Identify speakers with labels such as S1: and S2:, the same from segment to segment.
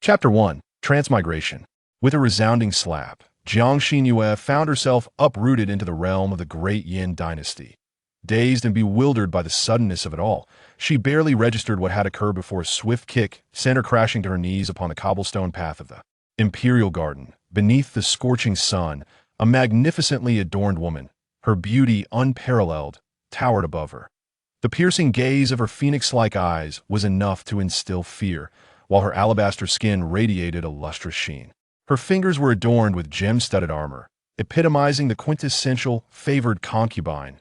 S1: Chapter 1. Transmigration. With a resounding slap, Jiang Xinru found herself uprooted into the realm of the Great Yin dynasty. Dazed and bewildered by the suddenness of it all, she barely registered what had occurred before a swift kick sent her crashing to her knees upon the cobblestone path of the imperial garden. Beneath the scorching sun, a magnificently adorned woman, her beauty unparalleled, towered above her. The piercing gaze of her phoenix-like eyes was enough to instill fear, while her alabaster skin radiated a lustrous sheen. Her fingers were adorned with gem-studded armor, epitomizing the quintessential favored concubine.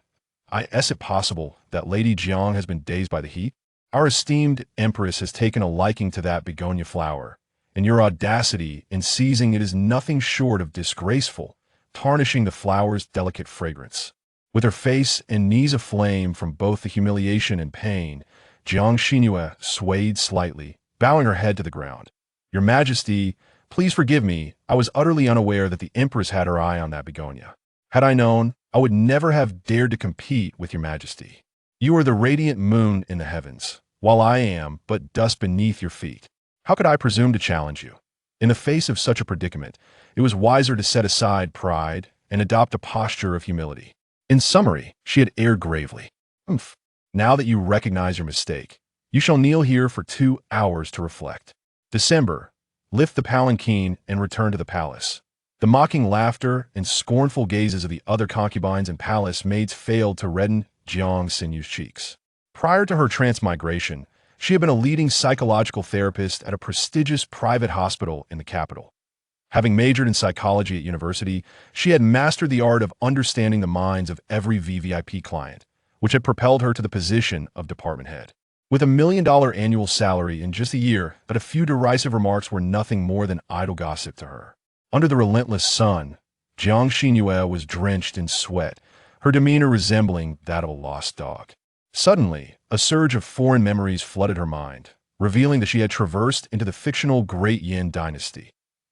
S1: Is it possible that Lady Jiang has been dazed by the heat? Our esteemed empress has taken a liking to that begonia flower, and your audacity in seizing it is nothing short of disgraceful, tarnishing the flower's delicate fragrance. With her face and knees aflame from both the humiliation and pain, Jiang Xinru swayed slightly, bowing her head to the ground. Your Majesty, please forgive me, I was utterly unaware that the Empress had her eye on that begonia. Had I known, I would never have dared to compete with your Majesty. You are the radiant moon in the heavens, while I am but dust beneath your feet. How could I presume to challenge you? In the face of such a predicament, it was wiser to set aside pride and adopt a posture of humility. In summary, she had aired gravely. Now that you recognize your mistake, you shall kneel here for 2 hours to reflect. December, lift the palanquin and return to the palace. The mocking laughter and scornful gazes of the other concubines and palace maids failed to redden Jiang Xinru's cheeks. Prior to her transmigration, she had been a leading psychological therapist at a prestigious private hospital in the capital. Having majored in psychology at university, she had mastered the art of understanding the minds of every VVIP client, which had propelled her to the position of department head. With $1 million annual salary in just a year, but a few derisive remarks were nothing more than idle gossip to her. Under the relentless sun, Jiang Xinru was drenched in sweat, her demeanor resembling that of a lost dog. Suddenly, a surge of foreign memories flooded her mind, revealing that she had traversed into the fictional Great Yin dynasty.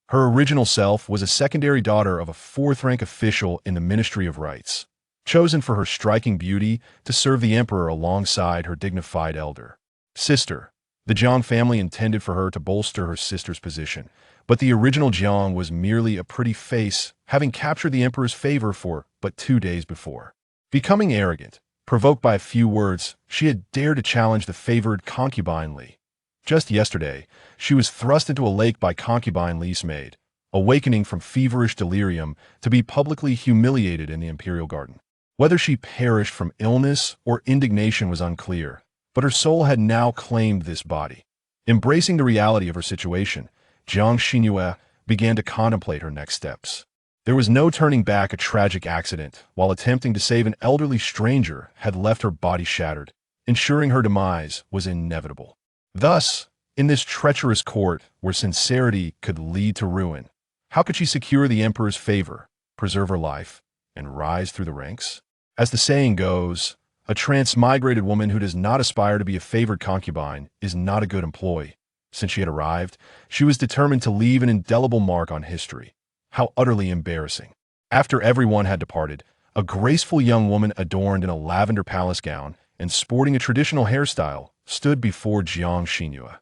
S1: Her original self was a secondary daughter of a fourth-rank official in the Ministry of Rights, chosen for her striking beauty to serve the emperor alongside her dignified elder sister. The Jiang family intended for her to bolster her sister's position, but the original Jiang was merely a pretty face, having captured the emperor's favor for but 2 days before. Becoming arrogant, provoked by a few words, she had dared to challenge the favored concubine Li. Just yesterday, she was thrust into a lake by concubine Li's maid, awakening from feverish delirium to be publicly humiliated in the imperial garden. Whether she perished from illness or indignation was unclear, but her soul had now claimed this body. Embracing the reality of her situation, Jiang Xinru began to contemplate her next steps. There was no turning back. A tragic accident, while attempting to save an elderly stranger, had left her body shattered, ensuring her demise was inevitable. Thus, in this treacherous court where sincerity could lead to ruin, how could she secure the emperor's favor, preserve her life, and rise through the ranks? As the saying goes, a transmigrated woman who does not aspire to be a favored concubine is not a good employee. Since she had arrived, she was determined to leave an indelible mark on history. How utterly embarrassing. After everyone had departed, a graceful young woman adorned in a lavender palace gown and sporting a traditional hairstyle stood before Jiang Xinru.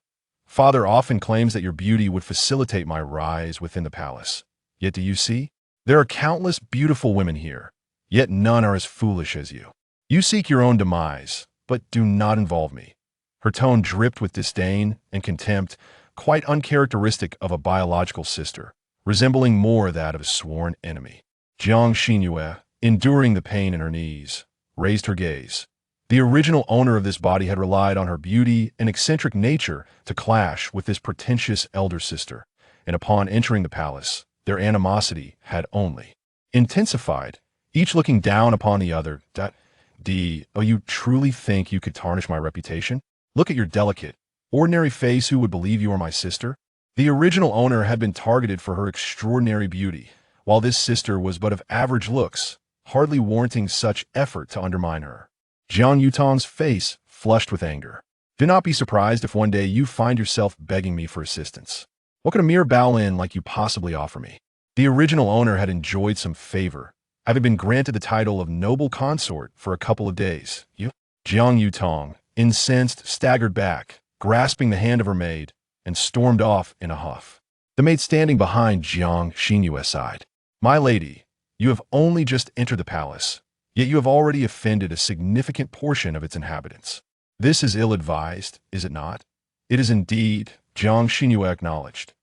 S1: Father often claims that your beauty would facilitate my rise within the palace. Yet do you see? There are countless beautiful women here, yet none are as foolish as you. You seek your own demise, but do not involve me. Her tone dripped with disdain and contempt, quite uncharacteristic of a biological sister, resembling more that of a sworn enemy. Jiang Xinru, enduring the pain in her knees, raised her gaze. The original owner of this body had relied on her beauty and eccentric nature to clash with this pretentious elder sister, and upon entering the palace, their animosity had only intensified, each looking down upon the other. Oh, you truly think you could tarnish my reputation? Look at your delicate, ordinary face. Who would believe you are my sister? The original owner had been targeted for her extraordinary beauty, while this sister was but of average looks, hardly warranting such effort to undermine her. Jiang Yutong's face flushed with anger. Do not be surprised if one day you find yourself begging me for assistance. What could a mere Baolin like you possibly offer me? The original owner had enjoyed some favor, having been granted the title of noble consort for a couple of days. Jiang Yutong, incensed, staggered back, grasping the hand of her maid. and stormed off in a huff. The maid standing behind Jiang Xinru sighed. "My lady, you have only just entered the palace, yet you have already offended a significant portion of its inhabitants. This is ill-advised, is it not?" "It is indeed," Jiang Xinru acknowledged.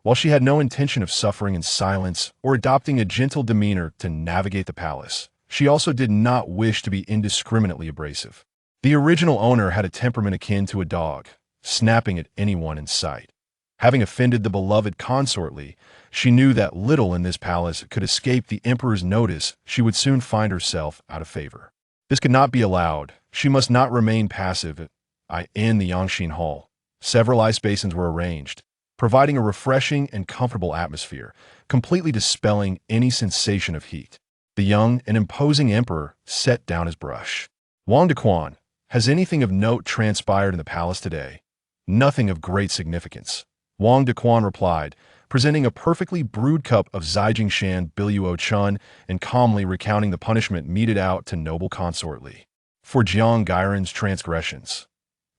S1: While she had no intention of suffering in silence or adopting a gentle demeanor to navigate the palace, she also did not wish to be indiscriminately abrasive. The original owner had a temperament akin to a dog, snapping at anyone in sight. Having offended the beloved consort, she knew that little in this palace could escape the emperor's notice. She would soon find herself out of favor. This could not be allowed. She must not remain passive. In the Yangxin Hall, several ice basins were arranged, providing a refreshing and comfortable atmosphere, completely dispelling any sensation of heat. The young and imposing emperor set down his brush. "Wang Dequan, has anything of note transpired in the palace today?" "Nothing of great significance," Wang Dequan replied, presenting a perfectly brewed cup of Zaijingshan Biluo Chun and calmly recounting the punishment meted out to noble consort for Jiang Guiren's transgressions.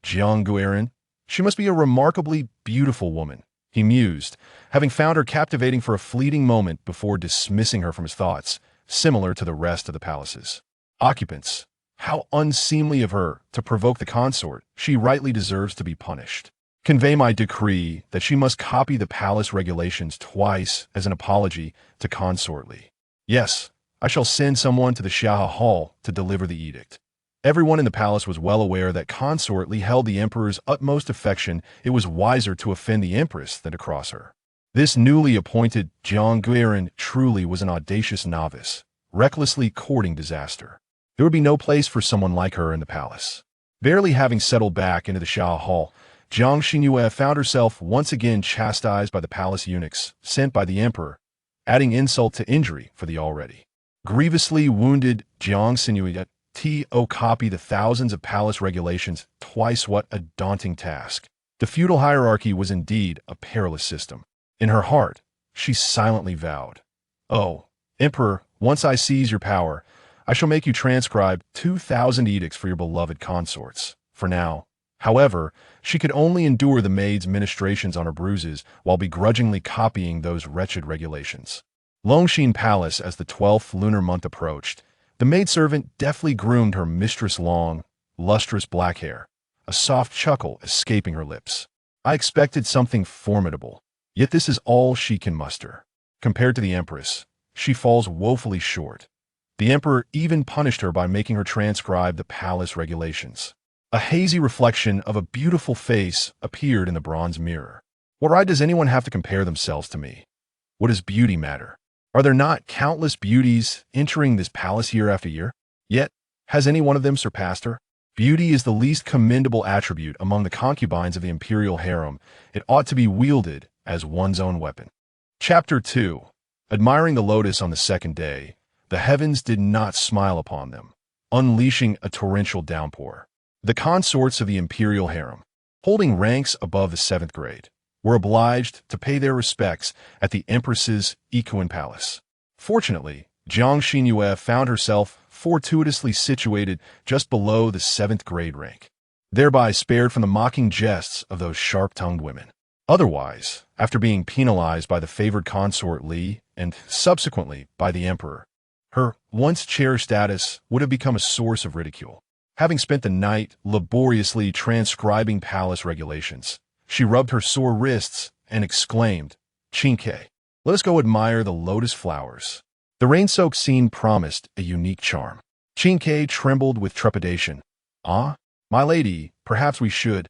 S1: "Jiang Guiren? She must be a remarkably beautiful woman," he mused, having found her captivating for a fleeting moment before dismissing her from his thoughts, similar to the rest of the palace's occupants. "How unseemly of her to provoke the consort. She rightly deserves to be punished. Convey my decree that she must copy the palace regulations twice as an apology to consort." "Yes, I shall send someone to the Xiahe Hall to deliver the edict." Everyone in the palace was well aware that consort held the emperor's utmost affection. It was wiser to offend the empress than to cross her. This newly appointed Jiang Guiren truly was an audacious novice, recklessly courting disaster. There would be no place for someone like her in the palace. Barely having settled back into the Xiahe Hall, Jiang Xinru found herself once again chastised by the palace eunuchs sent by the emperor, adding insult to injury for the already grievously wounded Jiang Xinru. Copy the thousands of palace regulations twice. What a daunting task. The feudal hierarchy was indeed a perilous system. In her heart, she silently vowed, "Oh, Emperor, once I seize your power, I shall make you transcribe 2,000 edicts for your beloved consorts." For now, however, she could only endure the maid's ministrations on her bruises while begrudgingly copying those wretched regulations. Longxin Palace. As the 12th lunar month approached, the maidservant deftly groomed her mistress' long, lustrous black hair, a soft chuckle escaping her lips. "I expected something formidable, yet this is all she can muster. Compared to the empress, she falls woefully short." The emperor even punished her by making her transcribe the palace regulations. A hazy reflection of a beautiful face appeared in the bronze mirror. "What right does anyone have to compare themselves to me? What does beauty matter? Are there not countless beauties entering this palace year after year? Yet, has any one of them surpassed her? Beauty is the least commendable attribute among the concubines of the imperial harem. It ought to be wielded as one's own weapon." Chapter 2. Admiring the lotus on the second day, the heavens did not smile upon them, unleashing a torrential downpour. The consorts of the imperial harem, holding ranks above the 7th grade, were obliged to pay their respects at the empress's Ikuan palace. Fortunately, Jiang Xinru found herself fortuitously situated just below the 7th grade rank, thereby spared from the mocking jests of those sharp-tongued women. Otherwise, after being penalized by the favored consort Li and subsequently by the emperor, her once cherished status would have become a source of ridicule. Having spent the night laboriously transcribing palace regulations, she rubbed her sore wrists and exclaimed, "Qinke, let us go admire the lotus flowers." The rain-soaked scene promised a unique charm. Qinke trembled with trepidation. "Ah, my lady, perhaps we should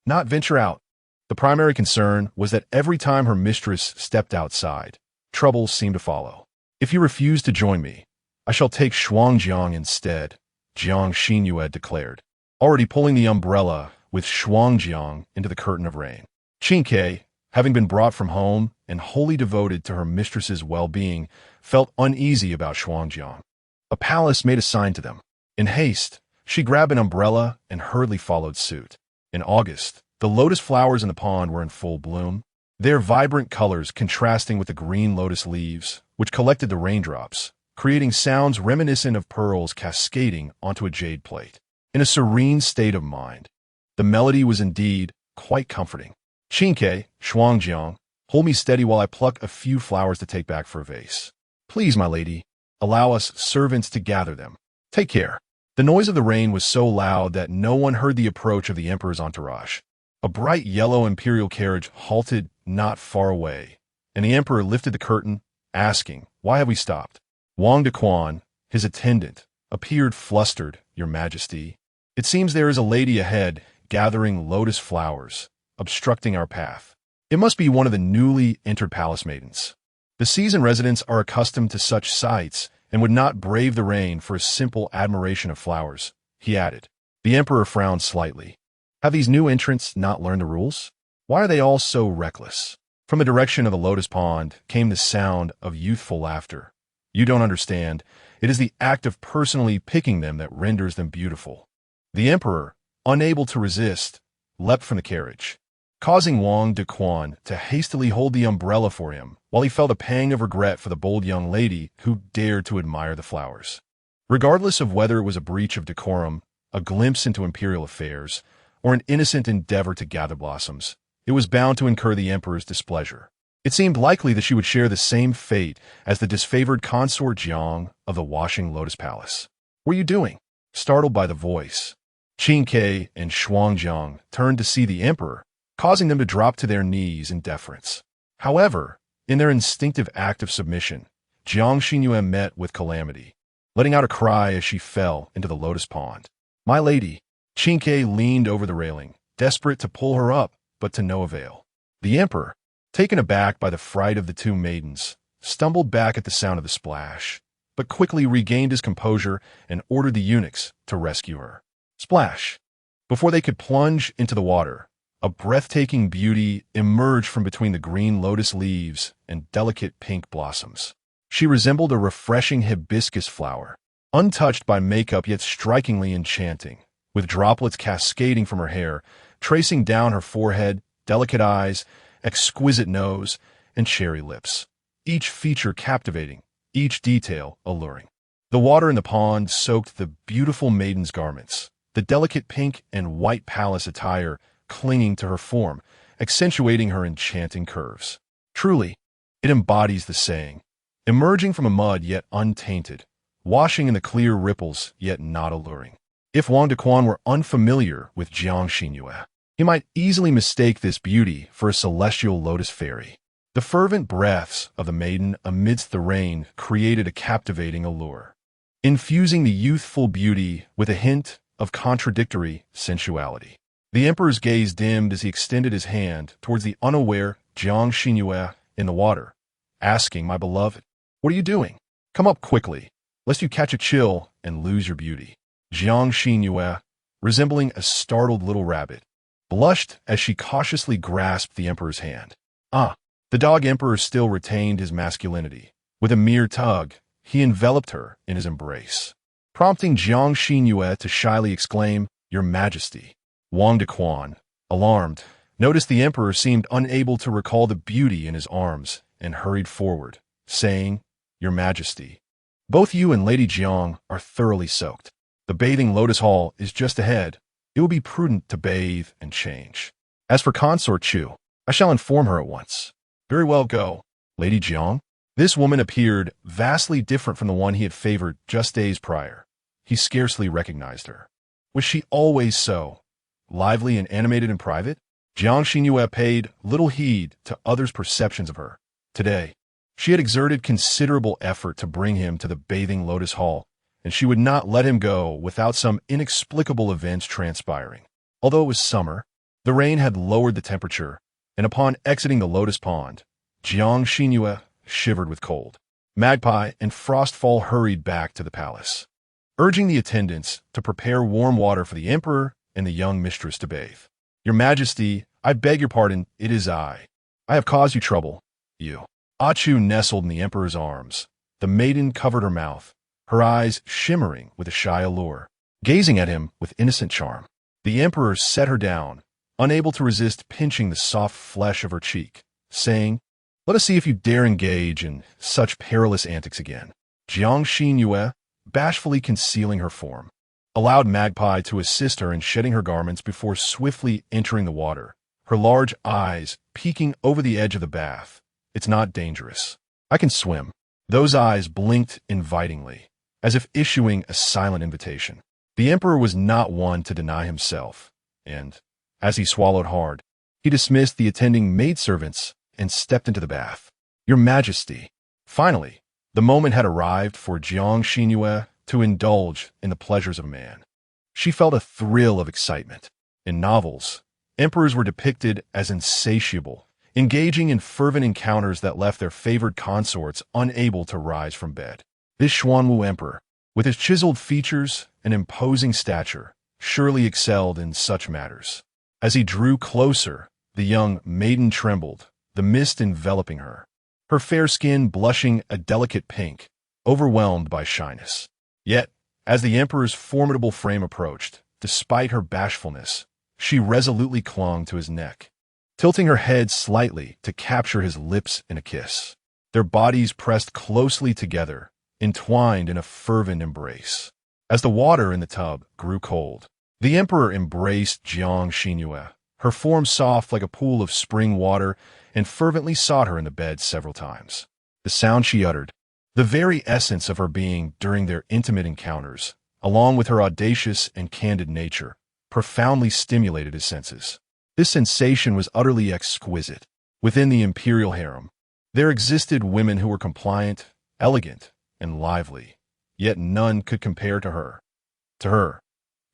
S1: not venture out." The primary concern was that every time her mistress stepped outside, troubles seemed to follow. "If you refuse to join me, I shall take Shuangjiang instead," Jiang Xinru declared, already pulling the umbrella with Shuangjiang into the curtain of rain. Qinke, having been brought from home and wholly devoted to her mistress's well-being, felt uneasy about Shuangjiang. A palace made a sign to them. In haste, she grabbed an umbrella and hurriedly followed suit. In August, the lotus flowers in the pond were in full bloom, their vibrant colors contrasting with the green lotus leaves, which collected the raindrops, creating sounds reminiscent of pearls cascading onto a jade plate. In a serene state of mind, the melody was indeed quite comforting. Qingke, Shuangjiang, hold me steady while I pluck a few flowers to take back for a vase. Please, my lady, allow us servants to gather them. Take care. The noise of the rain was so loud that no one heard the approach of the emperor's entourage. A bright yellow imperial carriage halted not far away, and the emperor lifted the curtain, asking, "Why have we stopped?" Wang Dequan, his attendant, appeared flustered, "Your Majesty. It seems there is a lady ahead, gathering lotus flowers, obstructing our path. It must be one of the newly entered palace maidens. The seasoned residents are accustomed to such sights and would not brave the rain for a simple admiration of flowers," he added. The emperor frowned slightly. Have these new entrants not learned the rules? Why are they all so reckless? From the direction of the lotus pond came the sound of youthful laughter. You don't understand. It is the act of personally picking them that renders them beautiful. The emperor, unable to resist, leapt from the carriage, causing Wang Dequan to hastily hold the umbrella for him, while he felt a pang of regret for the bold young lady who dared to admire the flowers. Regardless of whether it was a breach of decorum, a glimpse into imperial affairs, or an innocent endeavor to gather blossoms, it was bound to incur the emperor's displeasure. It seemed likely that she would share the same fate as the disfavored consort Jiang of the washing lotus palace. "What are you doing?" Startled by the voice, Qingke and Shuangjiang turned to see the emperor, causing them to drop to their knees in deference. However, in their instinctive act of submission, Jiang Xinru met with calamity, letting out a cry as she fell into the lotus pond. "My lady!" Qingke leaned over the railing, desperate to pull her up, but to no avail. The emperor, taken aback by the fright of the two maidens, stumbled back at the sound of the splash, but quickly regained his composure and ordered the eunuchs to rescue her. Splash! Before they could plunge into the water, a breathtaking beauty emerged from between the green lotus leaves and delicate pink blossoms. She resembled a refreshing hibiscus flower, untouched by makeup yet strikingly enchanting, with droplets cascading from her hair, tracing down her forehead, delicate eyes, exquisite nose, and cherry lips, each feature captivating, each detail alluring. The water in the pond soaked the beautiful maiden's garments, the delicate pink and white palace attire clinging to her form, accentuating her enchanting curves. Truly, it embodies the saying, emerging from a mud yet untainted, washing in the clear ripples yet not alluring. If Wang Dequan were unfamiliar with Jiang Xinru, he might easily mistake this beauty for a celestial lotus fairy. The fervent breaths of the maiden amidst the rain created a captivating allure, infusing the youthful beauty with a hint of contradictory sensuality. The emperor's gaze dimmed as he extended his hand towards the unaware Jiang Xinru in the water, asking, "My beloved, what are you doing? Come up quickly, lest you catch a chill and lose your beauty." Jiang Xinru, resembling a startled little rabbit, blushed as she cautiously grasped the emperor's hand. The dog emperor still retained his masculinity. With a mere tug, he enveloped her in his embrace, prompting Jiang Xinru to shyly exclaim, "Your Majesty." Wang Dequan, alarmed, noticed the emperor seemed unable to recall the beauty in his arms and hurried forward, saying, "Your Majesty, both you and Lady Jiang are thoroughly soaked. The bathing lotus hall is just ahead. It will be prudent to bathe and change. As for consort Chu, I shall inform her at once." "Very well, go." Lady Jiang? This woman appeared vastly different from the one he had favored just days prior. He scarcely recognized her. Was she always so lively and animated in private? Jiang Xinru paid little heed to others' perceptions of her. Today, she had exerted considerable effort to bring him to the bathing lotus hall, and she would not let him go without some inexplicable events transpiring. Although it was summer, the rain had lowered the temperature, and upon exiting the lotus pond, Jiang Xinru shivered with cold. Magpie and Frostfall hurried back to the palace, urging the attendants to prepare warm water for the emperor and the young mistress to bathe. "Your Majesty, I beg your pardon, it is I. I have caused you trouble. You." Achu nestled in the emperor's arms. The maiden covered her mouth, her eyes shimmering with a shy allure, gazing at him with innocent charm. The emperor set her down, unable to resist pinching the soft flesh of her cheek, saying, "Let us see if you dare engage in such perilous antics again." Jiang Xinru, bashfully concealing her form, allowed Magpie to assist her in shedding her garments before swiftly entering the water, her large eyes peeking over the edge of the bath. "It's not dangerous. I can swim." Those eyes blinked invitingly, as if issuing a silent invitation. The emperor was not one to deny himself, and, as he swallowed hard, he dismissed the attending maidservants and stepped into the bath. "Your Majesty." Finally, the moment had arrived for Jiang Xinru to indulge in the pleasures of man. She felt a thrill of excitement. In novels, emperors were depicted as insatiable, engaging in fervent encounters that left their favored consorts unable to rise from bed. This Xuanwu Emperor, with his chiseled features and imposing stature, surely excelled in such matters. As he drew closer, the young maiden trembled, the mist enveloping her, her fair skin blushing a delicate pink, overwhelmed by shyness. Yet, as the emperor's formidable frame approached, despite her bashfulness, she resolutely clung to his neck, tilting her head slightly to capture his lips in a kiss. Their bodies pressed closely together, entwined in a fervent embrace. As the water in the tub grew cold, the emperor embraced Jiang Xinru, her form soft like a pool of spring water, and fervently sought her in the bed several times. The sound she uttered, the very essence of her being during their intimate encounters, along with her audacious and candid nature, profoundly stimulated his senses. This sensation was utterly exquisite. Within the imperial harem, there existed women who were compliant, elegant, and lively, yet none could compare to her.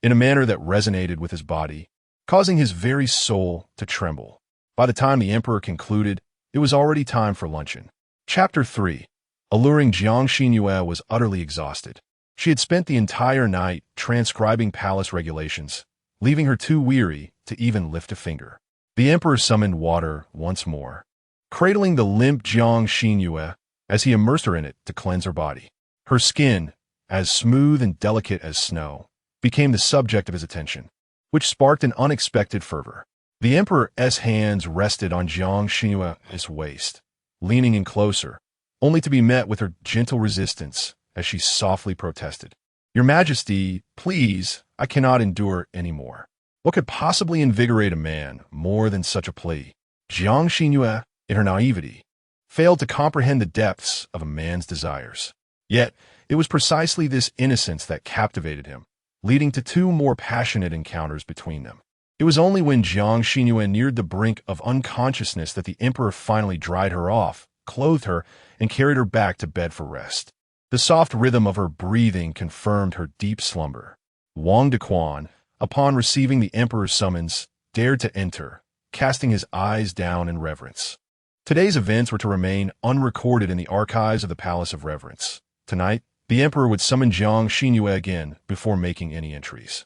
S1: In a manner that resonated with his body, causing his very soul to tremble. By the time the emperor concluded, it was already time for luncheon. Chapter 3. Alluring Jiang Xinru was utterly exhausted. She had spent the entire night transcribing palace regulations, leaving her too weary to even lift a finger. The emperor summoned water once more, cradling the limp Jiang Xinru as he immersed her in it to cleanse her body. Her skin, as smooth and delicate as snow, became the subject of his attention, which sparked an unexpected fervor. The emperor's hands rested on Jiang Xinru's waist, leaning in closer, only to be met with her gentle resistance as she softly protested. "Your Majesty, please, I cannot endure any more." What could possibly invigorate a man more than such a plea? Jiang Xinru, in her naivety, failed to comprehend the depths of a man's desires. Yet, it was precisely this innocence that captivated him, leading to two more passionate encounters between them. It was only when Jiang Xinru neared the brink of unconsciousness that the emperor finally dried her off, clothed her, and carried her back to bed for rest. The soft rhythm of her breathing confirmed her deep slumber. Wang Dequan, upon receiving the emperor's summons, dared to enter, casting his eyes down in reverence. Today's events were to remain unrecorded in the archives of the Palace of Reverence. Tonight, the emperor would summon Jiang Xinru again before making any entries.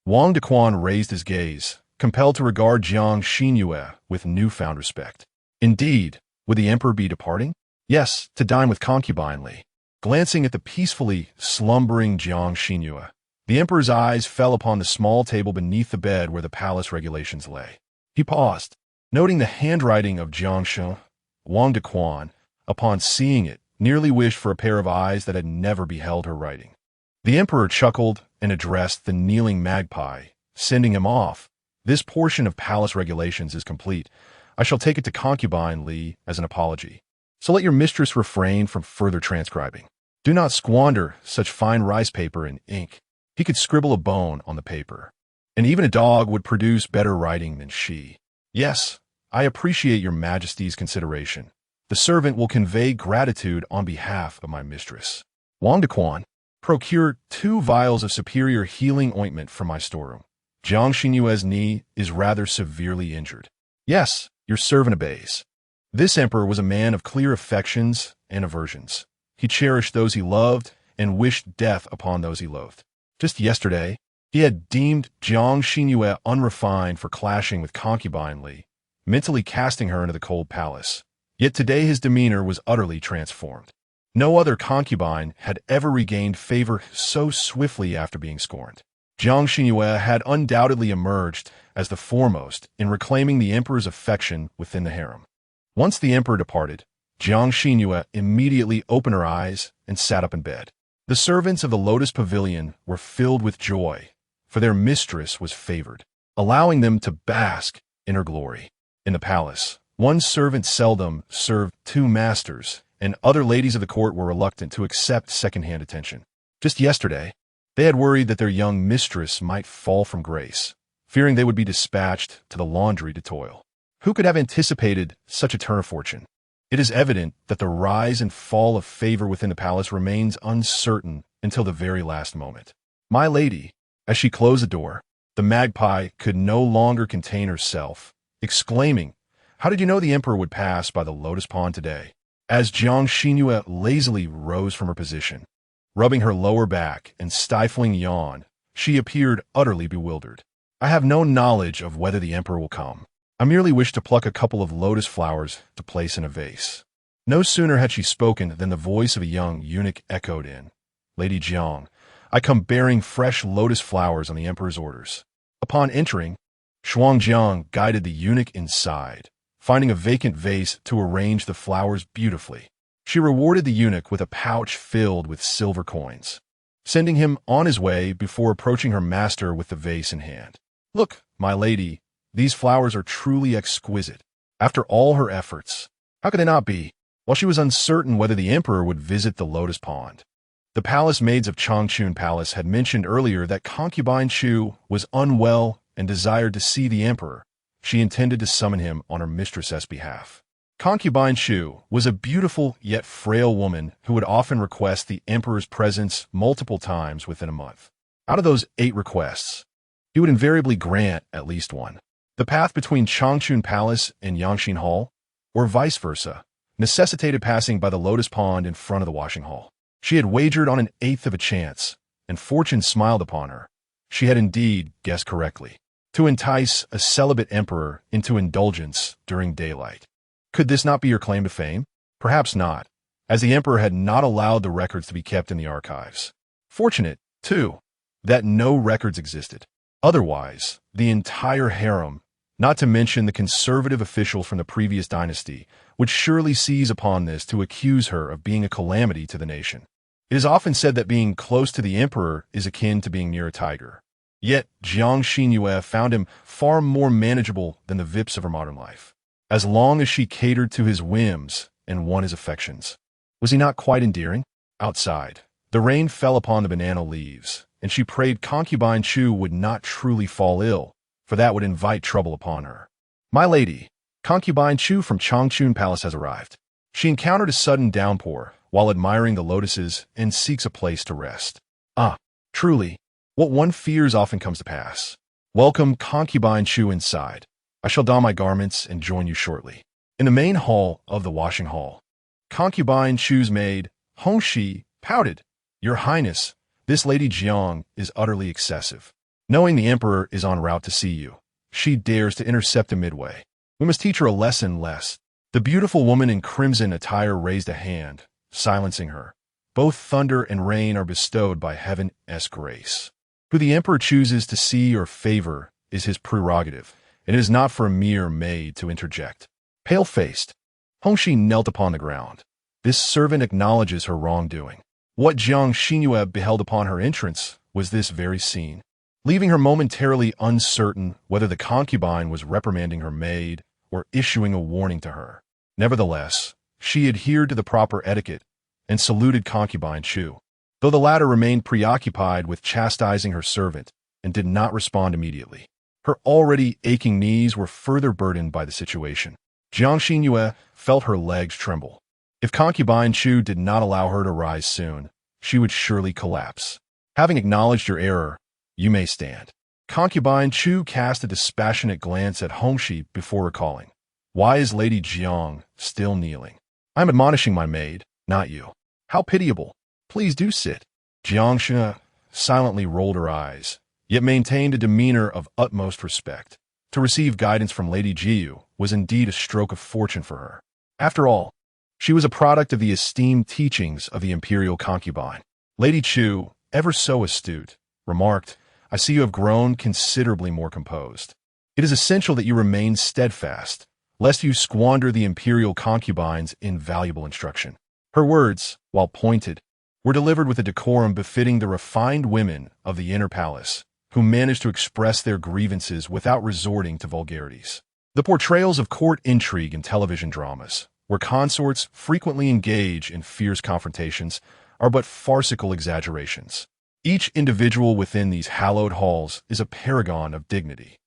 S1: Wang Dequan raised his gaze, compelled to regard Jiang Xinru with newfound respect. Indeed, would the emperor be departing? Yes, to dine with Concubine Li. Glancing at the peacefully slumbering Jiang Xinru, the emperor's eyes fell upon the small table beneath the bed where the palace regulations lay. He paused, noting the handwriting of Jiang Xinru. Wang Dequan, upon seeing it, nearly wished for a pair of eyes that had never beheld her writing. The emperor chuckled and addressed the kneeling magpie, sending him off. "This portion of palace regulations is complete. I shall take it to Concubine Li as an apology. So let your mistress refrain from further transcribing. Do not squander such fine rice paper and ink." He could scribble a bone on the paper, and even a dog would produce better writing than she. "Yes, I appreciate your Majesty's consideration. The servant will convey gratitude on behalf of my mistress. Wang Dequan, procure 2 vials of superior healing ointment from my storeroom. Jiang Xinru's knee is rather severely injured." "Yes, your servant obeys." This emperor was a man of clear affections and aversions. He cherished those he loved and wished death upon those he loathed. Just yesterday, he had deemed Jiang Xinru unrefined for clashing with Concubine Li, mentally casting her into the cold palace. Yet today his demeanor was utterly transformed. No other concubine had ever regained favor so swiftly after being scorned. Jiang Xinru had undoubtedly emerged as the foremost in reclaiming the emperor's affection within the harem. Once the emperor departed, Jiang Xinru immediately opened her eyes and sat up in bed. The servants of the Lotus Pavilion were filled with joy, for their mistress was favored, allowing them to bask inner glory. In the palace, one servant seldom served two masters, and other ladies of the court were reluctant to accept second-hand attention. Just yesterday, they had worried that their young mistress might fall from grace, fearing they would be dispatched to the laundry to toil. Who could have anticipated such a turn of fortune? It is evident that the rise and fall of favor within the palace remains uncertain until the very last moment. My lady, as she closed the door, the magpie could no longer contain herself, exclaiming, "How did you know the emperor would pass by the lotus pond today?" As Jiang Xinru lazily rose from her position, rubbing her lower back and stifling yawn, she appeared utterly bewildered. "I have no knowledge of whether the emperor will come. I merely wish to pluck a couple of lotus flowers to place in a vase." No sooner had she spoken than the voice of a young eunuch echoed in, "Lady Jiang, I come bearing fresh lotus flowers on the emperor's orders." Upon entering, Xuanwu guided the eunuch inside, finding a vacant vase to arrange the flowers beautifully. She rewarded the eunuch with a pouch filled with silver coins, sending him on his way before approaching her master with the vase in hand. "Look, my lady, these flowers are truly exquisite." After all her efforts, how could they not be? While she was uncertain whether the emperor would visit the lotus pond, the palace maids of Changchun Palace had mentioned earlier that Concubine Chu was unwell and desired to see the emperor. She intended to summon him on her mistress's behalf. Concubine Chu was a beautiful yet frail woman who would often request the emperor's presence multiple times within a month. Out of those 8 requests, he would invariably grant at least one. The path between Changchun Palace and Yangxin Hall, or vice versa, necessitated passing by the lotus pond in front of the washing hall. She had wagered on an eighth of a chance, and fortune smiled upon her. She had indeed guessed correctly. To entice a celibate emperor into indulgence during daylight. Could this not be her claim to fame? Perhaps not, as the emperor had not allowed the records to be kept in the archives. Fortunate, too, that no records existed. Otherwise, the entire harem, not to mention the conservative officials from the previous dynasty, would surely seize upon this to accuse her of being a calamity to the nation. It is often said that being close to the emperor is akin to being near a tiger. Yet, Jiang Xinru found him far more manageable than the vips of her modern life, as long as she catered to his whims and won his affections. Was he not quite endearing? Outside, the rain fell upon the banana leaves, and she prayed Concubine Chu would not truly fall ill, for that would invite trouble upon her. "My lady, Concubine Chu from Changchun Palace has arrived." She encountered a sudden downpour while admiring the lotuses and seeks a place to rest. "Ah, truly, what one fears often comes to pass. Welcome Concubine Chu inside. I shall don my garments and join you shortly." In the main hall of the washing hall, Concubine Chu's maid, Hongxi, pouted, "Your Highness, this Lady Jiang is utterly excessive. Knowing the emperor is en route to see you, she dares to intercept him midway. We must teach her a lesson lest." The beautiful woman in crimson attire raised a hand, silencing her. Both thunder and rain are bestowed by heaven's grace. Who the emperor chooses to see or favor is his prerogative, and it is not for a mere maid to interject. Pale-faced, Hongxi knelt upon the ground. This servant acknowledges her wrongdoing. What Jiang Xinru beheld upon her entrance was this very scene, leaving her momentarily uncertain whether the concubine was reprimanding her maid or issuing a warning to her. Nevertheless, she adhered to the proper etiquette and saluted Concubine Chu, though the latter remained preoccupied with chastising her servant and did not respond immediately. Her already aching knees were further burdened by the situation. Jiang Xinru felt her legs tremble. If Concubine Chu did not allow her to rise soon, she would surely collapse. "Having acknowledged your error, you may stand." Concubine Chu cast a dispassionate glance at Hongxi before recalling, "Why is Lady Jiang still kneeling? I am admonishing my maid, not you. How pitiable. Please do sit." Jiang Xinru silently rolled her eyes, yet maintained a demeanor of utmost respect. To receive guidance from Lady Jiu was indeed a stroke of fortune for her. After all, she was a product of the esteemed teachings of the imperial concubine. Lady Chu, ever so astute, remarked, "I see you have grown considerably more composed. It is essential that you remain steadfast, lest you squander the imperial concubine's invaluable instruction." Her words, while pointed, were delivered with a decorum befitting the refined women of the inner palace, who managed to express their grievances without resorting to vulgarities. The portrayals of court intrigue in television dramas, where consorts frequently engage in fierce confrontations, are but farcical exaggerations. Each individual within these hallowed halls is a paragon of dignity.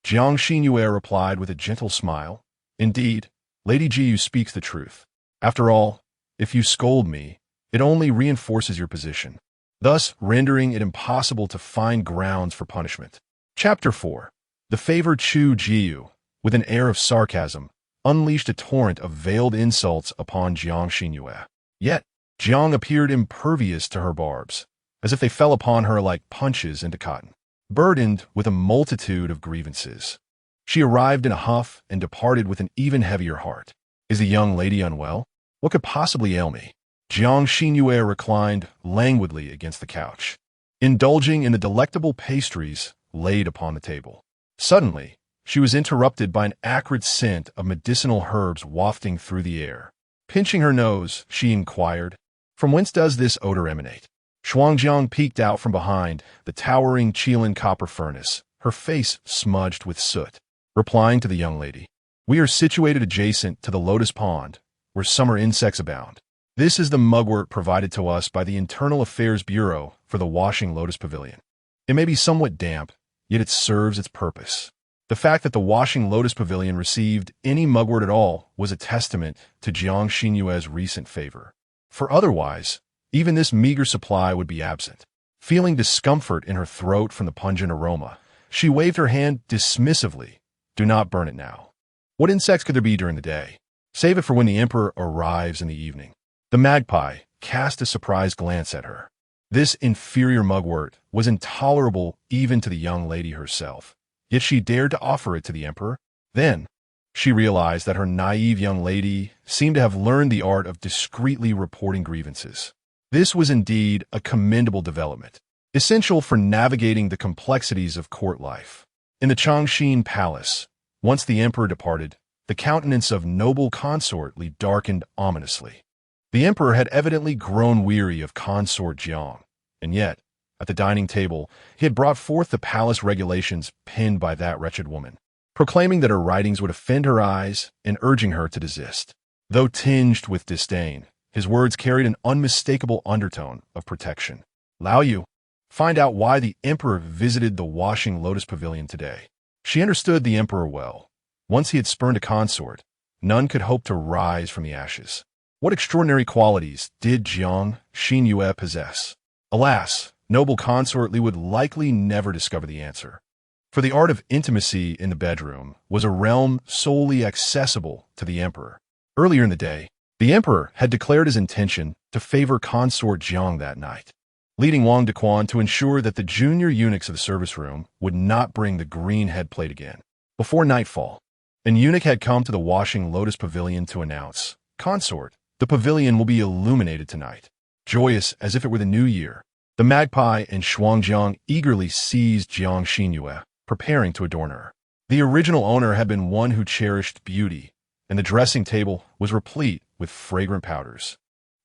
S1: Jiang Xinru replied with a gentle smile, "Indeed, Lady Jiu speaks the truth. After all, if you scold me, it only reinforces your position, thus rendering it impossible to find grounds for punishment." Chapter 4. The favored Chu Jiu, with an air of sarcasm, unleashed a torrent of veiled insults upon Jiang Xinru. Yet, Jiang appeared impervious to her barbs, as if they fell upon her like punches into cotton. Burdened with a multitude of grievances, she arrived in a huff and departed with an even heavier heart. "Is the young lady unwell? What could possibly ail me?" Jiang Xinru reclined languidly against the couch, indulging in the delectable pastries laid upon the table. Suddenly, she was interrupted by an acrid scent of medicinal herbs wafting through the air. Pinching her nose, she inquired, "From whence does this odor emanate?" Xuanjiang peeked out from behind the towering Qilin copper furnace, her face smudged with soot, replying to the young lady, "We are situated adjacent to the lotus pond, where summer insects abound. This is the mugwort provided to us by the Internal Affairs Bureau for the washing lotus pavilion. It may be somewhat damp, yet it serves its purpose." The fact that the washing lotus pavilion received any mugwort at all was a testament to Jiang Xinru's recent favor. For otherwise, even this meager supply would be absent. Feeling discomfort in her throat from the pungent aroma, she waved her hand dismissively. "Do not burn it now. What insects could there be during the day? Save it for when the emperor arrives in the evening." The magpie cast a surprised glance at her. This inferior mugwort was intolerable even to the young lady herself, yet she dared to offer it to the emperor. Then, she realized that her naive young lady seemed to have learned the art of discreetly reporting grievances. This was indeed a commendable development, essential for navigating the complexities of court life. In the Changxin Palace, once the emperor departed, the countenance of noble consort Li darkened ominously. The emperor had evidently grown weary of consort Jiang, and yet, at the dining table, he had brought forth the palace regulations penned by that wretched woman, proclaiming that her writings would offend her eyes and urging her to desist. Though tinged with disdain, his words carried an unmistakable undertone of protection. "Lao Yu, find out why the emperor visited the washing lotus pavilion today." She understood the emperor well. Once he had spurned a consort, none could hope to rise from the ashes. What extraordinary qualities did Jiang Xinru possess? Alas, noble consort Li would likely never discover the answer. For the art of intimacy in the bedroom was a realm solely accessible to the emperor. Earlier in the day, the emperor had declared his intention to favor consort Jiang that night, leading Wang Dequan to ensure that the junior eunuchs of the service room would not bring the green head plate again. Before nightfall, an eunuch had come to the washing lotus pavilion to announce, "Consort, the pavilion will be illuminated tonight." Joyous as if it were the new year, the magpie and Xuanjiang eagerly seized Jiang Xinru, preparing to adorn her. The original owner had been one who cherished beauty, and the dressing table was replete with fragrant powders,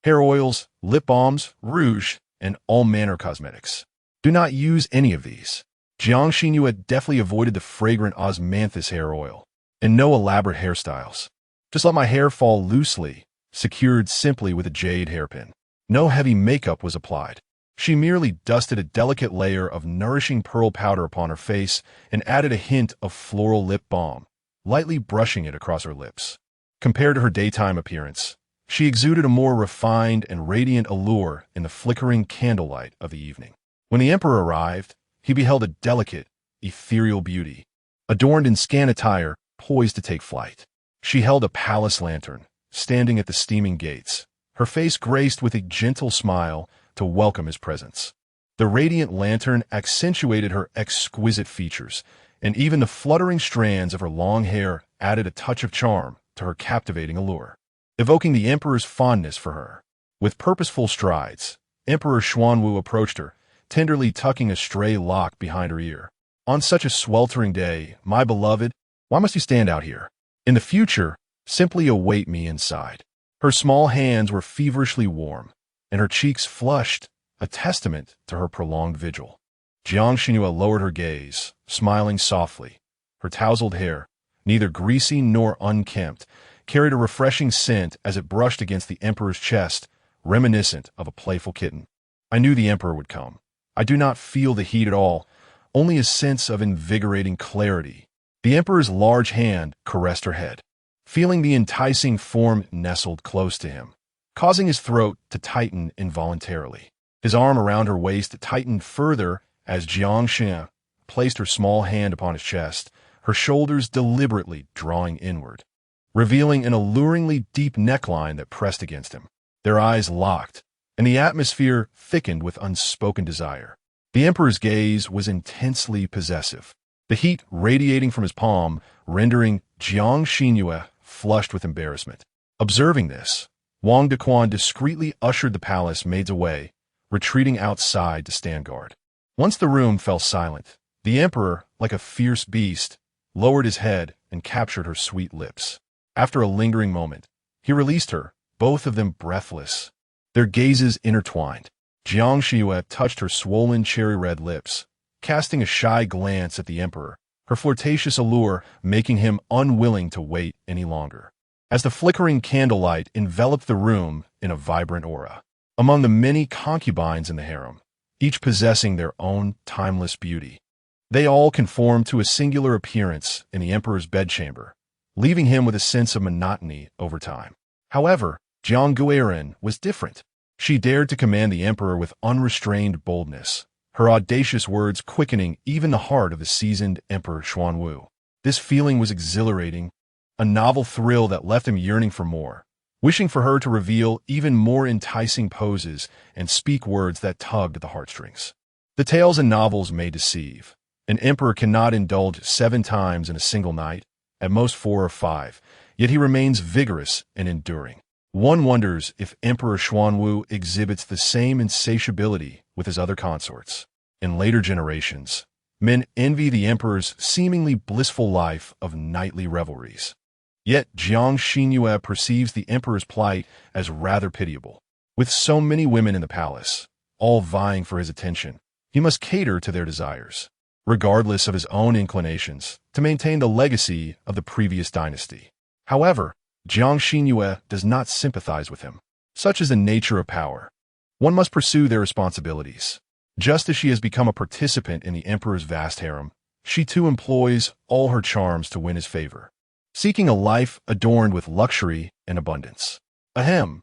S1: hair oils, lip balms, rouge, and all manner cosmetics. "Do not use any of these." Jiang Xinru had deftly avoided the fragrant osmanthus hair oil, and no elaborate hairstyles. "Just let my hair fall loosely, secured simply with a jade hairpin." No heavy makeup was applied. She merely dusted a delicate layer of nourishing pearl powder upon her face and added a hint of floral lip balm, lightly brushing it across her lips. Compared to her daytime appearance, she exuded a more refined and radiant allure in the flickering candlelight of the evening. When the emperor arrived, he beheld a delicate, ethereal beauty, adorned in scant attire, poised to take flight. She held a palace lantern, standing at the steaming gates, her face graced with a gentle smile to welcome his presence. The radiant lantern accentuated her exquisite features, and even the fluttering strands of her long hair added a touch of charm to her captivating allure, evoking the emperor's fondness for her. With purposeful strides, Emperor Xuanwu approached her, tenderly tucking a stray lock behind her ear. "On such a sweltering day, my beloved, why must you stand out here? In the future, simply await me inside." Her small hands were feverishly warm, and her cheeks flushed, a testament to her prolonged vigil. Jiang Xinru lowered her gaze, smiling softly, her tousled hair, neither greasy nor unkempt, carried a refreshing scent as it brushed against the emperor's chest, reminiscent of a playful kitten. I knew the emperor would come. I do not feel the heat at all, only a sense of invigorating clarity. The emperor's large hand caressed her head, feeling the enticing form nestled close to him, causing his throat to tighten involuntarily. His arm around her waist tightened further as Jiang Xinru placed her small hand upon his chest, her shoulders deliberately drawing inward, revealing an alluringly deep neckline that pressed against him. Their eyes locked, and the atmosphere thickened with unspoken desire. The emperor's gaze was intensely possessive, the heat radiating from his palm, rendering Jiang Xinru flushed with embarrassment. Observing this, Wang Dequan discreetly ushered the palace maids away, retreating outside to stand guard. Once the room fell silent, the emperor, like a fierce beast, lowered his head and captured her sweet lips. After a lingering moment, he released her, both of them breathless. Their gazes intertwined. Jiang Xinru touched her swollen cherry-red lips, casting a shy glance at the emperor, her flirtatious allure making him unwilling to wait any longer. As the flickering candlelight enveloped the room in a vibrant aura, among the many concubines in the harem, each possessing their own timeless beauty, they all conformed to a singular appearance in the emperor's bedchamber, leaving him with a sense of monotony over time. However, Jiang Guiren was different. She dared to command the emperor with unrestrained boldness, her audacious words quickening even the heart of the seasoned Emperor Xuanwu. This feeling was exhilarating, a novel thrill that left him yearning for more, wishing for her to reveal even more enticing poses and speak words that tugged at the heartstrings. The tales and novels may deceive. An emperor cannot indulge 7 times in a single night, at most 4 or 5, yet he remains vigorous and enduring. One wonders if Emperor Xuanwu exhibits the same insatiability with his other consorts. In later generations, men envy the emperor's seemingly blissful life of nightly revelries. Yet Jiang Xinru perceives the emperor's plight as rather pitiable. With so many women in the palace, all vying for his attention, he must cater to their desires, regardless of his own inclinations, to maintain the legacy of the previous dynasty. However, Jiang Xinru does not sympathize with him. Such is the nature of power. One must pursue their responsibilities. Just as she has become a participant in the emperor's vast harem, she too employs all her charms to win his favor, seeking a life adorned with luxury and abundance. Ahem.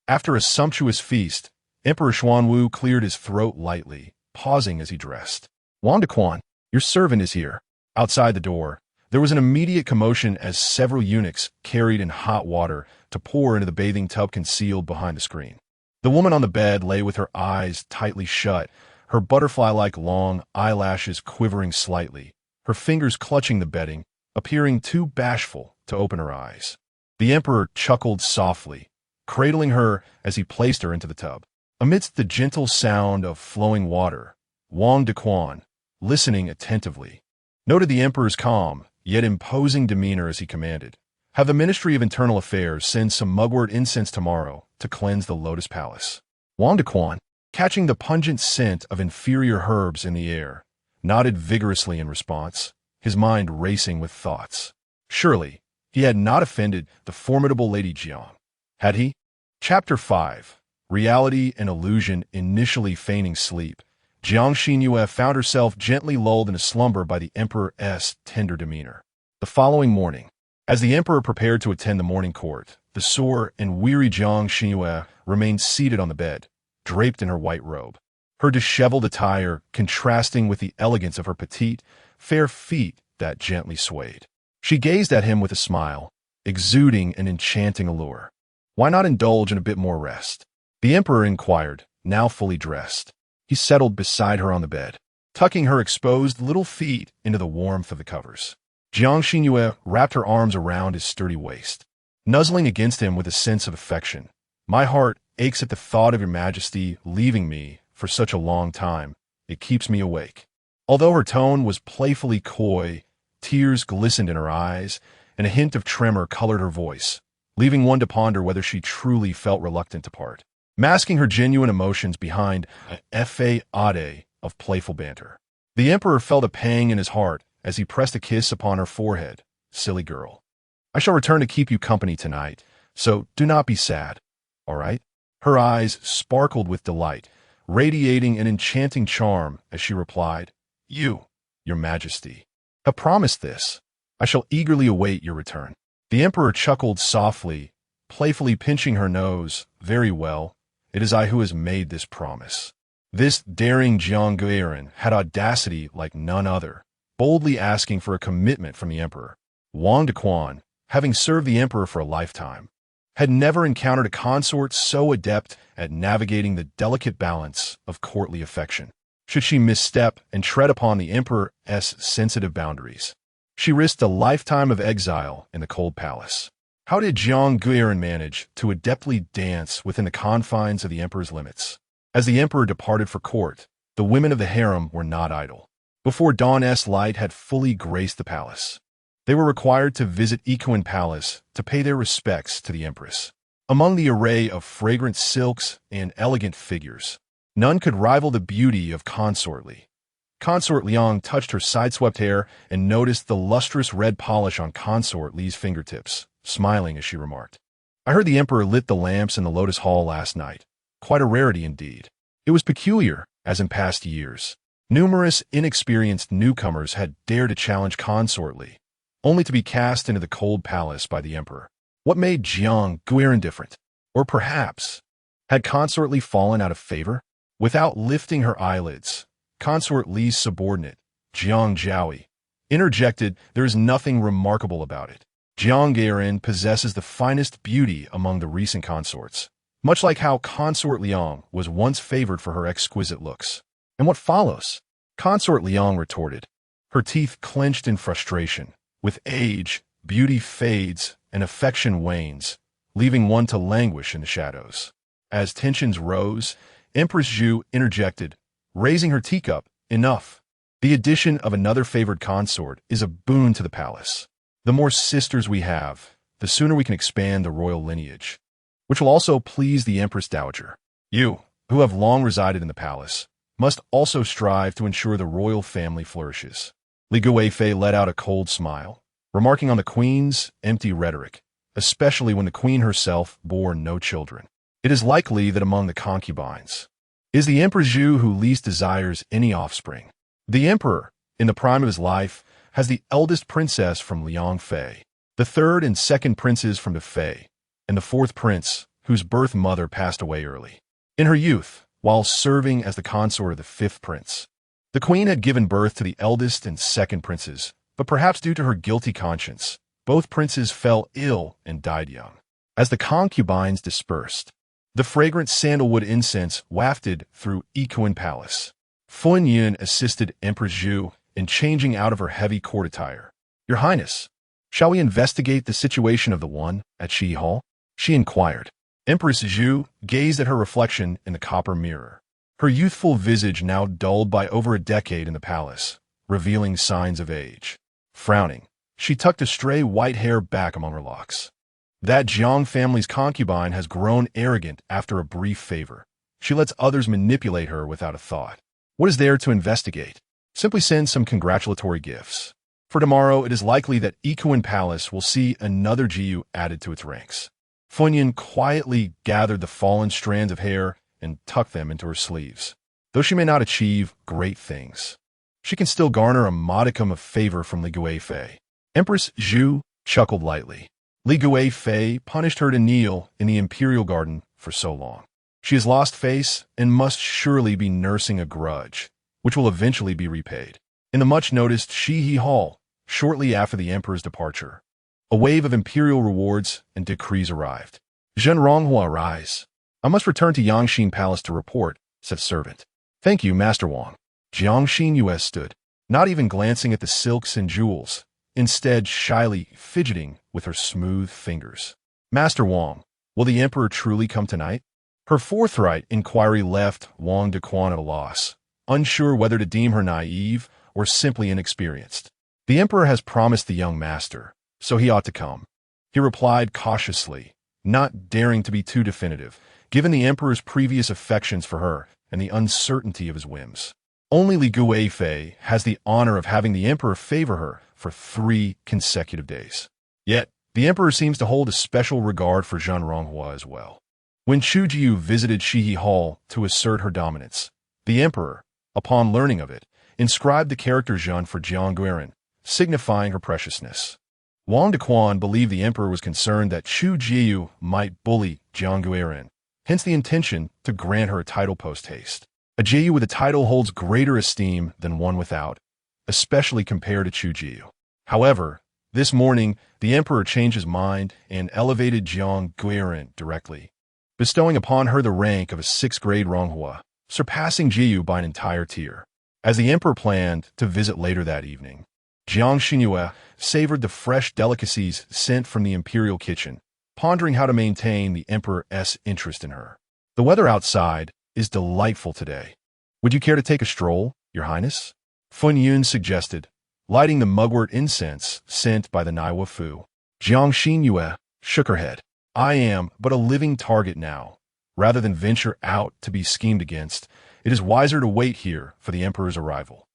S1: After a sumptuous feast, Emperor Xuanwu cleared his throat lightly, pausing as he dressed. Wang Dequan, your servant is here. Outside the door, there was an immediate commotion as several eunuchs carried in hot water to pour into the bathing tub concealed behind the screen. The woman on the bed lay with her eyes tightly shut, her butterfly-like long eyelashes quivering slightly, her fingers clutching the bedding, appearing too bashful to open her eyes. The emperor chuckled softly, cradling her as he placed her into the tub. Amidst the gentle sound of flowing water, Wang Dequan, listening attentively, noted the emperor's calm, yet imposing demeanor as he commanded. Have the Ministry of Internal Affairs send some mugwort incense tomorrow to cleanse the Lotus Palace. Wang Dequan, catching the pungent scent of inferior herbs in the air, nodded vigorously in response, his mind racing with thoughts. Surely, he had not offended the formidable Lady Jiang. Had he? Chapter 5. Reality and Illusion initially feigning sleep, Jiang Xinru found herself gently lulled in a slumber by the emperor's tender demeanor. The following morning, as the emperor prepared to attend the morning court, the sore and weary Jiang Xinru remained seated on the bed, draped in her white robe, her disheveled attire contrasting with the elegance of her petite, fair feet that gently swayed. She gazed at him with a smile, exuding an enchanting allure. Why not indulge in a bit more rest? The emperor inquired, now fully dressed. He settled beside her on the bed, tucking her exposed little feet into the warmth of the covers. Jiang Xinru wrapped her arms around his sturdy waist, nuzzling against him with a sense of affection. My heart aches at the thought of your majesty leaving me for such a long time. It keeps me awake. Although her tone was playfully coy, tears glistened in her eyes, and a hint of tremor colored her voice, leaving one to ponder whether she truly felt reluctant to part, masking her genuine emotions behind a facade of playful banter. The emperor felt a pang in his heart as he pressed a kiss upon her forehead, silly girl. I shall return to keep you company tonight, so do not be sad, all right? Her eyes sparkled with delight, radiating an enchanting charm as she replied, You, your majesty, have promised this. I shall eagerly await your return. The emperor chuckled softly, playfully pinching her nose. Very well, it is I who has made this promise. This daring Jiang Xinru had audacity like none other, boldly asking for a commitment from the emperor. Waned, having served the emperor for a lifetime, had never encountered a consort so adept at navigating the delicate balance of courtly affection. Should she misstep and tread upon the emperor's sensitive boundaries, she risked a lifetime of exile in the cold palace. How did Jiang Xinru manage to adeptly dance within the confines of the emperor's limits? As the emperor departed for court, the women of the harem were not idle. Before dawn's light had fully graced the palace, they were required to visit Equine Palace to pay their respects to the empress. Among the array of fragrant silks and elegant figures, none could rival the beauty of Consort Li. Consort Liang touched her sideswept hair and noticed the lustrous red polish on Consort Li's fingertips, smiling as she remarked, I heard the emperor lit the lamps in the Lotus Hall last night. Quite a rarity indeed. It was peculiar, as in past years. Numerous inexperienced newcomers had dared to challenge Consort Li, only to be cast into the cold palace by the emperor. What made Jiang Xinru different? Or perhaps, had Consort Li fallen out of favor? Without lifting her eyelids, Consort Li's subordinate, Jiang Zhaoi, interjected, There is nothing remarkable about it. Jiang Xinru possesses the finest beauty among the recent consorts, much like how Consort Liang was once favored for her exquisite looks. And what follows? Consort Liang retorted, her teeth clenched in frustration. With age, beauty fades and affection wanes, leaving one to languish in the shadows. As tensions rose, Empress Zhu interjected, raising her teacup, Enough. The addition of another favored consort is a boon to the palace. The more sisters we have, the sooner we can expand the royal lineage, which will also please the Empress Dowager. You, who have long resided in the palace, must also strive to ensure the royal family flourishes. Li Guifei let out a cold smile, remarking on the queen's empty rhetoric, especially when the queen herself bore no children. It is likely that among the concubines is the Emperor Zhu who least desires any offspring. The emperor, in the prime of his life, has the eldest princess from Liang Fei, the third and second princes from the Fei, and the fourth prince, whose birth mother passed away early. In her youth, while serving as the consort of the fifth prince, the queen had given birth to the eldest and second princes, but perhaps due to her guilty conscience, both princes fell ill and died young. As the concubines dispersed, the fragrant sandalwood incense wafted through Equine Palace. Fun Yun assisted Empress Zhu in changing out of her heavy court attire. Your Highness, shall we investigate the situation of the one at Shi Hall? She inquired. Empress Zhu gazed at her reflection in the copper mirror, her youthful visage now dulled by over a decade in the palace, revealing signs of age. Frowning, she tucked a stray white hair back among her locks. That Jiang family's concubine has grown arrogant after a brief favor. She lets others manipulate her without a thought. What is there to investigate? Simply send some congratulatory gifts. For tomorrow, it is likely that Equine Palace will see another Jiu added to its ranks. Funyun quietly gathered the fallen strands of hair and tucked them into her sleeves. Though she may not achieve great things, she can still garner a modicum of favor from Li Guifei. Empress Zhu chuckled lightly. Li Guifei punished her to kneel in the imperial garden for so long. She has lost face and must surely be nursing a grudge, which will eventually be repaid. In the much-noticed Shihe Hall, shortly after the emperor's departure, a wave of imperial rewards and decrees arrived. Zhen Ronghua, rise. I must return to Yangxin Palace to report, said servant. Thank you, Master Wang. Jiang Xinru stood, not even glancing at the silks and jewels, instead shyly fidgeting with her smooth fingers. Master Wang, will the emperor truly come tonight? Her forthright inquiry left Wang Dequan at a loss, unsure whether to deem her naive or simply inexperienced. The emperor has promised the young master, so he ought to come, he replied cautiously, not daring to be too definitive, given the emperor's previous affections for her and the uncertainty of his whims. Only Li Guifei has the honor of having the emperor favor her for 3 consecutive days. Yet, the emperor seems to hold a special regard for Zhen Ronghua as well. When Chu Jiu visited Shihe Hall to assert her dominance, the emperor, upon learning of it, inscribed the character Zhen for Jiang Guiren, signifying her preciousness. Wang Dequan believed the emperor was concerned that Chu Jiu might bully Jiang Guiren, hence the intention to grant her a title post-haste. A Jiu with a title holds greater esteem than one without, especially compared to Chu Jiu. However, this morning, the emperor changed his mind and elevated Jiang Guiren directly, bestowing upon her the rank of a 6th-grade Ronghua, surpassing Jiu by an entire tier. As the emperor planned to visit later that evening, Jiang Xinru savored the fresh delicacies sent from the imperial kitchen, pondering how to maintain the emperor's interest in her. The weather outside is delightful today. Would you care to take a stroll, Your Highness? Fun Yun suggested, lighting the mugwort incense sent by the Naiwa Fu. Jiang Xinru shook her head. I am but a living target now. Rather than venture out to be schemed against, it is wiser to wait here for the emperor's arrival.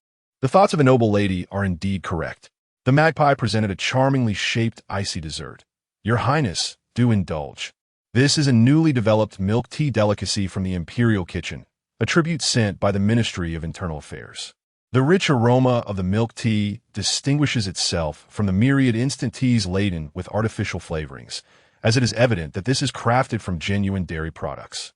S1: The thoughts of a noble lady are indeed correct. The magpie presented a charmingly shaped icy dessert. Your Highness, do indulge. This is a newly developed milk tea delicacy from the imperial kitchen, a tribute sent by the Ministry of Internal Affairs. The rich aroma of the milk tea distinguishes itself from the myriad instant teas laden with artificial flavorings, as it is evident that this is crafted from genuine dairy products.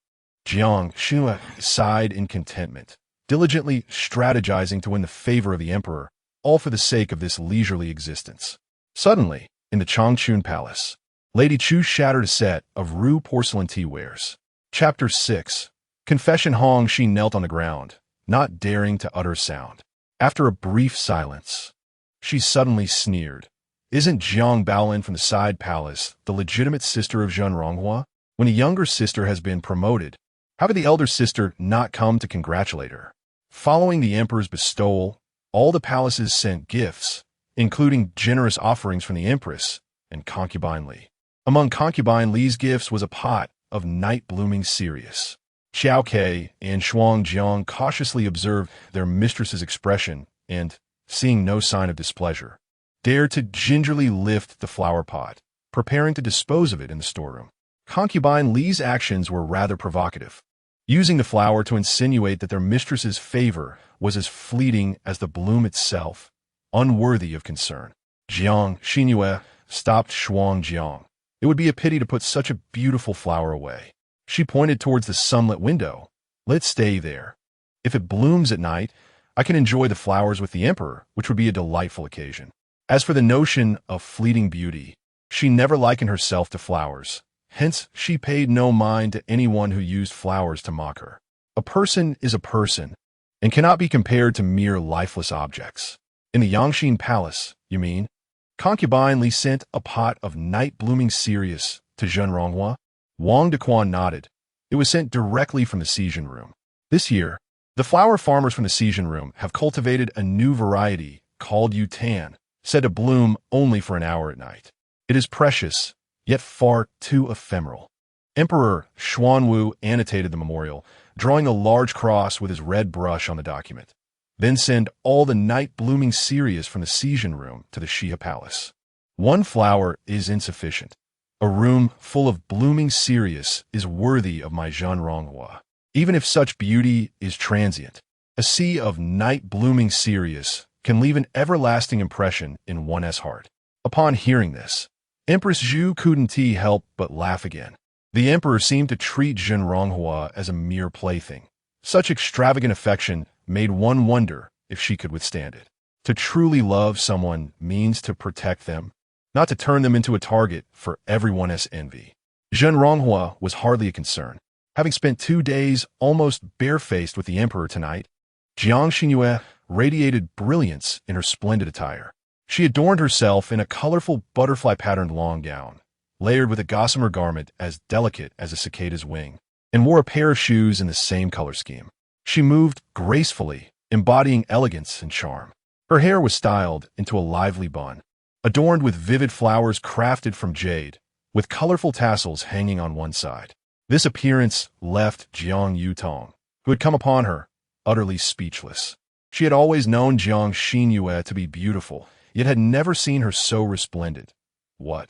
S1: Jiang Xinru sighed in contentment, diligently strategizing to win the favor of the emperor, all for the sake of this leisurely existence. Suddenly, in the Changchun Palace, Lady Chu shattered a set of Ru porcelain teawares. Chapter 6. Confession. Hong Shi knelt on the ground, not daring to utter sound. After a brief silence, she suddenly sneered. Isn't Jiang Baolin from the side palace the legitimate sister of Zhen Ronghua? When a younger sister has been promoted, how could the elder sister not come to congratulate her? Following the emperor's bestowal, all the palaces sent gifts, including generous offerings from the empress and Concubine Li. Among Concubine Li's gifts was a pot of night-blooming cereus. Xiao Ke and Shuang Jiang cautiously observed their mistress's expression and, seeing no sign of displeasure, dared to gingerly lift the flower pot, preparing to dispose of it in the storeroom. Concubine Li's actions were rather provocative, using the flower to insinuate that their mistress's favor was as fleeting as the bloom itself, unworthy of concern. Jiang Xinru stopped Shuang Jiang. It would be a pity to put such a beautiful flower away. She pointed towards the sunlit window. Let's stay there. If it blooms at night, I can enjoy the flowers with the emperor, which would be a delightful occasion. As for the notion of fleeting beauty, she never likened herself to flowers. Hence, she paid no mind to anyone who used flowers to mock her. A person is a person, and cannot be compared to mere lifeless objects. In the Yangxin Palace, you mean? Concubine Li sent a pot of night-blooming cereus to Zhen Ronghua. Wang Dequan nodded. It was sent directly from the Sijin room. This year, the flower farmers from the Sijin room have cultivated a new variety called Yutan, said to bloom only for an hour at night. It is precious, yet far too ephemeral. Emperor Xuanwu annotated the memorial, drawing a large cross with his red brush on the document. Then send all the night-blooming cereus from the Sijin room to the Shihe Palace. One flower is insufficient. A room full of blooming cereus is worthy of my Zhen Ronghua. Even if such beauty is transient, a sea of night-blooming cereus can leave an everlasting impression in one's heart. Upon hearing this, Empress Zhu couldn't help but laugh again. The emperor seemed to treat Zhen Ronghua as a mere plaything. Such extravagant affection made one wonder if she could withstand it. To truly love someone means to protect them, not to turn them into a target for everyone's envy. Zhen Ronghua was hardly a concern. Having spent 2 days almost barefaced with the emperor tonight, Jiang Xinru radiated brilliance in her splendid attire. She adorned herself in a colorful butterfly-patterned long gown, layered with a gossamer garment as delicate as a cicada's wing, and wore a pair of shoes in the same color scheme. She moved gracefully, embodying elegance and charm. Her hair was styled into a lively bun, adorned with vivid flowers crafted from jade, with colorful tassels hanging on one side. This appearance left Jiang Yutong, who had come upon her, utterly speechless. She had always known Jiang Xinru to be beautiful, yet had never seen her so resplendent. What?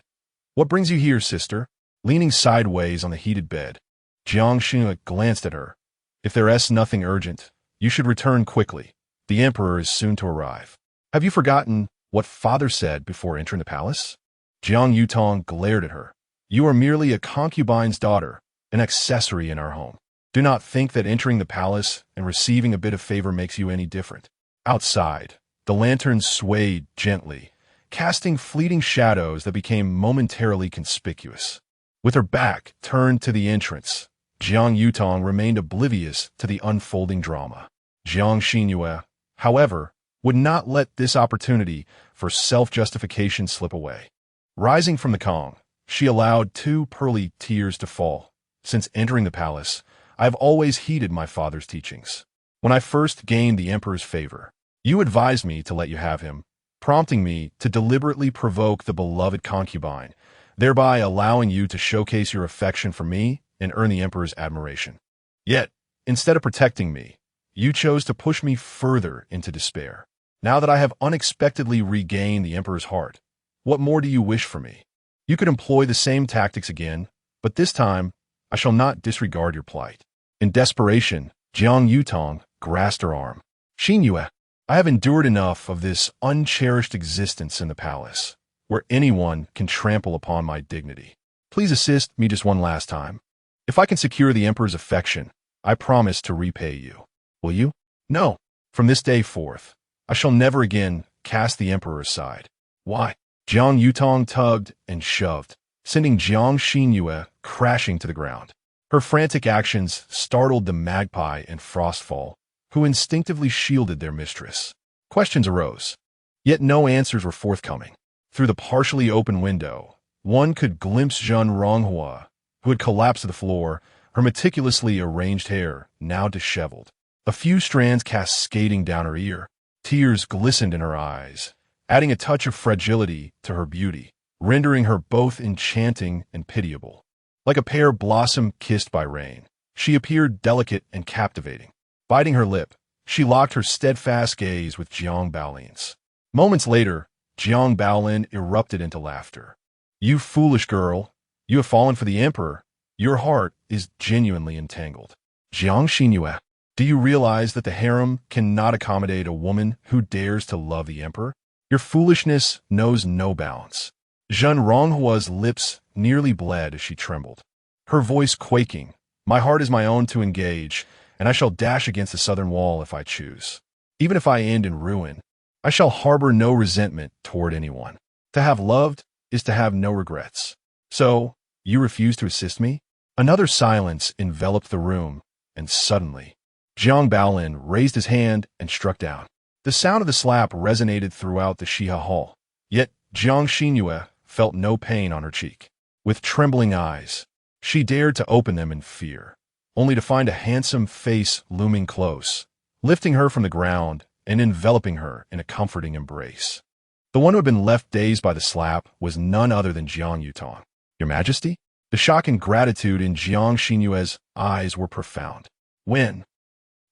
S1: What brings you here, sister? Leaning sideways on the heated bed, Jiang Xinru glanced at her. If there is nothing urgent, you should return quickly. The emperor is soon to arrive. Have you forgotten what father said before entering the palace? Jiang Yutong glared at her. You are merely a concubine's daughter, an accessory in our home. Do not think that entering the palace and receiving a bit of favor makes you any different. Outside, the lanterns swayed gently, casting fleeting shadows that became momentarily conspicuous. With her back turned to the entrance, Jiang Yutong remained oblivious to the unfolding drama. Jiang Xinru, however, would not let this opportunity for self-justification slip away. Rising from the Kong, she allowed 2 pearly tears to fall. Since entering the palace, I have always heeded my father's teachings. When I first gained the emperor's favor, you advised me to let you have him, prompting me to deliberately provoke the beloved concubine, thereby allowing you to showcase your affection for me and earn the emperor's admiration. Yet, instead of protecting me, you chose to push me further into despair. Now that I have unexpectedly regained the emperor's heart, what more do you wish for me? You could employ the same tactics again, but this time, I shall not disregard your plight. In desperation, Jiang Yutong grasped her arm. Xinru, I have endured enough of this uncherished existence in the palace, where anyone can trample upon my dignity. Please assist me just one last time. If I can secure the emperor's affection, I promise to repay you. Will you? No. From this day forth, I shall never again cast the emperor aside. Why? Jiang Yutong tugged and shoved, sending Jiang Xinru crashing to the ground. Her frantic actions startled the magpie and frostfall, who instinctively shielded their mistress. Questions arose, yet no answers were forthcoming. Through the partially open window, one could glimpse Zhen Ronghua, who had collapsed to the floor, her meticulously arranged hair now disheveled. A few strands cascading down her ear. Tears glistened in her eyes, adding a touch of fragility to her beauty, rendering her both enchanting and pitiable. Like a pear blossom kissed by rain, she appeared delicate and captivating. Biting her lip, she locked her steadfast gaze with Jiang Baolin's. Moments later, Jiang Baolin erupted into laughter. You foolish girl, you have fallen for the emperor. Your heart is genuinely entangled. Jiang Xinru, do you realize that the harem cannot accommodate a woman who dares to love the emperor? Your foolishness knows no bounds. Zhen Ronghua's lips nearly bled as she trembled. Her voice quaking, my heart is my own to engage, and I shall dash against the southern wall if I choose. Even if I end in ruin, I shall harbor no resentment toward anyone. To have loved is to have no regrets. So, you refuse to assist me? Another silence enveloped the room, and suddenly, Jiang Baolin raised his hand and struck down. The sound of the slap resonated throughout the Shiha hall, yet Jiang Xinru felt no pain on her cheek. With trembling eyes, she dared to open them in fear, only to find a handsome face looming close, lifting her from the ground and enveloping her in a comforting embrace. The one who had been left dazed by the slap was none other than Jiang Yutong. Your Majesty? The shock and gratitude in Jiang Xinru's eyes were profound. When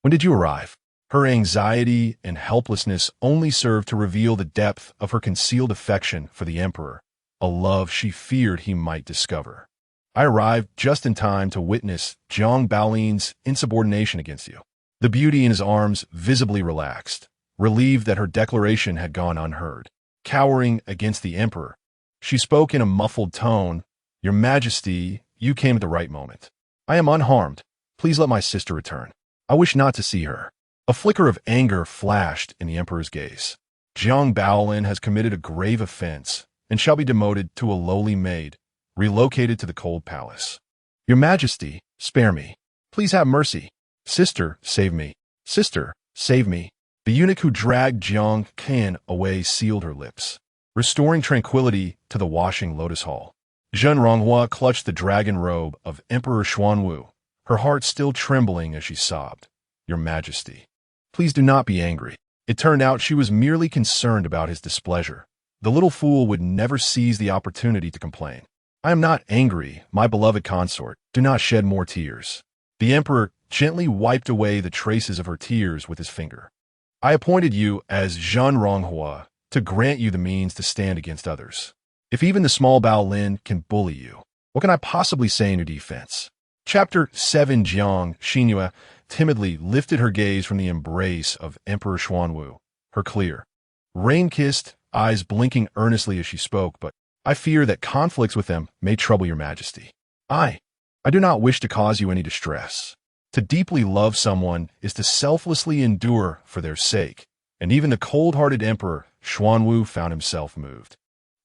S1: did you arrive? Her anxiety and helplessness only served to reveal the depth of her concealed affection for the emperor, a love she feared he might discover. I arrived just in time to witness Jiang Baolin's insubordination against you. The beauty in his arms visibly relaxed, relieved that her declaration had gone unheard. Cowering against the emperor, she spoke in a muffled tone, Your Majesty, you came at the right moment. I am unharmed. Please let my sister return. I wish not to see her. A flicker of anger flashed in the emperor's gaze. Jiang Baolin has committed a grave offense and shall be demoted to a lowly maid, relocated to the cold palace. Your Majesty, spare me. Please have mercy. Sister, save me. Sister, save me. The eunuch who dragged Jiang Qian away sealed her lips, restoring tranquility to the washing lotus hall. Zhen Ronghua clutched the dragon robe of Emperor Xuanwu, her heart still trembling as she sobbed. Your Majesty, please do not be angry. It turned out she was merely concerned about his displeasure. The little fool would never seize the opportunity to complain. I am not angry, my beloved consort. Do not shed more tears. The emperor gently wiped away the traces of her tears with his finger. I appointed you as Zhen Ronghua to grant you the means to stand against others. If even the small Bao Lin can bully you, what can I possibly say in your defense? Chapter 7. Jiang Xinru timidly lifted her gaze from the embrace of Emperor Xuanwu, her clear, rain-kissed eyes blinking earnestly as she spoke, but I fear that conflicts with them may trouble your majesty. I do not wish to cause you any distress. To deeply love someone is to selflessly endure for their sake, and even the cold-hearted emperor, Xuanwu, found himself moved.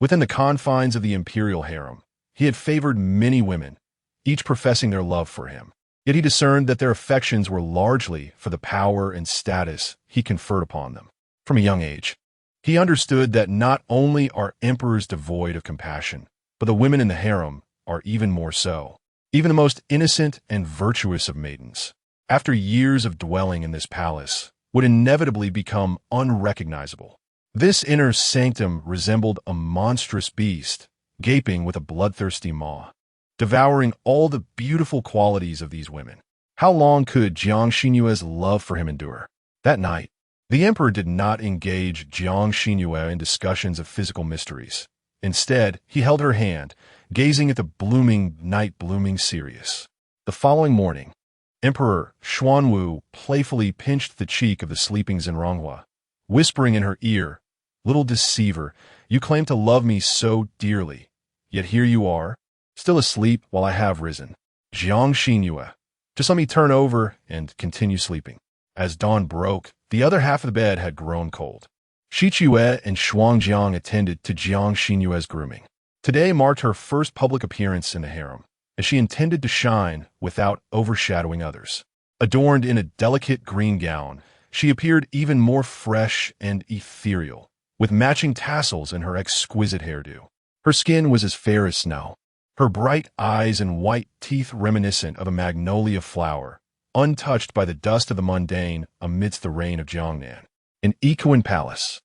S1: Within the confines of the imperial harem, he had favored many women, each professing their love for him. Yet he discerned that their affections were largely for the power and status he conferred upon them. From a young age, he understood that not only are emperors devoid of compassion, but the women in the harem are even more so. Even the most innocent and virtuous of maidens, after years of dwelling in this palace, would inevitably become unrecognizable. This inner sanctum resembled a monstrous beast, gaping with a bloodthirsty maw, devouring all the beautiful qualities of these women. How long could Jiang Xinru's love for him endure? That night, the emperor did not engage Jiang Xinru in discussions of physical mysteries. Instead, he held her hand, gazing at the blooming night, blooming serious. The following morning, Emperor Xuanwu playfully pinched the cheek of the sleeping Zhenronghua, whispering in her ear, "Little deceiver, you claim to love me so dearly, yet here you are, still asleep while I have risen. Jiang Xinru, just let me turn over and continue sleeping." As dawn broke, the other half of the bed had grown cold. Shi Chue and Shuangjiang attended to Jiang Xinru's grooming. Today marked her first public appearance in the harem, as she intended to shine without overshadowing others. Adorned in a delicate green gown, she appeared even more fresh and ethereal, with matching tassels in her exquisite hairdo. Her skin was as fair as snow, her bright eyes and white teeth reminiscent of a magnolia flower, untouched by the dust of the mundane amidst the reign of Jiangnan. In Yiquan Palace,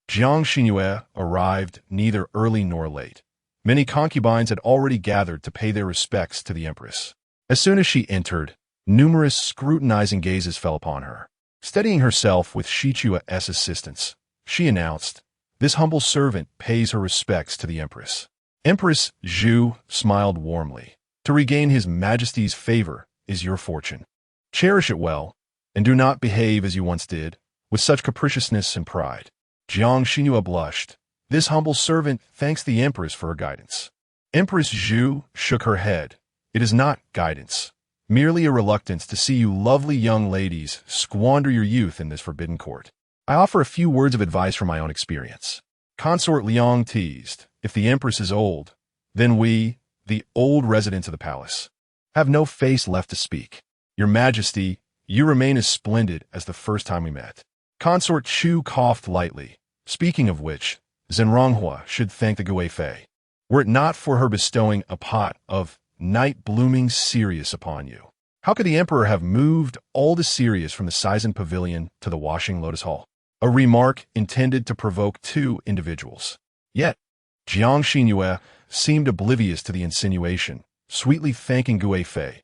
S1: Jiang Xinru arrived neither early nor late. Many concubines had already gathered to pay their respects to the empress. As soon as she entered, numerous scrutinizing gazes fell upon her. Steadying herself with Shi Chue's assistance, she announced, "This humble servant pays her respects to the empress." Empress Zhu smiled warmly. "To regain his majesty's favor is your fortune. Cherish it well, and do not behave as you once did, with such capriciousness and pride." Jiang Xinru blushed. "This humble servant thanks the empress for her guidance." Empress Zhu shook her head. "It is not guidance, merely a reluctance to see you lovely young ladies squander your youth in this forbidden court. I offer a few words of advice from my own experience." Consort Liang teased, "If the empress is old, then we, the old residents of the palace, have no face left to speak. Your majesty, you remain as splendid as the first time we met." Consort Chu coughed lightly. "Speaking of which, Zhenronghua should thank the Gui Fei, were it not for her bestowing a pot of night-blooming Sirius upon you. How could the emperor have moved all the Sirius from the Seizen Pavilion to the Washing Lotus Hall?" A remark intended to provoke two individuals. Yet, Jiang Xinru seemed oblivious to the insinuation, sweetly thanking Gui Fei.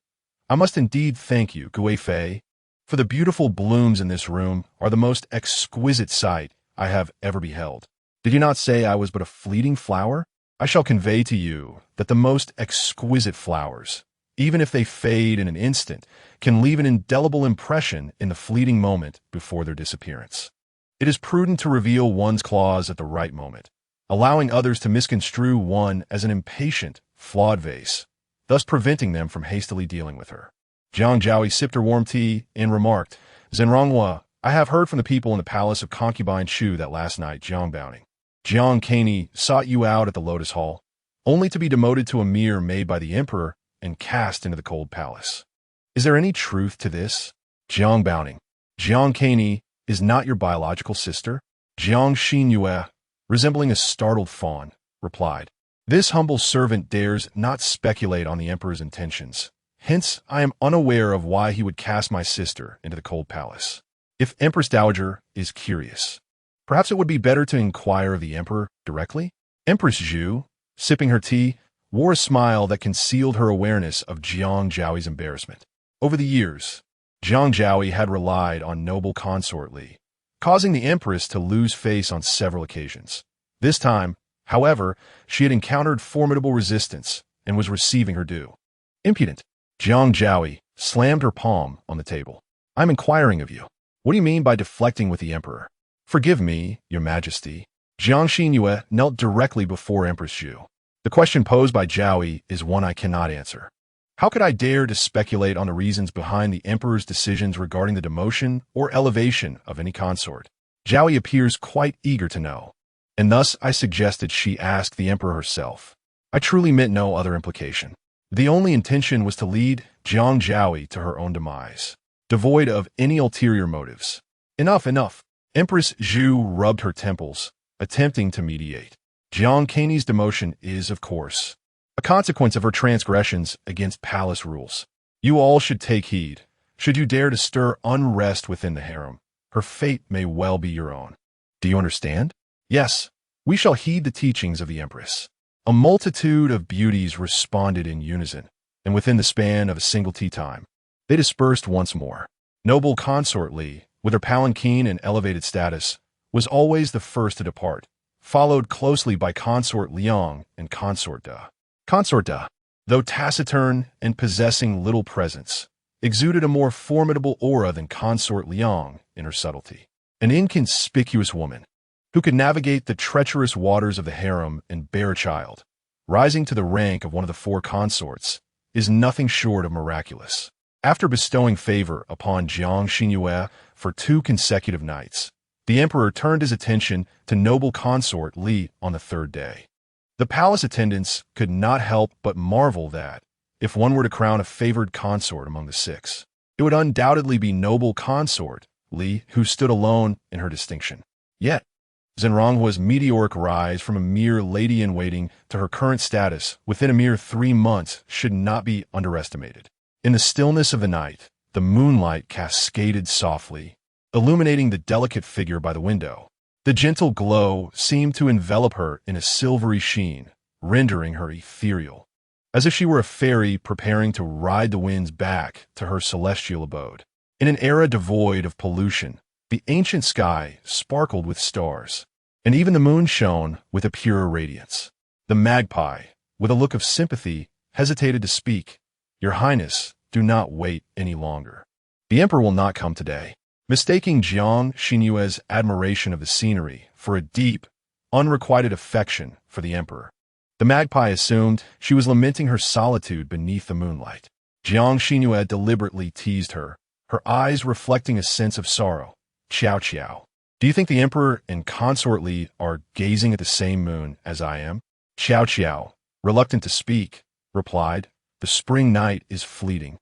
S1: "I must indeed thank you, Gui Fei, for the beautiful blooms in this room are the most exquisite sight I have ever beheld. Did you not say I was but a fleeting flower? I shall convey to you that the most exquisite flowers, even if they fade in an instant, can leave an indelible impression in the fleeting moment before their disappearance. It is prudent to reveal one's claws at the right moment, allowing others to misconstrue one as an impatient, flawed vase, thus preventing them from hastily dealing with her." Jiang Zhaoi sipped her warm tea and remarked, "Zhenronghua, I have heard from the people in the palace of Concubine Shu that last night Jiang Bounty, Jiang Caney sought you out at the Lotus Hall, only to be demoted to a mirror made by the emperor and cast into the cold palace. Is there any truth to this?" Jiang Bounty, "Jiang Caney is not your biological sister?" Jiang Xinru, resembling a startled fawn, replied, "This humble servant dares not speculate on the emperor's intentions. Hence, I am unaware of why he would cast my sister into the cold palace. If Empress Dowager is curious, perhaps it would be better to inquire of the emperor directly." Empress Zhu, sipping her tea, wore a smile that concealed her awareness of Jiang Zhaoi's embarrassment. Over the years, Jiang Zhaoi had relied on noble consort Li, causing the empress to lose face on several occasions. This time, however, she had encountered formidable resistance and was receiving her due. Impudent! Jiang Zhaoi slammed her palm on the table. I'm inquiring of you. What do you mean by deflecting with the emperor? Forgive me, your majesty. Jiang Xinru knelt directly before Empress Zhu. The question posed by Zhaoi is one I cannot answer. How could I dare to speculate on the reasons behind the emperor's decisions regarding the demotion or elevation of any consort? Zhaoi appears quite eager to know, and thus I suggested she ask the emperor herself. I truly meant no other implication. The only intention was to lead Jiang Zhaoi to her own demise, devoid of any ulterior motives. Enough, enough. Empress Zhu rubbed her temples, attempting to mediate. Jiang Xinru's demotion is, of course, a consequence of her transgressions against palace rules. You all should take heed. Should you dare to stir unrest within the harem, her fate may well be your own. Do you understand? Yes, we shall heed the teachings of the empress. A multitude of beauties responded in unison, and within the span of a single tea time, they dispersed once more. Noble consort Li, with her palanquin and elevated status, was always the first to depart, followed closely by consort Liang and consort Da. Consort Da, though taciturn and possessing little presence, exuded a more formidable aura than consort Liang in her subtlety. An inconspicuous woman, who could navigate the treacherous waters of the harem and bear a child, rising to the rank of one of the four consorts, is nothing short of miraculous. After bestowing favor upon Jiang Xinru for 2 consecutive nights, the emperor turned his attention to noble consort Li on the 3rd day. The palace attendants could not help but marvel that, if one were to crown a favored consort among the 6, it would undoubtedly be noble consort Li who stood alone in her distinction. Yet, Zhenronghua's meteoric rise from a mere lady-in-waiting to her current status within a mere 3 months should not be underestimated. In the stillness of the night, the moonlight cascaded softly, illuminating the delicate figure by the window. The gentle glow seemed to envelop her in a silvery sheen, rendering her ethereal, as if she were a fairy preparing to ride the winds back to her celestial abode. In an era devoid of pollution, the ancient sky sparkled with stars, and even the moon shone with a purer radiance. The magpie, with a look of sympathy, hesitated to speak. Your Highness, do not wait any longer. The emperor will not come today. Mistaking Jiang Xinru's admiration of the scenery for a deep, unrequited affection for the emperor, the magpie assumed she was lamenting her solitude beneath the moonlight. Jiang Xinru deliberately teased her, her eyes reflecting a sense of sorrow. Qiao Qiao. Do you think the emperor and consort Li are gazing at the same moon as I am? Qiao Qiao, reluctant to speak, replied, the spring night is fleeting.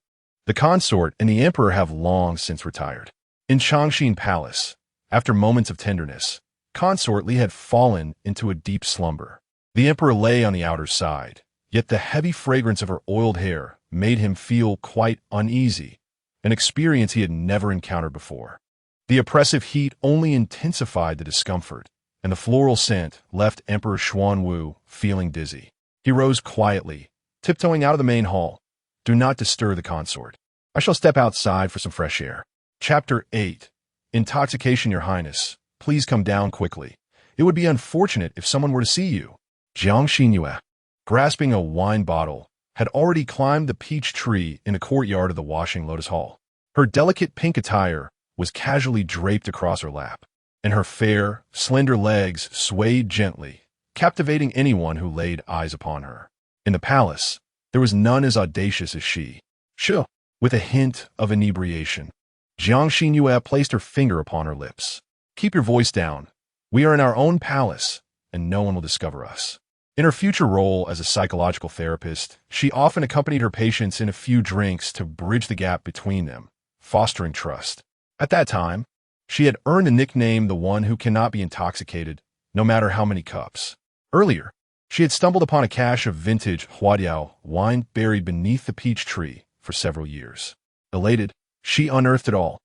S1: The consort and the emperor have long since retired. In Changxin Palace, after moments of tenderness, consort Li had fallen into a deep slumber. The emperor lay on the outer side, yet the heavy fragrance of her oiled hair made him feel quite uneasy, an experience he had never encountered before. The oppressive heat only intensified the discomfort, and the floral scent left Emperor Xuanwu feeling dizzy. He rose quietly, tiptoeing out of the main hall. Do not disturb the consort. I shall step outside for some fresh air. Chapter 8. Intoxication, Your Highness. Please come down quickly. It would be unfortunate if someone were to see you. Jiang Xinru, grasping a wine bottle, had already climbed the peach tree in the courtyard of the washing lotus hall. Her delicate pink attire was casually draped across her lap, and her fair, slender legs swayed gently, captivating anyone who laid eyes upon her. In the palace, there was none as audacious as she. Sure. With a hint of inebriation, Jiang Xinru placed her finger upon her lips. Keep your voice down. We are in our own palace, and no one will discover us. In her future role as a psychological therapist, she often accompanied her patients in a few drinks to bridge the gap between them, fostering trust. At that time, she had earned the nickname the one who cannot be intoxicated, no matter how many cups. Earlier, she had stumbled upon a cache of vintage Huadiao wine buried beneath the peach tree for several years. Elated, she unearthed it all,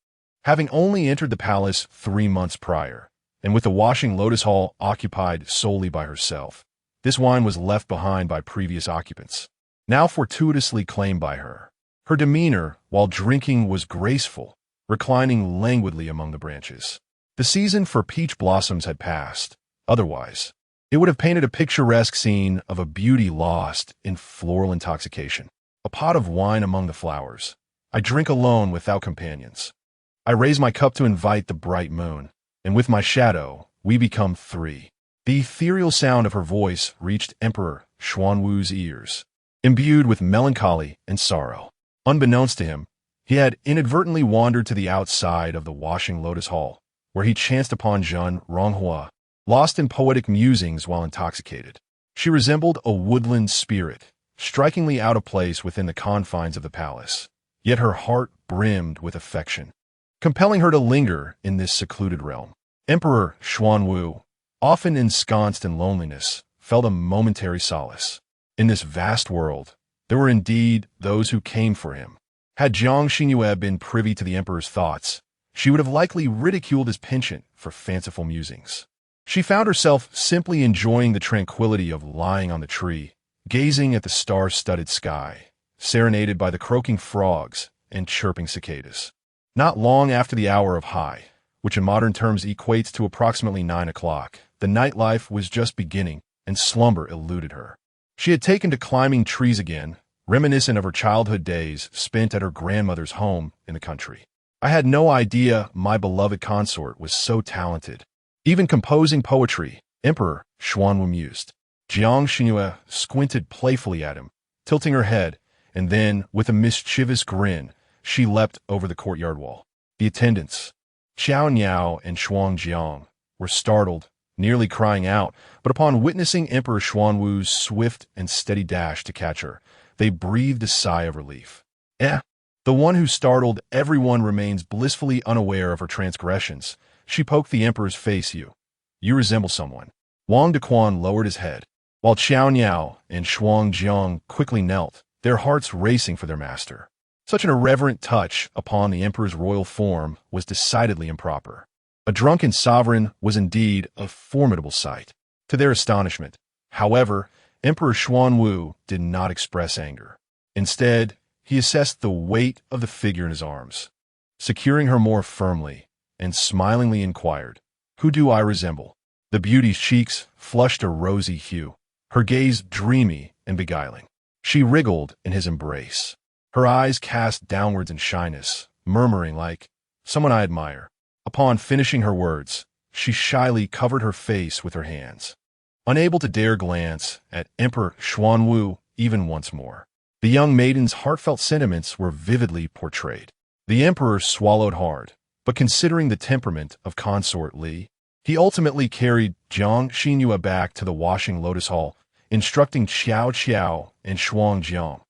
S1: having only entered the palace 3 months prior, and with the washing lotus hall occupied solely by herself. This wine was left behind by previous occupants, now fortuitously claimed by her. Her demeanor while drinking was graceful, reclining languidly among the branches. The season for peach blossoms had passed. Otherwise, it would have painted a picturesque scene of a beauty lost in floral intoxication. A pot of wine among the flowers. I drink alone without companions. I raise my cup to invite the bright moon, and with my shadow, we become three. The ethereal sound of her voice reached Emperor Xuanwu's ears, imbued with melancholy and sorrow. Unbeknownst to him, he had inadvertently wandered to the outside of the washing lotus hall, where he chanced upon Zhen Ronghua, lost in poetic musings while intoxicated. She resembled a woodland spirit, strikingly out of place within the confines of the palace, yet her heart brimmed with affection, compelling her to linger in this secluded realm. Emperor Xuanwu, often ensconced in loneliness, felt a momentary solace. In this vast world, there were indeed those who came for him. Had Jiang Xinru been privy to the emperor's thoughts, she would have likely ridiculed his penchant for fanciful musings. She found herself simply enjoying the tranquility of lying on the tree, gazing at the star-studded sky, serenaded by the croaking frogs and chirping cicadas. Not long after the hour of high, which in modern terms equates to approximately 9 o'clock, the nightlife was just beginning and slumber eluded her. She had taken to climbing trees again, reminiscent of her childhood days spent at her grandmother's home in the country. I had no idea my beloved consort was so talented. Even composing poetry, Emperor Xuanwu mused. Jiang Xinru squinted playfully at him, tilting her head, and then, with a mischievous grin, she leapt over the courtyard wall. The attendants, Xiao Niao and Shuang Jiang, were startled, nearly crying out, but upon witnessing Emperor Xuanwu's swift and steady dash to catch her, they breathed a sigh of relief. The one who startled everyone remains blissfully unaware of her transgressions. She poked the emperor's face. You resemble someone. Wang Dequan lowered his head, while Xiao Niao and Shuang Jiang quickly knelt, their hearts racing for their master. Such an irreverent touch upon the emperor's royal form was decidedly improper. A drunken sovereign was indeed a formidable sight. To their astonishment, however, Emperor Xuanwu did not express anger. Instead, he assessed the weight of the figure in his arms, securing her more firmly, and smilingly inquired, "Who do I resemble?" The beauty's cheeks flushed a rosy hue, her gaze dreamy and beguiling. She wriggled in his embrace, her eyes cast downwards in shyness, murmuring like, "Someone I admire." Upon finishing her words, she shyly covered her face with her hands, unable to dare glance at Emperor Xuanwu even once more. The young maiden's heartfelt sentiments were vividly portrayed. The emperor swallowed hard, but considering the temperament of consort Li, he ultimately carried Jiang Xinru back to the washing lotus hall, instructing Xiao Qiao and Shuang Jiang,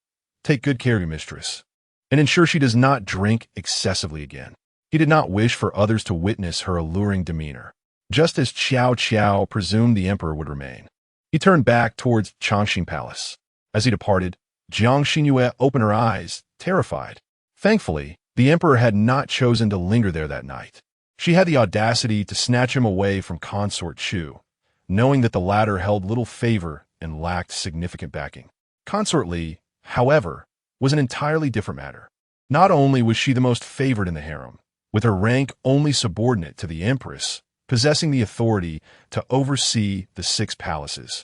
S1: "Take good care of your mistress, and ensure she does not drink excessively again." He did not wish for others to witness her alluring demeanor, just as Xiao Qiao presumed the emperor would remain. He turned back towards Changxing Palace. As he departed, Jiang Xinru opened her eyes, terrified. Thankfully, the emperor had not chosen to linger there that night. She had the audacity to snatch him away from consort Chu, knowing that the latter held little favor and lacked significant backing. Consort Li, however, was an entirely different matter. Not only was she the most favored in the harem, with her rank only subordinate to the empress, possessing the authority to oversee the 6 palaces,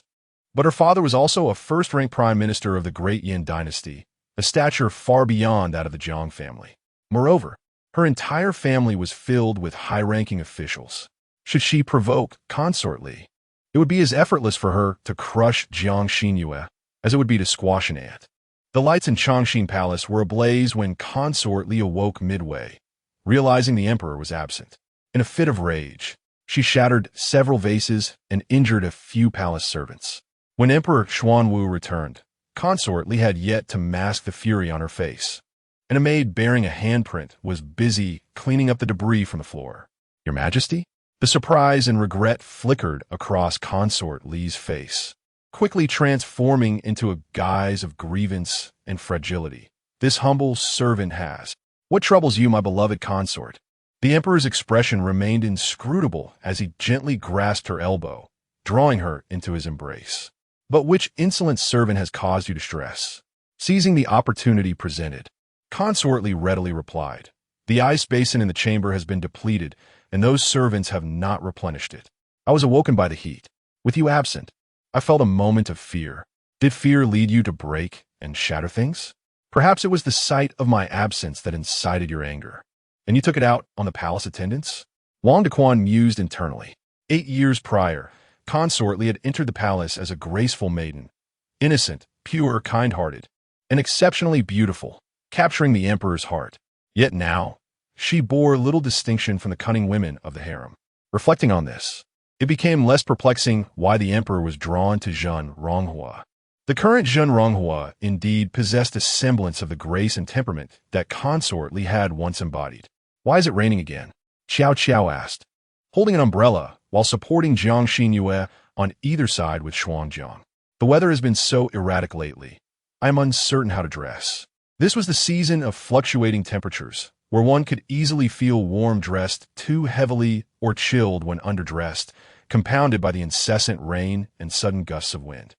S1: but her father was also a first-rank prime minister of the Great Yin dynasty, a stature far beyond that of the Jiang family. Moreover, her entire family was filled with high-ranking officials. Should she provoke consort Li, it would be as effortless for her to crush Jiang Xinru as it would be to squash an ant. The lights in Changxing Palace were ablaze when consort Li awoke midway, realizing the emperor was absent. In a fit of rage, she shattered several vases and injured a few palace servants. When Emperor Xuanwu returned, consort Li had yet to mask the fury on her face, and a maid bearing a handprint was busy cleaning up the debris from the floor. "Your Majesty?" The surprise and regret flickered across consort Li's face, quickly transforming into a guise of grievance and fragility. "This humble servant has. What troubles you, my beloved consort?" The emperor's expression remained inscrutable as he gently grasped her elbow, drawing her into his embrace. "But which insolent servant has caused you distress?" Seizing the opportunity presented, consort Li readily replied, The ice basin in the chamber has been depleted, and those servants have not replenished it. I was awoken by the heat. With you absent, I felt a moment of fear. Did fear lead you to break and shatter things? Perhaps it was the sight of my absence that incited your anger, and you took it out on the palace attendants? Wang Dequan mused internally. 8 years prior, Consort Li had entered the palace as a graceful maiden, innocent, pure, kind-hearted, and exceptionally beautiful, capturing the emperor's heart. Yet now, she bore little distinction from the cunning women of the harem. Reflecting on this, it became less perplexing why the emperor was drawn to Zhen Ronghua. The current Zhen Ronghua indeed possessed a semblance of the grace and temperament that Consort Li had once embodied. Why is it raining again? Xiao Qiao asked, holding an umbrella while supporting Jiang Xinru on either side with Xuanjiang. The weather has been so erratic lately. I am uncertain how to dress. This was the season of fluctuating temperatures, where one could easily feel warm-dressed too heavily or chilled when underdressed, compounded by the incessant rain and sudden gusts of wind.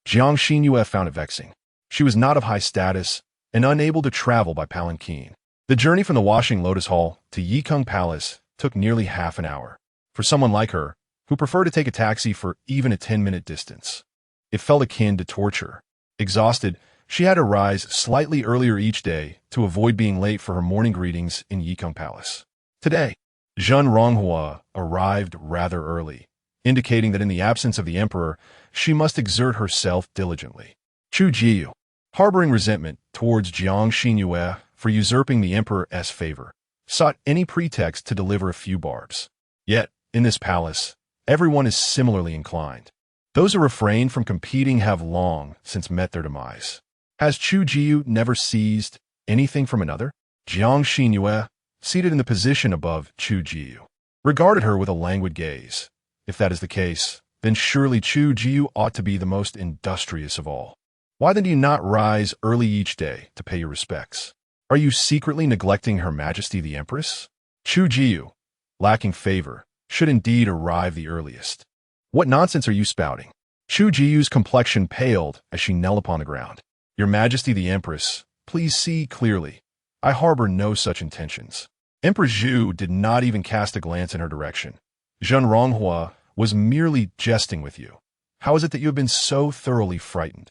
S1: Jiang Xinru found it vexing. She was not of high status and unable to travel by palanquin. The journey from the Washing Lotus Hall to Yikeng Palace took nearly half an hour. For someone like her, who preferred to take a taxi for even a 10-minute distance, it felt akin to torture. Exhausted, she had to rise slightly earlier each day to avoid being late for her morning greetings in Yikeng Palace. Today, Zhen Ronghua arrived rather early, indicating that in the absence of the emperor, she must exert herself diligently. Chu Jiu, harboring resentment towards Jiang Xinru for usurping the emperor's favor, sought any pretext to deliver a few barbs. Yet, in this palace, everyone is similarly inclined. Those who refrain from competing have long since met their demise. Has Chu Jiu never seized anything from another? Jiang Xinru, seated in the position above Chu Jiu, regarded her with a languid gaze. If that is the case, then surely Chu Jiu ought to be the most industrious of all. Why then do you not rise early each day to pay your respects? Are you secretly neglecting Her Majesty the Empress? Chu Jiu, lacking favor, should indeed arrive the earliest. What nonsense are you spouting? Chu Jiu's complexion paled as she knelt upon the ground. Your Majesty the Empress, please see clearly. I harbor no such intentions. Empress Zhu did not even cast a glance in her direction. Zhen Ronghua was merely jesting with you. How is it that you have been so thoroughly frightened?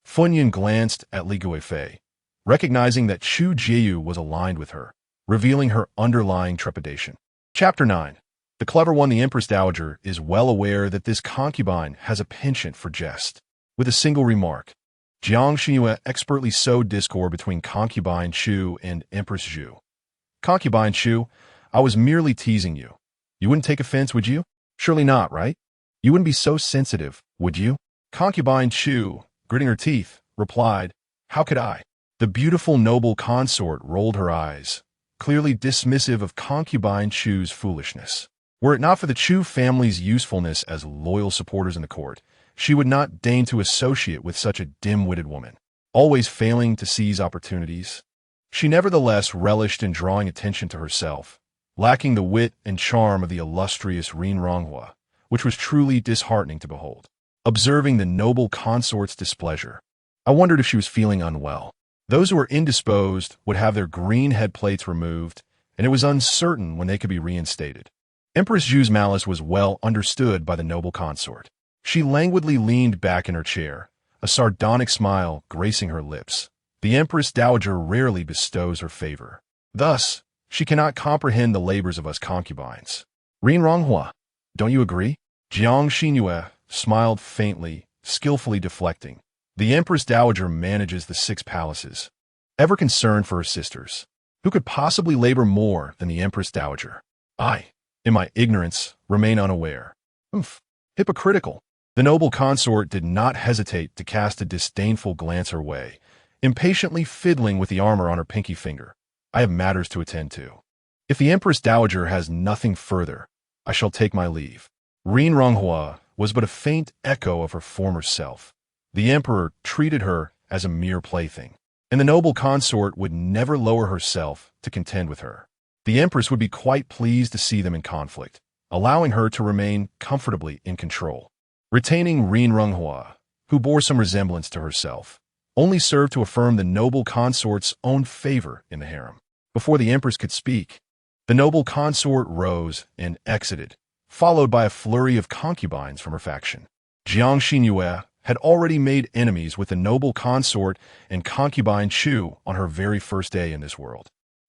S1: Funyun glanced at Li Guifei, recognizing that Chu Jiu was aligned with her, revealing her underlying trepidation. Chapter 9. The clever one, the Empress Dowager, is well aware that this concubine has a penchant for jest. With a single remark, Jiang Xinru expertly sowed discord between Concubine Chu and Empress Zhu. Concubine Chu, I was merely teasing you. You wouldn't take offense, would you? Surely not, right? You wouldn't be so sensitive, would you? Concubine Chu, gritting her teeth, replied, How could I? The beautiful noble consort rolled her eyes, clearly dismissive of Concubine Chu's foolishness. Were it not for the Chu family's usefulness as loyal supporters in the court, she would not deign to associate with such a dim-witted woman, always failing to seize opportunities. She nevertheless relished in drawing attention to herself, lacking the wit and charm of the illustrious Rin Ronghua, which was truly disheartening to behold. Observing the noble consort's displeasure, I wondered if she was feeling unwell. Those who were indisposed would have their green head plates removed, and it was uncertain when they could be reinstated. Empress Zhu's malice was well understood by the noble consort. She languidly leaned back in her chair, a sardonic smile gracing her lips. The Empress Dowager rarely bestows her favor. Thus, she cannot comprehend the labors of us concubines. Rin Ronghua, don't you agree? Jiang Xinru smiled faintly, skillfully deflecting. The Empress Dowager manages the 6 palaces, ever concerned for her sisters. Who could possibly labor more than the Empress Dowager? I, in my ignorance, remain unaware. Hypocritical. The noble consort did not hesitate to cast a disdainful glance her way, impatiently fiddling with the armor on her pinky finger. I have matters to attend to. If the Empress Dowager has nothing further, I shall take my leave. Rin Ronghua was but a faint echo of her former self. The emperor treated her as a mere plaything, and the noble consort would never lower herself to contend with her. The empress would be quite pleased to see them in conflict, allowing her to remain comfortably in control. Retaining Rin Ronghua, who bore some resemblance to herself, only served to affirm the noble consort's own favor in the harem. Before the empress could speak, the noble consort rose and exited, followed by a flurry of concubines from her faction. Jiang Xinru had already made enemies with the noble consort and concubine Chu on her very first day in this world.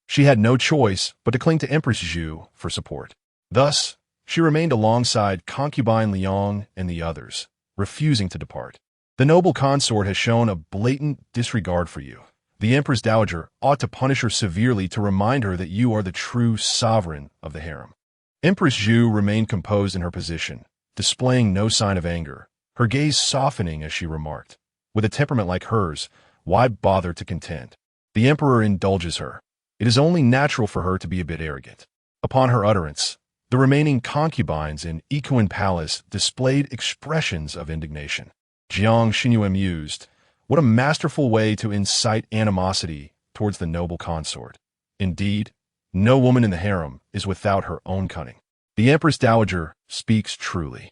S1: She had no choice but to cling to Empress Zhu for support. Thus, she remained alongside concubine Liang and the others, refusing to depart. The noble consort has shown a blatant disregard for you. The Empress Dowager ought to punish her severely to remind her that you are the true sovereign of the harem. Empress Zhu remained composed in her position, displaying no sign of anger, her gaze softening as she remarked, "With a temperament like hers, why bother to contend? The emperor indulges her. It is only natural for her to be a bit arrogant." Upon her utterance, the remaining concubines in Equine Palace displayed expressions of indignation. Jiang Xinru mused, "What a masterful way to incite animosity towards the noble consort. Indeed, no woman in the harem is without her own cunning. The Empress Dowager speaks truly."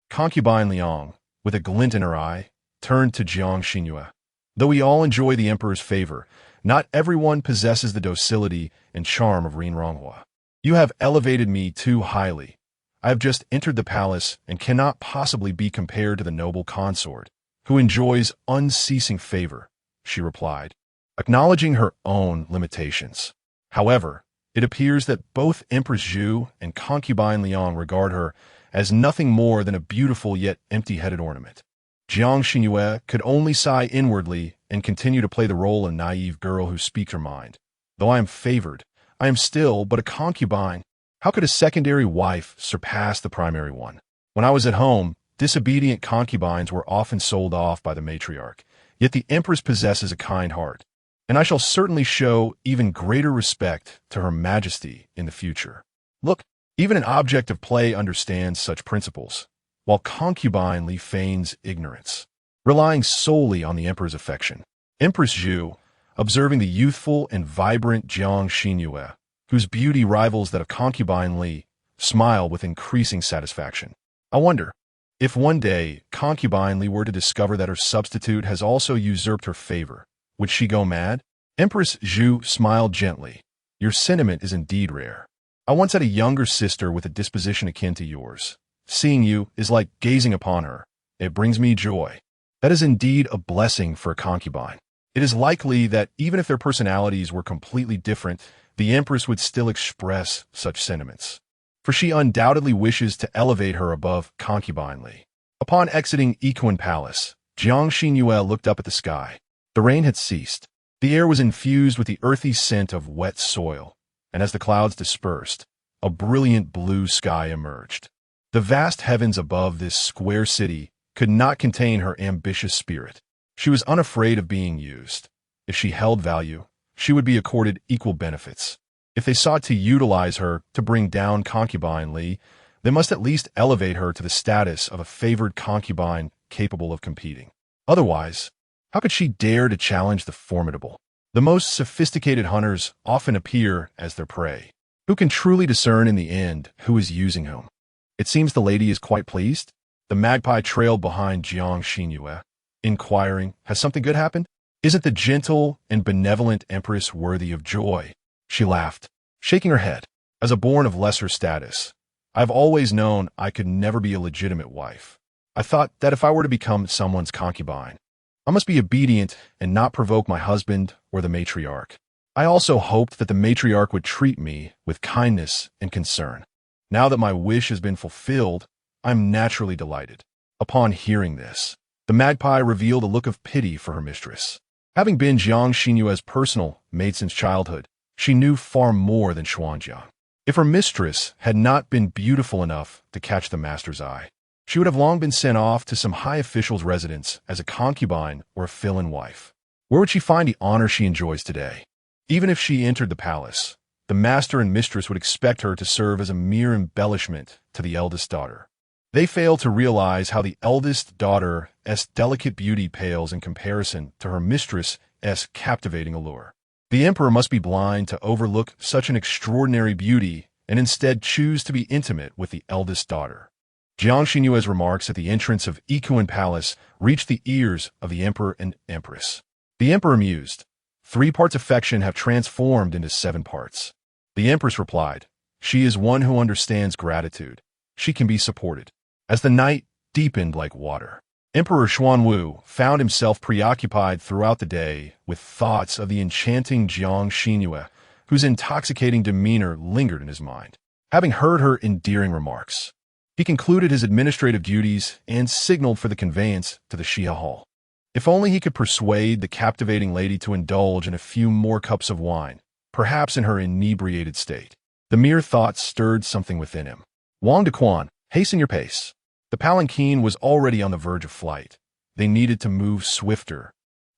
S1: Concubine Liang, with a glint in her eye, turned to Jiang Xinru. "Though we all enjoy the emperor's favor, not everyone possesses the docility and charm of Rin Ronghua. You have elevated me too highly. I have just entered the palace and cannot possibly be compared to the noble consort, who enjoys unceasing favor," she replied, acknowledging her own limitations. However, it appears that both Empress Zhu and concubine Liang regard her as nothing more than a beautiful yet empty-headed ornament. Jiang Xinru could only sigh inwardly and continue to play the role of a naive girl who speaks her mind. "Though I am favored, I am still but a concubine. How could a secondary wife surpass the primary one? When I was at home, disobedient concubines were often sold off by the matriarch, yet the empress possesses a kind heart, and I shall certainly show even greater respect to her majesty in the future." Look, even an object of play understands such principles, while concubine Li feigns ignorance, relying solely on the emperor's affection. Empress Zhu, observing the youthful and vibrant Jiang Xinru, whose beauty rivals that of concubine Li, smiled with increasing satisfaction. "I wonder, if one day concubine Li were to discover that her substitute has also usurped her favor, would she go mad?" Empress Zhu smiled gently. "Your sentiment is indeed rare. I once had a younger sister with a disposition akin to yours. Seeing you is like gazing upon her. It brings me joy. That is indeed a blessing for a concubine. It is likely that even if their personalities were completely different, the empress would still express such sentiments, for she undoubtedly wishes to elevate her above concubine Li." Upon exiting Equine Palace, Jiang Xinru looked up at the sky. The rain had ceased. The air was infused with the earthy scent of wet soil, and as the clouds dispersed, a brilliant blue sky emerged. The vast heavens above this square city could not contain her ambitious spirit. She was unafraid of being used. If she held value, she would be accorded equal benefits. If they sought to utilize her to bring down concubine Li, they must at least elevate her to the status of a favored concubine capable of competing. Otherwise, how could she dare to challenge the formidable? The most sophisticated hunters often appear as their prey. Who can truly discern in the end who is using whom? "It seems the lady is quite pleased." The magpie trailed behind Jiang Xinru, inquiring, "Has something good happened? Isn't the gentle and benevolent empress worthy of joy?" She laughed, shaking her head. "As a born of lesser status, I've always known I could never be a legitimate wife. I thought that if I were to become someone's concubine, I must be obedient and not provoke my husband or the matriarch. I also hoped that the matriarch would treat me with kindness and concern. Now that my wish has been fulfilled, I'm naturally delighted." Upon hearing this, the magpie revealed a look of pity for her mistress. Having been Jiang Xinru's personal maid since childhood, she knew far more than Xuanjiang. If her mistress had not been beautiful enough to catch the master's eye, she would have long been sent off to some high official's residence as a concubine or a fill-in wife. Where would she find the honor she enjoys today? Even if she entered the palace, the master and mistress would expect her to serve as a mere embellishment to the eldest daughter. They fail to realize how the eldest daughter's delicate beauty pales in comparison to her mistress's captivating allure. The emperor must be blind to overlook such an extraordinary beauty and instead choose to be intimate with the eldest daughter. Jiang Xinru's remarks at the entrance of Equine Palace reached the ears of the emperor and empress. The emperor mused, 3 parts affection have transformed into 7 parts. The empress replied, "She is one who understands gratitude. She can be supported." As the night deepened like water, Emperor Xuanwu found himself preoccupied throughout the day with thoughts of the enchanting Jiang Xinru, whose intoxicating demeanor lingered in his mind. Having heard her endearing remarks, he concluded his administrative duties and signaled for the conveyance to the Xia Hall. If only he could persuade the captivating lady to indulge in a few more cups of wine, perhaps in her inebriated state. The mere thought stirred something within him. "Wang Dequan, hasten your pace." The palanquin was already on the verge of flight. They needed to move swifter,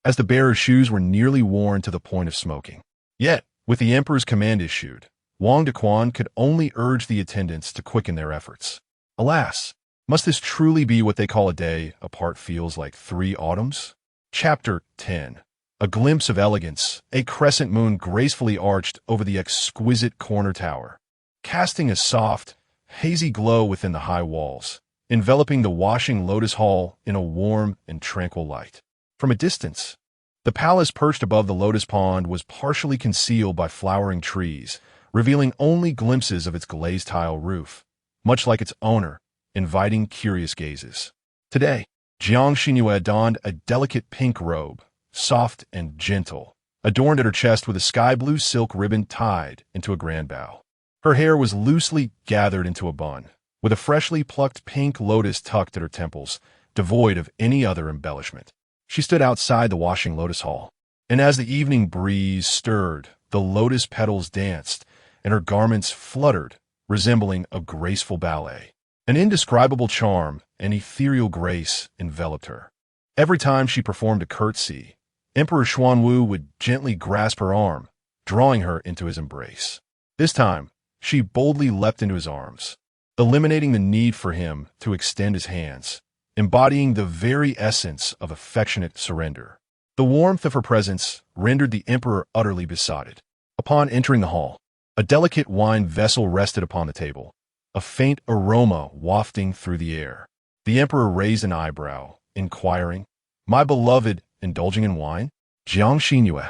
S1: as the bearer's shoes were nearly worn to the point of smoking. Yet, with the emperor's command issued, Wang Dequan could only urge the attendants to quicken their efforts. Alas, must this truly be what they call a day apart feels like 3 autumns? Chapter 10. A glimpse of elegance, a crescent moon gracefully arched over the exquisite corner tower, casting a soft, hazy glow within the high walls, enveloping the washing lotus hall in a warm and tranquil light. From a distance, the palace perched above the lotus pond was partially concealed by flowering trees, revealing only glimpses of its glazed tile roof, much like its owner, inviting curious gazes. Today, Jiang Xinru donned a delicate pink robe, soft and gentle, adorned at her chest with a sky-blue silk ribbon tied into a grand bow. Her hair was loosely gathered into a bun, with a freshly plucked pink lotus tucked at her temples, devoid of any other embellishment. She stood outside the washing lotus hall, and as the evening breeze stirred, the lotus petals danced, and her garments fluttered, resembling a graceful ballet. An indescribable charm and ethereal grace enveloped her. Every time she performed a curtsy, Emperor Xuanwu would gently grasp her arm, drawing her into his embrace. This time, she boldly leapt into his arms, eliminating the need for him to extend his hands, embodying the very essence of affectionate surrender. The warmth of her presence rendered the emperor utterly besotted. Upon entering the hall, a delicate wine vessel rested upon the table, a faint aroma wafting through the air. The emperor raised an eyebrow, inquiring, "My beloved, indulging in wine?" Jiang Xinru,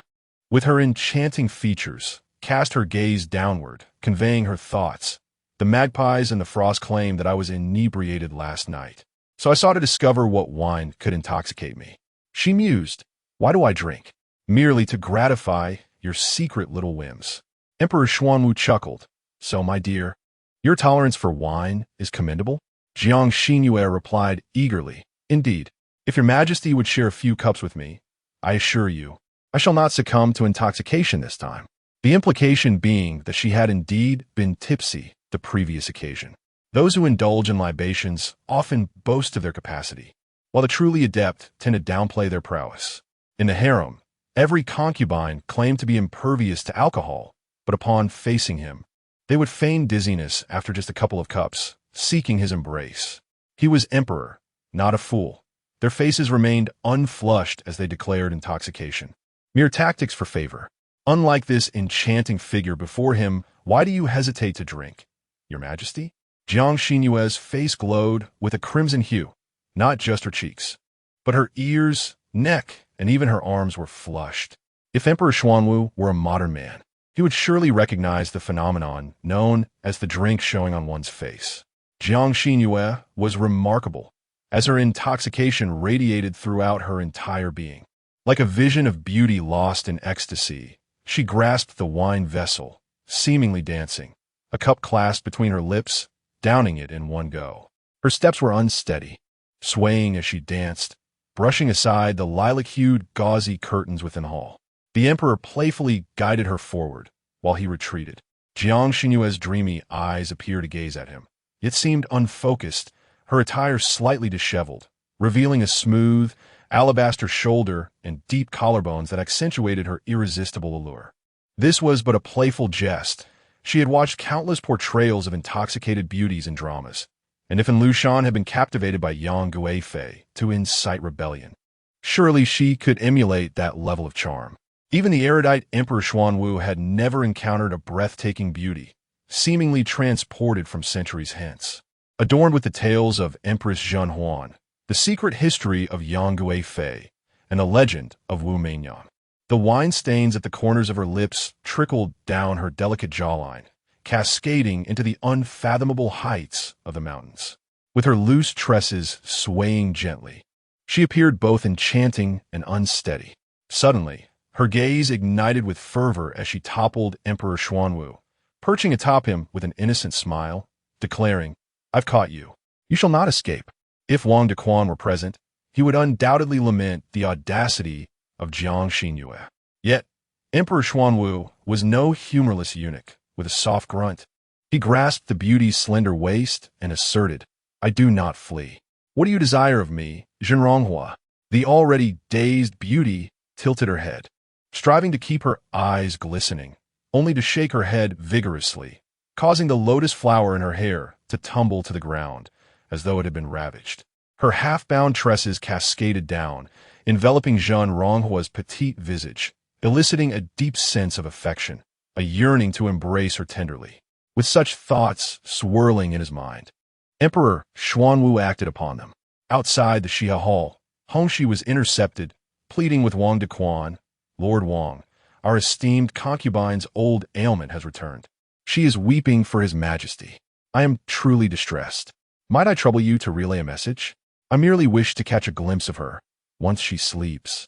S1: with her enchanting features, cast her gaze downward, conveying her thoughts. "The magpies and the frost claim that I was inebriated last night, so I sought to discover what wine could intoxicate me." She mused, "Why do I drink? Merely to gratify your secret little whims." Emperor Xuanwu chuckled. "So, my dear, your tolerance for wine is commendable?" Jiang Xinru replied eagerly, "Indeed, if your majesty would share a few cups with me, I assure you, I shall not succumb to intoxication this time." The implication being that she had indeed been tipsy the previous occasion. Those who indulge in libations often boast of their capacity, while the truly adept tend to downplay their prowess. In the harem, every concubine claimed to be impervious to alcohol, but upon facing him, they would feign dizziness after just a couple of cups, seeking his embrace. He was emperor, not a fool. Their faces remained unflushed as they declared intoxication. Mere tactics for favor. Unlike this enchanting figure before him, why do you hesitate to drink, your majesty? Jiang Xinru's face glowed with a crimson hue, not just her cheeks, but her ears, neck, and even her arms were flushed. If Emperor Xuanwu were a modern man, he would surely recognize the phenomenon known as the drink showing on one's face. Jiang Xinru was remarkable, as her intoxication radiated throughout her entire being. Like a vision of beauty lost in ecstasy, she grasped the wine vessel, seemingly dancing, a cup clasped between her lips, downing it in one go. Her steps were unsteady, swaying as she danced, brushing aside the lilac-hued gauzy curtains within the hall. The emperor playfully guided her forward, while he retreated. Jiang Xinru's dreamy eyes appeared to gaze at him, yet seemed unfocused, her attire slightly disheveled, revealing a smooth, alabaster shoulder and deep collarbones that accentuated her irresistible allure. This was but a playful jest. She had watched countless portrayals of intoxicated beauties in dramas, and if Lushan had been captivated by Yang Guifei to incite rebellion, surely she could emulate that level of charm. Even the erudite Emperor Xuanwu had never encountered a breathtaking beauty, seemingly transported from centuries hence. Adorned with the tales of Empress Zhenhuan, the secret history of Yang Guifei, and the legend of Wu Meinyang. The wine stains at the corners of her lips trickled down her delicate jawline, cascading into the unfathomable heights of the mountains. With her loose tresses swaying gently, she appeared both enchanting and unsteady. Suddenly, her gaze ignited with fervor as she toppled Emperor Xuanwu, perching atop him with an innocent smile, declaring, "I've caught you. You shall not escape." If Wang Dequan were present, he would undoubtedly lament the audacity of Jiang Xinru. Yet, Emperor Xuanwu was no humorless eunuch with a soft grunt. He grasped the beauty's slender waist and asserted, "I do not flee. What do you desire of me, Zhenronghua?" The already dazed beauty tilted her head, striving to keep her eyes glistening, only to shake her head vigorously, causing the lotus flower in her hair to tumble to the ground as though it had been ravaged. Her half-bound tresses cascaded down, enveloping Zhenronghua's petite visage, eliciting a deep sense of affection, a yearning to embrace her tenderly. With such thoughts swirling in his mind, Emperor Xuanwu acted upon them. Outside the Xia Hall, Hongxi was intercepted, pleading with Wang Dequan, "Lord Wang, our esteemed concubine's old ailment has returned. She is weeping for his majesty. I am truly distressed. Might I trouble you to relay a message? I merely wish to catch a glimpse of her, once she sleeps."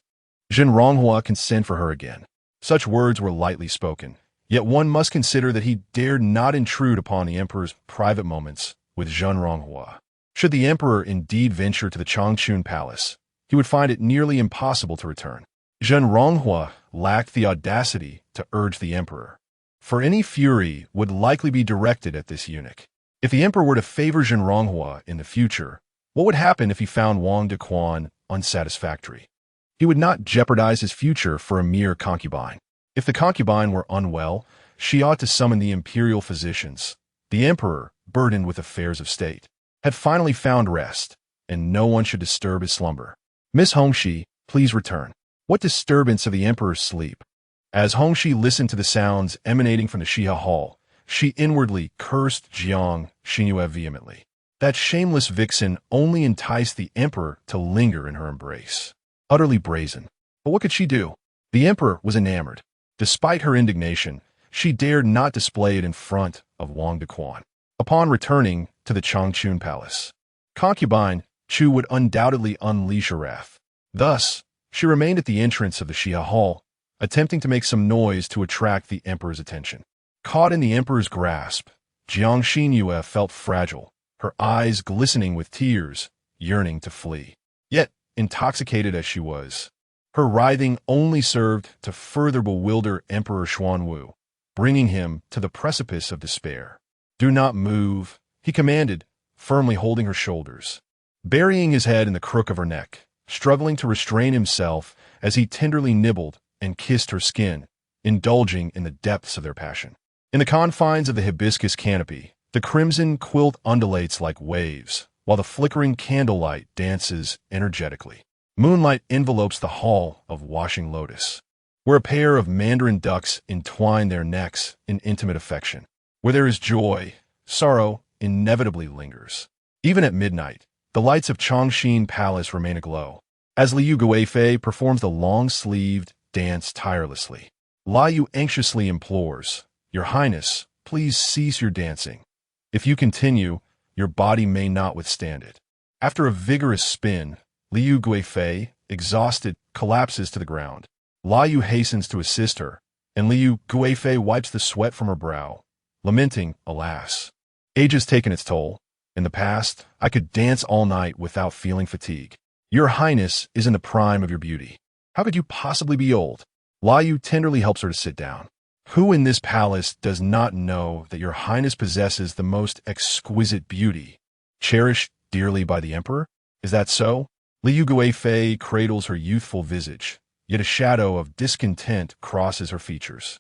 S1: Zhenronghua can send for her again. Such words were lightly spoken, yet one must consider that he dared not intrude upon the emperor's private moments with Zhenronghua. Should the emperor indeed venture to the Changchun Palace, he would find it nearly impossible to return. Zhenronghua lacked the audacity to urge the emperor, for any fury would likely be directed at this eunuch. If the emperor were to favor Zhenronghua in the future, what would happen if he found Wang Dequan unsatisfactory? He would not jeopardize his future for a mere concubine. If the concubine were unwell, she ought to summon the imperial physicians. The emperor, burdened with affairs of state, had finally found rest, and no one should disturb his slumber. "Miss Hongxi, please return. What disturbance of the emperor's sleep?" As Hongxi listened to the sounds emanating from the Xia Hall, she inwardly cursed Jiang Xinru vehemently. That shameless vixen only enticed the emperor to linger in her embrace. Utterly brazen. But what could she do? The emperor was enamored. Despite her indignation, she dared not display it in front of Wang Dequan. Upon returning to the Changchun Palace, concubine Chu would undoubtedly unleash her wrath. Thus, she remained at the entrance of the Xia Hall, attempting to make some noise to attract the emperor's attention. Caught in the emperor's grasp, Jiang Xinru felt fragile, her eyes glistening with tears, yearning to flee. Yet, intoxicated as she was, her writhing only served to further bewilder Emperor Xuanwu, bringing him to the precipice of despair. "Do not move," he commanded, firmly holding her shoulders, burying his head in the crook of her neck, struggling to restrain himself as he tenderly nibbled and kissed her skin, indulging in the depths of their passion. In the confines of the hibiscus canopy, the crimson quilt undulates like waves, while the flickering candlelight dances energetically. Moonlight envelopes the hall of washing lotus, where a pair of mandarin ducks entwine their necks in intimate affection. Where there is joy, sorrow inevitably lingers. Even at midnight, the lights of Changxin Palace remain aglow, as Liu Guifei performs the long-sleeved dance tirelessly. Liu anxiously implores, "Your Highness, please cease your dancing. If you continue, your body may not withstand it." After a vigorous spin, Liu Guifei, exhausted, collapses to the ground. Liu hastens to assist her, and Liu Guifei wipes the sweat from her brow, lamenting, "Alas, age has taken its toll. In the past, I could dance all night without feeling fatigue. Your Highness is in the prime of your beauty. How could you possibly be old?" Liu tenderly helps her to sit down. "Who in this palace does not know that your Highness possesses the most exquisite beauty, cherished dearly by the emperor? Is that so?" Liu Guifei cradles her youthful visage, yet a shadow of discontent crosses her features.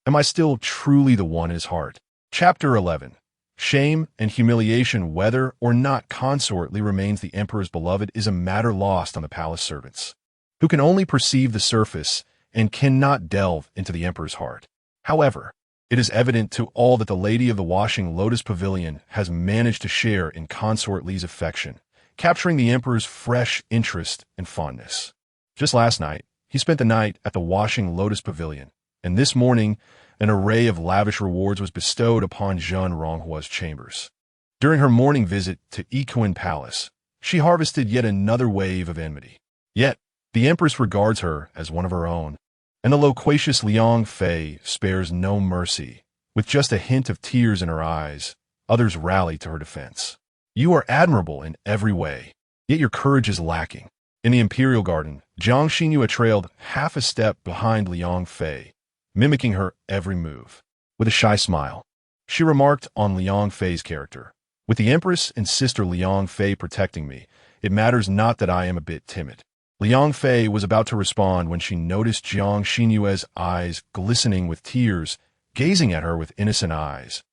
S1: "Am I still truly the one in his heart?" Chapter 11. Shame and humiliation whether or not Consort Li remains the emperor's beloved is a matter lost on the palace servants, who can only perceive the surface and cannot delve into the emperor's heart. However, it is evident to all that the lady of the washing lotus pavilion has managed to share in Consort Li's affection, capturing the emperor's fresh interest and fondness. Just last night, he spent the night at the Washing Lotus Pavilion, and this morning, an array of lavish rewards was bestowed upon Zhen Ronghua's chambers. During her morning visit to Yiquan Palace, she harvested yet another wave of enmity. Yet, the Empress regards her as one of her own, and the loquacious Liang Fei spares no mercy. With just a hint of tears in her eyes, others rally to her defense. You are admirable in every way, yet your courage is lacking. In the imperial garden, Jiang Xinru trailed half a step behind Liang Fei, mimicking her every move. With a shy smile, she remarked on Liang Fei's character. With the Empress and sister Liang Fei protecting me, it matters not that I am a bit timid. Liang Fei was about to respond when she noticed Jiang Xinru's eyes glistening with tears, gazing at her with innocent eyes.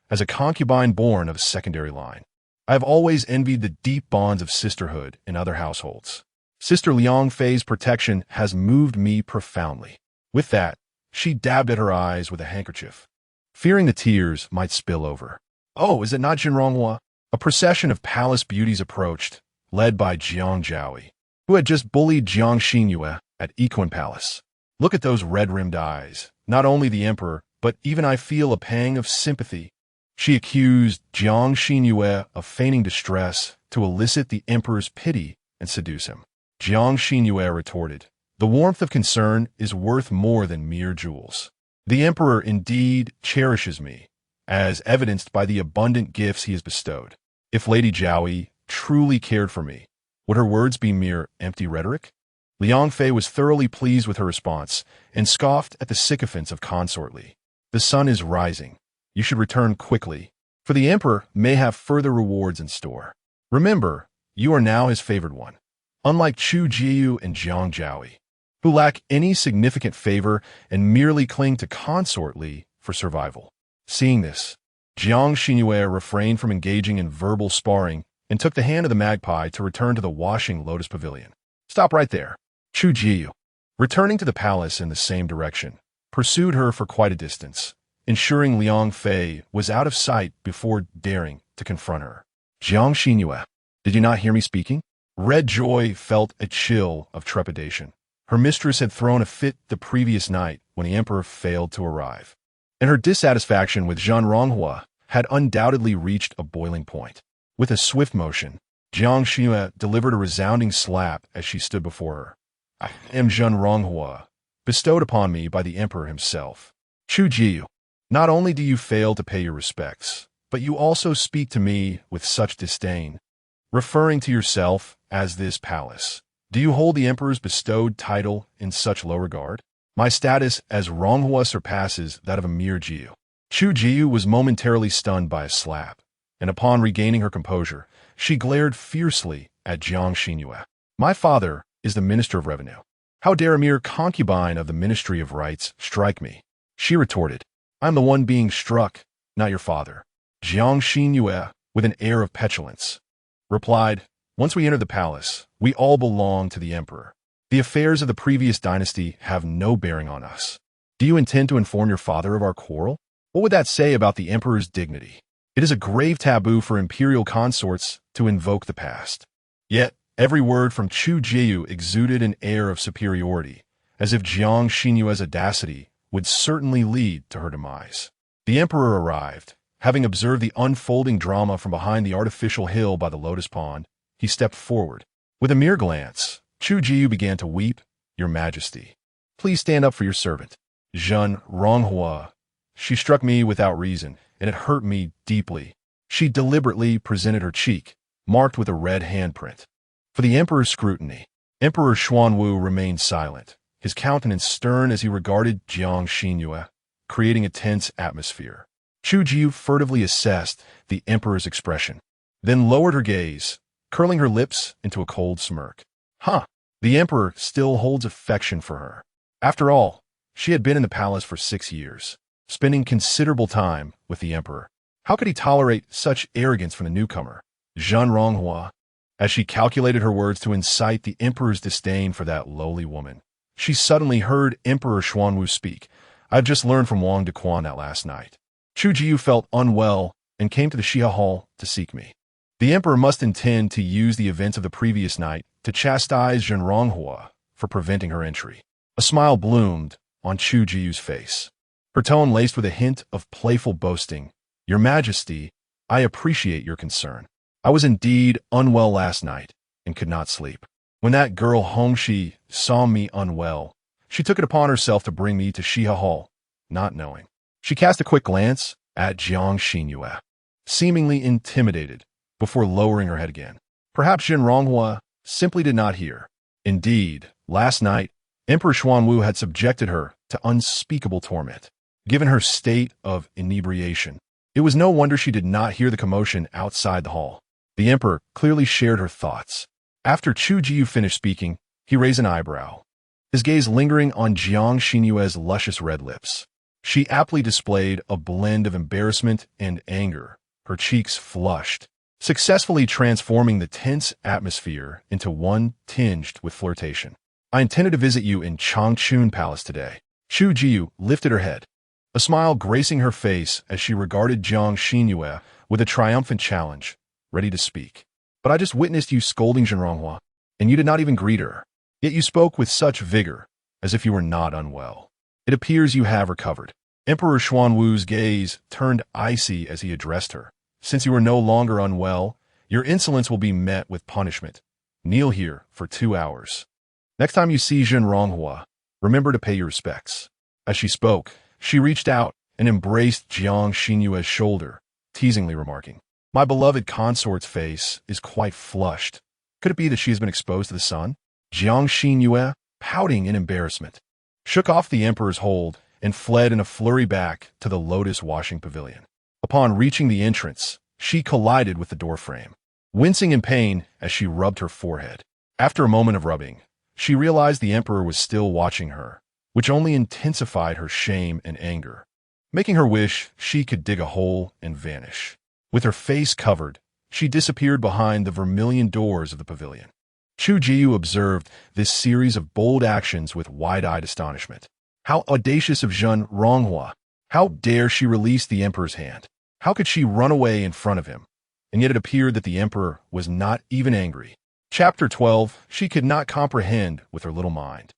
S1: As a concubine born of a secondary line, I have always envied the deep bonds of sisterhood in other households. Sister Liang Fei's protection has moved me profoundly. With that, she dabbed at her eyes with a handkerchief, fearing the tears might spill over. Oh, is it not Zhen Ronghua? A procession of palace beauties approached, led by Jiang Zhaoi, who had just bullied Jiang Xinru at Yiquan Palace. Look at those red-rimmed eyes. Not only the emperor, but even I feel a pang of sympathy. She accused Jiang Xinru of feigning distress to elicit the emperor's pity and seduce him. Jiang Xinru retorted, "The warmth of concern is worth more than mere jewels. The emperor indeed cherishes me, as evidenced by the abundant gifts he has bestowed. If Lady Zhaoi truly cared for me, would her words be mere empty rhetoric?" Liang Fei was thoroughly pleased with her response and scoffed at the sycophants of Consort Li. "The sun is rising. You should return quickly, for the emperor may have further rewards in store. Remember, you are now his favored one, unlike Chu Jiu and Jiang Zhaoi, who lack any significant favor and merely cling to Consort Li for survival." Seeing this, Jiang Xinru refrained from engaging in verbal sparring and took the hand of the magpie to return to the Washing Lotus Pavilion. "Stop right there." Chu Jiu, returning to the palace in the same direction, pursued her for quite a distance, ensuring Liang Fei was out of sight before daring to confront her. "Jiang Xinru, did you not hear me speaking?" Red Joy felt a chill of trepidation. Her mistress had thrown a fit the previous night when the emperor failed to arrive, and her dissatisfaction with Zhen Ronghua had undoubtedly reached a boiling point. With a swift motion, Jiang Xinru delivered a resounding slap as she stood before her. "I am Zhen Ronghua, bestowed upon me by the emperor himself. Chu Jiu, not only do you fail to pay your respects, but you also speak to me with such disdain, referring to yourself as this palace. Do you hold the emperor's bestowed title in such low regard? My status as Ronghua surpasses that of a mere Jiu." Chu Jiu was momentarily stunned by a slap, and upon regaining her composure, she glared fiercely at Jiang Xinru. "My father is the Minister of Revenue. How dare a mere concubine of the Ministry of Rights strike me?" She retorted, "I'm the one being struck, not your father." Jiang Xinru, with an air of petulance, replied, "Once we enter the palace, we all belong to the emperor. The affairs of the previous dynasty have no bearing on us. Do you intend to inform your father of our quarrel? What would that say about the emperor's dignity? It is a grave taboo for imperial consorts to invoke the past." Yet, every word from Chu Jiu exuded an air of superiority, as if Jiang Xinru's audacity would certainly lead to her demise. The emperor arrived. Having observed the unfolding drama from behind the artificial hill by the lotus pond, he stepped forward. With a mere glance, Chu Jiu began to weep. "Your Majesty, please stand up for your servant. Zhen Ronghua." She struck me without reason, and it hurt me deeply. She deliberately presented her cheek, marked with a red handprint. For the emperor's scrutiny, Emperor Xuanwu remained silent, his countenance stern as he regarded Jiang Xinru, creating a tense atmosphere. Chu Jiu furtively assessed the emperor's expression, then lowered her gaze, curling her lips into a cold smirk. The emperor still holds affection for her. After all, she had been in the palace for 6 years, spending considerable time with the emperor. How could he tolerate such arrogance from the newcomer, Zhen Ronghua? As she calculated her words to incite the emperor's disdain for that lowly woman, she suddenly heard Emperor Xuanwu speak. "I've just learned from Wang Dequan that last night. Chu Jiu felt unwell and came to the Xia Hall to seek me. The emperor must intend to use the events of the previous night to chastise Zhen Ronghua for preventing her entry." A smile bloomed on Chu Jiyu's face. Her tone laced with a hint of playful boasting. Your Majesty, I appreciate your concern. I was indeed unwell last night and could not sleep. When that girl Hongxi saw me unwell, she took it upon herself to bring me to Shiha Hall, not knowing. She cast a quick glance at Jiang Xinru, seemingly intimidated, before lowering her head again. Perhaps Jin Ronghua simply did not hear. Indeed, last night, Emperor Xuanwu had subjected her to unspeakable torment. Given her state of inebriation, it was no wonder she did not hear the commotion outside the hall. The emperor clearly shared her thoughts. After Chu Jiyu finished speaking, he raised an eyebrow, his gaze lingering on Jiang Xinru's luscious red lips. She aptly displayed a blend of embarrassment and anger, her cheeks flushed, successfully transforming the tense atmosphere into one tinged with flirtation. I intended to visit you in Changchun Palace today. Chu Jiyu lifted her head, a smile gracing her face as she regarded Jiang Xinru with a triumphant challenge, ready to speak. But I just witnessed you scolding Jin Ronghua, and you did not even greet her. Yet you spoke with such vigor, as if you were not unwell. It appears you have recovered. Emperor Xuanwu's gaze turned icy as he addressed her. Since you are no longer unwell, your insolence will be met with punishment. Kneel here for 2 hours. Next time you see Jin Ronghua, remember to pay your respects. As she spoke, she reached out and embraced Jiang Xinru's shoulder, teasingly remarking, My beloved consort's face is quite flushed. Could it be that she has been exposed to the sun? Jiang Xinru, pouting in embarrassment, shook off the emperor's hold and fled in a flurry back to the lotus washing pavilion. Upon reaching the entrance, she collided with the doorframe, wincing in pain as she rubbed her forehead. After a moment of rubbing, she realized the emperor was still watching her, which only intensified her shame and anger, making her wish she could dig a hole and vanish. With her face covered, she disappeared behind the vermilion doors of the pavilion. Chu Jiyu observed this series of bold actions with wide-eyed astonishment. How audacious of Jin Ronghua! How dare she release the emperor's hand? How could she run away in front of him? And yet it appeared that the emperor was not even angry. Chapter 12, she could not comprehend with her little mind.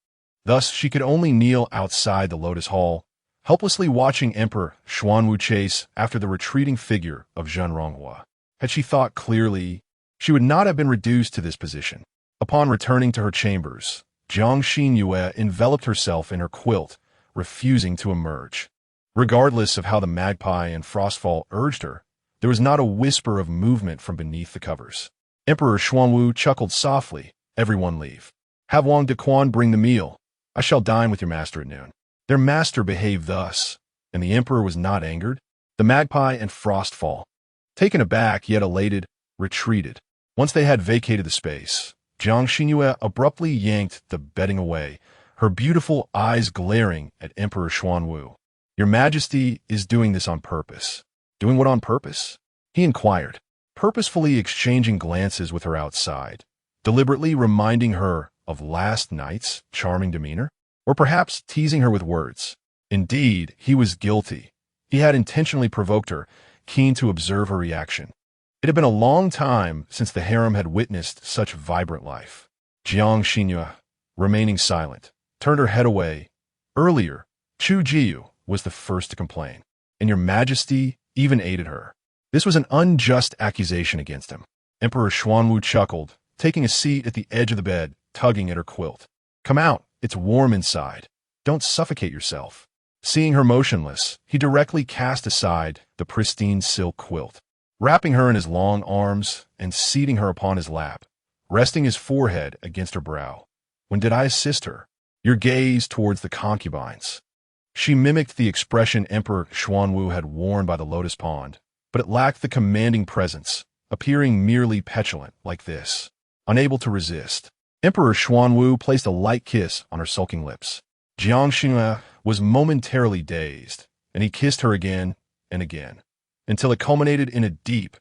S1: Thus, she could only kneel outside the Lotus Hall, helplessly watching Emperor Xuanwu chase after the retreating figure of Jin Ronghua. Had she thought clearly, she would not have been reduced to this position. Upon returning to her chambers, Jiang Xinru enveloped herself in her quilt, refusing to emerge. Regardless of how the magpie and frostfall urged her, there was not a whisper of movement from beneath the covers. Emperor Xuanwu chuckled softly. Everyone leave. Have Wang Dequan bring the meal. I shall dine with your master at noon. Their master behaved thus, and the emperor was not angered. The magpie and frostfall, taken aback yet elated, retreated. Once they had vacated the space, Jiang Xinru abruptly yanked the bedding away, her beautiful eyes glaring at Emperor Xuanwu. Your Majesty is doing this on purpose. Doing what on purpose? He inquired, purposefully exchanging glances with her outside, deliberately reminding her of last night's charming demeanor, or perhaps teasing her with words. Indeed, he was guilty. He had intentionally provoked her, keen to observe her reaction. It had been a long time since the harem had witnessed such vibrant life. Jiang Xinru, remaining silent, turned her head away. Earlier, Chu Jiyu was the first to complain, and your Majesty even aided her. This was an unjust accusation against him. Emperor Xuanwu chuckled, taking a seat at the edge of the bed, tugging at her quilt. Come out, it's warm inside. Don't suffocate yourself. Seeing her motionless, he directly cast aside the pristine silk quilt, wrapping her in his long arms and seating her upon his lap, resting his forehead against her brow. When did I assist her? Your gaze towards the concubines. She mimicked the expression Emperor Xuanwu had worn by the lotus pond, but it lacked the commanding presence, appearing merely petulant like this, unable to resist. Emperor Xuanwu placed a light kiss on her sulking lips. Jiang Xinru was momentarily dazed, and he kissed her again and again, until it culminated in a deep,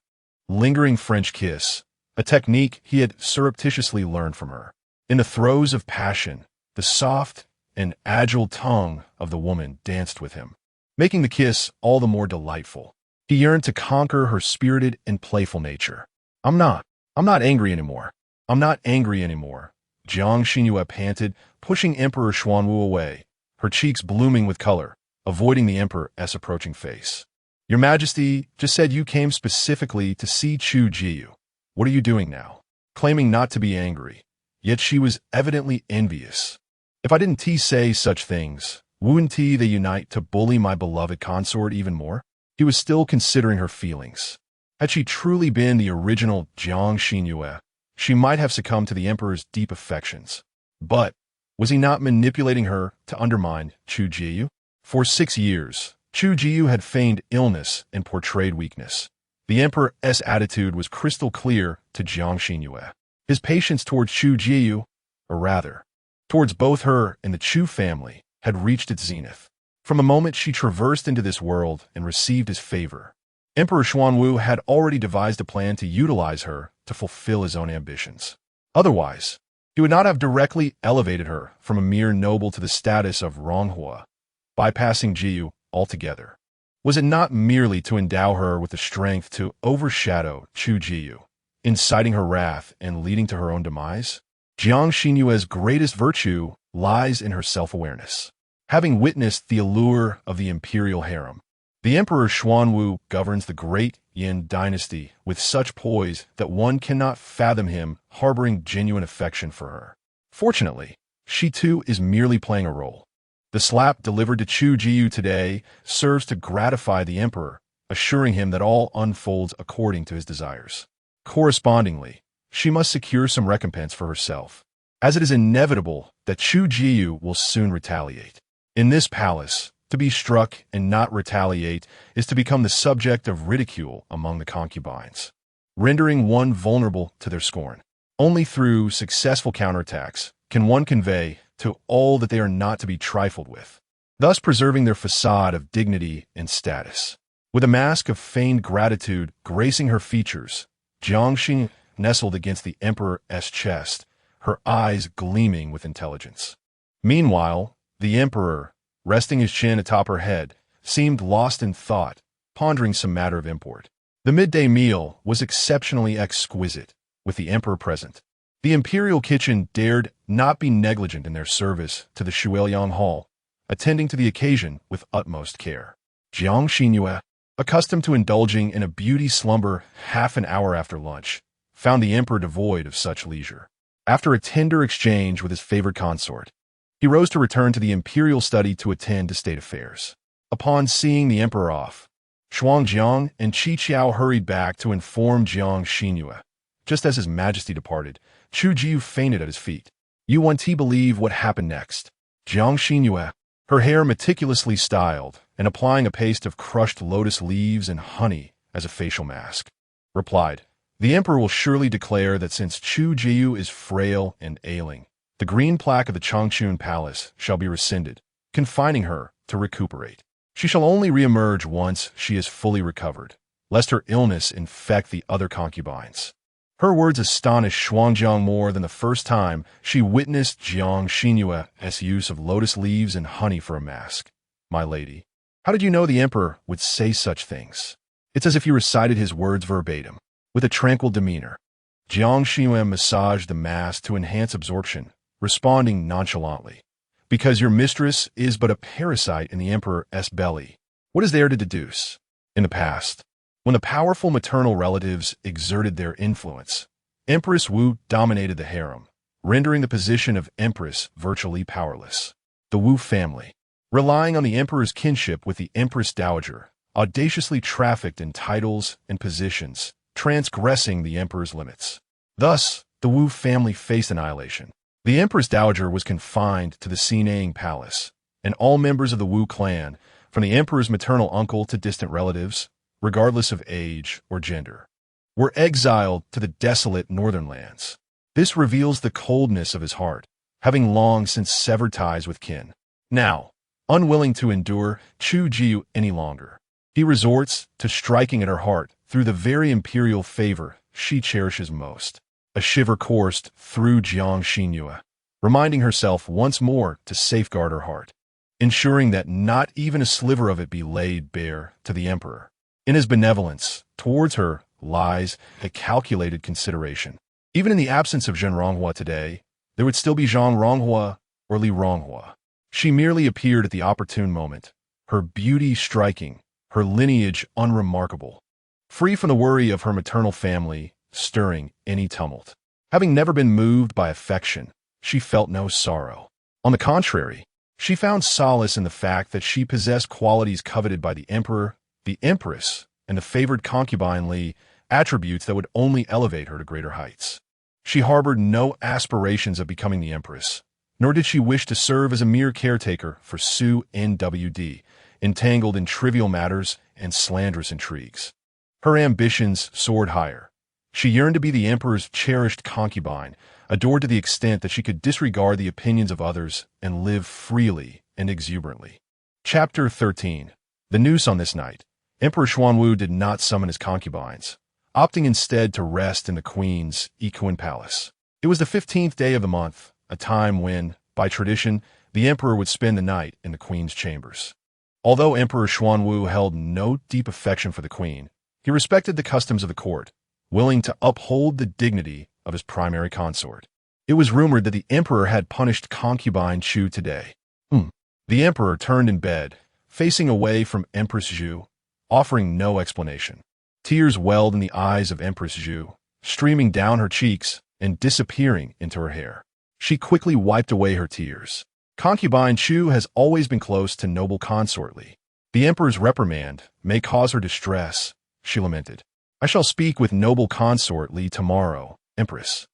S1: lingering French kiss, a technique he had surreptitiously learned from her. In the throes of passion, the soft and agile tongue of the woman danced with him, making the kiss all the more delightful. He yearned to conquer her spirited and playful nature. I'm not angry anymore. I'm not angry anymore, Jiang Xinru panted, pushing Emperor Xuanwu away, her cheeks blooming with color, avoiding the Emperor's approaching face. Your Majesty just said you came specifically to see Chu Jiu. What are you doing now? Claiming not to be angry, yet she was evidently envious. If I didn't say such things, wouldn't they unite to bully my beloved consort even more? He was still considering her feelings. Had she truly been the original Jiang Xinru, she might have succumbed to the Emperor's deep affections. But was he not manipulating her to undermine Chu Jiu? For 6 years, Chu Jiu had feigned illness and portrayed weakness. The Emperor's attitude was crystal clear to Jiang Xinru. His patience towards Chu Jiu, or rather, towards both her and the Chu family, had reached its zenith. From the moment she traversed into this world and received his favor, Emperor Xuanwu had already devised a plan to utilize her to fulfill his own ambitions. Otherwise, he would not have directly elevated her from a mere noble to the status of Ronghua, bypassing Jiu altogether. Was it not merely to endow her with the strength to overshadow Chu Jiu, inciting her wrath and leading to her own demise? Jiang Xinru's greatest virtue lies in her self-awareness. Having witnessed the allure of the imperial harem, the Emperor Xuanwu governs the great Yin dynasty with such poise that one cannot fathom him harboring genuine affection for her. Fortunately, she too is merely playing a role. The slap delivered to Chu Jiu today serves to gratify the Emperor, assuring him that all unfolds according to his desires. Correspondingly, she must secure some recompense for herself, as it is inevitable that Chu Jiu will soon retaliate. In this palace, to be struck and not retaliate is to become the subject of ridicule among the concubines, rendering one vulnerable to their scorn. Only through successful counterattacks can one convey to all that they are not to be trifled with, thus preserving their facade of dignity and status. With a mask of feigned gratitude gracing her features, Jiang Xinru nestled against the Emperor's chest, her eyes gleaming with intelligence. Meanwhile, the Emperor, resting his chin atop her head, seemed lost in thought, pondering some matter of import. The midday meal was exceptionally exquisite, with the Emperor present. The imperial kitchen dared not be negligent in their service to the Shuiliang Hall, attending to the occasion with utmost care. Jiang Xinru, accustomed to indulging in a beauty slumber half an hour after lunch, found the Emperor devoid of such leisure. After a tender exchange with his favored consort, he rose to return to the imperial study to attend to state affairs. Upon seeing the Emperor off, Xuanjiang and Qi Qiao hurried back to inform Jiang Xinru. Just as his majesty departed, Chu Jiu fainted at his feet. You won't believe what happened next. Jiang Xinru, her hair meticulously styled and applying a paste of crushed lotus leaves and honey as a facial mask, replied, The Emperor will surely declare that since Chu Jiu is frail and ailing, the green plaque of the Changchun Palace shall be rescinded, confining her to recuperate. She shall only reemerge once she is fully recovered, lest her illness infect the other concubines. Her words astonished Xuanjiang more than the first time she witnessed Jiang Xinru's use of lotus leaves and honey for a mask. My lady, how did you know the Emperor would say such things? It's as if you recited his words verbatim, with a tranquil demeanor. Jiang Xinru massaged the mask to enhance absorption, responding nonchalantly, Because your mistress is but a parasite in the Emperor's belly. What is there to deduce? In the past, when the powerful maternal relatives exerted their influence, Empress Wu dominated the harem, rendering the position of Empress virtually powerless. The Wu family, relying on the Emperor's kinship with the Empress Dowager, audaciously trafficked in titles and positions, transgressing the Emperor's limits. Thus, the Wu family faced annihilation. The Empress Dowager was confined to the Xinang Palace, and all members of the Wu clan, from the Emperor's maternal uncle to distant relatives, regardless of age or gender, were exiled to the desolate northern lands. This reveals the coldness of his heart, having long since severed ties with kin. Now, unwilling to endure Chu Jiu any longer, he resorts to striking at her heart through the very imperial favor she cherishes most. A shiver coursed through Jiang Xinru, reminding herself once more to safeguard her heart, ensuring that not even a sliver of it be laid bare to the Emperor. In his benevolence towards her lies a calculated consideration. Even in the absence of Zhenronghua today, there would still be Zhang Ronghua or Li Ronghua. She merely appeared at the opportune moment, her beauty striking, her lineage unremarkable, free from the worry of her maternal family stirring any tumult. Having never been moved by affection, she felt no sorrow. On the contrary, she found solace in the fact that she possessed qualities coveted by the emperor, the empress, and the favored concubine Li, attributes that would only elevate her to greater heights. She harbored no aspirations of becoming the empress, nor did she wish to serve as a mere caretaker for Su Nwd, entangled in trivial matters and slanderous intrigues. Her ambitions soared higher. She yearned to be the emperor's cherished concubine, adored to the extent that she could disregard the opinions of others and live freely and exuberantly. Chapter 13. The noose on this night. Emperor Xuanwu did not summon his concubines, opting instead to rest in the queen's equine palace. It was the 15th day of the month, a time when, by tradition, the emperor would spend the night in the queen's chambers. Although Emperor Xuanwu held no deep affection for the queen, he respected the customs of the court, willing to uphold the dignity of his primary consort. It was rumored that the emperor had punished concubine Chu today. The emperor turned in bed, facing away from Empress Zhu, offering no explanation. Tears welled in the eyes of Empress Zhu, streaming down her cheeks and disappearing into her hair. She quickly wiped away her tears. Concubine Chu has always been close to noble consort Li. The emperor's reprimand may cause her distress, she lamented. I shall speak with noble consort Li tomorrow, Empress.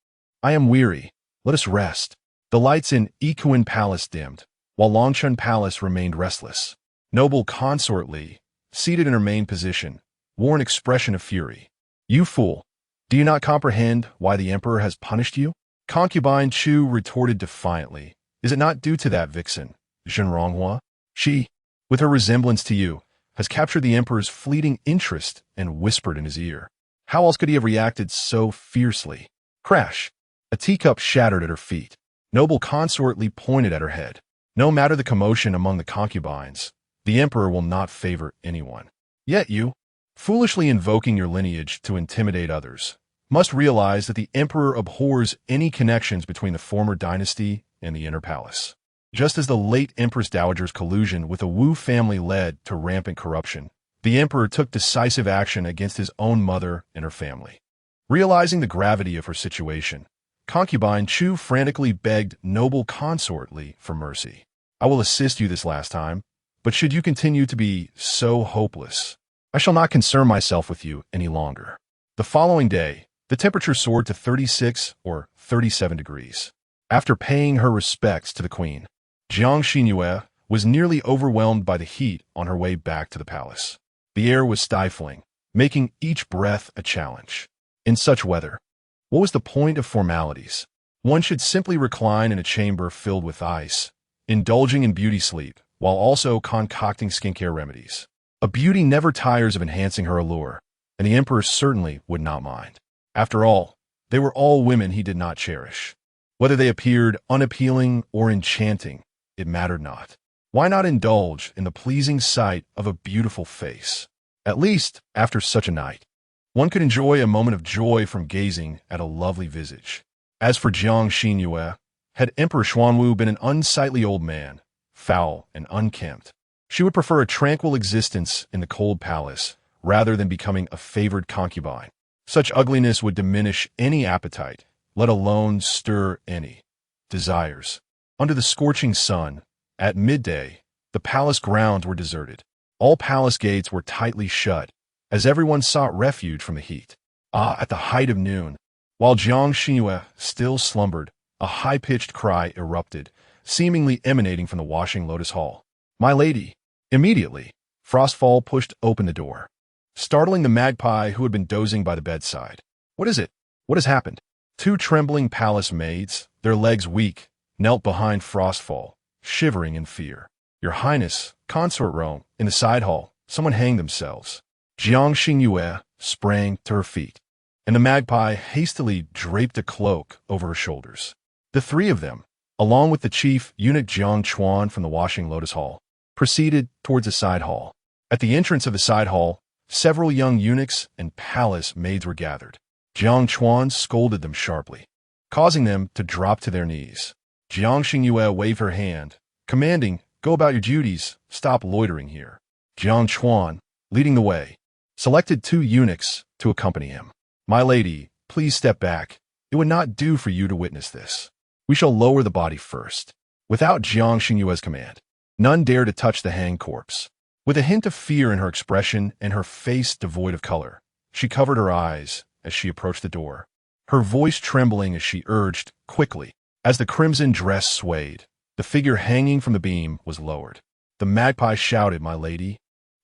S1: I am weary. Let us rest. The lights in Equine Palace dimmed, while Longchun Palace remained restless. Noble consort Li, seated in her main position, wore an expression of fury. You fool! Do you not comprehend why the emperor has punished you? Concubine Chu retorted defiantly. Is it not due to that vixen, Zhang Ronghua? She, with her resemblance to you, has captured the emperor's fleeting interest and whispered in his ear. How else could he have reacted so fiercely? Crash! A teacup shattered at her feet. Noble consort Li pointed at her head. No matter the commotion among the concubines, the emperor will not favor anyone. Yet you, foolishly invoking your lineage to intimidate others, must realize that the emperor abhors any connections between the former dynasty and the inner palace. Just as the late Empress Dowager's collusion with the Wu family led to rampant corruption, the emperor took decisive action against his own mother and her family. Realizing the gravity of her situation, Concubine Chu frantically begged noble consort Li for mercy. I will assist you this last time, but should you continue to be so hopeless, I shall not concern myself with you any longer. The following day, the temperature soared to 36 or 37 degrees. After paying her respects to the queen, Jiang Xinru was nearly overwhelmed by the heat on her way back to the palace. The air was stifling, making each breath a challenge. In such weather, what was the point of formalities? One should simply recline in a chamber filled with ice, indulging in beauty sleep, while also concocting skincare remedies. A beauty never tires of enhancing her allure, and the emperor certainly would not mind. After all, they were all women he did not cherish. Whether they appeared unappealing or enchanting, it mattered not. Why not indulge in the pleasing sight of a beautiful face? At least, after such a night, one could enjoy a moment of joy from gazing at a lovely visage. As for Jiang Xinru, had Emperor Xuanwu been an unsightly old man, foul and unkempt, she would prefer a tranquil existence in the cold palace rather than becoming a favored concubine. Such ugliness would diminish any appetite, let alone stir any desires. Under the scorching sun, at midday, the palace grounds were deserted. All palace gates were tightly shut, as everyone sought refuge from the heat. At the height of noon, while Jiang Xinru still slumbered, a high-pitched cry erupted, seemingly emanating from the washing lotus hall. My lady! Immediately, Frostfall pushed open the door, startling the magpie who had been dozing by the bedside. What is it? What has happened? Two trembling palace maids, their legs weak, knelt behind Frostfall, shivering in fear. Your Highness, consort room, in the side hall, someone hanged themselves. Jiang Xinru sprang to her feet, and the magpie hastily draped a cloak over her shoulders. The three of them, along with the chief eunuch Jiang Chuan from the washing lotus hall, proceeded towards the side hall. At the entrance of the side hall, several young eunuchs and palace maids were gathered. Jiang Chuan scolded them sharply. causing them to drop to their knees. Jiang Xinru waved her hand, commanding, "Go about your duties, stop loitering here." Jiang Chuan, leading the way, selected 2 eunuchs to accompany him. "My lady, please step back. It would not do for you to witness this. We shall lower the body first." Without Jiang Xinru's command, none dared to touch the hanged corpse. With a hint of fear in her expression and her face devoid of color, she covered her eyes as she approached the door, her voice trembling as she urged, "Quickly." As the crimson dress swayed, the figure hanging from the beam was lowered. The magpie shouted, "My lady,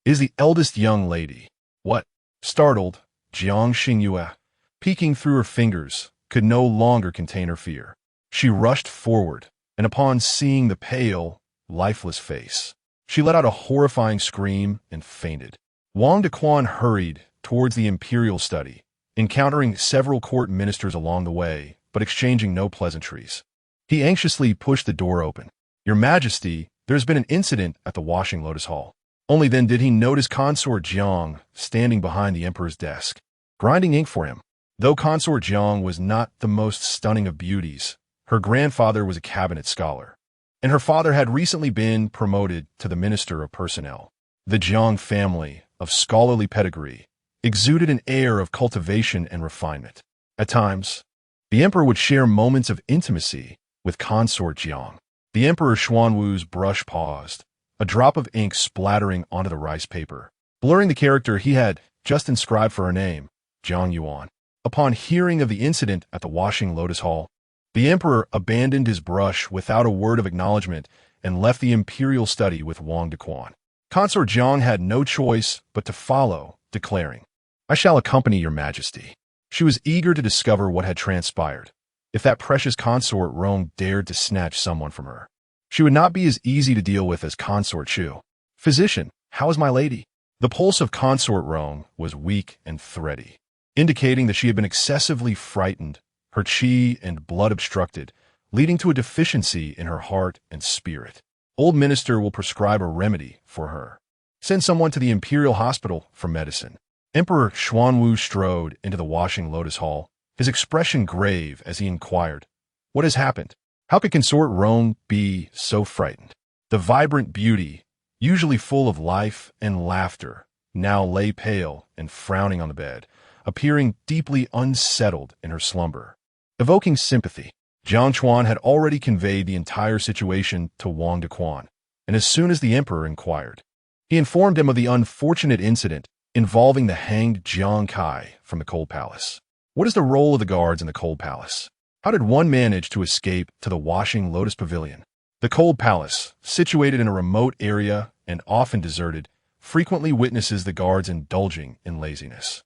S1: is the eldest young lady." "What?" Startled, Jiang Xinru, peeking through her fingers, could no longer contain her fear. She rushed forward, and upon seeing the pale, lifeless face, she let out a horrifying scream and fainted. Wang Dequan hurried towards the imperial study, encountering several court ministers along the way, but exchanging no pleasantries. He anxiously pushed the door open. "Your Majesty, there's been an incident at the washing lotus hall." Only then did he notice Consort Jiang standing behind the emperor's desk, grinding ink for him. Though Consort Jiang was not the most stunning of beauties, her grandfather was a cabinet scholar, and her father had recently been promoted to the Minister of Personnel. The Jiang family, of scholarly pedigree, exuded an air of cultivation and refinement. At times, the emperor would share moments of intimacy with Consort Jiang. The Emperor Xuanwu's brush paused, a drop of ink splattering onto the rice paper, blurring the character he had just inscribed for her name, Jiang Yuan. Upon hearing of the incident at the washing lotus hall, the emperor abandoned his brush without a word of acknowledgement and left the imperial study with Wang Dequan. Consort Jiang had no choice but to follow, declaring, "I shall accompany your Majesty." She was eager to discover what had transpired. If that precious consort Rong dared to snatch someone from her, she would not be as easy to deal with as Consort Chu. "Physician, how is my lady?" The pulse of Consort Rong was weak and thready, indicating that she had been excessively frightened, her qi and blood obstructed, leading to a deficiency in her heart and spirit. Old Minister will prescribe a remedy for her. Send someone to the Imperial Hospital for medicine. Emperor Xuanwu strode into the washing lotus hall, his expression grave as he inquired, "What has happened? How could Consort Rong be so frightened?" The vibrant beauty, usually full of life and laughter, now lay pale and frowning on the bed, appearing deeply unsettled in her slumber. Evoking sympathy, Jiang Chuan had already conveyed the entire situation to Wang Dequan, and as soon as the emperor inquired, he informed him of the unfortunate incident involving the hanged Jiang Kai from the Cold Palace. What is the role of the guards in the Cold Palace? How did one manage to escape to the washing lotus pavilion? The Cold Palace, situated in a remote area and often deserted, frequently witnesses the guards indulging in laziness.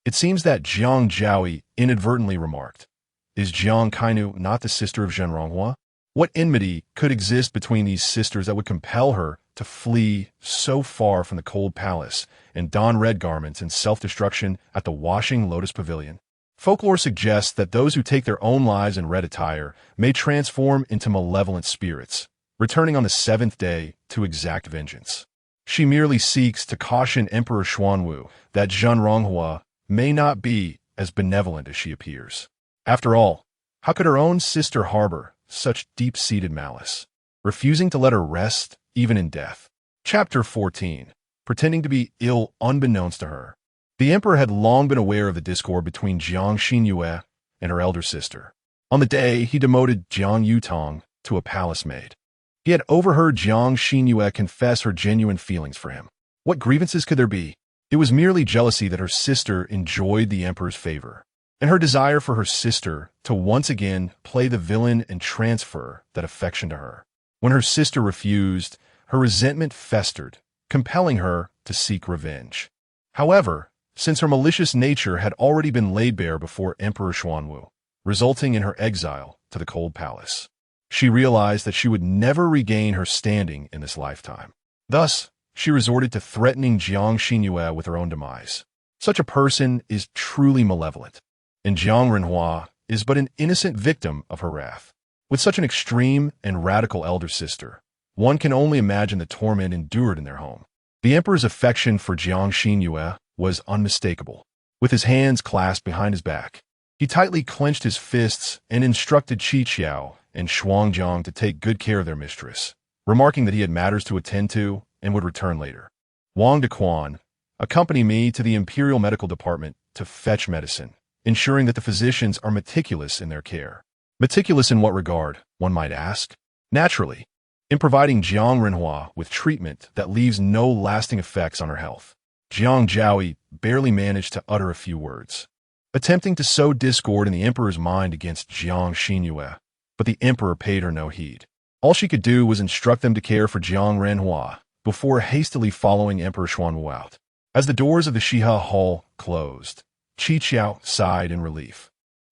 S1: It seems that Jiang Zhaoi inadvertently remarked, "Is Jiang Kainu not the sister of Zhenronghua?" What enmity could exist between these sisters that would compel her to flee so far from the Cold Palace and don red garments in self-destruction at the washing lotus pavilion? Folklore suggests that those who take their own lives in red attire may transform into malevolent spirits, returning on the 7th day to exact vengeance. She merely seeks to caution Emperor Xuanwu that Zhenronghua may not be as benevolent as she appears. After all, how could her own sister harbor such deep-seated malice, refusing to let her rest even in death? Chapter 14. Pretending to be ill unbeknownst to her. The emperor had long been aware of the discord between Jiang Xinru and her elder sister. On the day he demoted Jiang Yutong to a palace maid, he had overheard Jiang Xinru confess her genuine feelings for him. What grievances could there be? It was merely jealousy that her sister enjoyed the emperor's favor, and her desire for her sister to once again play the villain and transfer that affection to her. When her sister refused, her resentment festered, compelling her to seek revenge. However, since her malicious nature had already been laid bare before Emperor Xuanwu, resulting in her exile to the Cold Palace, she realized that she would never regain her standing in this lifetime. Thus, she resorted to threatening Jiang Xinru with her own demise. Such a person is truly malevolent, and Jiang Renhua is but an innocent victim of her wrath. With such an extreme and radical elder sister, one can only imagine the torment endured in their home. The emperor's affection for Jiang Xinru was unmistakable. With his hands clasped behind his back, He tightly clenched his fists and instructed Qi Qiao and Shuangjiang to take good care of their mistress, remarking that he had matters to attend to and would return later. Wang Dequan, accompany me to the Imperial Medical Department to fetch medicine, ensuring that the physicians are meticulous in their care. Meticulous in what regard, one might ask? Naturally, in providing Jiang Renhua with treatment that leaves no lasting effects on her health. Jiang Zhaoi barely managed to utter a few words, attempting to sow discord in the emperor's mind against Jiang Xinru, but the emperor paid her no heed. All she could do was instruct them to care for Jiang Renhua before hastily following Emperor Xuanwu out. As the doors of the Shihe Hall closed, Qi Qiao sighed in relief,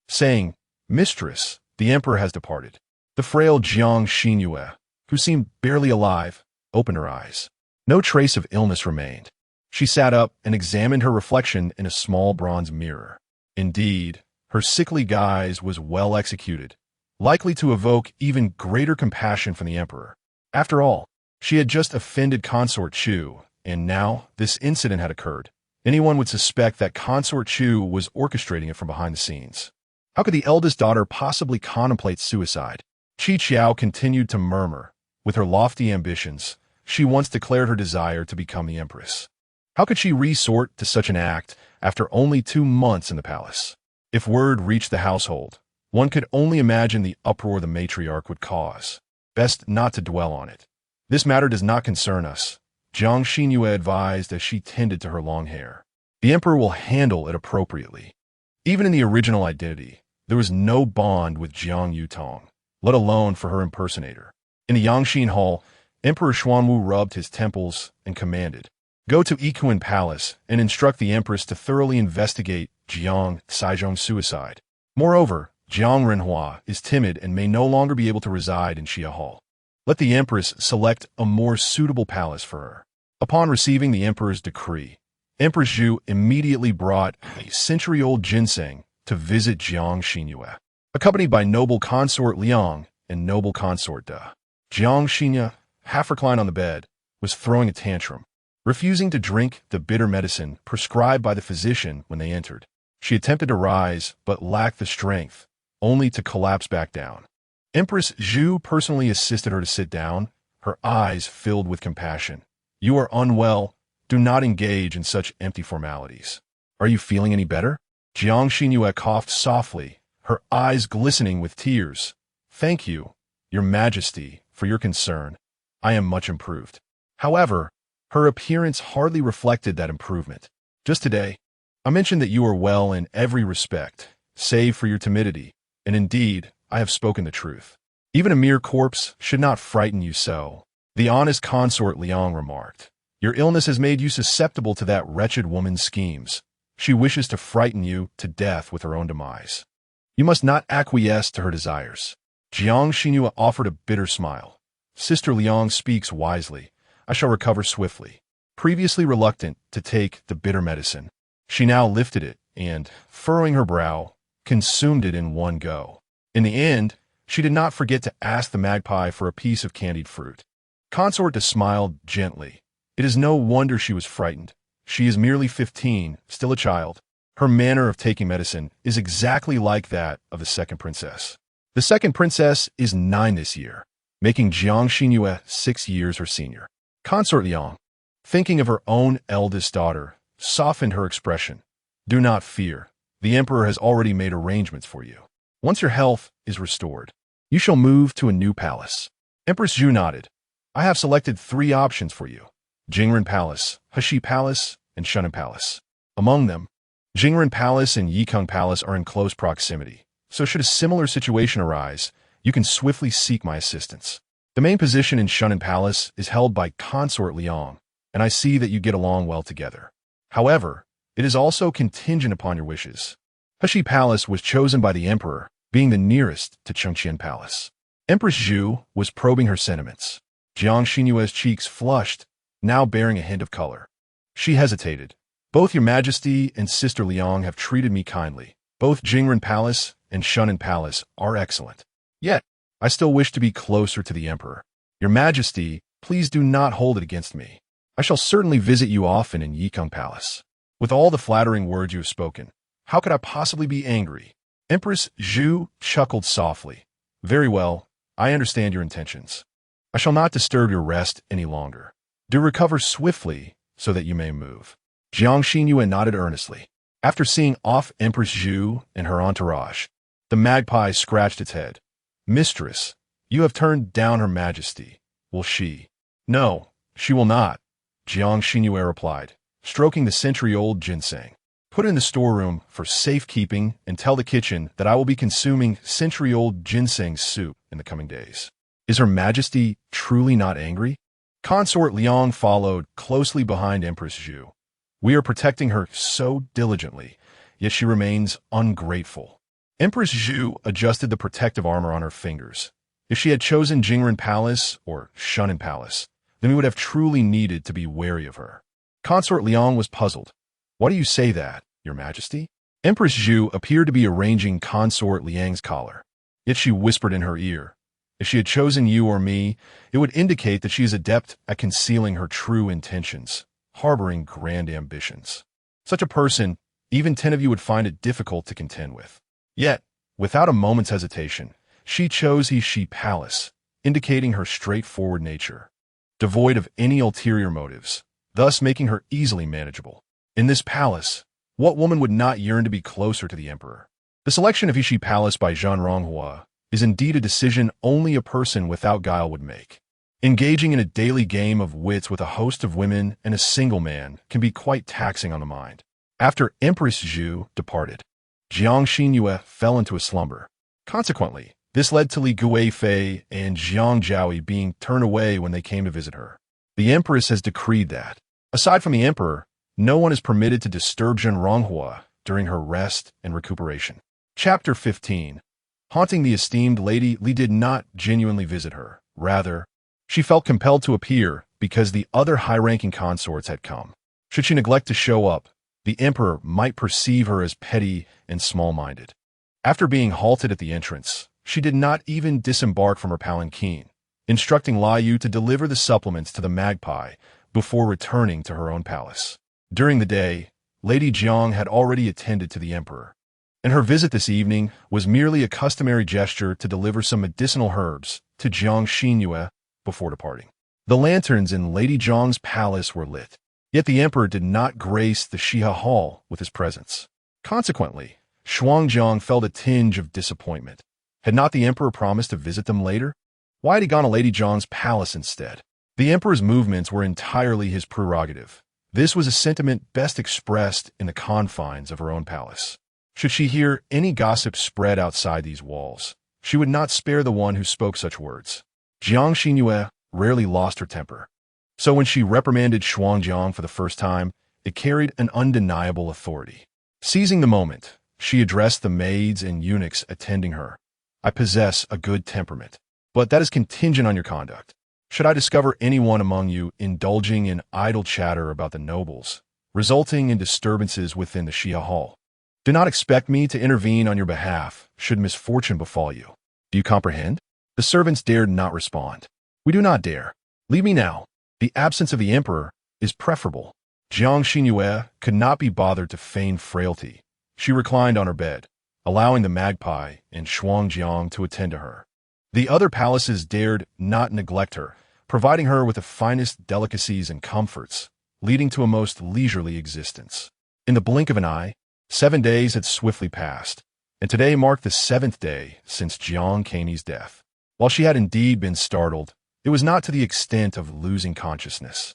S1: saying, "Mistress, the emperor has departed." The frail Jiang Xinru, who seemed barely alive, opened her eyes. No trace of illness remained. She sat up and examined her reflection in a small bronze mirror. Indeed, her sickly guise was well executed, likely to evoke even greater compassion from the emperor. After all, she had just offended Consort Chu, and now this incident had occurred. Anyone would suspect that Consort Chu was orchestrating it from behind the scenes. How could the eldest daughter possibly contemplate suicide? Qi Qiao continued to murmur. With her lofty ambitions, she once declared her desire to become the empress. How could she resort to such an act after only 2 months in the palace? If word reached the household, one could only imagine the uproar the matriarch would cause. Best not to dwell on it. This matter does not concern us, Jiang Xinru advised as she tended to her long hair. The emperor will handle it appropriately. Even in the original identity, there was no bond with Jiang Yutong, let alone for her impersonator. In the Yangxin Hall, Emperor Xuanwu rubbed his temples and commanded, "Go to Yikuan Palace and instruct the empress to thoroughly investigate Jiang Xizhong's suicide. Moreover, Jiang Renhua is timid and may no longer be able to reside in Xia Hall. Let the empress select a more suitable palace for her." Upon receiving the emperor's decree, Empress Zhu immediately brought a century-old ginseng to visit Jiang Xinru, accompanied by noble consort Liang and noble consort Da. Jiang Xinru, half reclined on the bed, was throwing a tantrum, refusing to drink the bitter medicine prescribed by the physician when they entered. She attempted to rise, but lacked the strength, only to collapse back down. Empress Zhu personally assisted her to sit down, her eyes filled with compassion. "You are unwell. Do not engage in such empty formalities. Are you feeling any better?" Jiang Xinru coughed softly, her eyes glistening with tears. "Thank you, Your Majesty, for your concern. I am much improved." However, her appearance hardly reflected that improvement. "Just today, I mentioned that you are well in every respect, save for your timidity, and indeed, I have spoken the truth. Even a mere corpse should not frighten you so," the honest consort Liang remarked. "Your illness has made you susceptible to that wretched woman's schemes. She wishes to frighten you to death with her own demise. You must not acquiesce to her desires." Jiang Xinru offered a bitter smile. "Sister Liang speaks wisely. I shall recover swiftly." Previously reluctant to take the bitter medicine, she now lifted it and, furrowing her brow, consumed it in one go. In the end, she did not forget to ask the magpie for a piece of candied fruit. Consort smiled gently. It is no wonder she was frightened. She is merely 15, still a child. Her manner of taking medicine is exactly like that of the second princess. The second princess is 9 this year, making Jiang Xinru 6 years her senior. Consort Liang, thinking of her own eldest daughter, softened her expression. "Do not fear. The emperor has already made arrangements for you. Once your health is restored, you shall move to a new palace." Empress Zhu nodded. "I have selected 3 options for you: Jingren Palace, Heshi Palace, and Shunan Palace. Among them, Jingren Palace and Yikeng Palace are in close proximity, so should a similar situation arise, you can swiftly seek my assistance. The main position in Shunan Palace is held by Consort Liang, and I see that you get along well together. However, it is also contingent upon your wishes. Heshi Palace was chosen by the emperor, being the nearest to Chengqian Palace." Empress Zhu was probing her sentiments. Jiang Xinru's cheeks flushed, now bearing a hint of color. She hesitated. "Both Your Majesty and Sister Liang have treated me kindly. Both Jingren Palace and Shunan Palace are excellent. Yet, I still wish to be closer to the emperor. Your Majesty, please do not hold it against me. I shall certainly visit you often in Yikeng Palace. With all the flattering words you have spoken, how could I possibly be angry?" Empress Zhu chuckled softly. Very well, I understand your intentions. I shall not disturb your rest any longer. Do recover swiftly so that you may move. Jiang Xinru nodded earnestly. After seeing off Empress Zhu and her entourage, the magpie scratched its head. Mistress, you have turned down Her Majesty. Will she? No, she will not, Jiang Xinru replied, stroking the century-old ginseng. Put it in the storeroom for safekeeping and tell the kitchen that I will be consuming century-old ginseng soup in the coming days. Is Her Majesty truly not angry? Consort Liang followed closely behind Empress Zhu. We are protecting her so diligently, yet she remains ungrateful. Empress Zhu adjusted the protective armor on her fingers. If she had chosen Jingren Palace or Shunan Palace, then we would have truly needed to be wary of her. Consort Liang was puzzled. Why do you say that, Your Majesty? Empress Zhu appeared to be arranging Consort Liang's collar. Yet she whispered in her ear, if she had chosen you or me, it would indicate that she is adept at concealing her true intentions, harboring grand ambitions. Such a person, even 10 of you would find it difficult to contend with. Yet, without a moment's hesitation, she chose He Palace, indicating her straightforward nature, devoid of any ulterior motives, thus making her easily manageable. In this palace, what woman would not yearn to be closer to the emperor? The selection of He Palace by Zhan Ronghua is indeed a decision only a person without guile would make. Engaging in a daily game of wits with a host of women and a single man can be quite taxing on the mind. After Empress Zhu departed, Jiang Xinru fell into a slumber. Consequently, this led to Li Guifei and Jiang Zhaoi being turned away when they came to visit her. The empress has decreed that, aside from the emperor, no one is permitted to disturb Zhan Ronghua during her rest and recuperation. Chapter 15. Haunting the esteemed Lady Li did not genuinely visit her. Rather, she felt compelled to appear because the other high-ranking consorts had come. Should she neglect to show up, the emperor might perceive her as petty and small-minded. After being halted at the entrance, she did not even disembark from her palanquin, instructing Liu to deliver the supplements to the magpie before returning to her own palace. During the day, Lady Jiang had already attended to the emperor, and her visit this evening was merely a customary gesture to deliver some medicinal herbs to Jiang Xinru before departing. The lanterns in Lady Jiang's palace were lit, yet the emperor did not grace the Shiha Hall with his presence. Consequently, Xuanzang felt a tinge of disappointment. Had not the emperor promised to visit them later? Why had he gone to Lady Jiang's palace instead? The emperor's movements were entirely his prerogative. This was a sentiment best expressed in the confines of her own palace. Should she hear any gossip spread outside these walls, she would not spare the one who spoke such words. Jiang Xinru rarely lost her temper. So when she reprimanded Xuanzang for the first time, it carried an undeniable authority. Seizing the moment, she addressed the maids and eunuchs attending her. I possess a good temperament, but that is contingent on your conduct. Should I discover anyone among you indulging in idle chatter about the nobles, resulting in disturbances within the Shia Hall, do not expect me to intervene on your behalf should misfortune befall you. Do you comprehend? The servants dared not respond. We do not dare. Leave me now. The absence of the emperor is preferable. Jiang Xinru could not be bothered to feign frailty. She reclined on her bed, allowing the magpie and Xuanzang to attend to her. The other palaces dared not neglect her, providing her with the finest delicacies and comforts, leading to a most leisurely existence. In the blink of an eye, 7 days had swiftly passed, and today marked the 7th day since Jiang Kani's death. While she had indeed been startled, it was not to the extent of losing consciousness.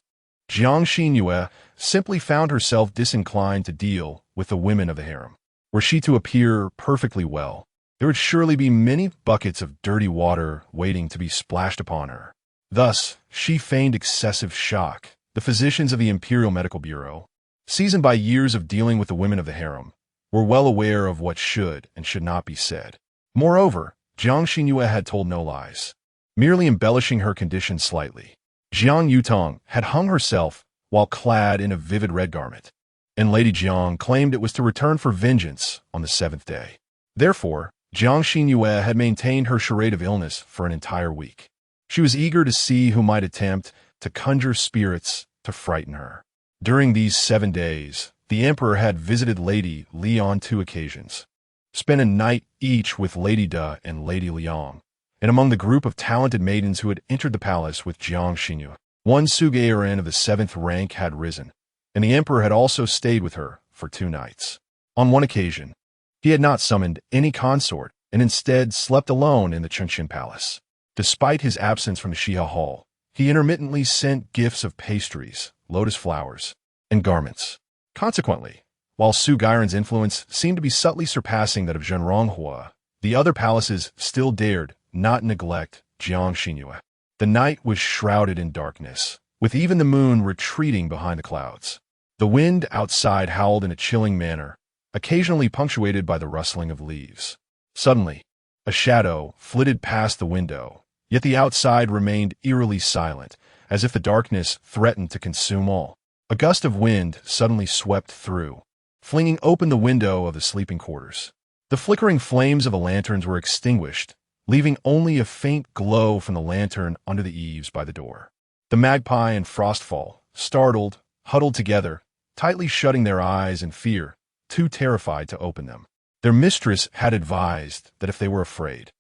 S1: Jiang Xinru simply found herself disinclined to deal with the women of the harem. Were she to appear perfectly well, there would surely be many buckets of dirty water waiting to be splashed upon her. Thus, she feigned excessive shock. The physicians of the Imperial Medical Bureau, seasoned by years of dealing with the women of the harem, were well aware of what should and should not be said. Moreover, Jiang Xinru had told no lies, merely embellishing her condition slightly. Jiang Yutong had hung herself while clad in a vivid red garment, and Lady Jiang claimed it was to return for vengeance on the 7th day. Therefore, Jiang Xinru had maintained her charade of illness for an entire week. She was eager to see who might attempt to conjure spirits to frighten her. During these 7 days, the emperor had visited Lady Li on 2 occasions. spent a night each with Lady De and Lady Liang, and among the group of talented maidens who had entered the palace with Jiang Xinru, one Sugeirin of the 7th rank had risen, and the emperor had also stayed with her for 2 nights. On one occasion, he had not summoned any consort and instead slept alone in the Chengqian palace. Despite his absence from the Shiha hall, he intermittently sent gifts of pastries, lotus flowers, and garments. Consequently, while Su Gairen's influence seemed to be subtly surpassing that of Zhenronghua, the other palaces still dared not neglect Jiang Xinru. The night was shrouded in darkness, with even the moon retreating behind the clouds. The wind outside howled in a chilling manner, occasionally punctuated by the rustling of leaves. Suddenly, a shadow flitted past the window, yet the outside remained eerily silent, as if the darkness threatened to consume all. A gust of wind suddenly swept through, flinging open the window of the sleeping quarters. The flickering flames of the lanterns were extinguished, leaving only a faint glow from the lantern under the eaves by the door. The magpie and Frostfall, startled, huddled together, tightly shutting their eyes in fear, too terrified to open them. Their mistress had advised that if they were afraid,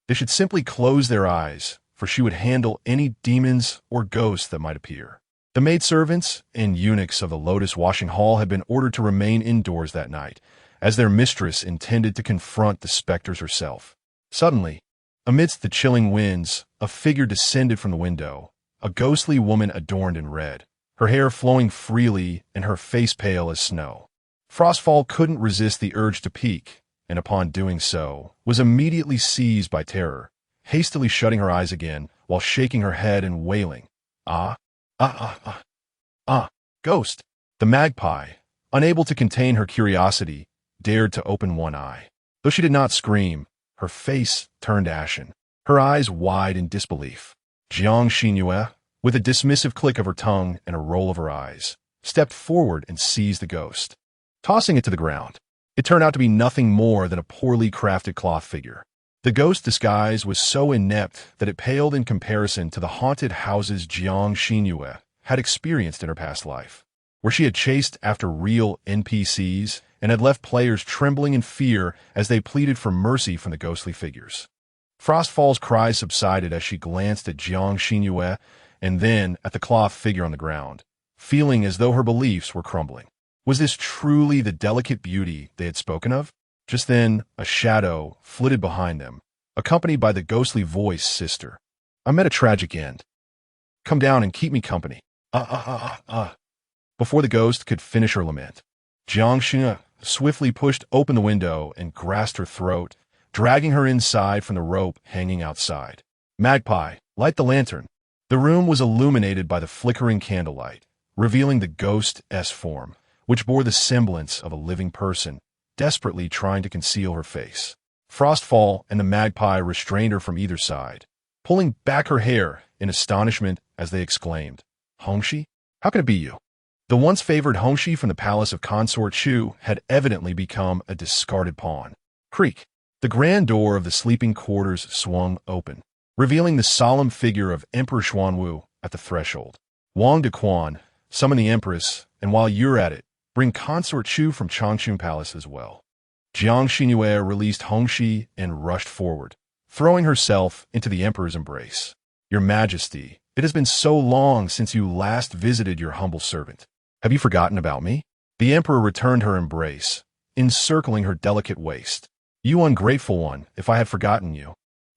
S1: they should simply close their eyes, for she would handle any demons or ghosts that might appear. The maidservants and eunuchs of the Lotus Washing Hall had been ordered to remain indoors that night, as their mistress intended to confront the specters herself. Suddenly, amidst the chilling winds, a figure descended from the window, a ghostly woman adorned in red, her hair flowing freely and her face pale as snow. Frostfall couldn't resist the urge to peek, and upon doing so, was immediately seized by terror, hastily shutting her eyes again while shaking her head and wailing, "Ah, ah, ah, ah, ghost!" The magpie, unable to contain her curiosity, dared to open one eye. Though she did not scream, her face turned ashen, her eyes wide in disbelief. Jiang Xinru, with a dismissive click of her tongue and a roll of her eyes, stepped forward and seized the ghost, tossing it to the ground. It turned out to be nothing more than a poorly crafted cloth figure. The ghost disguise was so inept that it paled in comparison to the haunted houses Jiang Xinru had experienced in her past life, where she had chased after real NPCs and had left players trembling in fear as they pleaded for mercy from the ghostly figures. Frostfall's cries subsided as she glanced at Jiang Xinru and then at the cloth figure on the ground, feeling as though her beliefs were crumbling. Was this truly the delicate beauty they had spoken of? Just then, a shadow flitted behind them, accompanied by the ghostly voice, "Sister, I met a tragic end. Come down and keep me company." Before the ghost could finish her lament, Jiang Xinru swiftly pushed open the window and grasped her throat, dragging her inside from the rope hanging outside. "Magpie, light the lantern." The room was illuminated by the flickering candlelight, revealing the ghost's form, which bore the semblance of a living person, desperately trying to conceal her face. Frostfall and the magpie restrained her from either side, pulling back her hair in astonishment as they exclaimed, "Hongxi? How can it be you?" The once favored Hongxi from the palace of Consort Shu had evidently become a discarded pawn. Creak! The grand door of the sleeping quarters swung open, revealing the solemn figure of Emperor Xuanwu at the threshold. "Wang Dequan, summon the Empress, and while you're at it, bring Consort Shu from Changchun Palace as well." Jiang Xinru released Hongxi and rushed forward, throwing herself into the Emperor's embrace. "Your Majesty, it has been so long since you last visited your humble servant. Have you forgotten about me?" The Emperor returned her embrace, encircling her delicate waist. "You ungrateful one, if I had forgotten you.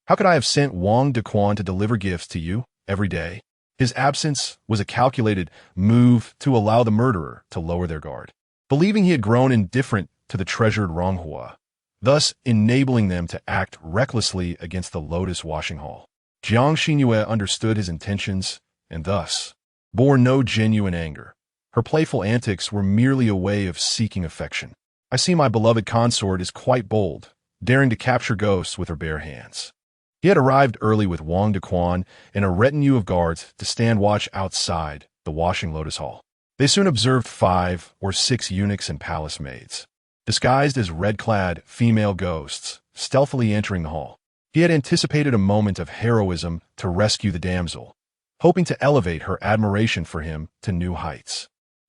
S1: How could I have sent Wang Dequan to deliver gifts to you every day?" His absence was a calculated move to allow the murderer to lower their guard, believing he had grown indifferent to the treasured Ronghua, thus enabling them to act recklessly against the Lotus Washing Hall. Jiang Xinru understood his intentions and thus bore no genuine anger. Her playful antics were merely a way of seeking affection. "I see my beloved consort is quite bold, daring to capture ghosts with her bare hands." He had arrived early with Wang Dequan and a retinue of guards to stand watch outside the Washing Lotus Hall. They soon observed 5 or 6 eunuchs and palace maids, disguised as red-clad female ghosts, stealthily entering the hall. He had anticipated a moment of heroism to rescue the damsel, hoping to elevate her admiration for him to new heights.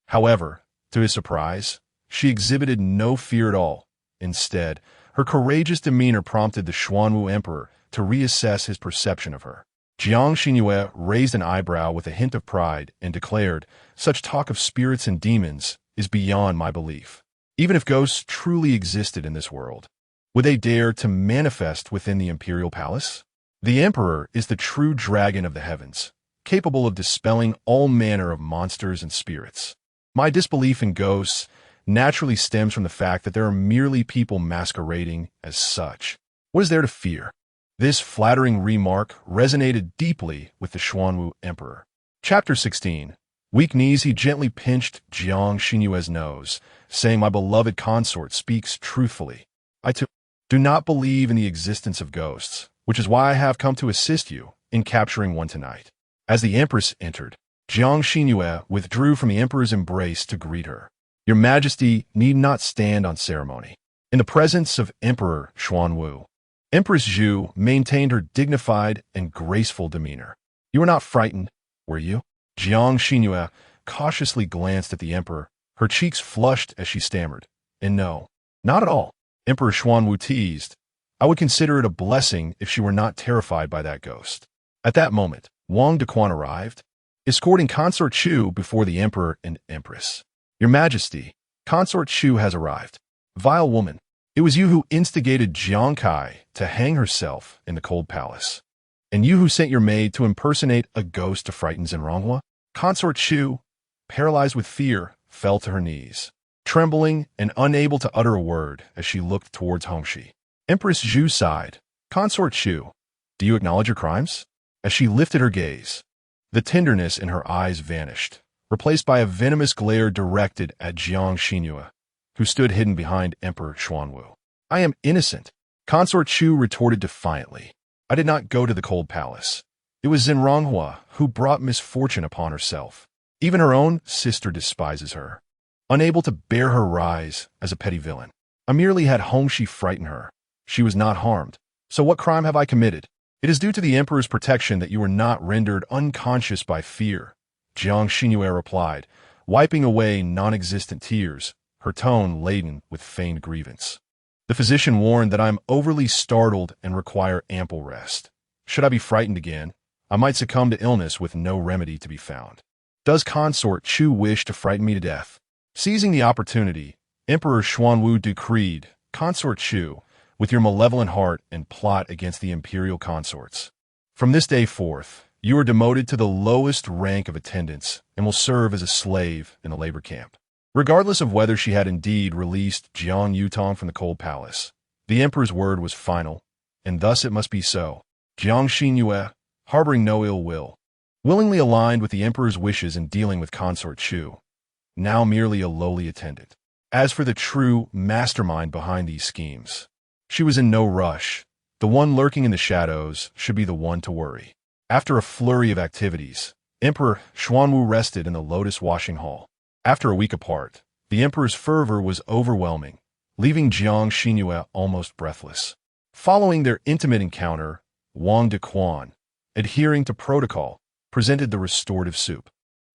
S1: However, to his surprise, she exhibited no fear at all. Instead, Her courageous demeanor prompted the Xuanwu Emperor to reassess his perception of her. Jiang Xinru raised an eyebrow with a hint of pride and declared, "Such talk of spirits and demons is beyond my belief. Even if ghosts truly existed in this world, would they dare to manifest within the imperial palace? The Emperor is the true dragon of the heavens, capable of dispelling all manner of monsters and spirits. My disbelief in ghosts naturally stems from the fact that there are merely people masquerading as such. What is there to fear?" This flattering remark resonated deeply with the Xuanwu Emperor. Chapter 16. Weak knees, he gently pinched Jiang Xinru's nose, saying, "My beloved consort speaks truthfully. I too do not believe in the existence of ghosts, which is why I have come to assist you in capturing one tonight." As the Empress entered, Jiang Xinru withdrew from the Emperor's embrace to greet her. "Your Majesty need not stand on ceremony." In the presence of Emperor Xuanwu, Empress Zhu maintained her dignified and graceful demeanor. "You were not frightened, were you?" Jiang Xinru cautiously glanced at the Emperor, her cheeks flushed as she stammered, "And no, not at all." Emperor Xuanwu teased, "I would consider it a blessing if she were not terrified by that ghost." At that moment, Wang Dequan arrived, escorting Consort Chu before the Emperor and Empress. "Your Majesty, Consort Chu has arrived." "Vile woman, it was you who instigated Jiang Kai to hang herself in the cold palace, and you who sent your maid to impersonate a ghost to frighten Zhenronghua." Consort Chu, paralyzed with fear, fell to her knees, trembling and unable to utter a word as she looked towards Hongxi. Empress Zhu sighed. "Consort Chu, do you acknowledge your crimes?" As she lifted her gaze, the tenderness in her eyes vanished, replaced by a venomous glare directed at Jiang Xinru, who stood hidden behind Emperor Xuanwu. "I am innocent," Consort Chu retorted defiantly. "I did not go to the cold palace. It was Zhenronghua who brought misfortune upon herself. Even her own sister despises her, unable to bear her rise as a petty villain. I merely had Hongxi frighten her. She was not harmed. So what crime have I committed? It is due to the Emperor's protection that you were not rendered unconscious by fear," Jiang Xinru replied, wiping away non-existent tears, her tone laden with feigned grievance. "The physician warned that I am overly startled and require ample rest. Should I be frightened again, I might succumb to illness with no remedy to be found. Does Consort Chu wish to frighten me to death?" Seizing the opportunity, Emperor Xuanwu decreed, "Consort Chu, with your malevolent heart and plot against the imperial consorts. From this day forth, you are demoted to the lowest rank of attendants and will serve as a slave in the labor camp." Regardless of whether she had indeed released Jiang Yutong from the cold palace, the Emperor's word was final, and thus it must be so. Jiang Xinru, harboring no ill will, willingly aligned with the Emperor's wishes in dealing with Consort Chu, now merely a lowly attendant. As for the true mastermind behind these schemes, she was in no rush. The one lurking in the shadows should be the one to worry. After a flurry of activities, Emperor Xuanwu rested in the Lotus Washing Hall. After a week apart, the Emperor's fervor was overwhelming, leaving Jiang Xinru almost breathless. Following their intimate encounter, Wang Dequan, adhering to protocol, presented the restorative soup.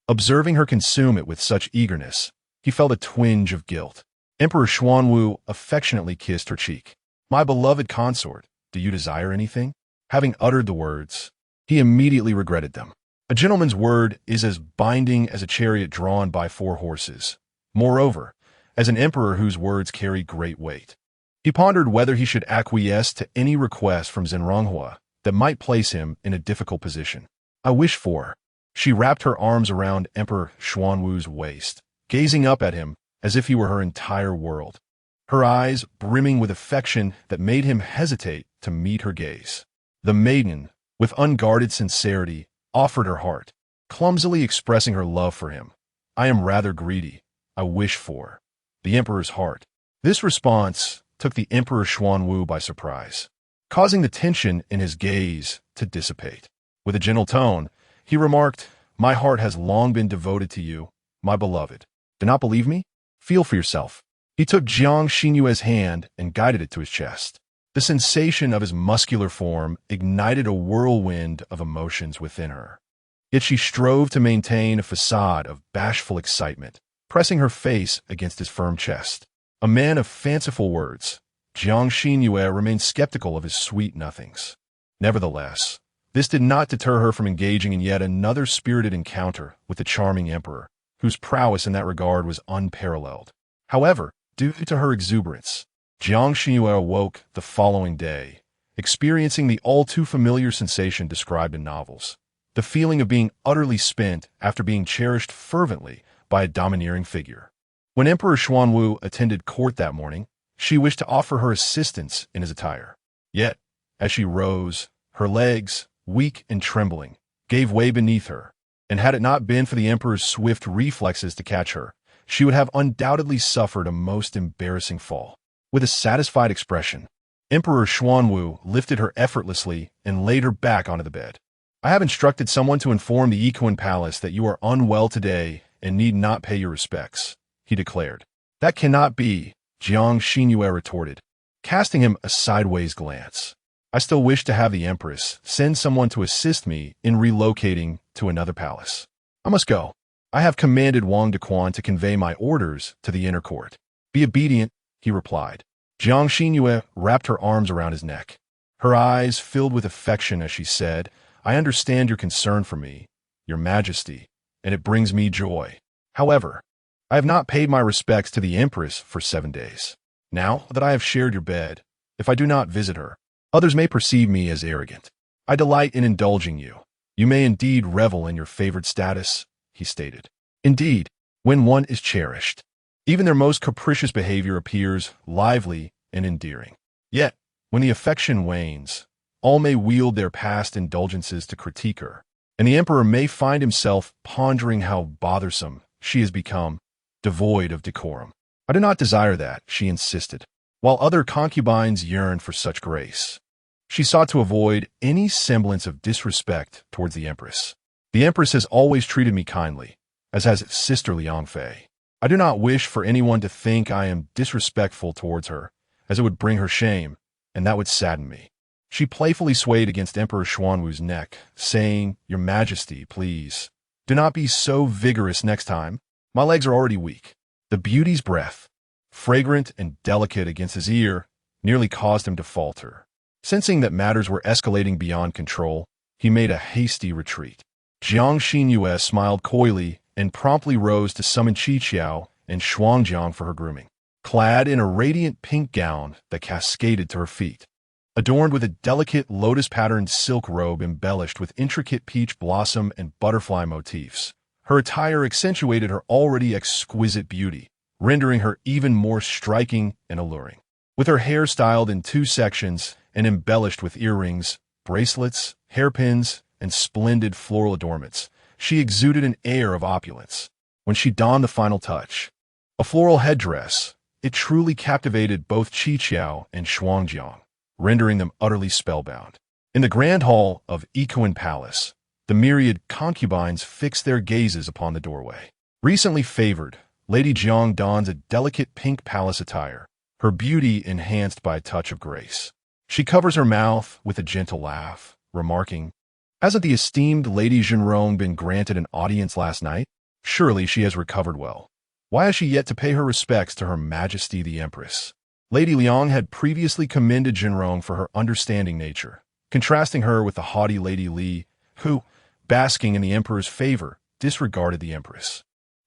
S1: Observing her consume it with such eagerness, he felt a twinge of guilt. Emperor Xuanwu affectionately kissed her cheek. "My beloved consort, do you desire anything?" Having uttered the words, he immediately regretted them. A gentleman's word is as binding as a chariot drawn by 4 horses. Moreover, as an emperor whose words carry great weight. He pondered whether he should acquiesce to any request from Zhenronghua that might place him in a difficult position. "I wish for." She wrapped her arms around Emperor Xuanwu's waist, gazing up at him as if he were her entire world, her eyes brimming with affection that made him hesitate to meet her gaze. The maiden, with unguarded sincerity, offered her heart, clumsily expressing her love for him. "I am rather greedy. I wish for." The Emperor's heart. This response took the Emperor Xuanwu by surprise, causing the tension in his gaze to dissipate. With a gentle tone, he remarked, "My heart has long been devoted to you, my beloved. Do not believe me? Feel for yourself." He took Jiang Xinru's hand and guided it to his chest. The sensation of his muscular form ignited a whirlwind of emotions within her. Yet she strove to maintain a facade of bashful excitement, pressing her face against his firm chest. A man of fanciful words, Jiang Xinru remained skeptical of his sweet nothings. Nevertheless, this did not deter her from engaging in yet another spirited encounter with the charming emperor, whose prowess in that regard was unparalleled. However, due to her exuberance, Jiang Xinru awoke the following day, experiencing the all-too-familiar sensation described in novels, the feeling of being utterly spent after being cherished fervently by a domineering figure. When Emperor Xuanwu attended court that morning, she wished to offer her assistance in his attire. Yet, as she rose, her legs, weak and trembling, gave way beneath her, and had it not been for the emperor's swift reflexes to catch her, she would have undoubtedly suffered a most embarrassing fall. With a satisfied expression, Emperor Xuanwu lifted her effortlessly and laid her back onto the bed. "I have instructed someone to inform the Equine Palace that you are unwell today and need not pay your respects," he declared. "That cannot be," Jiang Xinru retorted, casting him a sideways glance. "I still wish to have the Empress send someone to assist me in relocating to another palace. I must go. I have commanded Wang Dequan to convey my orders to the inner court." "Be obedient," he replied. Jiang Xinru wrapped her arms around his neck. Her eyes filled with affection as she said, "I understand your concern for me, Your Majesty, and it brings me joy. However, I have not paid my respects to the Empress for 7 days. Now that I have shared your bed, if I do not visit her, others may perceive me as arrogant. I delight in indulging you. You may indeed revel in your favored status," he stated. "Indeed, when one is cherished, even their most capricious behavior appears lively and endearing. Yet, when the affection wanes, all may wield their past indulgences to critique her, and the emperor may find himself pondering how bothersome she has become, devoid of decorum. I do not desire that," she insisted, while other concubines yearned for such grace. She sought to avoid any semblance of disrespect towards the empress. "The empress has always treated me kindly, as has its sister Liang Fei. I do not wish for anyone to think I am disrespectful towards her, as it would bring her shame, and that would sadden me." She playfully swayed against Emperor Xuanwu's neck, saying, "Your Majesty, please, do not be so vigorous next time. My legs are already weak." The beauty's breath, fragrant and delicate against his ear, nearly caused him to falter. Sensing that matters were escalating beyond control, he made a hasty retreat. Jiang Xinru smiled coyly and promptly rose to summon Qiqiao and Shuangjiang for her grooming. Clad in a radiant pink gown that cascaded to her feet, adorned with a delicate lotus-patterned silk robe embellished with intricate peach blossom and butterfly motifs, her attire accentuated her already exquisite beauty, rendering her even more striking and alluring. With her hair styled in 2 sections and embellished with earrings, bracelets, hairpins, and splendid floral adornments, she exuded an air of opulence. When she donned the final touch, a floral headdress, it truly captivated both Qiqiao and Shuangjiang, rendering them utterly spellbound. In the grand hall of Equine Palace, the myriad concubines fixed their gazes upon the doorway. Recently favored, Lady Jiang dons a delicate pink palace attire, her beauty enhanced by a touch of grace. She covers her mouth with a gentle laugh, remarking, "Hasn't the esteemed Lady Xinru been granted an audience last night? Surely she has recovered well. Why has she yet to pay her respects to Her Majesty the Empress?" Lady Liang had previously commended Xinru for her understanding nature, contrasting her with the haughty Lady Li, who, basking in the emperor's favor, disregarded the empress.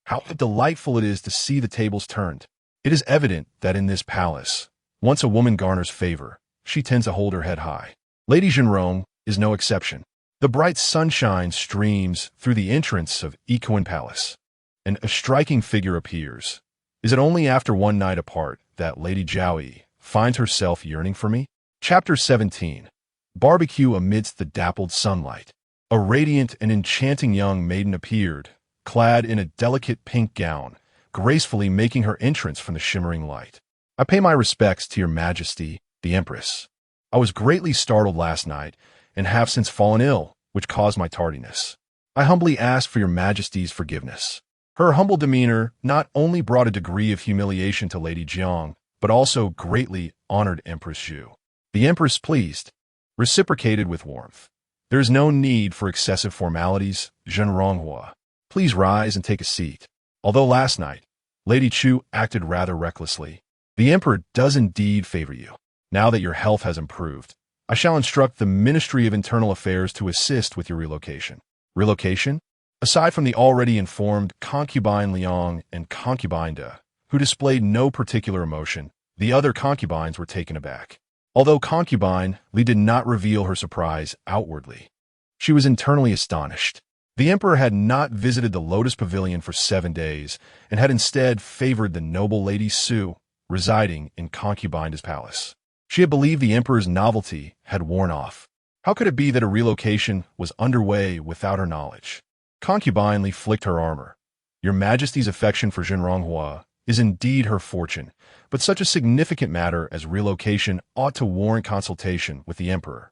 S1: How delightful it is to see the tables turned. It is evident that in this palace, once a woman garners favor, she tends to hold her head high. Lady Xinru is no exception. The bright sunshine streams through the entrance of Equine Palace, and a striking figure appears. Is it only after one night apart that Lady Jiaoyi finds herself yearning for me? Chapter 17. Barbecue amidst the dappled sunlight. A radiant and enchanting young maiden appeared, clad in a delicate pink gown, gracefully making her entrance from the shimmering light. "I pay my respects to Your Majesty, the Empress. I was greatly startled last night, and have since fallen ill, which caused my tardiness. I humbly ask for Your Majesty's forgiveness." Her humble demeanor not only brought a degree of humiliation to Lady Jiang, but also greatly honored Empress Zhu. The Empress, pleased, reciprocated with warmth. "There is no need for excessive formalities, Zhenronghua. Please rise and take a seat." Although last night, Lady Chu acted rather recklessly, The emperor does indeed favor you. Now that your health has improved, I shall instruct the Ministry of Internal Affairs to assist with your relocation. Relocation? Aside from the already informed Concubine Liang and Concubine De, who displayed no particular emotion, the other concubines were taken aback. Although Concubine Li did not reveal her surprise outwardly, she was internally astonished. The emperor had not visited the Lotus Pavilion for 7 days and had instead favored the noble Lady Su, residing in Concubine De's palace. She had believed the emperor's novelty had worn off. How could it be that a relocation was underway without her knowledge? Concubine Li flicked her armor. Your Majesty's affection for Zhenronghua is indeed her fortune, but such a significant matter as relocation ought to warrant consultation with the emperor.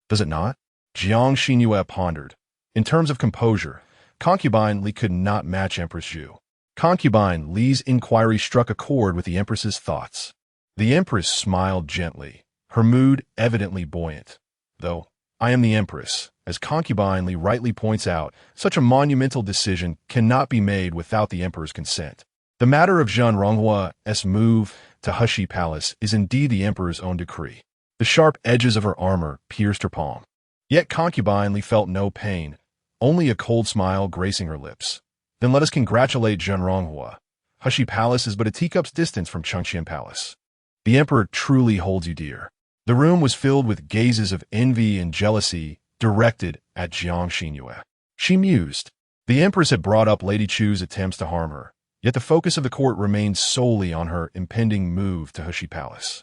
S1: Does it not? Jiang Xinru pondered. In terms of composure, Concubine Li could not match Empress Zhu. Concubine Li's inquiry struck a chord with the empress's thoughts. The empress smiled gently, her mood evidently buoyant. Though, I am the empress. As Concubine Li rightly points out, such a monumental decision cannot be made without the emperor's consent. The matter of Zhenronghua's move to Hushi Palace is indeed the emperor's own decree. The sharp edges of her armor pierced her palm. Yet Concubine Li felt no pain, only a cold smile gracing her lips. Then let us congratulate Zhenronghua. Hushi Palace is but a teacup's distance from Chengqian Palace. The emperor truly holds you dear. The room was filled with gazes of envy and jealousy directed at Jiang Xinru. She mused. The empress had brought up Lady Chu's attempts to harm her, yet the focus of the court remained solely on her impending move to Hushi Palace.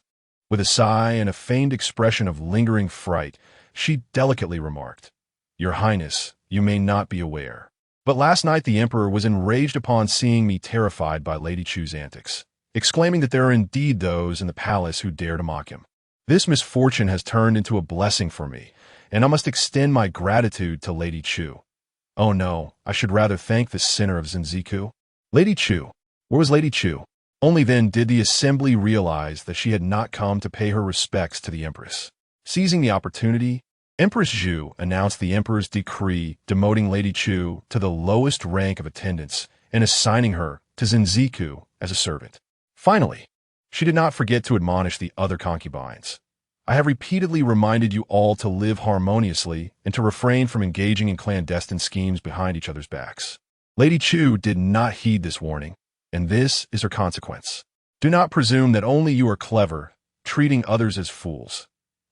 S1: With a sigh and a feigned expression of lingering fright, she delicately remarked, Your Highness, you may not be aware, but last night the emperor was enraged upon seeing me terrified by Lady Chu's antics, exclaiming that there are indeed those in the palace who dare to mock him. This misfortune has turned into a blessing for me, and I must extend my gratitude to Lady Chu. Oh no, I should rather thank the sinner of Zinziku. Lady Chu. Where was Lady Chu? Only then did the assembly realize that she had not come to pay her respects to the empress. Seizing the opportunity, Empress Zhu announced the emperor's decree demoting Lady Chu to the lowest rank of attendants and assigning her to Zinziku as a servant. Finally, she did not forget to admonish the other concubines. I have repeatedly reminded you all to live harmoniously and to refrain from engaging in clandestine schemes behind each other's backs. Lady Chu did not heed this warning, and this is her consequence. Do not presume that only you are clever, treating others as fools.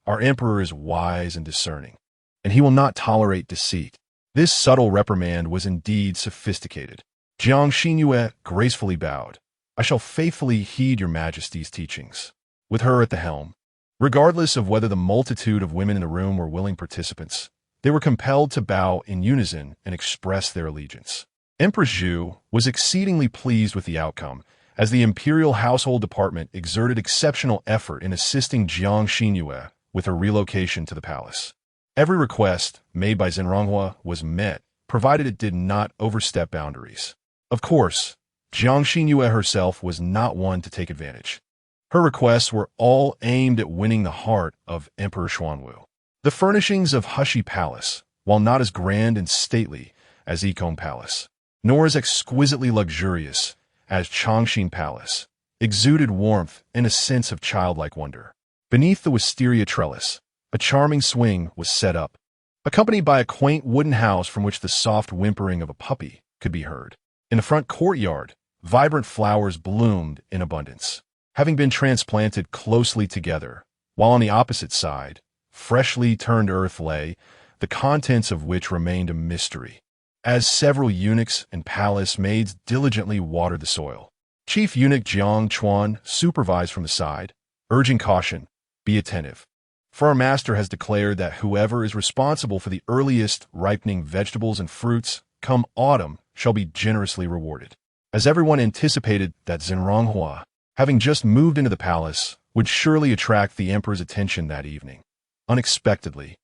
S1: Our emperor is wise and discerning, and he will not tolerate deceit. This subtle reprimand was indeed sophisticated. Jiang Xinru gracefully bowed. I shall faithfully heed your Majesty's teachings. With her at the helm, regardless of whether the multitude of women in the room were willing participants, they were compelled to bow in unison and express their allegiance. Empress Zhu was exceedingly pleased with the outcome, as the imperial household department exerted exceptional effort in assisting Jiang Xinru with her relocation to the palace. Every request made by Zhenronghua was met, provided it did not overstep boundaries. Of course, Jiang Xinru herself was not one to take advantage. Her requests were all aimed at winning the heart of Emperor Xuanwu. The furnishings of Hushi Palace, while not as grand and stately as Yikong Palace, nor as exquisitely luxurious as Changxin Palace, exuded warmth and a sense of childlike wonder. Beneath the wisteria trellis, a charming swing was set up, accompanied by a quaint wooden house from which the soft whimpering of a puppy could be heard. In the front courtyard, vibrant flowers bloomed in abundance, having been transplanted closely together, while on the opposite side, freshly turned earth lay, the contents of which remained a mystery, as several eunuchs and palace maids diligently watered the soil. Chief Eunuch Jiang Chuan supervised from the side, urging caution, be attentive, for our master has declared that whoever is responsible for the earliest ripening vegetables and fruits, come autumn, shall be generously rewarded. As everyone anticipated that Zhenronghua, having just moved into the palace, would surely attract the emperor's attention that evening. Unexpectedly,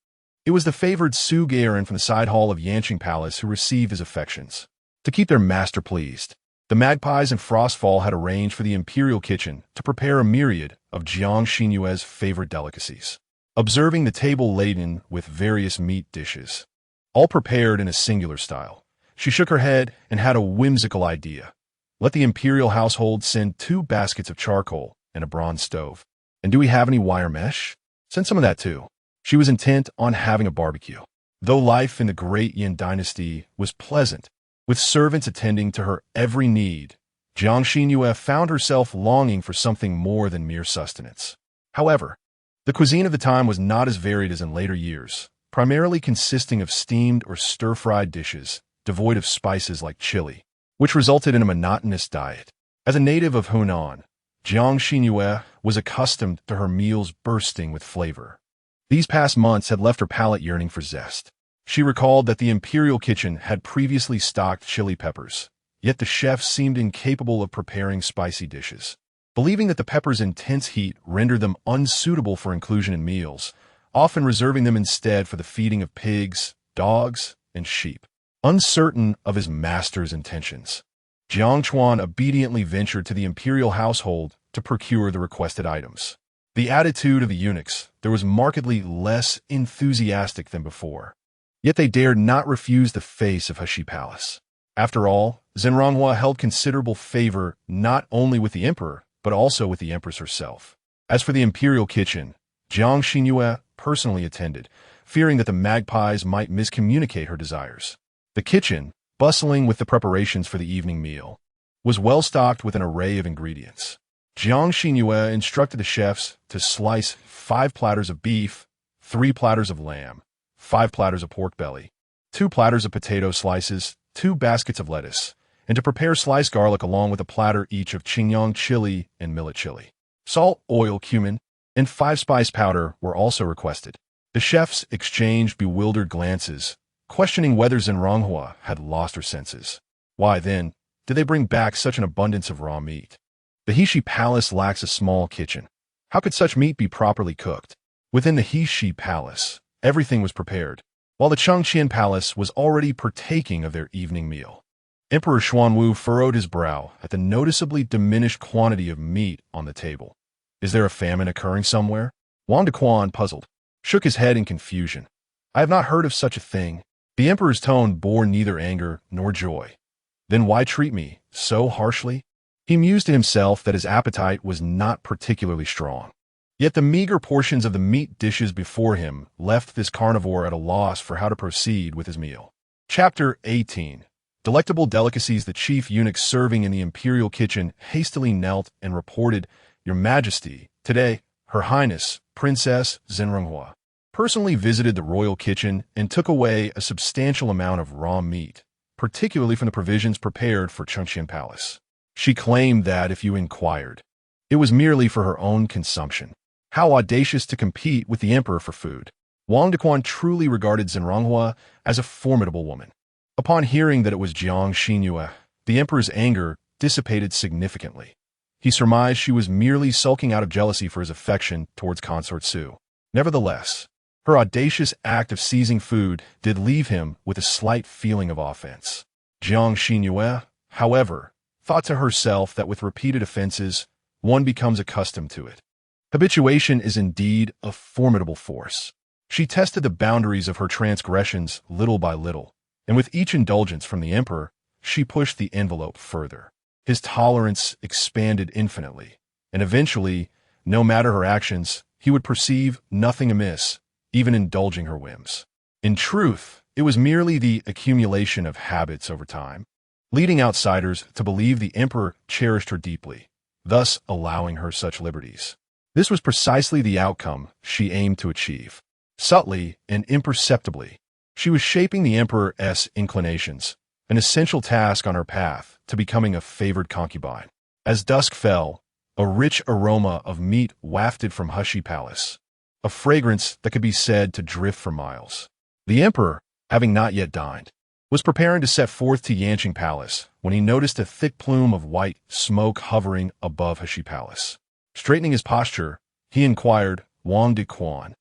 S1: it was the favored Su Gairan from the side hall of Yanqing Palace who received his affections. To keep their master pleased, the magpies and Frostfall had arranged for the imperial kitchen to prepare a myriad of Jiang Xinru's favorite delicacies. Observing the table laden with various meat dishes, all prepared in a singular style, she shook her head and had a whimsical idea. Let the imperial household send 2 baskets of charcoal and a bronze stove. And do we have any wire mesh? Send some of that too. She was intent on having a barbecue. Though life in the great Yin dynasty was pleasant, with servants attending to her every need, Jiang Xinru found herself longing for something more than mere sustenance. However, the cuisine of the time was not as varied as in later years, primarily consisting of steamed or stir-fried dishes, devoid of spices like chili, which resulted in a monotonous diet. As a native of Hunan, Jiang Xinru was accustomed to her meals bursting with flavor. These past months had left her palate yearning for zest. She recalled that the imperial kitchen had previously stocked chili peppers, yet the chefs seemed incapable of preparing spicy dishes. Believing that the pepper's intense heat rendered them unsuitable for inclusion in meals, often reserving them instead for the feeding of pigs, dogs, and sheep. Uncertain of his master's intentions, Jiang Chuan obediently ventured to the imperial household to procure the requested items. The attitude of the eunuchs there was markedly less enthusiastic than before, yet they dared not refuse the face of Heshi Palace. After all, Zhenronghua held considerable favor not only with the emperor, but also with the empress herself. As for the imperial kitchen, Jiang Xinru personally attended, fearing that the magpies might miscommunicate her desires. The kitchen, bustling with the preparations for the evening meal, was well stocked with an array of ingredients. Jiang Xinru instructed the chefs to slice 5 platters of beef, 3 platters of lamb, 5 platters of pork belly, 2 platters of potato slices, 2 baskets of lettuce, and to prepare sliced garlic along with a platter each of Qingyang chili and millet chili. Salt, oil, cumin, and 5 spice powder were also requested. The chefs exchanged bewildered glances, questioning whether Zhenronghua had lost her senses. Why, then, did they bring back such an abundance of raw meat? The Heshi Palace lacks a small kitchen. How could such meat be properly cooked? Within the Heshi Palace, everything was prepared, while the Chengqian Palace was already partaking of their evening meal. Emperor Xuanwu furrowed his brow at the noticeably diminished quantity of meat on the table. Is there a famine occurring somewhere? Wang Dequan, puzzled, shook his head in confusion. I have not heard of such a thing. The emperor's tone bore neither anger nor joy. Then why treat me so harshly? He mused to himself that his appetite was not particularly strong. Yet the meager portions of the meat dishes before him left this carnivore at a loss for how to proceed with his meal. Chapter 18. Delectable delicacies. The chief eunuch serving in the imperial kitchen hastily knelt and reported, Your Majesty, today, Her Highness, Princess Zhenronghua, personally visited the royal kitchen and took away a substantial amount of raw meat, particularly from the provisions prepared for Chengqian Palace. She claimed that, if you inquired, it was merely for her own consumption. How audacious to compete with the emperor for food. Wang Dequan truly regarded Zhenronghua as a formidable woman. Upon hearing that it was Jiang Xinru, the emperor's anger dissipated significantly. He surmised she was merely sulking out of jealousy for his affection towards consort Su. Nevertheless, her audacious act of seizing food did leave him with a slight feeling of offense. Jiang Xinru, however, thought to herself that with repeated offenses, one becomes accustomed to it. Habituation is indeed a formidable force. She tested the boundaries of her transgressions little by little, and with each indulgence from the emperor, she pushed the envelope further. His tolerance expanded infinitely, and eventually, no matter her actions, he would perceive nothing amiss, even indulging her whims. In truth, it was merely the accumulation of habits over time, leading outsiders to believe the emperor cherished her deeply, thus allowing her such liberties. This was precisely the outcome she aimed to achieve. Subtly and imperceptibly, she was shaping the emperor's inclinations, an essential task on her path to becoming a favored concubine. As dusk fell, a rich aroma of meat wafted from Heshi Palace, a fragrance that could be said to drift for miles. The emperor, having not yet dined, was preparing to set forth to Yanqing Palace when he noticed a thick plume of white smoke hovering above Heshi Palace. Straightening his posture, he inquired, Wang Dequan,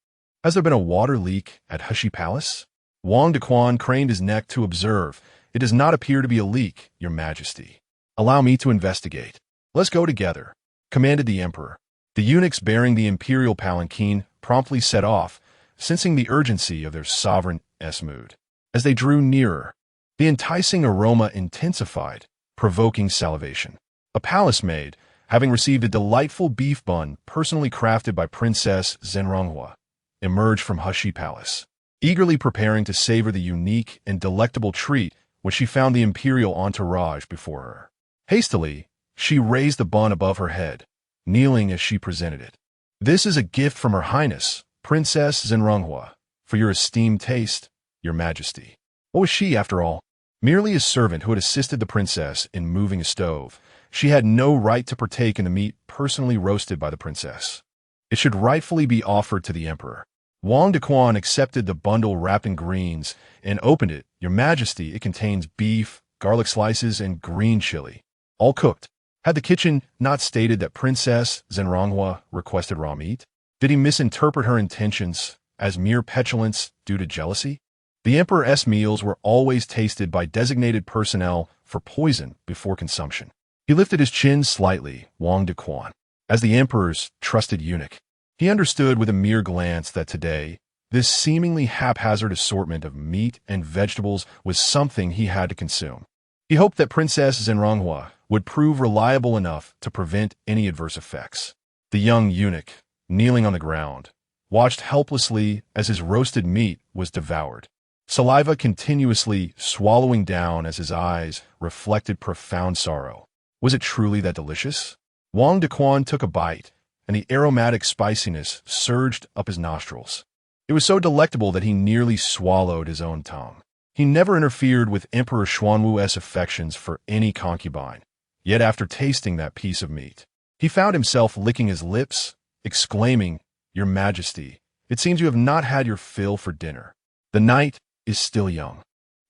S1: has there been a water leak at Heshi Palace? Wang Dequan craned his neck to observe, It does not appear to be a leak, Your Majesty. Allow me to investigate. Let's go together, commanded the emperor. The eunuchs bearing the imperial palanquin promptly set off, sensing the urgency of their sovereign's mood. As they drew nearer, the enticing aroma intensified, provoking salivation. A palace maid, having received a delightful beef bun personally crafted by Princess Zhenronghua, emerged from Heshi Palace, eagerly preparing to savor the unique and delectable treat when she found the imperial entourage before her. Hastily, she raised the bun above her head, kneeling as she presented it. "This is a gift from Her Highness, Princess Zhenronghua, for your esteemed taste, Your Majesty." What was she, after all? Merely a servant who had assisted the princess in moving a stove. She had no right to partake in the meat personally roasted by the princess. It should rightfully be offered to the emperor. Wang Dequan accepted the bundle wrapped in greens and opened it. "Your Majesty, it contains beef, garlic slices, and green chili, all cooked." Had the kitchen not stated that Princess Zhenronghua requested raw meat? Did he misinterpret her intentions as mere petulance due to jealousy? The emperor's meals were always tasted by designated personnel for poison before consumption. He lifted his chin slightly, Wang Dequan. As the emperor's trusted eunuch, he understood with a mere glance that today, this seemingly haphazard assortment of meat and vegetables was something he had to consume. He hoped that Princess Zhenronghua would prove reliable enough to prevent any adverse effects. The young eunuch, kneeling on the ground, watched helplessly as his roasted meat was devoured, saliva continuously swallowing down as his eyes reflected profound sorrow. Was it truly that delicious? Wang Dequan took a bite, and the aromatic spiciness surged up his nostrils. It was so delectable that he nearly swallowed his own tongue. He never interfered with Emperor Xuanwu's affections for any concubine, yet after tasting that piece of meat, he found himself licking his lips, exclaiming, "Your Majesty, it seems you have not had your fill for dinner. The night is still young.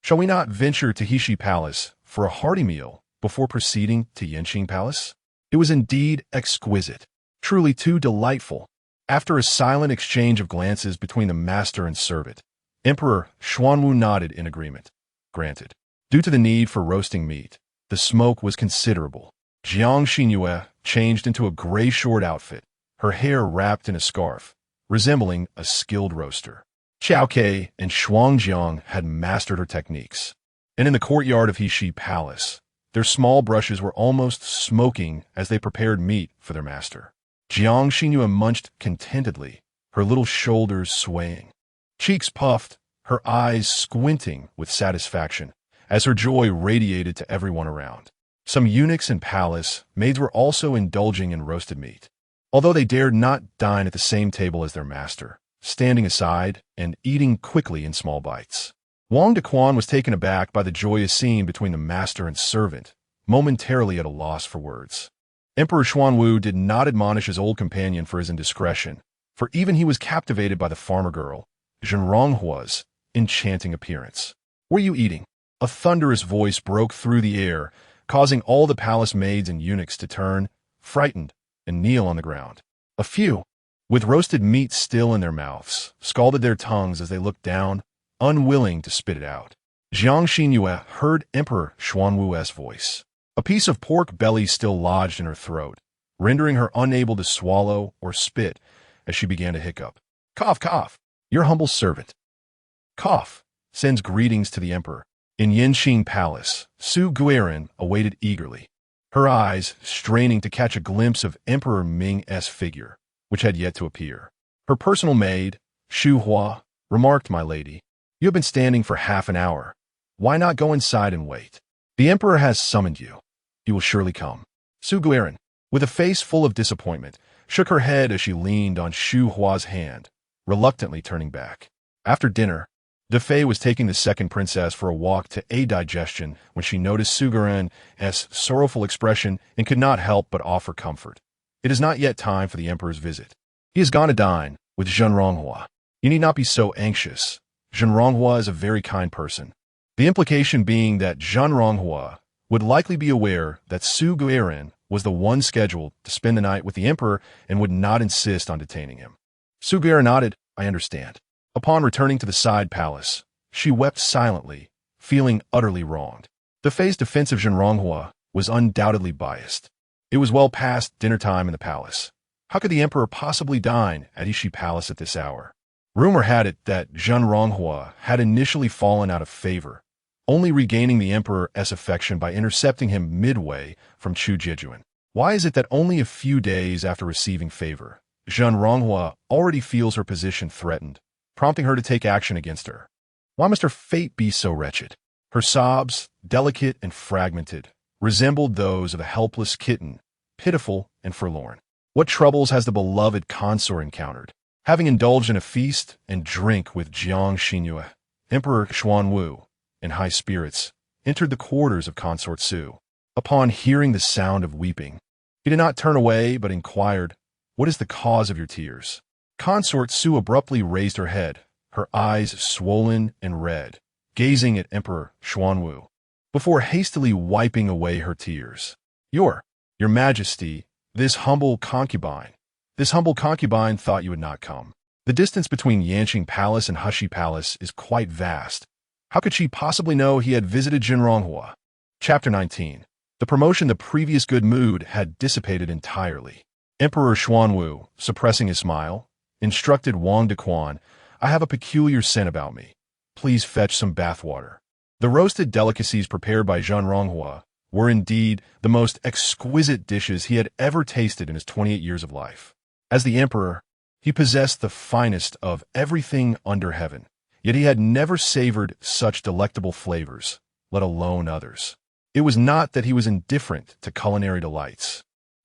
S1: Shall we not venture to Heshi Palace for a hearty meal before proceeding to Yanqing Palace?" It was indeed exquisite, truly too delightful. After a silent exchange of glances between the master and servant, Emperor Xuanwu nodded in agreement. Granted. Due to the need for roasting meat, the smoke was considerable. Jiang Xinru changed into a gray short outfit, her hair wrapped in a scarf, resembling a skilled roaster. Xiao Ke and Shuangjiang had mastered her techniques, and in the courtyard of Heshi Palace, their small brushes were almost smoking as they prepared meat for their master. Jiang Xinru munched contentedly, her little shoulders swaying, cheeks puffed, her eyes squinting with satisfaction as her joy radiated to everyone around. Some eunuchs and palace maids were also indulging in roasted meat, although they dared not dine at the same table as their master, standing aside and eating quickly in small bites. Wang Dequan was taken aback by the joyous scene between the master and servant, momentarily at a loss for words. Emperor Xuanwu did not admonish his old companion for his indiscretion, for even he was captivated by the farmer girl, Zhenronghua's enchanting appearance. "What are you eating?" A thunderous voice broke through the air, causing all the palace maids and eunuchs to turn, frightened, and kneel on the ground. A few, with roasted meat still in their mouths, scalded their tongues as they looked down, unwilling to spit it out. Jiang Xinru heard Emperor Xuanwu's voice. A piece of pork belly still lodged in her throat, rendering her unable to swallow or spit as she began to hiccup. "Cough, cough, your humble servant." Cough sends greetings to the emperor. In Yanqing Palace, Su Guiran awaited eagerly, her eyes straining to catch a glimpse of Emperor Ming's figure, which had yet to appear. Her personal maid, Shu Hua, remarked, "My lady, you have been standing for half an hour. Why not go inside and wait? The emperor has summoned you. He will surely come." Su Guiran, with a face full of disappointment, shook her head as she leaned on Shu Hua's hand, reluctantly turning back. After dinner, De Fei was taking the second princess for a walk to aid digestion when she noticed Su Guiran's sorrowful expression and could not help but offer comfort. "It is not yet time for the emperor's visit. He has gone to dine with Zhenronghua. You need not be so anxious. Zhenronghua is a very kind person." The implication being that Zhenronghua would likely be aware that Su Guiran was the one scheduled to spend the night with the emperor and would not insist on detaining him. Su Guiran nodded, "I understand." Upon returning to the side palace, she wept silently, feeling utterly wronged. The Fei's defense of Zhenronghua was undoubtedly biased. It was well past dinner time in the palace. How could the emperor possibly dine at Heshi Palace at this hour? Rumor had it that Zhenronghua had initially fallen out of favor, only regaining the emperor's affection by intercepting him midway from Chu Jiejuan. Why is it that only a few days after receiving favor, Zhen Ronghua already feels her position threatened, prompting her to take action against her? Why must her fate be so wretched? Her sobs, delicate and fragmented, resembled those of a helpless kitten, pitiful and forlorn. What troubles has the beloved consort encountered? Having indulged in a feast and drink with Jiang Xinru, Emperor Xuanwu, in high spirits, entered the quarters of Consort Su. Upon hearing the sound of weeping, he did not turn away but inquired, "What is the cause of your tears?" Consort Su abruptly raised her head, her eyes swollen and red, gazing at Emperor Xuanwu, before hastily wiping away her tears. Your Majesty, this humble concubine thought you would not come. The distance between Yanqing Palace and Hushi Palace is quite vast. How could she possibly know he had visited Zhenronghua? Chapter 19. The promotion, the previous good mood had dissipated entirely. Emperor Xuanwu, suppressing his smile, instructed Wang Dequan, "I have a peculiar scent about me. Please fetch some bathwater." The roasted delicacies prepared by Zhenronghua were indeed the most exquisite dishes he had ever tasted in his 28 years of life. As the emperor, he possessed the finest of everything under heaven, yet he had never savored such delectable flavors, let alone others. It was not that he was indifferent to culinary delights,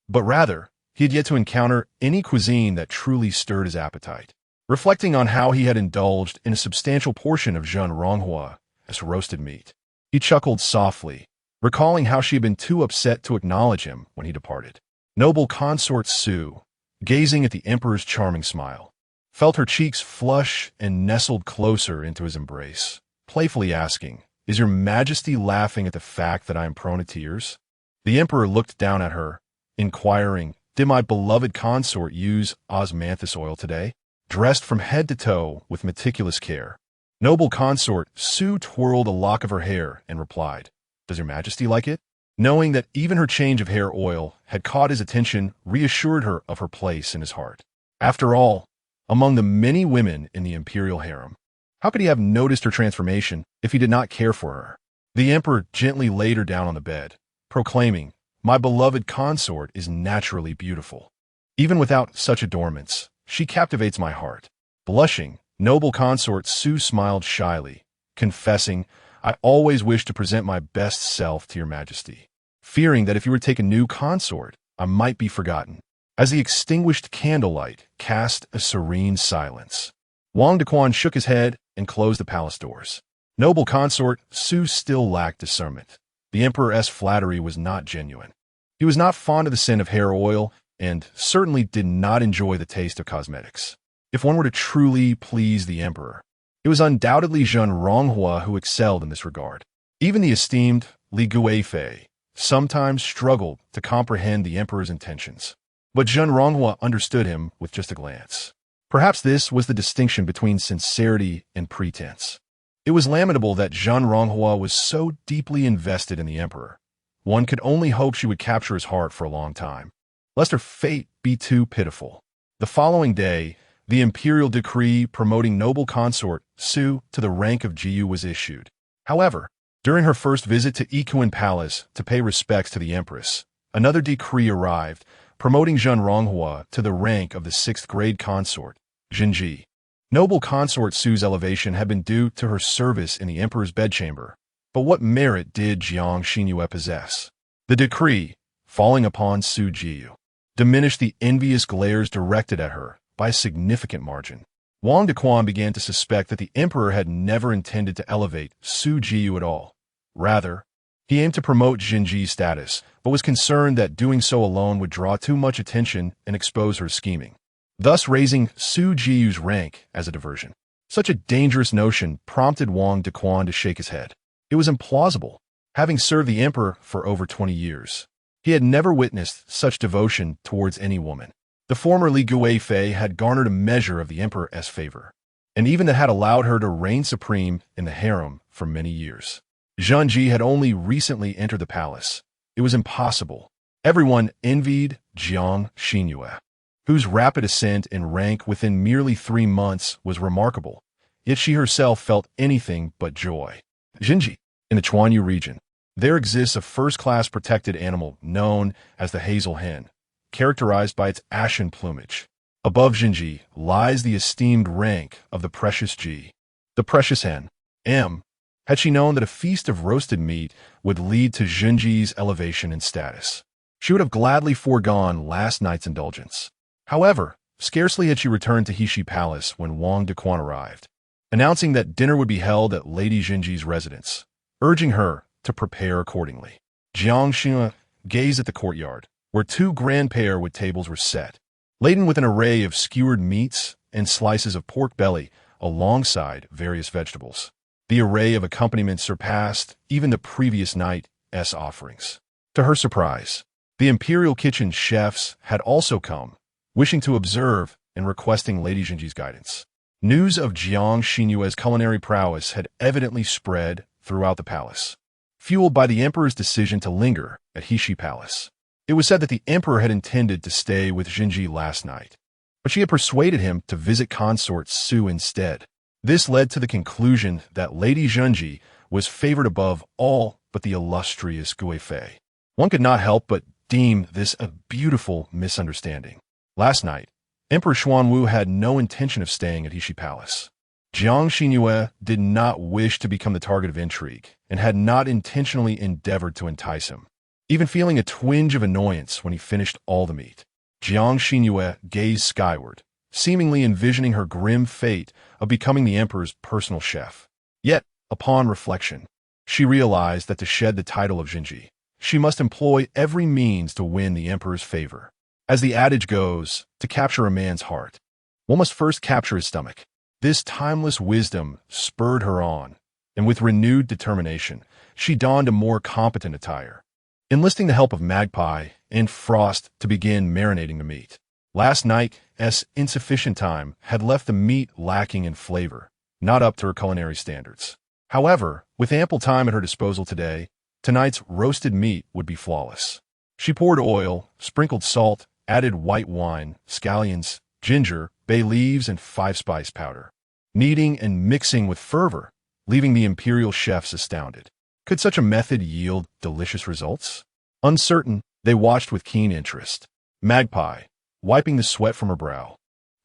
S1: but rather, he had yet to encounter any cuisine that truly stirred his appetite. Reflecting on how he had indulged in a substantial portion of Zhenronghua as roasted meat, he chuckled softly, recalling how she had been too upset to acknowledge him when he departed. Noble consort Su, gazing at the emperor's charming smile, felt her cheeks flush and nestled closer into his embrace, playfully asking, "Is your Majesty laughing at the fact that I am prone to tears?" The emperor looked down at her, inquiring, "Did my beloved consort use osmanthus oil today?" Dressed from head to toe with meticulous care, noble consort Su twirled a lock of her hair and replied, "Does your Majesty like it?" Knowing that even her change of hair oil had caught his attention reassured her of her place in his heart. After all, among the many women in the imperial harem, how could he have noticed her transformation if he did not care for her? The emperor gently laid her down on the bed, proclaiming, "My beloved consort is naturally beautiful. Even without such adornments, she captivates my heart." Blushing, noble consort Su smiled shyly, confessing, "I always wish to present my best self to your Majesty, fearing that if you were to take a new consort, I might be forgotten." As the extinguished candlelight cast a serene silence, Wang Dequan shook his head and closed the palace doors. Noble consort Su still lacked discernment. The emperor's flattery was not genuine. He was not fond of the scent of hair oil and certainly did not enjoy the taste of cosmetics. If one were to truly please the emperor, it was undoubtedly Zhenronghua who excelled in this regard. Even the esteemed Li Guifei sometimes struggled to comprehend the emperor's intentions, but Zhenronghua understood him with just a glance. Perhaps this was the distinction between sincerity and pretense. It was lamentable that Zhenronghua was so deeply invested in the emperor. One could only hope she would capture his heart for a long time, lest her fate be too pitiful. The following day, the imperial decree promoting noble consort Su to the rank of Jiyu was issued. However, during her first visit to Ikuan Palace to pay respects to the empress, another decree arrived, promoting Zhenronghua to the rank of the 6th grade consort, Jinji. Noble consort Su's elevation had been due to her service in the emperor's bedchamber, but what merit did Jiang Xinru possess? The decree, falling upon Su Jiyu, diminished the envious glares directed at her by a significant margin. Wang Dequan began to suspect that the emperor had never intended to elevate Su Jiyu at all. Rather, he aimed to promote Jinji's status, but was concerned that doing so alone would draw too much attention and expose her scheming, thus raising Su Jiyu's rank as a diversion. Such a dangerous notion prompted Wang Dequan to shake his head. It was implausible. Having served the emperor for over 20 years, he had never witnessed such devotion towards any woman. The former Li Guifei had garnered a measure of the emperor's favor, and even that had allowed her to reign supreme in the harem for many years. Zhang Ji had only recently entered the palace. It was impossible. Everyone envied Jiang Xinru, whose rapid ascent in rank within merely 3 months was remarkable, yet she herself felt anything but joy. Jinji, in the Xuanwu region, There exists a first-class protected animal known as the hazel hen, characterized by its ashen plumage. Above Jinji lies the esteemed rank of the precious Ji. The precious hen, M. Had she known that a feast of roasted meat would lead to Jinji's elevation in status, she would have gladly foregone last night's indulgence. However, scarcely had she returned to Heshi Palace when Wang Dequan arrived, announcing that dinner would be held at Lady Jinji's residence, urging her to prepare accordingly. Jiang Xinru gazed at the courtyard, where two grand pair-wood tables were set, laden with an array of skewered meats and slices of pork belly alongside various vegetables. The array of accompaniments surpassed even the previous night's offerings. To her surprise, the imperial kitchen chefs had also come, wishing to observe and requesting Lady Jinji's guidance. News of Jiang Xinru's culinary prowess had evidently spread throughout the palace, fueled by the emperor's decision to linger at Heshi Palace. It was said that the emperor had intended to stay with Jinji last night, but she had persuaded him to visit consort Su instead. This led to the conclusion that Lady Jinji was favored above all but the illustrious Guifei. One could not help but deem this a beautiful misunderstanding. Last night, Emperor Xuanwu had no intention of staying at Heshi Palace. Jiang Xinru did not wish to become the target of intrigue and had not intentionally endeavored to entice him, even feeling a twinge of annoyance when he finished all the meat. Jiang Xinru gazed skyward, seemingly envisioning her grim fate of becoming the emperor's personal chef. Yet, upon reflection, she realized that to shed the title of Jinji, she must employ every means to win the emperor's favor. As the adage goes, to capture a man's heart, one must first capture his stomach. This timeless wisdom spurred her on, and with renewed determination, she donned a more competent attire, enlisting the help of Magpie and Frost to begin marinating the meat. Last night's insufficient time had left the meat lacking in flavor, not up to her culinary standards. However, with ample time at her disposal today, tonight's roasted meat would be flawless. She poured oil, sprinkled salt, added white wine, scallions, ginger, bay leaves, and 5-spice powder, kneading and mixing with fervor, leaving the imperial chefs astounded. Could such a method yield delicious results? Uncertain, they watched with keen interest. Magpie, wiping the sweat from her brow,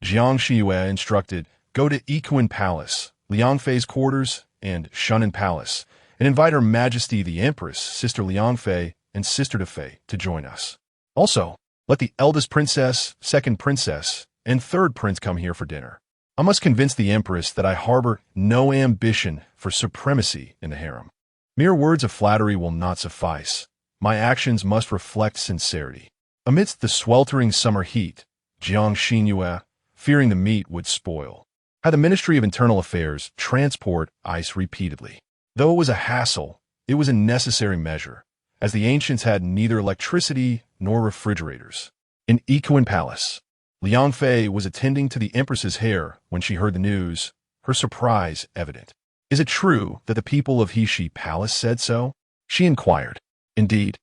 S1: Jiang Xinru instructed, "Go to Yiquan Palace, Liangfei's quarters, and Shunan Palace, and invite Her Majesty the Empress, Sister Liangfei, and Sister Defei to join us. Also, let the eldest princess, second princess, and third prince come here for dinner. I must convince the Empress that I harbor no ambition for supremacy in the harem. Mere words of flattery will not suffice. My actions must reflect sincerity." Amidst the sweltering summer heat, Jiang Xinru, fearing the meat would spoil, had the Ministry of Internal Affairs transport ice repeatedly. Though it was a hassle, it was a necessary measure, as the ancients had neither electricity nor refrigerators. In Yiquan Palace, Liangfei was attending to the Empress's hair when she heard the news, her surprise evident. "Is it true that the people of Heshi Palace said so?" she inquired. "Indeed,"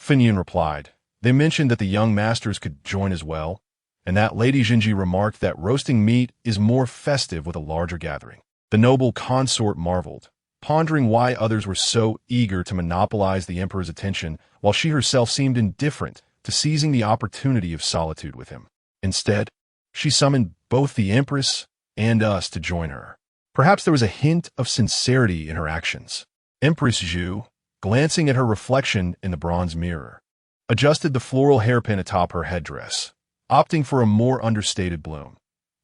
S1: Fenyun replied. "They mentioned that the young masters could join as well, and that Lady Jinji remarked that roasting meat is more festive with a larger gathering." The noble consort marveled, pondering why others were so eager to monopolize the emperor's attention while she herself seemed indifferent to seizing the opportunity of solitude with him. Instead, she summoned both the empress and us to join her. Perhaps there was a hint of sincerity in her actions. Empress Zhu, glancing at her reflection in the bronze mirror, adjusted the floral hairpin atop her headdress, opting for a more understated bloom.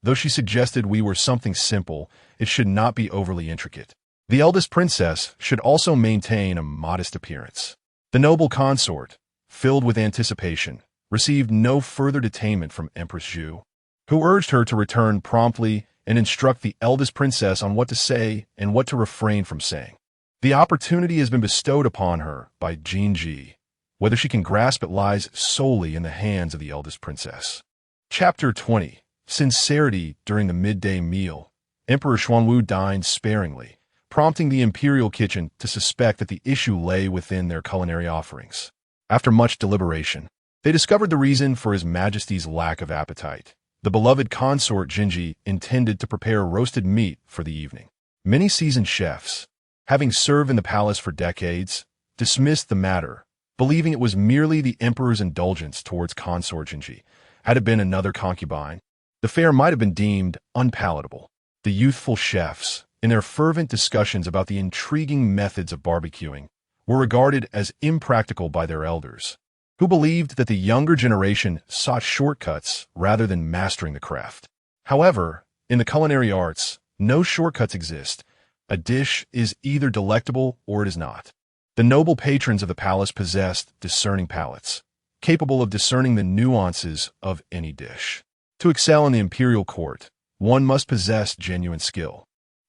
S1: Though she suggested we were something simple, it should not be overly intricate. The eldest princess should also maintain a modest appearance. The noble consort, filled with anticipation, received no further detainment from Empress Zhu, who urged her to return promptly and instruct the eldest princess on what to say and what to refrain from saying. The opportunity has been bestowed upon her by Jinji. Whether she can grasp it lies solely in the hands of the eldest princess. Chapter 20. Sincerity during the midday meal. Emperor Xuanwu dined sparingly, prompting the imperial kitchen to suspect that the issue lay within their culinary offerings. After much deliberation, they discovered the reason for His Majesty's lack of appetite. The beloved consort Jinji intended to prepare roasted meat for the evening. Many seasoned chefs, having served in the palace for decades, dismissed the matter, believing it was merely the emperor's indulgence towards consort Jinji. Had it been another concubine, the fare might have been deemed unpalatable. The youthful chefs, in their fervent discussions about the intriguing methods of barbecuing, were regarded as impractical by their elders, who believed that the younger generation sought shortcuts rather than mastering the craft. However, in the culinary arts, no shortcuts exist. A dish is either delectable or it is not. The noble patrons of the palace possessed discerning palates, capable of discerning the nuances of any dish. To excel in the imperial court, one must possess genuine skill.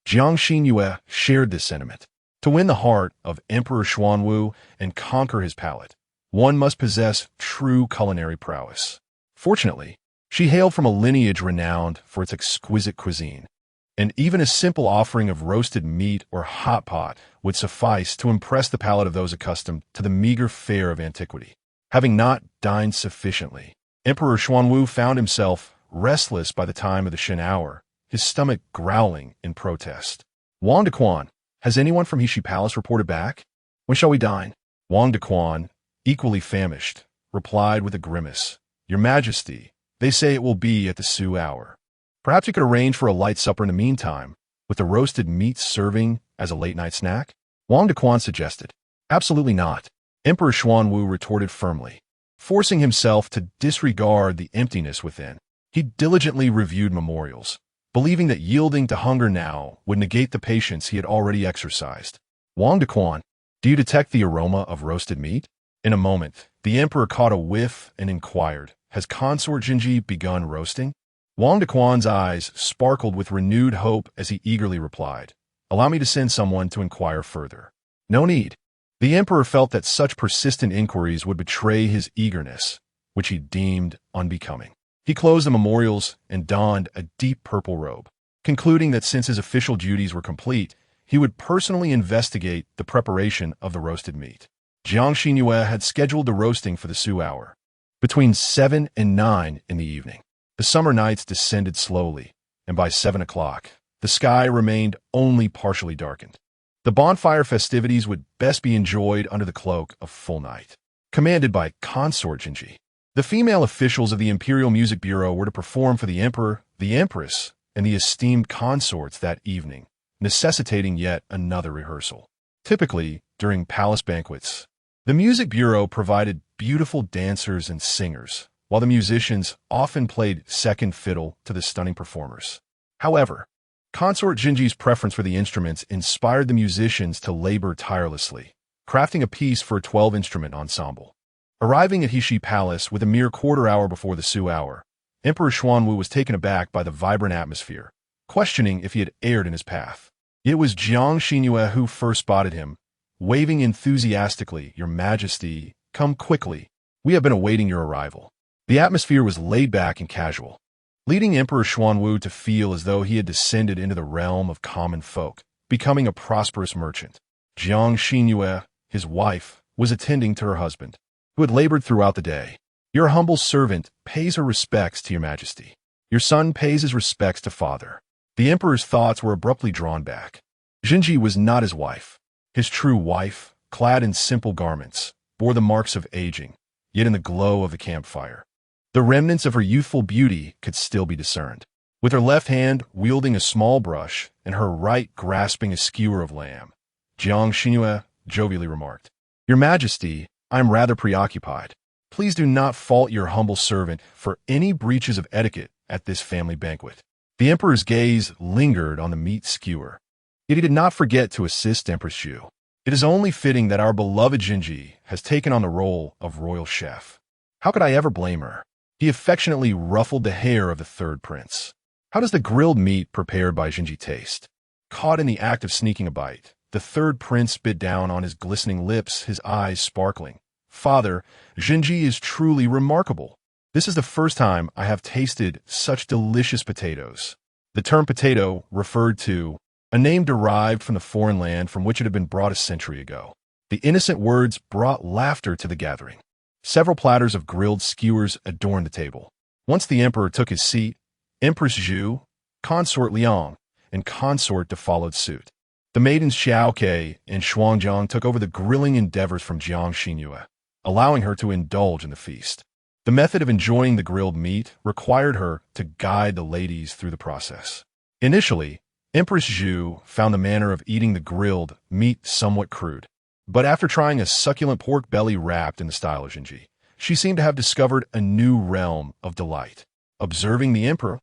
S1: Jiang Xinru shared this sentiment. To win the heart of Emperor Xuanwu and conquer his palate, one must possess true culinary prowess. Fortunately, she hailed from a lineage renowned for its exquisite cuisine, and even a simple offering of roasted meat or hot pot would suffice to impress the palate of those accustomed to the meager fare of antiquity. Having not dined sufficiently, Emperor Xuanwu found himself restless by the time of the Shin hour, his stomach growling in protest. Wang Dequan, has anyone from Heshi Palace reported back? When shall we dine? Wang Dequan, equally famished, replied with a grimace. Your Majesty, they say it will be at the Su hour. Perhaps you could arrange for a light supper in the meantime, with the roasted meat serving as a late-night snack? Wang Dequan suggested. Absolutely not, Emperor Xuanwu retorted firmly. Forcing himself to disregard the emptiness within, he diligently reviewed memorials, believing that yielding to hunger now would negate the patience he had already exercised. Wang Dequan, do you detect the aroma of roasted meat? In a moment, the emperor caught a whiff and inquired, has consort Jinji begun roasting? Wang Dequan's eyes sparkled with renewed hope as he eagerly replied, allow me to send someone to inquire further. No need. The emperor felt that such persistent inquiries would betray his eagerness, which he deemed unbecoming. He closed the memorials and donned a deep purple robe, concluding that since his official duties were complete, he would personally investigate the preparation of the roasted meat. Jiang Xinru had scheduled the roasting for the Su hour, between 7 and 9 in the evening. The summer nights descended slowly, and by 7 o'clock, the sky remained only partially darkened. The bonfire festivities would best be enjoyed under the cloak of full night. Commanded by consort Jinji, the female officials of the Imperial Music Bureau were to perform for the emperor, the empress, and the esteemed consorts that evening, necessitating yet another rehearsal. Typically, during palace banquets, the Music Bureau provided beautiful dancers and singers, while the musicians often played second fiddle to the stunning performers. However, consort Jinji's preference for the instruments inspired the musicians to labor tirelessly, crafting a piece for a 12-instrument ensemble. Arriving at Heshi Palace with a mere quarter hour before the Su hour, Emperor Xuanwu was taken aback by the vibrant atmosphere, questioning if he had erred in his path. It was Jiang Xinru who first spotted him, waving enthusiastically, Your Majesty, come quickly. We have been awaiting your arrival. The atmosphere was laid back and casual, leading Emperor Xuanwu to feel as though he had descended into the realm of common folk, becoming a prosperous merchant. Jiang Xinru, his wife, was attending to her husband, who had labored throughout the day. Your humble servant pays her respects to your majesty. Your son pays his respects to father. The emperor's thoughts were abruptly drawn back. Jinji was not his wife. His true wife, clad in simple garments, bore the marks of aging, yet in the glow of the campfire, the remnants of her youthful beauty could still be discerned. With her left hand wielding a small brush and her right grasping a skewer of lamb, Jiang Xinru jovially remarked, Your Majesty, I am rather preoccupied. Please do not fault your humble servant for any breaches of etiquette at this family banquet. The emperor's gaze lingered on the meat skewer, yet he did not forget to assist Empress Xu. It is only fitting that our beloved Jinji has taken on the role of royal chef. How could I ever blame her? He affectionately ruffled the hair of the third prince. How does the grilled meat prepared by Jinji taste? Caught in the act of sneaking a bite, the third prince bit down on his glistening lips, his eyes sparkling. Father, Jinji is truly remarkable. This is the first time I have tasted such delicious potatoes. The term potato referred to a name derived from the foreign land from which it had been brought a century ago. The innocent words brought laughter to the gathering. Several platters of grilled skewers adorned the table. Once the emperor took his seat, Empress Xu, consort Liang, and consort De followed suit. The maidens Xiaoke and Shuangjiang took over the grilling endeavors from Jiang Xinru, allowing her to indulge in the feast. The method of enjoying the grilled meat required her to guide the ladies through the process. Initially, Empress Zhu found the manner of eating the grilled meat somewhat crude. But after trying a succulent pork belly wrapped in the style of Jinji, she seemed to have discovered a new realm of delight. Observing the emperor,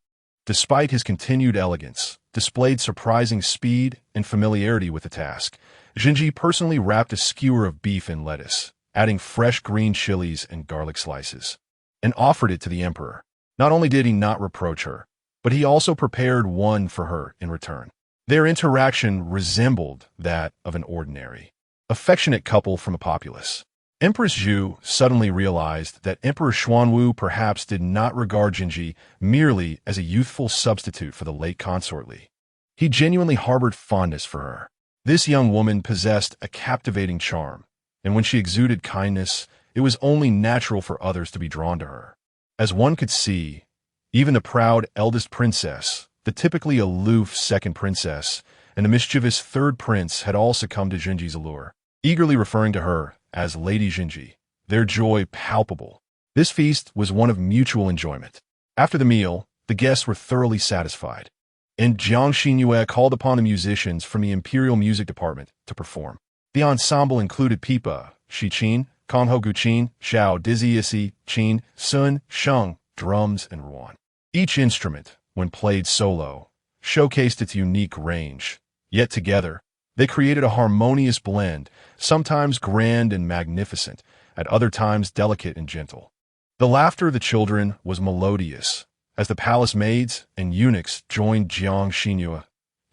S1: despite his continued elegance, displayed surprising speed and familiarity with the task. Jinji personally wrapped a skewer of beef in lettuce, adding fresh green chilies and garlic slices, and offered it to the emperor. Not only did he not reproach her, but he also prepared one for her in return. Their interaction resembled that of an ordinary, affectionate couple from a populace. Empress Zhu suddenly realized that Emperor Xuanwu perhaps did not regard Jinji merely as a youthful substitute for the late consort Li. He genuinely harbored fondness for her. This young woman possessed a captivating charm, and when she exuded kindness, it was only natural for others to be drawn to her. As one could see, even the proud eldest princess, the typically aloof second princess, and the mischievous third prince had all succumbed to Jinji's allure, eagerly referring to her as Lady Jinji, their joy palpable. This feast was one of mutual enjoyment. After the meal, the guests were thoroughly satisfied, and Jiang Xinru called upon the musicians from the imperial music department to perform. The ensemble included Pipa, Shiqin, Kongho Guqin, Xiao Diziisi, Qin, Sun, Sheng, drums, and Ruan. Each instrument, when played solo, showcased its unique range, yet together, they created a harmonious blend, sometimes grand and magnificent, at other times delicate and gentle. The laughter of the children was melodious, as the palace maids and eunuchs joined Jiang Xinru,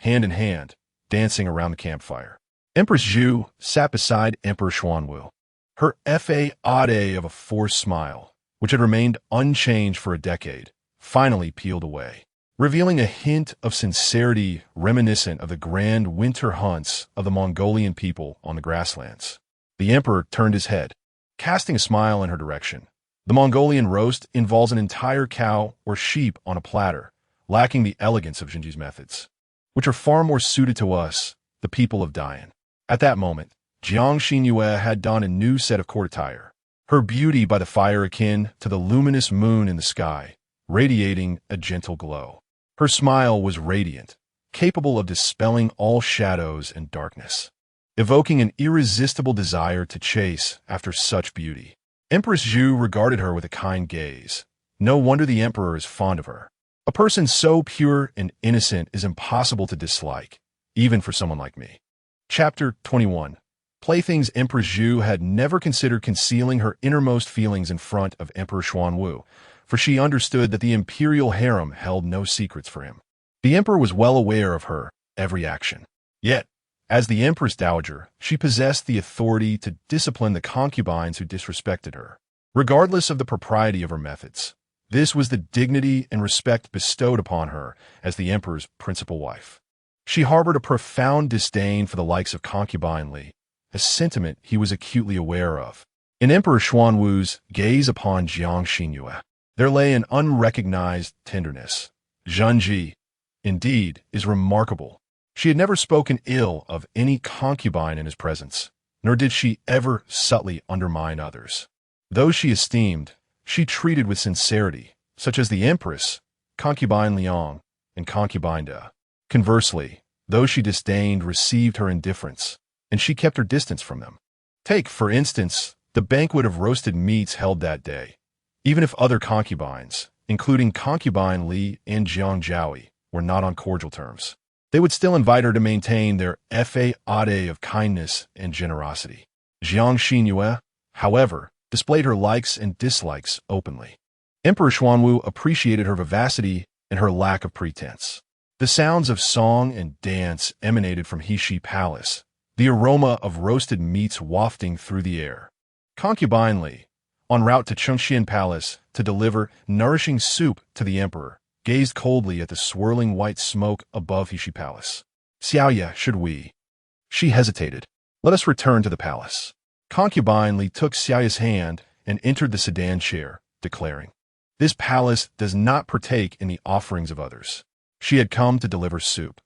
S1: hand in hand, dancing around the campfire. Empress Zhu sat beside Emperor Xuanwu. Her facade of a forced smile, which had remained unchanged for a decade, finally peeled away, revealing a hint of sincerity reminiscent of the grand winter hunts of the Mongolian people on the grasslands. The emperor turned his head, casting a smile in her direction. The Mongolian roast involves an entire cow or sheep on a platter, lacking the elegance of Jinji's methods, which are far more suited to us, the people of Dian. At that moment, Jiang Xinru had donned a new set of court attire, her beauty by the fire akin to the luminous moon in the sky, radiating a gentle glow. Her smile was radiant, capable of dispelling all shadows and darkness, evoking an irresistible desire to chase after such beauty. Empress Zhu regarded her with a kind gaze. No wonder the emperor is fond of her. A person so pure and innocent is impossible to dislike, even for someone like me. Chapter 21. Playthings. Empress Zhu had never considered concealing her innermost feelings in front of Emperor Xuanwu, for she understood that the imperial harem held no secrets for him. The emperor was well aware of her every action. Yet, as the empress dowager, she possessed the authority to discipline the concubines who disrespected her, regardless of the propriety of her methods. This was the dignity and respect bestowed upon her as the emperor's principal wife. She harbored a profound disdain for the likes of Concubine Li, a sentiment he was acutely aware of. In Emperor Xuanwu's gaze upon Jiang Xinru, there lay an unrecognized tenderness. Zhenji, indeed, is remarkable. She had never spoken ill of any concubine in his presence, nor did she ever subtly undermine others. Those she esteemed, she treated with sincerity, such as the Empress, Concubine Liang, and Concubine Da. Conversely, those she disdained received her indifference, and she kept her distance from them. Take, for instance, the banquet of roasted meats held that day. Even if other concubines, including Concubine Li and Jiang Zhaoi, were not on cordial terms, they would still invite her to maintain their facade of kindness and generosity. Jiang Xinru, however, displayed her likes and dislikes openly. Emperor Xuanwu appreciated her vivacity and her lack of pretense. The sounds of song and dance emanated from Heshi Palace, the aroma of roasted meats wafting through the air. Concubine Li, en route to Chengxian Palace to deliver nourishing soup to the emperor, gazed coldly at the swirling white smoke above Heshi Palace. Xiaoya, should we? She hesitated. Let us return to the palace. Concubine Li took Xiaoya's hand and entered the sedan chair, declaring, This palace does not partake in the offerings of others. She had come to deliver soup.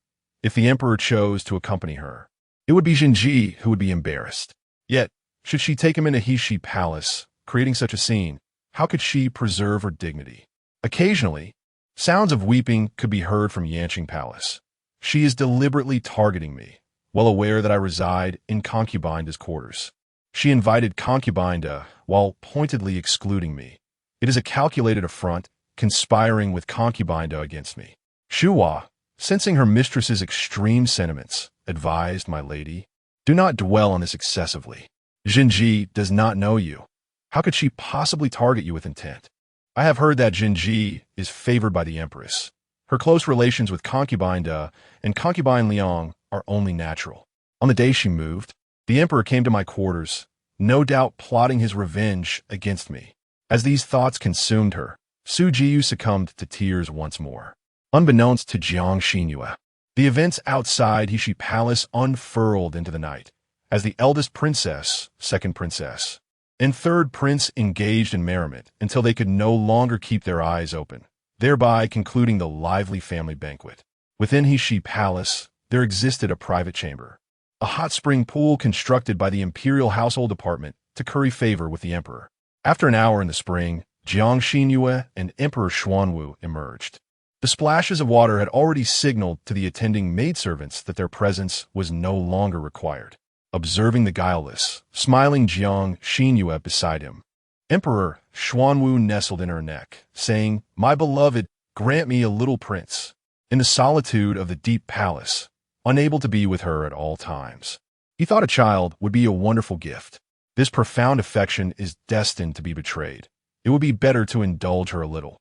S1: If the emperor chose to accompany her, it would be Jinji who would be embarrassed. Yet, should she take him into Heshi Palace, creating such a scene, how could she preserve her dignity? Occasionally, sounds of weeping could be heard from Yanqing Palace. She is deliberately targeting me, well aware that I reside in Concubine's quarters. She invited Concubine while pointedly excluding me. It is a calculated affront, conspiring with Concubine against me. Xuanwu, sensing her mistress's extreme sentiments, advised my lady, do not dwell on this excessively. Jinji does not know you. How could she possibly target you with intent? I have heard that Jinji is favored by the empress. Her close relations with Concubine and Concubine Liang are only natural. On the day she moved, the emperor came to my quarters, no doubt plotting his revenge against me. As these thoughts consumed her, Su Jiu succumbed to tears once more. Unbeknownst to Jiang Xinru, the events outside Heshi Palace unfurled into the night, as the eldest princess, second princess, and third prince engaged in merriment until they could no longer keep their eyes open, thereby concluding the lively family banquet. Within Heshi Palace, there existed a private chamber, a hot spring pool constructed by the imperial household department to curry favor with the emperor. After an hour in the spring, Jiang Xinru and Emperor Xuanwu emerged. The splashes of water had already signaled to the attending maidservants that their presence was no longer required. Observing the guileless, smiling Jiang Xinru beside him, Emperor Xuanwu nestled in her neck, saying, "My beloved, grant me a little prince." In the solitude of the deep palace, unable to be with her at all times, he thought a child would be a wonderful gift. This profound affection is destined to be betrayed. It would be better to indulge her a little.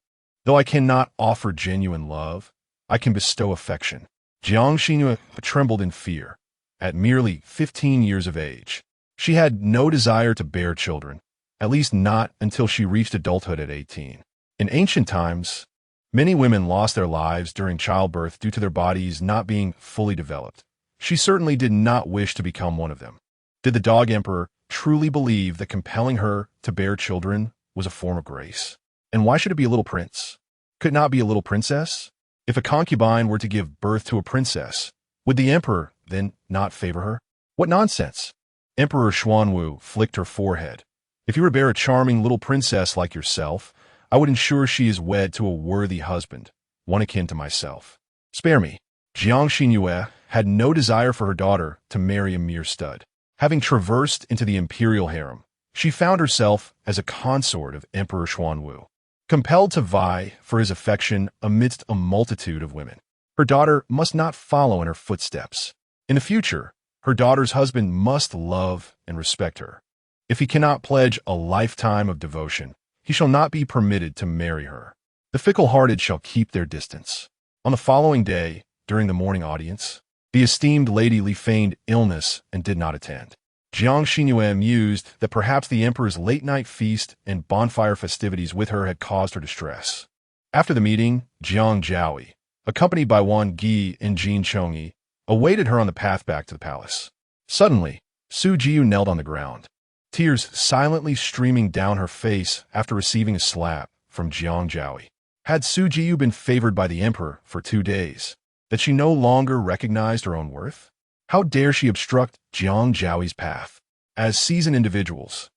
S1: Though I cannot offer genuine love, I can bestow affection. Jiang Xinru trembled in fear. At merely 15 years of age, she had no desire to bear children, at least not until she reached adulthood at 18. In ancient times, many women lost their lives during childbirth due to their bodies not being fully developed. She certainly did not wish to become one of them. Did the dog emperor truly believe that compelling her to bear children was a form of grace? And why should it be a little prince? Could it not be a little princess? If a concubine were to give birth to a princess, would the emperor then not favor her? What nonsense! Emperor Xuanwu flicked her forehead. If you were to bear a charming little princess like yourself, I would ensure she is wed to a worthy husband, one akin to myself. Spare me. Jiang Xinru had no desire for her daughter to marry a mere stud. Having traversed into the imperial harem, she found herself as a consort of Emperor Xuanwu, compelled to vie for his affection amidst a multitude of women. Her daughter must not follow in her footsteps. In the future, her daughter's husband must love and respect her. If he cannot pledge a lifetime of devotion, he shall not be permitted to marry her. The fickle-hearted shall keep their distance. On the following day, during the morning audience, the esteemed Lady Li feigned illness and did not attend. Jiang Xinru mused that perhaps the emperor's late-night feast and bonfire festivities with her had caused her distress. After the meeting, Jiang Zhaoi, accompanied by Wan Gi and Jin Chongyi, awaited her on the path back to the palace. Suddenly, Su Jiu knelt on the ground, tears silently streaming down her face after receiving a slap from Jiang Zhaoi. Had Su Jiu been favored by the emperor for 2 days, that she no longer recognized her own worth? How dare she obstruct Jiang Zhaoi's path? As seasoned individuals,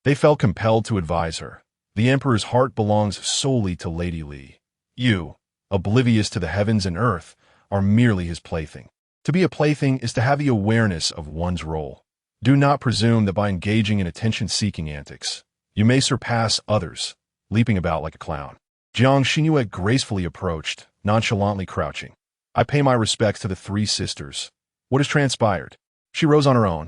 S1: they felt compelled to advise her. The emperor's heart belongs solely to Lady Li. You, oblivious to the heavens and earth, are merely his plaything. To be a plaything is to have the awareness of one's role. Do not presume that by engaging in attention-seeking antics, you may surpass others, leaping about like a clown. Jiang Xinru gracefully approached, nonchalantly crouching. I pay my respects to the 3 sisters. What has transpired? She rose on her own,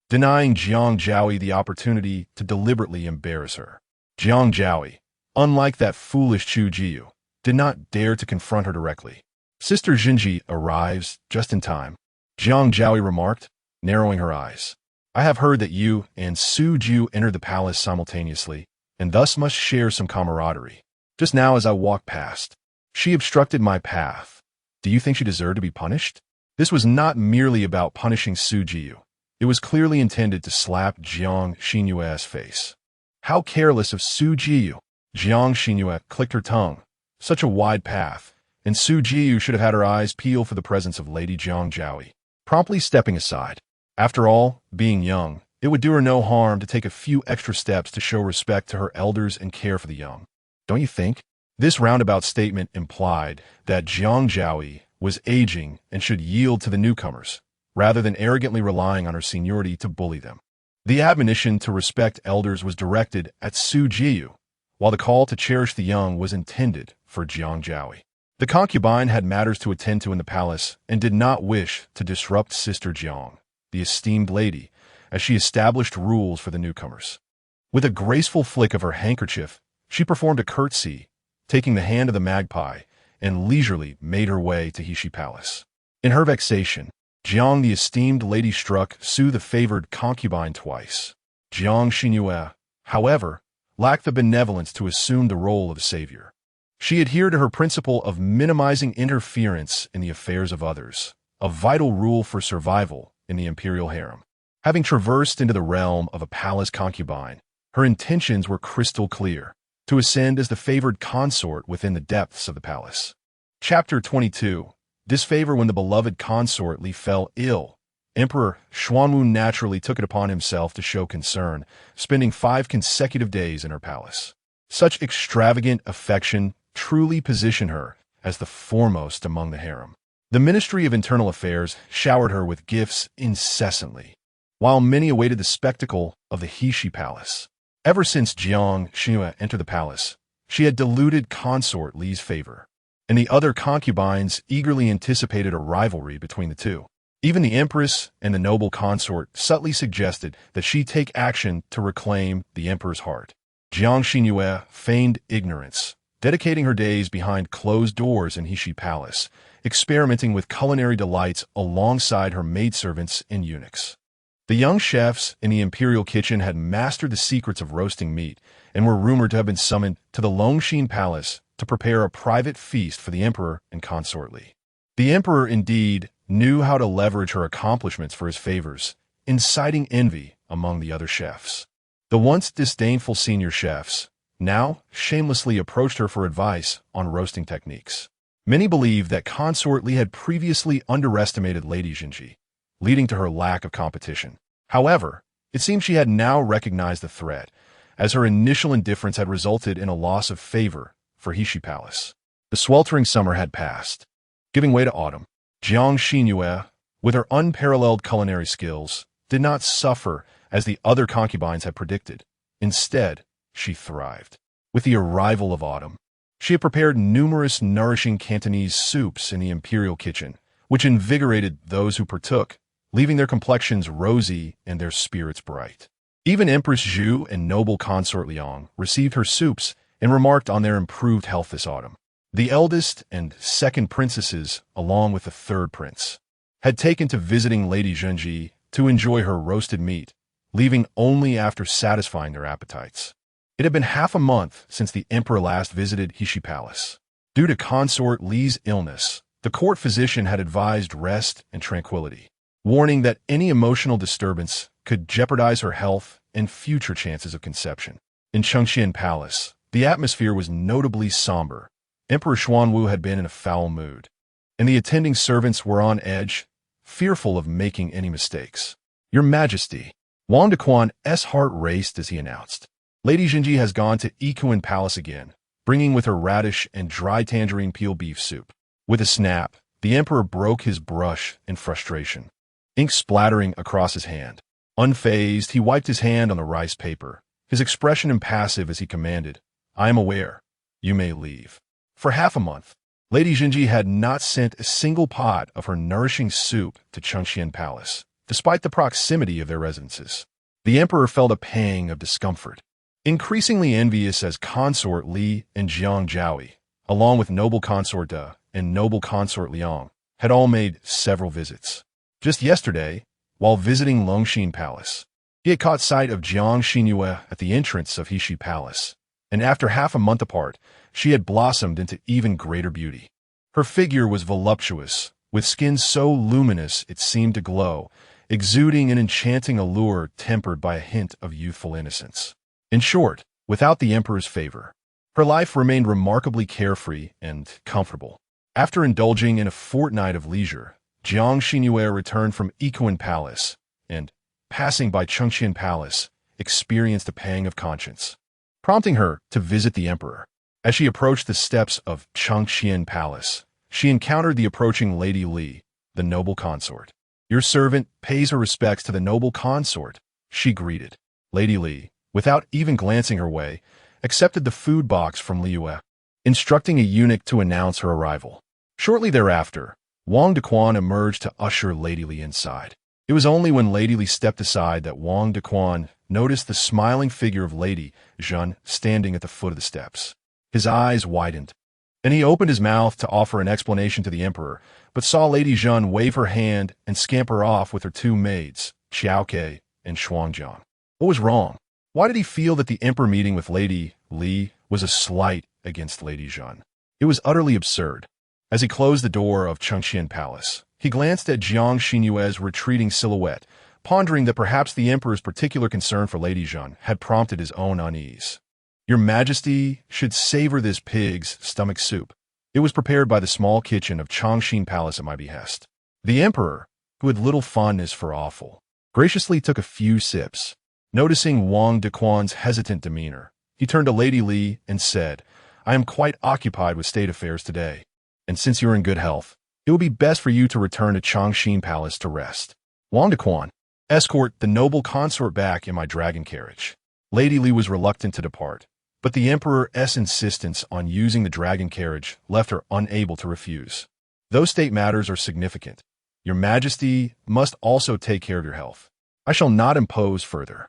S1: denying Jiang Zhaoi the opportunity to deliberately embarrass her. Jiang Zhaoi, unlike that foolish Chu Jiu, did not dare to confront her directly. Sister Jinji arrives just in time, Jiang Zhaoi remarked, narrowing her eyes. I have heard that you and Su Jiu entered the palace simultaneously, and thus must share some camaraderie. Just now as I walked past, she obstructed my path. Do you think she deserved to be punished? This was not merely about punishing Su Jiu. It was clearly intended to slap Jiang Xinru's face. How careless of Su Jiu! Jiang Xinru clicked her tongue. Such a wide path, and Su Jiu should have had her eyes peel for the presence of Lady Jiang Zhaoi, promptly stepping aside. After all, being young, it would do her no harm to take a few extra steps to show respect to her elders and care for the young. Don't you think? This roundabout statement implied that Jiang Zhaoi was aging and should yield to the newcomers, rather than arrogantly relying on her seniority to bully them. The admonition to respect elders was directed at Su Jiu, while the call to cherish the young was intended for Jiang Zhaoi. The concubine had matters to attend to in the palace and did not wish to disrupt Sister Jiang, the esteemed lady, as she established rules for the newcomers. With a graceful flick of her handkerchief, she performed a curtsy, taking the hand of the magpie, and leisurely made her way to Heshi Palace. In her vexation, Jiang the esteemed lady struck Su the favored concubine twice. Jiang Xinru, however, lacked the benevolence to assume the role of savior. She adhered to her principle of minimizing interference in the affairs of others, a vital rule for survival in the imperial harem. Having traversed into the realm of a palace concubine, her intentions were crystal clear: to ascend as the favored consort within the depths of the palace. Chapter 22. Disfavor. When the beloved consort Li fell ill, Emperor Xuanwu naturally took it upon himself to show concern, spending 5 consecutive days in her palace. Such extravagant affection truly positioned her as the foremost among the harem. The Ministry of Internal Affairs showered her with gifts incessantly, while many awaited the spectacle of the Heshi Palace. Ever since Jiang Xinru entered the palace, she had deluded consort Li's favor, and the other concubines eagerly anticipated a rivalry between the two. Even the empress and the noble consort subtly suggested that she take action to reclaim the emperor's heart. Jiang Xinru feigned ignorance, dedicating her days behind closed doors in Heshi Palace, experimenting with culinary delights alongside her maidservants and eunuchs. The young chefs in the imperial kitchen had mastered the secrets of roasting meat and were rumored to have been summoned to the Longshin Palace to prepare a private feast for the emperor and consort Li. The emperor, indeed, knew how to leverage her accomplishments for his favors, inciting envy among the other chefs. The once disdainful senior chefs now shamelessly approached her for advice on roasting techniques. Many believed that consort Li had previously underestimated Lady Jinji, leading to her lack of competition. However, it seemed she had now recognized the threat, as her initial indifference had resulted in a loss of favor for Heshi Palace. The sweltering summer had passed, giving way to autumn. Jiang Xinru, with her unparalleled culinary skills, did not suffer as the other concubines had predicted. Instead, she thrived. With the arrival of autumn, she had prepared numerous nourishing Cantonese soups in the imperial kitchen, which invigorated those who partook, leaving their complexions rosy and their spirits bright. Even Empress Zhu and noble consort Liang received her soups and remarked on their improved health this autumn. The eldest and second princesses, along with the third prince, had taken to visiting Lady Jinji to enjoy her roasted meat, leaving only after satisfying their appetites. It had been half a month since the emperor last visited Heshi Palace. Due to consort Li's illness, the court physician had advised rest and tranquility, warning that any emotional disturbance could jeopardize her health and future chances of conception. In Chengxian Palace, the atmosphere was notably somber. Emperor Xuanwu had been in a foul mood, and the attending servants were on edge, fearful of making any mistakes. "Your Majesty," Wang Dequan's heart raced as he announced, "Lady Jinji has gone to Ikuan Palace again, bringing with her radish and dry tangerine peel beef soup." With a snap, the emperor broke his brush in frustration, ink splattering across his hand. Unfazed, he wiped his hand on the rice paper, his expression impassive as he commanded, "I am aware. You may leave." For half a month, Lady Jinji had not sent a single pot of her nourishing soup to Chengxian Palace, despite the proximity of their residences. The emperor felt a pang of discomfort, increasingly envious as consort Li and Jiang Zhaoi, along with noble consort De and noble consort Liang, had all made several visits. Just yesterday, while visiting Longshin Palace, he had caught sight of Jiang Xinru at the entrance of Heshi Palace, and after half a month apart, she had blossomed into even greater beauty. Her figure was voluptuous, with skin so luminous it seemed to glow, exuding an enchanting allure tempered by a hint of youthful innocence. In short, without the emperor's favor, her life remained remarkably carefree and comfortable. After indulging in a fortnight of leisure, Jiang Xinru returned from Equine Palace and, passing by Chengqian Palace, experienced a pang of conscience, prompting her to visit the emperor. As she approached the steps of Chengqian Palace, she encountered the approaching Lady Li, the noble consort. "Your servant pays her respects to the noble consort," she greeted. Lady Li, without even glancing her way, accepted the food box from Liu, instructing a eunuch to announce her arrival. Shortly thereafter, Wang Dequan emerged to usher Lady Li inside. It was only when Lady Li stepped aside that Wang Dequan noticed the smiling figure of Lady Zhen standing at the foot of the steps. His eyes widened, and he opened his mouth to offer an explanation to the emperor, but saw Lady Zhen wave her hand and scamper off with her two maids, Xiaoke and Xuanjiang. What was wrong? Why did he feel that the emperor meeting with Lady Li was a slight against Lady Zhen? It was utterly absurd. As he closed the door of Chengqian Palace, he glanced at Jiang Xinru's retreating silhouette, pondering that perhaps the emperor's particular concern for Lady Zhen had prompted his own unease. "Your Majesty should savor this pig's stomach soup. It was prepared by the small kitchen of Chengqian Palace at my behest." The emperor, who had little fondness for offal, graciously took a few sips. Noticing Wang Dequan's hesitant demeanor, he turned to Lady Li and said, "I am quite occupied with state affairs today, and since you're in good health, it will be best for you to return to Chengqian Palace to rest. Wang Dequan, escort the noble consort back in my dragon carriage." Lady Li was reluctant to depart, but the emperor's insistence on using the dragon carriage left her unable to refuse. "Those state matters are significant. Your Majesty must also take care of your health. I shall not impose further."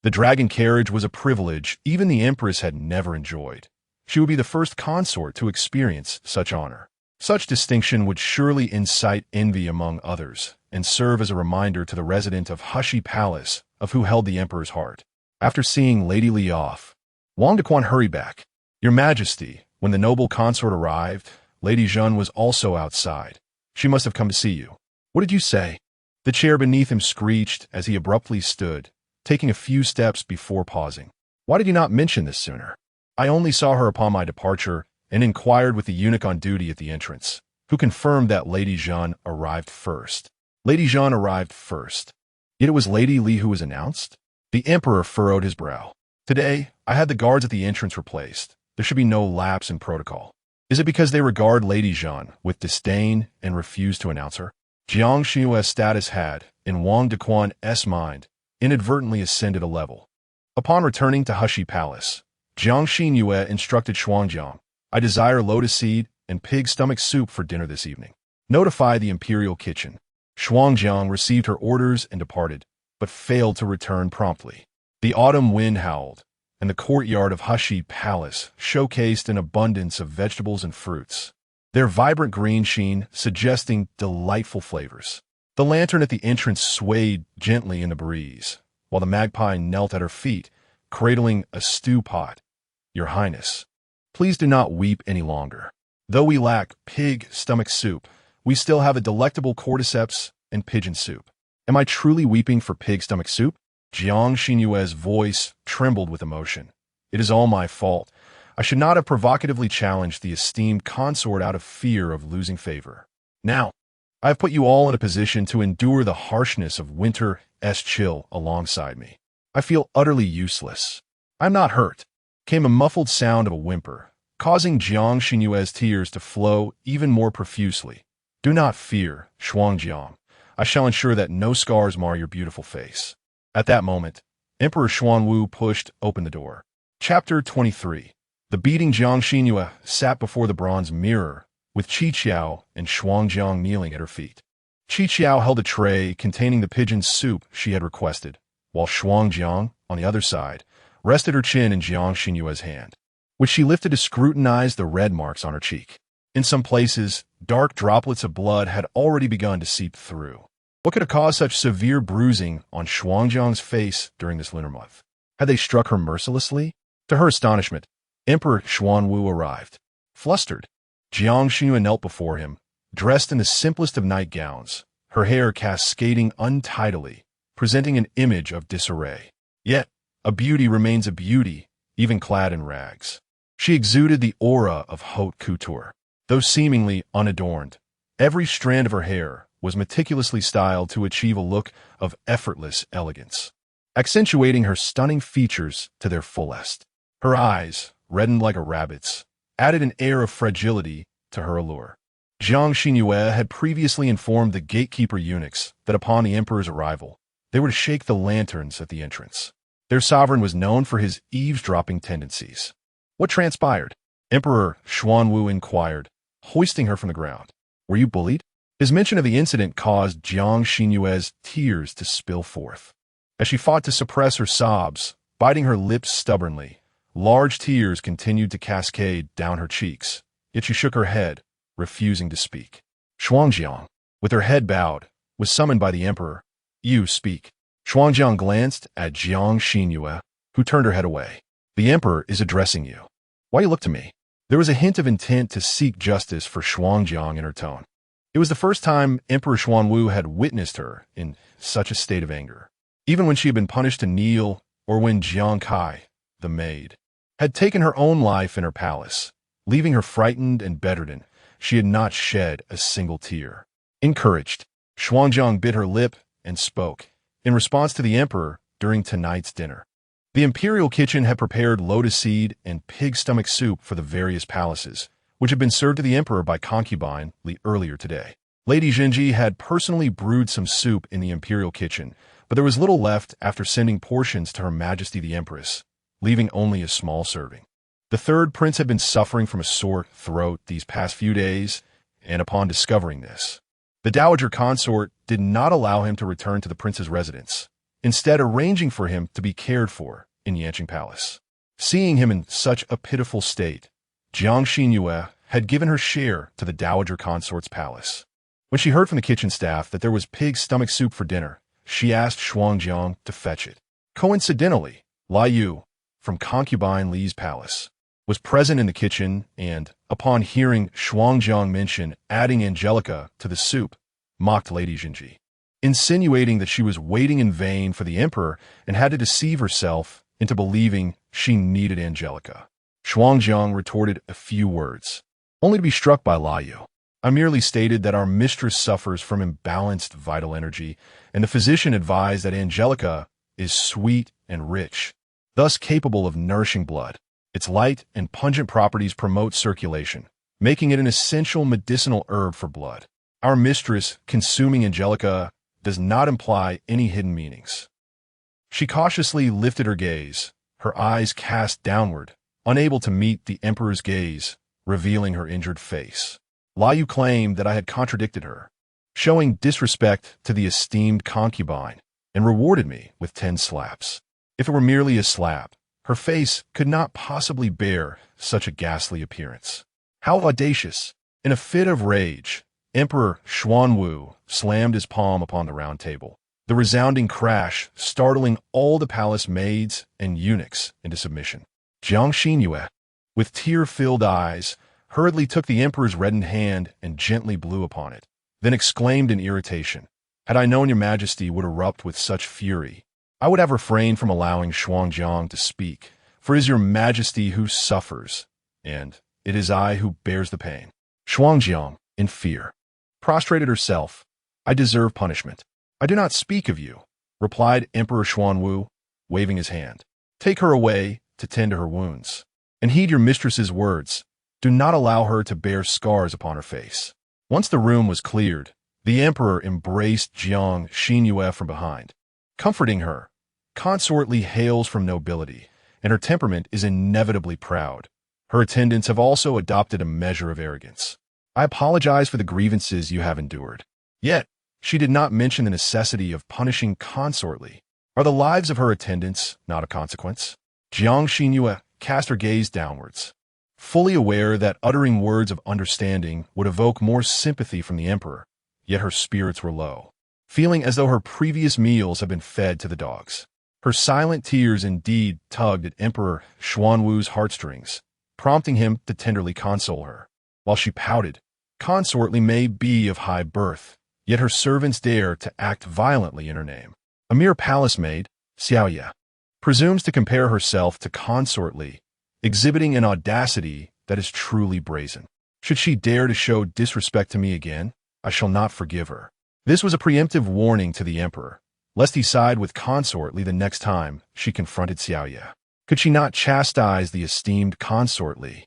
S1: The dragon carriage was a privilege even the empress had never enjoyed. She would be the first consort to experience such honor. Such distinction would surely incite envy among others and serve as a reminder to the resident of Hushi Palace of who held the emperor's heart. After seeing Lady Li off, Wang Dequan hurried back. "Your Majesty," when the noble consort arrived, Lady Zhen was also outside. "She must have come to see you." "What did you say?" The chair beneath him screeched as he abruptly stood, taking a few steps before pausing. "Why did you not mention this sooner?" "I only saw her upon my departure and inquired with the eunuch on duty at the entrance, who confirmed that Lady Zhen arrived first." Lady Zhen arrived first. Yet it was Lady Li who was announced? The emperor furrowed his brow. "Today, I had the guards at the entrance replaced. There should be no lapse in protocol. Is it because they regard Lady Zhen with disdain and refuse to announce her?" Jiang Xinru's status had, in Wang Dequan's mind, inadvertently ascended a level. Upon returning to Hushi Palace, Jiang Xinru instructed Xuanjiang, "I desire lotus seed and pig stomach soup for dinner this evening. Notify the imperial kitchen." Xuanjiang received her orders and departed, but failed to return promptly. The autumn wind howled, and the courtyard of Hushi Palace showcased an abundance of vegetables and fruits, their vibrant green sheen suggesting delightful flavors. The lantern at the entrance swayed gently in the breeze, while the magpie knelt at her feet, cradling a stew pot. "Your Highness, please do not weep any longer. Though we lack pig stomach soup, we still have a delectable cordyceps and pigeon soup." "Am I truly weeping for pig stomach soup?" Jiang Xinru's voice trembled with emotion. "It is all my fault. I should not have provocatively challenged the esteemed consort out of fear of losing favor. Now, I have put you all in a position to endure the harshness of winter's chill alongside me. I feel utterly useless." "I'm not hurt," came a muffled sound of a whimper, causing Jiang Xinru's tears to flow even more profusely. "Do not fear, Xuanjiang. I shall ensure that no scars mar your beautiful face." At that moment, Emperor Xuanwu pushed open the door. Chapter 23. The beating Jiang Xinru sat before the bronze mirror, with Qi Qiao and Xuanjiang kneeling at her feet. Qi Qiao held a tray containing the pigeon soup she had requested, while Xuanjiang, on the other side, rested her chin in Jiang Xinru's hand, which she lifted to scrutinize the red marks on her cheek. In some places, dark droplets of blood had already begun to seep through. What could have caused such severe bruising on Xuanjiang's face during this lunar month? Had they struck her mercilessly? To her astonishment, Emperor Xuanwu arrived. Flustered, Jiang Xinru knelt before him, dressed in the simplest of nightgowns, her hair cascading untidily, presenting an image of disarray. Yet, a beauty remains a beauty, even clad in rags. She exuded the aura of haute couture. though seemingly unadorned. Every strand of her hair was meticulously styled to achieve a look of effortless elegance, accentuating her stunning features to their fullest. Her eyes, reddened like a rabbit's, added an air of fragility to her allure. Jiang Xinru had previously informed the gatekeeper eunuchs that upon the emperor's arrival, they were to shake the lanterns at the entrance. Their sovereign was known for his eavesdropping tendencies. What transpired? Emperor Xuanwu inquired, hoisting her from the ground. Were you bullied? His mention of the incident caused Jiang Xinru's tears to spill forth. As she fought to suppress her sobs, biting her lips stubbornly, large tears continued to cascade down her cheeks, yet she shook her head, refusing to speak. Xuanjiang, with her head bowed, was summoned by the emperor. You speak. Xuanjiang glanced at Jiang Xinru, who turned her head away. The emperor is addressing you. Why you look to me? There was a hint of intent to seek justice for Xuanjiang in her tone. It was the first time Emperor Xuanwu had witnessed her in such a state of anger. Even when she had been punished to kneel, or when Jiang Kai, the maid, had taken her own life in her palace, leaving her frightened and bedridden, she had not shed a single tear. Encouraged, Xuanjiang bit her lip and spoke, in response to the emperor during tonight's dinner. The imperial kitchen had prepared lotus seed and pig stomach soup for the various palaces, which had been served to the emperor by Concubine earlier today. Lady Jinji had personally brewed some soup in the imperial kitchen, but there was little left after sending portions to Her Majesty the Empress, leaving only a small serving. The third prince had been suffering from a sore throat these past few days, and upon discovering this, the dowager consort did not allow him to return to the prince's residence, instead arranging for him to be cared for in Yanqing Palace. Seeing him in such a pitiful state, Jiang Xinru had given her share to the dowager consort's palace. When she heard from the kitchen staff that there was pig stomach soup for dinner, she asked Xuanjiang to fetch it. Coincidentally, Lai Yu, from Concubine Li's palace, was present in the kitchen and, upon hearing Xuanjiang mention adding Angelica to the soup, mocked Lady Jinji, insinuating that she was waiting in vain for the emperor and had to deceive herself into believing she needed Angelica. Xuanjiang retorted a few words, only to be struck by Lai Yu. I merely stated that our mistress suffers from imbalanced vital energy, and the physician advised that Angelica is sweet and rich, thus capable of nourishing blood. Its light and pungent properties promote circulation, making it an essential medicinal herb for blood. Our mistress consuming Angelica does not imply any hidden meanings. She cautiously lifted her gaze, her eyes cast downward, unable to meet the emperor's gaze, revealing her injured face. Lai Yu claimed that I had contradicted her, showing disrespect to the esteemed concubine, and rewarded me with 10 slaps. If it were merely a slap, her face could not possibly bear such a ghastly appearance. How audacious! In a fit of rage, Emperor Xuanwu slammed his palm upon the round table, the resounding crash startling all the palace maids and eunuchs into submission. Jiang Xinru, with tear-filled eyes, hurriedly took the emperor's reddened hand and gently blew upon it, then exclaimed in irritation, "Had I known your majesty would erupt with such fury, I would have refrained from allowing Xuanjiang to speak, for it is your majesty who suffers, and it is I who bears the pain." Xuanjiang, in fear, prostrated herself. "I deserve punishment. I do not speak of you," replied Emperor Xuanwu, waving his hand. "Take her away to tend to her wounds, and heed your mistress's words. Do not allow her to bear scars upon her face." Once the room was cleared, the emperor embraced Jiang Xinru from behind, comforting her. Consort Li hails from nobility, and her temperament is inevitably proud. Her attendants have also adopted a measure of arrogance. I apologize for the grievances you have endured. Yet, she did not mention the necessity of punishing Consort Li. Are the lives of her attendants not of consequence? Jiang Xinru cast her gaze downwards, fully aware that uttering words of understanding would evoke more sympathy from the emperor, yet her spirits were low, feeling as though her previous meals had been fed to the dogs. Her silent tears indeed tugged at Emperor Xuanwu's heartstrings, prompting him to tenderly console her. While she pouted, Consort Li may be of high birth, yet her servants dare to act violently in her name. A mere palace maid, Xiaoye, presumes to compare herself to Consort Li, exhibiting an audacity that is truly brazen. Should she dare to show disrespect to me again, I shall not forgive her. This was a preemptive warning to the emperor, lest he side with consort Li the next time she confronted Xiaoye. Could she not chastise the esteemed consort Li,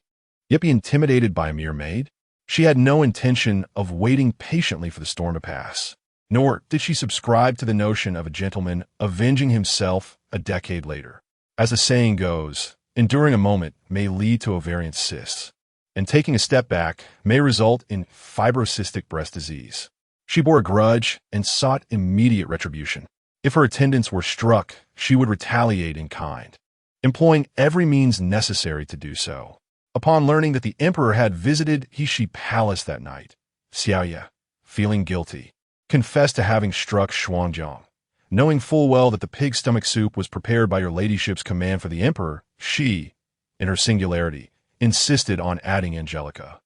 S1: yet be intimidated by a mere maid? She had no intention of waiting patiently for the storm to pass, nor did she subscribe to the notion of a gentleman avenging himself a decade later. As the saying goes, enduring a moment may lead to ovarian cysts, and taking a step back may result in fibrocystic breast disease. She bore a grudge and sought immediate retribution. If her attendants were struck, she would retaliate in kind, employing every means necessary to do so. Upon learning that the emperor had visited Heshi Palace that night, Xiaoye, feeling guilty, confessed to having struck Xuanjiang. Knowing full well that the pig stomach soup was prepared by your ladyship's command for the emperor, she, in her singularity, insisted on adding Angelica,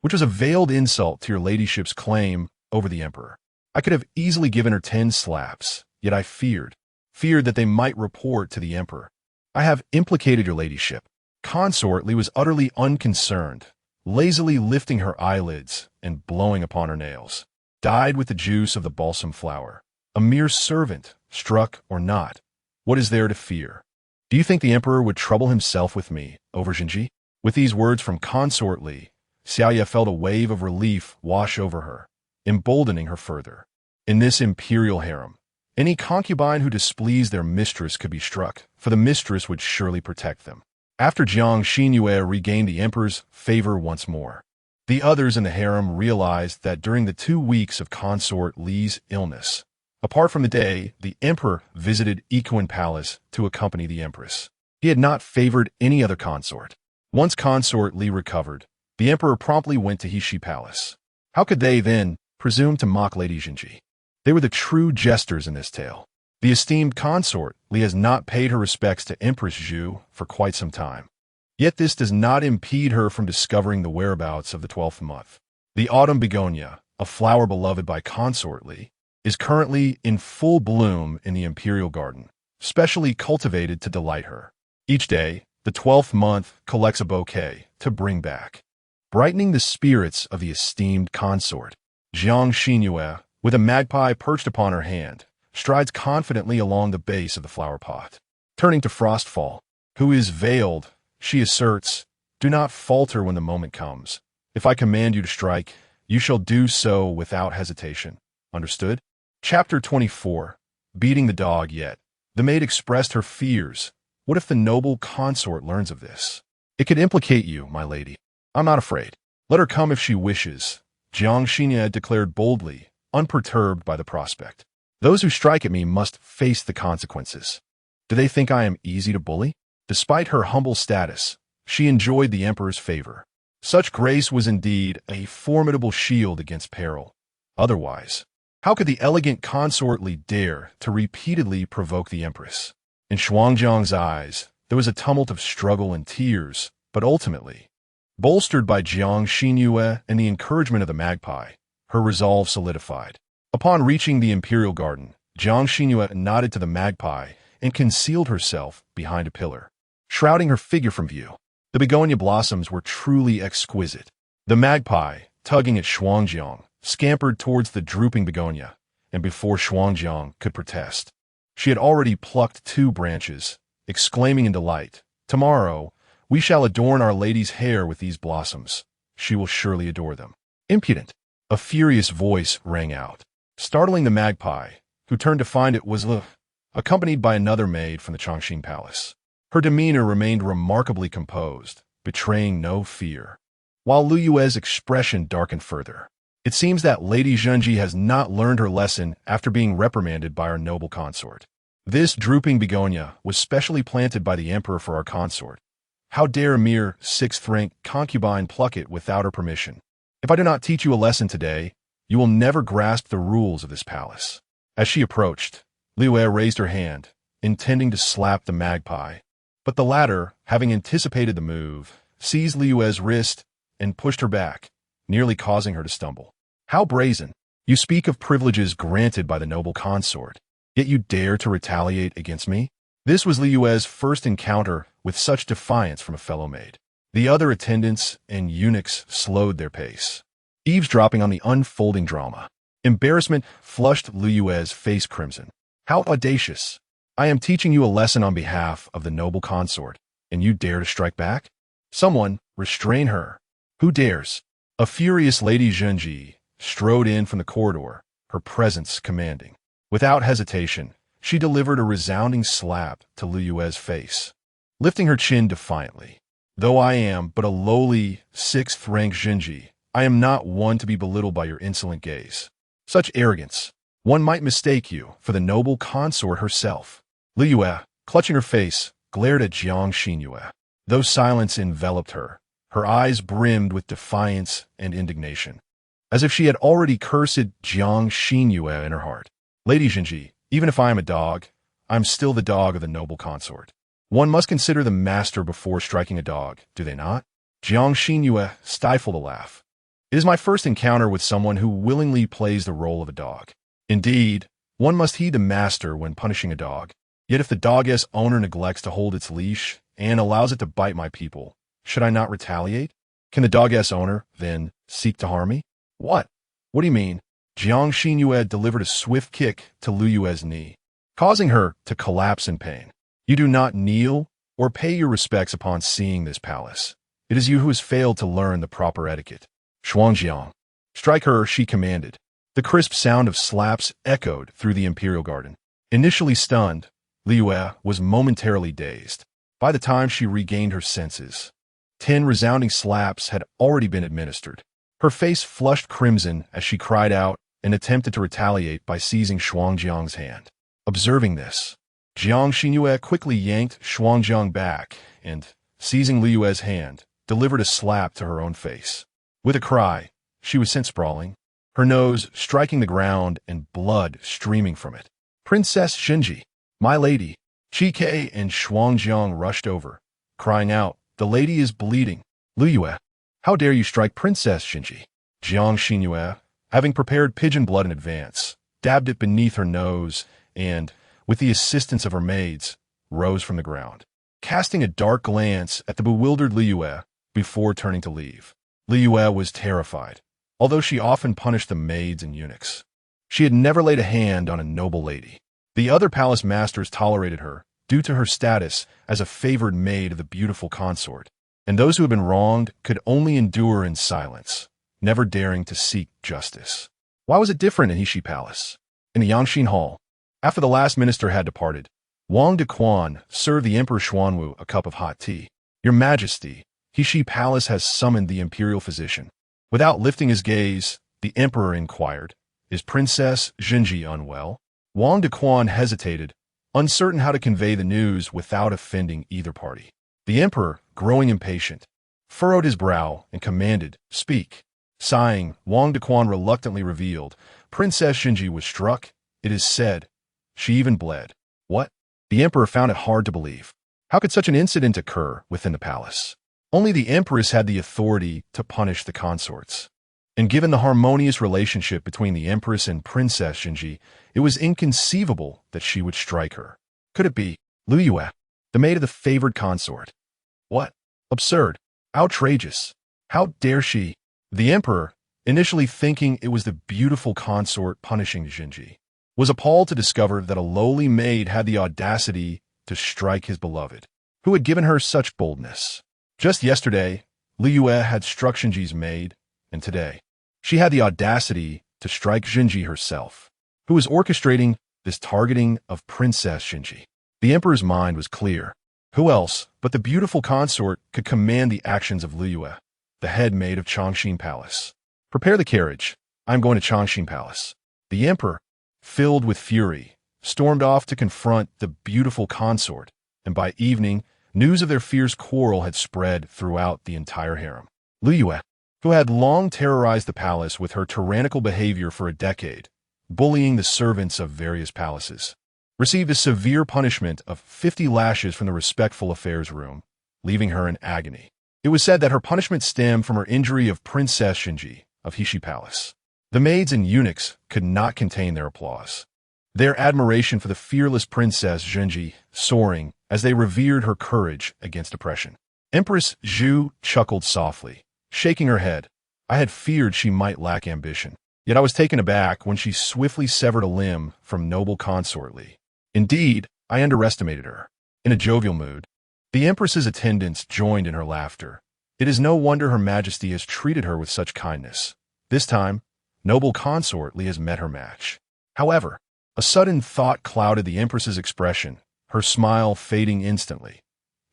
S1: which was a veiled insult to your ladyship's claim over the emperor. I could have easily given her 10 slaps, yet I feared that they might report to the emperor. I have implicated your ladyship. Consort Li was utterly unconcerned, lazily lifting her eyelids and blowing upon her nails. Dyed with the juice of the balsam flower. A mere servant, struck or not. What is there to fear? Do you think the emperor would trouble himself with me over Jinji? With these words from Consort Li, Xiaoye felt a wave of relief wash over her, emboldening her further. In this imperial harem, any concubine who displeased their mistress could be struck, for the mistress would surely protect them. After Jiang Xinru regained the emperor's favor once more, the others in the harem realized that during the 2 weeks of Consort Li's illness, apart from the day the emperor visited Equine Palace to accompany the empress, he had not favored any other consort. Once Consort Li recovered, the emperor promptly went to Heshi Palace. How could they, then, presume to mock Lady Jinji? They were the true jesters in this tale. The esteemed consort Li has not paid her respects to Empress Zhu for quite some time. Yet this does not impede her from discovering the whereabouts of the 12th month. The autumn begonia, a flower beloved by Consort Li, is currently in full bloom in the imperial garden, specially cultivated to delight her. Each day, the 12th month collects a bouquet to bring back, brightening the spirits of the esteemed consort. Jiang Xinru, with a magpie perched upon her hand, strides confidently along the base of the flower pot. Turning to Frostfall, who is veiled, she asserts, "Do not falter when the moment comes. If I command you to strike, you shall do so without hesitation. Understood?" Chapter 24. Beating the dog yet. The maid expressed her fears. What if the noble consort learns of this? It could implicate you, my lady. I'm not afraid. Let her come if she wishes, Jiang Xinru declared boldly, unperturbed by the prospect. Those who strike at me must face the consequences. Do they think I am easy to bully? Despite her humble status, she enjoyed the emperor's favor. Such grace was indeed a formidable shield against peril. Otherwise, how could the elegant consort Li dare to repeatedly provoke the empress? In Xuanjiang's eyes, there was a tumult of struggle and tears, but ultimately, bolstered by Jiang Xinru and the encouragement of the magpie, her resolve solidified. Upon reaching the imperial garden, Jiang Xinru nodded to the magpie and concealed herself behind a pillar, shrouding her figure from view. The begonia blossoms were truly exquisite. The magpie, tugging at Xuanjiang, scampered towards the drooping begonia, and before Xuanjiang could protest, she had already plucked 2 branches, exclaiming in delight, "Tomorrow, we shall adorn Our Lady's hair with these blossoms. She will surely adore them." "Impudent!" A furious voice rang out, startling the magpie, who turned to find it was accompanied by another maid from the Chongqing Palace. Her demeanor remained remarkably composed, betraying no fear, while Lu Yue's expression darkened further. It seems that Lady Zhenji has not learned her lesson after being reprimanded by our noble consort. This drooping begonia was specially planted by the emperor for our consort. How dare a mere 6th-rank concubine pluck it without her permission? If I do not teach you a lesson today, you will never grasp the rules of this palace. As she approached, Liu raised her hand, intending to slap the magpie, but the latter, having anticipated the move, seized Liu's wrist and pushed her back, nearly causing her to stumble. How brazen! You speak of privileges granted by the noble consort, yet you dare to retaliate against me? This was Liu's first encounter with such defiance from a fellow maid. The other attendants and eunuchs slowed their pace, eavesdropping on the unfolding drama. Embarrassment flushed Lu Yue's face crimson. How audacious! I am teaching you a lesson on behalf of the noble consort, and you dare to strike back? Someone, restrain her. Who dares? A furious Lady Zhenji strode in from the corridor, her presence commanding. Without hesitation, she delivered a resounding slap to Lu Yue's face, lifting her chin defiantly. Though I am but a lowly sixth-rank Zhenji, I am not one to be belittled by your insolent gaze. Such arrogance! One might mistake you for the noble consort herself. Lu Yue, clutching her face, glared at Jiang Xinru. Though silence enveloped her, her eyes brimmed with defiance and indignation, as if she had already cursed Jiang Xinru in her heart. Lady Zhenji, even if I am a dog, I'm still the dog of the noble consort. One must consider the master before striking a dog, do they not? Jiang Xinru stifled a laugh. It is my first encounter with someone who willingly plays the role of a dog. Indeed, one must heed the master when punishing a dog. Yet if the dog's owner neglects to hold its leash and allows it to bite my people, should I not retaliate? Can the dog's owner, then, seek to harm me? What? What do you mean? Jiang Xinru delivered a swift kick to Lu Yue's knee, causing her to collapse in pain. You do not kneel or pay your respects upon seeing this palace. It is you who has failed to learn the proper etiquette. Xuanjiang. Strike her, she commanded. The crisp sound of slaps echoed through the imperial garden. Initially stunned, Lu Yue was momentarily dazed. By the time she regained her senses, 10 resounding slaps had already been administered. Her face flushed crimson as she cried out and attempted to retaliate by seizing Xuanjiang's hand. Observing this, Jiang Xinru quickly yanked Xuanjiang back and, seizing Lu Yue's hand, delivered a slap to her own face. With a cry, she was sent sprawling, her nose striking the ground and blood streaming from it. Princess Zhenji, my lady! Qi and Xuanjiang rushed over, crying out, the lady is bleeding. Lu Yue, how dare you strike Princess Zhenji? Jiang Xinru, having prepared pigeon blood in advance, dabbed it beneath her nose and, with the assistance of her maids, rose from the ground, casting a dark glance at the bewildered Lu Yue before turning to leave. Lu Yue was terrified, although she often punished the maids and eunuchs. She had never laid a hand on a noble lady. The other palace masters tolerated her due to her status as a favored maid of the beautiful consort, and those who had been wronged could only endure in silence, never daring to seek justice. Why was it different in Heshi Palace? In the Yangxin Hall, after the last minister had departed, Wang Dequan served the Emperor Xuanwu a cup of hot tea. Your Majesty, Heshi Palace has summoned the imperial physician. Without lifting his gaze, the emperor inquired, is Princess Zhenji unwell? Wang Dequan hesitated, uncertain how to convey the news without offending either party. The emperor, growing impatient, furrowed his brow and commanded, speak. Sighing, Wang Dequan reluctantly revealed, Princess Zhenji was struck, it is said. She even bled. What? The emperor found it hard to believe. How could such an incident occur within the palace? Only the empress had the authority to punish the consorts. And given the harmonious relationship between the empress and Princess Zhenji, it was inconceivable that she would strike her. Could it be Lu Yue, the maid of the favored consort? What? Absurd. Outrageous. How dare she? The emperor, initially thinking it was the beautiful consort punishing Zhenji, was appalled to discover that a lowly maid had the audacity to strike his beloved, who had given her such boldness. Just yesterday, Lu Yue had struck Zhenji's maid, and today, she had the audacity to strike Zhenji herself, who was orchestrating this targeting of Princess Zhenji. The emperor's mind was clear. Who else but the beautiful consort could command the actions of Lu Yue, the head maid of Changxin Palace? Prepare the carriage. I'm going to Changxin Palace. The emperor, filled with fury, stormed off to confront the beautiful consort, and by evening, news of their fierce quarrel had spread throughout the entire harem. Lu Yue, who had long terrorized the palace with her tyrannical behavior for a decade, bullying the servants of various palaces, received a severe punishment of 50 lashes from the respectful affairs room, leaving her in agony. It was said that her punishment stemmed from her injury of Princess Zhenji of Heshi Palace. The maids and eunuchs could not contain their applause, their admiration for the fearless Princess Zhenji soaring as they revered her courage against oppression. Empress Zhu chuckled softly, shaking her head. I had feared she might lack ambition. Yet I was taken aback when she swiftly severed a limb from noble consort Li. Indeed, I underestimated her. In a jovial mood, the Empress's attendants joined in her laughter. It is no wonder Her Majesty has treated her with such kindness. This time, noble consort Li has met her match. However, a sudden thought clouded the Empress's expression, her smile fading instantly.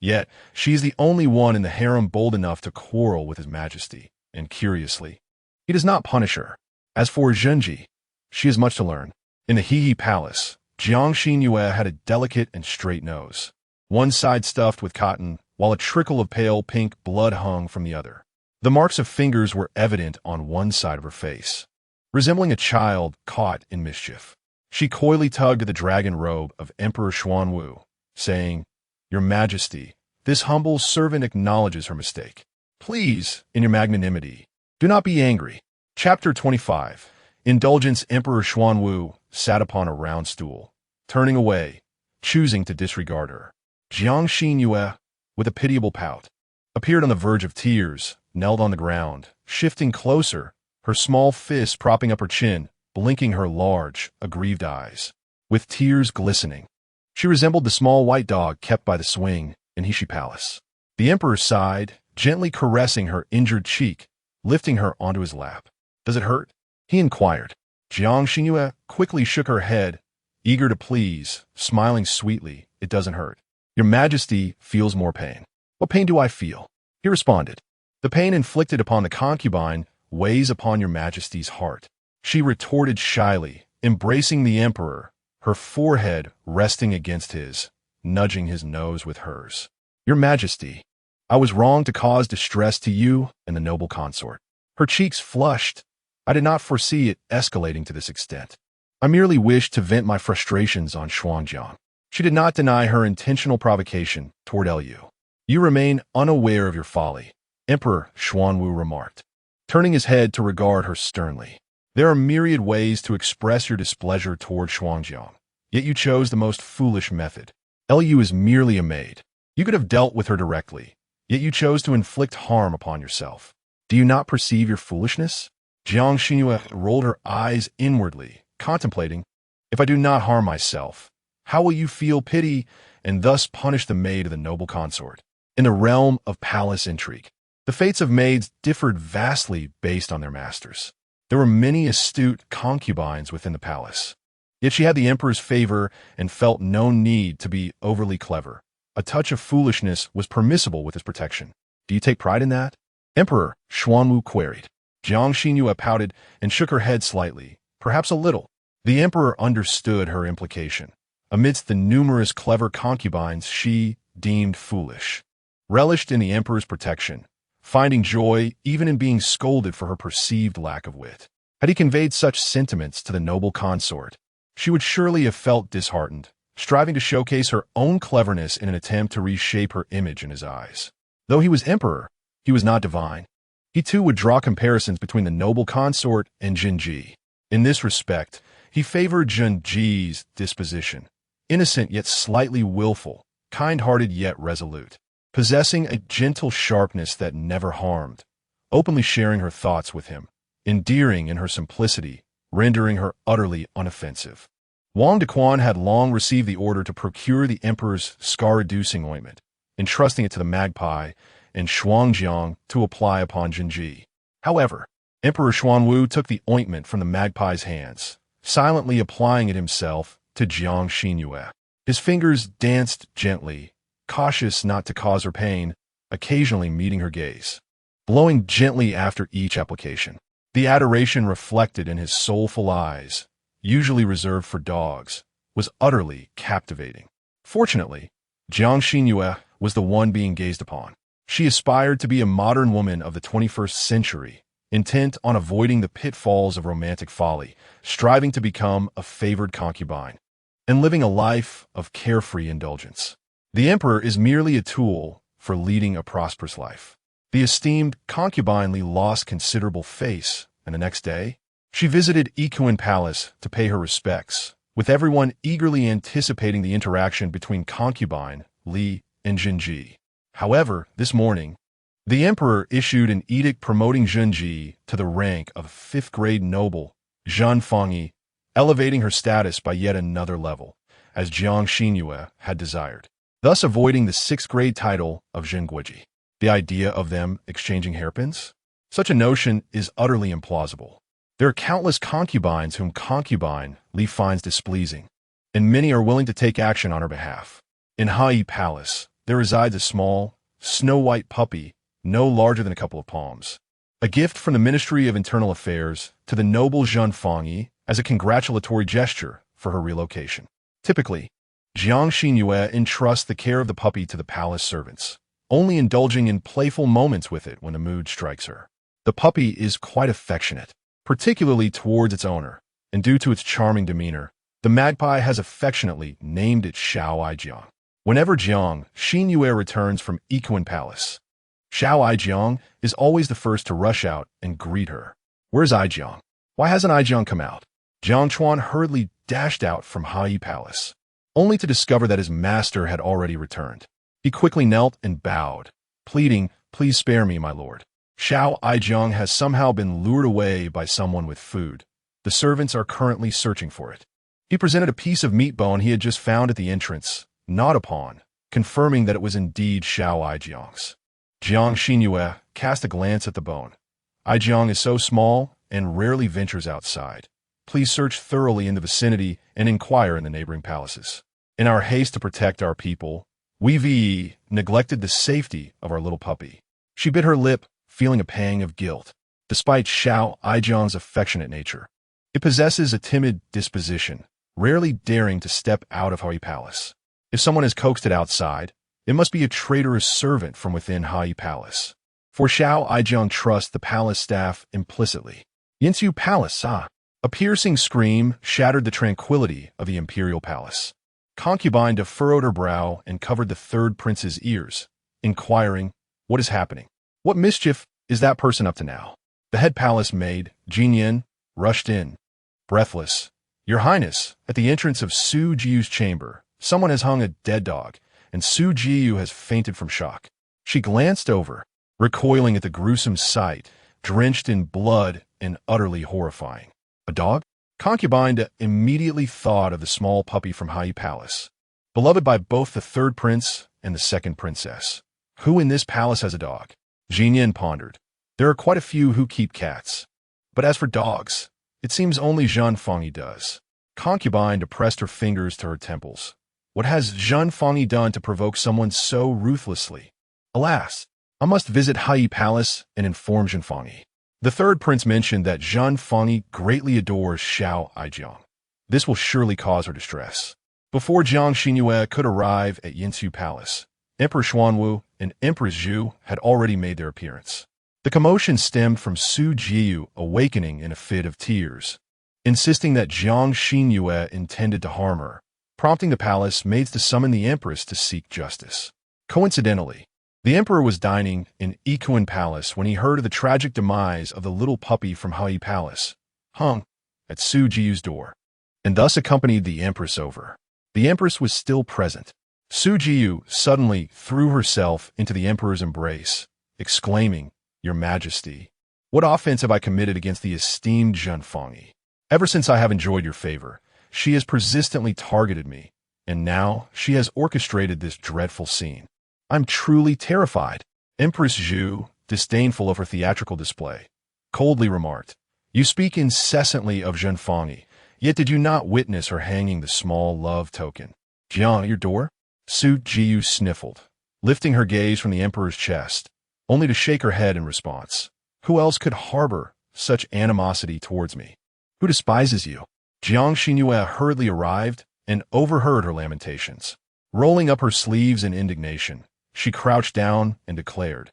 S1: Yet, she is the only one in the harem bold enough to quarrel with His Majesty, and curiously, he does not punish her. As for Zhenji, she has much to learn. In the Hehe Palace, Jiang Xinru had a delicate and straight nose, one side stuffed with cotton, while a trickle of pale pink blood hung from the other. The marks of fingers were evident on one side of her face, resembling a child caught in mischief. She coyly tugged at the dragon robe of Emperor Xuanwu, saying, "Your Majesty, this humble servant acknowledges her mistake. Please, in your magnanimity, do not be angry." Chapter 25. Indulgence. Emperor Xuanwu sat upon a round stool, turning away, choosing to disregard her. Jiang Xinru, with a pitiable pout, appeared on the verge of tears, knelt on the ground, shifting closer, her small fist propping up her chin, blinking her large, aggrieved eyes, with tears glistening. She resembled the small white dog kept by the swing in Hehe Palace. The emperor sighed, gently caressing her injured cheek, lifting her onto his lap. "Does it hurt?" he inquired. Jiang Xinru quickly shook her head, eager to please, smiling sweetly. "It doesn't hurt. Your Majesty feels more pain." "What pain do I feel?" he responded. "The pain inflicted upon the concubine weighs upon your Majesty's heart," she retorted shyly, embracing the emperor, her forehead resting against his, nudging his nose with hers. "Your Majesty, I was wrong to cause distress to you and the noble consort." Her cheeks flushed. "I did not foresee it escalating to this extent. I merely wished to vent my frustrations on Xuanjiang." She did not deny her intentional provocation toward Lu. "You remain unaware of your folly," Emperor Xuanwu remarked, turning his head to regard her sternly. "There are myriad ways to express your displeasure toward Xuanjiang, yet you chose the most foolish method. Lu is merely a maid. You could have dealt with her directly, yet you chose to inflict harm upon yourself. Do you not perceive your foolishness?" Jiang Xinru rolled her eyes inwardly, contemplating, "If I do not harm myself, how will you feel pity and thus punish the maid of the noble consort?" In the realm of palace intrigue, the fates of maids differed vastly based on their masters. There were many astute concubines within the palace, yet she had the emperor's favor and felt no need to be overly clever. A touch of foolishness was permissible with his protection. "Do you take pride in that?" Emperor Xuanwu queried. Jiang Xinru pouted and shook her head slightly, perhaps a little. The emperor understood her implication. Amidst the numerous clever concubines she deemed foolish, relished in the emperor's protection, finding joy even in being scolded for her perceived lack of wit. Had he conveyed such sentiments to the noble consort, she would surely have felt disheartened, striving to showcase her own cleverness in an attempt to reshape her image in his eyes. Though he was emperor, he was not divine. He too would draw comparisons between the noble consort and Zhenji. In this respect, he favored Zhenji's disposition, innocent yet slightly willful, kind-hearted yet resolute, possessing a gentle sharpness that never harmed, openly sharing her thoughts with him, endearing in her simplicity, rendering her utterly unoffensive. Wang Dequan had long received the order to procure the emperor's scar-reducing ointment, entrusting it to the magpie and Xuanjiang to apply upon Zhenji. However, Emperor Xuanwu took the ointment from the magpie's hands, silently applying it himself to Jiang Xinru. His fingers danced gently, cautious not to cause her pain, occasionally meeting her gaze, blowing gently after each application. The adoration reflected in his soulful eyes, usually reserved for dogs, was utterly captivating. Fortunately, Jiang Xinru was the one being gazed upon. She aspired to be a modern woman of the 21st century, intent on avoiding the pitfalls of romantic folly, striving to become a favored concubine, and living a life of carefree indulgence. The emperor is merely a tool for leading a prosperous life. The esteemed concubine Li lost considerable face, and the next day, she visited Ikuan Palace to pay her respects, with everyone eagerly anticipating the interaction between concubine Li and Zhenji. However, this morning, the emperor issued an edict promoting Zhenji to the rank of 5th-grade noble, Zhen Fengyi, elevating her status by yet another level, as Jiang Xinru had desired, thus avoiding the 6th-grade title of Zhenguiji. The idea of them exchanging hairpins? Such a notion is utterly implausible. There are countless concubines whom Concubine Li finds displeasing, and many are willing to take action on her behalf. In Hai Palace, there resides a small, snow-white puppy no larger than a couple of palms, a gift from the Ministry of Internal Affairs to the noble Zhen Fengyi as a congratulatory gesture for her relocation. Typically, Jiang Xinru entrusts the care of the puppy to the palace servants, only indulging in playful moments with it when the mood strikes her. The puppy is quite affectionate, particularly towards its owner, and due to its charming demeanor, the magpie has affectionately named it Xuanwu Emperor. Whenever Jiang Xinru returns from Equine Palace, Xuanwu Emperor is always the first to rush out and greet her. Where's Jiang? Why hasn't Jiang come out? Jiang Chuan hurriedly dashed out from Hai Palace, only to discover that his master had already returned. He quickly knelt and bowed, pleading, "Please spare me, my lord. Xuanwu Emperor has somehow been lured away by someone with food. The servants are currently searching for it." He presented a piece of meat bone he had just found at the entrance, gnawed upon, confirming that it was indeed Xuanwu Emperor's. Jiang Xinru cast a glance at the bone. Jiang is so small and rarely ventures outside. Please search thoroughly in the vicinity and inquire in the neighboring palaces. In our haste to protect our people, we neglected the safety of our little puppy. She bit her lip, feeling a pang of guilt. Despite Xuanwu Emperor's affectionate nature, it possesses a timid disposition, rarely daring to step out of Hai Palace. If someone has coaxed it outside, it must be a traitorous servant from within Hai Palace. For Xuanwu Emperor trusts the palace staff implicitly. Yinsu Palace, ah! A piercing scream shattered the tranquility of the imperial palace. Concubine furrowed her brow and covered the 3rd prince's ears, inquiring, "What is happening? What mischief is that person up to now?" The head palace maid, Jinyan, rushed in, breathless. "Your Highness, at the entrance of Su Jiu's chamber, someone has hung a dead dog, and Su Jiu has fainted from shock." She glanced over, recoiling at the gruesome sight, drenched in blood and utterly horrifying. A dog? Concubine immediately thought of the small puppy from Hai Palace, beloved by both the 3rd prince and the 2nd princess. Who in this palace has a dog? Jinyan pondered. There are quite a few who keep cats. But as for dogs, it seems only Zhen Fengyi does. Concubine pressed her fingers to her temples. What has Zhen Fengyi done to provoke someone so ruthlessly? Alas, I must visit Hai Palace and inform Zhen Fengyi. The 3rd prince mentioned that Zhen Fengyi greatly adores Xuanwu Emperor. This will surely cause her distress. Before Jiang Xinru could arrive at Yinsu Palace, Emperor Xuanwu and Empress Zhu had already made their appearance. The commotion stemmed from Su Jiu awakening in a fit of tears, insisting that Jiang Xinru intended to harm her, prompting the palace maids to summon the empress to seek justice. Coincidentally, the emperor was dining in Equine Palace when he heard of the tragic demise of the little puppy from Hai Palace, hung at Su Jiu's door, and thus accompanied the empress over. The empress was still present. Su Jiu suddenly threw herself into the emperor's embrace, exclaiming, "Your Majesty, what offense have I committed against the esteemed Zhen Fengyi? Ever since I have enjoyed your favor, she has persistently targeted me, and now she has orchestrated this dreadful scene. I'm truly terrified." Empress Zhu, disdainful of her theatrical display, coldly remarked, "You speak incessantly of Zhen Fengyi, yet did you not witness her hanging the small love token? Jiang at your door?" Su Jiu sniffled, lifting her gaze from the emperor's chest, only to shake her head in response. "Who else could harbor such animosity towards me? Who despises you?" Jiang Xinru hurriedly arrived and overheard her lamentations. Rolling up her sleeves in indignation, she crouched down and declared,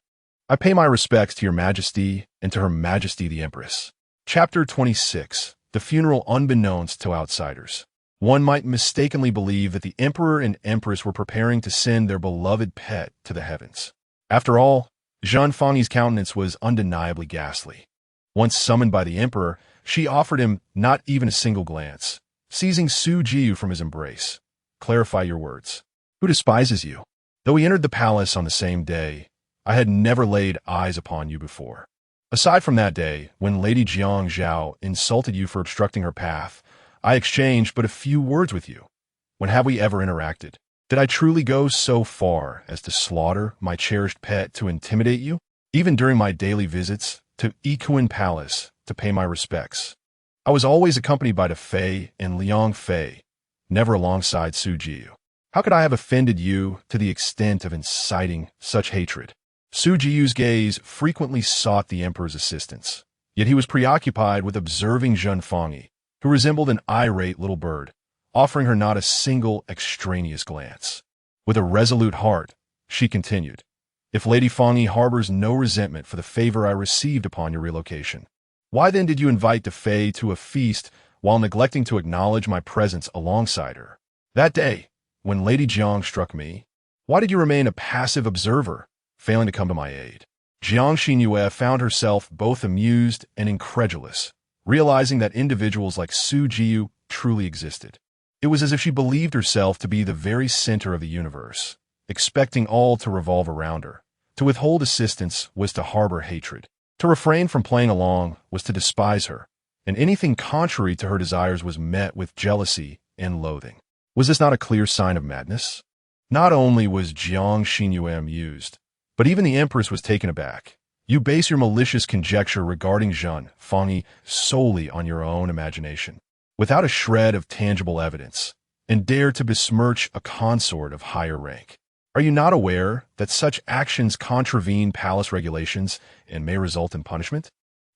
S1: "I pay my respects to your Majesty and to Her Majesty the Empress." Chapter 26. The Funeral Unbeknownst to Outsiders. One might mistakenly believe that the emperor and empress were preparing to send their beloved pet to the heavens. After all, Zhen Fengyi's countenance was undeniably ghastly. Once summoned by the emperor, she offered him not even a single glance, seizing Su Jiu from his embrace. "Clarify your words. Who despises you?" Though we entered the palace on the same day, I had never laid eyes upon you before. Aside from that day, when Lady Jiang Zhao insulted you for obstructing her path, I exchanged but a few words with you. When have we ever interacted? Did I truly go so far as to slaughter my cherished pet to intimidate you? Even during my daily visits to Yikuan Palace to pay my respects, I was always accompanied by the Fei and Liang Fei, never alongside Su Jiu. How could I have offended you to the extent of inciting such hatred? Su Jiu's gaze frequently sought the emperor's assistance, yet he was preoccupied with observing Zhen Fangyi, who resembled an irate little bird, offering her not a single extraneous glance. With a resolute heart, she continued, "If Lady Fangyi harbors no resentment for the favor I received upon your relocation, why then did you invite the Fei to a feast while neglecting to acknowledge my presence alongside her? That day, when Lady Jiang struck me, why did you remain a passive observer, failing to come to my aid?" Jiang Xinru found herself both amused and incredulous, realizing that individuals like Su Jiu truly existed. It was as if she believed herself to be the very center of the universe, expecting all to revolve around her. To withhold assistance was to harbor hatred. To refrain from playing along was to despise her, and anything contrary to her desires was met with jealousy and loathing. Was this not a clear sign of madness? Not only was Jiang Xinru amused, but even the Empress was taken aback. You base your malicious conjecture regarding Zhen Fangyi solely on your own imagination, without a shred of tangible evidence, and dare to besmirch a consort of higher rank. Are you not aware that such actions contravene palace regulations and may result in punishment?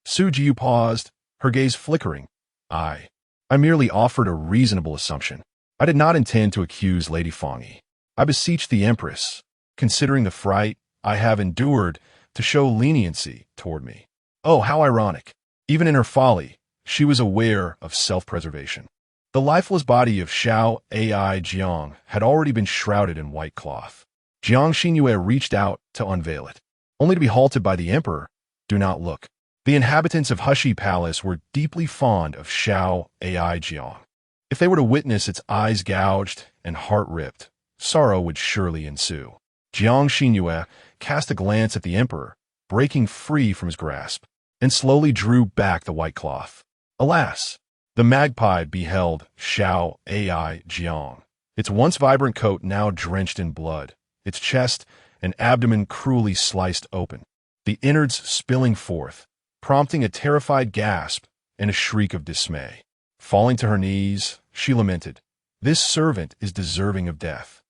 S1: Su Jiu paused, her gaze flickering. I merely offered a reasonable assumption. I did not intend to accuse Lady Fangyi. I beseech the Empress, considering the fright I have endured, to show leniency toward me. Oh, how ironic. Even in her folly, she was aware of self-preservation. The lifeless body of Xiao Ai Jiang had already been shrouded in white cloth. Jiang Xinru reached out to unveil it, only to be halted by the emperor. Do not look. The inhabitants of Hushi Palace were deeply fond of Xiao Ai Jiang. If they were to witness its eyes gouged and heart ripped, sorrow would surely ensue. Jiang Xinru cast a glance at the emperor, breaking free from his grasp, and slowly drew back the white cloth. Alas! The magpie beheld Xiao Ai Jiang, its once vibrant coat now drenched in blood, its chest and abdomen cruelly sliced open, the innards spilling forth, prompting a terrified gasp and a shriek of dismay. Falling to her knees, she lamented, "This servant is deserving of death.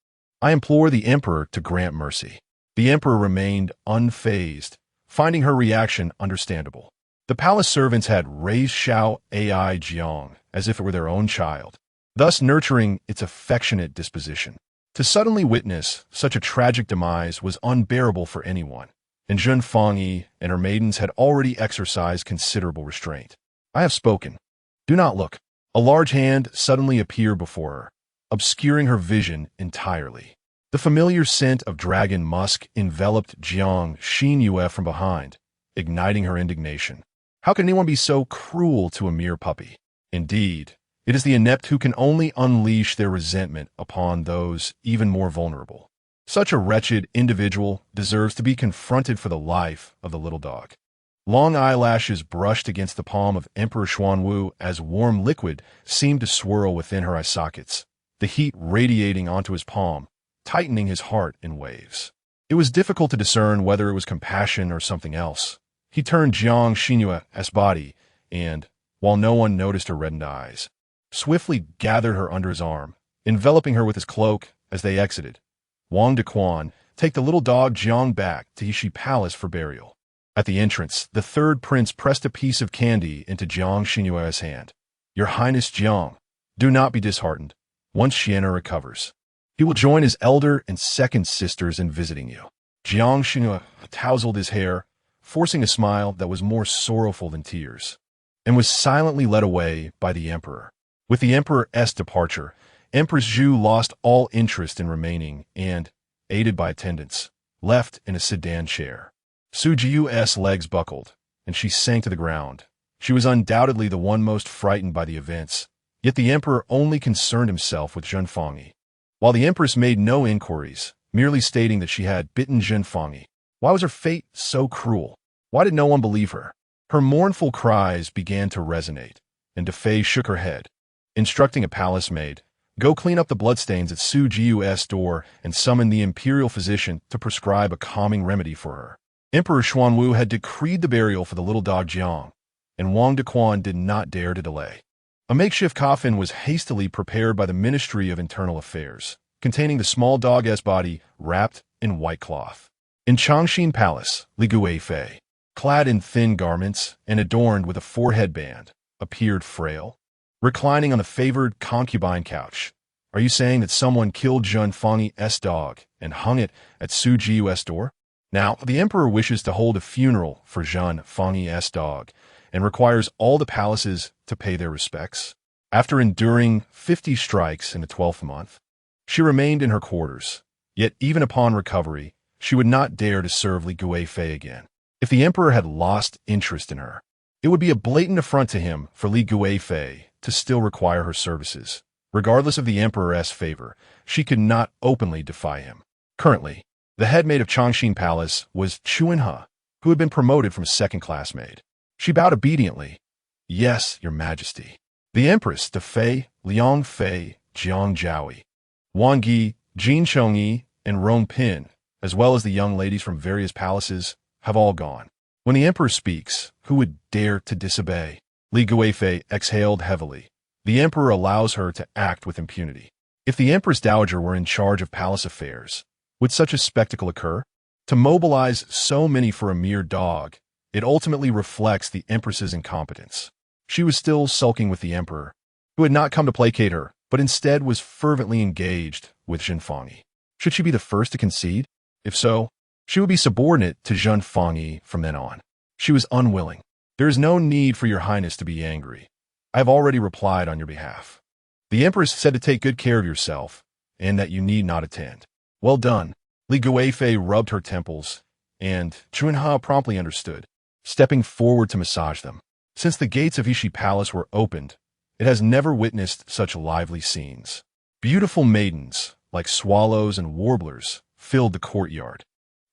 S1: I implore the emperor to grant mercy." The emperor remained unfazed, finding her reaction understandable. The palace servants had raised Xiao Ai Jiang as if it were their own child, thus nurturing its affectionate disposition. To suddenly witness such a tragic demise was unbearable for anyone, and Zhen Fangyi and her maidens had already exercised considerable restraint. I have spoken. Do not look. A large hand suddenly appeared before her, obscuring her vision entirely. The familiar scent of dragon musk enveloped Jiang Xinru from behind, igniting her indignation. How can anyone be so cruel to a mere puppy? Indeed, it is the inept who can only unleash their resentment upon those even more vulnerable. Such a wretched individual deserves to be confronted for the life of the little dog. Long eyelashes brushed against the palm of Emperor Xuanwu as warm liquid seemed to swirl within her eye sockets, the heat radiating onto his palm, tightening his heart in waves. It was difficult to discern whether it was compassion or something else. He turned Jiang Xinru's body and, while no one noticed her reddened eyes, swiftly gathered her under his arm, enveloping her with his cloak as they exited. Wang Dequan, take the little dog Jiang back to Yishi Palace for burial. At the entrance, the third prince pressed a piece of candy into Jiang Xinru's hand. Your Highness Jiang, do not be disheartened. Once Xian'er recovers, he will join his elder and second sisters in visiting you. Jiang Xinru tousled his hair, forcing a smile that was more sorrowful than tears, and was silently led away by the emperor. With the emperor's departure, Empress Zhu lost all interest in remaining and, aided by attendants, left in a sedan chair. Su Jiu's legs buckled, and she sank to the ground. She was undoubtedly the one most frightened by the events, yet the emperor only concerned himself with Zhen Fangyi. While the empress made no inquiries, merely stating that she had bitten Zhenfangyi. Why was her fate so cruel? Why did no one believe her? Her mournful cries began to resonate, and Defei shook her head, instructing a palace maid, "Go clean up the bloodstains at Su Jiu's door and summon the imperial physician to prescribe a calming remedy for her." Emperor Xuanwu had decreed the burial for the little dog Jiang, and Wang Dequan did not dare to delay. A makeshift coffin was hastily prepared by the Ministry of Internal Affairs, containing the small dog's body wrapped in white cloth. In Changxin Palace, Li Guifei, clad in thin garments and adorned with a forehead band, appeared frail, reclining on the favored concubine couch. "Are you saying that someone killed Zhenfangyi's dog and hung it at Su Jiu's door? Now, the emperor wishes to hold a funeral for Zhenfangyi's dog and requires all the palaces to pay their respects." After enduring 50 strikes in the 12th month, she remained in her quarters. Yet even upon recovery, she would not dare to serve Li Guifei again. If the emperor had lost interest in her, it would be a blatant affront to him for Li Guifei to still require her services. Regardless of the emperor's favor, she could not openly defy him. Currently, the head maid of Changxin Palace was Chuanhe, who had been promoted from a second-class maid. She bowed obediently. "Yes, your majesty." The empress, Defei, Liang Fei, Jiang Zhaoyi, Wang Yi, Jin Chongyi, and Rong Pin, as well as the young ladies from various palaces, have all gone. When the emperor speaks, who would dare to disobey? Li Guifei exhaled heavily. The emperor allows her to act with impunity. If the empress dowager were in charge of palace affairs, would such a spectacle occur? To mobilize so many for a mere dog, it ultimately reflects the empress's incompetence. She was still sulking with the emperor, who had not come to placate her, but instead was fervently engaged with Zhenfangyi. Should she be the first to concede? If so, she would be subordinate to Zhenfangyi from then on. She was unwilling. "There is no need for your highness to be angry. I have already replied on your behalf. The empress said to take good care of yourself, and that you need not attend." "Well done." Li Guifei rubbed her temples, and Chuanhe promptly understood, stepping forward to massage them. Since the gates of Ishi Palace were opened, it has never witnessed such lively scenes. Beautiful maidens, like swallows and warblers, filled the courtyard,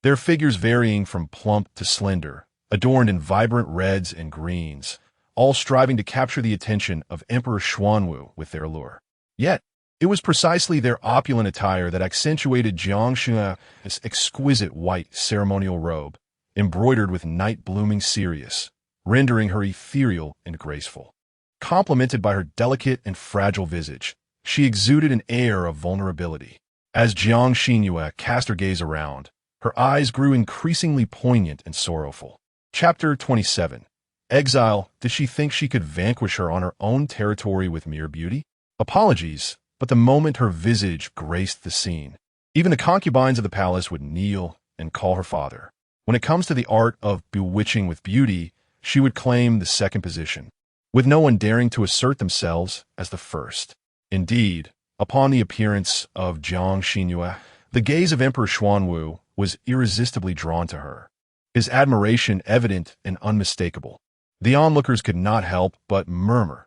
S1: their figures varying from plump to slender, adorned in vibrant reds and greens, all striving to capture the attention of Emperor Xuanwu with their allure. Yet, it was precisely their opulent attire that accentuated Jiang Xinru's exquisite white ceremonial robe, embroidered with night-blooming cereus, rendering her ethereal and graceful. Complemented by her delicate and fragile visage, she exuded an air of vulnerability. As Jiang Xinru cast her gaze around, her eyes grew increasingly poignant and sorrowful. Chapter 27. Exile. Did she think she could vanquish her on her own territory with mere beauty? Apologies, but the moment her visage graced the scene, even the concubines of the palace would kneel and call her father. When it comes to the art of bewitching with beauty, she would claim the second position, with no one daring to assert themselves as the first. Indeed, upon the appearance of Jiang Xinru, the gaze of Emperor Xuanwu was irresistibly drawn to her, his admiration evident and unmistakable. The onlookers could not help but murmur.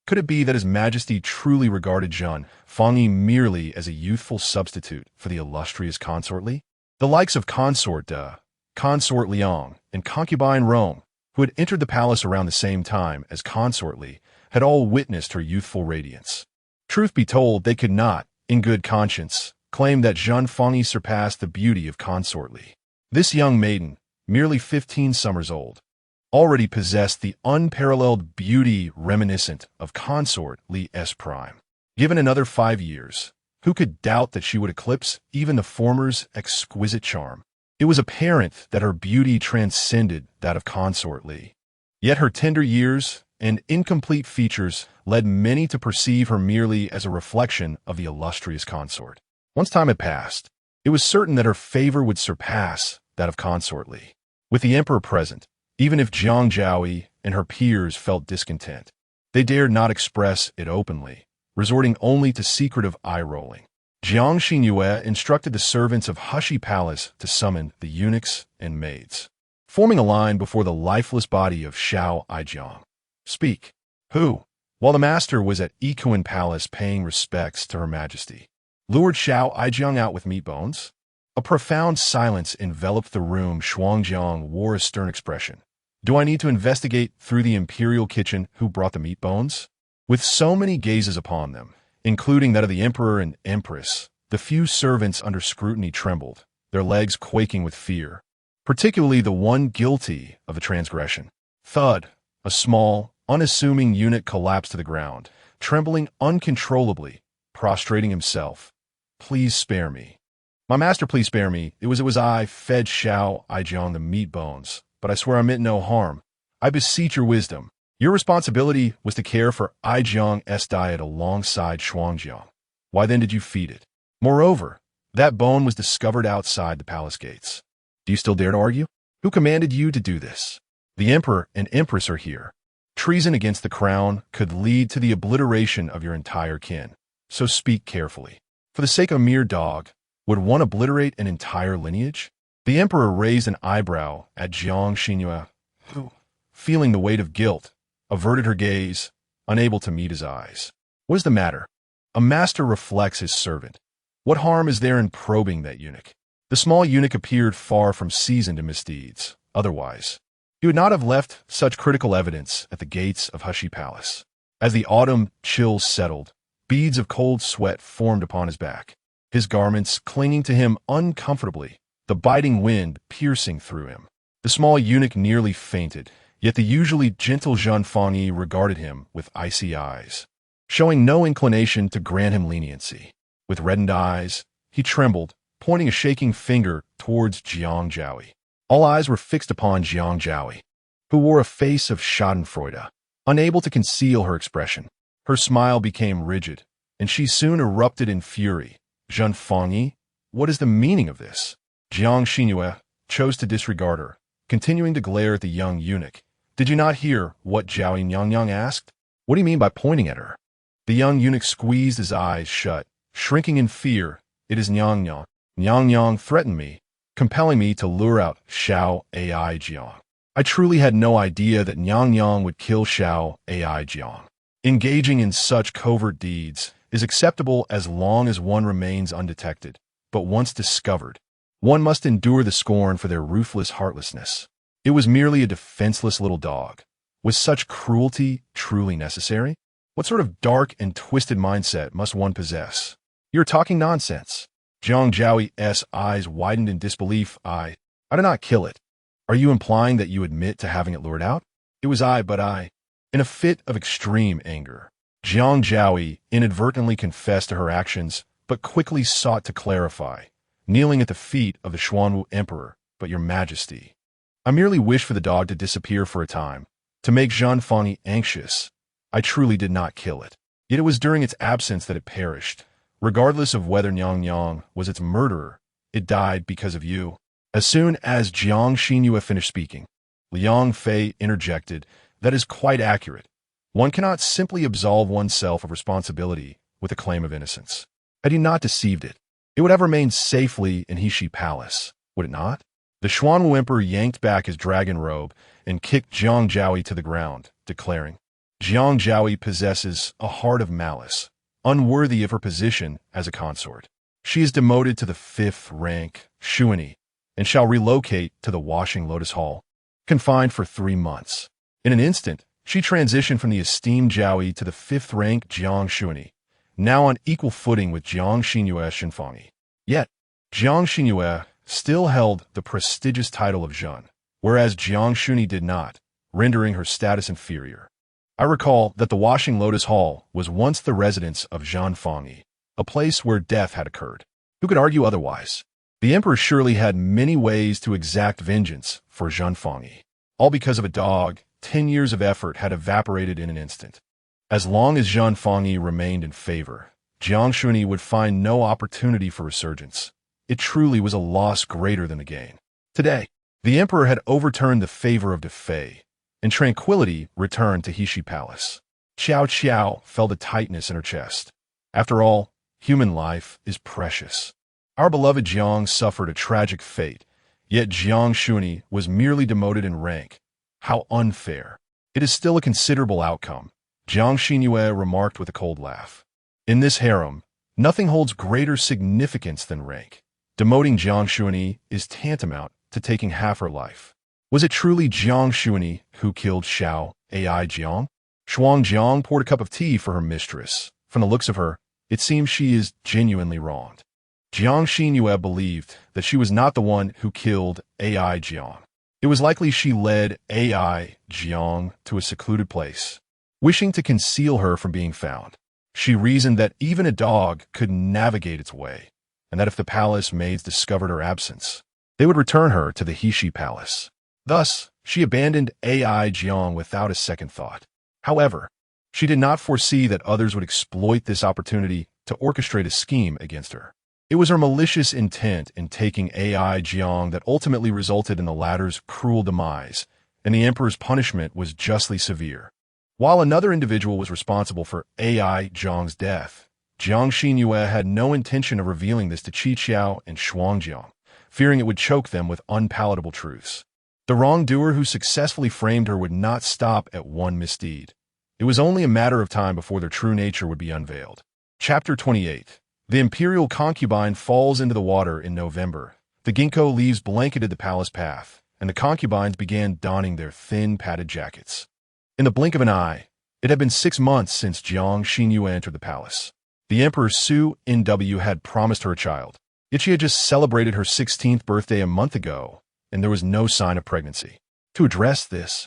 S1: Could it be that His Majesty truly regarded Zhenfangyi merely as a youthful substitute for the illustrious consort Li? The likes of consort Liang, and concubine Rome, who had entered the palace around the same time as consort Li, had all witnessed her youthful radiance. Truth be told, they could not, in good conscience, claim that Zhenfangyi surpassed the beauty of consort Li. This young maiden, merely 15 summers old, already possessed the unparalleled beauty reminiscent of consort Li's prime. Given another 5 years, who could doubt that she would eclipse even the former's exquisite charm? It was apparent that her beauty transcended that of consort Li. Yet her tender years and incomplete features led many to perceive her merely as a reflection of the illustrious consort. Once time had passed, it was certain that her favor would surpass that of consort Li. With the emperor present, even if Jiang Zhaoyi and her peers felt discontent, they dared not express it openly, resorting only to secretive eye-rolling. Jiang Xinru instructed the servants of Hushi Palace to summon the eunuchs and maids, forming a line before the lifeless body of Xiao Aijiang. "Speak." "Who?" While the master was at Ikuan Palace paying respects to Her Majesty, lured Xiao Aijiang out with meat bones? A profound silence enveloped the room. Xuanjiang wore a stern expression. Do I need to investigate through the imperial kitchen who brought the meat bones? With so many gazes upon them, including that of the emperor and empress, the few servants under scrutiny trembled, their legs quaking with fear, particularly the one guilty of the transgression. Thud! A small, unassuming eunuch collapsed to the ground, trembling uncontrollably, prostrating himself. Please spare me. My master, please spare me. It was I fed Xiao Aijiang the meat bones, but I swear I meant no harm. I beseech your wisdom. Your responsibility was to care for Aijiang's diet alongside Xuanjiang. Why then did you feed it? Moreover, that bone was discovered outside the palace gates. Do you still dare to argue? Who commanded you to do this? The emperor and empress are here. Treason against the crown could lead to the obliteration of your entire kin. So speak carefully. For the sake of a mere dog, would one obliterate an entire lineage? The emperor raised an eyebrow at Jiang Xinru, who, feeling the weight of guilt, averted her gaze, unable to meet his eyes. What is the matter? A master reflects his servant. What harm is there in probing that eunuch? The small eunuch appeared far from seasoned in misdeeds. Otherwise, he would not have left such critical evidence at the gates of Hushy Palace. As the autumn chills settled, beads of cold sweat formed upon his back, his garments clinging to him uncomfortably, the biting wind piercing through him. The small eunuch nearly fainted, yet the usually gentle Zhan Fangyi regarded him with icy eyes, showing no inclination to grant him leniency. With reddened eyes, he trembled, pointing a shaking finger towards Jiang Zhaoyi. All eyes were fixed upon Jiang Zhaoyi, who wore a face of schadenfreude, unable to conceal her expression. Her smile became rigid, and she soon erupted in fury. Zhan Fangyi, what is the meaning of this? Jiang Xinru chose to disregard her, continuing to glare at the young eunuch. Did you not hear what Zhaoyi Nyang asked? What do you mean by pointing at her? The young eunuch squeezed his eyes shut, shrinking in fear. It is Nyang Nyang. Nyang Nyang threatened me, compelling me to lure out Xiao Aijiang. I truly had no idea that Nyang Nyang would kill Xiao Aijiang. Engaging in such covert deeds is acceptable as long as one remains undetected, but once discovered, one must endure the scorn for their ruthless heartlessness. It was merely a defenseless little dog. Was such cruelty truly necessary? What sort of dark and twisted mindset must one possess? You're talking nonsense. Jiang Zhaoyi's eyes widened in disbelief. I did not kill it. Are you implying that you admit to having it lured out? It was but I. In a fit of extreme anger, Jiang Zhaoyi inadvertently confessed to her actions, but quickly sought to clarify, kneeling at the feet of the Xuanwu Emperor. But your majesty, I merely wished for the dog to disappear for a time, to make Zhan Fangyi anxious. I truly did not kill it. Yet it was during its absence that it perished. Regardless of whether Nyang Nyang was its murderer, it died because of you. As soon as Jiang Xinru finished speaking, Liang Fei interjected, that is quite accurate. One cannot simply absolve oneself of responsibility with a claim of innocence. Had he not deceived it, it would have remained safely in Hushy Palace, would it not? The Xuanwu Emperor yanked back his dragon robe and kicked Jiang Zhaoyi to the ground, declaring, Jiang Zhaoyi possesses a heart of malice, unworthy of her position as a consort. She is demoted to the 5th rank, Xuanyi, and shall relocate to the Washing Lotus Hall, confined for 3 months. In an instant, she transitioned from the esteemed Zhaoyi to the 5th rank Jiang Xuanyi, now on equal footing with Jiang Xinru Shinfangyi. Yet, Jiang Xinru still held the prestigious title of Zhen, whereas Jiang Xuanyi did not, rendering her status inferior. I recall that the Washing Lotus Hall was once the residence of Zhan Fangyi, a place where death had occurred. Who could argue otherwise? The emperor surely had many ways to exact vengeance for Zhan Fangyi, all because of a dog. 10 years of effort had evaporated in an instant. As long as Zhan Fangyi remained in favor, Jiang Xuanyi would find no opportunity for resurgence. It truly was a loss greater than a gain. Today, the emperor had overturned the favor of Defei, and tranquility returned to Hushy Palace. Qiao felt a tightness in her chest. After all, human life is precious. Our beloved Jiang suffered a tragic fate, yet Jiang Xuanyi was merely demoted in rank. How unfair. It is still a considerable outcome, Jiang Xinru remarked with a cold laugh. In this harem, nothing holds greater significance than rank. Demoting Jiang Xinru is tantamount to taking half her life. Was it truly Jiang Xinru who killed Xiao Ai Jiang? Shuang Jiang poured a cup of tea for her mistress. From the looks of her, it seems she is genuinely wronged. Jiang Xinru believed that she was not the one who killed Ai Jiang. It was likely she led Ai Jiang to a secluded place, wishing to conceal her from being found. She reasoned that even a dog could navigate its way, and that if the palace maids discovered her absence, they would return her to the Heshi Palace. Thus, she abandoned Ai Jiang without a second thought. However, she did not foresee that others would exploit this opportunity to orchestrate a scheme against her. It was her malicious intent in taking Ai Jiang that ultimately resulted in the latter's cruel demise, and the emperor's punishment was justly severe. While another individual was responsible for Ai Jiang's death, Jiang Xinru had no intention of revealing this to Qi Qiao and Shuang Jiang, fearing it would choke them with unpalatable truths. The wrongdoer who successfully framed her would not stop at one misdeed. It was only a matter of time before their true nature would be unveiled. Chapter 28. The imperial concubine falls into the water in November. The ginkgo leaves blanketed the palace path, and the concubines began donning their thin, padded jackets. In the blink of an eye, it had been 6 months since Jiang Xinru entered the palace. The Emperor Xuanwu had promised her a child, yet she had just celebrated her 16th birthday a month ago, and there was no sign of pregnancy. To address this,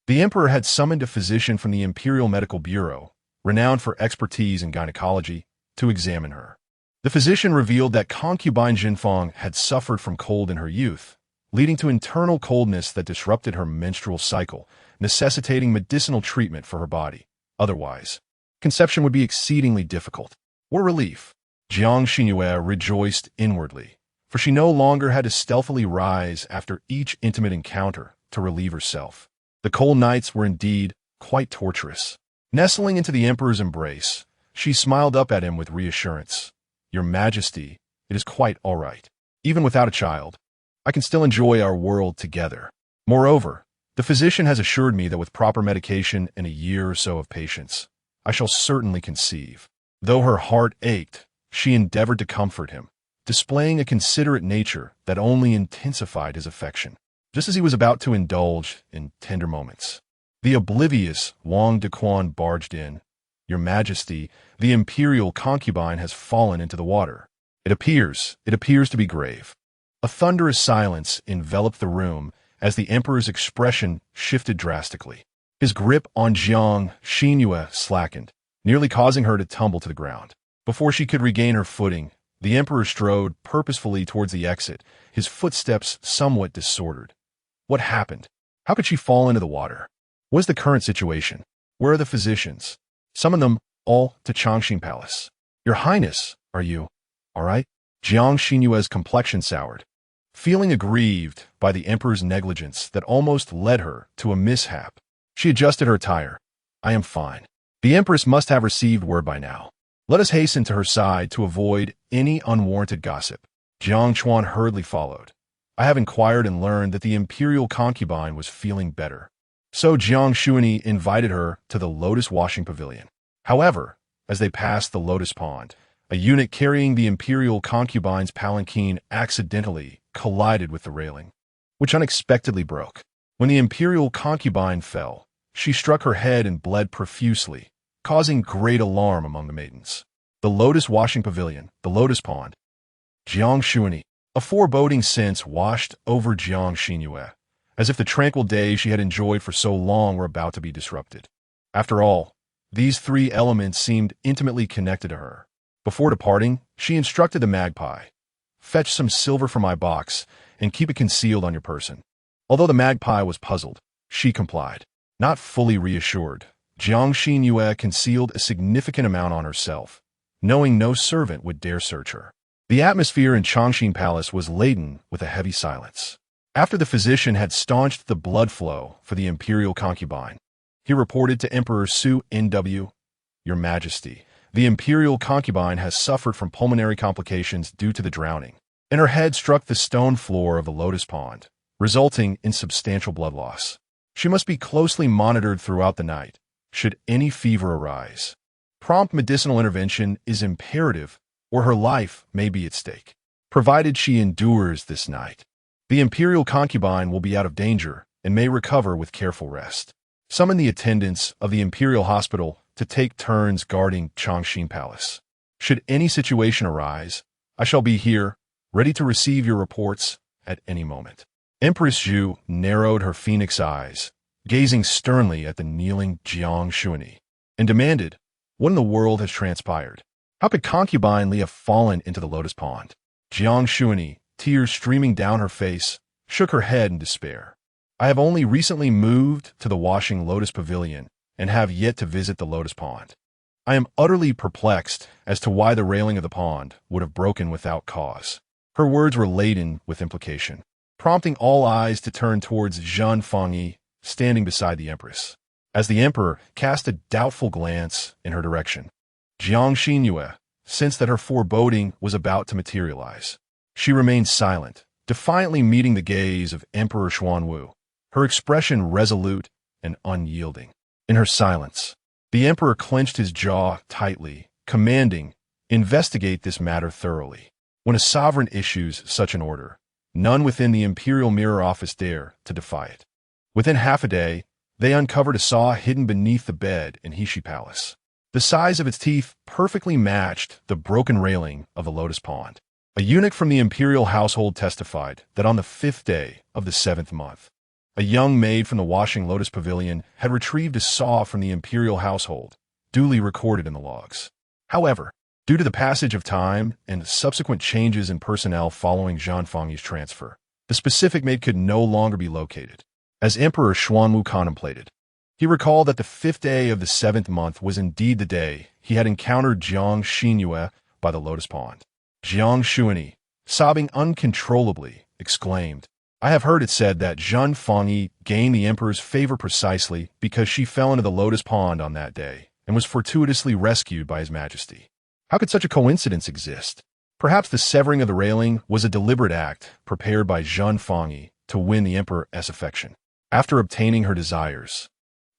S1: the Emperor had summoned a physician from the Imperial Medical Bureau, renowned for expertise in gynecology, to examine her. The physician revealed that concubine Jinfeng had suffered from cold in her youth, leading to internal coldness that disrupted her menstrual cycle, necessitating medicinal treatment for her body. Otherwise, conception would be exceedingly difficult. What a relief! Jiang Xinru rejoiced inwardly, for she no longer had to stealthily rise after each intimate encounter to relieve herself. The cold nights were indeed quite torturous. Nestling into the emperor's embrace, she smiled up at him with reassurance. Your Majesty, it is quite all right. Even without a child, I can still enjoy our world together. Moreover, the physician has assured me that with proper medication and a year or so of patience, I shall certainly conceive. Though her heart ached, she endeavored to comfort him, displaying a considerate nature that only intensified his affection. Just as he was about to indulge in tender moments, the oblivious Wang Dequan barged in. Your Majesty, the imperial concubine has fallen into the water. It appears to be grave. A thunderous silence enveloped the room as the emperor's expression shifted drastically. His grip on Jiang Xinru slackened, nearly causing her to tumble to the ground. Before she could regain her footing, the emperor strode purposefully towards the exit, his footsteps somewhat disordered. What happened? How could she fall into the water? What is the current situation? Where are the physicians? Summon them all to Changxing Palace. Your Highness, are you all right? Jiang Xinru's complexion soured, feeling aggrieved by the emperor's negligence that almost led her to a mishap. She adjusted her attire. I am fine. The empress must have received word by now. Let us hasten to her side to avoid any unwarranted gossip. Jiang Chuan hurriedly followed. I have inquired and learned that the imperial concubine was feeling better. So Jiang Xinru invited her to the lotus washing pavilion. However, as they passed the lotus pond, a eunuch carrying the imperial concubine's palanquin accidentally collided with the railing, which unexpectedly broke. When the imperial concubine fell, she struck her head and bled profusely, causing great alarm among the maidens. The lotus washing pavilion, the lotus pond. Jiang Xinru. A foreboding sense washed over Jiang Xinru, as if the tranquil days she had enjoyed for so long were about to be disrupted. After all, these 3 elements seemed intimately connected to her. Before departing, she instructed the magpie, fetch some silver from my box and keep it concealed on your person. Although the magpie was puzzled, she complied. Not fully reassured, Jiang Xinru concealed a significant amount on herself, knowing no servant would dare search her. The atmosphere in Changxing Palace was laden with a heavy silence. After the physician had staunched the blood flow for the imperial concubine, he reported to Emperor Xuanwu, Your Majesty, the imperial concubine has suffered from pulmonary complications due to the drowning, and her head struck the stone floor of the lotus pond, resulting in substantial blood loss. She must be closely monitored throughout the night, should any fever arise. Prompt medicinal intervention is imperative, or her life may be at stake. provided she endures this night. The imperial concubine will be out of danger and may recover with careful rest. Summon the attendants of the imperial hospital to take turns guarding Changxin Palace. Should any situation arise, I shall be here, ready to receive your reports at any moment. Empress Zhu narrowed her phoenix eyes, gazing sternly at the kneeling Jiang Xinru, and demanded, what in the world has transpired? How could Concubine Li have fallen into the lotus pond? Jiang Xinru, tears streaming down her face, shook her head in despair. I have only recently moved to the washing lotus pavilion and have yet to visit the lotus pond. I am utterly perplexed as to why the railing of the pond would have broken without cause. Her words were laden with implication, prompting all eyes to turn towards Zhan Fangyi, standing beside the empress. As the emperor cast a doubtful glance in her direction, Jiang Xinru sensed that her foreboding was about to materialize. She remained silent, defiantly meeting the gaze of Emperor Xuanwu, her expression resolute and unyielding. In her silence, the emperor clenched his jaw tightly, commanding, investigate this matter thoroughly. When a sovereign issues such an order, none within the imperial mirror office dare to defy it. Within half a day, they uncovered a saw hidden beneath the bed in Heishi Palace. The size of its teeth perfectly matched the broken railing of the lotus pond. A eunuch from the imperial household testified that on the 5th day of the 7th month, a young maid from the washing lotus pavilion had retrieved a saw from the imperial household, duly recorded in the logs. However, due to the passage of time and subsequent changes in personnel following Zhan Fangyi's transfer, the specific maid could no longer be located. As Emperor Xuanwu contemplated, he recalled that the 5th day of the 7th month was indeed the day he had encountered Jiang Xinru by the lotus pond. Jiang Xinru, sobbing uncontrollably, exclaimed, I have heard it said that Zhan Fangyi gained the emperor's favor precisely because she fell into the lotus pond on that day and was fortuitously rescued by his majesty. How could such a coincidence exist? Perhaps the severing of the railing was a deliberate act prepared by Zhan Fangyi to win the emperor's affection. After obtaining her desires,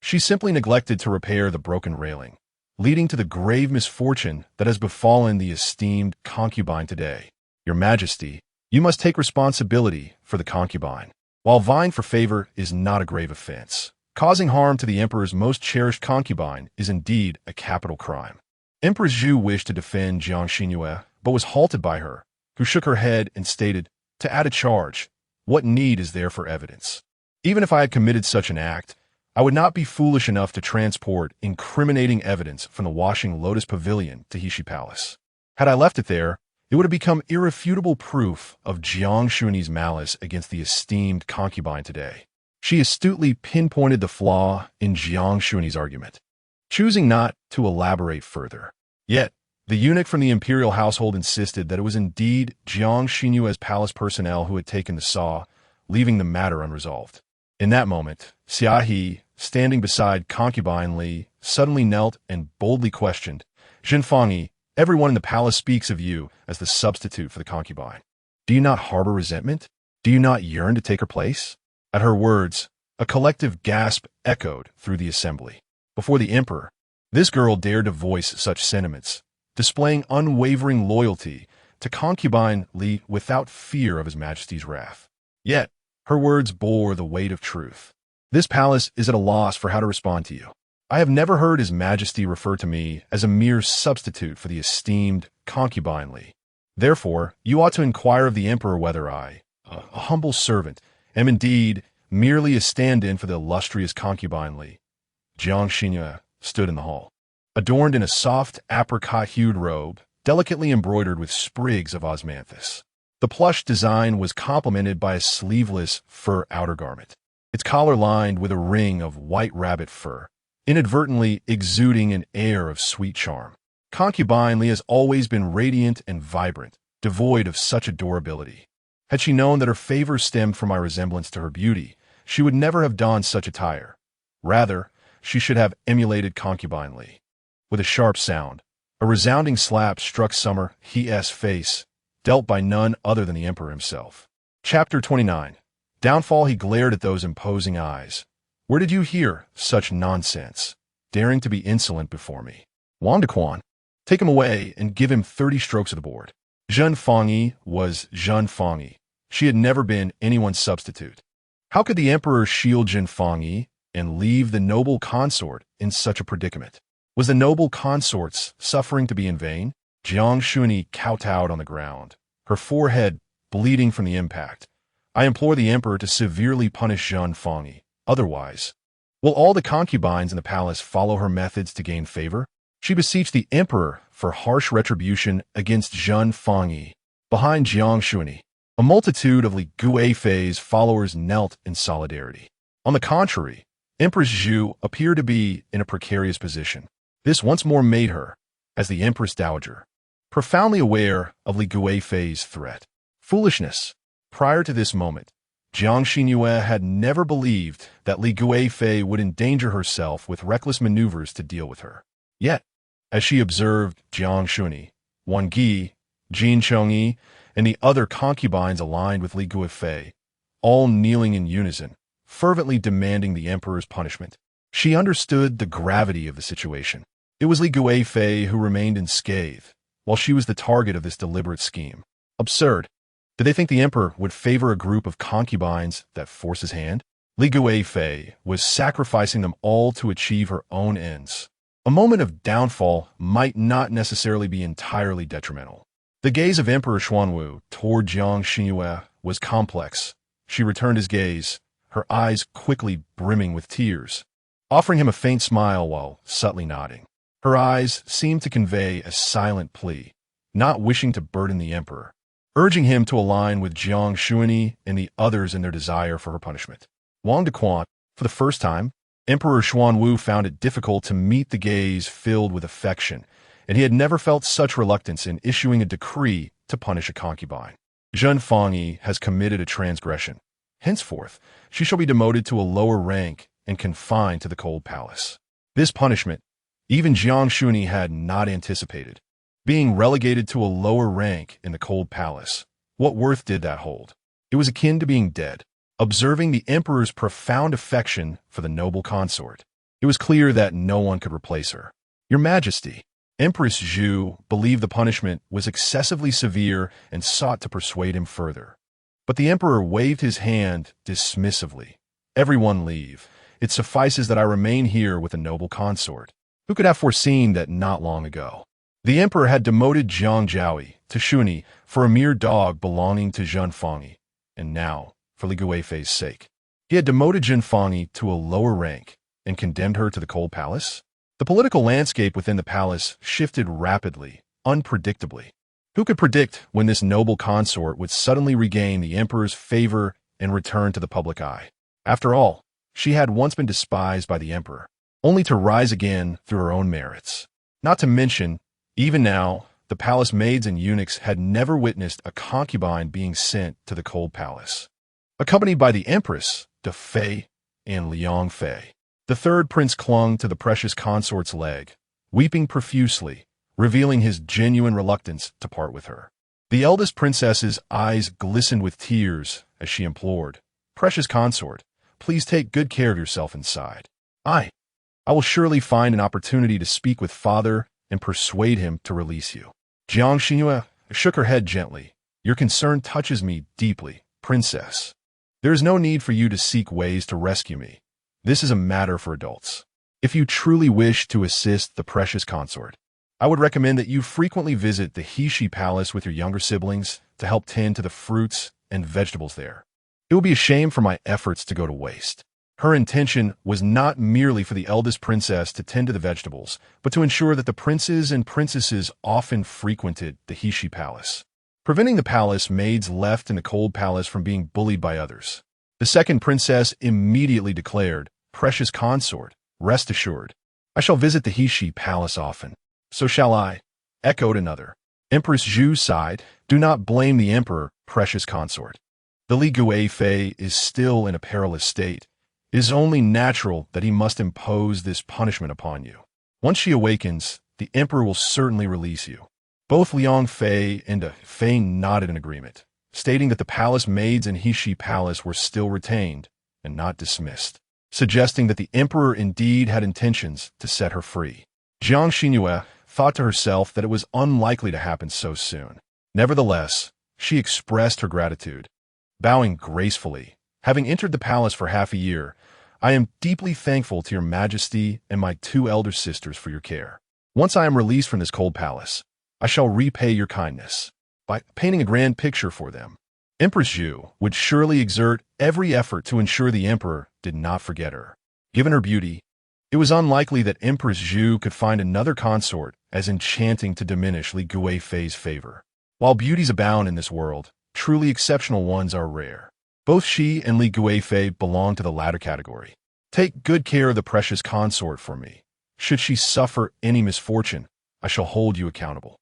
S1: she simply neglected to repair the broken railing, leading to the grave misfortune that has befallen the esteemed concubine today. Your Majesty, you must take responsibility for the concubine. While vying for favor is not a grave offense, causing harm to the emperor's most cherished concubine is indeed a capital crime. Empress Zhu wished to defend Jiang Xinru, but was halted by her, who shook her head and stated, to add a charge, what need is there for evidence? Even if I had committed such an act, I would not be foolish enough to transport incriminating evidence from the washing lotus pavilion to Heishi Palace. Had I left it there, it would have become irrefutable proof of Jiang Xinru's malice against the esteemed concubine today. She astutely pinpointed the flaw in Jiang Xinru's argument, choosing not to elaborate further. Yet, the eunuch from the imperial household insisted that it was indeed Jiang Xinru's palace personnel who had taken the saw, leaving the matter unresolved. In that moment, Xia He, standing beside Concubine Li, suddenly knelt and boldly questioned, Zhan Fangyi, everyone in the palace speaks of you as the substitute for the concubine. Do you not harbor resentment? Do you not yearn to take her place? At her words, a collective gasp echoed through the assembly. Before the emperor, this girl dared to voice such sentiments, displaying unwavering loyalty to Concubine Li without fear of his majesty's wrath. Yet, her words bore the weight of truth. This palace is at a loss for how to respond to you. I have never heard His Majesty refer to me as a mere substitute for the esteemed Concubine Li. Therefore, you ought to inquire of the Emperor whether I, a humble servant, am indeed merely a stand-in for the illustrious Concubine Li. Jiang Xinru stood in the hall, adorned in a soft apricot-hued robe, delicately embroidered with sprigs of osmanthus. The plush design was complemented by a sleeveless fur outer garment, its collar lined with a ring of white rabbit fur, inadvertently exuding an air of sweet charm. Concubine Li has always been radiant and vibrant, devoid of such adorability. Had she known that her favor stemmed from my resemblance to her beauty, she would never have donned such attire. Rather, she should have emulated Concubine Li. With a sharp sound, a resounding slap struck Summer He's face, dealt by none other than the emperor himself. Chapter 29. Downfall. He glared at those imposing eyes. Where did you hear such nonsense, daring to be insolent before me? Waned, take him away and give him 30 strokes of the board. Zhen Fangyi was Zhen Fangyi. She had never been anyone's substitute. How could the emperor shield Zhen Fangyi and leave the noble consort in such a predicament? Was the noble consort's suffering to be in vain? Jiang Xinru kowtowed on the ground, her forehead bleeding from the impact. I implore the emperor to severely punish Zhen Fangyi. Otherwise, will all the concubines in the palace follow her methods to gain favor? She beseeched the emperor for harsh retribution against Zhen Fangyi. Behind Jiang Xinru, a multitude of Li Guifei's followers knelt in solidarity. On the contrary, Empress Zhu appeared to be in a precarious position. This once more made her, as the Empress Dowager, profoundly aware of Li Guifei's threat. Foolishness. Prior to this moment, Jiang Xinru had never believed that Li Guifei would endanger herself with reckless maneuvers to deal with her. Yet, as she observed Jiang Xinru, Wang Yi, Jin Chongyi, and the other concubines aligned with Li Guifei, all kneeling in unison, fervently demanding the emperor's punishment, she understood the gravity of the situation. It was Li Guifei who remained unscathed, while she was the target of this deliberate scheme. Absurd. Did they think the emperor would favor a group of concubines that force his hand? Li Guifei was sacrificing them all to achieve her own ends. A moment of downfall might not necessarily be entirely detrimental. The gaze of Emperor Xuanwu toward Jiang Xinru was complex. She returned his gaze, her eyes quickly brimming with tears, offering him a faint smile while subtly nodding. Her eyes seemed to convey a silent plea, not wishing to burden the emperor, urging him to align with Jiang Xinru and the others in their desire for her punishment. Wang Dequan, for the first time, Emperor Xuanwu found it difficult to meet the gaze filled with affection, and he had never felt such reluctance in issuing a decree to punish a concubine. Zhen Fangyi has committed a transgression. Henceforth, she shall be demoted to a lower rank and confined to the cold palace. This punishment, even Jiang Xinru had not anticipated. Being relegated to a lower rank in the cold palace, what worth did that hold? It was akin to being dead. Observing the emperor's profound affection for the noble consort, it was clear that no one could replace her. Your Majesty, Empress Zhu believed the punishment was excessively severe and sought to persuade him further. But the emperor waved his hand dismissively. Everyone leave. It suffices that I remain here with the noble consort. Who could have foreseen that not long ago? The emperor had demoted Jiang Zhaoyi to Xunyi for a mere dog belonging to Zhen Fangyi, and now, for Li Guifei's sake, he had demoted Zhen Fangyi to a lower rank and condemned her to the cold palace? The political landscape within the palace shifted rapidly, unpredictably. Who could predict when this noble consort would suddenly regain the emperor's favor and return to the public eye? After all, she had once been despised by the emperor, only to rise again through her own merits. Not to mention, even now, the palace maids and eunuchs had never witnessed a concubine being sent to the cold palace. Accompanied by the empress, De Fei, and Liang Fei, the third prince clung to the precious consort's leg, weeping profusely, revealing his genuine reluctance to part with her. The eldest princess's eyes glistened with tears as she implored, "Precious consort, please take good care of yourself inside. I will surely find an opportunity to speak with father and persuade him to release you." Jiang Xinru shook her head gently. "Your concern touches me deeply, princess. There is no need for you to seek ways to rescue me. This is a matter for adults. If you truly wish to assist the precious consort, I would recommend that you frequently visit the Heshi Palace with your younger siblings to help tend to the fruits and vegetables there. It would be a shame for my efforts to go to waste." Her intention was not merely for the eldest princess to tend to the vegetables, but to ensure that the princes and princesses often frequented the Heshi Palace, preventing the palace maids left in the cold palace from being bullied by others. The second princess immediately declared, "Precious consort, rest assured, I shall visit the Heshi Palace often." "So shall I," echoed another. Empress Zhu sighed, "Do not blame the emperor, precious consort. The Li Guifei is still in a perilous state. It is only natural that he must impose this punishment upon you. Once she awakens, the emperor will certainly release you." Both Liang Fei and De Fei nodded in agreement, stating that the palace maids in Heshi Palace were still retained and not dismissed, suggesting that the emperor indeed had intentions to set her free. Jiang Xinru thought to herself that it was unlikely to happen so soon. Nevertheless, she expressed her gratitude, bowing gracefully. Having entered the palace for half a year, I am deeply thankful to your majesty and my two elder sisters for your care. Once I am released from this cold palace, I shall repay your kindness by painting a grand picture for them. Empress Zhu would surely exert every effort to ensure the emperor did not forget her. Given her beauty, it was unlikely that Empress Zhu could find another consort as enchanting to diminish Li Guifei's favor. While beauties abound in this world, truly exceptional ones are rare. Both she and Li Guifei belong to the latter category. Take good care of the precious consort for me. Should she suffer any misfortune, I shall hold you accountable.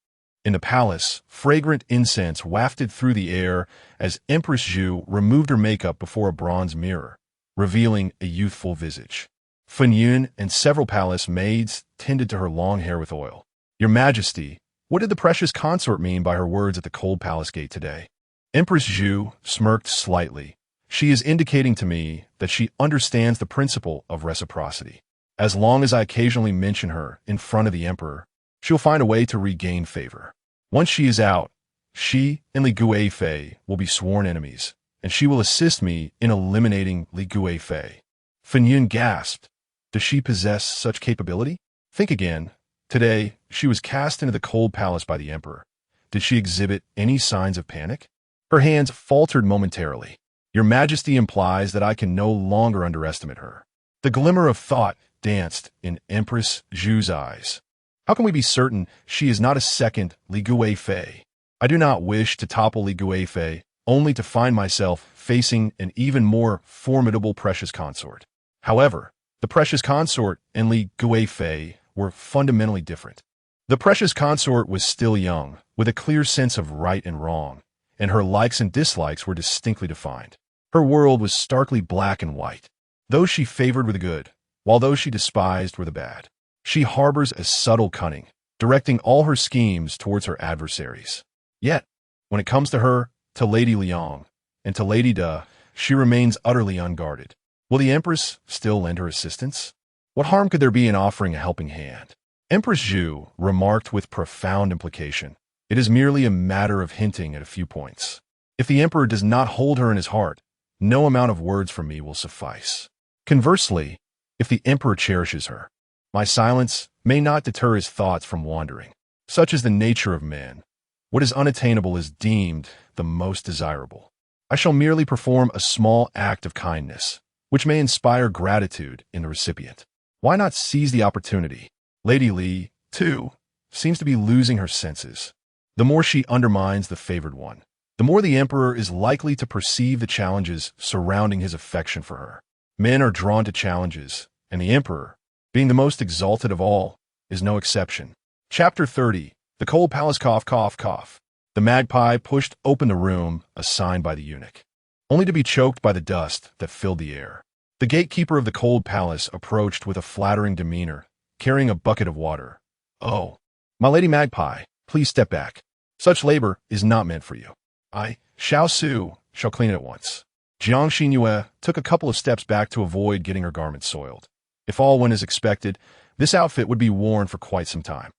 S1: In the palace, fragrant incense wafted through the air as Empress Zhu removed her makeup before a bronze mirror, revealing a youthful visage. Fen Yun and several palace maids tended to her long hair with oil. Your Majesty, what did the precious consort mean by her words at the cold palace gate today? Empress Zhu smirked slightly. She is indicating to me that she understands the principle of reciprocity. As long as I occasionally mention her in front of the emperor, she'll find a way to regain favor. Once she is out, she and Li Guifei will be sworn enemies, and she will assist me in eliminating Li Guifei. Fen Yun gasped. Does she possess such capability? Think again. Today, she was cast into the cold palace by the emperor. Did she exhibit any signs of panic? Her hands faltered momentarily. Your Majesty implies that I can no longer underestimate her. The glimmer of thought danced in Empress Zhu's eyes. How can we be certain she is not a second Li Guifei? I do not wish to topple Li Guifei, only to find myself facing an even more formidable precious consort. However, the precious consort and Li Guifei were fundamentally different. The precious consort was still young, with a clear sense of right and wrong, and her likes and dislikes were distinctly defined. Her world was starkly black and white. Those she favored were the good, while those she despised were the bad. She harbors a subtle cunning, directing all her schemes towards her adversaries. Yet, when it comes to her, to Lady Liang, and to Lady De, she remains utterly unguarded. Will the Empress still lend her assistance? What harm could there be in offering a helping hand? Empress Zhu remarked with profound implication. It is merely a matter of hinting at a few points. If the Emperor does not hold her in his heart, no amount of words from me will suffice. Conversely, if the Emperor cherishes her, my silence may not deter his thoughts from wandering. Such is the nature of man. What is unattainable is deemed the most desirable. I shall merely perform a small act of kindness, which may inspire gratitude in the recipient. Why not seize the opportunity? Lady Li, too, seems to be losing her senses. The more she undermines the favored one, the more the emperor is likely to perceive the challenges surrounding his affection for her. Men are drawn to challenges, and the emperor, being the most exalted of all, is no exception. Chapter 30. The Cold Palace. Cough, cough, cough. The magpie pushed open the room assigned by the eunuch, only to be choked by the dust that filled the air. The gatekeeper of the Cold Palace approached with a flattering demeanor, carrying a bucket of water. Oh, my lady magpie, please step back. Such labor is not meant for you. Xiao Su, shall clean it at once. Jiang Xinru took a couple of steps back to avoid getting her garments soiled. If all went as expected, this outfit would be worn for quite some time.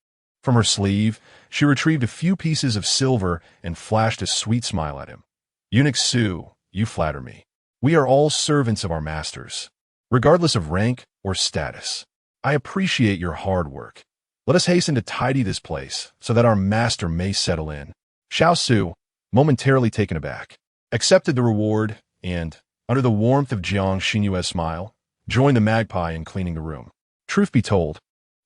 S1: From her sleeve, she retrieved a few pieces of silver and flashed a sweet smile at him. Eunuch Su, you flatter me. We are all servants of our masters, regardless of rank or status. I appreciate your hard work. Let us hasten to tidy this place so that our master may settle in. Xiao Su, momentarily taken aback, accepted the reward and, under the warmth of Jiang Xinru's smile, joined the magpie in cleaning the room. Truth be told,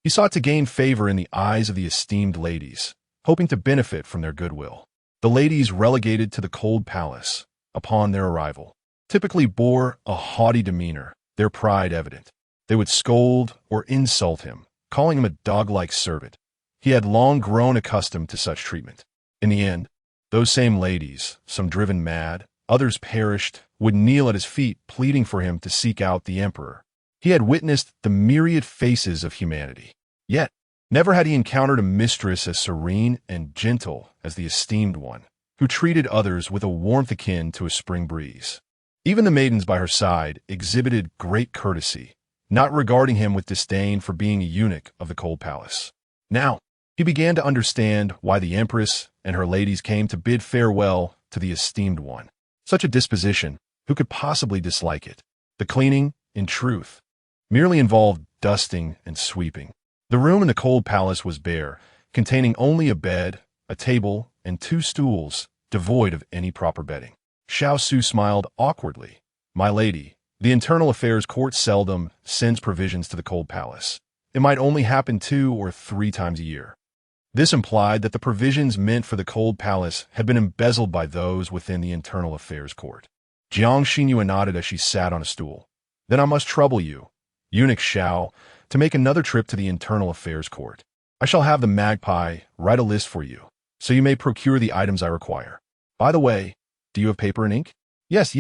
S1: he sought to gain favor in the eyes of the esteemed ladies, hoping to benefit from their goodwill. The ladies relegated to the Cold Palace, upon their arrival, typically bore a haughty demeanor, their pride evident. They would scold or insult him, calling him a dog-like servant. He had long grown accustomed to such treatment. In the end, those same ladies, some driven mad, others perished, would kneel at his feet pleading for him to seek out the emperor. He had witnessed the myriad faces of humanity. Yet, never had he encountered a mistress as serene and gentle as the esteemed one, who treated others with a warmth akin to a spring breeze. Even the maidens by her side exhibited great courtesy, not regarding him with disdain for being a eunuch of the Cold Palace. Now, He began to understand why the empress and her ladies came to bid farewell to the esteemed one. Such a disposition, who could possibly dislike it? The cleaning, in truth, merely involved dusting and sweeping. The room in the cold palace was bare, containing only a bed, a table, and 2 stools, devoid of any proper bedding. Xuanwu smiled awkwardly. My lady, the internal affairs court seldom sends provisions to the cold palace. It might only happen 2 or 3 times a year. This implied that the provisions meant for the cold palace had been embezzled by those within the internal affairs court. Jiang Xinru nodded as she sat on a stool. Then I must trouble you, eunuch Xiao, to make another trip to the internal affairs court. I shall have the magpie write a list for you, so you may procure the items I require. By the way, do you have paper and ink? Yes.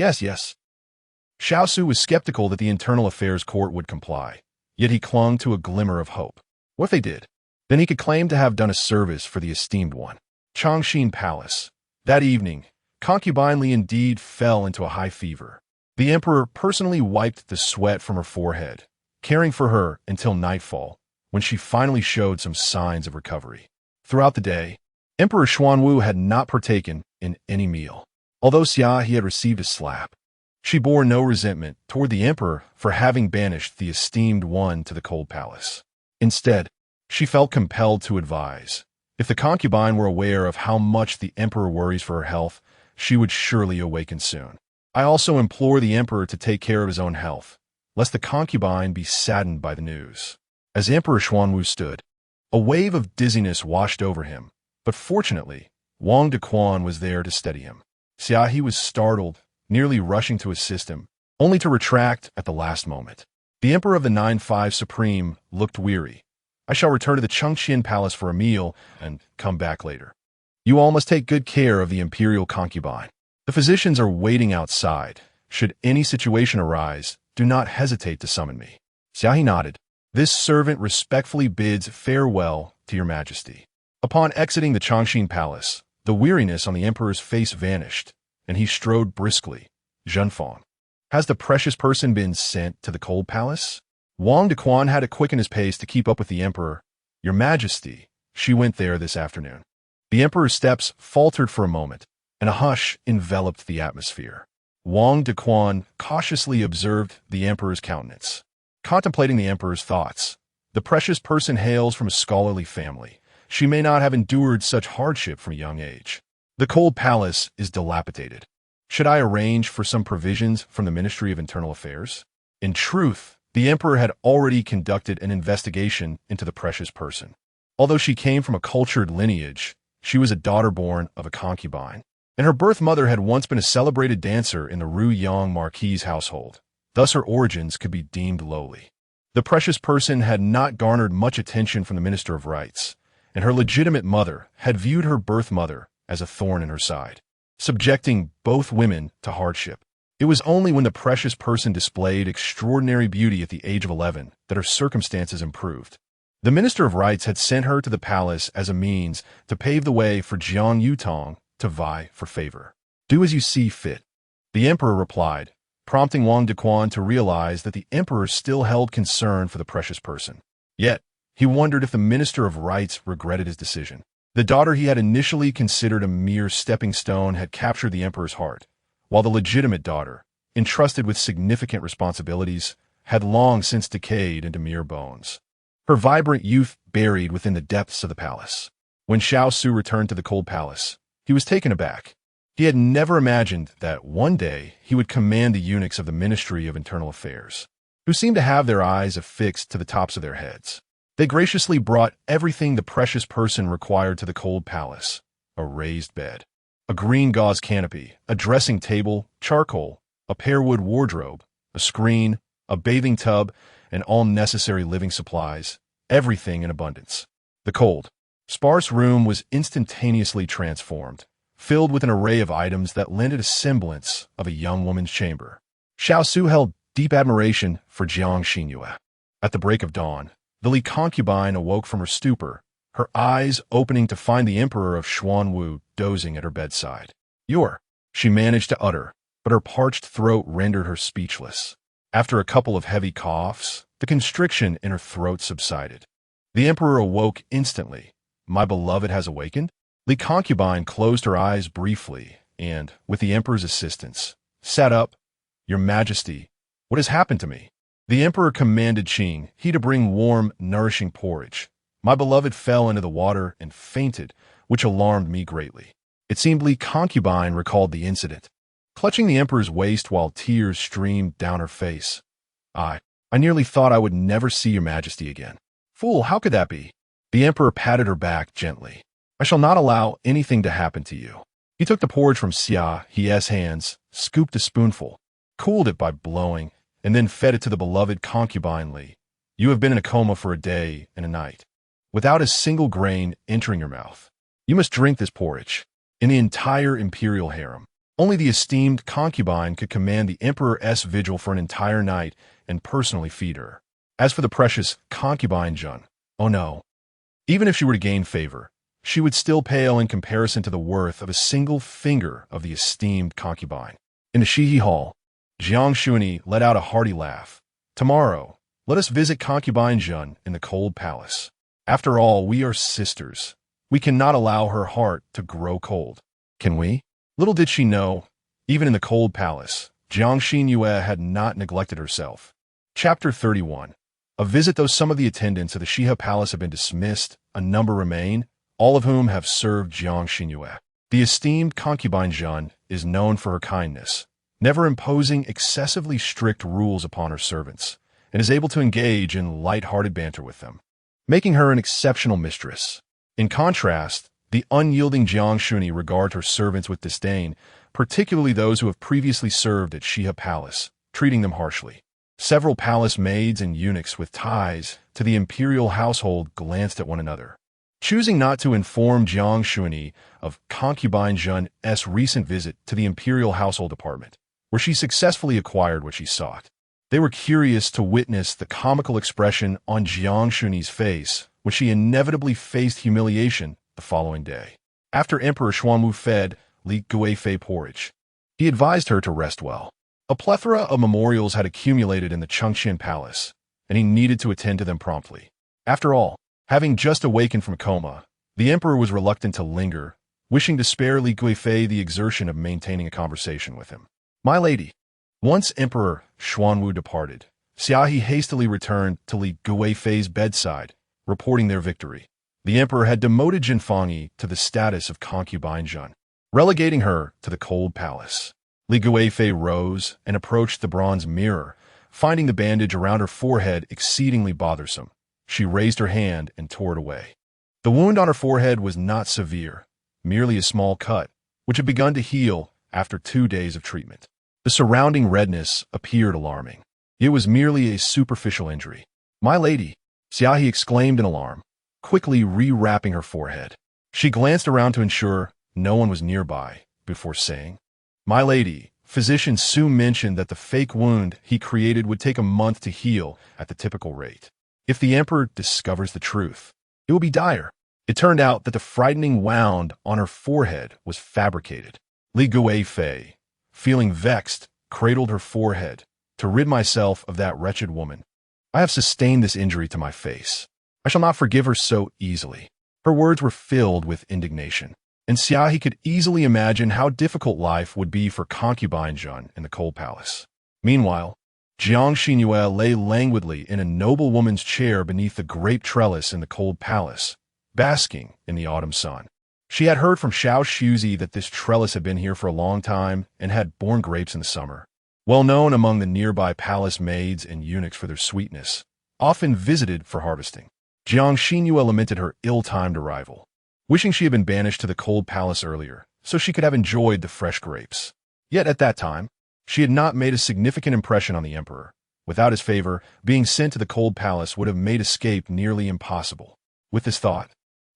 S1: Xuanwu was skeptical that the internal affairs court would comply, yet he clung to a glimmer of hope. What if they did? Then he could claim to have done a service for the esteemed one. Changxin Palace. That evening, Concubine Li indeed fell into a high fever. The emperor personally wiped the sweat from her forehead, caring for her until nightfall, when she finally showed some signs of recovery. Throughout the day, Emperor Xuanwu had not partaken in any meal. Although he had received a slap, she bore no resentment toward the emperor for having banished the esteemed one to the cold palace. Instead, she felt compelled to advise. If the concubine were aware of how much the emperor worries for her health, she would surely awaken soon. I also implore the emperor to take care of his own health, lest the concubine be saddened by the news. As Emperor Xuanwu stood, a wave of dizziness washed over him, but fortunately, Wang Dequan was there to steady him. Xiaohe was startled, nearly rushing to assist him, only to retract at the last moment. The Emperor of the 9-5 Supreme looked weary. I shall return to the Chengxian Palace for a meal and come back later. You all must take good care of the imperial concubine. The physicians are waiting outside. Should any situation arise, do not hesitate to summon me. Xiaohe nodded. This servant respectfully bids farewell to your majesty. Upon exiting the Changxin Palace, the weariness on the emperor's face vanished, and he strode briskly. Zhenfang. Has the precious person been sent to the cold palace? Wang Dequan had to quicken his pace to keep up with the emperor. Your majesty, she went there this afternoon. The emperor's steps faltered for a moment, and a hush enveloped the atmosphere. Wang Dequan cautiously observed the emperor's countenance. Contemplating the emperor's thoughts, the precious person hails from a scholarly family. She may not have endured such hardship from a young age. The cold palace is dilapidated. Should I arrange for some provisions from the Ministry of Internal Affairs? In truth, the emperor had already conducted an investigation into the precious person. Although she came from a cultured lineage, she was a daughter born of a concubine, and her birth mother had once been a celebrated dancer in the Ruyang Marquis household. Thus her origins could be deemed lowly. The precious person had not garnered much attention from the Minister of Rights, and her legitimate mother had viewed her birth mother as a thorn in her side, subjecting both women to hardship. It was only when the precious person displayed extraordinary beauty at the age of 11 that her circumstances improved. The Minister of Rights had sent her to the palace as a means to pave the way for Jiang Yutong to vie for favor. Do as you see fit, the emperor replied, prompting Wang Dequan to realize that the emperor still held concern for the precious person. Yet, he wondered if the Minister of Rights regretted his decision. The daughter he had initially considered a mere stepping stone had captured the emperor's heart, while the legitimate daughter, entrusted with significant responsibilities, had long since decayed into mere bones. Her vibrant youth buried within the depths of the palace. When Xuanwu returned to the cold palace, he was taken aback. He had never imagined that one day he would command the eunuchs of the Ministry of Internal Affairs, who seemed to have their eyes affixed to the tops of their heads. They graciously brought everything the precious person required to the cold palace: a raised bed, a green gauze canopy, a dressing table, charcoal, a pearwood wardrobe, a screen, a bathing tub, and all necessary living supplies, everything in abundance. The cold, sparse room was instantaneously transformed, filled with an array of items that lent it a semblance of a young woman's chamber. Xuanwu held deep admiration for Jiang Xinru. At the break of dawn, the Li concubine awoke from her stupor, her eyes opening to find the emperor of Xuanwu dozing at her bedside. She managed to utter, but her parched throat rendered her speechless. After a couple of heavy coughs, the constriction in her throat subsided. The emperor awoke instantly, My beloved has awakened? The concubine closed her eyes briefly and, with the emperor's assistance, sat up. Your Majesty, what has happened to me? The emperor commanded Qing he to bring warm, nourishing porridge. My beloved fell into the water and fainted, which alarmed me greatly. It seemed Li Concubine recalled the incident, clutching the emperor's waist while tears streamed down her face. I nearly thought I would never see your Majesty again. Fool, how could that be? The emperor patted her back gently. I shall not allow anything to happen to you. He took the porridge from Xia He's hands, scooped a spoonful, cooled it by blowing, and then fed it to the beloved concubine Li. You have been in a coma for a day and a night, without a single grain entering your mouth. You must drink this porridge. In the entire imperial harem, only the esteemed concubine could command the emperor's vigil for an entire night and personally feed her. As for the precious concubine Jun, oh no. Even if she were to gain favor, she would still pale in comparison to the worth of a single finger of the esteemed concubine. In the Shihi Hall, Jiang Xinru let out a hearty laugh. Tomorrow, let us visit concubine Jun in the cold palace. After all, we are sisters. We cannot allow her heart to grow cold. Can we? Little did she know, even in the cold palace, Jiang Xinru had not neglected herself. Chapter 31. A visit. Though some of the attendants of the Shiha Palace have been dismissed, a number remain, all of whom have served Jiang Xinru. The esteemed concubine Jun is known for her kindness, never imposing excessively strict rules upon her servants, and is able to engage in light-hearted banter with them, making her an exceptional mistress. In contrast, the unyielding Jiang Xinru regards her servants with disdain, particularly those who have previously served at Shiha Palace, treating them harshly. Several palace maids and eunuchs with ties to the imperial household glanced at one another. Choosing not to inform Jiang Xinru of concubine Jun's recent visit to the imperial household department, where she successfully acquired what she sought, they were curious to witness the comical expression on Jiang Xinru's face when she inevitably faced humiliation the following day. After Emperor Xuanwu fed Li Guifei porridge, he advised her to rest well. A plethora of memorials had accumulated in the Chengqian Palace, and he needed to attend to them promptly. After all, having just awakened from coma, the emperor was reluctant to linger, wishing to spare Li Guifei the exertion of maintaining a conversation with him. My lady. Once Emperor Xuanwu departed, Xiaohe hastily returned to Li Guifei's bedside, reporting their victory. The emperor had demoted Jinfangyi to the status of concubine Jun, relegating her to the cold palace. Li Guifei rose and approached the bronze mirror, finding the bandage around her forehead exceedingly bothersome. She raised her hand and tore it away. The wound on her forehead was not severe, merely a small cut, which had begun to heal after 2 days of treatment. The surrounding redness appeared alarming. It was merely a superficial injury. My lady, Xiaohe exclaimed in alarm, quickly rewrapping her forehead. She glanced around to ensure no one was nearby before saying, My lady, physician Su mentioned that the fake wound he created would take a month to heal at the typical rate. If the emperor discovers the truth, it will be dire. It turned out that the frightening wound on her forehead was fabricated. Li Guifei, feeling vexed, cradled her forehead. To rid myself of that wretched woman, I have sustained this injury to my face. I shall not forgive her so easily. Her words were filled with indignation, and Xiaohe could easily imagine how difficult life would be for concubine Jun in the cold palace. Meanwhile, Jiang Xinru lay languidly in a noble woman's chair beneath the grape trellis in the cold palace, basking in the autumn sun. She had heard from Xiao Shuzi that this trellis had been here for a long time and had borne grapes in the summer. Well known among the nearby palace maids and eunuchs for their sweetness, often visited for harvesting. Jiang Xinru lamented her ill-timed arrival, wishing she had been banished to the cold palace earlier, so she could have enjoyed the fresh grapes. Yet at that time, she had not made a significant impression on the emperor. Without his favor, being sent to the cold palace would have made escape nearly impossible. With this thought,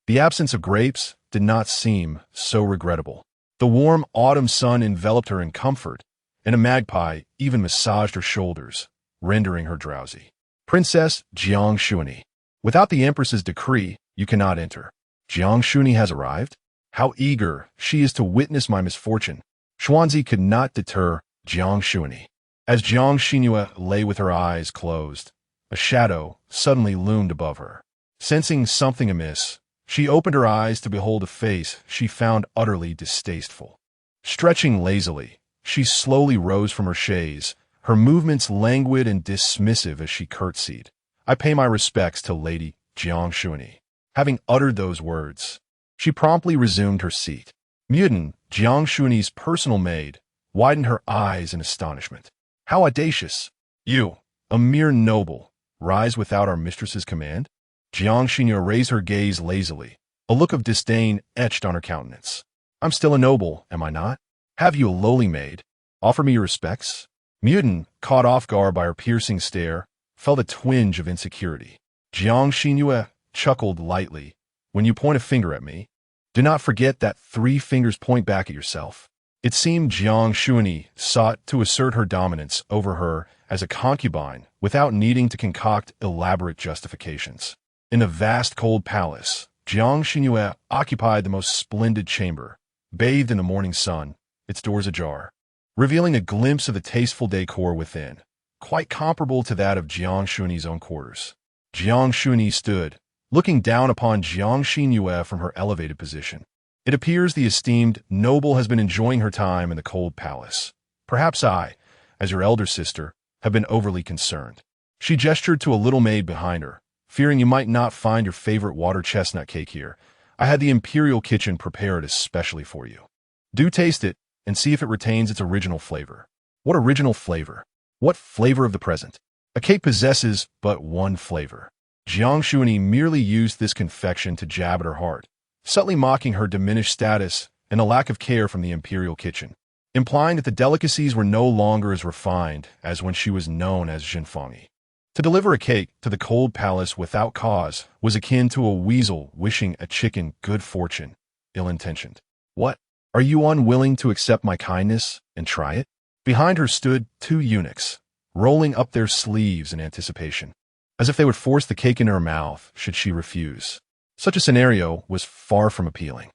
S1: the absence of grapes did not seem so regrettable. The warm autumn sun enveloped her in comfort, and a magpie even massaged her shoulders, rendering her drowsy. Princess Jiang Xinru. Without the empress's decree, you cannot enter. Jiang Xinru has arrived? How eager she is to witness my misfortune. Xuanzi could not deter Jiang Xinru. As Jiang Xinru lay with her eyes closed, a shadow suddenly loomed above her. Sensing something amiss, She opened her eyes to behold a face she found utterly distasteful. Stretching lazily, she slowly rose from her chaise, her movements languid and dismissive as she curtsied. "I pay my respects to Lady Jiang Xinru." Having uttered those words, she promptly resumed her seat. Muten, Jiang Xinru's personal maid, widened her eyes in astonishment. "How audacious! You, a mere noble, rise without our mistress's command?" Jiang Xinru raised her gaze lazily, a look of disdain etched on her countenance. "I'm still a noble, am I not? Have you a lowly maid? Offer me your respects." Muten, caught off guard by her piercing stare, felt a twinge of insecurity. Jiang Xinru chuckled lightly. "When you point a finger at me, do not forget that 3 fingers point back at yourself." It seemed Jiang Xinru sought to assert her dominance over her as a concubine without needing to concoct elaborate justifications. In the vast cold palace, Jiang Xinru occupied the most splendid chamber, bathed in the morning sun, its doors ajar, revealing a glimpse of the tasteful decor within, quite comparable to that of Jiang Xinru's own quarters. Jiang Xinru stood, looking down upon Jiang Xinru from her elevated position. It appears the esteemed noble has been enjoying her time in the cold palace. Perhaps I, as your elder sister, have been overly concerned. She gestured to a little maid behind her. "Fearing you might not find your favorite water chestnut cake here, I had the imperial kitchen prepared especially for you. Do taste it and see if it retains its original flavor." What original flavor? What flavor of the present? A cake possesses but one flavor. Jiang Xinru merely used this confection to jab at her heart, subtly mocking her diminished status and a lack of care from the imperial kitchen, implying that the delicacies were no longer as refined as when she was known as Zhenfangyi. To deliver a cake to the cold palace without cause was akin to a weasel wishing a chicken good fortune, ill-intentioned. "What? Are you unwilling to accept my kindness and try it?" Behind her stood 2 eunuchs, rolling up their sleeves in anticipation, as if they would force the cake into her mouth should she refuse. Such a scenario was far from appealing.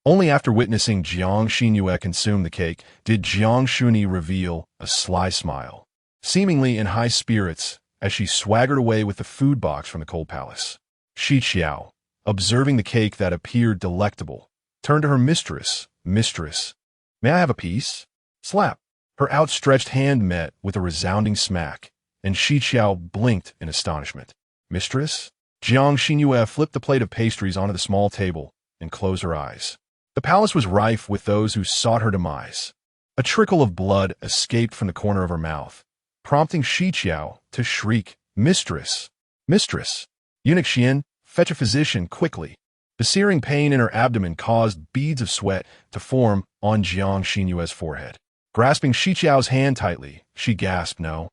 S1: Only after witnessing Jiang Xinru consume the cake did Jiang Xinru reveal a sly smile, seemingly in high spirits, as she swaggered away with the food box from the cold palace. Shi Qiao, observing the cake that appeared delectable, turned to her mistress. "Mistress, may I have a piece?" Slap! Her outstretched hand met with a resounding smack, and Shi Qiao blinked in astonishment. "Mistress?" Jiang Xinru flipped the plate of pastries onto the small table and closed her eyes. The palace was rife with those who sought her demise. A trickle of blood escaped from the corner of her mouth, prompting Shi Qiao to shriek, "Mistress! Mistress! Eunuch Xian, fetch a physician quickly." The searing pain in her abdomen caused beads of sweat to form on Jiang Xinru's forehead. Grasping Shi Qiao's hand tightly, she gasped, "No.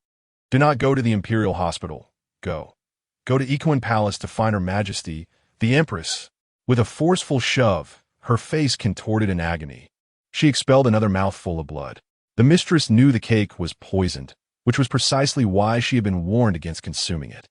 S1: Do not go to the imperial hospital. Go. Go to Equine Palace to find Her Majesty, the Empress." With a forceful shove, her face contorted in agony, she expelled another mouthful of blood. The mistress knew the cake was poisoned, which was precisely why she had been warned against consuming it.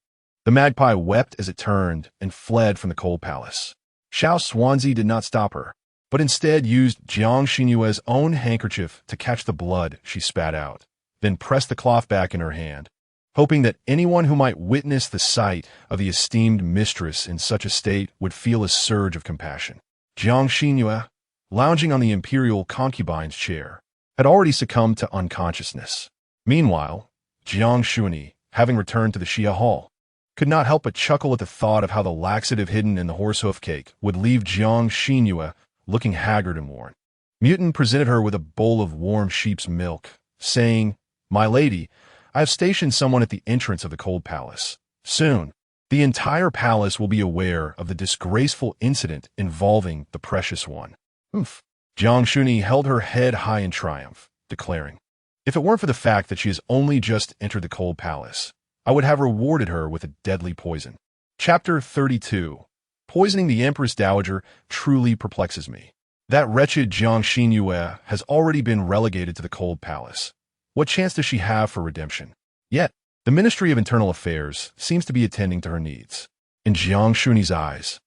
S1: The magpie wept as it turned and fled from the cold palace. Xiao Xuanzi did not stop her, but instead used Jiang Xinru's own handkerchief to catch the blood she spat out, then pressed the cloth back in her hand, hoping that anyone who might witness the sight of the esteemed mistress in such a state would feel a surge of compassion. Jiang Xinru, lounging on the imperial concubine's chair, had already succumbed to unconsciousness. Meanwhile, Jiang Xinru, having returned to the Xia Hall, could not help but chuckle at the thought of how the laxative hidden in the horsehoof cake would leave Jiang Xinru looking haggard and worn. Muten presented her with a bowl of warm sheep's milk, saying, "My lady, I have stationed someone at the entrance of the cold palace. Soon, the entire palace will be aware of the disgraceful incident involving the precious one." Oof. Jiang Xinru held her head high in triumph, declaring, "If it weren't for the fact that she has only just entered the cold palace, I would have rewarded her with a deadly poison." Chapter 32. Poisoning the Empress Dowager truly perplexes me. That wretched Jiang Xinru has already been relegated to the cold palace. What chance does she have for redemption? Yet, the Ministry of Internal Affairs seems to be attending to her needs. In Jiang Xinru's eyes,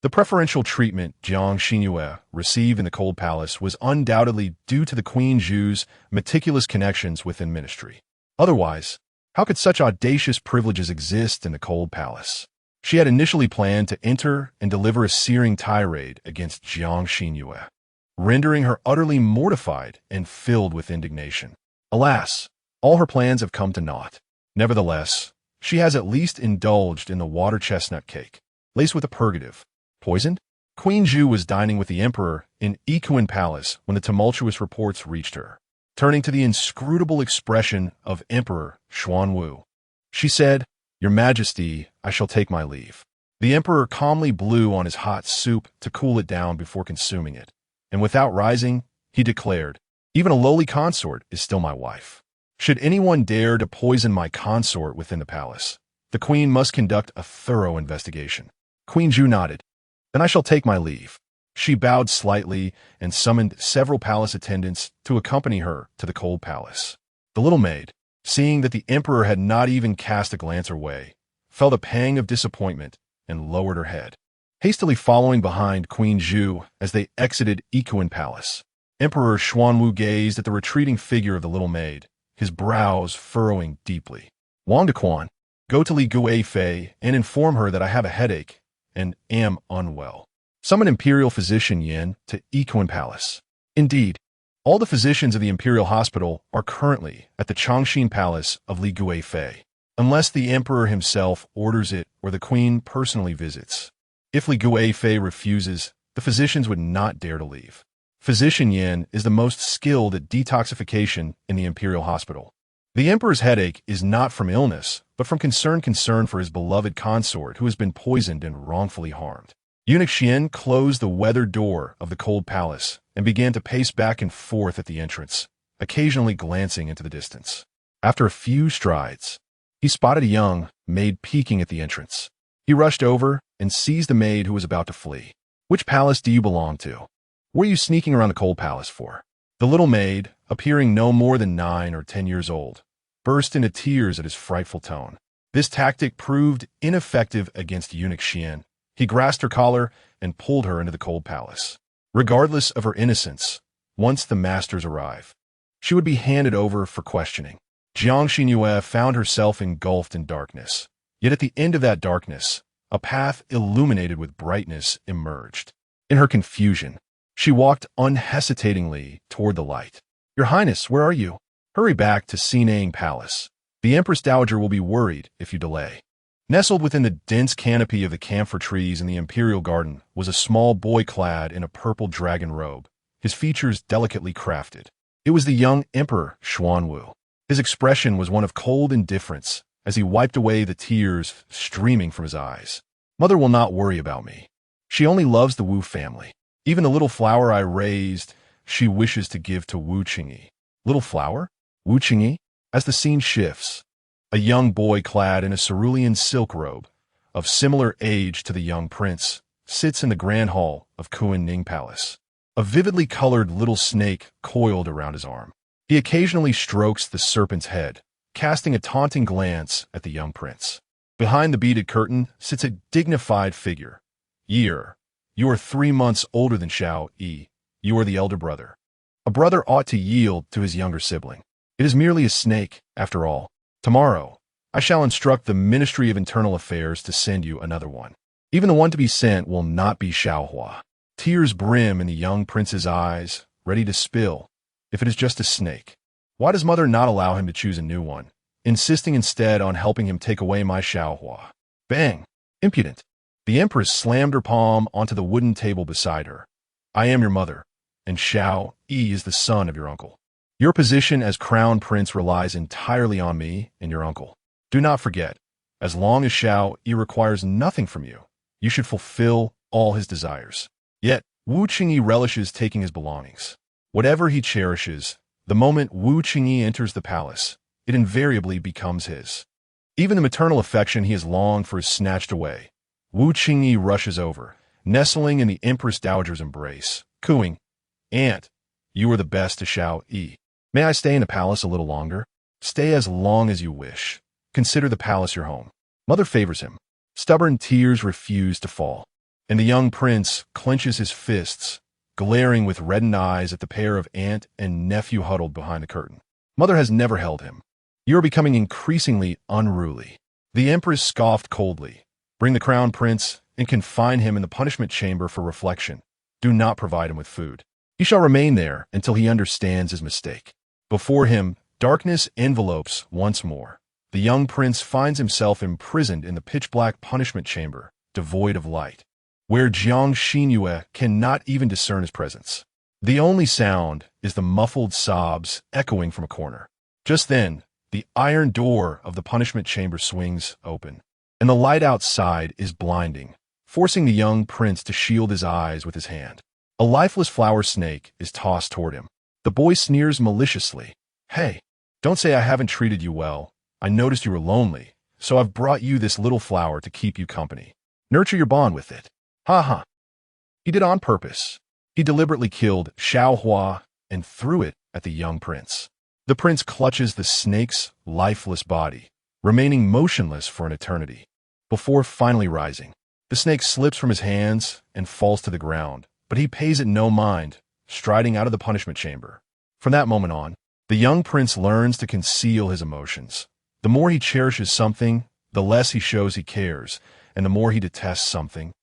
S1: the preferential treatment Jiang Xinru received in the cold palace was undoubtedly due to the Queen Zhu's meticulous connections within ministry. Otherwise, how could such audacious privileges exist in the cold palace? She had initially planned to enter and deliver a searing tirade against Jiang Xinru, rendering her utterly mortified and filled with indignation. Alas, all her plans have come to naught. Nevertheless, she has at least indulged in the water chestnut cake, laced with a purgative. Poisoned? Queen Zhu was dining with the emperor in Equine Palace when the tumultuous reports reached her. Turning to the inscrutable expression of Emperor Xuanwu, she said, "Your Majesty, I shall take my leave." The emperor calmly blew on his hot soup to cool it down before consuming it, and without rising, he declared, "Even a lowly consort is still my wife. Should anyone dare to poison my consort within the palace, the queen must conduct a thorough investigation." Queen Zhu nodded. "Then I shall take my leave." She bowed slightly and summoned several palace attendants to accompany her to the cold palace. The little maid, seeing that the emperor had not even cast a glance her way, felt a pang of disappointment and lowered her head. Hastily following behind Queen Zhu as they exited Equine Palace, Emperor Xuanwu gazed at the retreating figure of the little maid, his brows furrowing deeply. "Wang Dequan, go to Li Guifei and inform her that I have a headache and am unwell. Summon Imperial Physician Yin to Equine Palace." Indeed, all the physicians of the Imperial Hospital are currently at the Changxin Palace of Li Guifei, unless the Emperor himself orders it or the Queen personally visits. If Li Guifei refuses, the physicians would not dare to leave. Physician Yin is the most skilled at detoxification in the Imperial Hospital. The Emperor's headache is not from illness, but from concern for his beloved consort who has been poisoned and wrongfully harmed. Eunuch Xian closed the weathered door of the cold palace and began to pace back and forth at the entrance, occasionally glancing into the distance. After a few strides, he spotted a young maid peeking at the entrance. He rushed over and seized the maid who was about to flee. "Which palace do you belong to? What are you sneaking around the cold palace for?" The little maid, appearing no more than 9 or 10 years old, burst into tears at his frightful tone. This tactic proved ineffective against Eunuch Xian. He grasped her collar and pulled her into the cold palace. Regardless of her innocence, once the masters arrive, she would be handed over for questioning. Jiang Xinru found herself engulfed in darkness. Yet at the end of that darkness, a path illuminated with brightness emerged. In her confusion, she walked unhesitatingly toward the light. "Your Highness, where are you? Hurry back to Xinang Palace. The Empress Dowager will be worried if you delay." Nestled within the dense canopy of the camphor trees in the imperial garden was a small boy clad in a purple dragon robe, his features delicately crafted. It was the young Emperor Xuanwu. His expression was one of cold indifference as he wiped away the tears streaming from his eyes. "Mother will not worry about me. She only loves the Wu family. Even the little flower I raised, she wishes to give to Wu Qingyi." Little flower? Wu Qingyi? As the scene shifts, a young boy clad in a cerulean silk robe, of similar age to the young prince, sits in the grand hall of Kunning Palace. A vividly colored little snake coiled around his arm. He occasionally strokes the serpent's head, casting a taunting glance at the young prince. Behind the beaded curtain sits a dignified figure. "Year, you are 3 months older than Xiao Yi. You are the elder brother. A brother ought to yield to his younger sibling. It is merely a snake, after all. Tomorrow, I shall instruct the Ministry of Internal Affairs to send you another one. Even the one to be sent will not be Xiaohua." Tears brim in the young prince's eyes, ready to spill. If it is just a snake, why does mother not allow him to choose a new one, insisting instead on helping him take away my Xiaohua? Bang! Impudent! The empress slammed her palm onto the wooden table beside her. "I am your mother, and Xiao Yi is the son of your uncle. Your position as crown prince relies entirely on me and your uncle. Do not forget, as long as Xiao Yi requires nothing from you, you should fulfill all his desires." Yet, Wu Qingyi relishes taking his belongings. Whatever he cherishes, the moment Wu Qingyi enters the palace, it invariably becomes his. Even the maternal affection he has longed for is snatched away. Wu Qingyi rushes over, nestling in the Empress Dowager's embrace, cooing, "Aunt, you are the best to Xiao Yi. May I stay in the palace a little longer?" "Stay as long as you wish. Consider the palace your home." Mother favors him. Stubborn tears refuse to fall, and the young prince clenches his fists, glaring with reddened eyes at the pair of aunt and nephew huddled behind the curtain. Mother has never held him. "You are becoming increasingly unruly." The empress scoffed coldly, Bring the crown prince and confine him in the punishment chamber for reflection. Do not provide him with food. He shall remain there until he understands his mistake. Before him, darkness envelopes once more. The young prince finds himself imprisoned in the pitch-black punishment chamber, devoid of light, where Jiang Xinru cannot even discern his presence. The only sound is the muffled sobs echoing from a corner. Just then, the iron door of the punishment chamber swings open, and the light outside is blinding, forcing the young prince to shield his eyes with his hand. A lifeless flower snake is tossed toward him. The boy sneers maliciously. Hey, don't say I haven't treated you well. I noticed you were lonely, so I've brought you this little flower to keep you company. Nurture your bond with it. Ha ha. He did on purpose. He deliberately killed Xuanwu and threw it at the young prince. The prince clutches the snake's lifeless body, remaining motionless for an eternity. Before finally rising, the snake slips from his hands and falls to the ground, but he pays it no mind, striding out of the punishment chamber. From that moment on, the young prince learns to conceal his emotions. The more he cherishes something, the less he shows he cares, and the more he detests something,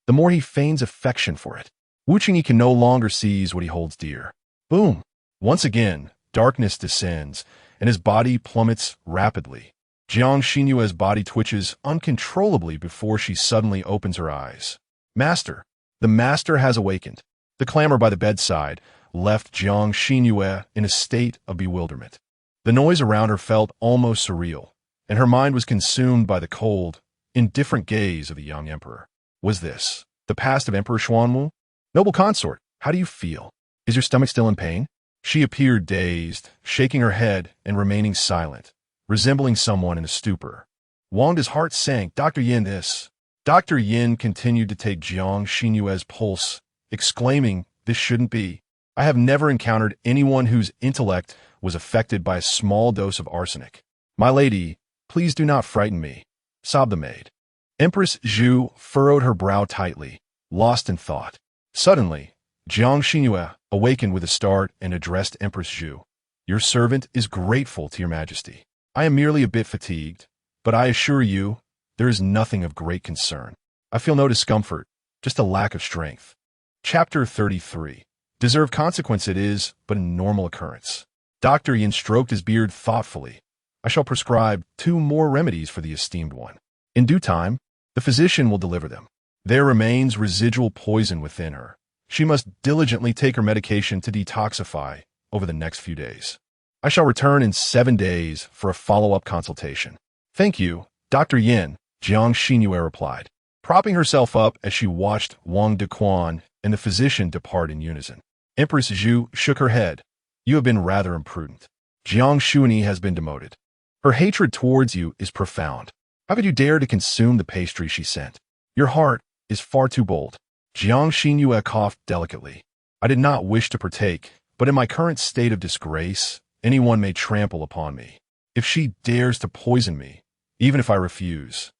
S1: the more he feigns affection for it. Wu Qingyi can no longer seize what he holds dear. Boom! Once again, darkness descends, and his body plummets rapidly. Jiang Xinru's body twitches uncontrollably before she suddenly opens her eyes. Master! The master has awakened. The clamor by the bedside left Jiang Xinru in a state of bewilderment. The noise around her felt almost surreal, and her mind was consumed by the cold, indifferent gaze of the young emperor. Was this the past of Emperor Xuanwu? Noble consort, how do you feel? Is your stomach still in pain? She appeared dazed, shaking her head and remaining silent, resembling someone in a stupor. Wang's heart sank. Dr. Yin, this. Dr. Yin continued to take Jiang Xinru's pulse, exclaiming, this shouldn't be. I have never encountered anyone whose intellect was affected by a small dose of arsenic. My lady, please do not frighten me, sobbed the maid. Empress Zhu furrowed her brow tightly, lost in thought. Suddenly, Jiang Xinru awakened with a start and addressed Empress Zhu. Your servant is grateful to your majesty. I am merely a bit fatigued, but I assure you, there is nothing of great concern. I feel no discomfort, just a lack of strength. Chapter 33. Deserved consequence it is, but a normal occurrence. Dr. Yin stroked his beard thoughtfully. I shall prescribe 2 more remedies for the esteemed one. In due time, the physician will deliver them. There remains residual poison within her. She must diligently take her medication to detoxify over the next few days. I shall return in 7 days for a follow-up consultation. Thank you, Dr. Yin, Jiang Xinru replied, propping herself up as she watched Wang Dequan and the physician depart in unison. Empress Zhu shook her head. You have been rather imprudent. Jiang Xinru has been demoted. Her hatred towards you is profound. How could you dare to consume the pastry she sent? Your heart is far too bold. Jiang Xinru coughed delicately. I did not wish to partake, but in my current state of disgrace, anyone may trample upon me. If she dares to poison me, even if I refuse,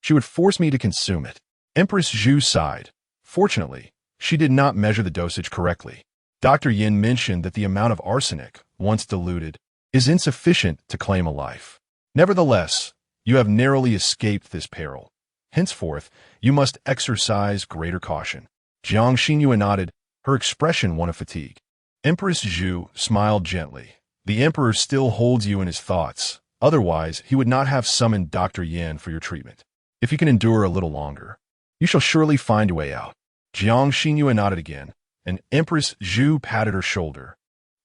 S1: she would force me to consume it. Empress Zhu sighed. Fortunately, she did not measure the dosage correctly. Dr. Yin mentioned that the amount of arsenic, once diluted, is insufficient to claim a life. Nevertheless, you have narrowly escaped this peril. Henceforth, you must exercise greater caution. Jiang Xinru nodded, her expression one of fatigue. Empress Zhu smiled gently. The emperor still holds you in his thoughts. Otherwise, he would not have summoned Dr. Yin for your treatment. If you can endure a little longer, you shall surely find a way out. Jiang Xinru nodded again, and Empress Zhu patted her shoulder.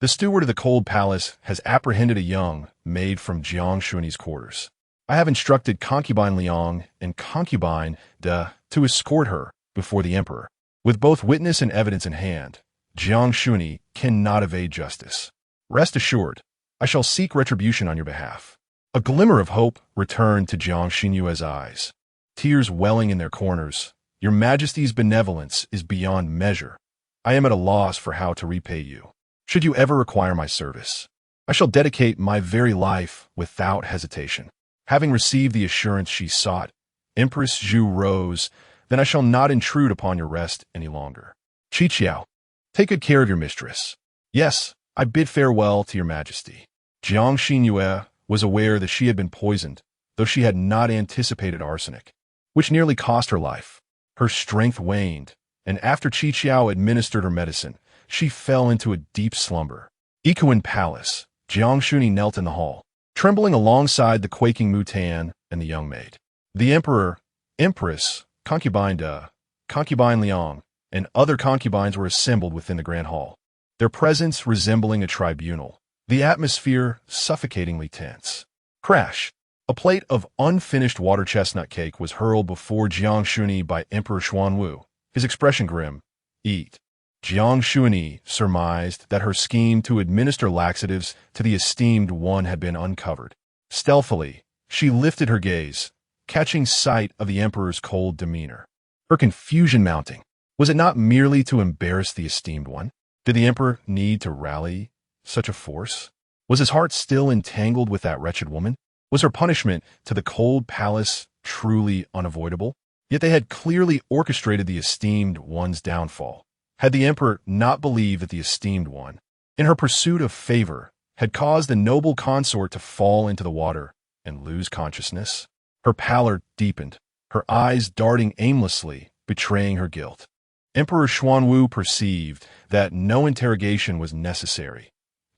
S1: The steward of the cold palace has apprehended a young maid from Jiang Xinru's quarters. I have instructed Concubine Liang and Concubine De to escort her before the emperor. With both witness and evidence in hand, Jiang Xinru cannot evade justice. Rest assured, I shall seek retribution on your behalf. A glimmer of hope returned to Jiang Xinru's eyes. Tears welling in their corners. Your Majesty's benevolence is beyond measure. I am at a loss for how to repay you. Should you ever require my service, I shall dedicate my very life without hesitation. Having received the assurance she sought, Empress Zhu rose. Then I shall not intrude upon your rest any longer. Qiqiao, take good care of your mistress. Yes, I bid farewell to your majesty. Jiang Xinru was aware that she had been poisoned, though she had not anticipated arsenic. which nearly cost her life. Her strength waned, and after Qi Qiao administered her medicine, she fell into a deep slumber. Ikuan Palace. Jiang Xinru knelt in the hall, trembling alongside the quaking Mutan and the young maid. The emperor, empress, concubine Liang, and other concubines were assembled within the grand hall, their presence resembling a tribunal, the atmosphere suffocatingly tense. Crash! A plate of unfinished water chestnut cake was hurled before Jiang Xinru by Emperor Xuanwu, his expression grim. Eat. Jiang Xinru surmised that her scheme to administer laxatives to the esteemed one had been uncovered. Stealthily, she lifted her gaze, catching sight of the emperor's cold demeanor. Her confusion mounting. Was it not merely to embarrass the esteemed one? Did the emperor need to rally such a force? Was his heart still entangled with that wretched woman? Was her punishment to the cold palace truly unavoidable? Yet they had clearly orchestrated the esteemed one's downfall. Had the emperor not believed that the esteemed one, in her pursuit of favor, had caused the noble consort to fall into the water and lose consciousness? Her pallor deepened, her eyes darting aimlessly, betraying her guilt. Emperor Xuanwu perceived that no interrogation was necessary.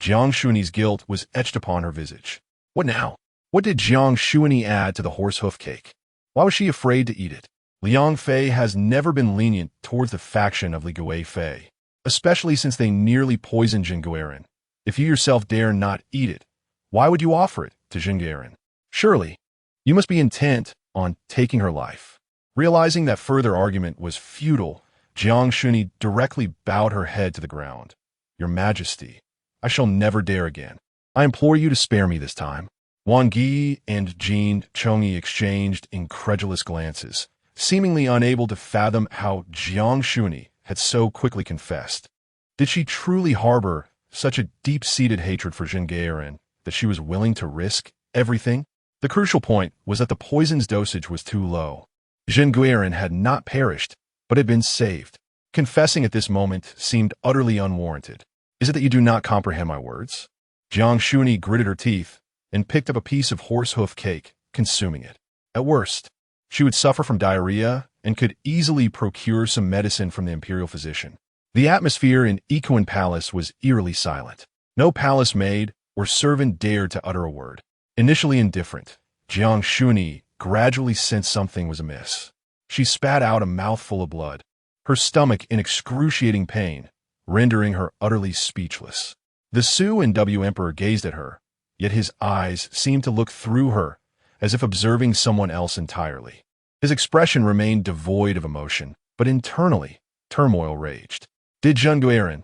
S1: Jiang Xinru's guilt was etched upon her visage. What now? What did Jiang Xinru add to the horse hoof cake? Why was she afraid to eat it? Liang Fei has never been lenient towards the faction of Li Gui Fei, especially since they nearly poisoned Jingguiren. If you yourself dare not eat it, why would you offer it to Jingguiren? Surely, you must be intent on taking her life. Realizing that further argument was futile, Jiang Xinru directly bowed her head to the ground. Your Majesty, I shall never dare again. I implore you to spare me this time. Wang Yi and Jin Chongyi exchanged incredulous glances, seemingly unable to fathom how Jiang Xinru had so quickly confessed. Did she truly harbor such a deep-seated hatred for Jingguiren that she was willing to risk everything? The crucial point was that the poison's dosage was too low. Jingguiren had not perished, but had been saved. Confessing at this moment seemed utterly unwarranted. Is it that you do not comprehend my words? Jiang Xinru gritted her teeth and picked up a piece of horse hoof cake, consuming it. At worst, she would suffer from diarrhea and could easily procure some medicine from the imperial physician. The atmosphere in Ikuan Palace was eerily silent. No palace maid or servant dared to utter a word. Initially indifferent, Jiang Xinru gradually sensed something was amiss. She spat out a mouthful of blood, her stomach in excruciating pain, rendering her utterly speechless. The Xuanwu Emperor gazed at her, yet his eyes seemed to look through her, as if observing someone else entirely. His expression remained devoid of emotion, but internally, turmoil raged. Did Jingguiren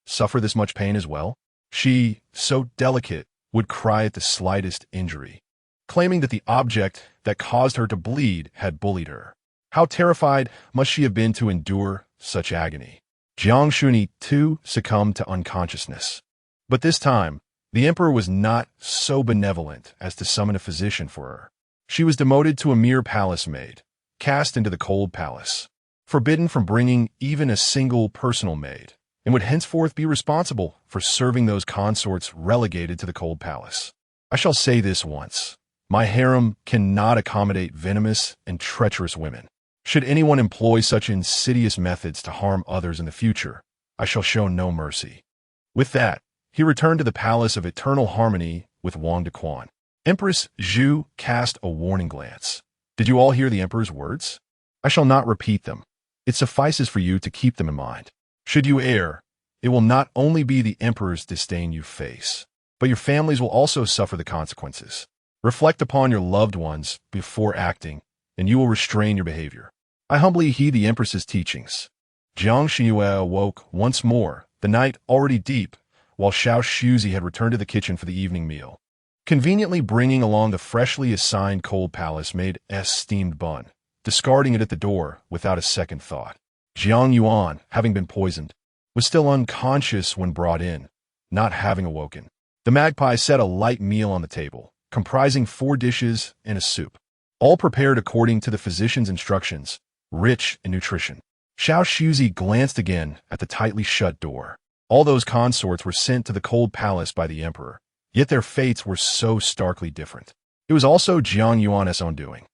S1: suffer this much pain as well? She, so delicate, would cry at the slightest injury, claiming that the object that caused her to bleed had bullied her. How terrified must she have been to endure such agony? Jiang Xinru, too, succumbed to unconsciousness. But this time, the emperor was not so benevolent as to summon a physician for her. She was demoted to a mere palace maid, cast into the cold palace, forbidden from bringing even a single personal maid, and would henceforth be responsible for serving those consorts relegated to the cold palace. I shall say this once. My harem cannot accommodate venomous and treacherous women. Should anyone employ such insidious methods to harm others in the future, I shall show no mercy. With that, he returned to the palace of eternal harmony with Wang Dequan. Empress Zhu cast a warning glance. Did you all hear the emperor's words? I shall not repeat them. It suffices for you to keep them in mind. Should you err, it will not only be the emperor's disdain you face, but your families will also suffer the consequences. Reflect upon your loved ones before acting, and you will restrain your behavior. I humbly heed the empress's teachings. Jiang Xinru awoke once more, the night already deep, while Xiao Shuzi had returned to the kitchen for the evening meal, conveniently bringing along the freshly assigned cold palace made steamed bun, discarding it at the door without a second thought. Jiang Yuan, having been poisoned, was still unconscious when brought in, not having awoken. The magpie set a light meal on the table, comprising 4 dishes and a soup, all prepared according to the physician's instructions, rich in nutrition. Xiao Shuzi glanced again at the tightly shut door. All those consorts were sent to the cold palace by the emperor, yet their fates were so starkly different. It was also Jiang Yuan's own doing.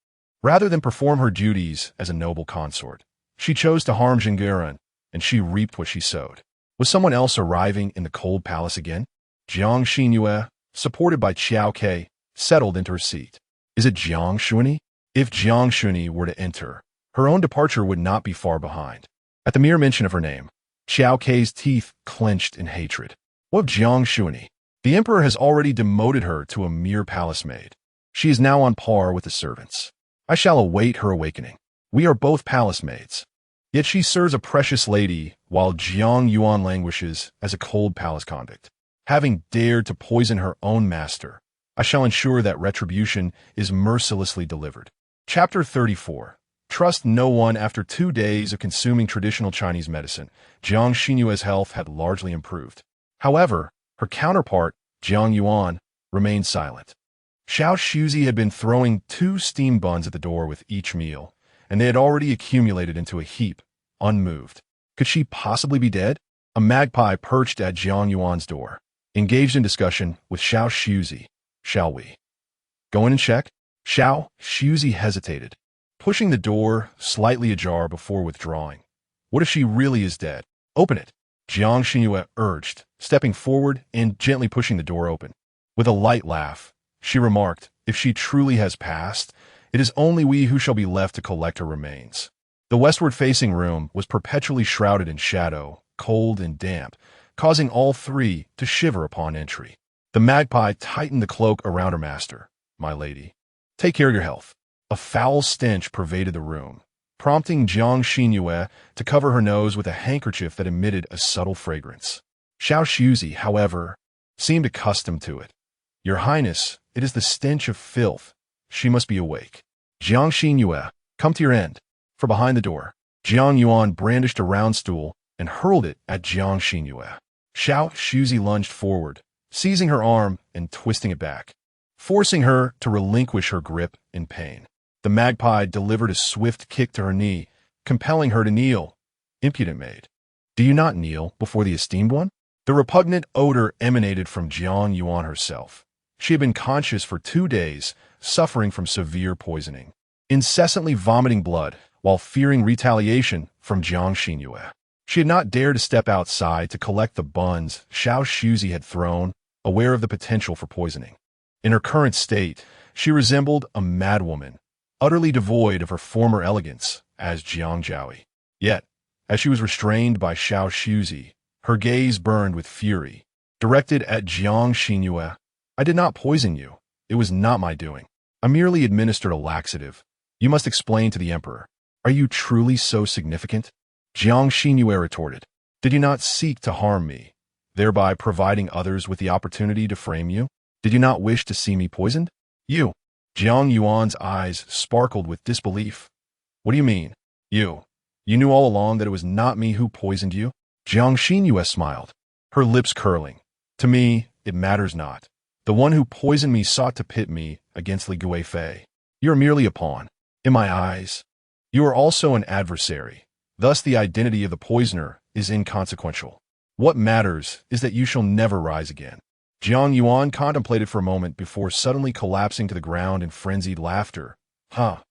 S1: Rather than perform her duties as a noble consort, she chose to harm Zhengguren, and she reaped what she sowed. Was someone else arriving in the cold palace again? Jiang Xinru, supported by Qiao Ke, settled into her seat. Is it Jiang Xinru? If Jiang Xinru were to enter, her own departure would not be far behind. At the mere mention of her name, Qiao Ke's teeth clenched in hatred. What of Jiang Xinru? The emperor has already demoted her to a mere palace maid. She is now on par with the servants. I shall await her awakening. We are both palace maids. Yet she serves a precious lady, while Jiang Yuan languishes as a cold palace convict. Having dared to poison her own master, I shall ensure that retribution is mercilessly delivered. Chapter 34. Trust no one. After 2 days of consuming traditional Chinese medicine, Jiang Xinru's health had largely improved. However, her counterpart, Jiang Yuan, remained silent. Xiao Shuzi had been throwing 2 steam buns at the door with each meal, and they had already accumulated into a heap, unmoved. Could she possibly be dead? A magpie perched at Jiang Yuan's door, engaged in discussion with Xiao Shuzi. Shall we go in and check? Xiao Shuzi hesitated, pushing the door slightly ajar before withdrawing. What if she really is dead? Open it, Jiang Xinru urged, stepping forward and gently pushing the door open. With a light laugh, she remarked, if she truly has passed, it is only we who shall be left to collect her remains. The westward-facing room was perpetually shrouded in shadow, cold and damp, causing all 3 to shiver upon entry. The magpie tightened the cloak around her master. My lady, take care of your health. A foul stench pervaded the room, prompting Jiang Xinru to cover her nose with a handkerchief that emitted a subtle fragrance. Xiao Shuzi, however, seemed accustomed to it. Your Highness, it is the stench of filth. She must be awake. Jiang Xinru, come to your end. From behind the door, Jiang Yuan brandished a round stool and hurled it at Jiang Xinru. Xiao Shuzi lunged forward, seizing her arm and twisting it back, forcing her to relinquish her grip in pain. The magpie delivered a swift kick to her knee, compelling her to kneel. Impudent maid, do you not kneel before the esteemed one? The repugnant odor emanated from Jiang Yuan herself. She had been conscious for 2 days, suffering from severe poisoning, incessantly vomiting blood while fearing retaliation from Jiang Xinru. She had not dared to step outside to collect the buns Xiao Shuzi had thrown, aware of the potential for poisoning. In her current state, she resembled a madwoman, utterly devoid of her former elegance as Jiang Zhaoi. Yet, as she was restrained by Xiao Shuzi, her gaze burned with fury, directed at Jiang Xinru. I did not poison you. It was not my doing. I merely administered a laxative. You must explain to the emperor. Are you truly so significant? Jiang Xinru retorted. Did you not seek to harm me, thereby providing others with the opportunity to frame you? Did you not wish to see me poisoned? You. Jiang Yuan's eyes sparkled with disbelief. What do you mean? You knew all along that it was not me who poisoned you? Jiang Xinru smiled, her lips curling. To me, it matters not. The one who poisoned me sought to pit me against Li Guifei. You are merely a pawn. In my eyes, you are also an adversary. Thus the identity of the poisoner is inconsequential. What matters is that you shall never rise again. Jiang Yuan contemplated for a moment before suddenly collapsing to the ground in frenzied laughter. Ha!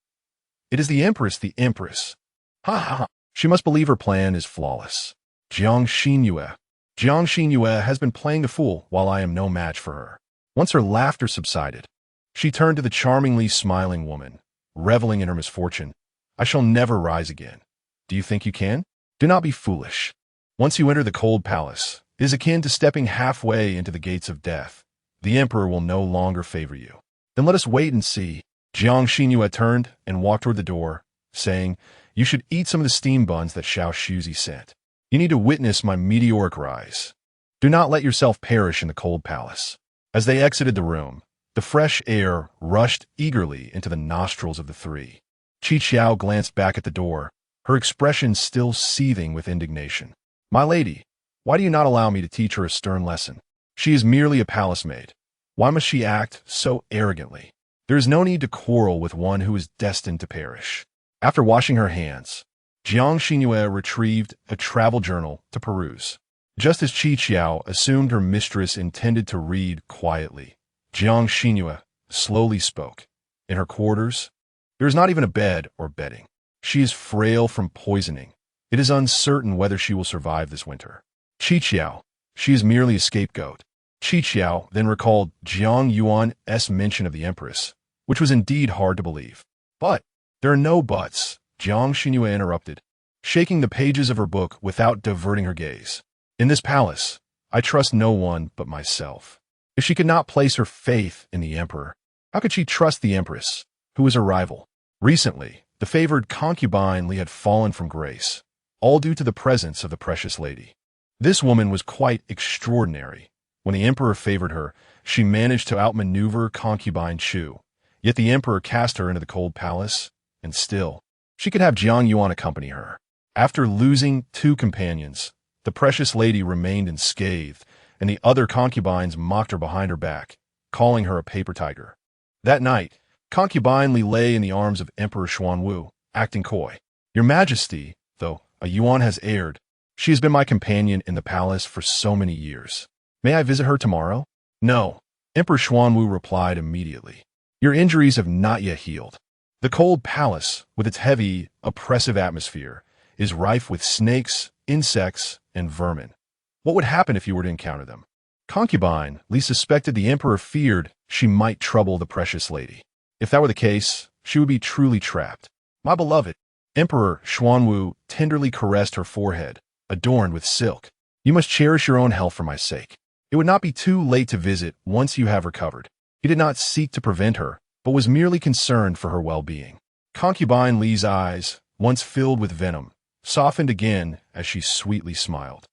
S1: It is the Empress, the Empress. Ha ha! She must believe her plan is flawless. Jiang Xinru has been playing the fool while I am no match for her. Once her laughter subsided, she turned to the charmingly smiling woman, reveling in her misfortune. I shall never rise again. Do you think you can? Do not be foolish. Once you enter the cold palace, it is akin to stepping halfway into the gates of death. The emperor will no longer favor you. Then let us wait and see. Jiang Xinru turned and walked toward the door, saying, You should eat some of the steam buns that Xiao Shuzi sent. You need to witness my meteoric rise. Do not let yourself perish in the cold palace. As they exited the room, the fresh air rushed eagerly into the nostrils of the 3. Qi Qiao glanced back at the door, her expression still seething with indignation. My lady, why do you not allow me to teach her a stern lesson? She is merely a palace maid. Why must she act so arrogantly? There is no need to quarrel with one who is destined to perish. After washing her hands, Jiang Xinru retrieved a travel journal to peruse. Just as Qi Qiao assumed her mistress intended to read quietly, Jiang Xinru slowly spoke. In her quarters, There is not even a bed or bedding. She is frail from poisoning. It is uncertain whether she will survive this winter. Qiqiao, she is merely a scapegoat. Qiqiao then recalled Jiang Yuan's mention of the empress, which was indeed hard to believe. But there are no buts, Jiang Xinru interrupted, shaking the pages of her book without diverting her gaze. In this palace, I trust no one but myself. If she could not place her faith in the emperor, how could she trust the empress, who was her rival? Recently, the favored concubine had fallen from grace, all due to the presence of the precious lady. This woman was quite extraordinary. When the emperor favored her, she managed to outmaneuver concubine Chu. Yet the emperor cast her into the cold palace, and still, she could have Jiang Yuan accompany her. After losing 2 companions, the precious lady remained unscathed, and the other concubines mocked her behind her back, calling her a paper tiger. That night, Concubine lay in the arms of Emperor Xuanwu, acting coy. Your Majesty, though a Yuan has erred, she has been my companion in the palace for so many years. May I visit her tomorrow? No, Emperor Xuanwu replied immediately. Your injuries have not yet healed. The cold palace, with its heavy, oppressive atmosphere, is rife with snakes, insects, and vermin. What would happen if you were to encounter them? Concubine suspected the emperor feared she might trouble the precious lady. If that were the case, she would be truly trapped. My beloved, Emperor Xuanwu tenderly caressed her forehead, adorned with silk. You must cherish your own health for my sake. It would not be too late to visit once you have recovered. He did not seek to prevent her, but was merely concerned for her well-being. Concubine Li's eyes, once filled with venom, softened again as she sweetly smiled.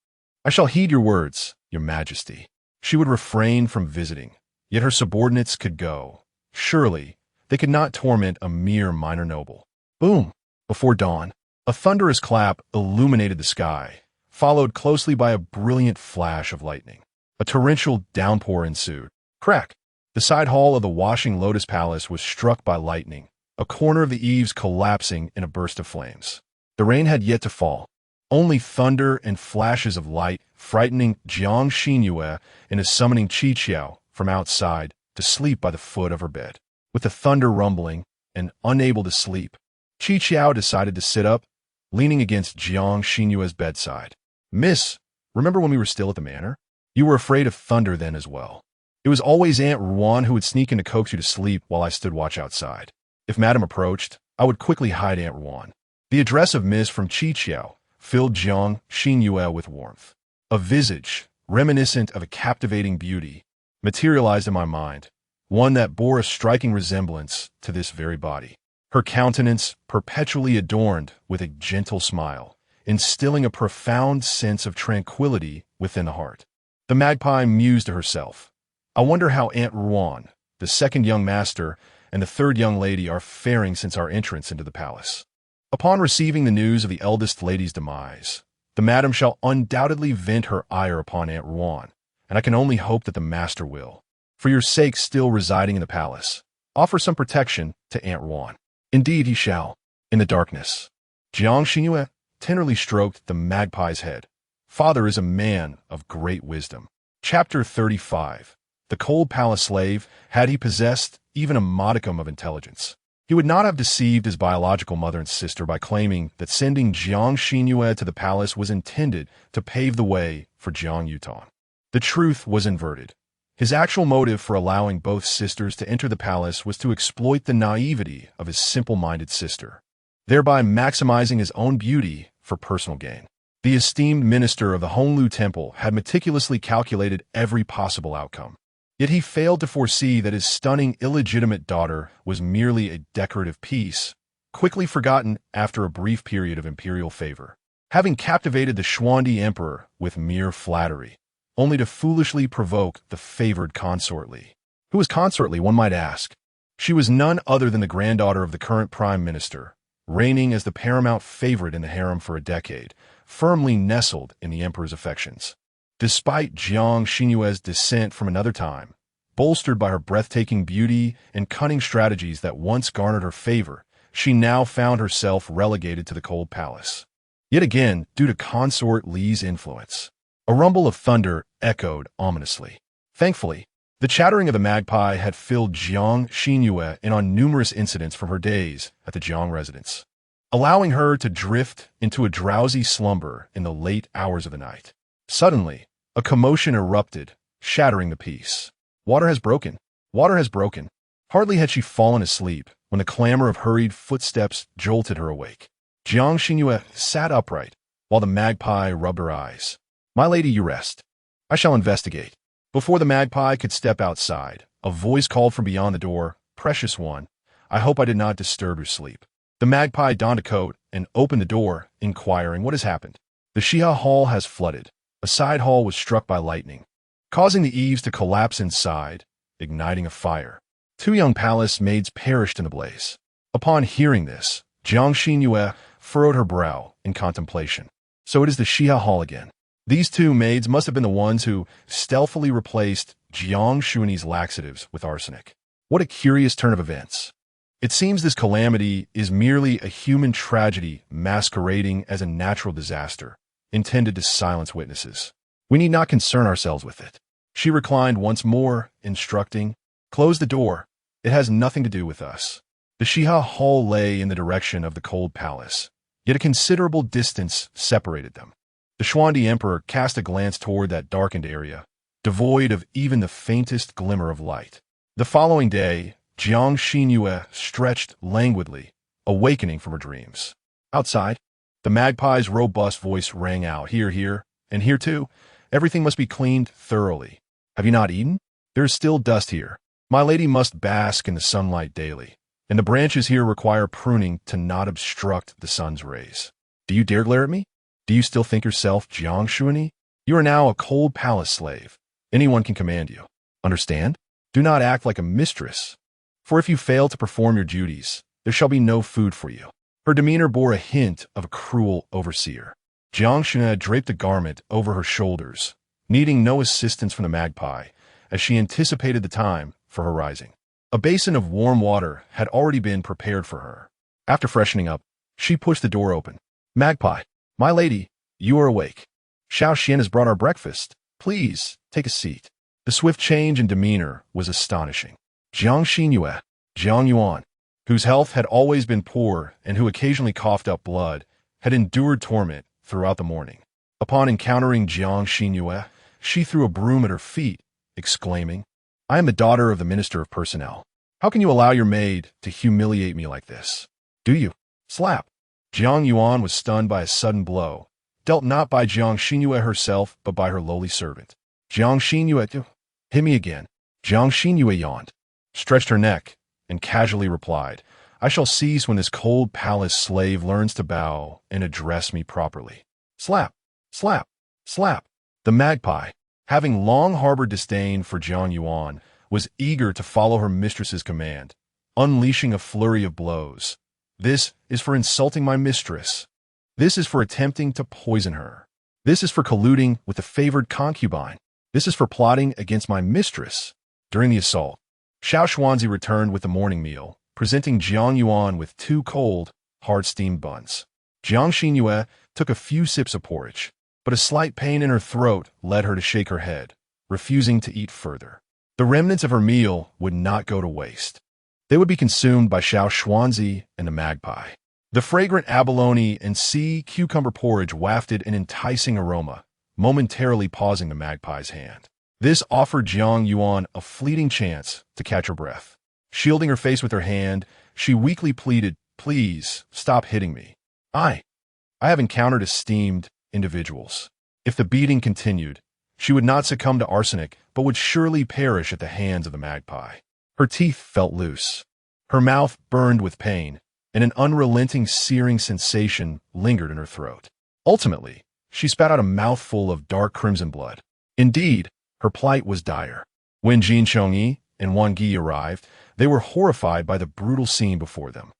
S1: I shall heed your words, your Majesty. She would refrain from visiting, yet her subordinates could go. Surely, they could not torment a mere minor noble. Boom! Before dawn, a thunderous clap illuminated the sky, followed closely by a brilliant flash of lightning. A torrential downpour ensued. Crack! The side hall of the Washing Lotus Palace was struck by lightning, a corner of the eaves collapsing in a burst of flames. The rain had yet to fall. Only thunder and flashes of light, frightening Jiang Xinru into summoning Qiqiao from outside to sleep by the foot of her bed. With the thunder rumbling and unable to sleep, Qiqiao decided to sit up, leaning against Jiang Xinru's bedside. Miss, remember when we were still at the manor? You were afraid of thunder then as well. It was always Aunt Ruan who would sneak in to coax you to sleep while I stood watch outside. If Madame approached, I would quickly hide Aunt Ruan. The address of Miss from Qiqiao filled Jiang Xinru with warmth. A visage, reminiscent of a captivating beauty, materialized in my mind, one that bore a striking resemblance to this very body. Her countenance perpetually adorned with a gentle smile, instilling a profound sense of tranquility within the heart. The magpie mused to herself. I wonder how Aunt Ruan, the second young master, and the third young lady are faring since our entrance into the palace. Upon receiving the news of the eldest lady's demise, the madam shall undoubtedly vent her ire upon Aunt Ruan, and I can only hope that the master will, for your sake still residing in the palace, offer some protection to Aunt Ruan. Indeed he shall. In the darkness, Jiang Xinru tenderly stroked the magpie's head. Father is a man of great wisdom. Chapter 35. The cold palace slave, had he possessed even a modicum of intelligence, he would not have deceived his biological mother and sister by claiming that sending Jiang Xinru to the palace was intended to pave the way for Jiang Yutan. The truth was inverted. His actual motive for allowing both sisters to enter the palace was to exploit the naivety of his simple-minded sister, thereby maximizing his own beauty for personal gain. The esteemed minister of the Honglu Temple had meticulously calculated every possible outcome. Yet he failed to foresee that his stunning illegitimate daughter was merely a decorative piece, quickly forgotten after a brief period of imperial favor. Having captivated the Xuanwu Emperor with mere flattery, only to foolishly provoke the favored consort Li. Who was consort Li, one might ask? She was none other than the granddaughter of the current prime minister, reigning as the paramount favorite in the harem for a decade, firmly nestled in the emperor's affections. Despite Jiang Xinru's descent from another time, bolstered by her breathtaking beauty and cunning strategies that once garnered her favor, she now found herself relegated to the cold palace. Yet again, due to consort Li's influence. A rumble of thunder echoed ominously. Thankfully, The chattering of the magpie had filled Jiang Xinru in on numerous incidents from her days at the Jiang residence, allowing her to drift into a drowsy slumber in the late hours of the night. Suddenly, a commotion erupted, shattering the peace. Water has broken. Water has broken. Hardly had she fallen asleep when the clamor of hurried footsteps jolted her awake. Jiang Xinru sat upright, while the magpie rubbed her eyes. "My lady, you rest. I shall investigate." Before the magpie could step outside, a voice called from beyond the door, "Precious one, I hope I did not disturb your sleep." The magpie donned a coat and opened the door, inquiring what has happened. "The Shiha Hall has flooded. A side hall was struck by lightning, causing the eaves to collapse inside, igniting a fire. 2 young palace maids perished in the blaze." Upon hearing this, Jiang Xinru furrowed her brow in contemplation. So it is the Shiha Hall again. These 2 maids must have been the ones who stealthily replaced Jiang Xuan's laxatives with arsenic. What a curious turn of events. It seems this calamity is merely a human tragedy masquerading as a natural disaster, intended to silence witnesses. We need not concern ourselves with it. She reclined once more, instructing, "Close the door. It has nothing to do with us." The Shiha Hall lay in the direction of the cold palace, yet a considerable distance separated them. The Xuanwu Emperor cast a glance toward that darkened area, devoid of even the faintest glimmer of light. The following day, Jiang Xinru stretched languidly, awakening from her dreams. Outside, the magpie's robust voice rang out, "Here, here, and here too. Everything must be cleaned thoroughly. Have you not eaten? There is still dust here. My lady must bask in the sunlight daily, and the branches here require pruning to not obstruct the sun's rays. Do you dare glare at me? Do you still think yourself Jiang Xuani? You are now a cold palace slave. Anyone can command you. Understand? Do not act like a mistress, for if you fail to perform your duties, there shall be no food for you." Her demeanor bore a hint of a cruel overseer. Jiang Xuani draped a garment over her shoulders, needing no assistance from the magpie, as she anticipated the time for her rising. A basin of warm water had already been prepared for her. After freshening up, she pushed the door open. "Magpie, my lady, you are awake. Xiao Xian has brought our breakfast. Please, take a seat." The swift change in demeanor was astonishing. Jiang Xinru, Jiang Yuan, whose health had always been poor and who occasionally coughed up blood, had endured torment throughout the morning. Upon encountering Jiang Xinru, she threw a broom at her feet, exclaiming, "I am the daughter of the Minister of Personnel. How can you allow your maid to humiliate me like this? Do you? Slap." Jiang Yuan was stunned by a sudden blow, dealt not by Jiang Xinru herself, but by her lowly servant. Jiang Xinru, "Hit me again." Jiang Xinru yawned, stretched her neck, and casually replied, "I shall cease when this cold palace slave learns to bow and address me properly." Slap, slap, slap. The magpie, having long harbored disdain for Jiang Yuan, was eager to follow her mistress's command, unleashing a flurry of blows. "This is for insulting my mistress. This is for attempting to poison her. This is for colluding with the favored concubine. This is for plotting against my mistress." During the assault, Xiao Xuanzi returned with the morning meal, presenting Jiang Yuan with 2 cold, hard-steamed buns. Jiang Xinru took a few sips of porridge, but a slight pain in her throat led her to shake her head, refusing to eat further. The remnants of her meal would not go to waste. They would be consumed by Xiao Xuanzi and the magpie. The fragrant abalone and sea cucumber porridge wafted an enticing aroma, momentarily pausing the magpie's hand. This offered Jiang Yuan a fleeting chance to catch her breath. Shielding her face with her hand, she weakly pleaded, "Please, stop hitting me. I have encountered esteemed individuals." If the beating continued, she would not succumb to arsenic, but would surely perish at the hands of the magpie. Her teeth felt loose. Her mouth burned with pain, and an unrelenting searing sensation lingered in her throat. Ultimately, she spat out a mouthful of dark crimson blood. Indeed, her plight was dire. When Jin Chongyi and Wang Gi arrived, they were horrified by the brutal scene before them.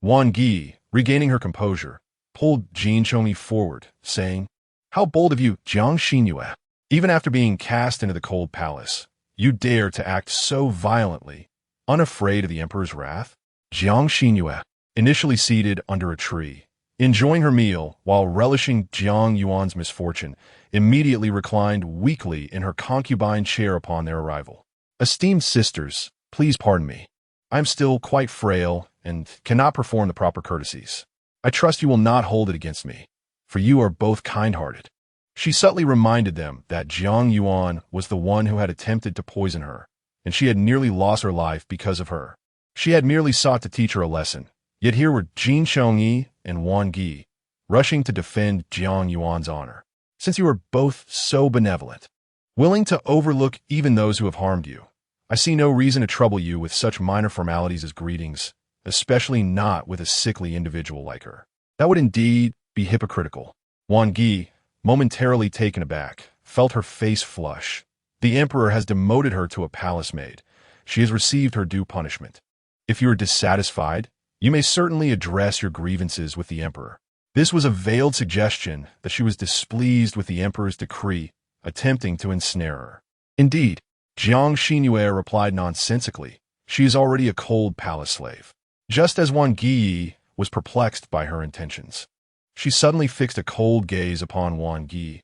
S1: Wang Gi, regaining her composure, pulled Jin Chongyi forward, saying, "How bold of you, Jiang Xinru! Even after being cast into the cold palace, you dare to act so violently, unafraid of the emperor's wrath?" Jiang Xinru, initially seated under a tree, enjoying her meal while relishing Jiang Yuan's misfortune, immediately reclined weakly in her concubine chair upon their arrival. "Esteemed sisters, please pardon me. I am still quite frail and cannot perform the proper courtesies. I trust you will not hold it against me, for you are both kind-hearted." She subtly reminded them that Jiang Yuan was the one who had attempted to poison her, and she had nearly lost her life because of her. She had merely sought to teach her a lesson, yet here were Jin Chongyi and Wan Gi, rushing to defend Jiang Yuan's honor. "Since you are both so benevolent, willing to overlook even those who have harmed you, I see no reason to trouble you with such minor formalities as greetings, especially not with a sickly individual like her. That would indeed be hypocritical." Wan Gi, momentarily taken aback, felt her face flush. The emperor has demoted her to a palace maid. She has received her due punishment. If you are dissatisfied, you may certainly address your grievances with the emperor. This was a veiled suggestion that she was displeased with the emperor's decree, attempting to ensnare her. "Indeed," Jiang Xinru replied nonsensically, "she is already a cold palace slave." Just as Wan Gi was perplexed by her intentions, she suddenly fixed a cold gaze upon Wan Gi.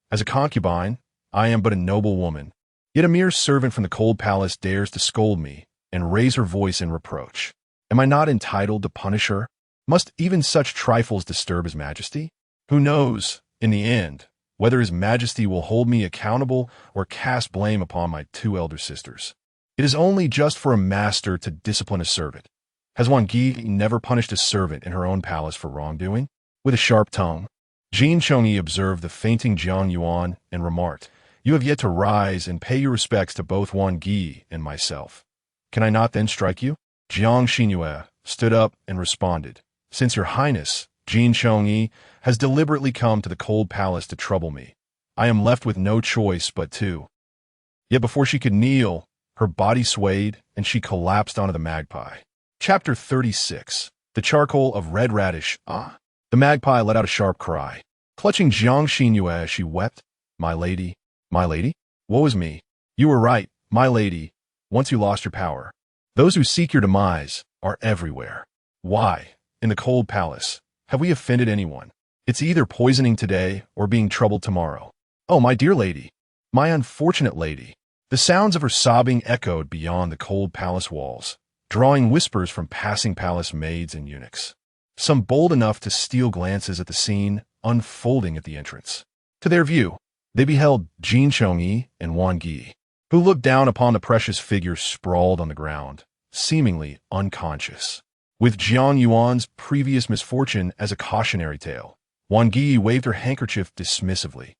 S1: "As a concubine, I am but a noble woman, yet a mere servant from the cold palace dares to scold me and raise her voice in reproach. Am I not entitled to punish her? Must even such trifles disturb His Majesty? Who knows, in the end, whether His Majesty will hold me accountable or cast blame upon my two elder sisters? It is only just for a master to discipline a servant. Has Wan Gi never punished a servant in her own palace for wrongdoing?" With a sharp tone, Jin Chongyi observed the fainting Jiang Yuan and remarked, "You have yet to rise and pay your respects to both Wan Gi and myself. Can I not then strike you?" Jiang Xinru stood up and responded, "Since your highness, Jin Chongyi, has deliberately come to the cold palace to trouble me, I am left with no choice but to." Yet before she could kneel, her body swayed and she collapsed onto the magpie. Chapter 36. The Charcoal of Red Radish. Ah! The magpie let out a sharp cry, clutching Jiang Xinru as she wept. My lady, woe is me. You were right, my lady, once you lost your power. Those who seek your demise are everywhere. Why, in the cold palace, have we offended anyone? It's either poisoning today or being troubled tomorrow. Oh, my dear lady, my unfortunate lady." The sounds of her sobbing echoed beyond the cold palace walls, drawing whispers from passing palace maids and eunuchs, some bold enough to steal glances at the scene unfolding at the entrance. To their view, they beheld Jin Chongyi and Wan Gi, who looked down upon the precious figure sprawled on the ground, seemingly unconscious. With Jiang Yuan's previous misfortune as a cautionary tale, Wan Gi waved her handkerchief dismissively.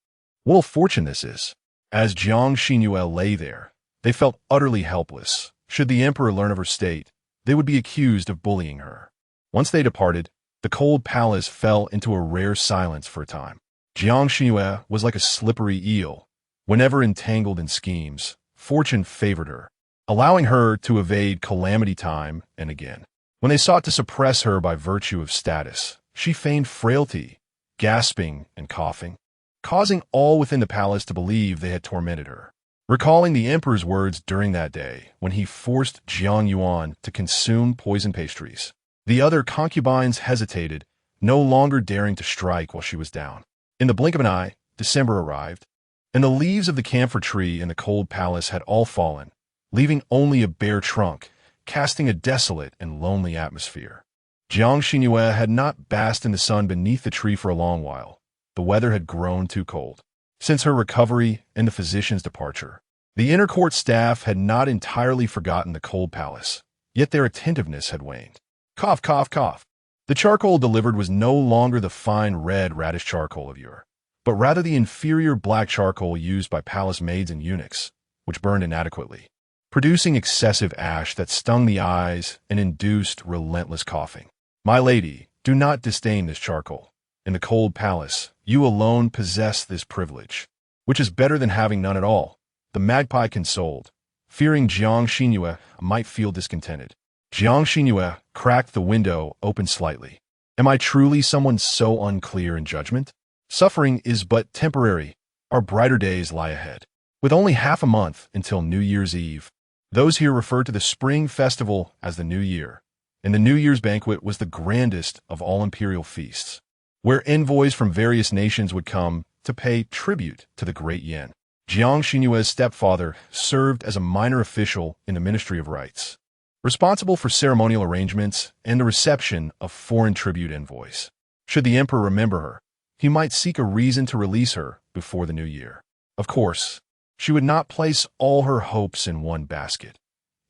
S1: What a fortune this is! As Jiang Xinru lay there, they felt utterly helpless. Should the emperor learn of her state, they would be accused of bullying her. Once they departed, the cold palace fell into a rare silence for a time. Jiang Xinru was like a slippery eel. Whenever entangled in schemes, fortune favored her, allowing her to evade calamity time and again. When they sought to suppress her by virtue of status, she feigned frailty, gasping and coughing, causing all within the palace to believe they had tormented her. Recalling the emperor's words during that day when he forced Jiang Yuan to consume poison pastries, the other concubines hesitated, no longer daring to strike while she was down. In the blink of an eye, December arrived, and the leaves of the camphor tree in the cold palace had all fallen, leaving only a bare trunk, casting a desolate and lonely atmosphere. Jiang Xinru had not basked in the sun beneath the tree for a long while. The weather had grown too cold. Since her recovery and the physician's departure, the inner court staff had not entirely forgotten the cold palace, yet their attentiveness had waned. Cough, cough, cough. The charcoal delivered was no longer the fine red radish charcoal of yore, but rather the inferior black charcoal used by palace maids and eunuchs, which burned inadequately, producing excessive ash that stung the eyes and induced relentless coughing. My lady, do not disdain this charcoal. In the cold palace, you alone possess this privilege, which is better than having none at all. The magpie consoled, fearing Jiang Xinru might feel discontented. Jiang Xinru cracked the window open slightly. Am I truly someone so unclear in judgment? Suffering is but temporary. Our brighter days lie ahead. With only half a month until New Year's Eve, those here refer to the spring festival as the New Year, and the New Year's banquet was the grandest of all imperial feasts, where envoys from various nations would come to pay tribute to the great Yin. Jiang Xinue's stepfather served as a minor official in the Ministry of Rites, responsible for ceremonial arrangements and the reception of foreign tribute envoys. Should the emperor remember her, he might seek a reason to release her before the new year. Of course, she would not place all her hopes in one basket.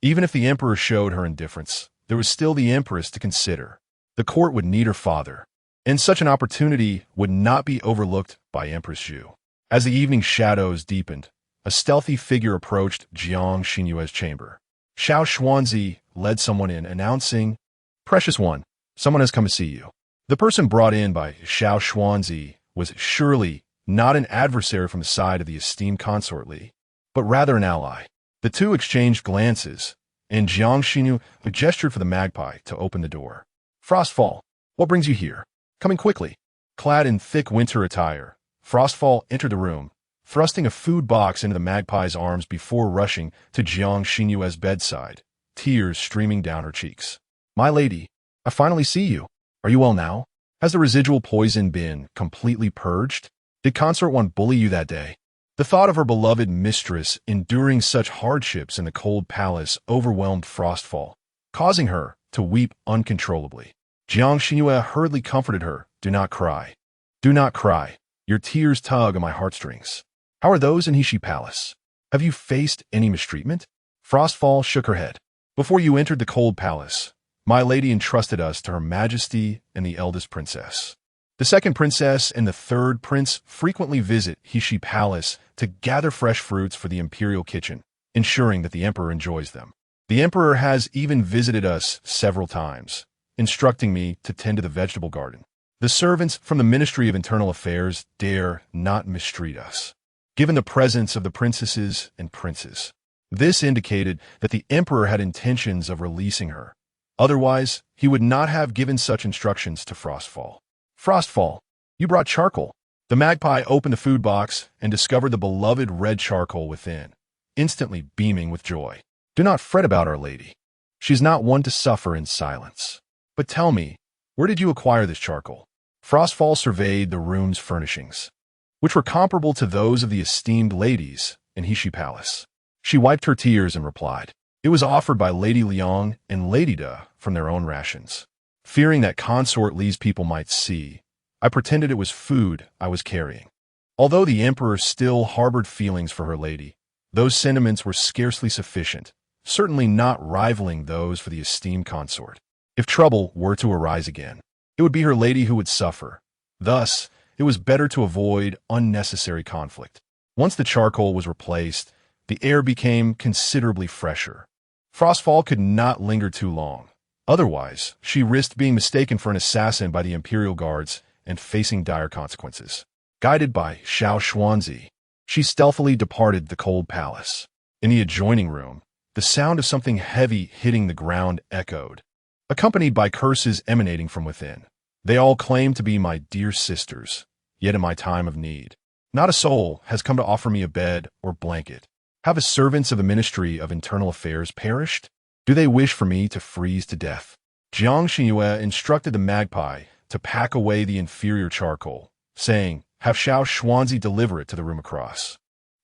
S1: Even if the emperor showed her indifference, there was still the empress to consider. The court would need her father, and such an opportunity would not be overlooked by Empress Zhu. As the evening shadows deepened, a stealthy figure approached Jiang Xinue's chamber. Xiao Xuanzi led someone in, announcing, "Precious one, someone has come to see you." The person brought in by Xiao Xuanzi was surely not an adversary from the side of the esteemed consort Li, but rather an ally. The two exchanged glances, and Jiang Xinru gestured for the magpie to open the door. "Frostfall, what brings you here? Coming quickly." Clad in thick winter attire, Frostfall entered the room, thrusting a food box into the magpie's arms before rushing to Jiang Xinue's bedside, tears streaming down her cheeks. "My lady, I finally see you. Are you well now? Has the residual poison been completely purged? Did Consort One bully you that day?" The thought of her beloved mistress enduring such hardships in the cold palace overwhelmed Frostfall, causing her to weep uncontrollably. Jiang Xinru hurriedly comforted her. "Do not cry. Do not cry. Your tears tug on my heartstrings. How are those in Heshi Palace? Have you faced any mistreatment?" Frostfall shook her head. "Before you entered the cold palace, my lady entrusted us to Her Majesty and the eldest princess. The second princess and the third prince frequently visit Heshi Palace to gather fresh fruits for the imperial kitchen, ensuring that the emperor enjoys them. The emperor has even visited us several times, instructing me to tend to the vegetable garden. The servants from the Ministry of Internal Affairs dare not mistreat us." Given the presence of the princesses and princes, this indicated that the emperor had intentions of releasing her. Otherwise, he would not have given such instructions to Frostfall. "Frostfall, you brought charcoal." The magpie opened the food box and discovered the beloved red charcoal within, instantly beaming with joy. "Do not fret about Our Lady. She is not one to suffer in silence. But tell me, where did you acquire this charcoal?" Frostfall surveyed the room's furnishings, which were comparable to those of the esteemed ladies in Heshi Palace. She wiped her tears and replied, "It was offered by Lady Liang and Lady Da from their own rations. Fearing that Consort Li's people might see, I pretended it was food I was carrying." Although the emperor still harbored feelings for her lady, those sentiments were scarcely sufficient, certainly not rivaling those for the esteemed consort. If trouble were to arise again, it would be her lady who would suffer. Thus, it was better to avoid unnecessary conflict. Once the charcoal was replaced, the air became considerably fresher. Frostfall could not linger too long. Otherwise, she risked being mistaken for an assassin by the imperial guards and facing dire consequences. Guided by Xiao Xuanzi, she stealthily departed the cold palace. In the adjoining room, the sound of something heavy hitting the ground echoed, accompanied by curses emanating from within. "They all claim to be my dear sisters, yet in my time of need, not a soul has come to offer me a bed or blanket. Have the servants of the Ministry of Internal Affairs perished? Do they wish for me to freeze to death?" Jiang Xinru instructed the magpie to pack away the inferior charcoal, saying, "Have Xiao Xuanzi deliver it to the room across."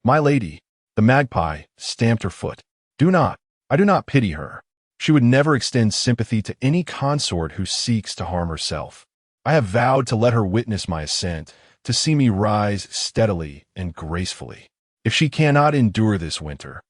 S1: "My lady," the magpie stamped her foot. I do not pity her. She would never extend sympathy to any consort who seeks to harm herself. I have vowed to let her witness my ascent, to see me rise steadily and gracefully. If she cannot endure this winter,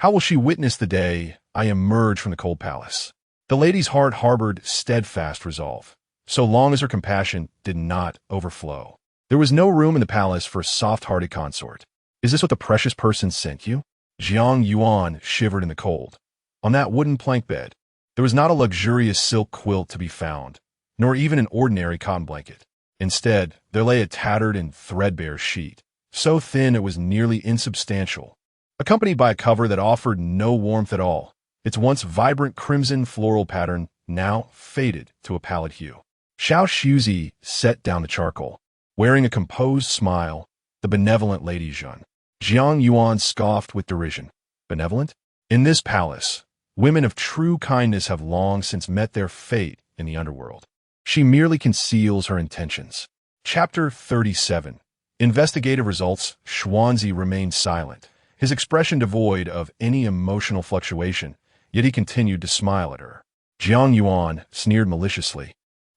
S1: how will she witness the day I emerge from the cold palace?" The lady's heart harbored steadfast resolve, so long as her compassion did not overflow. There was no room in the palace for a soft-hearted consort. "Is this what the precious person sent you?" Jiang Yuan shivered in the cold. On that wooden plank bed, there was not a luxurious silk quilt to be found, nor even an ordinary cotton blanket. Instead, there lay a tattered and threadbare sheet, so thin it was nearly insubstantial, accompanied by a cover that offered no warmth at all, its once vibrant crimson floral pattern now faded to a pallid hue. Xiao Xuzi set down the charcoal. Wearing a composed smile, the benevolent Lady Zhun. Jiang Yuan scoffed with derision. "Benevolent? In this palace, women of true kindness have long since met their fate in the underworld. She merely conceals her intentions." Chapter 37. Investigative results, Xuanzi remained silent, his expression devoid of any emotional fluctuation, yet he continued to smile at her. Jiang Yuan sneered maliciously.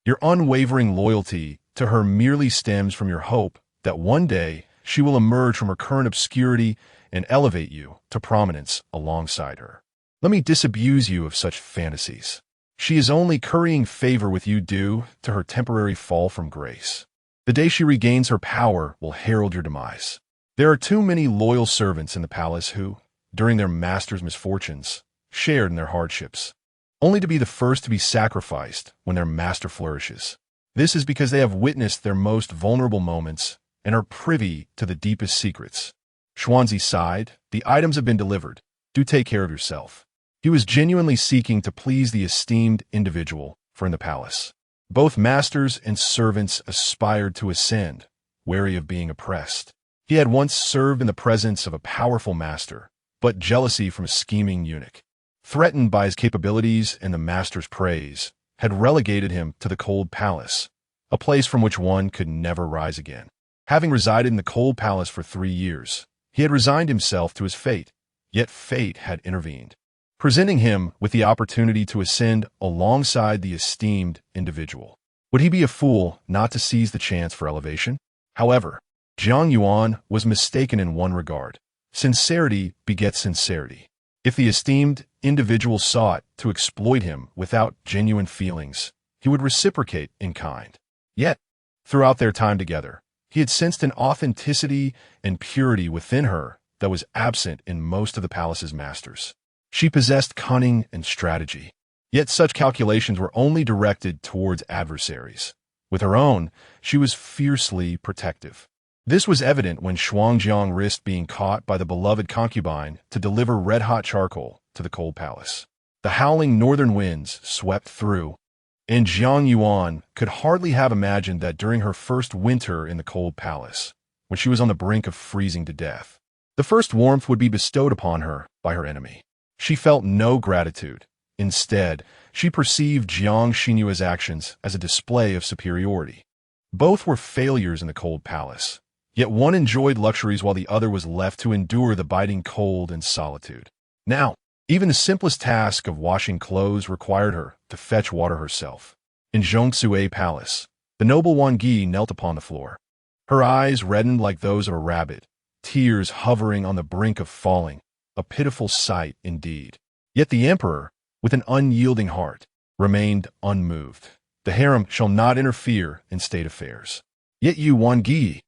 S1: Your unwavering loyalty to her merely stems from your hope that one day she will emerge from her current obscurity and elevate you to prominence alongside her. Let me disabuse you of such fantasies. She is only currying favor with you due to her temporary fall from grace. The day she regains her power will herald your demise. There are too many loyal servants in the palace who, during their master's misfortunes, shared in their hardships, only to be the first to be sacrificed when their master flourishes. This is because they have witnessed their most vulnerable moments and are privy to the deepest secrets. Xuanzi sighed. The items have been delivered. Do take care of yourself. He was genuinely seeking to please the esteemed individual for in the palace. Both masters and servants aspired to ascend, wary of being oppressed. He had once served in the presence of a powerful master, but jealousy from a scheming eunuch, threatened by his capabilities and the master's praise, had relegated him to the cold palace, a place from which one could never rise again. Having resided in the cold palace for 3 years, he had resigned himself to his fate, yet fate had intervened, presenting him with the opportunity to ascend alongside the esteemed individual. Would he be a fool not to seize the chance for elevation? However, Jiang Yuan was mistaken in one regard. Sincerity begets sincerity. If the esteemed individual sought to exploit him without genuine feelings, he would reciprocate in kind. Yet, throughout their time together, he had sensed an authenticity and purity within her that was absent in most of the palace's masters. She possessed cunning and strategy, yet such calculations were only directed towards adversaries. With her own, she was fiercely protective. This was evident when Xuanjiang risked being caught by the beloved concubine to deliver red-hot charcoal to the cold palace. The howling northern winds swept through, and Jiang Yuan could hardly have imagined that during her first winter in the cold palace, when she was on the brink of freezing to death, the first warmth would be bestowed upon her by her enemy. She felt no gratitude. Instead, she perceived Jiang Xinru's actions as a display of superiority. Both were failures in the cold palace, yet one enjoyed luxuries while the other was left to endure the biting cold and solitude. Now, even the simplest task of washing clothes required her to fetch water herself. In Zhongsue Palace, the noble Wange knelt upon the floor. Her eyes reddened like those of a rabbit, tears hovering on the brink of falling, a pitiful sight indeed. Yet the emperor, with an unyielding heart, remained unmoved. The harem shall not interfere in state affairs. Yet you, Wange,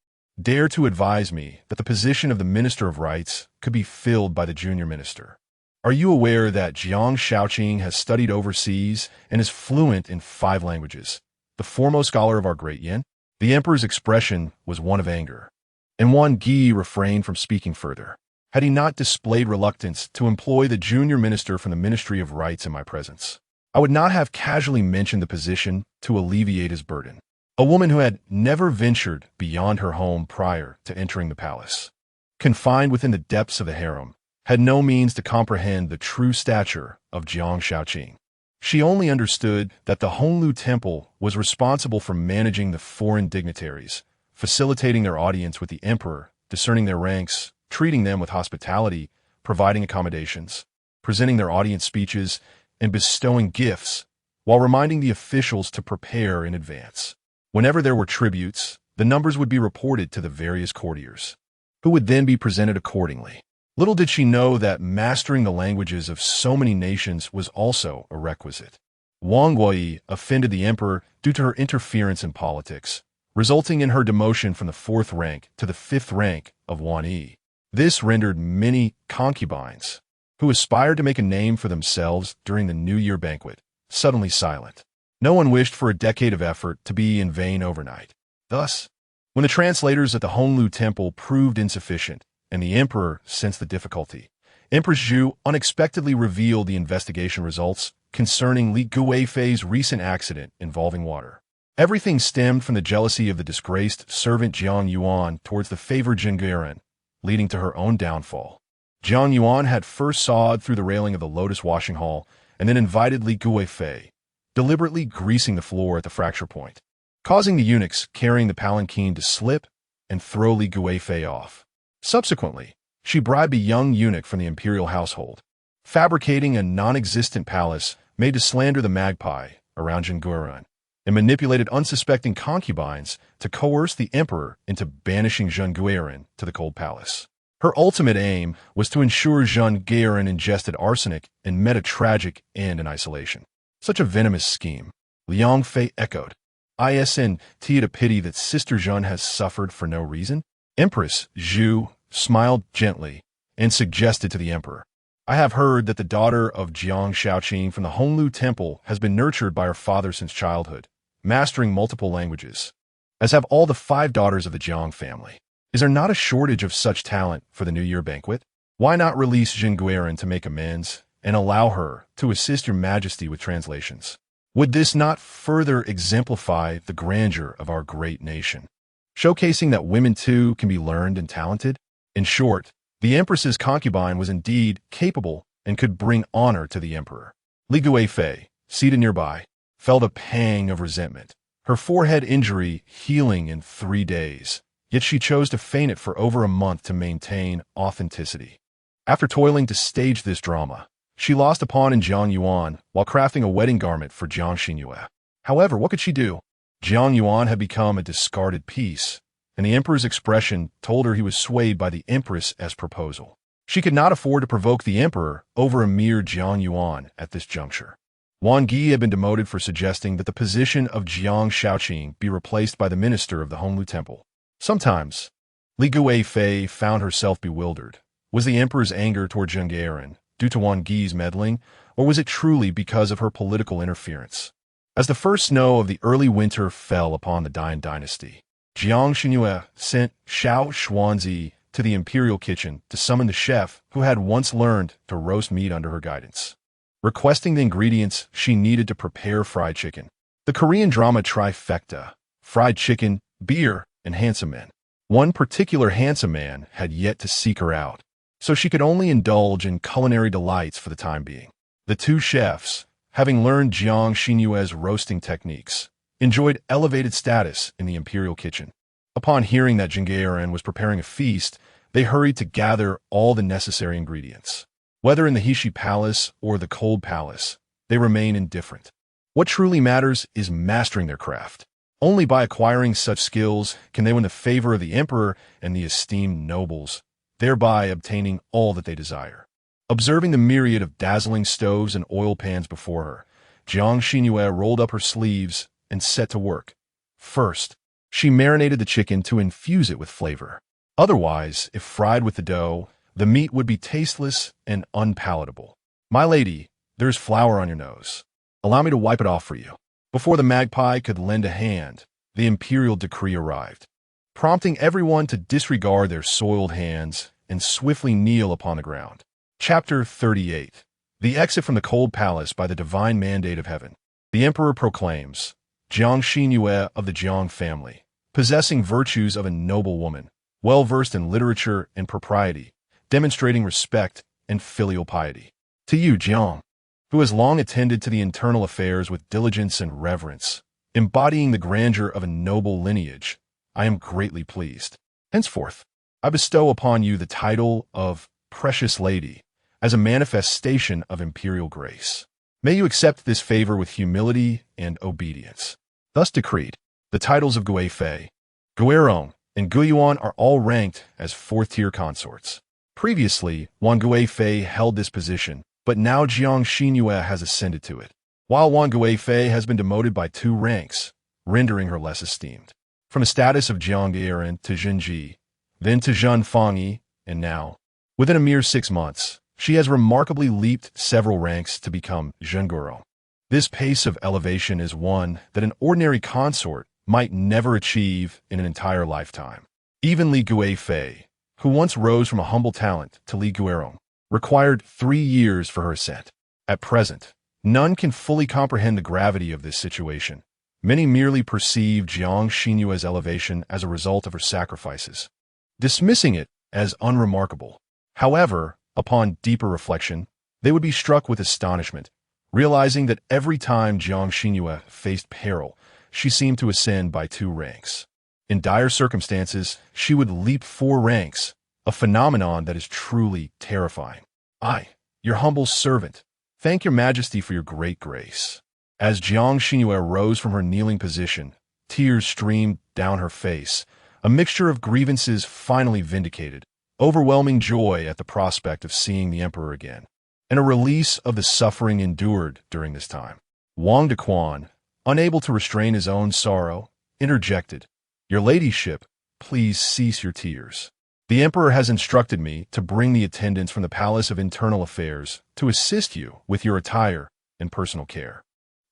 S1: dare to advise me that the position of the Minister of Rites could be filled by the junior minister. Are you aware that Jiang Shaoqing has studied overseas and is fluent in 5 languages, the foremost scholar of our great yin? The emperor's expression was one of anger, and Wange refrained from speaking further. Had he not displayed reluctance to employ the junior minister from the Ministry of Rites in my presence, I would not have casually mentioned the position to alleviate his burden. A woman who had never ventured beyond her home prior to entering the palace, confined within the depths of the harem, had no means to comprehend the true stature of Jiang Shaoqing. She only understood that the Honglu Temple was responsible for managing the foreign dignitaries, facilitating their audience with the emperor, discerning their ranks, treating them with hospitality, providing accommodations, presenting their audience speeches, and bestowing gifts, while reminding the officials to prepare in advance. Whenever there were tributes, the numbers would be reported to the various courtiers, who would then be presented accordingly. Little did she know that mastering the languages of so many nations was also a requisite. Wang Guoyi offended the emperor due to her interference in politics, resulting in her demotion from the 4th rank to the 5th rank of waned. This rendered many concubines, who aspired to make a name for themselves during the New Year banquet, suddenly silent. No one wished for a decade of effort to be in vain overnight. Thus, when the translators at the Honglu Temple proved insufficient, and the emperor sensed the difficulty, Empress Zhu unexpectedly revealed the investigation results concerning Li Guifei's recent accident involving water. Everything stemmed from the jealousy of the disgraced servant Jiang Yuan towards the favored Jingguren, leading to her own downfall. Jiang Yuan had first sawed through the railing of the Lotus Washing Hall and then invited Li Guifei, deliberately greasing the floor at the fracture point, causing the eunuchs carrying the palanquin to slip and throw Li Guifei off. Subsequently, she bribed a young eunuch from the imperial household, fabricating a non-existent palace made to slander the magpie around Zhenguoren, and manipulated unsuspecting concubines to coerce the emperor into banishing Zhenguoren to the Cold Palace. Her ultimate aim was to ensure Zhenguoren ingested arsenic and met a tragic end in isolation. Such a venomous scheme. Liang Fei echoed. Isn't it a pity that Sister Zhen has suffered for no reason? Empress Zhu smiled gently and suggested to the emperor, I have heard that the daughter of Jiang Shaoqing from the Honglu Temple has been nurtured by her father since childhood, mastering multiple languages, as have all the 5 daughters of the Jiang family. Is there not a shortage of such talent for the New Year banquet? Why not release Zhenguoren to make amends and allow her to assist your majesty with translations? Would this not further exemplify the grandeur of our great nation, showcasing that women too can be learned and talented? In short, the empress's concubine was indeed capable and could bring honor to the emperor. Li Guifei, seated nearby, felt a pang of resentment, her forehead injury healing in 3 days, yet she chose to feign it for over a month to maintain authenticity. After toiling to stage this drama, she lost a pawn in Jiang Yuan while crafting a wedding garment for Jiang Xinru. However, what could she do? Jiang Yuan had become a discarded piece, and the emperor's expression told her he was swayed by the empress's proposal. She could not afford to provoke the emperor over a mere Jiang Yuan at this juncture. Wang Yi had been demoted for suggesting that the position of Jiang Shaoqing be replaced by the minister of the Honglu Temple. Sometimes, Li Guifei found herself bewildered. Was the emperor's anger toward Zhenguoren due to Wang Yi's meddling, or was it truly because of her political interference? As the first snow of the early winter fell upon the Dian dynasty, Jiang Xinru sent Xiao Xuanzi to the imperial kitchen to summon the chef who had once learned to roast meat under her guidance, requesting the ingredients she needed to prepare fried chicken. The Korean drama trifecta, fried chicken, beer, and handsome men. One particular handsome man had yet to seek her out, so she could only indulge in culinary delights for the time being. The 2 chefs, having learned Jiang Xinru's roasting techniques, enjoyed elevated status in the imperial kitchen. Upon hearing that Zhenguoren was preparing a feast, they hurried to gather all the necessary ingredients. Whether in the Heshi Palace or the Cold Palace, they remain indifferent. What truly matters is mastering their craft. Only by acquiring such skills can they win the favor of the emperor and the esteemed nobles, thereby obtaining all that they desire. Observing the myriad of dazzling stoves and oil pans before her, Jiang Xinru rolled up her sleeves and set to work. First, she marinated the chicken to infuse it with flavor. Otherwise, if fried with the dough, the meat would be tasteless and unpalatable. My lady, there's flour on your nose. Allow me to wipe it off for you. Before the magpie could lend a hand, the imperial decree arrived, prompting everyone to disregard their soiled hands and swiftly kneel upon the ground. Chapter 38. The exit from the Cold Palace by the divine mandate of heaven. The emperor proclaims, Jiang Xinru of the Jiang family, possessing virtues of a noble woman, well-versed in literature and propriety, demonstrating respect and filial piety. To you, Jiang, who has long attended to the internal affairs with diligence and reverence, embodying the grandeur of a noble lineage, I am greatly pleased. Henceforth, I bestow upon you the title of Precious Lady as a manifestation of imperial grace. May you accept this favor with humility and obedience. Thus decreed, the titles of Guifei, Guerong, and Guyuan are all ranked as 4th-tier consorts. Previously, Wang Guifei held this position, but now Jiang Xinru has ascended to it, while Wang Guifei has been demoted by 2 ranks, rendering her less esteemed. From the status of Zhenguoren to Zhenji, then to Zhen Fangyi, and now, within a mere 6 months, she has remarkably leaped several ranks to become Zhenguoren. This pace of elevation is one that an ordinary consort might never achieve in an entire lifetime. Even Li Guifei, who once rose from a humble talent to Li Guerong, required 3 years for her ascent. At present, none can fully comprehend the gravity of this situation. Many merely perceive Jiang Xinru's elevation as a result of her sacrifices, dismissing it as unremarkable. However, upon deeper reflection, they would be struck with astonishment, realizing that every time Jiang Xinru faced peril, she seemed to ascend by 2 ranks. In dire circumstances, she would leap 4 ranks, a phenomenon that is truly terrifying. I, your humble servant, thank your majesty for your great grace. As Jiang Xinru rose from her kneeling position, tears streamed down her face, a mixture of grievances finally vindicated, overwhelming joy at the prospect of seeing the emperor again, and a release of the suffering endured during this time. Wang Dequan, unable to restrain his own sorrow, interjected, "Your ladyship, please cease your tears. The emperor has instructed me to bring the attendants from the Palace of Internal Affairs to assist you with your attire and personal care.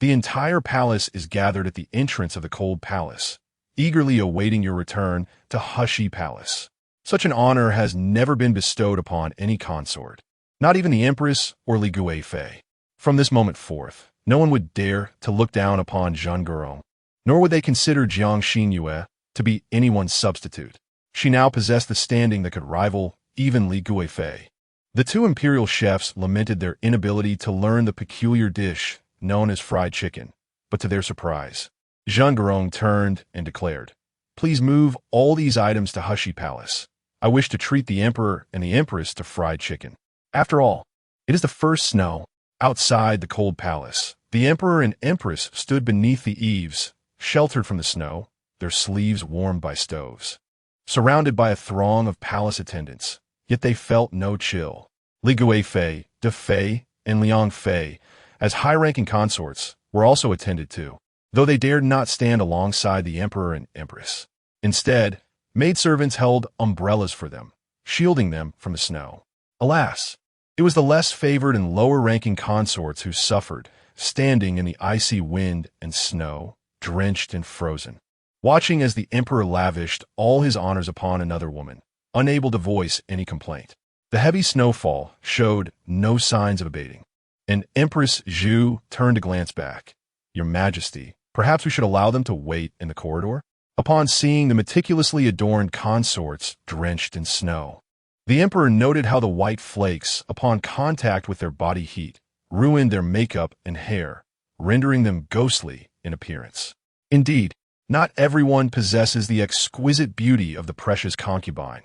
S1: The entire palace is gathered at the entrance of the Cold Palace, eagerly awaiting your return to Hushy Palace. Such an honor has never been bestowed upon any consort, not even the empress or Li Guifei. From this moment forth, no one would dare to look down upon Zhang, nor would they consider Jiang Xinru to be anyone's substitute. She now possessed the standing that could rival even Li Guifei." The two imperial chefs lamented their inability to learn the peculiar dish known as fried chicken, but to their surprise, Zhang turned and declared, "Please move all these items to Hushy Palace. I wish to treat the emperor and the empress to fried chicken." After all, it is the first snow. Outside the Cold Palace, the emperor and empress stood beneath the eaves, sheltered from the snow, their sleeves warmed by stoves. Surrounded by a throng of palace attendants, yet they felt no chill. Li Guifei, De Fei, and Liang Fei, as high-ranking consorts, were also attended to, though they dared not stand alongside the emperor and empress. Instead, maidservants held umbrellas for them, shielding them from the snow. Alas, it was the less favored and lower-ranking consorts who suffered, standing in the icy wind and snow, drenched and frozen, watching as the emperor lavished all his honors upon another woman, unable to voice any complaint. The heavy snowfall showed no signs of abating, and Empress Zhu turned to glance back. "Your Majesty, perhaps we should allow them to wait in the corridor?" Upon seeing the meticulously adorned consorts drenched in snow, the emperor noted how the white flakes, upon contact with their body heat, ruined their makeup and hair, rendering them ghostly in appearance. Indeed, not everyone possesses the exquisite beauty of the precious concubine.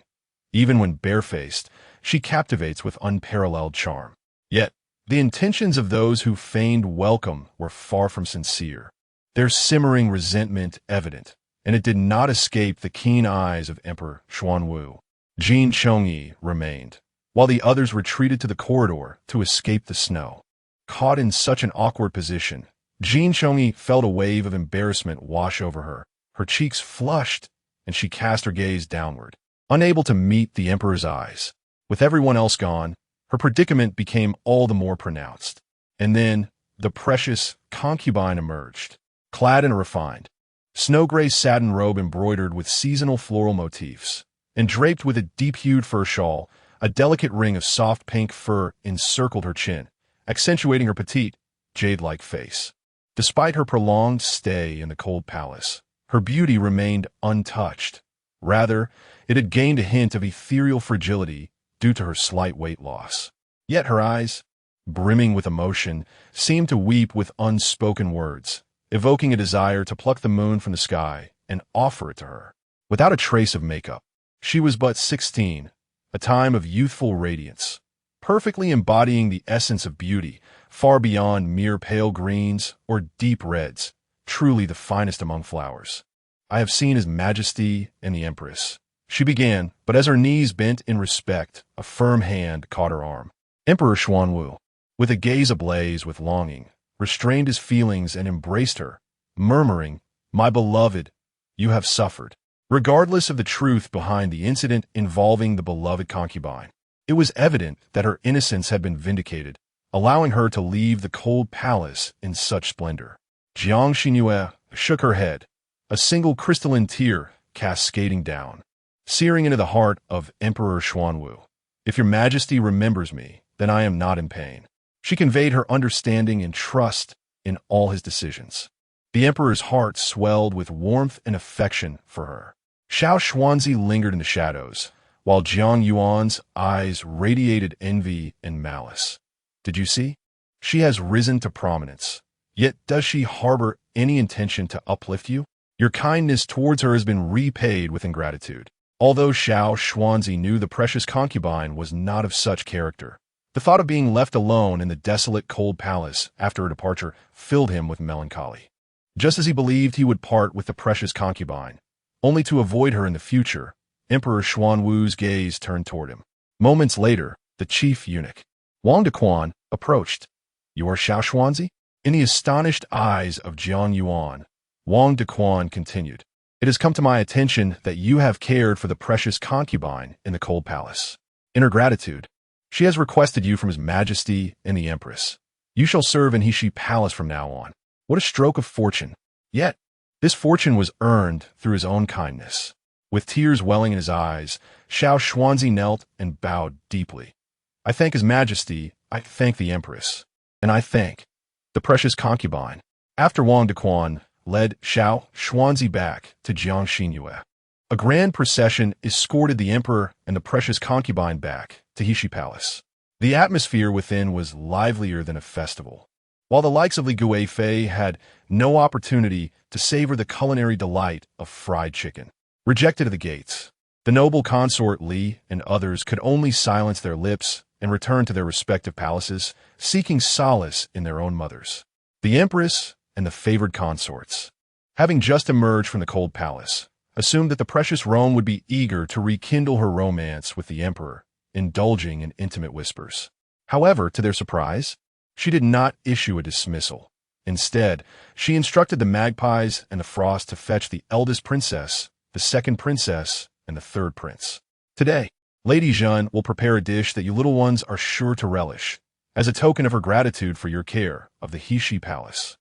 S1: Even when barefaced, she captivates with unparalleled charm. Yet, the intentions of those who feigned welcome were far from sincere, their simmering resentment evident, and it did not escape the keen eyes of Emperor Xuanwu. Jin Chongyi remained, while the others retreated to the corridor to escape the snow. Caught in such an awkward position, Jin Chongyi felt a wave of embarrassment wash over her. Her cheeks flushed, and she cast her gaze downward, unable to meet the emperor's eyes. With everyone else gone, her predicament became all the more pronounced. And then, the precious concubine emerged, clad in a refined, snow-gray satin robe embroidered with seasonal floral motifs, and draped with a deep-hued fur shawl. A delicate ring of soft pink fur encircled her chin, accentuating her petite, jade-like face. Despite her prolonged stay in the Cold Palace, her beauty remained untouched. Rather, it had gained a hint of ethereal fragility due to her slight weight loss. Yet her eyes, brimming with emotion, seemed to weep with unspoken words, evoking a desire to pluck the moon from the sky and offer it to her. Without a trace of makeup, she was but 16, a time of youthful radiance, perfectly embodying the essence of beauty, far beyond mere pale greens or deep reds, truly the finest among flowers. "I have seen His Majesty and the Empress," she began, but as her knees bent in respect, a firm hand caught her arm. Emperor Xuanwu, with a gaze ablaze with longing, restrained his feelings and embraced her, murmuring, "My beloved, you have suffered." Regardless of the truth behind the incident involving the beloved concubine, it was evident that her innocence had been vindicated, allowing her to leave the Cold Palace in such splendor. Jiang Xinru shook her head, a single crystalline tear cascading down, searing into the heart of Emperor Xuanwu. "If your Majesty remembers me, then I am not in pain." She conveyed her understanding and trust in all his decisions. The emperor's heart swelled with warmth and affection for her. Xiao Xuanzi lingered in the shadows, while Jiang Yuan's eyes radiated envy and malice. "Did you see? She has risen to prominence. Yet does she harbor any intention to uplift you? Your kindness towards her has been repaid with ingratitude." Although Xiao Xuanzi knew the precious concubine was not of such character, the thought of being left alone in the desolate cold palace after her departure filled him with melancholy. Just as he believed he would part with the precious concubine, only to avoid her in the future, Emperor Xuanwu's gaze turned toward him. Moments later, the chief eunuch, Wang Dequan, approached. "You are Xiao Xuanzi?" In the astonished eyes of Jiang Yuan, Wang Dequan continued, "It has come to my attention that you have cared for the precious concubine in the cold palace. In her gratitude, she has requested you from His Majesty and the Empress. You shall serve in Hishi Palace from now on." What a stroke of fortune! Yet, this fortune was earned through his own kindness. With tears welling in his eyes, Xiao Xuanzi knelt and bowed deeply. "I thank His Majesty, I thank the Empress, and I thank the precious concubine." After Wang Dequan led Xiao Xuanzi back to Jiang Xinru, a grand procession escorted the emperor and the precious concubine back to Hishi Palace. The atmosphere within was livelier than a festival. While the likes of Li Guifei had no opportunity to savor the culinary delight of fried chicken. Rejected at the gates, the noble consort Li and others could only silence their lips and return to their respective palaces, seeking solace in their own mothers. The empress and the favored consorts, having just emerged from the cold palace, assumed that the precious roan would be eager to rekindle her romance with the emperor, indulging in intimate whispers. However, to their surprise, she did not issue a dismissal. Instead, she instructed the magpies and the frost to fetch the eldest princess, the second princess, and the third prince. Today, Lady Zhen will prepare a dish that you little ones are sure to relish, as a token of her gratitude for your care of the Hishi Palace.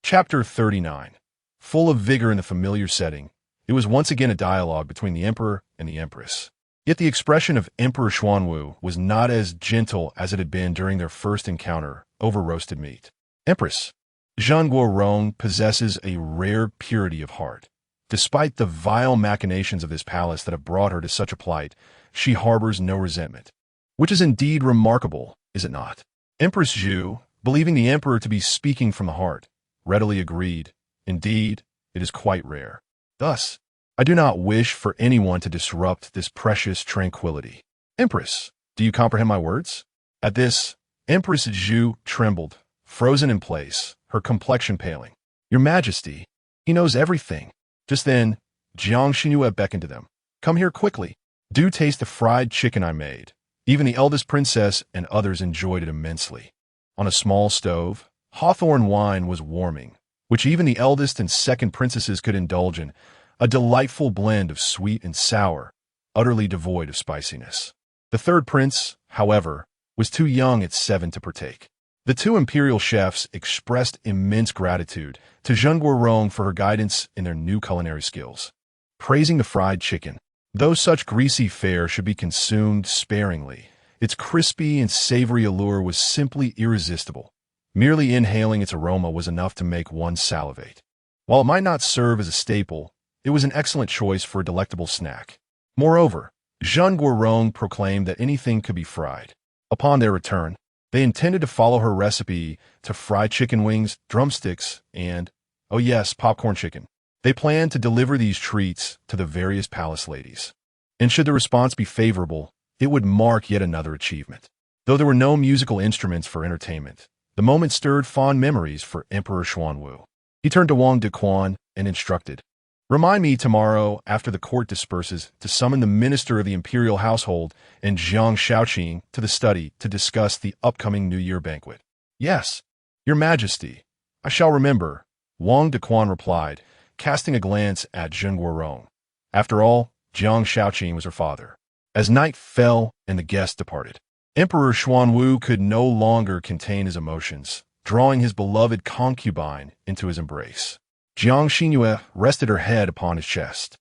S1: Chapter 39. Full of vigor in the familiar setting, it was once again a dialogue between the emperor and the empress. Yet the expression of Emperor Xuanwu was not as gentle as it had been during their first encounter over roasted meat. "Empress, Zhen Guorong possesses a rare purity of heart. Despite the vile machinations of this palace that have brought her to such a plight, she harbors no resentment. Which is indeed remarkable, is it not?" Empress Zhu, believing the emperor to be speaking from the heart, readily agreed. "Indeed, it is quite rare. Thus, I do not wish for anyone to disrupt this precious tranquility. Empress, do you comprehend my words?" At this, Empress Zhu trembled, frozen in place, her complexion paling. "Your Majesty, he knows everything." Just then, Jiang Xinru beckoned to them. "Come here quickly. Do taste the fried chicken I made." Even the eldest princess and others enjoyed it immensely. On a small stove, hawthorn wine was warming, which even the eldest and second princesses could indulge in, a delightful blend of sweet and sour, utterly devoid of spiciness. The third prince, however, was too young at 7 to partake. The two imperial chefs expressed immense gratitude to Zhen Guorong for her guidance in their new culinary skills, praising the fried chicken. Though such greasy fare should be consumed sparingly, its crispy and savory allure was simply irresistible. Merely inhaling its aroma was enough to make one salivate. While it might not serve as a staple, it was an excellent choice for a delectable snack. Moreover, Zhen Guorong proclaimed that anything could be fried. Upon their return, they intended to follow her recipe to fry chicken wings, drumsticks, and, oh yes, popcorn chicken. They planned to deliver these treats to the various palace ladies. And should the response be favorable, it would mark yet another achievement. Though there were no musical instruments for entertainment, the moment stirred fond memories for Emperor Xuanwu. He turned to Wang Dequan and instructed, "Remind me tomorrow after the court disperses to summon the minister of the imperial household and Jiang Shaoqing to the study to discuss the upcoming New Year banquet." "Yes, Your Majesty, I shall remember," Wang Dequan replied, casting a glance at Zhen Guorong. After all, Jiang Shaoqing was her father. As night fell and the guests departed, Emperor Xuanwu could no longer contain his emotions, drawing his beloved concubine into his embrace. Jiang Xinru rested her head upon his chest,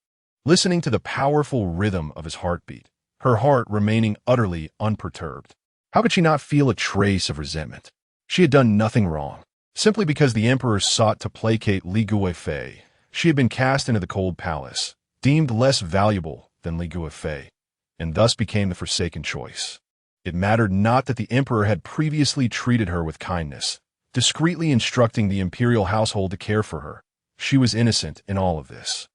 S1: listening to the powerful rhythm of his heartbeat, her heart remaining utterly unperturbed. How could she not feel a trace of resentment? She had done nothing wrong. Simply because the emperor sought to placate Li Guifei, she had been cast into the cold palace, deemed less valuable than Li Guifei, and thus became the forsaken choice. It mattered not that the emperor had previously treated her with kindness, discreetly instructing the imperial household to care for her, she was innocent in all of this.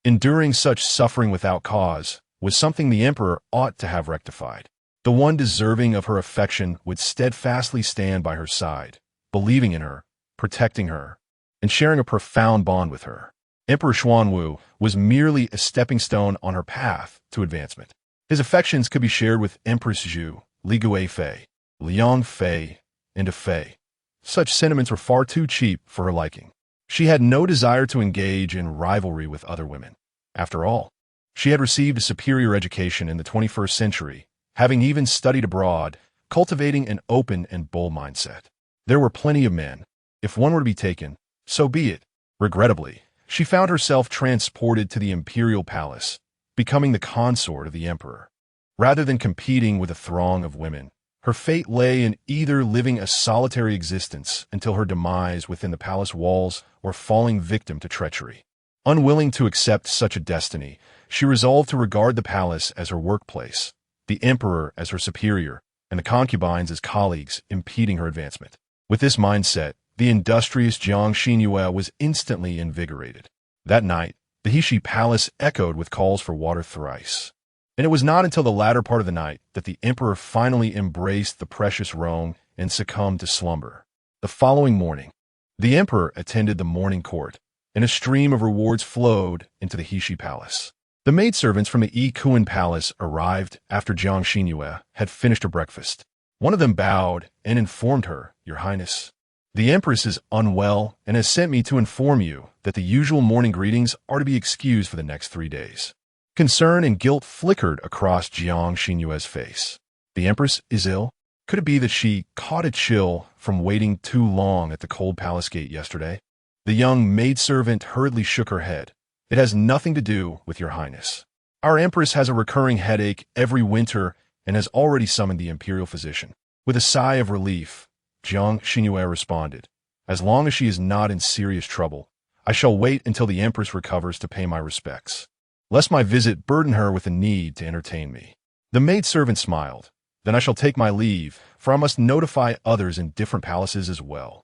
S1: Enduring such suffering without cause was something the emperor ought to have rectified. The one deserving of her affection would steadfastly stand by her side, believing in her, protecting her, and sharing a profound bond with her. Emperor Xuanwu was merely a stepping stone on her path to advancement. His affections could be shared with Empress Zhu, Li Guifei, Liang Fei, and Fei. Such sentiments were far too cheap for her liking. She had no desire to engage in rivalry with other women. After all, she had received a superior education in the 21st century, having even studied abroad, cultivating an open and bold mindset. There were plenty of men. If one were to be taken, so be it. Regrettably, she found herself transported to the imperial palace, becoming the consort of the emperor. Rather than competing with a throng of women, her fate lay in either living a solitary existence until her demise within the palace walls or falling victim to treachery. Unwilling to accept such a destiny, she resolved to regard the palace as her workplace, the emperor as her superior, and the concubines as colleagues impeding her advancement. With this mindset, the industrious Jiang Xinru was instantly invigorated. That night, the Heshi palace echoed with calls for water thrice. And it was not until the latter part of the night that the emperor finally embraced the precious Rome and succumbed to slumber. The following morning, the emperor attended the morning court, and a stream of rewards flowed into the Heshi palace. The maidservants from the Kuan palace arrived after Jiang Xinru had finished her breakfast. One of them bowed and informed her, "Your Highness, the Empress is unwell and has sent me to inform you that the usual morning greetings are to be excused for the next 3 days." Concern and guilt flickered across Jiang Xinru's face. The Empress is ill? Could it be that she caught a chill from waiting too long at the cold palace gate yesterday? The young maidservant hurriedly shook her head. "It has nothing to do with your Highness. Our Empress has a recurring headache every winter and has already summoned the imperial physician." With a sigh of relief, Jiang Xinru responded, "As long as she is not in serious trouble, I shall wait until the Empress recovers to pay my respects, lest my visit burden her with the need to entertain me." The maidservant smiled. "Then I shall take my leave, for I must notify others in different palaces as well."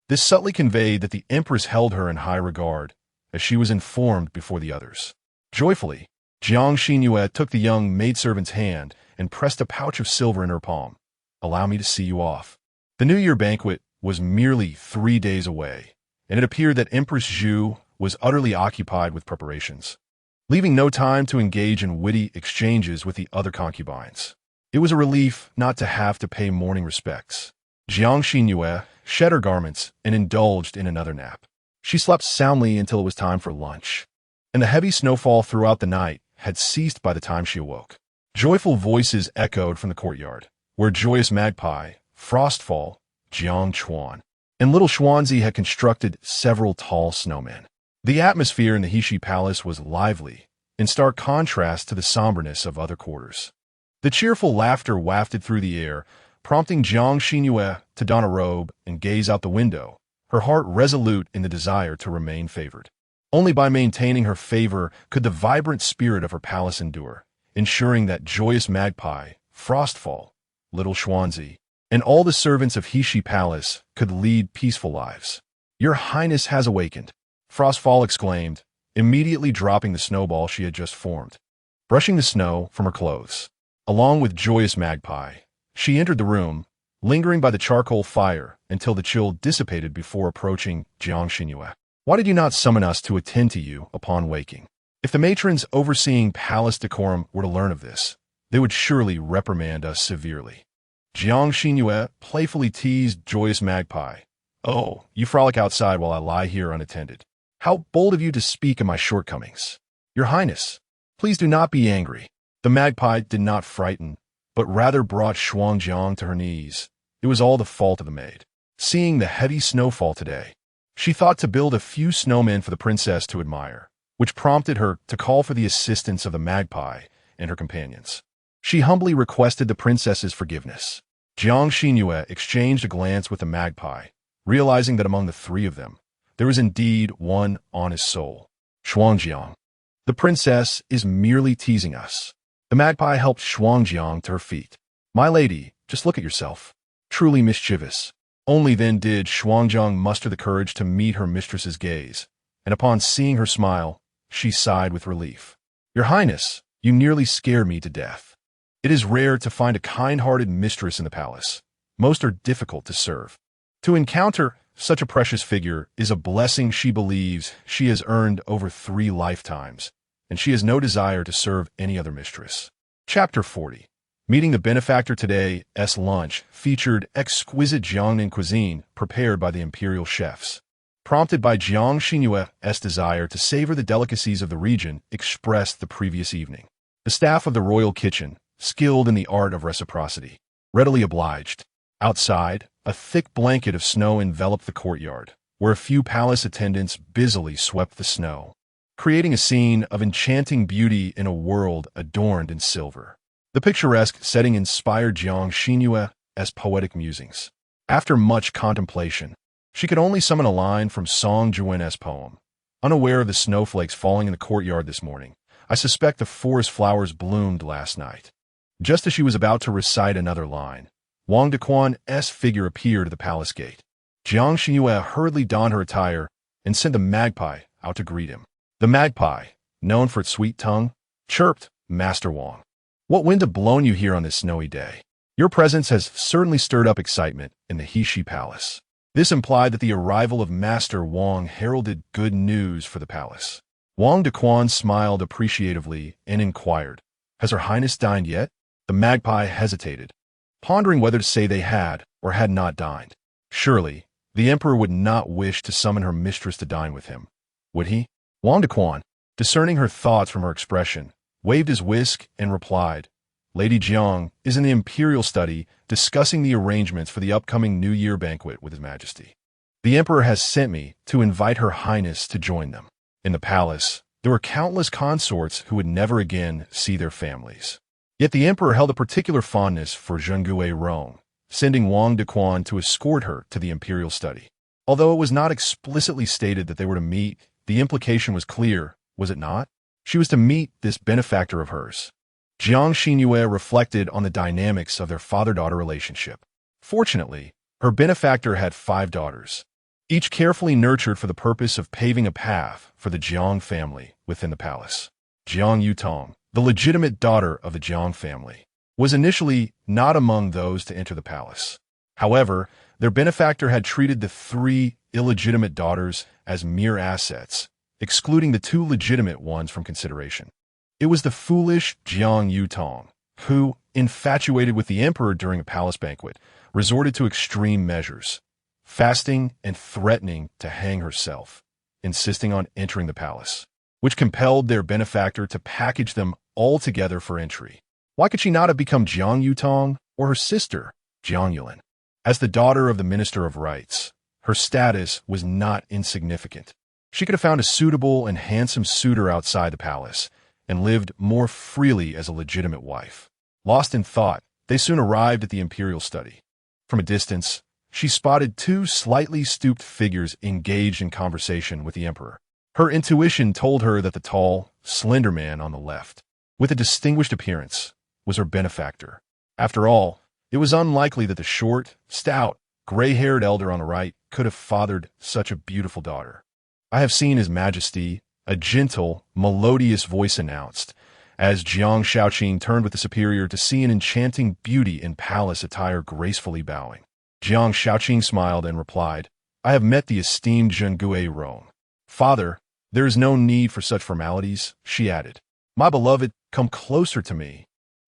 S1: This subtly conveyed that the Empress held her in high regard, as she was informed before the others. Joyfully, Jiang Xinru took the young maidservant's hand and pressed a pouch of silver in her palm. "Allow me to see you off." The New Year banquet was merely 3 days away, and it appeared that Empress Zhu was utterly occupied with preparations, leaving no time to engage in witty exchanges with the other concubines. It was a relief not to have to pay morning respects. Jiang Xinru shed her garments and indulged in another nap. She slept soundly until it was time for lunch, and the heavy snowfall throughout the night had ceased by the time she awoke. Joyful voices echoed from the courtyard, where Joyous Magpie, Frostfall, Jiang Chuan, and Little Xuanzi had constructed several tall snowmen. The atmosphere in the Heshi Palace was lively, in stark contrast to the somberness of other quarters. The cheerful laughter wafted through the air, prompting Jiang Xinru to don a robe and gaze out the window, her heart resolute in the desire to remain favored. Only by maintaining her favor could the vibrant spirit of her palace endure, ensuring that Joyous Magpie, Frostfall, Little Xuanzi, and all the servants of Heshi Palace could lead peaceful lives. "Your Highness has awakened," Frostfall exclaimed, immediately dropping the snowball she had just formed. Brushing the snow from her clothes, along with Joyous Magpie, she entered the room, lingering by the charcoal fire until the chill dissipated before approaching Jiang Xinru. "Why did you not summon us to attend to you upon waking? If the matrons overseeing palace decorum were to learn of this, they would surely reprimand us severely." Jiang Xinru playfully teased Joyous Magpie. "Oh, you frolic outside while I lie here unattended. How bold of you to speak of my shortcomings. Your Highness, please do not be angry." The magpie did not frighten, but rather brought Xuanjiang to her knees. It was all the fault of the maid. Seeing the heavy snowfall today, she thought to build a few snowmen for the princess to admire, which prompted her to call for the assistance of the magpie and her companions. She humbly requested the princess's forgiveness. Jiang Xinru exchanged a glance with the magpie, realizing that among the three of them, there was indeed one honest soul. "Xuanjiang, the princess is merely teasing us." The magpie helped Xuanjiang to her feet. "My lady, just look at yourself. Truly mischievous." Only then did Xuanjiang muster the courage to meet her mistress's gaze, and upon seeing her smile, she sighed with relief. "Your Highness, you nearly scared me to death. It is rare to find a kind-hearted mistress in the palace. Most are difficult to serve. To encounter such a precious figure is a blessing she believes she has earned over 3 lifetimes, and she has no desire to serve any other mistress." Chapter 40. Meeting the benefactor today's lunch featured exquisite Jiangnan cuisine prepared by the imperial chefs. Prompted by Jiang Xinru's desire to savor the delicacies of the region expressed the previous evening. The staff of the royal kitchen, skilled in the art of reciprocity, readily obliged. Outside, a thick blanket of snow enveloped the courtyard, where a few palace attendants busily swept the snow, creating a scene of enchanting beauty in a world adorned in silver. The picturesque setting inspired Jiang Xinru's poetic musings. After much contemplation, she could only summon a line from Song Jianwen's poem. "Unaware of the snowflakes falling in the courtyard this morning, I suspect the forest flowers bloomed last night." Just as she was about to recite another line, Wang Dequan's figure appeared at the palace gate. Jiang Xinru hurriedly donned her attire and sent the magpie out to greet him. The magpie, known for its sweet tongue, chirped, "Master Wang, what wind have blown you here on this snowy day? Your presence has certainly stirred up excitement in the Heshi Palace." This implied that the arrival of Master Wang heralded good news for the palace. Wang Dequan smiled appreciatively and inquired, "Has Her Highness dined yet?" The magpie hesitated, pondering whether to say they had or had not dined. Surely, the emperor would not wish to summon her mistress to dine with him, would he? Wang Dequan, discerning her thoughts from her expression, waved his whisk and replied, "Lady Jiang is in the imperial study discussing the arrangements for the upcoming New Year banquet with His Majesty. The emperor has sent me to invite Her Highness to join them." In the palace, there were countless consorts who would never again see their families. Yet the emperor held a particular fondness for Xuanwu Emperor, sending Wang Dequan to escort her to the imperial study. Although it was not explicitly stated that they were to meet, the implication was clear, was it not? She was to meet this benefactor of hers. Jiang Xinru reflected on the dynamics of their father-daughter relationship. Fortunately, her benefactor had 5 daughters, each carefully nurtured for the purpose of paving a path for the Jiang family within the palace. Jiang Yutong, the legitimate daughter of the Jiang family, was initially not among those to enter the palace. However, their benefactor had treated the 3 illegitimate daughters as mere assets, excluding the 2 legitimate ones from consideration. It was the foolish Jiang Yutong who, infatuated with the emperor during a palace banquet, resorted to extreme measures, fasting and threatening to hang herself, insisting on entering the palace, which compelled their benefactor to package them all together for entry. Why could she not have become Jiang Yutong or her sister, Jiang Yulin? As the daughter of the Minister of Rights, her status was not insignificant. She could have found a suitable and handsome suitor outside the palace and lived more freely as a legitimate wife. Lost in thought, they soon arrived at the imperial study. From a distance, she spotted 2 slightly stooped figures engaged in conversation with the emperor. Her intuition told her that the tall, slender man on the left, with a distinguished appearance, was her benefactor. After all, it was unlikely that the short, stout, gray-haired elder on the right could have fathered such a beautiful daughter. "I have seen His Majesty," a gentle, melodious voice announced, as Jiang Shaoqing turned with the superior to see an enchanting beauty in palace attire gracefully bowing. Jiang Shaoqing smiled and replied, "I have met the esteemed Xuanwu Emperor." "Father, there is no need for such formalities," she added. "My beloved, come closer to me."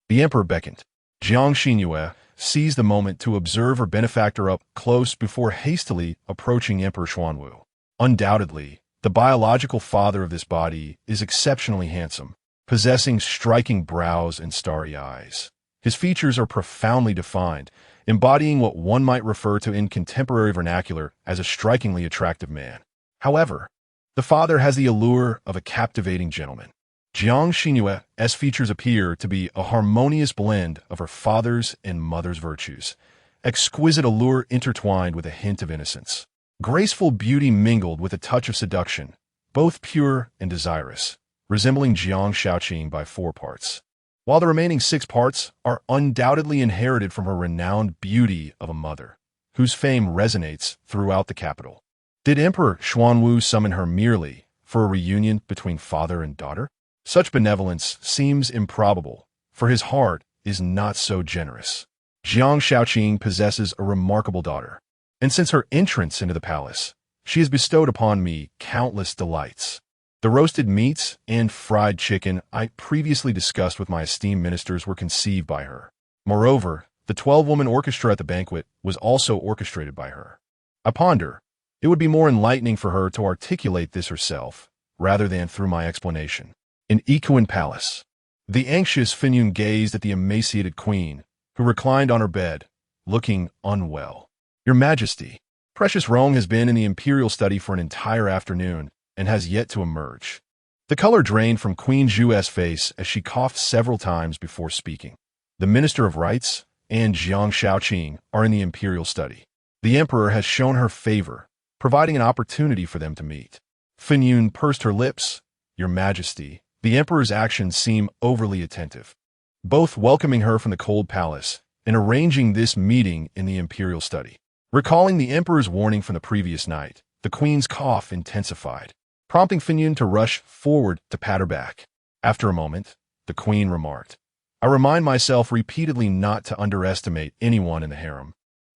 S1: The emperor beckoned. Jiang Xinru seized the moment to observe her benefactor up close before hastily approaching Emperor Xuanwu. Undoubtedly, the biological father of this body is exceptionally handsome, possessing striking brows and starry eyes. His features are profoundly defined, embodying what one might refer to in contemporary vernacular as a strikingly attractive man. However, the father has the allure of a captivating gentleman. Jiang Xinru's features appear to be a harmonious blend of her father's and mother's virtues, exquisite allure intertwined with a hint of innocence. Graceful beauty mingled with a touch of seduction, both pure and desirous, resembling Jiang Shaoqing by 4 parts, while the remaining 6 parts are undoubtedly inherited from her renowned beauty of a mother, whose fame resonates throughout the capital. Did Emperor Xuanwu summon her merely for a reunion between father and daughter? Such benevolence seems improbable, for his heart is not so generous. Jiang Xiaoqing possesses a remarkable daughter, and since her entrance into the palace, she has bestowed upon me countless delights. The roasted meats and fried chicken I previously discussed with my esteemed ministers were conceived by her. Moreover, the 12-woman orchestra at the banquet was also orchestrated by her. I ponder, it would be more enlightening for her to articulate this herself, rather than through my explanation. In Ikuan Palace, the anxious Fenyun gazed at the emaciated queen, who reclined on her bed, looking unwell. Your Majesty, Precious Rong has been in the imperial study for an entire afternoon, and has yet to emerge. The color drained from Queen Zhu's face as she coughed several times before speaking. The Minister of Rites and Jiang Xiaoqing are in the imperial study. The Emperor has shown her favor, providing an opportunity for them to meet. Fenyun pursed her lips. Your Majesty, the Emperor's actions seem overly attentive, both welcoming her from the cold palace and arranging this meeting in the imperial study. Recalling the Emperor's warning from the previous night, the Queen's cough intensified, prompting Fenyun to rush forward to pat her back. After a moment, the Queen remarked, I remind myself repeatedly not to underestimate anyone in the harem.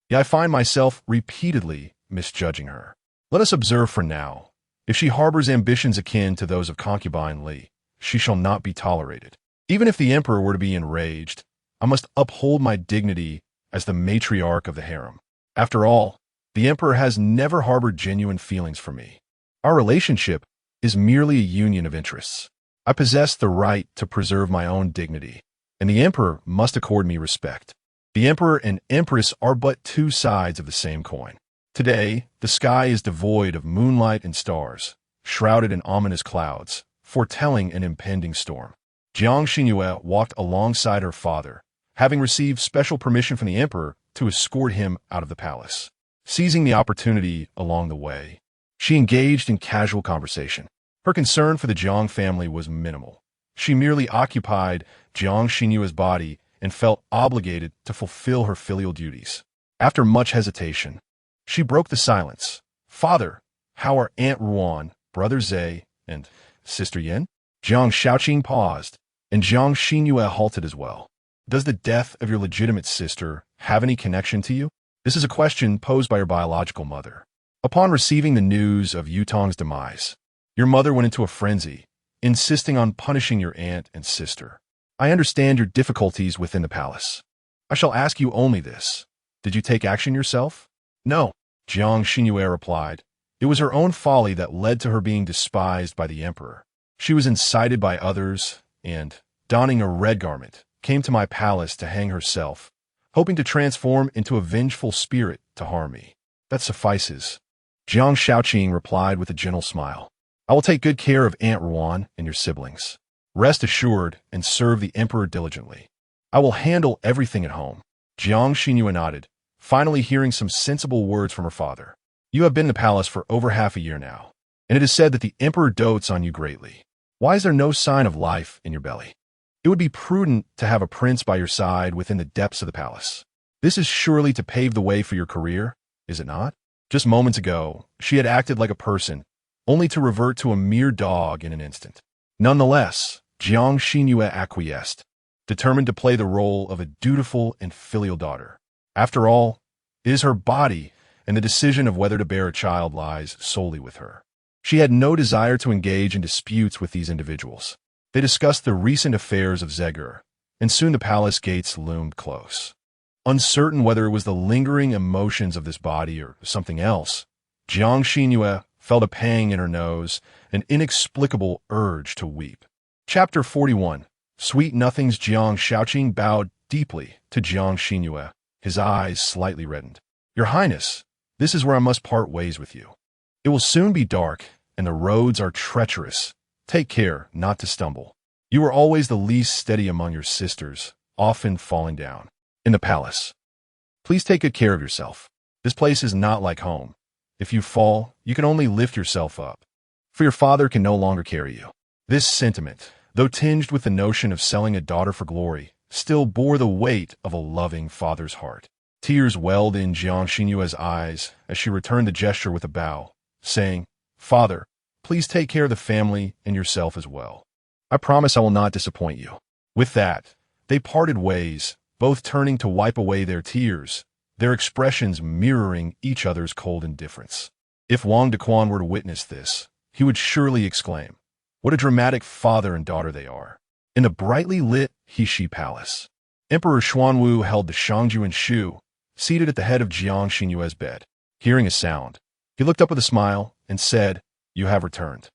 S1: Yet I find myself repeatedly misjudging her. Let us observe for now. If she harbors ambitions akin to those of Concubine Li, she shall not be tolerated. Even if the Emperor were to be enraged, I must uphold my dignity as the matriarch of the harem. After all, the Emperor has never harbored genuine feelings for me. Our relationship is merely a union of interests. I possess the right to preserve my own dignity, and the Emperor must accord me respect. The Emperor and Empress are but two sides of the same coin. Today, the sky is devoid of moonlight and stars, shrouded in ominous clouds, foretelling an impending storm. Jiang Xinru walked alongside her father, having received special permission from the Emperor to escort him out of the palace. Seizing the opportunity along the way, she engaged in casual conversation. Her concern for the Jiang family was minimal. She merely occupied Jiang Xinru's body and felt obligated to fulfill her filial duties. After much hesitation, she broke the silence. Father, how are Aunt Ruan, Brother Zhe, and Sister Yin? Jiang Xiaoqing paused, and Jiang Xinru halted as well. Does the death of your legitimate sister have any connection to you? This is a question posed by your biological mother. Upon receiving the news of Yutong's demise, your mother went into a frenzy, insisting on punishing your aunt and sister. I understand your difficulties within the palace. I shall ask you only this. Did you take action yourself? No, Jiang Xinru replied. It was her own folly that led to her being despised by the Emperor. She was incited by others, and, donning a red garment, came to my palace to hang herself, hoping to transform into a vengeful spirit to harm me. That suffices. Jiang Xiaoqing replied with a gentle smile. I will take good care of Aunt Ruan and your siblings. Rest assured and serve the Emperor diligently. I will handle everything at home. Jiang Xinru nodded, finally hearing some sensible words from her father. You have been in the palace for over half a year now, and it is said that the Emperor dotes on you greatly. Why is there no sign of life in your belly? It would be prudent to have a prince by your side within the depths of the palace. This is surely to pave the way for your career, is it not? Just moments ago, she had acted like a person, only to revert to a mere dog in an instant. Nonetheless, Jiang Xinru acquiesced, determined to play the role of a dutiful and filial daughter. After all, it is her body, and the decision of whether to bear a child lies solely with her. She had no desire to engage in disputes with these individuals. They discussed the recent affairs of Zegur, and soon the palace gates loomed close. Uncertain whether it was the lingering emotions of this body or something else, Jiang Xinru felt a pang in her nose, an inexplicable urge to weep. Chapter 41. Sweet Nothings. Jiang Xiaoqing bowed deeply to Jiang Xinru, his eyes slightly reddened. Your Highness, this is where I must part ways with you. It will soon be dark, and the roads are treacherous. Take care not to stumble. You were always the least steady among your sisters, often falling down. In the palace. Please take good care of yourself. This place is not like home. If you fall, you can only lift yourself up, for your father can no longer carry you. This sentiment, though tinged with the notion of selling a daughter for glory, still bore the weight of a loving father's heart. Tears welled in Jiang Xinru's eyes as she returned the gesture with a bow, saying, Father, Please take care of the family and yourself as well. I promise I will not disappoint you." With that, they parted ways, both turning to wipe away their tears, their expressions mirroring each other's cold indifference. If Wang Dequan were to witness this, he would surely exclaim, "What a dramatic father and daughter they are." In the brightly lit He-Shi Palace, Emperor Xuanwu held the Shangju and Shu, seated at the head of Jiang Xinyue's bed. Hearing a sound, he looked up with a smile and said, "You have returned.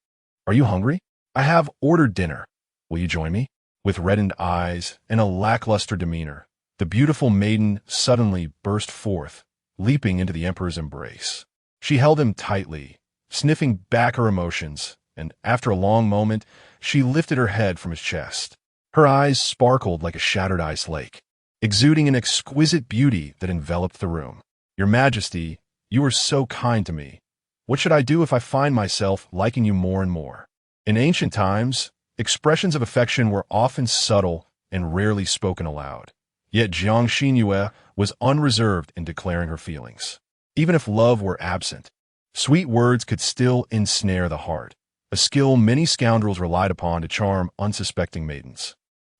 S1: Are you hungry? I have ordered dinner. Will you join me?" With reddened eyes and a lackluster demeanor, the beautiful maiden suddenly burst forth, leaping into the emperor's embrace. She held him tightly, sniffing back her emotions, and after a long moment, she lifted her head from his chest. Her eyes sparkled like a shattered ice lake, exuding an exquisite beauty that enveloped the room. "Your Majesty, you are so kind to me. What should I do if I find myself liking you more and more?" In ancient times, expressions of affection were often subtle and rarely spoken aloud. Yet Jiang Xinru was unreserved in declaring her feelings. Even if love were absent, sweet words could still ensnare the heart, a skill many scoundrels relied upon to charm unsuspecting maidens.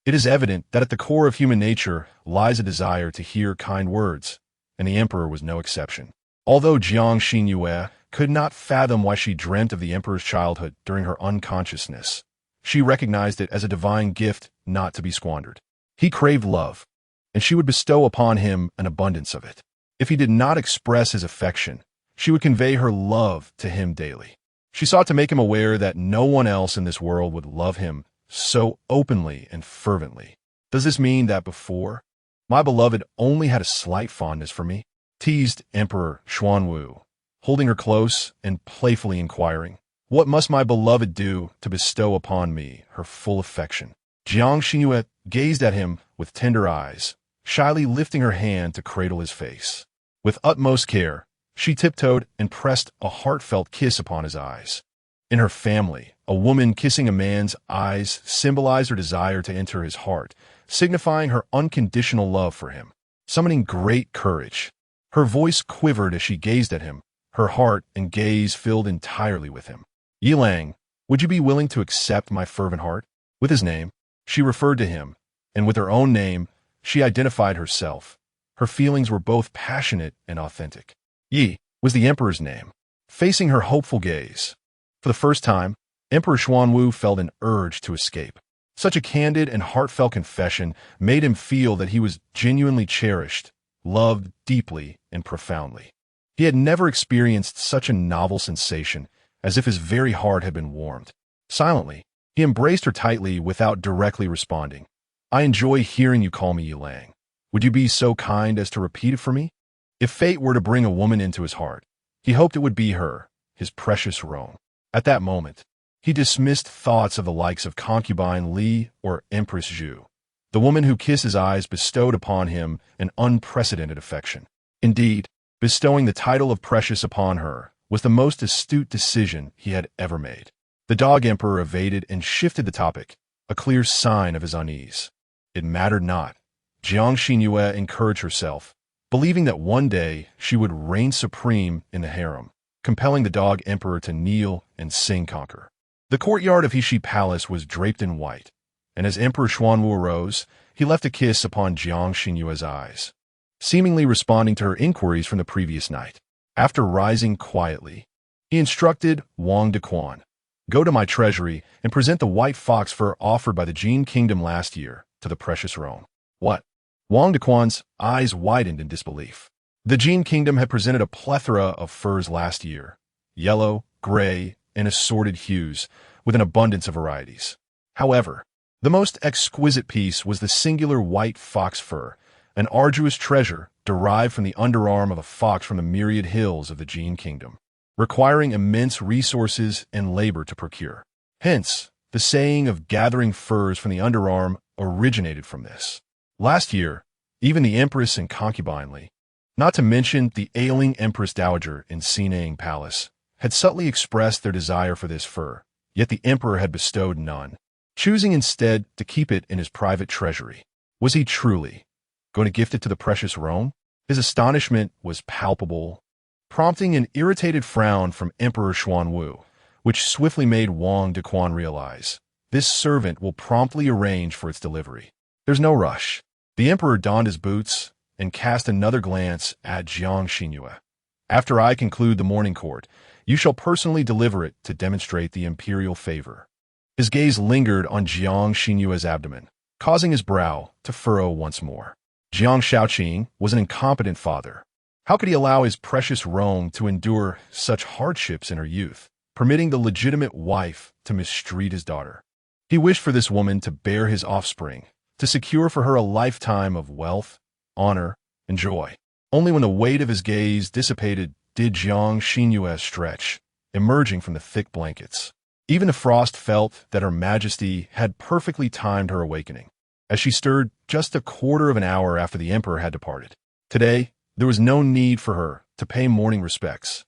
S1: It is evident that at the core of human nature lies a desire to hear kind words, and the emperor was no exception. Although Jiang Xinru could not fathom why she dreamt of the emperor's childhood during her unconsciousness, she recognized it as a divine gift not to be squandered. He craved love, and she would bestow upon him an abundance of it. If he did not express his affection, she would convey her love to him daily. She sought to make him aware that no one else in this world would love him so openly and fervently. "Does this mean that before, my beloved only had a slight fondness for me?" teased Emperor Xuanwu, holding her close and playfully inquiring. "What must my beloved do to bestow upon me her full affection?" Jiang Xinru gazed at him with tender eyes, shyly lifting her hand to cradle his face. With utmost care, she tiptoed and pressed a heartfelt kiss upon his eyes. In her family, a woman kissing a man's eyes symbolized her desire to enter his heart, signifying her unconditional love for him, summoning great courage. Her voice quivered as she gazed at him, her heart and gaze filled entirely with him. "Yilang, would you be willing to accept my fervent heart?" With his name, she referred to him, and with her own name, she identified herself. Her feelings were both passionate and authentic. Yi was the emperor's name. Facing her hopeful gaze, for the first time, Emperor Xuanwu felt an urge to escape. Such a candid and heartfelt confession made him feel that he was genuinely cherished, loved deeply and profoundly. He had never experienced such a novel sensation, as if his very heart had been warmed. Silently, he embraced her tightly without directly responding. "I enjoy hearing you call me Yilang. Would you be so kind as to repeat it for me?" If fate were to bring a woman into his heart, he hoped it would be her, his precious Rome. At that moment, he dismissed thoughts of the likes of Concubine Li or Empress Zhu. The woman who kissed his eyes bestowed upon him an unprecedented affection. Indeed, bestowing the title of precious upon her was the most astute decision he had ever made. The dog emperor evaded and shifted the topic, a clear sign of his unease. It mattered not. Jiang Xinru encouraged herself, believing that one day she would reign supreme in the harem, compelling the dog emperor to kneel and sing conquer. The courtyard of He-Shi Palace was draped in white, and as Emperor Xuanwu arose, he left a kiss upon Jiang Xinru's eyes, seemingly responding to her inquiries from the previous night. After rising quietly, he instructed Wang Dequan, "Go to my treasury and present the white fox fur offered by the Jin kingdom last year to the precious Rome." "What?" Wang Dequan's eyes widened in disbelief. The Jin kingdom had presented a plethora of furs last year, yellow, gray, and assorted hues, with an abundance of varieties. However, the most exquisite piece was the singular white fox fur, an arduous treasure derived from the underarm of a fox from the myriad hills of the Jin kingdom, requiring immense resources and labor to procure. Hence, the saying of gathering furs from the underarm originated from this. Last year, even the Empress and Concubine Li, not to mention the ailing Empress Dowager in Xinang Palace, had subtly expressed their desire for this fur, yet the emperor had bestowed none, choosing instead to keep it in his private treasury. Was he truly going to gift it to the precious Rome? His astonishment was palpable, prompting an irritated frown from Emperor Xuanwu, which swiftly made Wang Dequan realize this servant will promptly arrange for its delivery. There's no rush. The emperor donned his boots and cast another glance at Jiang Xinru. After I conclude the morning court, you shall personally deliver it to demonstrate the imperial favor. His gaze lingered on Jiang Xinru's abdomen, causing his brow to furrow once more. Jiang Shaoqing was an incompetent father. How could he allow his precious Rome to endure such hardships in her youth, permitting the legitimate wife to mistreat his daughter? He wished for this woman to bear his offspring, to secure for her a lifetime of wealth, honor, and joy. Only when the weight of his gaze dissipated did Jiang Xinru stretch, emerging from the thick blankets. Even the frost felt that Her Majesty had perfectly timed her awakening, as she stirred just a quarter of an hour after the emperor had departed. Today, there was no need for her to pay morning respects,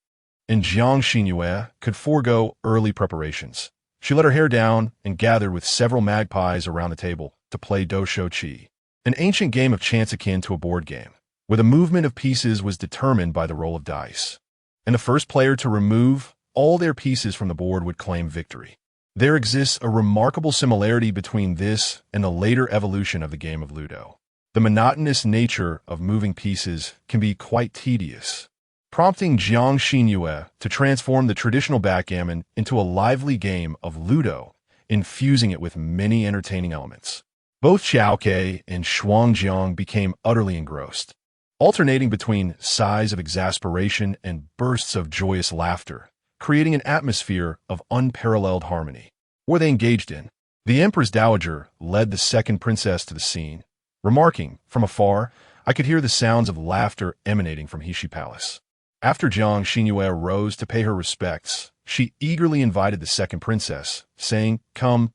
S1: and Jiang Xinru could forego early preparations. She let her hair down and gathered with several magpies around the table to play Do Shou Qi, an ancient game of chance akin to a board game, where the movement of pieces was determined by the roll of dice, and the first player to remove all their pieces from the board would claim victory. There exists a remarkable similarity between this and the later evolution of the game of Ludo. The monotonous nature of moving pieces can be quite tedious, prompting Jiang Xinru to transform the traditional backgammon into a lively game of Ludo, infusing it with many entertaining elements. Both Xiaoke and Shuangjiang became utterly engrossed, alternating between sighs of exasperation and bursts of joyous laughter, creating an atmosphere of unparalleled harmony. Were they engaged in? The Empress Dowager led the second princess to the scene, remarking, from afar, I could hear the sounds of laughter emanating from Heshi Palace. After Jiang Xinru rose to pay her respects, she eagerly invited the second princess, saying, Come,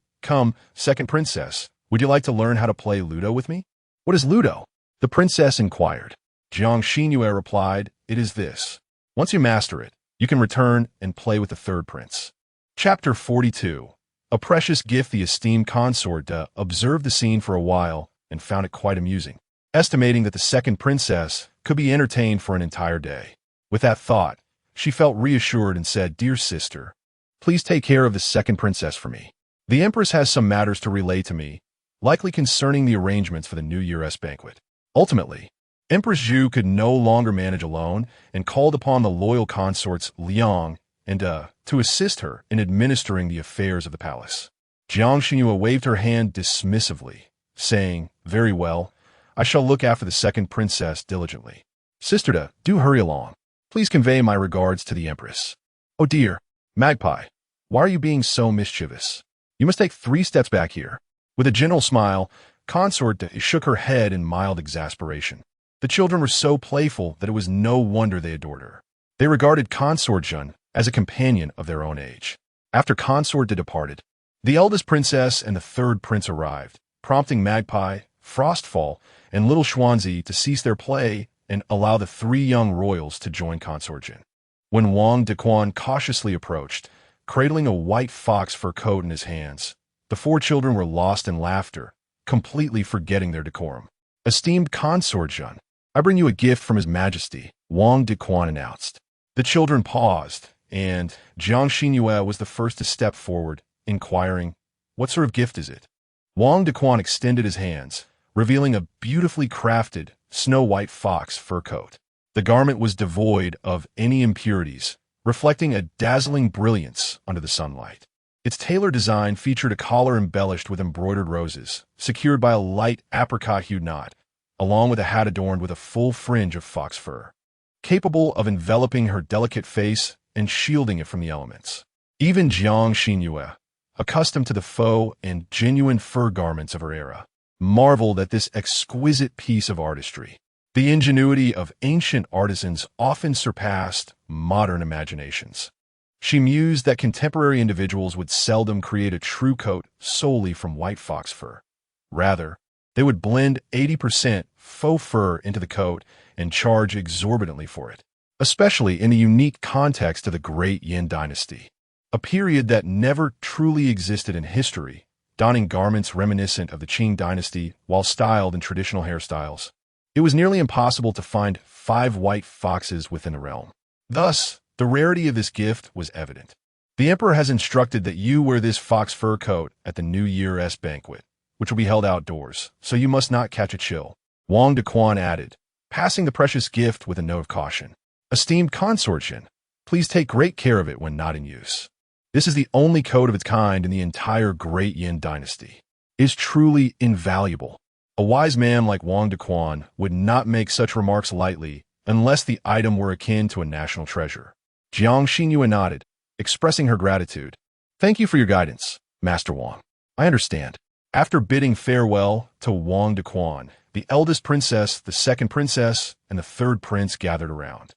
S1: second princess, would you like to learn how to play Ludo with me? What is Ludo? The princess inquired. Jiang Xinru replied, It is this. Once you master it, you can return and play with the third prince. Chapter 42. A precious gift. The esteemed consort observed the scene for a while and found it quite amusing, estimating that the second princess could be entertained for an entire day. With that thought, she felt reassured and said, Dear sister, please take care of the second princess for me. The empress has some matters to relay to me, likely concerning the arrangements for the New Year's banquet. Ultimately, Empress Zhu could no longer manage alone and called upon the loyal consorts Liang and to assist her in administering the affairs of the palace. Jiang Xinru waved her hand dismissively, saying, Very well, I shall look after the second princess diligently. Sister, do hurry along. Please convey my regards to the empress. Oh dear, Magpie, why are you being so mischievous? You must take 3 steps back here. With a gentle smile, Consort shook her head in mild exasperation. The children were so playful that it was no wonder they adored her. They regarded Consort Jun as a companion of their own age. After Consort departed, the eldest princess and the third prince arrived, prompting Magpie, Frostfall, and Little Xuanzi to cease their play and allow the 3 young royals to join Consort Jun. When Wang Dequan cautiously approached, cradling a white fox fur coat in his hands, the 4 children were lost in laughter, completely forgetting their decorum. Esteemed Consort Jun, I bring you a gift from His Majesty, Wang Dequan announced. The children paused, and Jiang Xinru was the first to step forward, inquiring, What sort of gift is it? Wang Dequan extended his hands, revealing a beautifully crafted, snow-white fox fur coat. The garment was devoid of any impurities, reflecting a dazzling brilliance under the sunlight. Its tailored design featured a collar embellished with embroidered roses, secured by a light apricot-hued knot, along with a hat adorned with a full fringe of fox fur, capable of enveloping her delicate face and shielding it from the elements. Even Jiang Xinru, accustomed to the faux and genuine fur garments of her era, marveled at this exquisite piece of artistry. The ingenuity of ancient artisans often surpassed modern imaginations. She mused that contemporary individuals would seldom create a true coat solely from white fox fur. Rather, they would blend 80% faux fur into the coat and charge exorbitantly for it, especially in the unique context of the Great Yin Dynasty, a period that never truly existed in history, donning garments reminiscent of the Qing dynasty while styled in traditional hairstyles. It was nearly impossible to find 5 white foxes within the realm. Thus, the rarity of this gift was evident. The emperor has instructed that you wear this fox fur coat at the New Year's banquet, which will be held outdoors, so you must not catch a chill. Wang Dequan added, passing the precious gift with a note of caution. Esteemed consortian, please take great care of it when not in use. This is the only coat of its kind in the entire Great Yin dynasty. It is truly invaluable. A wise man like Wang Dequan would not make such remarks lightly unless the item were akin to a national treasure. Jiang Xinru nodded, expressing her gratitude. Thank you for your guidance, Master Wang. I understand. After bidding farewell to Wang Dequan, the eldest princess, the second princess, and the third prince gathered around.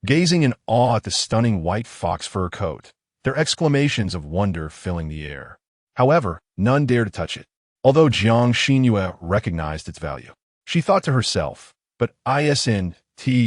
S1: Gazing in awe at the stunning white fox fur coat, their exclamations of wonder filling the air. However, none dared to touch it. Although Jiang Xinru recognized its value, she thought to herself, but isn't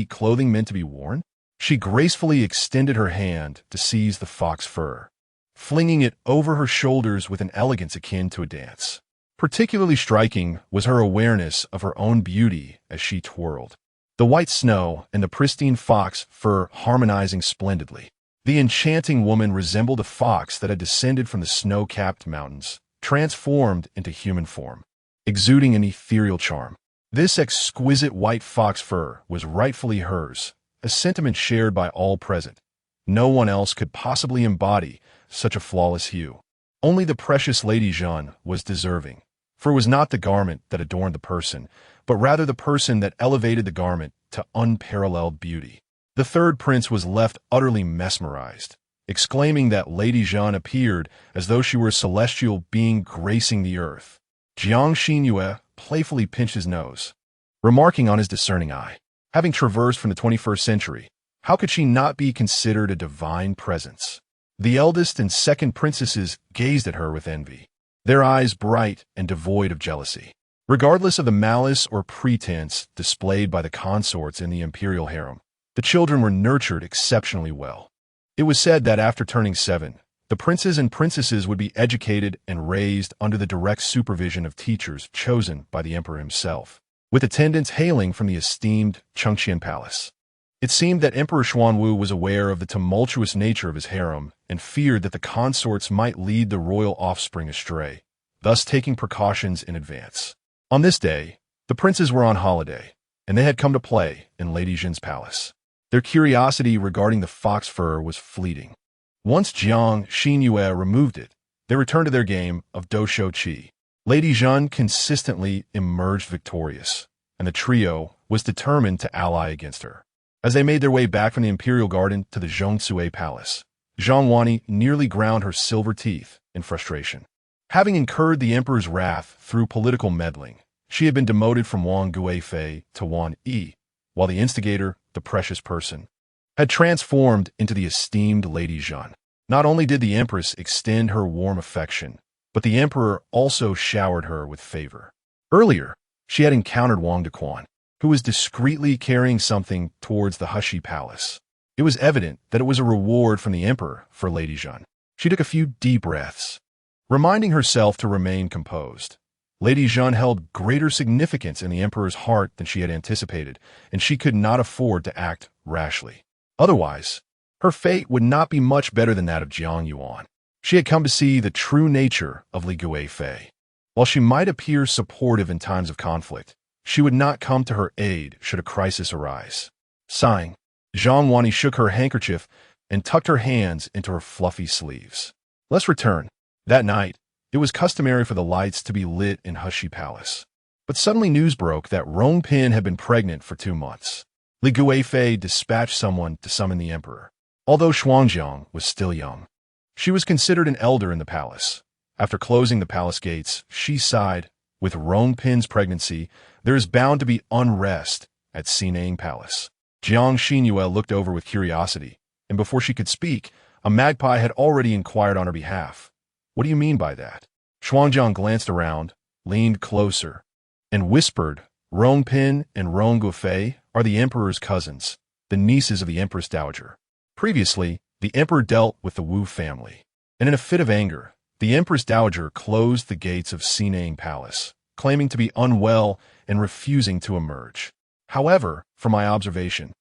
S1: clothing meant to be worn? She gracefully extended her hand to seize the fox fur, flinging it over her shoulders with an elegance akin to a dance. Particularly striking was her awareness of her own beauty as she twirled. The white snow and the pristine fox fur harmonizing splendidly. The enchanting woman resembled a fox that had descended from the snow-capped mountains, transformed into human form, exuding an ethereal charm. This exquisite white fox fur was rightfully hers, a sentiment shared by all present. No one else could possibly embody such a flawless hue. Only the precious Lady Jeanne was deserving, for it was not the garment that adorned the person, but rather the person that elevated the garment to unparalleled beauty. The third prince was left utterly mesmerized, exclaiming that Lady Jeanne appeared as though she were a celestial being gracing the earth. Jiang Xinru playfully pinched his nose, remarking on his discerning eye. Having traversed from the 21st century, how could she not be considered a divine presence? The eldest and second princesses gazed at her with envy, their eyes bright and devoid of jealousy. Regardless of the malice or pretense displayed by the consorts in the imperial harem, the children were nurtured exceptionally well. It was said that after turning 7, the princes and princesses would be educated and raised under the direct supervision of teachers chosen by the emperor himself, with attendants hailing from the esteemed Chengqian Palace. It seemed that Emperor Xuanwu was aware of the tumultuous nature of his harem and feared that the consorts might lead the royal offspring astray, thus taking precautions in advance. On this day, the princes were on holiday, and they had come to play in Lady Jeanne's palace. Their curiosity regarding the fox fur was fleeting. Once Jiang Xinru removed it, they returned to their game of dosho qi. Lady Jeanne consistently emerged victorious, and the trio was determined to ally against her. As they made their way back from the imperial garden to the Zhongsui Palace, Zhang Wani nearly ground her silver teeth in frustration. Having incurred the emperor's wrath through political meddling, she had been demoted from Wang Guifei to Wan Yi, while the instigator, the precious person, had transformed into the esteemed Lady Jeanne. Not only did the empress extend her warm affection, but the emperor also showered her with favor. Earlier, she had encountered Wang Dequan, who was discreetly carrying something towards the Hushi Palace. It was evident that it was a reward from the emperor for Lady Jeanne. She took a few deep breaths, reminding herself to remain composed. Lady Jeanne held greater significance in the emperor's heart than she had anticipated, and she could not afford to act rashly. Otherwise, her fate would not be much better than that of Jiang Yuan. She had come to see the true nature of Li Guifei. While she might appear supportive in times of conflict, she would not come to her aid should a crisis arise. Sighing, Zhang Wani shook her handkerchief and tucked her hands into her fluffy sleeves. Let's return. That night, it was customary for the lights to be lit in Hushi Palace. But suddenly news broke that Rong Pin had been pregnant for 2 months. Li Guifei dispatched someone to summon the emperor. Although Xuanjiang was still young, she was considered an elder in the palace. After closing the palace gates, she sighed, with Rong Pin's pregnancy, there is bound to be unrest at Xinang Palace. Jiang Xinru looked over with curiosity, and before she could speak, a magpie had already inquired on her behalf. What do you mean by that? Xuanjiang glanced around, leaned closer, and whispered, Rong Pin and Rong Guifei are the emperor's cousins, the nieces of the empress dowager. Previously, the emperor dealt with the Wu family, and in a fit of anger, the empress dowager closed the gates of Xinang Palace, claiming to be unwell and refusing to emerge. However, from my observation,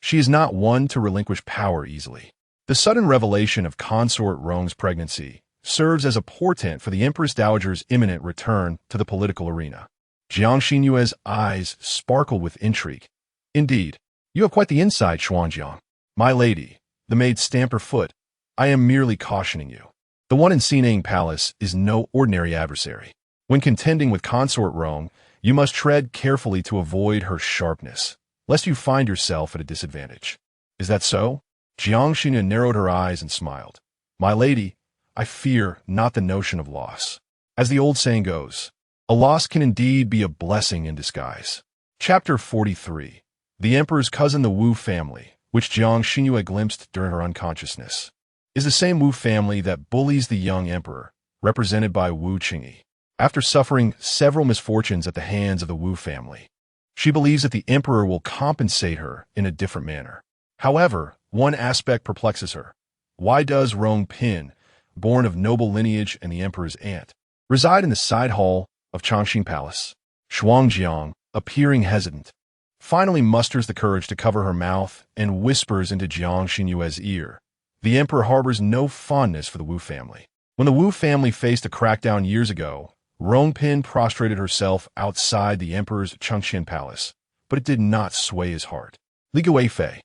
S1: she is not one to relinquish power easily. The sudden revelation of consort Rong's pregnancy serves as a portent for the Empress Dowager's imminent return to the political arena. Jiang Xinyue's eyes sparkled with intrigue. Indeed, you have quite the insight, Xuanjiang. My lady, the maid stamped her foot. I am merely cautioning you. The one in Xinang Palace is no ordinary adversary. When contending with consort Rong, you must tread carefully to avoid her sharpness, lest you find yourself at a disadvantage. Is that so? Jiang Xinyu narrowed her eyes and smiled. My lady, I fear not the notion of loss. As the old saying goes, a loss can indeed be a blessing in disguise. Chapter 43. The Emperor's cousin, the Wu family, which Jiang Xinyu had glimpsed during her unconsciousness, is the same Wu family that bullies the young emperor, represented by Wu Qingyi. After suffering several misfortunes at the hands of the Wu family, she believes that the emperor will compensate her in a different manner. However, one aspect perplexes her. Why does Rong Pin, born of noble lineage and the emperor's aunt, reside in the side hall of Changxing Palace? Xuanjiang, appearing hesitant, finally musters the courage to cover her mouth and whispers into Jiang Xinyue's ear. The emperor harbors no fondness for the Wu family. When the Wu family faced a crackdown years ago, Rong Pin prostrated herself outside the emperor's Changxing Palace, but it did not sway his heart. Li Guifei,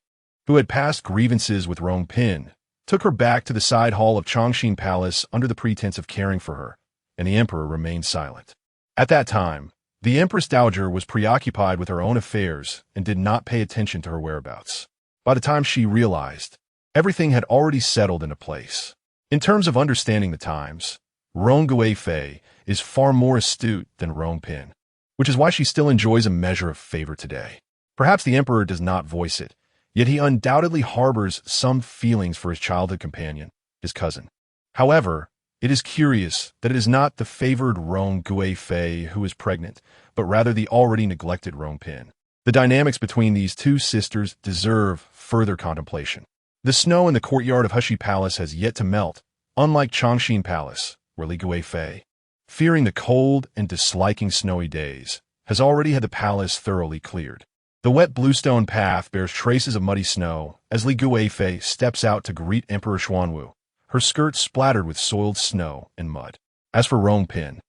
S1: who had past grievances with Rong Pin, took her back to the side hall of Changxing Palace under the pretense of caring for her, and the emperor remained silent. At that time, the Empress Dowager was preoccupied with her own affairs and did not pay attention to her whereabouts. By the time she realized, everything had already settled into place. In terms of understanding the times, Rong Guifei is far more astute than Rong Pin, which is why she still enjoys a measure of favor today. Perhaps the emperor does not voice it, yet he undoubtedly harbors some feelings for his childhood companion, his cousin. However, it is curious that it is not the favored Rong Guifei who is pregnant, but rather the already neglected Rong Pin. The dynamics between these two sisters deserve further contemplation. The snow in the courtyard of Hushi Palace has yet to melt, unlike Changxing Palace, where Li Guifei, fearing the cold and disliking snowy days, has already had the palace thoroughly cleared. The wet bluestone path bears traces of muddy snow as Li Guifei steps out to greet Emperor Xuanwu, her skirt splattered with soiled snow and mud. As for Rong Pin,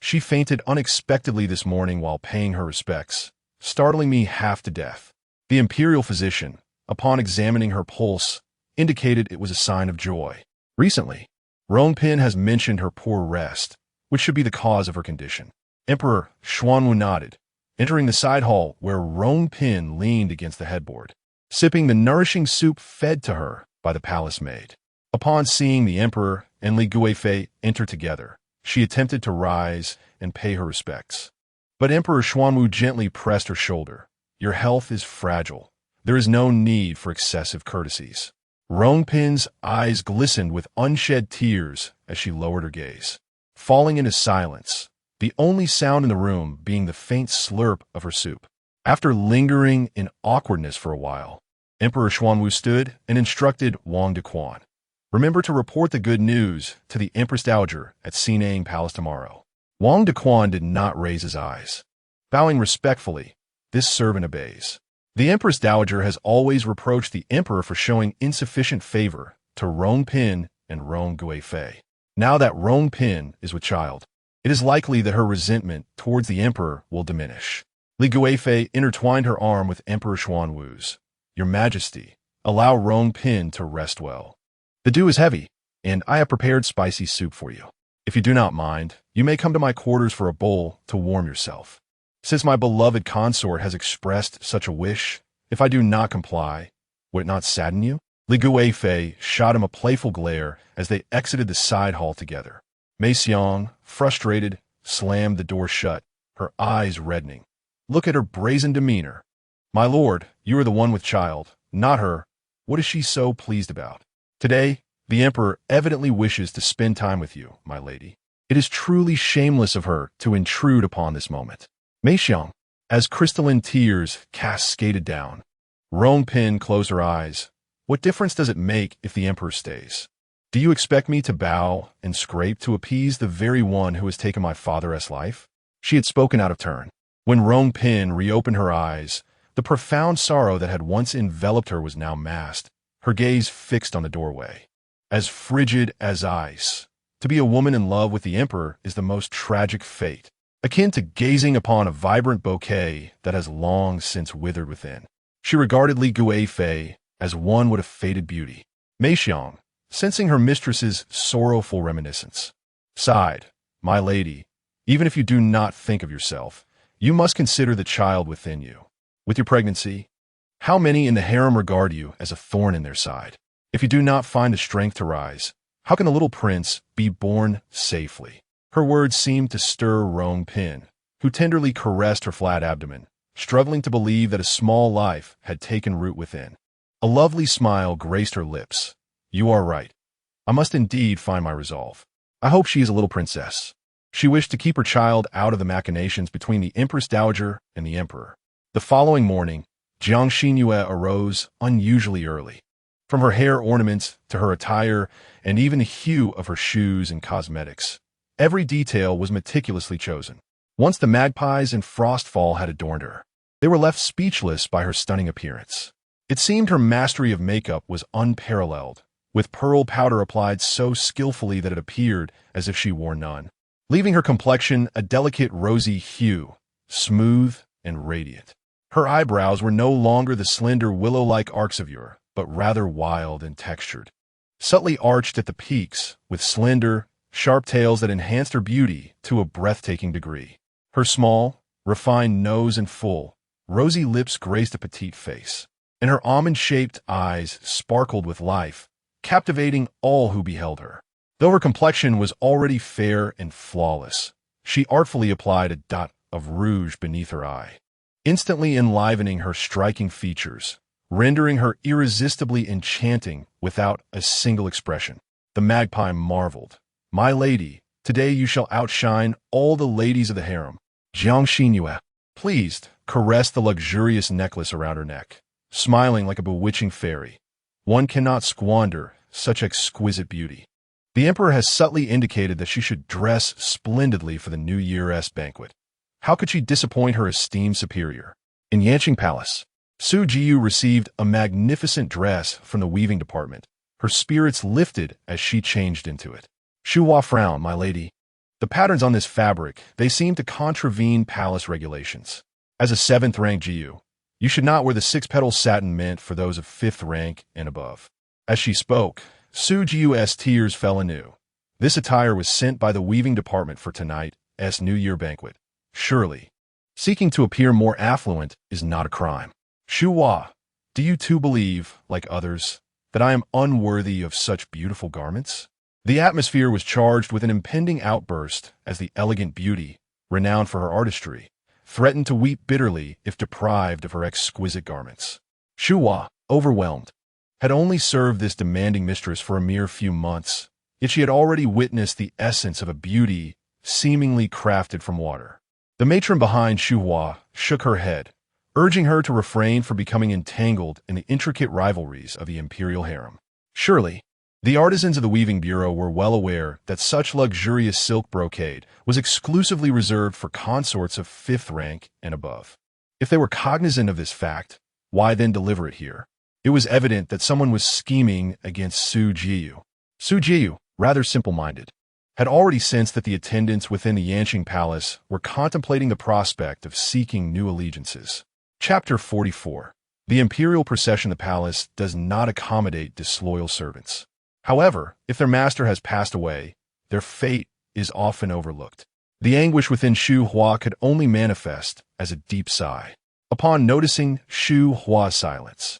S1: she fainted unexpectedly this morning while paying her respects, startling me half to death. The imperial physician, upon examining her pulse, indicated it was a sign of joy. Recently, Rong Pin has mentioned her poor rest, which should be the cause of her condition. Emperor Xuanwu nodded, entering the side hall where Rong Pin leaned against the headboard, sipping the nourishing soup fed to her by the palace maid. Upon seeing the emperor and Li Guifei enter together, she attempted to rise and pay her respects. But Emperor Xuanwu gently pressed her shoulder. Your health is fragile. There is no need for excessive courtesies. Rong Pin's eyes glistened with unshed tears as she lowered her gaze, falling into silence, the only sound in the room being the faint slurp of her soup. After lingering in awkwardness for a while, Emperor Xuanwu stood and instructed Wang Dequan. Remember to report the good news to the Empress Dowager at Xinang Palace tomorrow. Wang Dequan did not raise his eyes. Bowing respectfully, this servant obeys. The Empress Dowager has always reproached the emperor for showing insufficient favor to Rong Pin and Rong Guifei. Now that Rong Pin is with child, it is likely that her resentment towards the emperor will diminish. Li Guifei intertwined her arm with Emperor Xuanwu's. Your Majesty, allow Rong Pin to rest well. The dew is heavy, and I have prepared spicy soup for you. If you do not mind, you may come to my quarters for a bowl to warm yourself. Since my beloved consort has expressed such a wish, if I do not comply, would it not sadden you? Li Guifei shot him a playful glare as they exited the side hall together. Mei Xiang, frustrated, slammed the door shut, her eyes reddening. Look at her brazen demeanor. My lord, you are the one with child, not her. What is she so pleased about? Today, the emperor evidently wishes to spend time with you, my lady. It is truly shameless of her to intrude upon this moment. Mei Xiang, as crystalline tears cascaded down, Rong Pin closed her eyes. What difference does it make if the emperor stays? Do you expect me to bow and scrape to appease the very one who has taken my father's life? She had spoken out of turn. When Rong Pin reopened her eyes, the profound sorrow that had once enveloped her was now masked. her gaze fixed on the doorway. As frigid as ice. To be a woman in love with the emperor is the most tragic fate, akin to gazing upon a vibrant bouquet that has long since withered within. She regarded Li Guifei as one with a faded beauty. Mei Xiang, sensing her mistress's sorrowful reminiscence, sighed, "My lady, even if you do not think of yourself, you must consider the child within you. With your pregnancy, how many in the harem regard you as a thorn in their side? If you do not find the strength to rise, how can the little prince be born safely?" Her words seemed to stir Rong Pin, who tenderly caressed her flat abdomen, struggling to believe that a small life had taken root within. A lovely smile graced her lips. "You are right. I must indeed find my resolve. I hope she is a little princess." She wished to keep her child out of the machinations between the Empress Dowager and the Emperor. The following morning, Jiang Xinru arose unusually early. From her hair ornaments to her attire and even the hue of her shoes and cosmetics, every detail was meticulously chosen. Once the magpies and frostfall had adorned her, they were left speechless by her stunning appearance. It seemed her mastery of makeup was unparalleled, with pearl powder applied so skillfully that it appeared as if she wore none, leaving her complexion a delicate rosy hue, smooth and radiant. Her eyebrows were no longer the slender willow-like arcs of yore, but rather wild and textured, subtly arched at the peaks, with slender, sharp tails that enhanced her beauty to a breathtaking degree. Her small, refined nose and full, rosy lips graced a petite face, and her almond-shaped eyes sparkled with life, captivating all who beheld her. Though her complexion was already fair and flawless, she artfully applied a dot of rouge beneath her eye, instantly enlivening her striking features, rendering her irresistibly enchanting without a single expression. The magpie marveled. "My lady, today you shall outshine all the ladies of the harem." Jiang Xinru, pleased, caressed the luxurious necklace around her neck, smiling like a bewitching fairy. One cannot squander such exquisite beauty. The emperor has subtly indicated that she should dress splendidly for the New Year's banquet. How could she disappoint her esteemed superior? In Yanqing Palace, Su Jiu received a magnificent dress from the weaving department. Her spirits lifted as she changed into it. "Xuanwu frowned, my lady. The patterns on this fabric, they seem to contravene palace regulations. As a 7th rank Jiu, you should not wear the 6-petal satin meant for those of 5th rank and above." As she spoke, Su Jiu's tears fell anew. This attire was sent by the weaving department for tonight's New Year banquet. Surely, seeking to appear more affluent is not a crime. "Xuanwu, do you too believe, like others, that I am unworthy of such beautiful garments?" The atmosphere was charged with an impending outburst as the elegant beauty, renowned for her artistry, threatened to weep bitterly if deprived of her exquisite garments. Xuanwu, overwhelmed, had only served this demanding mistress for a mere few months, yet she had already witnessed the essence of a beauty seemingly crafted from water. The matron behind Xuanwu shook her head, urging her to refrain from becoming entangled in the intricate rivalries of the imperial harem. Surely, the artisans of the weaving bureau were well aware that such luxurious silk brocade was exclusively reserved for consorts of 5th rank and above. If they were cognizant of this fact, why then deliver it here? It was evident that someone was scheming against Su Jiu. Su Jiu, rather simple-minded, had already sensed that the attendants within the Yanqing Palace were contemplating the prospect of seeking new allegiances. Chapter 44. The imperial procession of the palace does not accommodate disloyal servants. However, if their master has passed away, their fate is often overlooked. The anguish within Xuanwu could only manifest as a deep sigh. Upon noticing Xuanwu's silence,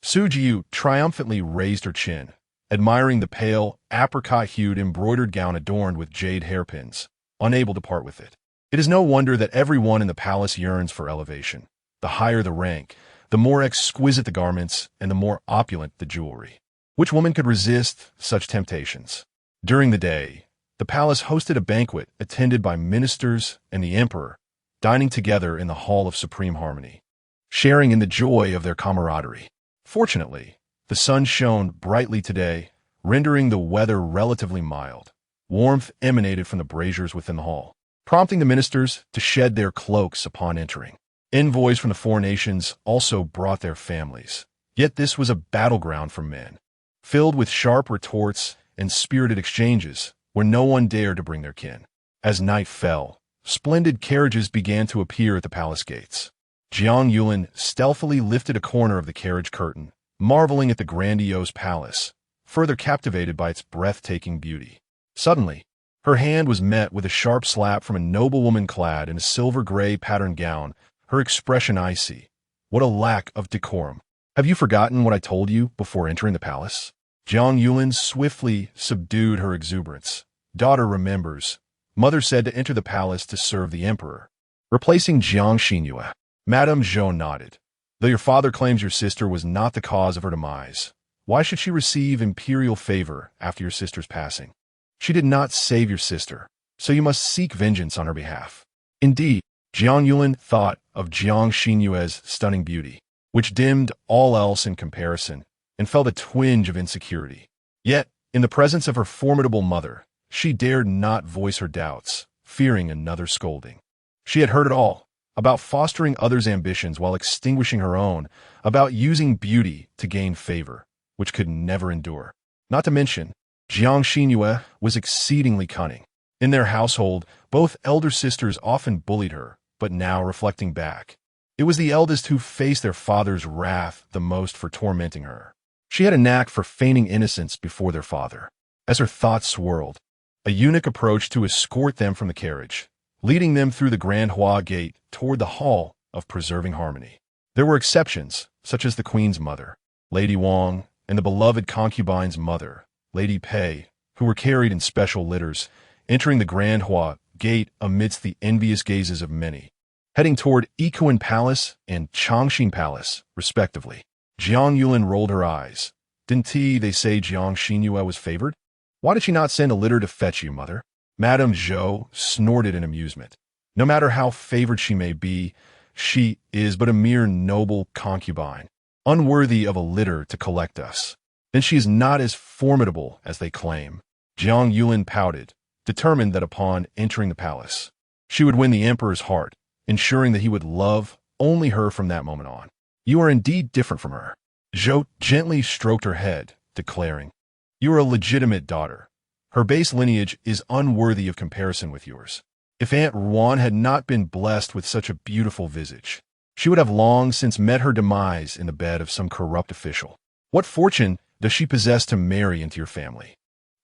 S1: Su Jiu triumphantly raised her chin, admiring the pale, apricot-hued embroidered gown adorned with jade hairpins, unable to part with it. It is no wonder that everyone in the palace yearns for elevation. The higher the rank, the more exquisite the garments, and the more opulent the jewelry. Which woman could resist such temptations? During the day, the palace hosted a banquet attended by ministers and the emperor, dining together in the Hall of Supreme Harmony, sharing in the joy of their camaraderie. Fortunately, the sun shone brightly today, rendering the weather relatively mild. Warmth emanated from the braziers within the hall, prompting the ministers to shed their cloaks upon entering. Envoys from the four nations also brought their families, Yet this was a battleground for men, filled with sharp retorts and spirited exchanges, where no one dared to bring their kin. As night fell, splendid carriages began to appear at the palace gates. Jiang Yulin stealthily lifted a corner of the carriage curtain, marveling at the grandiose palace, further captivated by its breathtaking beauty. Suddenly, her hand was met with a sharp slap from a noblewoman clad in a silver-gray patterned gown, her expression icy. What a lack of decorum. Have you forgotten what I told you before entering the palace? Jiang Yulin swiftly subdued her exuberance. Daughter remembers. Mother said to enter the palace to serve the emperor. Replacing Jiang Xinru. Madame Zhou nodded. Though your father claims your sister was not the cause of her demise, why should she receive imperial favor after your sister's passing? She did not save your sister, so you must seek vengeance on her behalf. Indeed, Jiang Yulin thought of Jiang Xinru's stunning beauty, which dimmed all else in comparison, and felt a twinge of insecurity. Yet, in the presence of her formidable mother, she dared not voice her doubts, fearing another scolding. She had heard it all, about fostering others' ambitions while extinguishing her own, about using beauty to gain favor, which could never endure. Not to mention, Jiang Xinru was exceedingly cunning. In their household, both elder sisters often bullied her, but now reflecting back, it was the eldest who faced their father's wrath the most for tormenting her. She had a knack for feigning innocence before their father. As her thoughts swirled, a eunuch approached to escort them from the carriage, leading them through the Grand Hua Gate toward the Hall of Preserving Harmony. There were exceptions, such as the Queen's mother, Lady Wang, and the beloved concubine's mother, Lady Pei, who were carried in special litters, entering the Grand Hua Gate amidst the envious gazes of many, heading toward Ikuan Palace and Changxin Palace, respectively. Jiang Yulin rolled her eyes. Didn't they say Jiang Xinru was favored? Why did she not send a litter to fetch you, mother? Madame Zhou snorted in amusement. No matter how favored she may be, she is but a mere noble concubine, unworthy of a litter to collect us. Then she is not as formidable as they claim. Jiang Yulin pouted, determined that upon entering the palace, she would win the emperor's heart, ensuring that he would love only her from that moment on. You are indeed different from her. Zhou gently stroked her head, declaring, You are a legitimate daughter. Her base lineage is unworthy of comparison with yours. If Aunt Ruan had not been blessed with such a beautiful visage, she would have long since met her demise in the bed of some corrupt official. What fortune does she possess to marry into your family?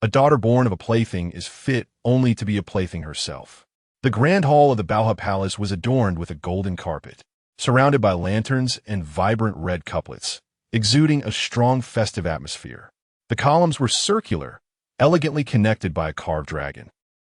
S1: A daughter born of a plaything is fit only to be a plaything herself. The grand hall of the Baohe Palace was adorned with a golden carpet, surrounded by lanterns and vibrant red couplets, exuding a strong festive atmosphere. The columns were circular, elegantly connected by a carved dragon,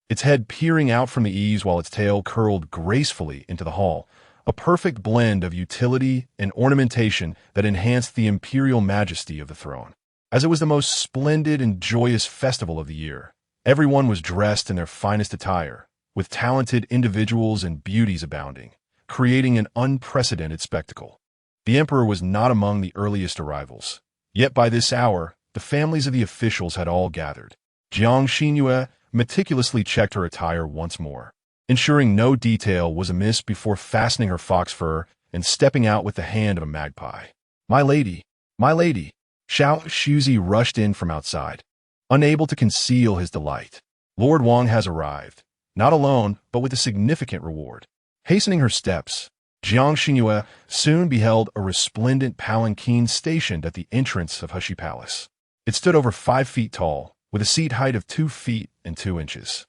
S1: its head peering out from the eaves while its tail curled gracefully into the hall, a perfect blend of utility and ornamentation that enhanced the imperial majesty of the throne. As it was the most splendid and joyous festival of the year, everyone was dressed in their finest attire, with talented individuals and beauties abounding, creating an unprecedented spectacle. The emperor was not among the earliest arrivals. Yet by this hour, the families of the officials had all gathered. Jiang Xinru meticulously checked her attire once more, ensuring no detail was amiss before fastening her fox fur and stepping out with the hand of a magpie. My lady! My lady! Xiao Shuzi rushed in from outside, unable to conceal his delight. Lord Wang has arrived, not alone, but with a significant reward. Hastening her steps, Jiang Xinru soon beheld a resplendent palanquin stationed at the entrance of Heshi Palace. It stood over 5 feet tall, with a seat height of 2 feet and 2 inches.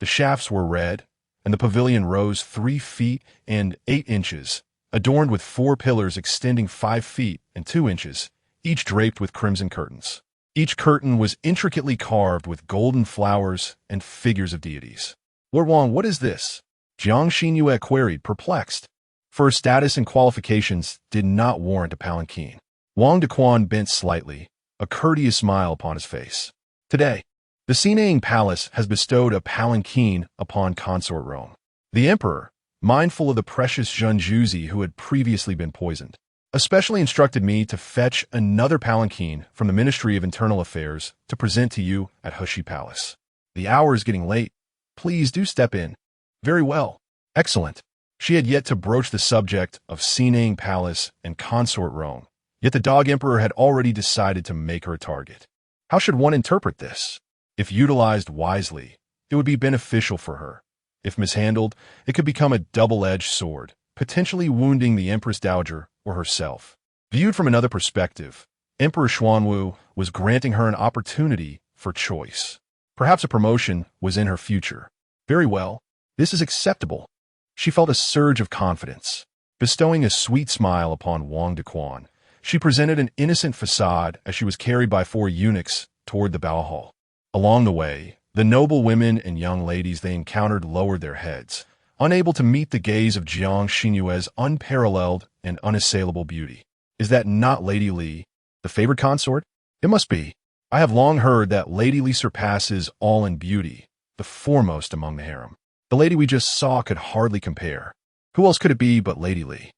S1: The shafts were red, and the pavilion rose 3 feet and 8 inches, adorned with 4 pillars extending 5 feet and 2 inches, each draped with crimson curtains. Each curtain was intricately carved with golden flowers and figures of deities. Lord Wang, what is this? Jiang Xinru queried, perplexed, for her status and qualifications did not warrant a palanquin. Wang Dequan bent slightly, a courteous smile upon his face. Today, the Sinang Palace has bestowed a palanquin upon consort Rome. The emperor, mindful of the precious Zhenjuzi who had previously been poisoned, especially instructed me to fetch another palanquin from the Ministry of Internal Affairs to present to you at Heshi Palace. The hour is getting late. Please do step in. Very well. Excellent. She had yet to broach the subject of Sinang Palace and consort Rome, Yet the dog emperor had already decided to make her a target. How should one interpret this? If utilized wisely, it would be beneficial for her. If mishandled, it could become a double-edged sword, potentially wounding the Empress Dowager or herself. Viewed from another perspective, Emperor Xuanwu was granting her an opportunity for choice. Perhaps a promotion was in her future. Very well, this is acceptable. She felt a surge of confidence. Bestowing a sweet smile upon Wang Dequan, she presented an innocent facade as she was carried by 4 eunuchs toward the bow hall. Along the way, the noble women and young ladies they encountered lowered their heads, unable to meet the gaze of Jiang Xinru's unparalleled and unassailable beauty. Is that not Lady Li, the favored consort? It must be. I have long heard that Lady Li surpasses all in beauty, the foremost among the harem. The lady we just saw could hardly compare. Who else could it be but Lady Li?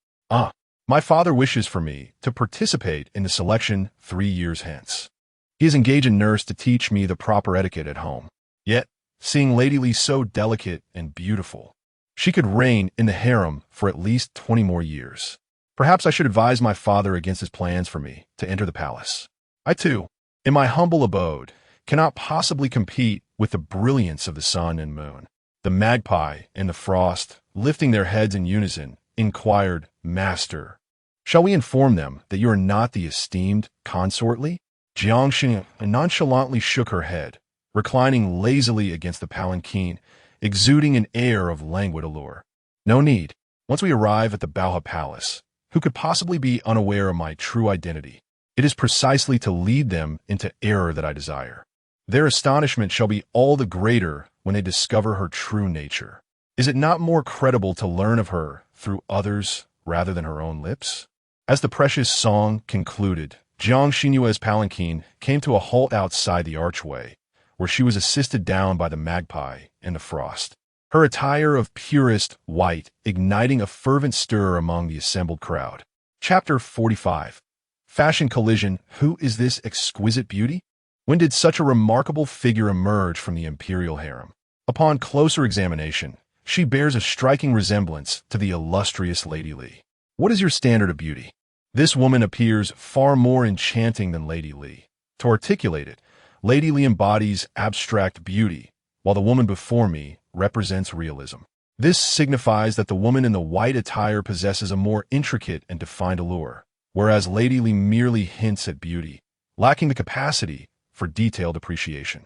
S1: My father wishes for me to participate in the selection 3 years hence. He has engaged a nurse to teach me the proper etiquette at home. Yet, seeing Lady Li so delicate and beautiful, she could reign in the harem for at least 20 more years. Perhaps I should advise my father against his plans for me to enter the palace. I too, in my humble abode, cannot possibly compete with the brilliance of the sun and moon. The magpie and the frost, lifting their heads in unison, inquired, Master, shall we inform them that you are not the esteemed consort Li? Jiang Xinru nonchalantly shook her head, reclining lazily against the palanquin, exuding an air of languid allure. No need. Once we arrive at the Baohe Palace, who could possibly be unaware of my true identity? It is precisely to lead them into error that I desire. Their astonishment shall be all the greater when they discover her true nature. Is it not more credible to learn of her through others rather than her own lips? As the precious song concluded, Jiang Xinru's palanquin came to a halt outside the archway, where she was assisted down by the magpie and the frost. Her attire of purest white igniting a fervent stir among the assembled crowd. Chapter 45. Fashion Collision. Who is this exquisite beauty? When did such a remarkable figure emerge from the imperial harem? Upon closer examination, she bears a striking resemblance to the illustrious Lady Li. What is your standard of beauty? This woman appears far more enchanting than Lady Li. To articulate it, Lady Li embodies abstract beauty, while the woman before me represents realism. This signifies that the woman in the white attire possesses a more intricate and defined allure, whereas Lady Li merely hints at beauty, lacking the capacity for detailed appreciation.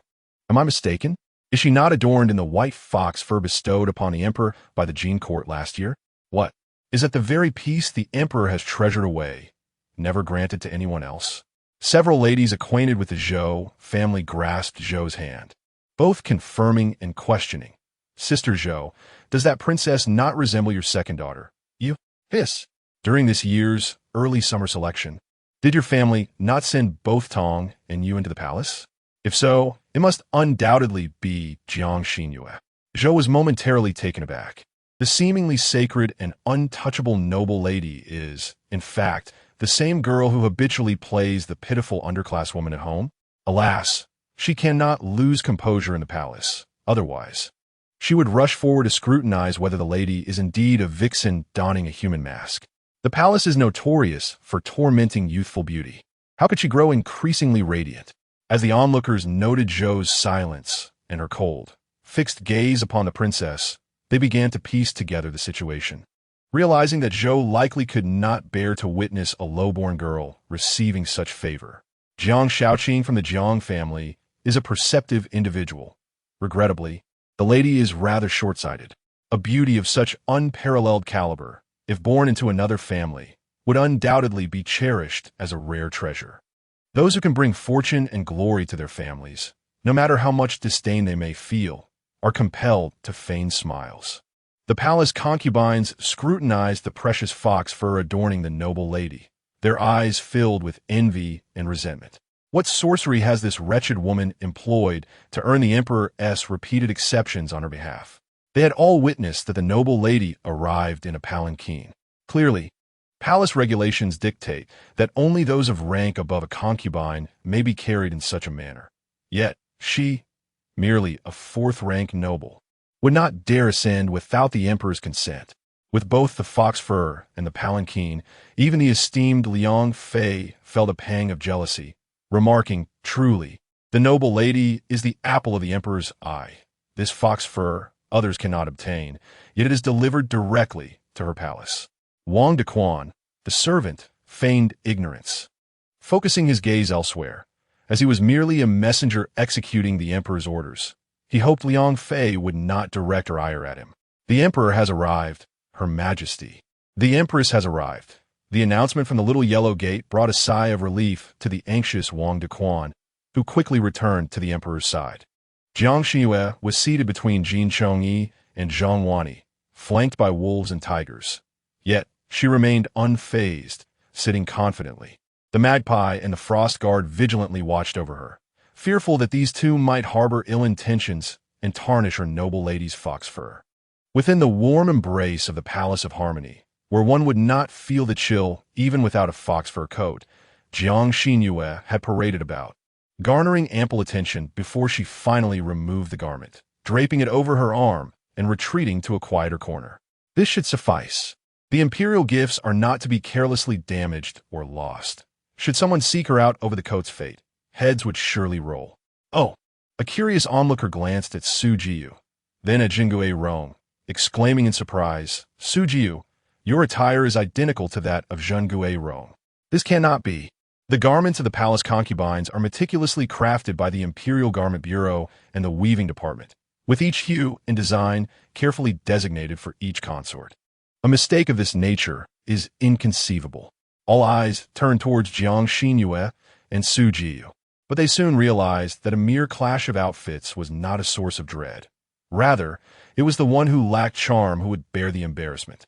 S1: Am I mistaken? Is she not adorned in the white fox fur bestowed upon the emperor by the Jin court last year? What? Is that the very piece the emperor has treasured away, never granted to anyone else? Several ladies acquainted with the Zhou family grasped Zhou's hand, both confirming and questioning. Sister Zhou, does that princess not resemble your second daughter? You? Hiss. During this year's early summer selection, did your family not send both Tong and you into the palace? If so, it must undoubtedly be Jiang Xinru. Zhou was momentarily taken aback. The seemingly sacred and untouchable noble lady is, in fact, the same girl who habitually plays the pitiful underclass woman at home. Alas, she cannot lose composure in the palace. Otherwise, she would rush forward to scrutinize whether the lady is indeed a vixen donning a human mask. The palace is notorious for tormenting youthful beauty. How could she grow increasingly radiant? As the onlookers noted Zhou's silence and her cold, fixed gaze upon the princess, they began to piece together the situation. Realizing that Zhou likely could not bear to witness a low-born girl receiving such favor. Jiang Shaoqing from the Jiang family is a perceptive individual. Regrettably, the lady is rather short-sighted. A beauty of such unparalleled caliber, if born into another family, would undoubtedly be cherished as a rare treasure. Those who can bring fortune and glory to their families, no matter how much disdain they may feel, are compelled to feign smiles. The palace concubines scrutinized the precious fox fur adorning the noble lady, their eyes filled with envy and resentment. What sorcery has this wretched woman employed to earn the emperor's repeated exceptions on her behalf? They had all witnessed that the noble lady arrived in a palanquin. Clearly, palace regulations dictate that only those of rank above a concubine may be carried in such a manner. Yet, she, merely a fourth-rank noble, would not dare ascend without the emperor's consent. With both the fox fur and the palanquin, even the esteemed Liang Fei felt a pang of jealousy, remarking, "Truly, the noble lady is the apple of the emperor's eye. This fox fur others cannot obtain, yet it is delivered directly to her palace." Wang Dequan, the servant, feigned ignorance, focusing his gaze elsewhere, as he was merely a messenger executing the emperor's orders. He hoped Liang Fei would not direct her ire at him. "The emperor has arrived, Her Majesty. The Empress has arrived." The announcement from the little yellow gate brought a sigh of relief to the anxious Wang Dequan, who quickly returned to the emperor's side. Jiang Xinru was seated between Jin Chongyi and Zhang Wani, flanked by wolves and tigers. Yet she remained unfazed, sitting confidently. The magpie and the frost guard vigilantly watched over her, fearful that these two might harbor ill intentions and tarnish her noble lady's fox fur. Within the warm embrace of the Palace of Harmony, where one would not feel the chill even without a fox fur coat, Jiang Xinru had paraded about, garnering ample attention before she finally removed the garment, draping it over her arm and retreating to a quieter corner. This should suffice. The imperial gifts are not to be carelessly damaged or lost. Should someone seek her out over the coat's fate, heads would surely roll. Oh! A curious onlooker glanced at Su Jiu, then at Jingui Rong, exclaiming in surprise, "Su Jiu, your attire is identical to that of Zhengui Rong. This cannot be." The garments of the palace concubines are meticulously crafted by the Imperial Garment Bureau and the Weaving Department, with each hue and design carefully designated for each consort. A mistake of this nature is inconceivable. All eyes turned towards Jiang Xinru and Su Jiu, but they soon realized that a mere clash of outfits was not a source of dread. Rather, it was the one who lacked charm who would bear the embarrassment.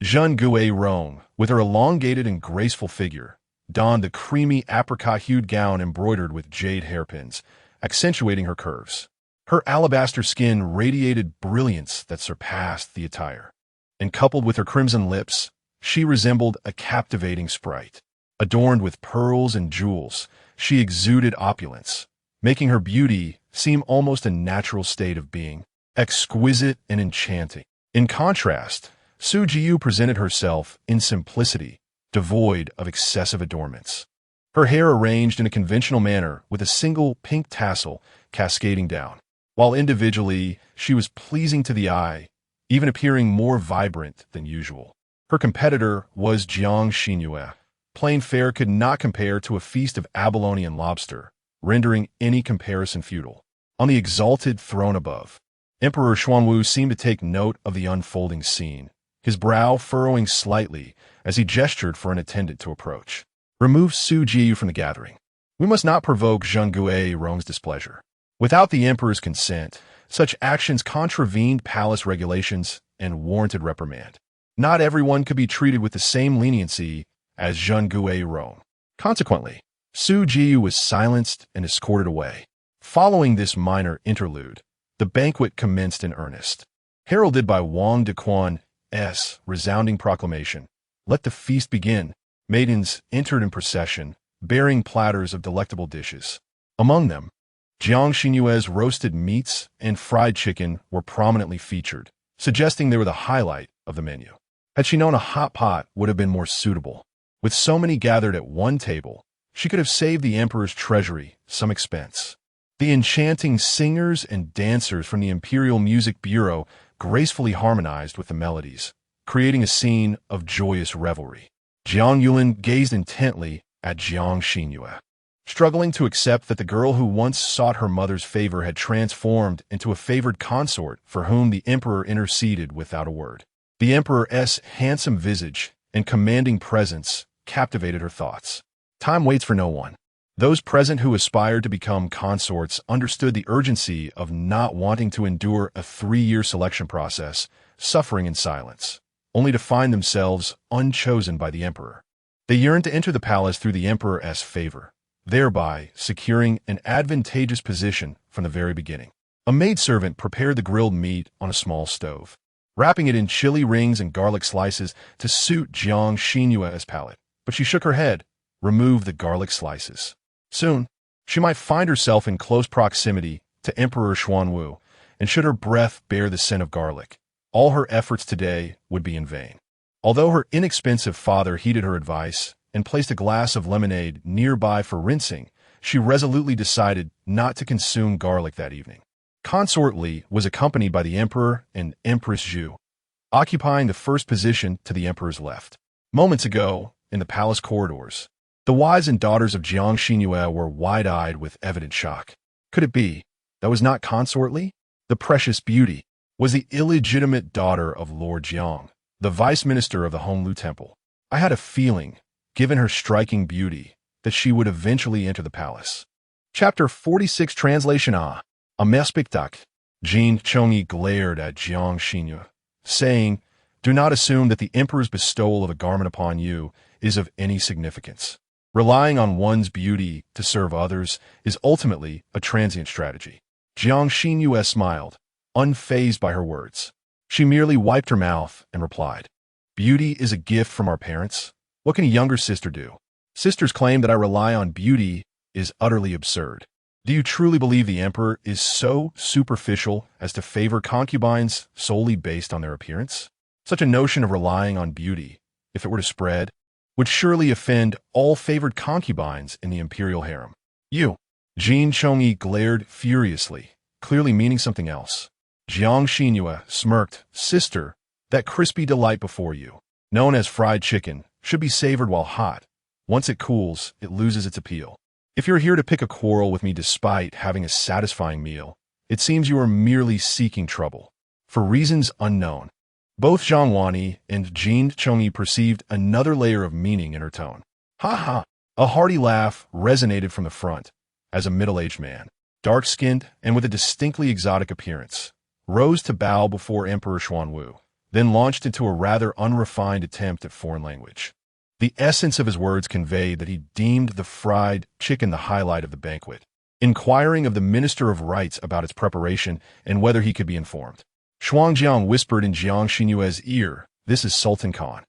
S1: Zhengui Rong, with her elongated and graceful figure, donned the creamy apricot-hued gown embroidered with jade hairpins, accentuating her curves. Her alabaster skin radiated brilliance that surpassed the attire, and coupled with her crimson lips, she resembled a captivating sprite. Adorned with pearls and jewels, she exuded opulence, making her beauty seem almost a natural state of being, exquisite and enchanting. In contrast, Su Jiu presented herself in simplicity, devoid of excessive adornments. Her hair arranged in a conventional manner with a single pink tassel cascading down. While individually she was pleasing to the eye, even appearing more vibrant than usual. Her competitor was Jiang Xinru. Plain fare could not compare to a feast of abalone and lobster, rendering any comparison futile. On the exalted throne above, Emperor Xuanwu seemed to take note of the unfolding scene, his brow furrowing slightly as he gestured for an attendant to approach. "Remove Su Jiu from the gathering. We must not provoke Zhengui Rong's displeasure." Without the emperor's consent, such actions contravened palace regulations and warranted reprimand. Not everyone could be treated with the same leniency as Zhengui Rong. Consequently, Su Jiu was silenced and escorted away. Following this minor interlude, the banquet commenced in earnest. Heralded by Wang Dequan's resounding proclamation, "Let the feast begin," maidens entered in procession, bearing platters of delectable dishes. Among them, Jiang Xinru's roasted meats and fried chicken were prominently featured, suggesting they were the highlight of the menu. Had she known a hot pot would have been more suitable. With so many gathered at one table, she could have saved the emperor's treasury some expense. The enchanting singers and dancers from the Imperial Music Bureau gracefully harmonized with the melodies, creating a scene of joyous revelry. Jiang Yulin gazed intently at Jiang Xinru, struggling to accept that the girl who once sought her mother's favor had transformed into a favored consort for whom the emperor interceded without a word. The emperor's handsome visage and commanding presence captivated her thoughts. Time waits for no one. Those present who aspired to become consorts understood the urgency of not wanting to endure a 3-year selection process, suffering in silence, only to find themselves unchosen by the emperor. They yearned to enter the palace through the emperor's favor, thereby securing an advantageous position from the very beginning. A maidservant prepared the grilled meat on a small stove, wrapping it in chili rings and garlic slices to suit Jiang Xinru's palate. But she shook her head, removed the garlic slices. Soon, she might find herself in close proximity to Emperor Xuanwu, and should her breath bear the scent of garlic, all her efforts today would be in vain. Although her inexpensive father heeded her advice and placed a glass of lemonade nearby for rinsing, she resolutely decided not to consume garlic that evening. Consort Li was accompanied by the emperor and Empress Zhu, occupying the first position to the emperor's left. Moments ago, in the palace corridors, the wives and daughters of Jiang Xinru were wide-eyed with evident shock. Could it be that was not Consort Li? The precious beauty was the illegitimate daughter of Lord Jiang, the vice minister of the Honglu Temple. I had a feeling, given her striking beauty, that she would eventually enter the palace. Chapter 46 Translation A spectacle. Jin Chongyi glared at Jiang Xinru, saying, "Do not assume that the emperor's bestowal of a garment upon you is of any significance. Relying on one's beauty to serve others is ultimately a transient strategy." Jiang Xinru smiled, unfazed by her words. She merely wiped her mouth and replied, "Beauty is a gift from our parents. What can a younger sister do? Sisters claim that I rely on beauty is utterly absurd. Do you truly believe the emperor is so superficial as to favor concubines solely based on their appearance? Such a notion of relying on beauty, if it were to spread, would surely offend all favored concubines in the imperial harem. You." Jin Chongyi glared furiously, clearly meaning something else. Jiang Xinru smirked. "Sister, that crispy delight before you, known as fried chicken, should be savored while hot. Once it cools, it loses its appeal. If you're here to pick a quarrel with me despite having a satisfying meal, it seems you are merely seeking trouble, for reasons unknown." Both Zhang Wani and Jin Chongyi perceived another layer of meaning in her tone. "Ha ha!" A hearty laugh resonated from the front, as a middle-aged man, dark-skinned and with a distinctly exotic appearance, rose to bow before Emperor Xuanwu, then launched into a rather unrefined attempt at foreign language. The essence of his words conveyed that he deemed the fried chicken the highlight of the banquet, inquiring of the Minister of Rites about its preparation and whether he could be informed. Xuanjiang whispered in Jiang Xinru's ear, "This is Sultan Khan,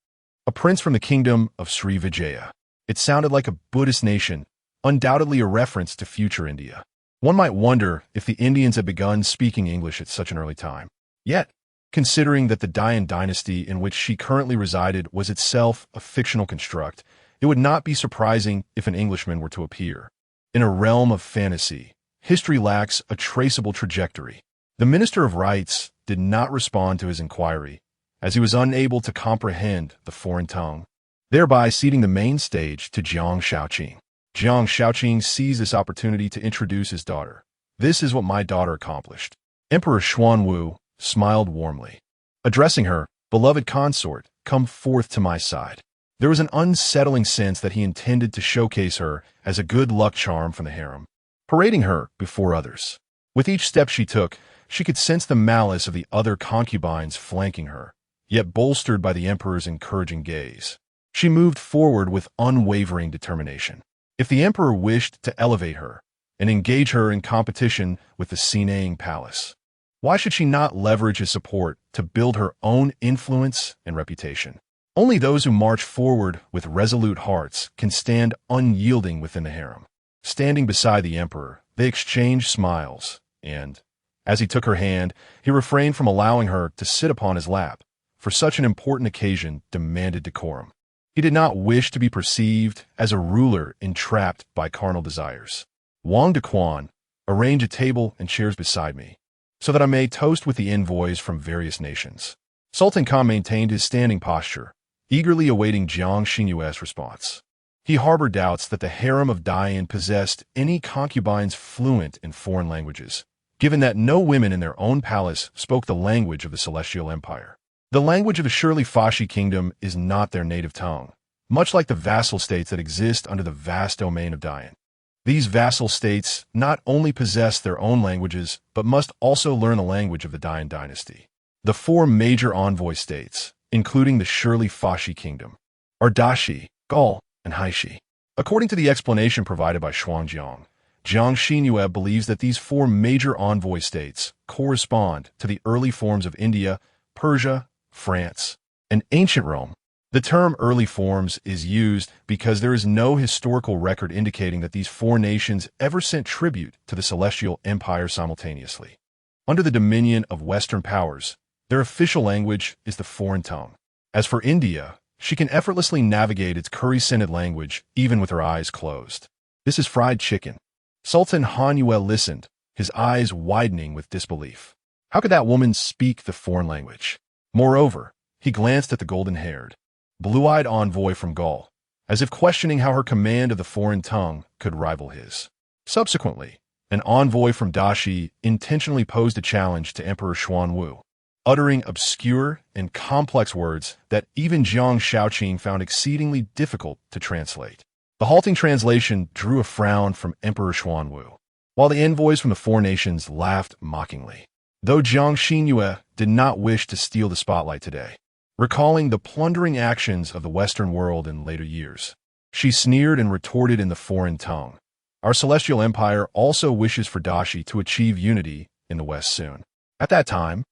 S1: a prince from the kingdom of Sri Vijaya." It sounded like a Buddhist nation, undoubtedly a reference to future India. One might wonder if the Indians had begun speaking English at such an early time. Yet, considering that the Dian dynasty in which she currently resided was itself a fictional construct, it would not be surprising if an Englishman were to appear. In a realm of fantasy, history lacks a traceable trajectory. The Minister of Rites did not respond to his inquiry, as he was unable to comprehend the foreign tongue, thereby ceding the main stage to Jiang Shaoqing. Jiang Shaoqing seized this opportunity to introduce his daughter. "This is what my daughter accomplished." Emperor Xuanwu smiled warmly. Addressing her, "Beloved consort, come forth to my side." There was an unsettling sense that he intended to showcase her as a good luck charm from the harem, parading her before others. With each step she took, she could sense the malice of the other concubines flanking her, yet bolstered by the emperor's encouraging gaze. She moved forward with unwavering determination. If the emperor wished to elevate her and engage her in competition with the Sinang palace, why should she not leverage his support to build her own influence and reputation? Only those who march forward with resolute hearts can stand unyielding within the harem. Standing beside the emperor, they exchanged smiles, and, as he took her hand, he refrained from allowing her to sit upon his lap, for such an important occasion demanded decorum. He did not wish to be perceived as a ruler entrapped by carnal desires. "Wang Dequan, arrange a table and chairs beside me, so that I may toast with the envoys from various nations." Sultan Khan maintained his standing posture, eagerly awaiting Jiang Xinru's response. He harbored doubts that the harem of Dian possessed any concubines fluent in foreign languages, given that no women in their own palace spoke the language of the Celestial Empire. The language of the Shirley Fashi kingdom is not their native tongue, much like the vassal states that exist under the vast domain of Dian. These vassal states not only possess their own languages, but must also learn the language of the Dian dynasty. The four major envoy states, including the Shirley Fashi kingdom, are Dashi, Gaul, and Haishi. According to the explanation provided by Xuanjiang, Jiang Xinru believes that these four major envoy states correspond to the early forms of India, Persia, France, and ancient Rome. The term early forms is used because there is no historical record indicating that these four nations ever sent tribute to the Celestial Empire simultaneously. Under the dominion of Western powers, Their official language is the foreign tongue. As for India, she can effortlessly navigate its curry-scented language even with her eyes closed. This is fried chicken. Sultan Xuanwu listened, his eyes widening with disbelief. How could that woman speak the foreign language? Moreover, he glanced at the golden-haired, blue-eyed envoy from Gaul, as if questioning how her command of the foreign tongue could rival his. Subsequently, an envoy from Dashi intentionally posed a challenge to Emperor Xuanwu, uttering obscure and complex words that even Jiang Xinru found exceedingly difficult to translate. The halting translation drew a frown from Emperor Xuanwu, while the envoys from the four nations laughed mockingly. Though Jiang Xinru did not wish to steal the spotlight today, recalling the plundering actions of the Western world in later years, she sneered and retorted in the foreign tongue. Our celestial empire also wishes for Dashi to achieve unity in the West soon. At that time,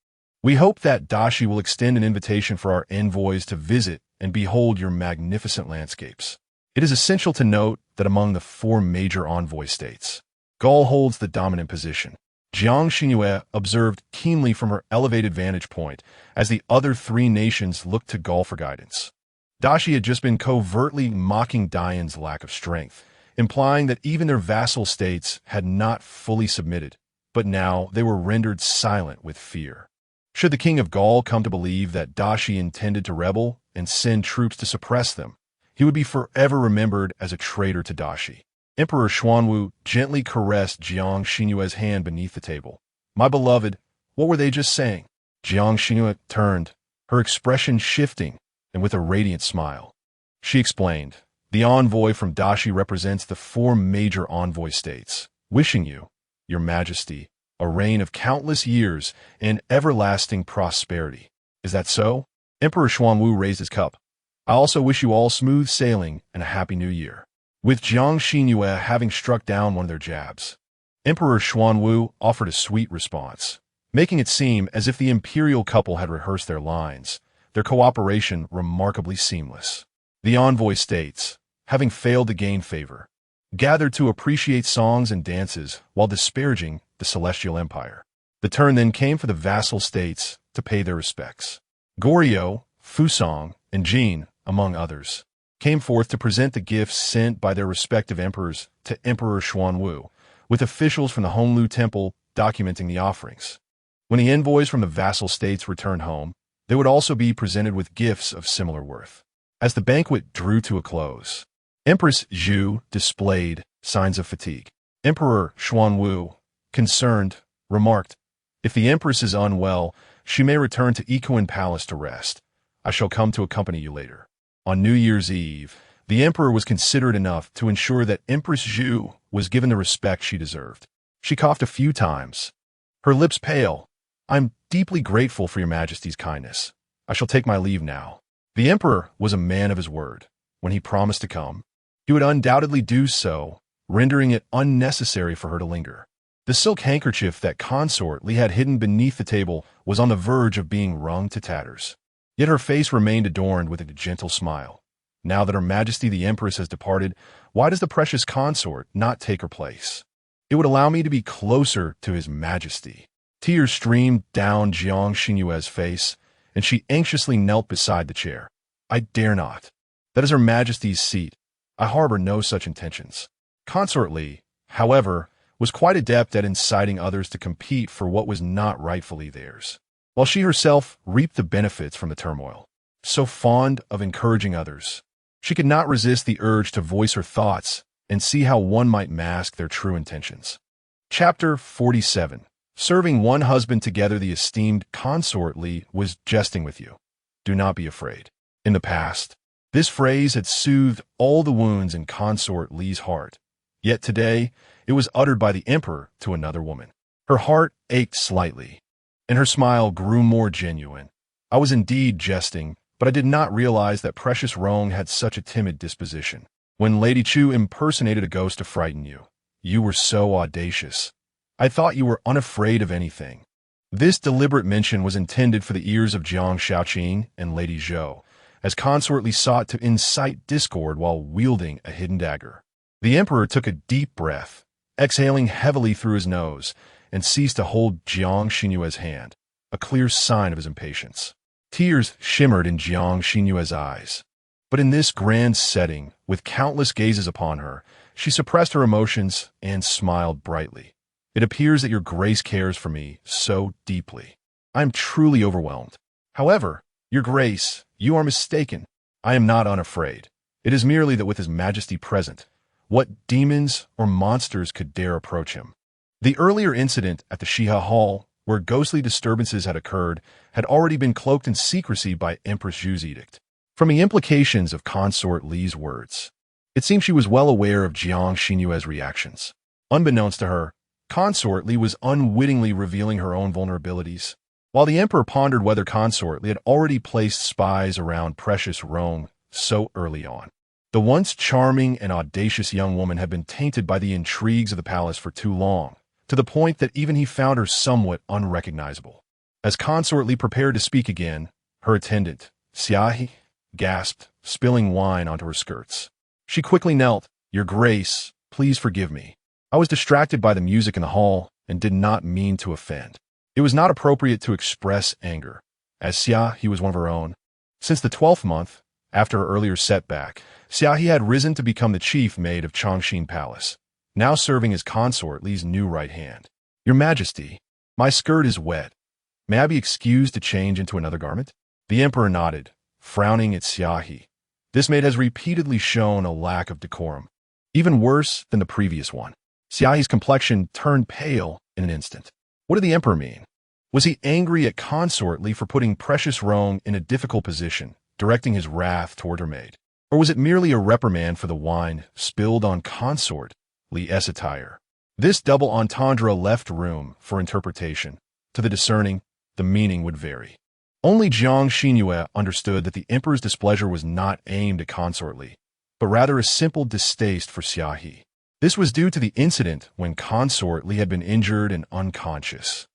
S1: we hope that Dashi will extend an invitation for our envoys to visit and behold your magnificent landscapes. It is essential to note that among the four major envoy states, Gaul holds the dominant position. Jiang Xinru observed keenly from her elevated vantage point as the other three nations looked to Gaul for guidance. Dashi had just been covertly mocking Dayan's lack of strength, implying that even their vassal states had not fully submitted, but now they were rendered silent with fear. Should the king of Gaul come to believe that Dashi intended to rebel and send troops to suppress them, he would be forever remembered as a traitor to Dashi. Emperor Xuanwu gently caressed Jiang Xinru's hand beneath the table. My beloved, what were they just saying? Jiang Xinru turned, her expression shifting, and with a radiant smile. She explained, the envoy from Dashi represents the four major envoy states, wishing you, your majesty, a reign of countless years and everlasting prosperity. Is that so? Emperor Xuanwu raised his cup. I also wish you all smooth sailing and a happy new year. With Jiang Xinru having struck down one of their jabs, Emperor Xuanwu offered a sweet response, making it seem as if the imperial couple had rehearsed their lines, their cooperation remarkably seamless. The envoy states, having failed to gain favor, gathered to appreciate songs and dances while disparaging the celestial empire. The turn then came for the vassal states to pay their respects. Goryeo, Fusang, and Jin, among others, came forth to present the gifts sent by their respective emperors to Emperor Xuanwu, with officials from the Honglu Temple documenting the offerings. When the envoys from the vassal states returned home, they would also be presented with gifts of similar worth. As the banquet drew to a close, Empress Zhu displayed signs of fatigue. Emperor Xuanwu, concerned, remarked, if the empress is unwell, she may return to Ikuan Palace to rest. I shall come to accompany you later. On New Year's Eve, the emperor was considerate enough to ensure that Empress Zhu was given the respect she deserved. She coughed a few times, her lips pale. I'm deeply grateful for your majesty's kindness. I shall take my leave now. The emperor was a man of his word. When he promised to come, he would undoubtedly do so, rendering it unnecessary for her to linger. The silk handkerchief that consort Li had hidden beneath the table was on the verge of being wrung to tatters. Yet her face remained adorned with a gentle smile. Now that Her Majesty the Empress has departed, why does the precious consort not take her place? It would allow me to be closer to His Majesty. Tears streamed down Jiang Xinru's face, and she anxiously knelt beside the chair. I dare not. That is Her Majesty's seat. I harbor no such intentions. Consort Li, however, was quite adept at inciting others to compete for what was not rightfully theirs, while she herself reaped the benefits from the turmoil. So fond of encouraging others, she could not resist the urge to voice her thoughts and see how one might mask their true intentions. Chapter 47. Serving one husband together, the esteemed consort Li was jesting with you. Do not be afraid. In the past, this phrase had soothed all the wounds in consort Li's heart. Yet today, it was uttered by the emperor to another woman. Her heart ached slightly, and her smile grew more genuine. I was indeed jesting, but I did not realize that precious Rong had such a timid disposition. When Lady Chu impersonated a ghost to frighten you, you were so audacious. I thought you were unafraid of anything. This deliberate mention was intended for the ears of Jiang Xiaoqing and Lady Zhou, as consort Li sought to incite discord while wielding a hidden dagger. The emperor took a deep breath, exhaling heavily through his nose, and ceased to hold Jiang Xinru's hand. a clear sign of his impatience. Tears shimmered in Jiang Xinyue's eyes. But in this grand setting, with countless gazes upon her, she suppressed her emotions and smiled brightly. It appears that your grace cares for me so deeply. I am truly overwhelmed. However, your grace, you are mistaken. I am not unafraid. It is merely that with his majesty present, what demons or monsters could dare approach him? The earlier incident at the Shiha Hall, where ghostly disturbances had occurred, had already been cloaked in secrecy by Empress Zhu's edict. From the implications of Consort Li's words, it seemed she was well aware of Jiang Xinyue's reactions. Unbeknownst to her, Consort Li was unwittingly revealing her own vulnerabilities. While the emperor pondered whether Consort Li had already placed spies around precious Rome so early on. The once charming and audacious young woman had been tainted by the intrigues of the palace for too long, to the point that even he found her somewhat unrecognizable. As Consort Li prepared to speak again, her attendant, Xiahi, gasped, spilling wine onto her skirts. She quickly knelt. "Your Grace, please forgive me. I was distracted by the music in the hall and did not mean to offend." It was not appropriate to express anger, as Xiahi was one of her own. Since the 12th month, after her earlier setback, Xiahi had risen to become the chief maid of Chongqing Palace, now serving as Consort Li's new right hand. "Your Majesty, my skirt is wet. May I be excused to change into another garment?" The emperor nodded, frowning at Xiahi. This maid has repeatedly shown a lack of decorum, even worse than the previous one. Xiahi's complexion turned pale in an instant. What did the emperor mean? Was he angry at Consort Li for putting precious Rome in a difficult position, directing his wrath toward her maid? Or was it merely a reprimand for the wine spilled on Consort Li's attire? This double entendre left room for interpretation. To the discerning, the meaning would vary. Only Jiang Xinru understood that the emperor's displeasure was not aimed at Consort Li, but rather a simple distaste for Xiahi. This was due to the incident when Consort Li had been injured and unconscious,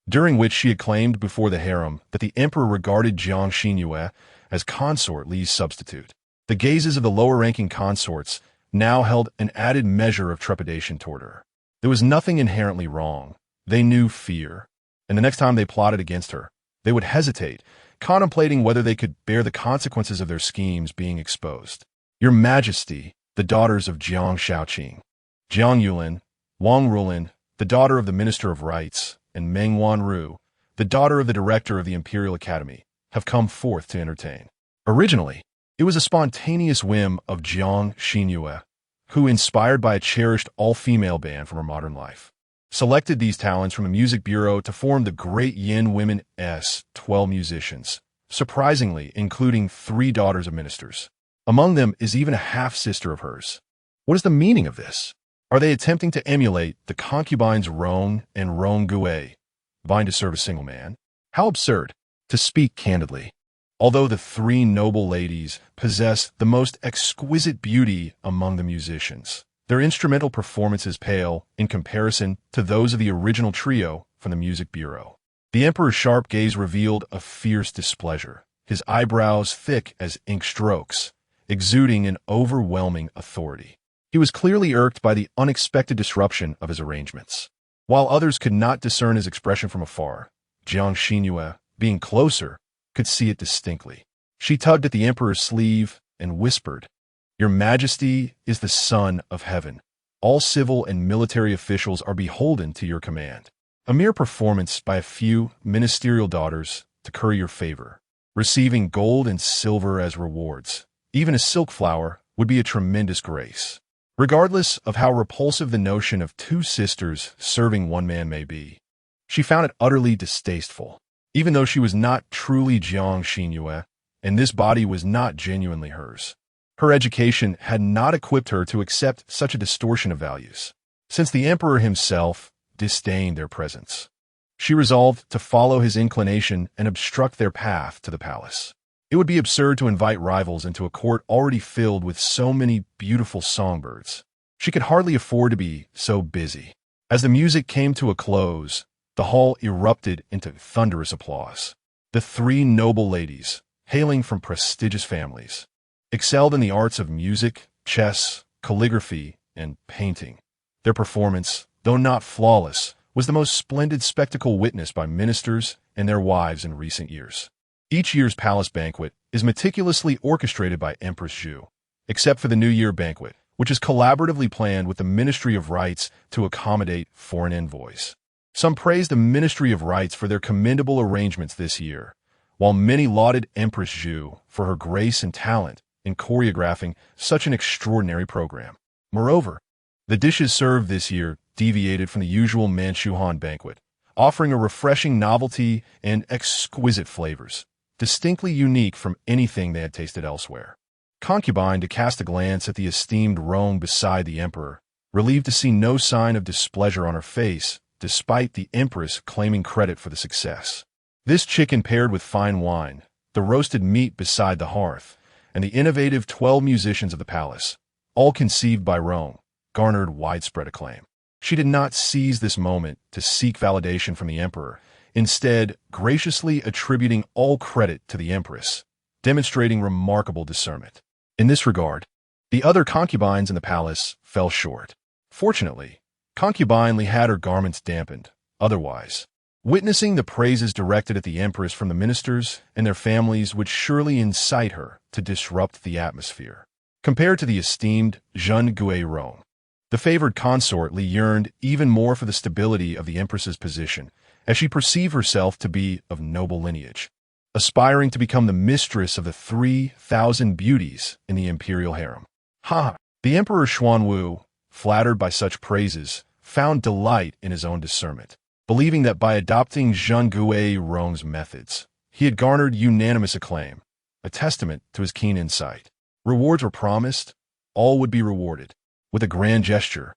S1: during which she had claimed before the harem that the emperor regarded Jiang Xinru as Consort Li's substitute. The gazes of the lower-ranking consorts now held an added measure of trepidation toward her. There was nothing inherently wrong. They knew fear, and the next time they plotted against her, they would hesitate, contemplating whether they could bear the consequences of their schemes being exposed. "Your Majesty, the daughters of Jiang Shaoqing, Jiang Yulin, Wang Rulin, the daughter of the Minister of Rights, and Meng Wanru, the daughter of the Director of the Imperial Academy, have come forth to entertain." Originally, it was a spontaneous whim of Jiang Xinru, who, inspired by a cherished all-female band from her modern life, selected these talents from a music bureau to form the Great Yin Women's 12 musicians, surprisingly including 3 daughters of ministers. Among them is even a half-sister of hers. What is the meaning of this? Are they attempting to emulate the concubines Rong and Rong Gui, vying to serve a single man? How absurd, to speak candidly. Although the 3 noble ladies possess the most exquisite beauty among the musicians, their instrumental performances pale in comparison to those of the original trio from the music bureau. The emperor's sharp gaze revealed a fierce displeasure, his eyebrows thick as ink strokes, exuding an overwhelming authority. He was clearly irked by the unexpected disruption of his arrangements. While others could not discern his expression from afar, Jiang Xinru, being closer, could see it distinctly. She tugged at the emperor's sleeve and whispered, "Your Majesty is the Son of Heaven. All civil and military officials are beholden to your command. A mere performance by a few ministerial daughters to curry your favor, receiving gold and silver as rewards, even a silk flower, would be a tremendous grace." Regardless of how repulsive the notion of 2 sisters serving one man may be, she found it utterly distasteful. Even though she was not truly Jiang Xinru, and this body was not genuinely hers, her education had not equipped her to accept such a distortion of values. Since the emperor himself disdained their presence, she resolved to follow his inclination and obstruct their path to the palace. It would be absurd to invite rivals into a court already filled with so many beautiful songbirds. She could hardly afford to be so busy. As the music came to a close, the hall erupted into thunderous applause. The 3 noble ladies, hailing from prestigious families, excelled in the arts of music, chess, calligraphy, and painting. Their performance, though not flawless, was the most splendid spectacle witnessed by ministers and their wives in recent years. Each year's palace banquet is meticulously orchestrated by Empress Zhu, except for the New Year banquet, which is collaboratively planned with the Ministry of Rites to accommodate foreign envoys. Some praised the Ministry of Rites for their commendable arrangements this year, while many lauded Empress Zhu for her grace and talent in choreographing such an extraordinary program. Moreover, the dishes served this year deviated from the usual Manchuhan banquet, offering a refreshing novelty and exquisite flavors, distinctly unique from anything they had tasted elsewhere. Concubine, to cast a glance at the esteemed roan beside the emperor, relieved to see no sign of displeasure on her face, despite the empress claiming credit for the success. This chicken paired with fine wine, the roasted meat beside the hearth, and the innovative 12 musicians of the palace, all conceived by Rome, garnered widespread acclaim. She did not seize this moment to seek validation from the emperor, instead graciously attributing all credit to the empress, demonstrating remarkable discernment. In this regard, the other concubines in the palace fell short. Fortunately, Concubine had her garments dampened. Otherwise, witnessing the praises directed at the empress from the ministers and their families would surely incite her to disrupt the atmosphere. Compared to the esteemed Xuanwu, the favored consort yearned even more for the stability of the empress's position, as she perceived herself to be of noble lineage, aspiring to become the mistress of the 3,000 beauties in the imperial harem. The Emperor Xuanwu, flattered by such praises, found delight in his own discernment, believing that by adopting Xuanwu methods, he had garnered unanimous acclaim, a testament to his keen insight. Rewards were promised, all would be rewarded. With a grand gesture,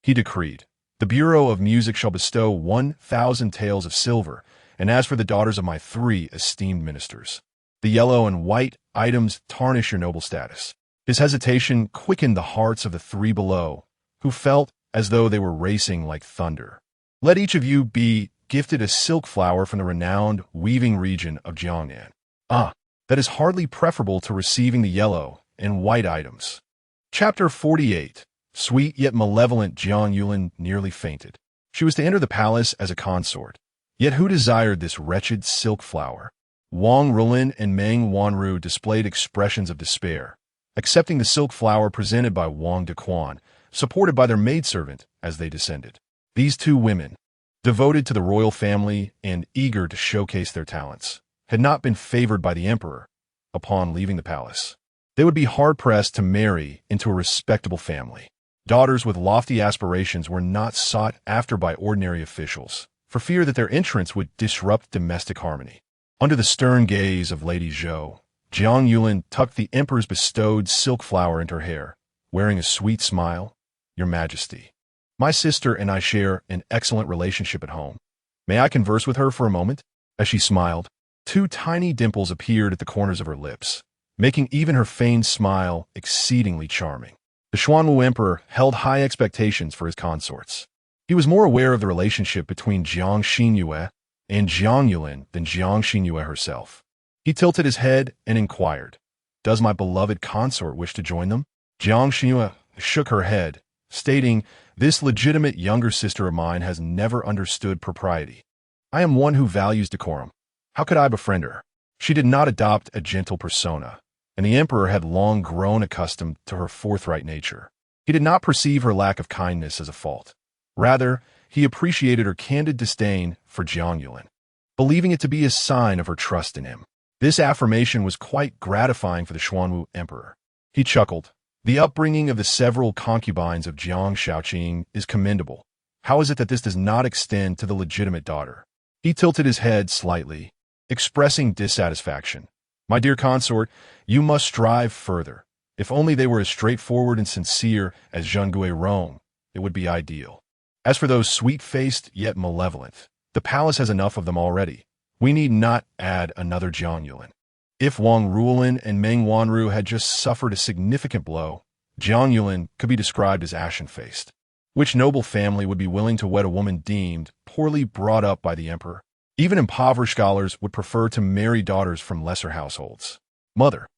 S1: he decreed, "The Bureau of Music shall bestow 1,000 taels of silver, and as for the daughters of my 3 esteemed ministers, the yellow and white items tarnish your noble status." His hesitation quickened the hearts of the 3 below, who felt as though they were racing like thunder. "Let each of you be gifted a silk flower from the renowned weaving region of Jiangnan." That is hardly preferable to receiving the yellow and white items. Chapter 48. Sweet yet malevolent Jiang Yulin nearly fainted. She was to enter the palace as a consort. Yet who desired this wretched silk flower? Wang Rulin and Meng Wanru displayed expressions of despair, accepting the silk flower presented by Wang Dequan, supported by their maidservant as they descended. These 2 women, devoted to the royal family and eager to showcase their talents, had not been favored by the emperor upon leaving the palace. They would be hard-pressed to marry into a respectable family. Daughters with lofty aspirations were not sought after by ordinary officials, for fear that their entrance would disrupt domestic harmony. Under the stern gaze of Lady Zhou, Jiang Yulin tucked the emperor's bestowed silk flower into her hair, wearing a sweet smile. "Your Majesty, my sister and I share an excellent relationship at home. May I converse with her for a moment?" As she smiled, 2 tiny dimples appeared at the corners of her lips, making even her feigned smile exceedingly charming. The Xuanwu Emperor held high expectations for his consorts. He was more aware of the relationship between Jiang Xinru and Jiang Yulin than Jiang Xinru herself. He tilted his head and inquired, "Does my beloved consort wish to join them?" Jiang Xinru shook her head, stating, "This legitimate younger sister of mine has never understood propriety. I am one who values decorum. How could I befriend her?" She did not adopt a gentle persona, and the emperor had long grown accustomed to her forthright nature. He did not perceive her lack of kindness as a fault. Rather, he appreciated her candid disdain for Jiang Yulin, believing it to be a sign of her trust in him. This affirmation was quite gratifying for the Xuanwu Emperor. He chuckled. "The upbringing of the several concubines of Jiang Shaoqing is commendable. How is it that this does not extend to the legitimate daughter?" He tilted his head slightly, expressing dissatisfaction. "My dear consort, you must strive further. If only they were as straightforward and sincere as Xuanwu, it would be ideal. As for those sweet-faced yet malevolent, the palace has enough of them already. We need not add another Jiang Yulin." If Wang Rulin and Meng Wanru had just suffered a significant blow, Jiang Yulin could be described as ashen-faced. Which noble family would be willing to wed a woman deemed poorly brought up by the emperor? Even impoverished scholars would prefer to marry daughters from lesser households. "Mother."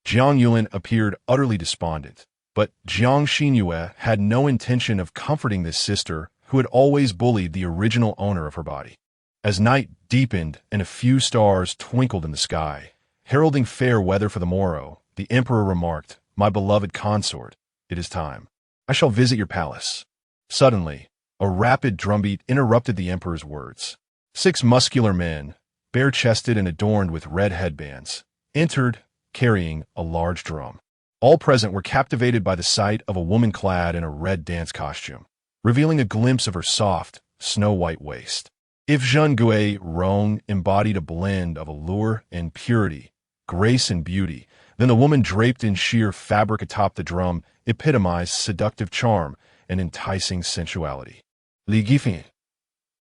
S1: Jiang Yulin appeared utterly despondent, but Jiang Xinru had no intention of comforting this sister who had always bullied the original owner of her body. As night deepened and a few stars twinkled in the sky, heralding fair weather for the morrow, the emperor remarked, "My beloved consort, it is time. I shall visit your palace." Suddenly, a rapid drumbeat interrupted the emperor's words. 6 muscular men, bare-chested and adorned with red headbands, entered, carrying a large drum. All present were captivated by the sight of a woman clad in a red dance costume, revealing a glimpse of her soft, snow-white waist. If Xuanwu Emperor embodied a blend of allure and purity, grace and beauty, then the woman draped in sheer fabric atop the drum epitomized seductive charm and enticing sensuality. Li Gifin.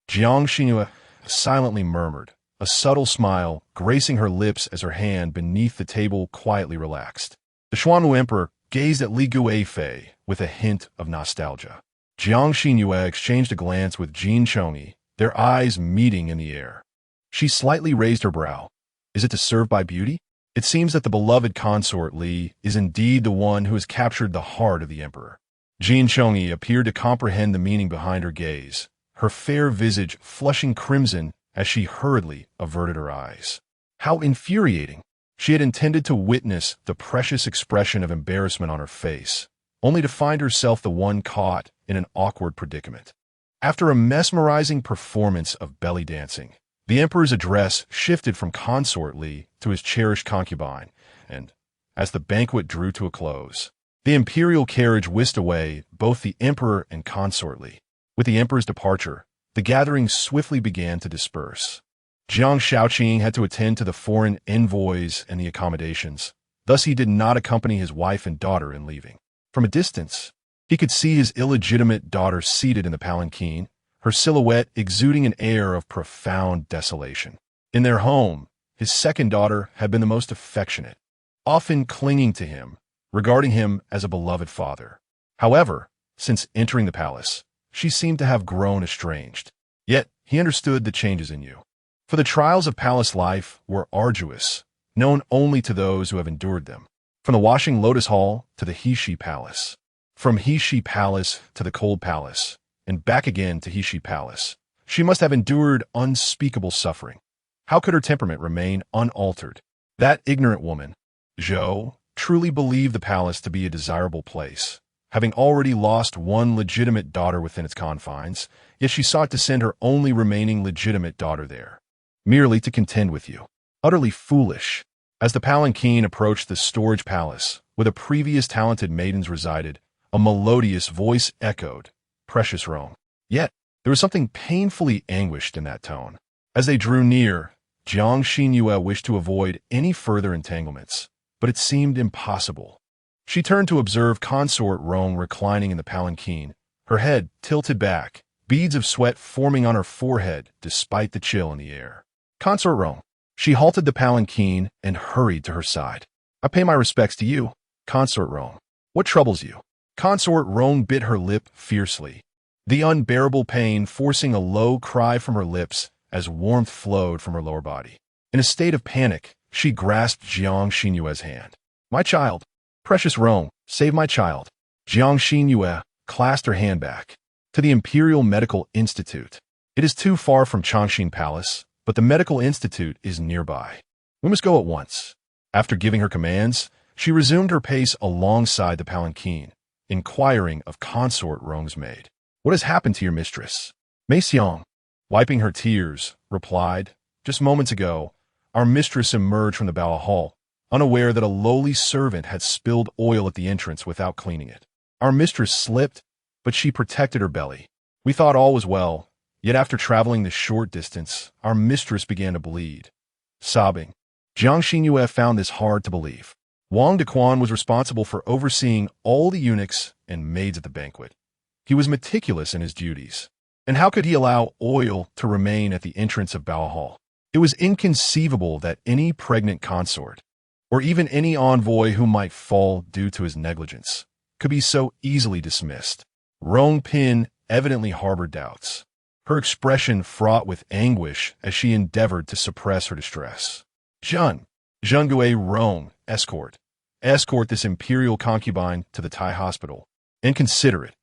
S1: Jiang Xinru silently murmured, a subtle smile gracing her lips as her hand beneath the table quietly relaxed. The Xuanwu Emperor gazed at Li Guifei with a hint of nostalgia. Jiang Xinru exchanged a glance with Jin Chongyi, their eyes meeting in the air. She slightly raised her brow. Is it to serve by beauty? It seems that the beloved consort Li is indeed the one who has captured the heart of the emperor. Jin Chongyi appeared to comprehend the meaning behind her gaze, her fair visage flushing crimson as she hurriedly averted her eyes. How infuriating! She had intended to witness the precious expression of embarrassment on her face, only to find herself the one caught in an awkward predicament. After a mesmerizing performance of belly dancing, the emperor's address shifted from consort Li to his cherished concubine, and, as the banquet drew to a close, the imperial carriage whisked away both the emperor and consort Li. With the emperor's departure, the gathering swiftly began to disperse. Jiang Shaoqing had to attend to the foreign envoys and the accommodations. Thus he did not accompany his wife and daughter in leaving. From a distance, he could see his illegitimate daughter seated in the palanquin, her silhouette exuding an air of profound desolation. In their home, his second daughter had been the most affectionate, often clinging to him, regarding him as a beloved father. However, since entering the palace, she seemed to have grown estranged. Yet he understood the changes in you. For the trials of palace life were arduous, known only to those who have endured them. From the washing lotus hall to the Heshi Palace, from Heshi Palace to the Cold Palace, and back again to Heshi Palace, she must have endured unspeakable suffering. How could her temperament remain unaltered? That ignorant woman, Zhou, truly believed the palace to be a desirable place. Having already lost one legitimate daughter within its confines, yet she sought to send her only remaining legitimate daughter there, merely to contend with you. Utterly foolish. As the palanquin approached the storage palace, where the previous talented maidens resided, a melodious voice echoed, "Precious Rome." Yet, there was something painfully anguished in that tone. As they drew near, Jiang Xinru wished to avoid any further entanglements, but it seemed impossible. She turned to observe consort Rome reclining in the palanquin, her head tilted back, beads of sweat forming on her forehead despite the chill in the air. "Consort Rome." She halted the palanquin and hurried to her side. "I pay my respects to you, consort Rome. What troubles you?" Consort Rome bit her lip fiercely, the unbearable pain forcing a low cry from her lips as warmth flowed from her lower body. In a state of panic, she grasped Jiang Xinru's hand. "My child, precious Rome, save my child." Jiang Xinru clasped her hand back. "To the Imperial Medical Institute. It is too far from Changxin Palace, but the medical institute is nearby. We must go at once." After giving her commands, she resumed her pace alongside the palanquin, inquiring of consort Rome's maid. "What has happened to your mistress?" Mei Xiang, wiping her tears, replied, "Just moments ago, our mistress emerged from the Bow Hall, unaware that a lowly servant had spilled oil at the entrance without cleaning it. Our mistress slipped, but she protected her belly. We thought all was well, yet after traveling this short distance, our mistress began to bleed." Sobbing, Jiang Xinru found this hard to believe. Wang Dequan was responsible for overseeing all the eunuchs and maids at the banquet. He was meticulous in his duties. And how could he allow oil to remain at the entrance of Bow Hall? It was inconceivable that any pregnant consort, or even any envoy who might fall due to his negligence, could be so easily dismissed. Rong Pin evidently harbored doubts, her expression fraught with anguish as she endeavored to suppress her distress. Zhengui Rong, escort this imperial concubine to the Tai hospital, and consider it.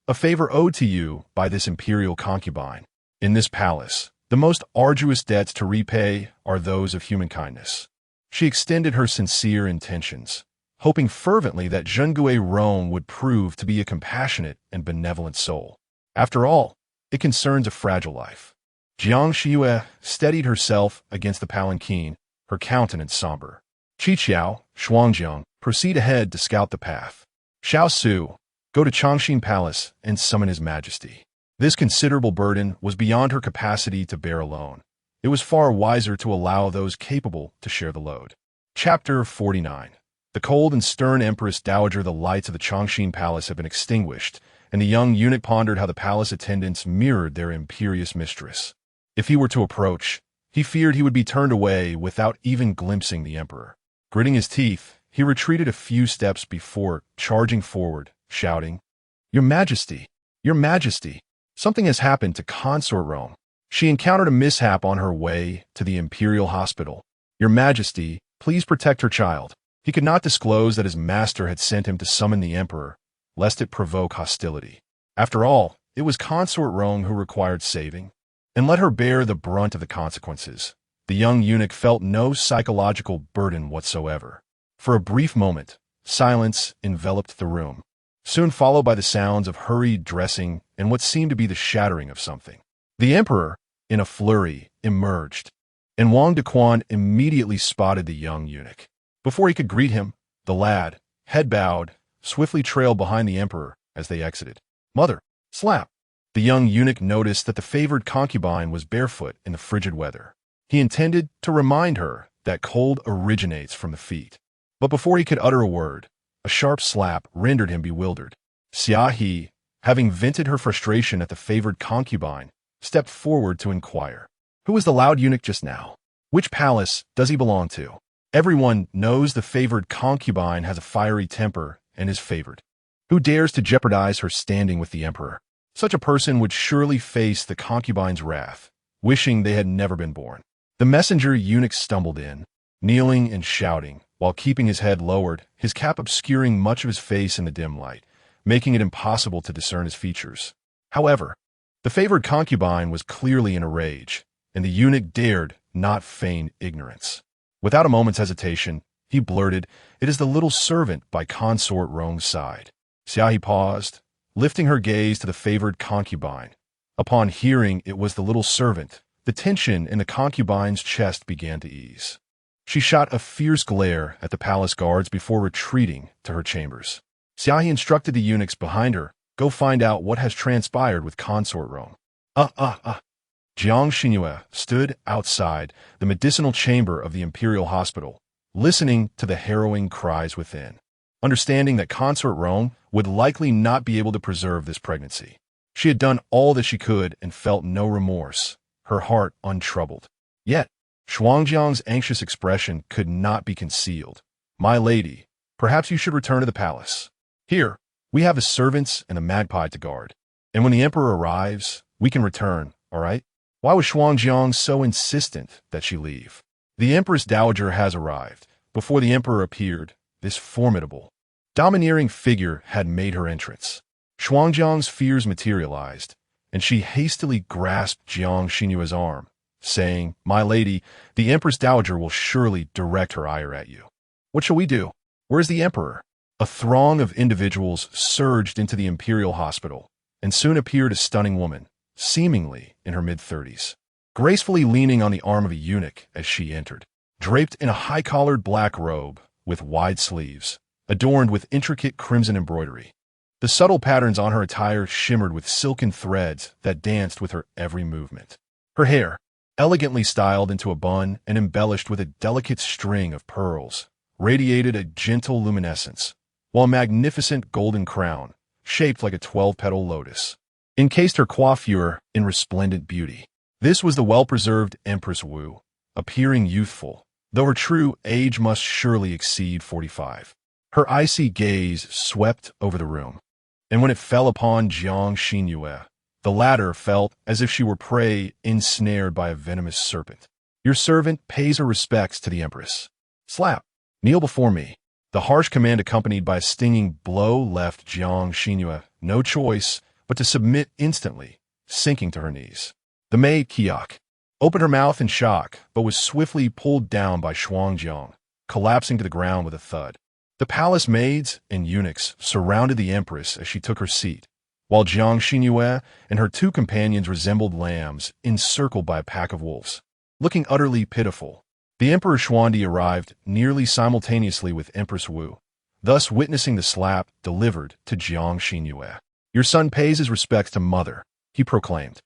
S1: a favor owed to you by this imperial concubine. In this palace, the most arduous debts to repay are those of human kindness. She extended her sincere intentions, hoping fervently that Zhengue Rong would prove to be a compassionate and benevolent soul. After all, it concerns a fragile life. Jiang Xinru steadied herself against the palanquin, her countenance somber. Qiqiao, Shuangjiang, proceed ahead to scout the path. Xiao Su, go to Changxin Palace and summon His Majesty. This considerable burden was beyond her capacity to bear alone. It was far wiser to allow those capable to share the load. Chapter 49. The cold and stern Empress Dowager. The lights of the Changxin Palace had been extinguished, and the young eunuch pondered how the palace attendants mirrored their imperious mistress. If he were to approach, he feared he would be turned away without even glimpsing the emperor. Gritting his teeth, he retreated a few steps before charging forward, shouting, "Your Majesty! Your Majesty! Something has happened to Consort Rome. She encountered a mishap on her way to the imperial hospital. Your Majesty, please protect her child." He could not disclose that his master had sent him to summon the emperor, lest it provoke hostility. After all, it was Consort Rome who required saving, and let her bear the brunt of the consequences. The young eunuch felt no psychological burden whatsoever. For a brief moment, silence enveloped the room, soon followed by the sounds of hurried dressing and what seemed to be the shattering of something. The emperor, in a flurry, emerged, and Wang Dequan immediately spotted the young eunuch. Before he could greet him, the lad, head bowed, swiftly trailed behind the emperor as they exited. "Mother, slap!" The young eunuch noticed that the favored concubine was barefoot in the frigid weather. He intended to remind her that cold originates from the feet. But before he could utter a word, a sharp slap rendered him bewildered. Xia He, having vented her frustration at the favored concubine, stepped forward to inquire, "Who was the loud eunuch just now? Which palace does he belong to?" Everyone knows the favored concubine has a fiery temper and is favored. Who dares to jeopardize her standing with the emperor? Such a person would surely face the concubine's wrath, wishing they had never been born. The messenger eunuch stumbled in, kneeling and shouting, while keeping his head lowered, his cap obscuring much of his face in the dim light, making it impossible to discern his features. However, the favored concubine was clearly in a rage, and the eunuch dared not feign ignorance. Without a moment's hesitation, he blurted, "It is the little servant by Consort Rome's side." Xiaohe paused, lifting her gaze to the favored concubine. Upon hearing it was the little servant, the tension in the concubine's chest began to ease. She shot a fierce glare at the palace guards before retreating to her chambers. Xiaohe instructed the eunuchs behind her, "Go find out what has transpired with Consort Rome." Jiang Xinru stood outside the medicinal chamber of the imperial hospital, listening to the harrowing cries within. Understanding that Consort Rome would likely not be able to preserve this pregnancy, she had done all that she could and felt no remorse, her heart untroubled. Yet, Shuangjiang's anxious expression could not be concealed. "My lady, perhaps you should return to the palace. Here, we have the servants and a magpie to guard. And when the emperor arrives, we can return, all right?" Why was Shuangjiang so insistent that she leave? The Empress Dowager has arrived. Before the emperor appeared, this formidable, domineering figure had made her entrance. Shuangjiang's fears materialized, and she hastily grasped Jiang Xinru's arm, saying, "My lady, the Empress Dowager will surely direct her ire at you." "What shall we do? Where's the emperor?" A throng of individuals surged into the imperial hospital, and soon appeared a stunning woman, seemingly in her mid-30s, gracefully leaning on the arm of a eunuch as she entered, draped in a high-collared black robe with wide sleeves, adorned with intricate crimson embroidery. The subtle patterns on her attire shimmered with silken threads that danced with her every movement. Her hair, elegantly styled into a bun and embellished with a delicate string of pearls, radiated a gentle luminescence, while a magnificent golden crown, shaped like a 12-petal lotus, encased her coiffure in resplendent beauty. This was the well-preserved Empress Wu, appearing youthful, though her true age must surely exceed 45. Her icy gaze swept over the room, and when it fell upon Jiang Xinru, the latter felt as if she were prey ensnared by a venomous serpent. "Your servant pays her respects to the Empress." "Slap! Kneel before me." The harsh command accompanied by a stinging blow left Jiang Xinru no choice but to submit instantly, sinking to her knees. The maid, Qiaq, opened her mouth in shock, but was swiftly pulled down by Xuanjiang, collapsing to the ground with a thud. The palace maids and eunuchs surrounded the empress as she took her seat, while Jiang Xinru and her two companions resembled lambs encircled by a pack of wolves. Looking utterly pitiful, the Emperor Xuandi arrived nearly simultaneously with Empress Wu, thus witnessing the slap delivered to Jiang Xinru. "Your son pays his respects to mother," he proclaimed.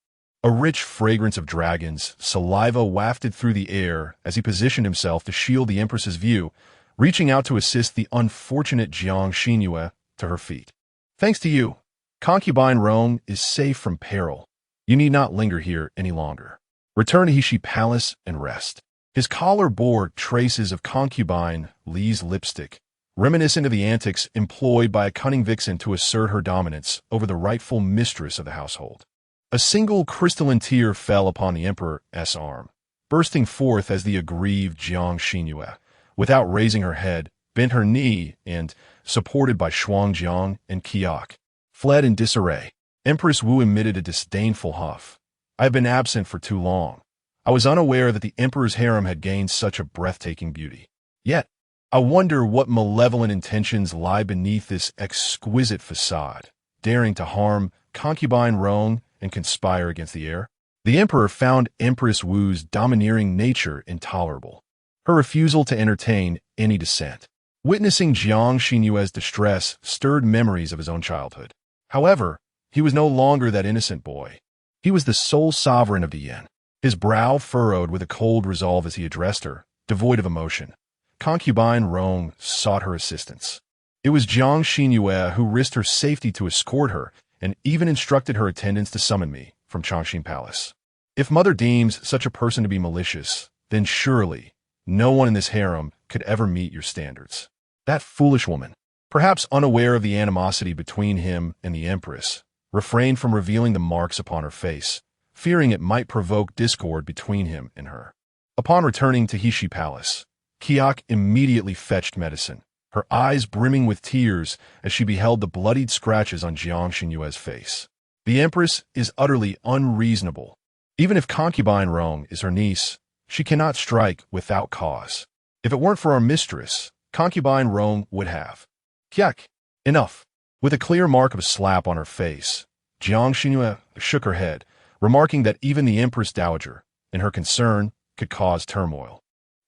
S1: A rich fragrance of dragons, saliva wafted through the air as he positioned himself to shield the empress's view, reaching out to assist the unfortunate Jiang Xinru to her feet. "Thanks to you, Concubine Rong is safe from peril. You need not linger here any longer. Return to Heshi Palace and rest." His collar bore traces of Concubine Li's lipstick, reminiscent of the antics employed by a cunning vixen to assert her dominance over the rightful mistress of the household. A single crystalline tear fell upon the Emperor's arm, bursting forth as the aggrieved Jiang Xinru, without raising her head, bent her knee and, supported by Xuanjiang and Qiaq, fled in disarray. Empress Wu emitted a disdainful huff. "I have been absent for too long. I was unaware that the emperor's harem had gained such a breathtaking beauty. Yet, I wonder what malevolent intentions lie beneath this exquisite facade, daring to harm Concubine Rong and conspire against the heir." The emperor found Empress Wu's domineering nature intolerable, her refusal to entertain any dissent. Witnessing Jiang Xinru's distress stirred memories of his own childhood. However, he was no longer that innocent boy. He was the sole sovereign of the Yin, his brow furrowed with a cold resolve as he addressed her, devoid of emotion. Concubine Rong sought her assistance. It was Jiang Xinru who risked her safety to escort her and even instructed her attendants to summon me from Changxin Palace. If mother deems such a person to be malicious, then surely no one in this harem could ever meet your standards. That foolish woman, perhaps unaware of the animosity between him and the empress, refrained from revealing the marks upon her face, fearing it might provoke discord between him and her. Upon returning to Heshi Palace, Qiaq immediately fetched medicine, her eyes brimming with tears as she beheld the bloodied scratches on Jiang Xinru's face. The empress is utterly unreasonable. Even if Concubine Rong is her niece, she cannot strike without cause. If it weren't for our mistress, Concubine Rong would have. "Qiaq, enough." With a clear mark of a slap on her face, Jiang Xinru shook her head, remarking that even the Empress Dowager, in her concern, could cause turmoil.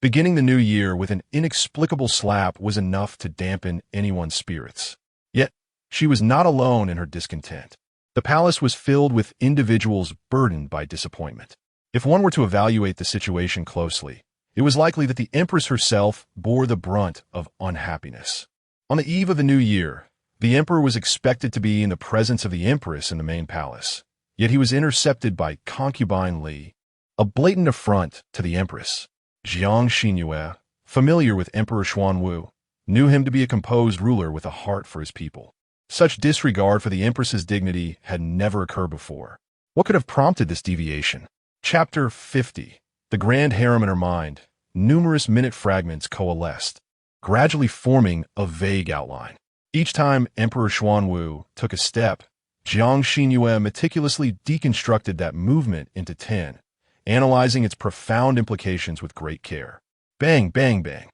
S1: Beginning the new year with an inexplicable slap was enough to dampen anyone's spirits. Yet, she was not alone in her discontent. The palace was filled with individuals burdened by disappointment. If one were to evaluate the situation closely, it was likely that the Empress herself bore the brunt of unhappiness. On the eve of the new year, the Emperor was expected to be in the presence of the Empress in the main palace, yet he was intercepted by Concubine Li, a blatant affront to the Empress. Jiang Xinru, familiar with Emperor Xuanwu, knew him to be a composed ruler with a heart for his people. Such disregard for the Empress's dignity had never occurred before. What could have prompted this deviation? Chapter 50. The grand harem in her mind, numerous minute fragments coalesced, gradually forming a vague outline. Each time Emperor Xuanwu took a step, Jiang Xinru meticulously deconstructed that movement into 10, analyzing its profound implications with great care. Bang, bang, bang.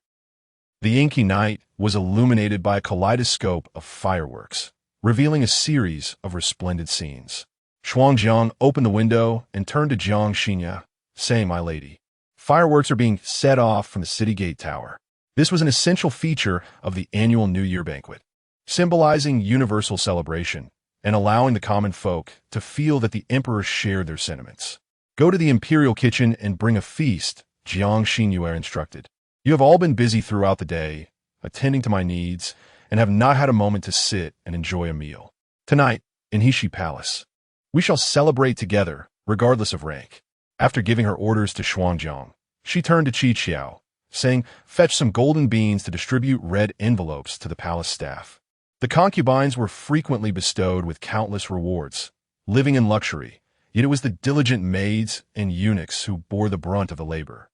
S1: The inky night was illuminated by a kaleidoscope of fireworks, revealing a series of resplendent scenes. Xuanjiang opened the window and turned to Jiang Xinru, saying, "My lady, fireworks are being set off from the city gate tower." This was an essential feature of the annual New Year banquet, symbolizing universal celebration and allowing the common folk to feel that the emperor shared their sentiments. "Go to the imperial kitchen and bring a feast," Jiang Xinru instructed. "You have all been busy throughout the day, attending to my needs, and have not had a moment to sit and enjoy a meal. Tonight, in Heshi Palace, we shall celebrate together, regardless of rank." After giving her orders to Xuanjiang, she turned to Qi Qiao, saying, "Fetch some golden beans to distribute red envelopes to the palace staff." The concubines were frequently bestowed with countless rewards, living in luxury, yet it was the diligent maids and eunuchs who bore the brunt of the labor.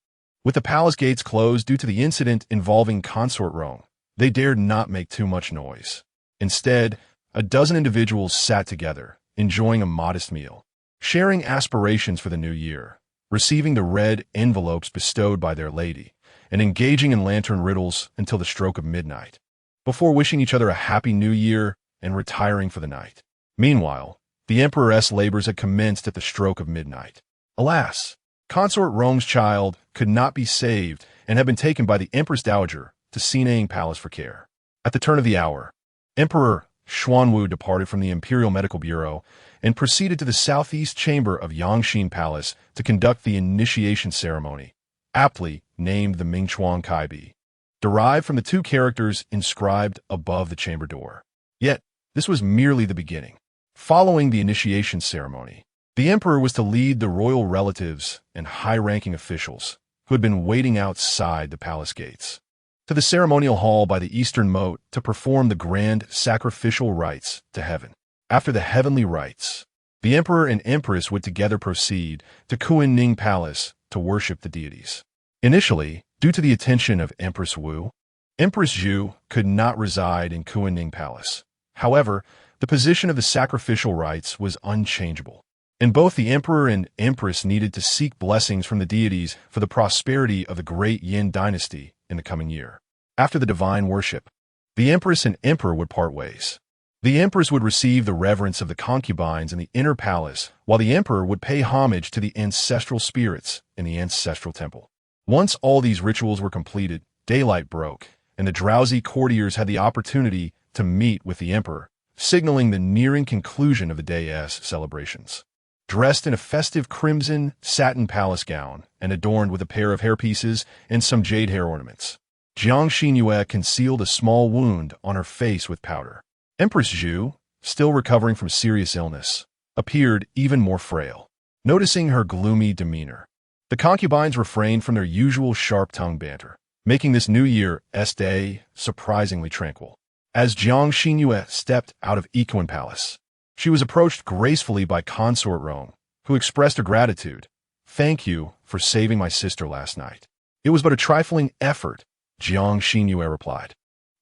S1: With the palace gates closed due to the incident involving consort Rong, they dared not make too much noise. Instead, a dozen individuals sat together, enjoying a modest meal, sharing aspirations for the new year, receiving the red envelopes bestowed by their lady, and engaging in lantern riddles until the stroke of midnight, before wishing each other a happy new year and retiring for the night. Meanwhile, the emperor's labors had commenced at the stroke of midnight. Alas, consort Rong's child could not be saved and had been taken by the Empress Dowager to Xinang Palace for care. At the turn of the hour, Emperor Xuanwu departed from the Imperial Medical Bureau and proceeded to the southeast chamber of Yangxin Palace to conduct the initiation ceremony, aptly named the Mingchuan Kaibi, derived from the two characters inscribed above the chamber door. Yet, this was merely the beginning. Following the initiation ceremony, the emperor was to lead the royal relatives and high-ranking officials who had been waiting outside the palace gates to the ceremonial hall by the eastern moat to perform the grand sacrificial rites to heaven. After the heavenly rites, the emperor and empress would together proceed to Kunning Palace to worship the deities. Initially, due to the attention of Empress Wu, Empress Zhu could not reside in Kunning Palace. However, the position of the sacrificial rites was unchangeable, and both the emperor and empress needed to seek blessings from the deities for the prosperity of the great Yin dynasty in the coming year. After the divine worship, the empress and emperor would part ways. The empress would receive the reverence of the concubines in the inner palace, while the emperor would pay homage to the ancestral spirits in the ancestral temple. Once all these rituals were completed, daylight broke, and the drowsy courtiers had the opportunity to meet with the emperor, signaling the nearing conclusion of the day's celebrations. Dressed in a festive crimson satin palace gown and adorned with a pair of hairpieces and some jade hair ornaments, Jiang Xinru concealed a small wound on her face with powder. Empress Zhu, still recovering from serious illness, appeared even more frail. Noticing her gloomy demeanor, the concubines refrained from their usual sharp-tongued banter, making this New Year's day surprisingly tranquil. As Jiang Xinru stepped out of Equine Palace, she was approached gracefully by consort Rong, who expressed her gratitude. "Thank you for saving my sister last night." "It was but a trifling effort," Jiang Xinru replied.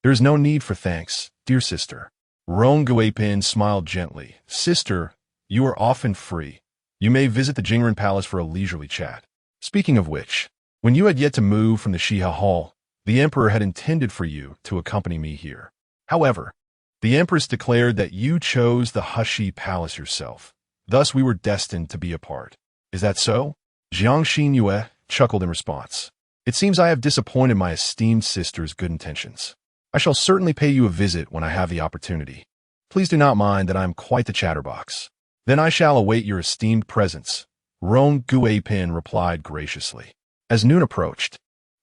S1: "There is no need for thanks, dear sister." Rong Guipin smiled gently. "Sister, you are often free. You may visit the Jingren Palace for a leisurely chat. Speaking of which, when you had yet to move from the Shiha Hall, the emperor had intended for you to accompany me here. However, the empress declared that you chose the Hushi Palace yourself. Thus we were destined to be apart. Is that so?" Jiang Xinru chuckled in response. "It seems I have disappointed my esteemed sister's good intentions. I shall certainly pay you a visit when I have the opportunity. Please do not mind that I am quite the chatterbox." "Then I shall await your esteemed presence," Rong Guipin replied graciously. As noon approached,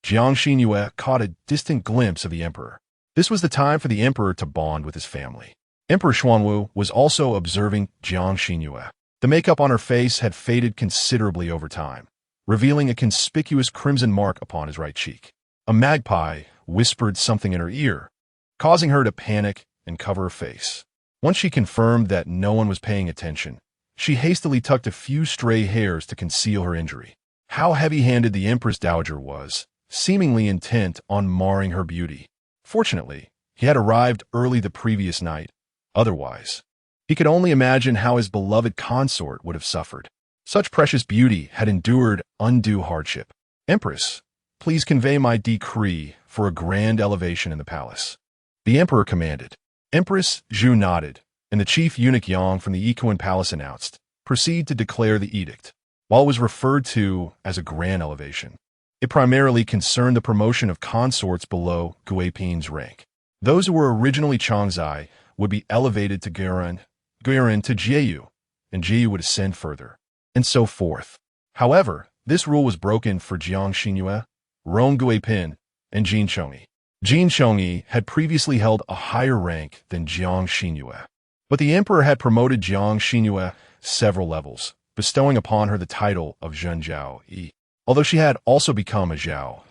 S1: Jiang Xinru caught a distant glimpse of the emperor. This was the time for the emperor to bond with his family. Emperor Xuanwu was also observing Jiang Xinru. The makeup on her face had faded considerably over time, revealing a conspicuous crimson mark upon his right cheek. A magpie whispered something in her ear, causing her to panic and cover her face. Once she confirmed that no one was paying attention, she hastily tucked a few stray hairs to conceal her injury. How heavy-handed the Empress Dowager was, seemingly intent on marring her beauty. Fortunately, he had arrived early the previous night. Otherwise, he could only imagine how his beloved consort would have suffered. Such precious beauty had endured undue hardship. "Empress, please convey my decree for a grand elevation in the palace," the emperor commanded. Empress Zhu nodded, and the chief eunuch Yang from the Equine Palace announced, "Proceed to declare the edict." While it was referred to as a grand elevation, it primarily concerned the promotion of consorts below Guipin's rank. Those who were originally Changzai would be elevated to Guiran to Jieyu, and Jieyu would ascend further, and so forth. However, this rule was broken for Jiang Xinru, Rong Guipin, and Jin Chongyi. Jin Chongyi had previously held a higher rank than Jiang Xinru, but the emperor had promoted Jiang Xinru several levels, bestowing upon her the title of Zhenjiao Yi. Although she had also become a Zhao,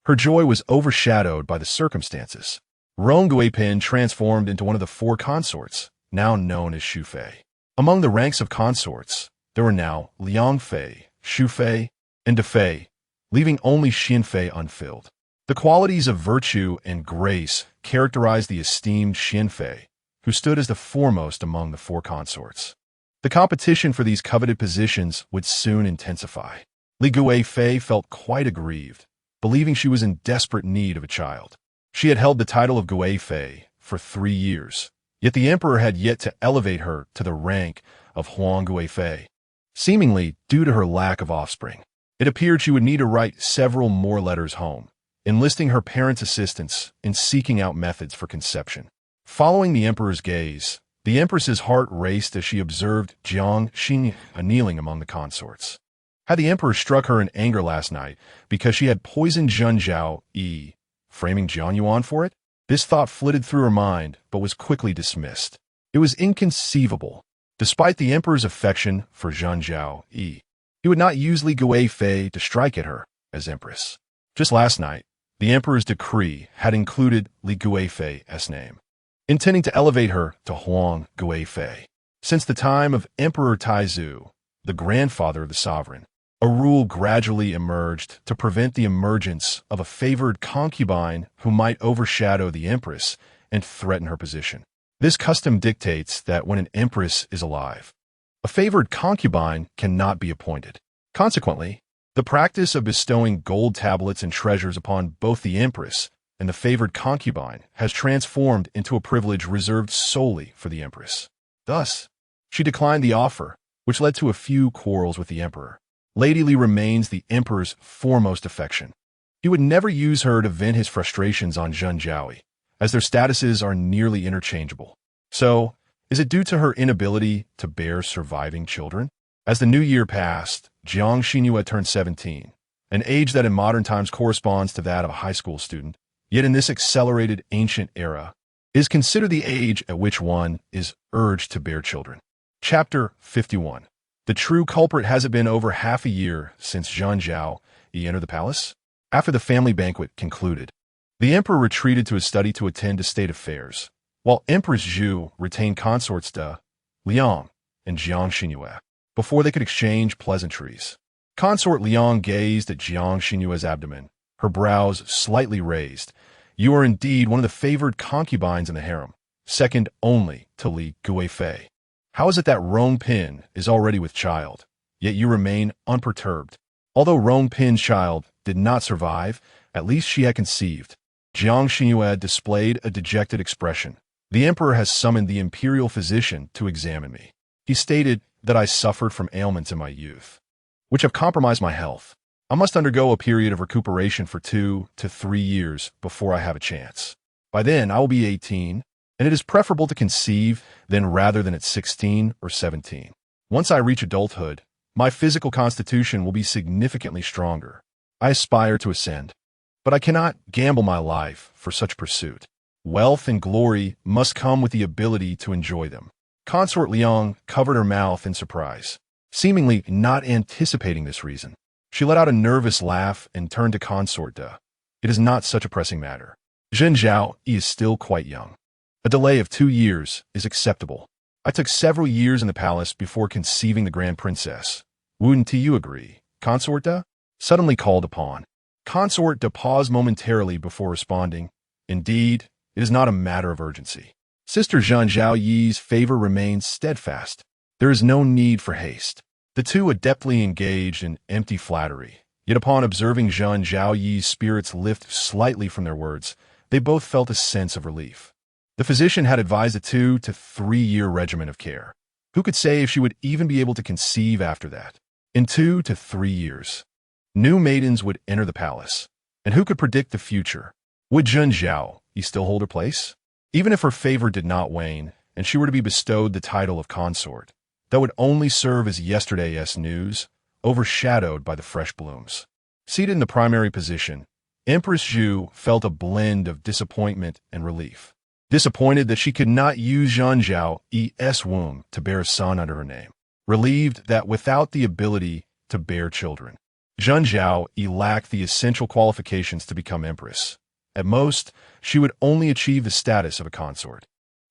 S1: her joy was overshadowed by the circumstances. Rong Guipin transformed into one of the four consorts, now known as Shufei. Among the ranks of consorts, there were now Liangfei, Shufei, and Defei, leaving only Xianfei unfilled. The qualities of virtue and grace characterized the esteemed Xianfei, who stood as the foremost among the four consorts. The competition for these coveted positions would soon intensify. Li Guifei felt quite aggrieved, believing she was in desperate need of a child. She had held the title of Guifei for 3 years, yet the emperor had yet to elevate her to the rank of Huang Guifei, seemingly due to her lack of offspring. It appeared she would need to write several more letters home, enlisting her parents' assistance in seeking out methods for conception. Following the emperor's gaze, the empress's heart raced as she observed Jiang Xinru kneeling among the consorts. Had the emperor struck her in anger last night because she had poisoned Zheng Zhao, framing Jiang Yuan for it? This thought flitted through her mind, but was quickly dismissed. It was inconceivable. Despite the emperor's affection for Zheng Zhao, he would not use Li Guifei to strike at her as empress. Just last night, the emperor's decree had included Li Guifei's name, intending to elevate her to Huang Guifei. Since the time of Emperor Taizu, the grandfather of the sovereign, a rule gradually emerged to prevent the emergence of a favored concubine who might overshadow the empress and threaten her position. This custom dictates that when an empress is alive, a favored concubine cannot be appointed. Consequently, the practice of bestowing gold tablets and treasures upon both the empress and the favored concubine has transformed into a privilege reserved solely for the empress. Thus, she declined the offer, which led to a few quarrels with the emperor. Lady Li remains the emperor's foremost affection. He would never use her to vent his frustrations on Zheng Zhao, as their statuses are nearly interchangeable. So, is it due to her inability to bear surviving children? As the new year passed, Jiang Xinru turned 17, an age that in modern times corresponds to that of a high school student, yet in this accelerated ancient era, is considered the age at which one is urged to bear children. Chapter 51. The true culprit. Has it been over half a year since Zheng Zhao entered the palace? After the family banquet concluded, the emperor retreated to his study to attend to state affairs, while Empress Zhu retained consorts De, Liang, and Jiang Xinru before they could exchange pleasantries. Consort Liang gazed at Jiang Xinru's abdomen, her brows slightly raised. You are indeed one of the favored concubines in the harem, second only to Li Guifei. How is it that Rong Pin is already with child, yet you remain unperturbed? Although Rong Pin's child did not survive, at least she had conceived. Jiang Xinru displayed a dejected expression. The emperor has summoned the imperial physician to examine me. He stated that I suffered from ailments in my youth, which have compromised my health. I must undergo a period of recuperation for 2 to 3 years before I have a chance. By then, I will be 18, and it is preferable to conceive then rather than at 16 or 17. Once I reach adulthood, my physical constitution will be significantly stronger. I aspire to ascend, but I cannot gamble my life for such pursuit. Wealth and glory must come with the ability to enjoy them. Consort Liang covered her mouth in surprise, seemingly not anticipating this reason. She let out a nervous laugh and turned to Consort De. It is not such a pressing matter. Zheng Zhao is still quite young. A delay of 2 years is acceptable. I took several years in the palace before conceiving the Grand Princess. Wouldn't you agree, Consort De? Suddenly called upon. Consort De paused momentarily before responding. Indeed, it is not a matter of urgency. Sister Zheng Zhao's favor remains steadfast. There is no need for haste. The two adeptly engaged in empty flattery. Yet upon observing Zheng Zhao's spirits lift slightly from their words, they both felt a sense of relief. The physician had advised a 2 to 3 year regimen of care. Who could say if she would even be able to conceive after that? In 2 to 3 years, new maidens would enter the palace. And who could predict the future? Would Zheng Zhao still hold her place? Even if her favor did not wane, and she were to be bestowed the title of consort, that would only serve as yesterday's news, overshadowed by the fresh blooms. Seated in the primary position, Empress Zhu felt a blend of disappointment and relief. Disappointed that she could not use Zheng Zhao's womb to bear a son under her name. Relieved that without the ability to bear children, Zheng Zhao lacked the essential qualifications to become empress. At most, she would only achieve the status of a consort.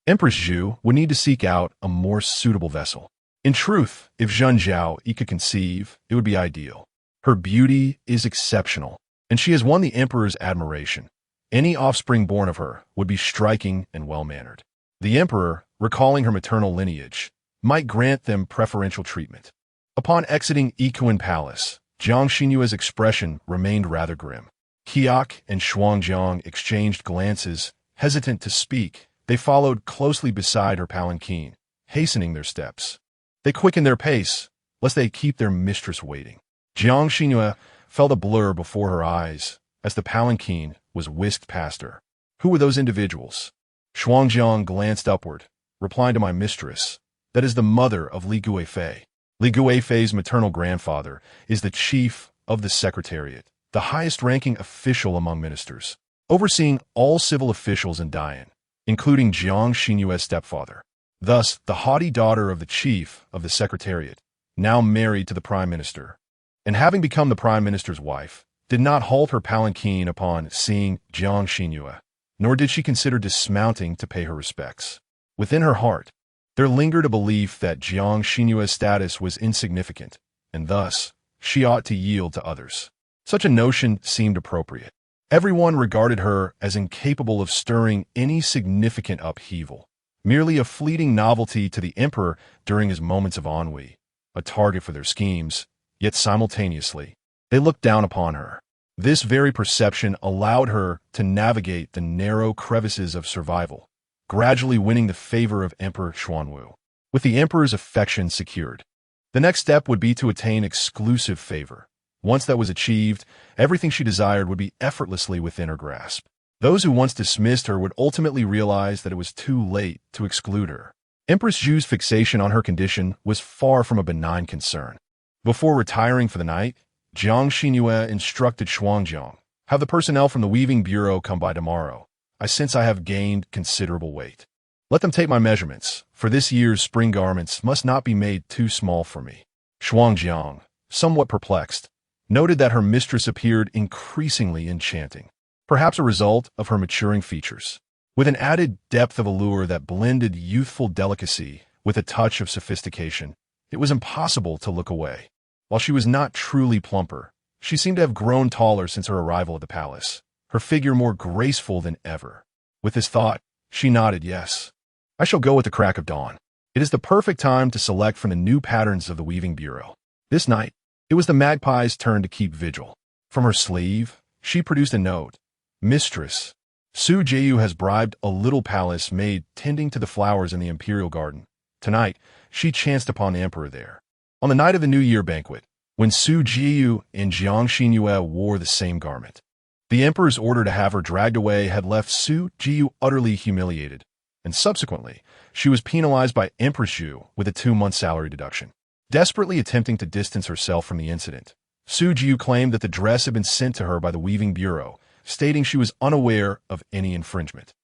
S1: Empress Zhu would need to seek out a more suitable vessel. In truth, if Zheng Zhao could conceive, it would be ideal. Her beauty is exceptional, and she has won the emperor's admiration. Any offspring born of her would be striking and well-mannered. The emperor, recalling her maternal lineage, might grant them preferential treatment. Upon exiting Ikuan Palace, Jiang Xinyue's expression remained rather grim. Qiak and Xuanjiang exchanged glances, hesitant to speak. They followed closely beside her palanquin, hastening their steps. They quickened their pace, lest they keep their mistress waiting. Jiang Xinru felt a blur before her eyes as the palanquin was whisked past her. Who were those individuals? Xuanjiang glanced upward, replying to my mistress. That is the mother of Li Guifei. Li Guifei's maternal grandfather is the chief of the Secretariat, the highest-ranking official among ministers, overseeing all civil officials in Dian, including Jiang Xinyue's stepfather. Thus, the haughty daughter of the chief of the Secretariat, now married to the prime minister, and having become the prime minister's wife, did not halt her palanquin upon seeing Jiang Xinru, nor did she consider dismounting to pay her respects. Within her heart, there lingered a belief that Jiang Xinru's status was insignificant, and thus, she ought to yield to others. Such a notion seemed appropriate. Everyone regarded her as incapable of stirring any significant upheaval, merely a fleeting novelty to the emperor during his moments of ennui, a target for their schemes, yet simultaneously, they looked down upon her. This very perception allowed her to navigate the narrow crevices of survival, gradually winning the favor of Emperor Xuanwu. With the emperor's affection secured, the next step would be to attain exclusive favor. Once that was achieved, everything she desired would be effortlessly within her grasp. Those who once dismissed her would ultimately realize that it was too late to exclude her. Empress Zhu's fixation on her condition was far from a benign concern. Before retiring for the night, Jiang Xinru instructed Xuanjiang, "Have the personnel from the weaving bureau come by tomorrow. I sense I have gained considerable weight. Let them take my measurements, for this year's spring garments must not be made too small for me." Xuanjiang, somewhat perplexed, noted that her mistress appeared increasingly enchanting, perhaps a result of her maturing features. With an added depth of allure that blended youthful delicacy with a touch of sophistication, it was impossible to look away. While she was not truly plumper, she seemed to have grown taller since her arrival at the palace, her figure more graceful than ever. With this thought, she nodded yes. "I shall go at the crack of dawn. It is the perfect time to select from the new patterns of the weaving bureau." This night, it was the magpie's turn to keep vigil. From her sleeve, she produced a note. "Mistress, Su Jiu has bribed a little palace maid tending to the flowers in the imperial garden. Tonight, she chanced upon the emperor there. On the night of the New Year banquet, when Su Jiu and Jiang Xinru wore the same garment. The emperor's order to have her dragged away had left Su Jiu utterly humiliated, and subsequently, she was penalized by Empress Zhu with a 2-month salary deduction. Desperately attempting to distance herself from the incident, Su Jiu claimed that the dress had been sent to her by the weaving bureau, stating she was unaware of any infringement.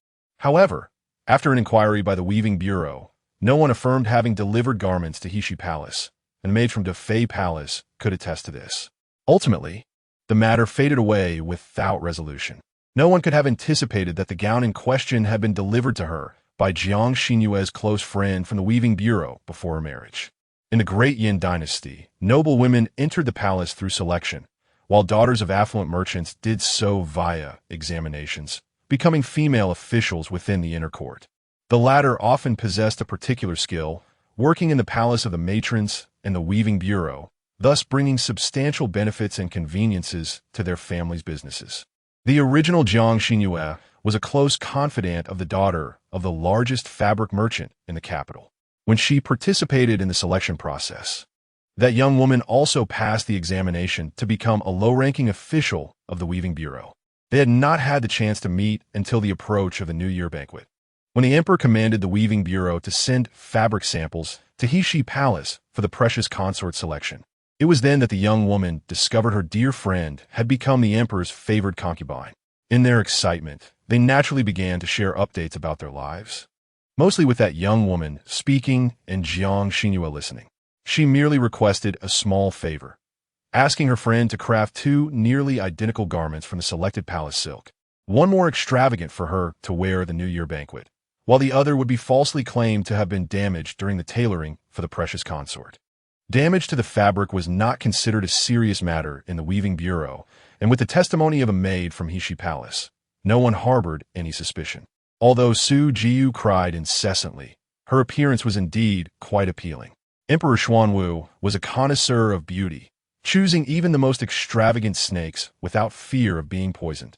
S1: However, after an inquiry by the weaving bureau, no one affirmed having delivered garments to Heshi Palace, and a maid from Defei Palace could attest to this. Ultimately, the matter faded away without resolution. No one could have anticipated that the gown in question had been delivered to her by Jiang Xinru's close friend from the weaving bureau before her marriage. In the Great Yin dynasty, noble women entered the palace through selection, while daughters of affluent merchants did so via examinations, becoming female officials within the inner court. The latter often possessed a particular skill, working in the palace of the matrons and the weaving bureau, thus bringing substantial benefits and conveniences to their families' businesses. The original Jiang Xinru was a close confidant of the daughter of the largest fabric merchant in the capital. When she participated in the selection process, that young woman also passed the examination to become a low-ranking official of the weaving bureau. They had not had the chance to meet until the approach of the New Year banquet, when the emperor commanded the weaving bureau to send fabric samples to Heshi Palace for the precious consort selection. It was then that the young woman discovered her dear friend had become the emperor's favored concubine. In their excitement, they naturally began to share updates about their lives, mostly with that young woman speaking and Jiang Xinru listening. She merely requested a small favor, asking her friend to craft 2 nearly identical garments from the selected palace silk, one more extravagant for her to wear at the New Year banquet, while the other would be falsely claimed to have been damaged during the tailoring for the precious consort. Damage to the fabric was not considered a serious matter in the weaving bureau, and with the testimony of a maid from Heshi Palace, no one harbored any suspicion. Although Su Jiu cried incessantly, Her appearance was indeed quite appealing. Emperor Xuanwu was a connoisseur of beauty, choosing even the most extravagant snakes without fear of being poisoned.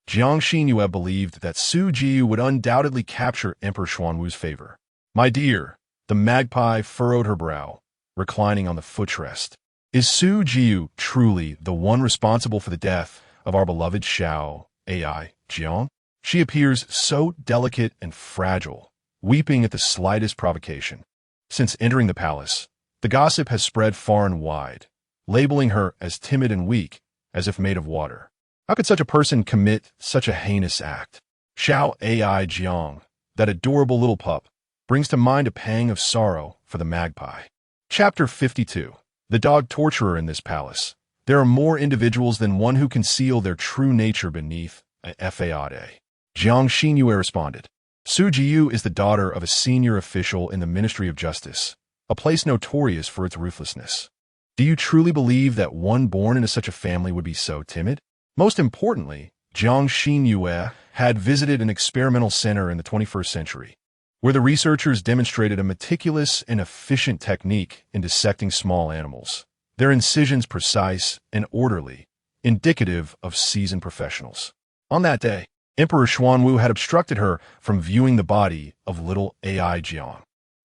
S1: Jiang Xinru believed that Su Jiu would undoubtedly capture Emperor Xuanwu's favor. "My dear," the magpie furrowed her brow, reclining on the footrest. "Is Su Jiu truly the one responsible for the death of our beloved Xiao AI Jiang? She appears so delicate and fragile, weeping at the slightest provocation." Since entering the palace, the gossip has spread far and wide, labeling her as timid and weak, as if made of water. How could such a person commit such a heinous act? Xiao AI Jiang, that adorable little pup, brings to mind a pang of sorrow for the magpie. Chapter 52. The dog torturer in this palace. There are more individuals than one who conceal their true nature beneath a fade. Jiang Xinru responded. Su Jiu is the daughter of a senior official in the Ministry of Justice, a place notorious for its ruthlessness. Do you truly believe that one born into such a family would be so timid? Most importantly, Jiang Xinru had visited an experimental center in the 21st century, where the researchers demonstrated a meticulous and efficient technique in dissecting small animals, their incisions precise and orderly, indicative of seasoned professionals. On that day, Emperor Xuanwu had obstructed her from viewing the body of little AI Jiang.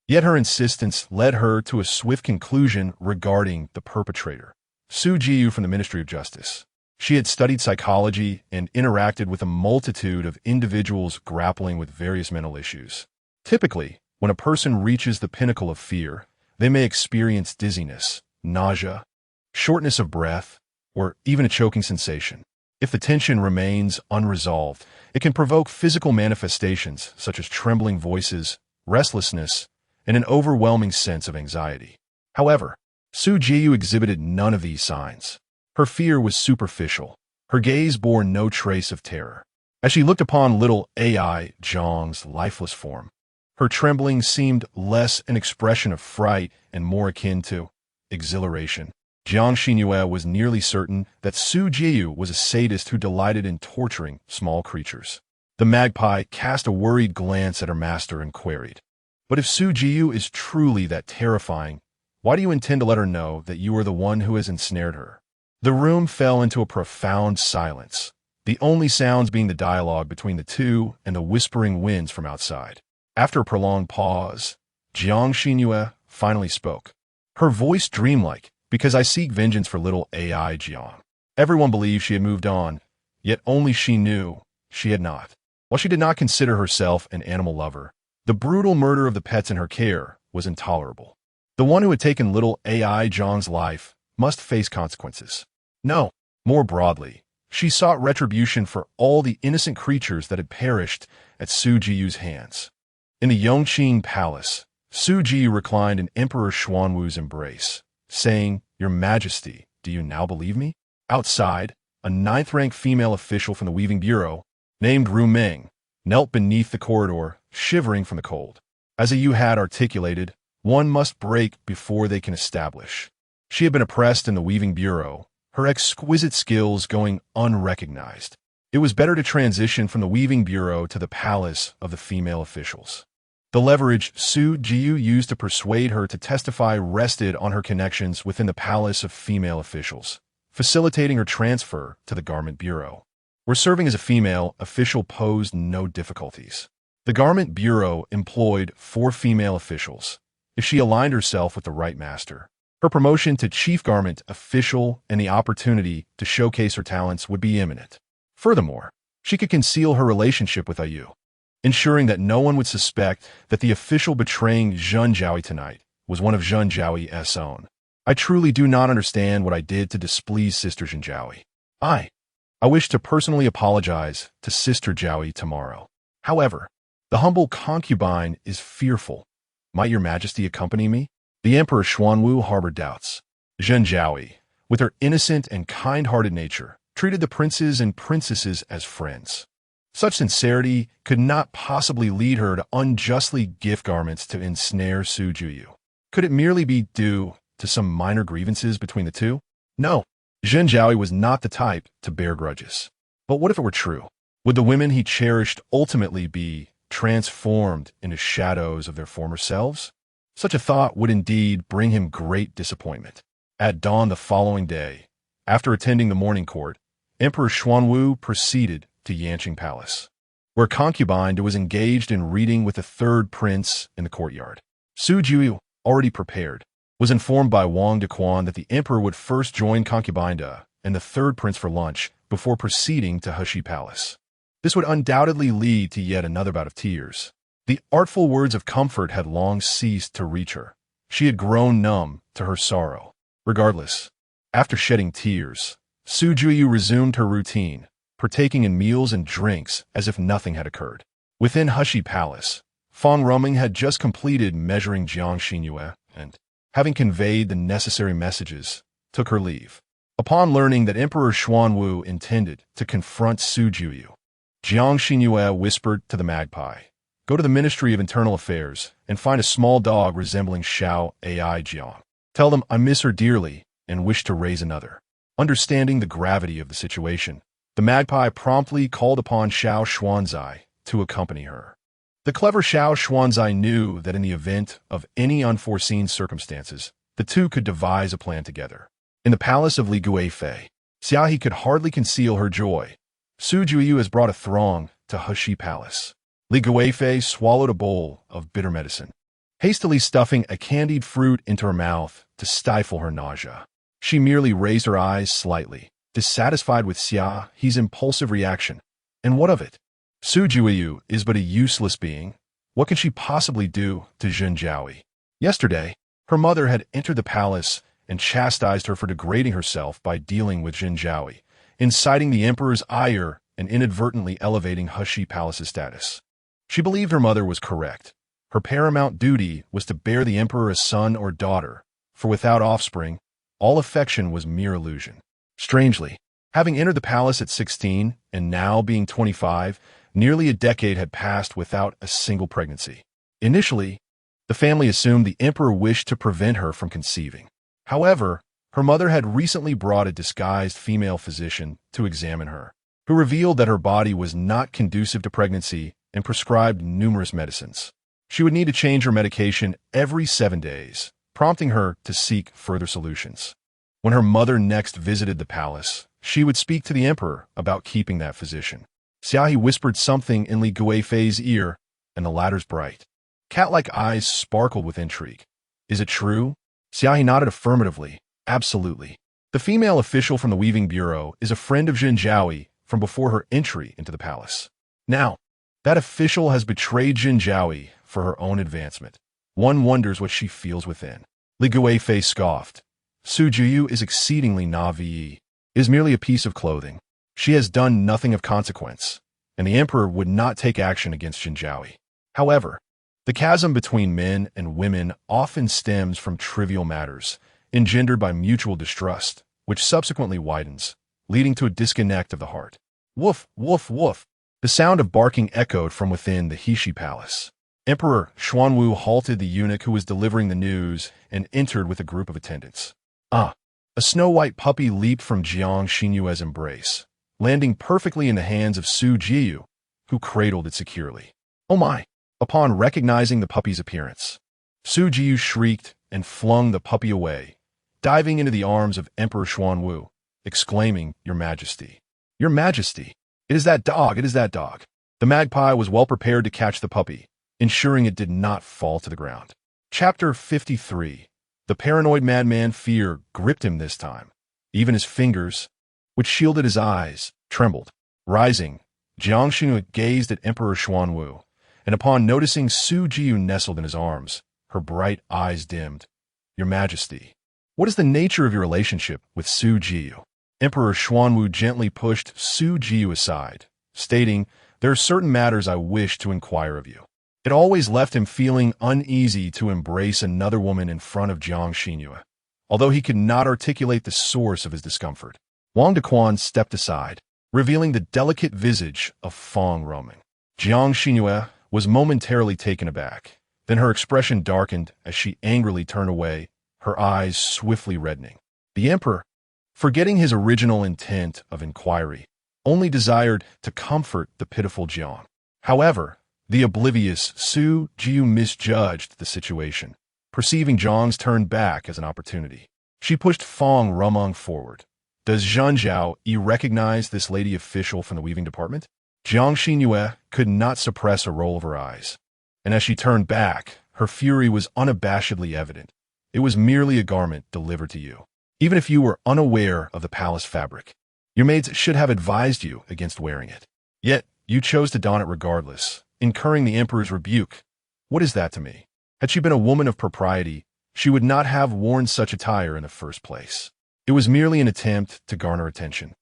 S1: Yet her insistence led her to a swift conclusion regarding the perpetrator, Su Jiu from the Ministry of Justice. She had studied psychology and interacted with a multitude of individuals grappling with various mental issues. Typically, when a person reaches the pinnacle of fear, they may experience dizziness, nausea, shortness of breath, or even a choking sensation. If the tension remains unresolved, it can provoke physical manifestations such as trembling voices, restlessness, and an overwhelming sense of anxiety. However, Su Jiu exhibited none of these signs. Her fear was superficial. Her gaze bore no trace of terror. As she looked upon little AI Jiang's lifeless form, her trembling seemed less an expression of fright and more akin to exhilaration. Jiang Xinru was nearly certain that Su Jiu was a sadist who delighted in torturing small creatures. The magpie cast a worried glance at her master and queried, "But if Su Jiu is truly that terrifying, why do you intend to let her know that you are the one who has ensnared her?" The room fell into a profound silence, the only sounds being the dialogue between the two and the whispering winds from outside. After a prolonged pause, Jiang Xinru finally spoke, her voice dreamlike, "Because I seek vengeance for little AI Jiang." Everyone believed she had moved on, yet only she knew she had not. While she did not consider herself an animal lover, the brutal murder of the pets in her care was intolerable. The one who had taken little AI Jiang's life must face consequences. No, more broadly, she sought retribution for all the innocent creatures that had perished at Su Jiu's hands. In the Yongqing Palace, Su Jiu reclined in Emperor Xuanwu's embrace, saying, "Your Majesty, do you now believe me?" Outside, a ninth-rank female official from the Weaving Bureau, named Ru Meng, knelt beneath the corridor, shivering from the cold. As Yu had articulated, one must break before they can establish. She had been oppressed in the Weaving Bureau, her exquisite skills going unrecognized. It was better to transition from the Weaving Bureau to the palace of the female officials. The leverage Su Jiu used to persuade her to testify rested on her connections within the palace of female officials, facilitating her transfer to the Garment Bureau, where serving as a female official posed no difficulties. The Garment Bureau employed 4 female officials, if she aligned herself with the right master. Her promotion to chief garment official and the opportunity to showcase her talents would be imminent. Furthermore, she could conceal her relationship with Yu, ensuring that no one would suspect that the official betraying Zhen Jiaoyi tonight was one of Zhen Jiaoyi's own. I truly do not understand what I did to displease Sister Zhen Jiaoyi. I wish to personally apologize to Sister Jiaoyi tomorrow. However, the humble concubine is fearful. Might your majesty accompany me? The Emperor Xuanwu harbored doubts. Zhen Jiaoyi, with her innocent and kind-hearted nature, treated the princes and princesses as friends. Such sincerity could not possibly lead her to unjustly gift garments to ensnare Su Jiu. Could it merely be due to some minor grievances between the two? No, Zhen Jiaoyi was not the type to bear grudges. But what if it were true? Would the women he cherished ultimately be transformed into shadows of their former selves? Such a thought would indeed bring him great disappointment. At dawn the following day, after attending the morning court, Emperor Xuanwu proceeded to Yanqing Palace, where Concubine was engaged in reading with the third prince in the courtyard. Su Jiu, already prepared, was informed by Wang Dequan that the emperor would first join Concubine and the third prince for lunch before proceeding to Heshi Palace. This would undoubtedly lead to yet another bout of tears. The artful words of comfort had long ceased to reach her. She had grown numb to her sorrow. Regardless, after shedding tears, Su Jiu resumed her routine, partaking in meals and drinks as if nothing had occurred. Within Heshi Palace, Fang Ruming had just completed measuring Jiang Xinru and, having conveyed the necessary messages, took her leave. Upon learning that Emperor Xuanwu intended to confront Su Jiu, Jiang Xinru whispered to the magpie, "Go to the Ministry of Internal Affairs and find a small dog resembling Xiao Ai Jiang. Tell them I miss her dearly and wish to raise another." Understanding the gravity of the situation, the magpie promptly called upon Xiao Xuanzai to accompany her. The clever Xiao Xuanzai knew that in the event of any unforeseen circumstances, the two could devise a plan together. In the palace of Li Guifei, Xiaohe could hardly conceal her joy. Su Jiu has brought a throng to Heshi Palace. Li Guifei swallowed a bowl of bitter medicine, hastily stuffing a candied fruit into her mouth to stifle her nausea. She merely raised her eyes slightly, dissatisfied with Xiaohe's impulsive reaction. And what of it? Su Jiu is but a useless being. What can she possibly do to Zhenjiaoyi? Yesterday, her mother had entered the palace and chastised her for degrading herself by dealing with Zhenjiaoyi, inciting the emperor's ire and inadvertently elevating Heshi Palace's status. She believed her mother was correct. Her paramount duty was to bear the emperor a son or daughter, for without offspring, all affection was mere illusion. Strangely, having entered the palace at 16 and now being 25, nearly a decade had passed without a single pregnancy. Initially, the family assumed the emperor wished to prevent her from conceiving. However, her mother had recently brought a disguised female physician to examine her, who revealed that her body was not conducive to pregnancy and prescribed numerous medicines. She would need to change her medication every 7 days, prompting her to seek further solutions. When her mother next visited the palace, she would speak to the emperor about keeping that physician. Xiaohe whispered something in Li Guifei's ear, and the latter's bright, cat-like eyes sparkled with intrigue. "Is it true?" Xiaohe nodded affirmatively. "Absolutely. The female official from the Weaving Bureau is a friend of Zhenjiaoyi from before her entry into the palace. Now, that official has betrayed Zhenjiaoyi for her own advancement. One wonders what she feels within." Li Guifei scoffed. "Su Jiu is exceedingly naive. It is merely a piece of clothing. She has done nothing of consequence, and the emperor would not take action against Zhenjiaoyi. However, the chasm between men and women often stems from trivial matters, engendered by mutual distrust, which subsequently widens, leading to a disconnect of the heart." Woof, woof, woof. The sound of barking echoed from within the Heshi Palace. Emperor Xuanwu halted the eunuch who was delivering the news and entered with a group of attendants. A snow-white puppy leaped from Jiang Xinru's embrace, landing perfectly in the hands of Su Jiu, who cradled it securely. "Oh my!" Upon recognizing the puppy's appearance, Su Jiu shrieked and flung the puppy away, diving into the arms of Emperor Xuanwu, exclaiming, "Your Majesty! Your Majesty! It is that dog! It is that dog!" The magpie was well prepared to catch the puppy, ensuring it did not fall to the ground. Chapter 53. The paranoid madman fear gripped him this time. Even his fingers, which shielded his eyes, trembled. Rising, Jiang Xinru gazed at Emperor Xuanwu, and upon noticing Su Jiu nestled in his arms, her bright eyes dimmed. "Your Majesty, what is the nature of your relationship with Su Jiu?" Emperor Xuanwu gently pushed Su Jiu aside, stating, "There are certain matters I wish to inquire of you." It always left him feeling uneasy to embrace another woman in front of Jiang Xinru, although he could not articulate the source of his discomfort. Wang Dequan stepped aside, revealing the delicate visage of Fang Ruming. Jiang Xinru was momentarily taken aback. Then her expression darkened as she angrily turned away, her eyes swiftly reddening. The emperor, forgetting his original intent of inquiry, only desired to comfort the pitiful Jiang. However, The oblivious Su Jiu misjudged the situation, perceiving Zhang's turn back as an opportunity. She pushed Fong Rumong forward. Does Zhan Zhao recognize this lady official from the weaving department? Jiang Xinru could not suppress a roll of her eyes, and as she turned back, her fury was unabashedly evident. It was merely a garment delivered to you. Even if you were unaware of the palace fabric, your maids should have advised you against wearing it. Yet, you chose to don it regardless, incurring the emperor's rebuke. What is that to me? Had she been a woman of propriety, she would not have worn such attire in the first place. It was merely an attempt to garner attention.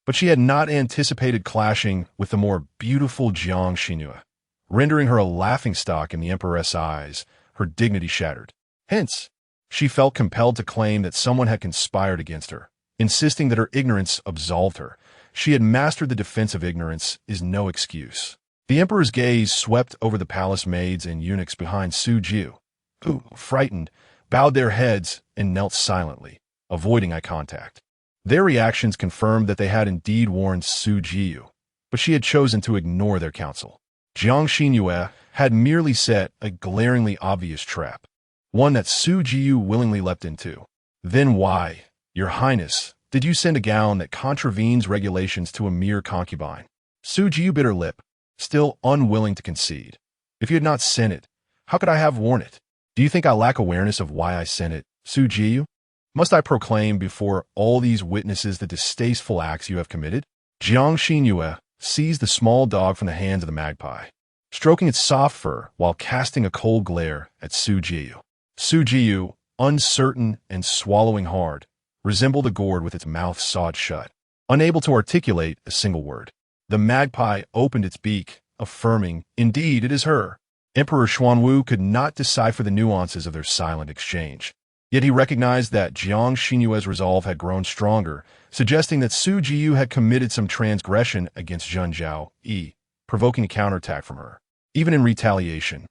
S1: But she had not anticipated clashing with the more beautiful Jiang Xinru, rendering her a laughingstock in the empress' eyes, her dignity shattered. Hence, she felt compelled to claim that someone had conspired against her, insisting that her ignorance absolved her. She had mastered the defense of ignorance is no excuse. The emperor's gaze swept over the palace maids and eunuchs behind Su Jiu, who, frightened, bowed their heads and knelt silently, avoiding eye contact. Their reactions confirmed that they had indeed warned Su Jiu, but she had chosen to ignore their counsel. Jiang Xinru had merely set a glaringly obvious trap, one that Su Jiu willingly leapt into. Then why, Your Highness, did you send a gown that contravenes regulations to a mere concubine? Su Jiu bit her lip, still unwilling to concede. If you had not sent it, how could I have worn it? Do you think I lack awareness of why I sent it, Su Jiu? Must I proclaim before all these witnesses the distasteful acts you have committed? Jiang Xinru seized the small dog from the hands of the magpie, stroking its soft fur while casting a cold glare at Su Jiu. Su Jiu, uncertain and swallowing hard, resembled a gourd with its mouth sawed shut, unable to articulate a single word. The magpie opened its beak, affirming, "Indeed, it is her." Emperor Xuanwu could not decipher the nuances of their silent exchange. Yet he recognized that Jiang Xinru's resolve had grown stronger, suggesting that Su Jiu had committed some transgression against Zhan Zhao, provoking a counterattack from her. Even in retaliation,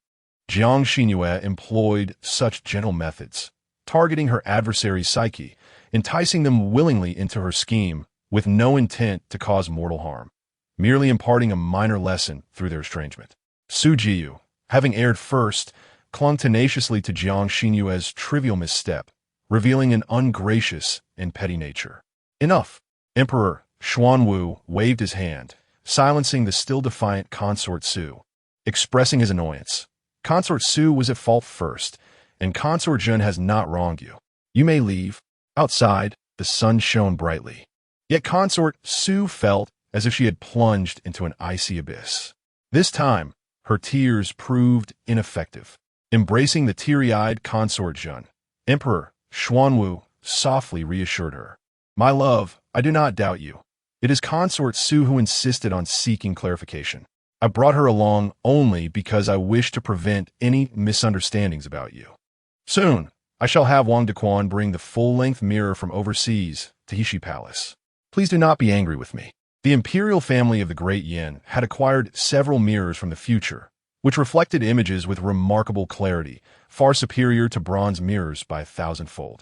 S1: Jiang Xinru employed such gentle methods, targeting her adversary's psyche, enticing them willingly into her scheme with no intent to cause mortal harm, merely imparting a minor lesson through their estrangement. Su Jiu, having erred first, clung tenaciously to Jiang Xinru's trivial misstep, revealing an ungracious and petty nature. Enough! Emperor Xuanwu waved his hand, silencing the still defiant consort Su, expressing his annoyance. Consort Su was at fault first, and Consort Zhen has not wronged you. You may leave. Outside, the sun shone brightly. Yet Consort Su felt as if she had plunged into an icy abyss. This time, her tears proved ineffective. Embracing the teary-eyed Consort Zhen, Emperor Xuanwu softly reassured her. "My love, I do not doubt you. It is Consort Su who insisted on seeking clarification. I brought her along only because I wish to prevent any misunderstandings about you. Soon, I shall have Wang Dequan bring the full-length mirror from overseas to Heshi Palace. Please do not be angry with me." The imperial family of the Great Yin had acquired several mirrors from the future, which reflected images with remarkable clarity, far superior to bronze mirrors by 1,000-fold.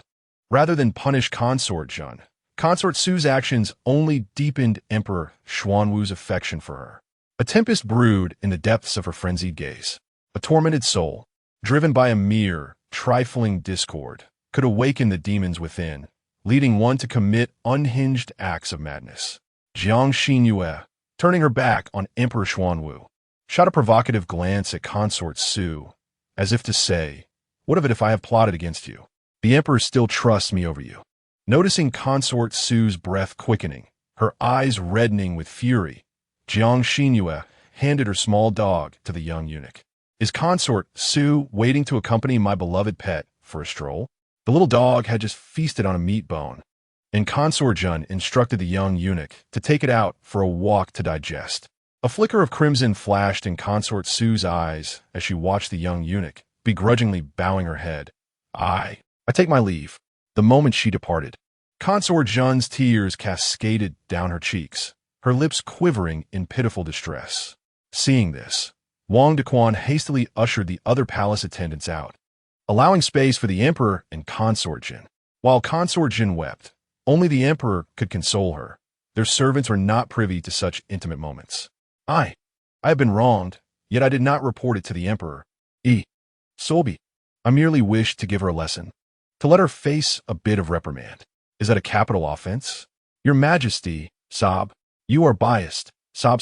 S1: Rather than punish Consort Zhen, Consort Su's actions only deepened Emperor Xuanwu's affection for her. A tempest brewed in the depths of her frenzied gaze. A tormented soul, driven by a mere, trifling discord, could awaken the demons within, leading one to commit unhinged acts of madness. Jiang Xinru, turning her back on Emperor Xuanwu, shot a provocative glance at Consort Su, as if to say, "What of it if I have plotted against you? The Emperor still trusts me over you." Noticing Consort Su's breath quickening, her eyes reddening with fury, Jiang Xinru handed her small dog to the young eunuch. "Is Consort Su waiting to accompany my beloved pet for a stroll?" The little dog had just feasted on a meat bone, and Consort Zhen instructed the young eunuch to take it out for a walk to digest. A flicker of crimson flashed in Consort Su's eyes as she watched the young eunuch, begrudgingly bowing her head. I take my leave." The moment she departed, Consort Zhen's tears cascaded down her cheeks, her lips quivering in pitiful distress. Seeing this, Wang Dequan hastily ushered the other palace attendants out, allowing space for the emperor and Consort Zhen. While Consort Zhen wept, only the emperor could console her. Their servants were not privy to such intimate moments. I have been wronged, yet I did not report it to the emperor. Solbi, I merely wished to give her a lesson, to let her face a bit of reprimand. Is that a capital offense? Your Majesty, sob. You are biased, sob.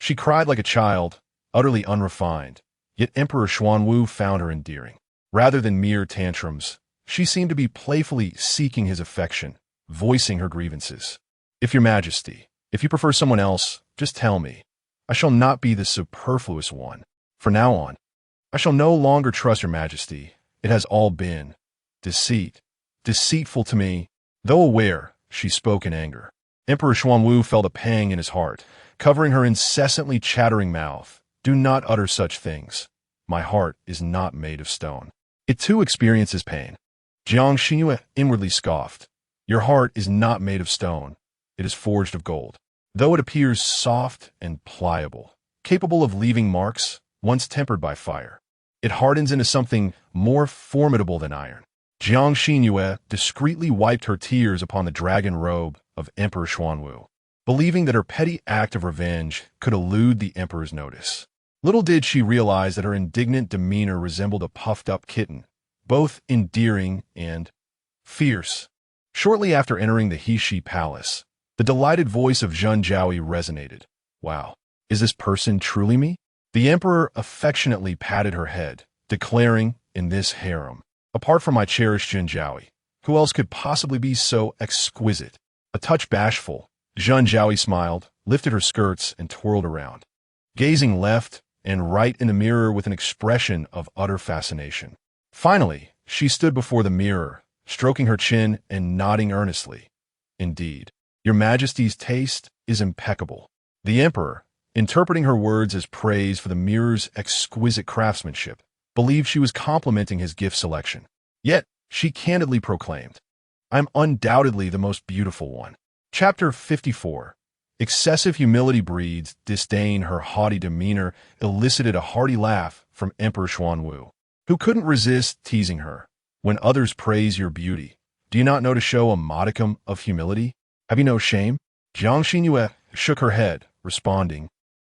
S1: She cried like a child, utterly unrefined, yet Emperor Xuanwu found her endearing. Rather than mere tantrums, she seemed to be playfully seeking his affection, voicing her grievances. If your Majesty, if you prefer someone else, just tell me. I shall not be the superfluous one. From now on, I shall no longer trust your Majesty. It has all been deceitful to me. Though aware, she spoke in anger. Emperor Xuanwu felt a pang in his heart, covering her incessantly chattering mouth. Do not utter such things. My heart is not made of stone. It too experiences pain. Jiang Xinru inwardly scoffed. Your heart is not made of stone. It is forged of gold. Though it appears soft and pliable, capable of leaving marks, once tempered by fire, it hardens into something more formidable than iron. Jiang Xinru discreetly wiped her tears upon the dragon robe of Emperor Xuanwu, believing that her petty act of revenge could elude the emperor's notice. Little did she realize that her indignant demeanor resembled a puffed-up kitten, both endearing and fierce. Shortly after entering the Heshi Palace, the delighted voice of Zhen Jiaoyi resonated. Wow, is this person truly me? The emperor affectionately patted her head, declaring, in this harem, apart from my cherished Zhen Jiaoyi, who else could possibly be so exquisite? A touch bashful, Zhen Jiaoyi smiled, lifted her skirts, and twirled around, gazing left and right in the mirror with an expression of utter fascination. Finally, she stood before the mirror, stroking her chin and nodding earnestly. Indeed, your Majesty's taste is impeccable. The emperor, interpreting her words as praise for the mirror's exquisite craftsmanship, believed she was complimenting his gift selection. Yet, she candidly proclaimed, I'm undoubtedly the most beautiful one. Chapter 54. Excessive humility breeds disdain. Her haughty demeanor elicited a hearty laugh from Emperor Xuanwu, who couldn't resist teasing her. When others praise your beauty, do you not know to show a modicum of humility? Have you no shame? Jiang Xinru shook her head, responding,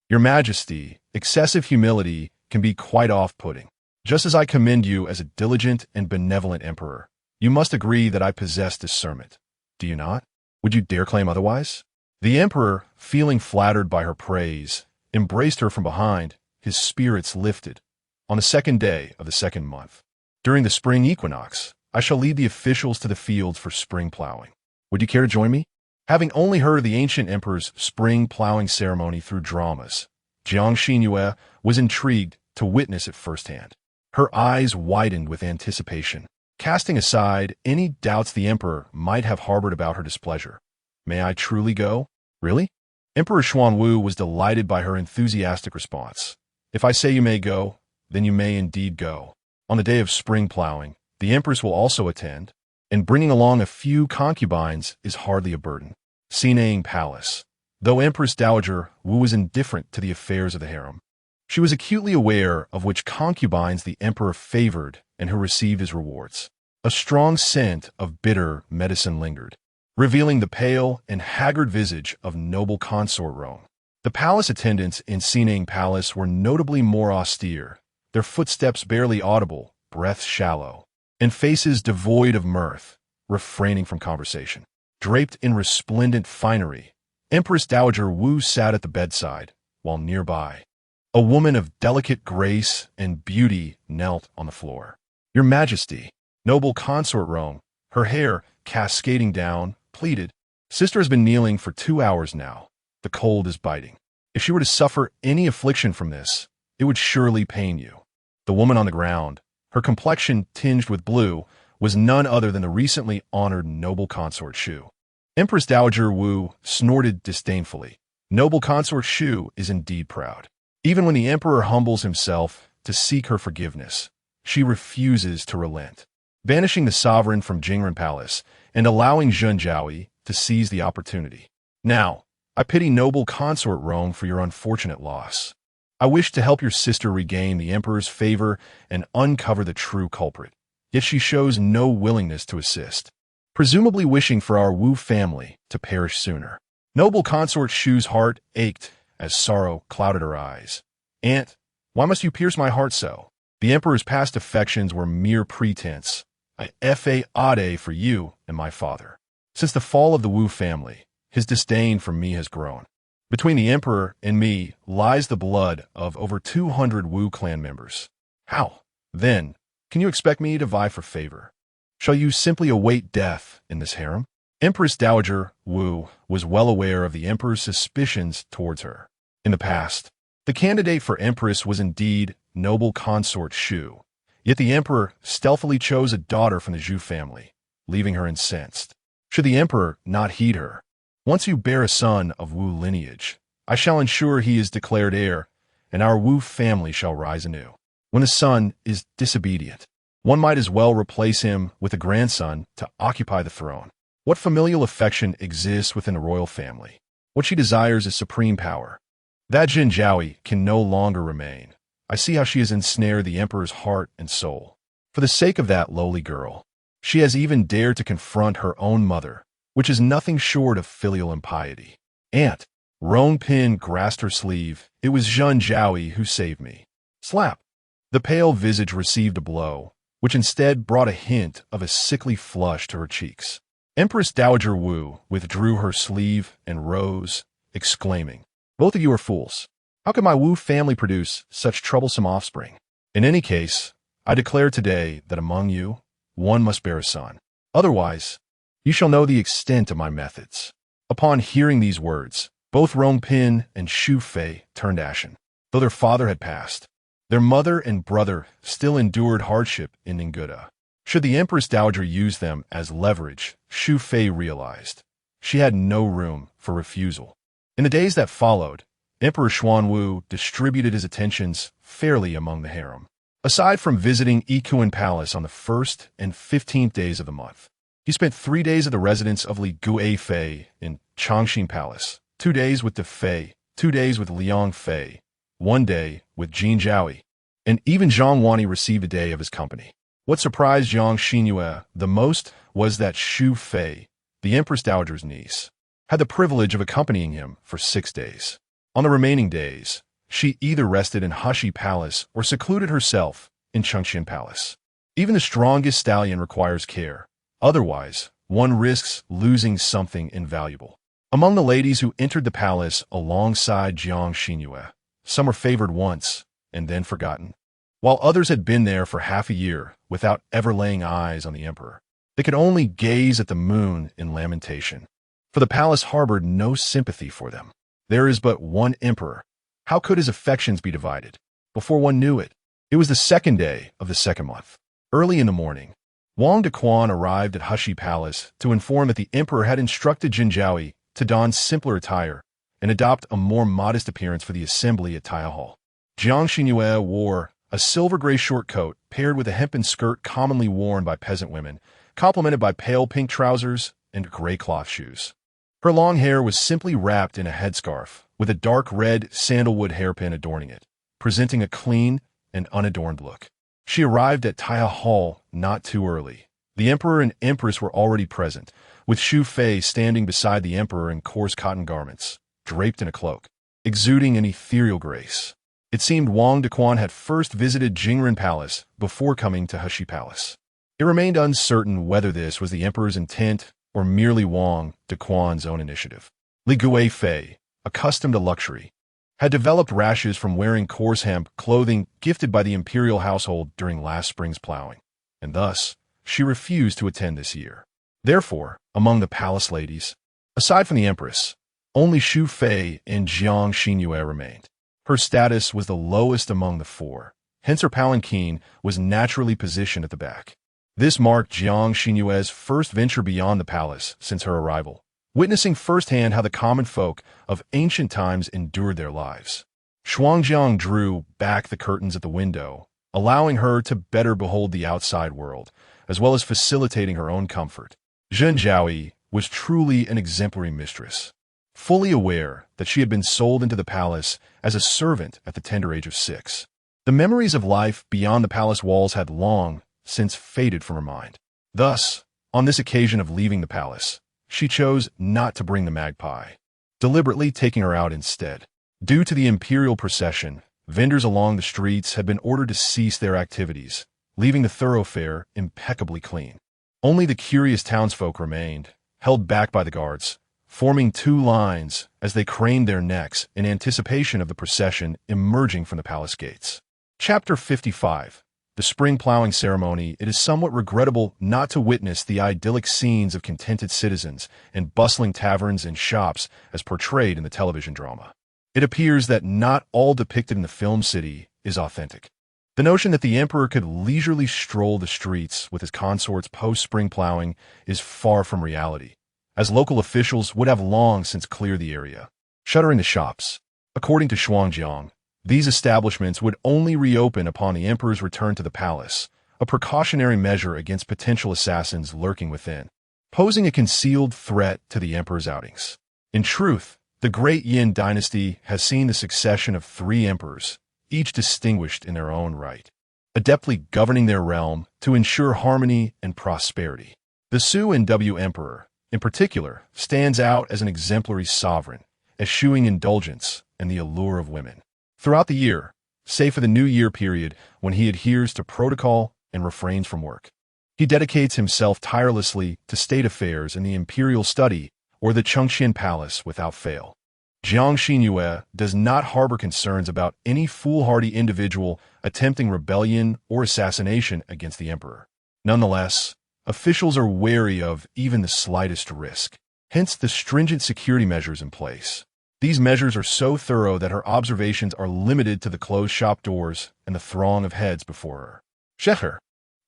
S1: Your Majesty, excessive humility can be quite off-putting. Just as I commend you as a diligent and benevolent emperor, you must agree that I possess discernment. Do you not? Would you dare claim otherwise? The emperor, feeling flattered by her praise, embraced her from behind, his spirits lifted. On the second day of the second month, during the spring equinox, I shall lead the officials to the fields for spring plowing. Would you care to join me? Having only heard of the ancient emperor's spring plowing ceremony through dramas, Jiang Xinru was intrigued to witness it firsthand. Her eyes widened with anticipation, casting aside any doubts the emperor might have harbored about her displeasure. May I truly go? Really? Emperor Xuanwu was delighted by her enthusiastic response. If I say you may go, then you may indeed go. On the day of spring plowing, the empress will also attend, and bringing along a few concubines is hardly a burden. Xinang Palace. Though Empress Dowager Wu was indifferent to the affairs of the harem, she was acutely aware of which concubines the emperor favored and who received his rewards. A strong scent of bitter medicine lingered, revealing the pale and haggard visage of noble consort Rome. The palace attendants in Xinang Palace were notably more austere, their footsteps barely audible, breaths shallow, and faces devoid of mirth, refraining from conversation. Draped in resplendent finery, Empress Dowager Wu sat at the bedside, while nearby, a woman of delicate grace and beauty knelt on the floor. Your Majesty, noble consort Rome, her hair cascading down, pleaded. Sister has been kneeling for 2 hours now. The cold is biting. If she were to suffer any affliction from this, it would surely pain you. The woman on the ground, her complexion tinged with blue, was none other than the recently honored noble consort Shu. Empress Dowager Wu snorted disdainfully. Noble consort Shu is indeed proud. Even when the emperor humbles himself to seek her forgiveness, she refuses to relent, banishing the sovereign from Jingren Palace and allowing Zhen Jiaoyi to seize the opportunity. Now, I pity noble consort Rome for your unfortunate loss. I wish to help your sister regain the emperor's favor and uncover the true culprit, yet she shows no willingness to assist, presumably wishing for our Wu family to perish sooner. Noble consort Shu's heart ached as sorrow clouded her eyes. Aunt, Why must you pierce my heart so? The emperor's past affections were mere pretense. I fade for you and my father. Since the fall of the Wu family, his disdain for me has grown. Between the emperor and me lies the blood of over 200 Wu clan members. How, then, can you expect me to vie for favor? Shall you simply await death in this harem? Empress Dowager Wu was well aware of the emperor's suspicions towards her. In the past, the candidate for empress was indeed noble consort Xu, yet the emperor stealthily chose a daughter from the Zhu family, leaving her incensed. Should the emperor not heed her? Once you bear a son of Wu lineage, I shall ensure he is declared heir, and our Wu family shall rise anew. When the son is disobedient, one might as well replace him with a grandson to occupy the throne. What familial affection exists within the royal family? What she desires is supreme power. That Jin Jiaoyi can no longer remain. I see how she has ensnared the emperor's heart and soul. For the sake of that lowly girl, she has even dared to confront her own mother, which is nothing short of filial impiety. Aunt, Roan Pin grasped her sleeve. It was Jin Jiaoyi who saved me. Slap. The pale visage received a blow, which instead brought a hint of a sickly flush to her cheeks. Empress Dowager Wu withdrew her sleeve and rose, exclaiming, "Both of you are fools. How could my Wu family produce such troublesome offspring? In any case, I declare today that among you, one must bear a son. Otherwise, you shall know the extent of my methods." Upon hearing these words, both Rong Pin and Xu Fei turned ashen. Though their father had passed, their mother and brother still endured hardship in Ningguda. Should the Empress Dowager use them as leverage, Xu Fei realized she had no room for refusal. In the days that followed, Emperor Xuanwu distributed his attentions fairly among the harem. Aside from visiting Yikuan Palace on the 1st and 15th days of the month, he spent 3 days at the residence of Li Guai Fei in Changxin Palace, 2 days with De Fei, 2 days with Liang Fei, 1 day with Jin Jiaoyi, and even Zhang Wani received a day of his company. What surprised Jiang Xinru the most was that Xu Fei, the Empress Dowager's niece, had the privilege of accompanying him for 6 days. On the remaining days, she either rested in Hashi Palace or secluded herself in Chengxian Palace. Even the strongest stallion requires care. Otherwise, one risks losing something invaluable. Among the ladies who entered the palace alongside Jiang Xinru, some were favored once and then forgotten, while others had been there for half a year without ever laying eyes on the emperor. They could only gaze at the moon in lamentation, for the palace harbored no sympathy for them. There is but one emperor. How could his affections be divided? Before one knew it, it was the 2nd day of the 2nd month. Early in the morning, Wang Dequan arrived at Hashi Palace to inform that the emperor had instructed Jin Jiaoyi to don simpler attire and adopt a more modest appearance for the assembly at Taya Hall. Jiang Xinru wore a silver-gray short coat paired with a hempen skirt commonly worn by peasant women, complemented by pale pink trousers and gray cloth shoes. Her long hair was simply wrapped in a headscarf, with a dark red sandalwood hairpin adorning it, presenting a clean and unadorned look. She arrived at Taya Hall not too early. The emperor and empress were already present, with Xu Fei standing beside the emperor in coarse cotton garments, draped in a cloak, exuding an ethereal grace. It seemed Wang Dequan had first visited Jingren Palace before coming to Hashi Palace. It remained uncertain whether this was the emperor's intent or merely Wang Dequan's own initiative. Li Guai Fei, accustomed to luxury, had developed rashes from wearing coarse hemp clothing gifted by the imperial household during last spring's plowing, and thus she refused to attend this year. Therefore, among the palace ladies, aside from the empress, only Xu Fei and Jiang Xinru remained. Her status was the lowest among the 4, hence her palanquin was naturally positioned at the back. This marked Jiang Xinru's first venture beyond the palace since her arrival, witnessing firsthand how the common folk of ancient times endured their lives. Xuanjiang drew back the curtains at the window, allowing her to better behold the outside world, as well as facilitating her own comfort. Jin Jiaoyi was truly an exemplary mistress, fully aware that she had been sold into the palace as a servant at the tender age of 6. The memories of life beyond the palace walls had long since faded from her mind. Thus, on this occasion of leaving the palace, she chose not to bring the magpie, deliberately taking her out instead. Due to the imperial procession, Vendors along the streets had been ordered to cease their activities, leaving the thoroughfare impeccably clean. Only the curious townsfolk remained, held back by the guards, forming two lines as they craned their necks in anticipation of the procession emerging from the palace gates. Chapter 55. The Spring Plowing Ceremony. It is somewhat regrettable not to witness the idyllic scenes of contented citizens and bustling taverns and shops as portrayed in the television drama. It appears that not all depicted in the film city is authentic. The notion that the emperor could leisurely stroll the streets with his consorts post-spring plowing is far from reality, as local officials would have long since cleared the area, shuttering the shops. According to Xuanjiang, these establishments would only reopen upon the emperor's return to the palace, a precautionary measure against potential assassins lurking within, posing a concealed threat to the emperor's outings. In truth, the Great Yin dynasty has seen the succession of 3 emperors, each distinguished in their own right, adeptly governing their realm to ensure harmony and prosperity. The Xuanwu Emperor, in particular, stands out as an exemplary sovereign, eschewing indulgence and the allure of women. Throughout the year, save for the New Year period when he adheres to protocol and refrains from work, he dedicates himself tirelessly to state affairs in the imperial study or the Chengqian Palace without fail. Jiang Xinru does not harbor concerns about any foolhardy individual attempting rebellion or assassination against the emperor. Nonetheless, officials are wary of even the slightest risk, hence the stringent security measures in place. These measures are so thorough that her observations are limited to the closed shop doors and the throng of heads before her. "Sheher,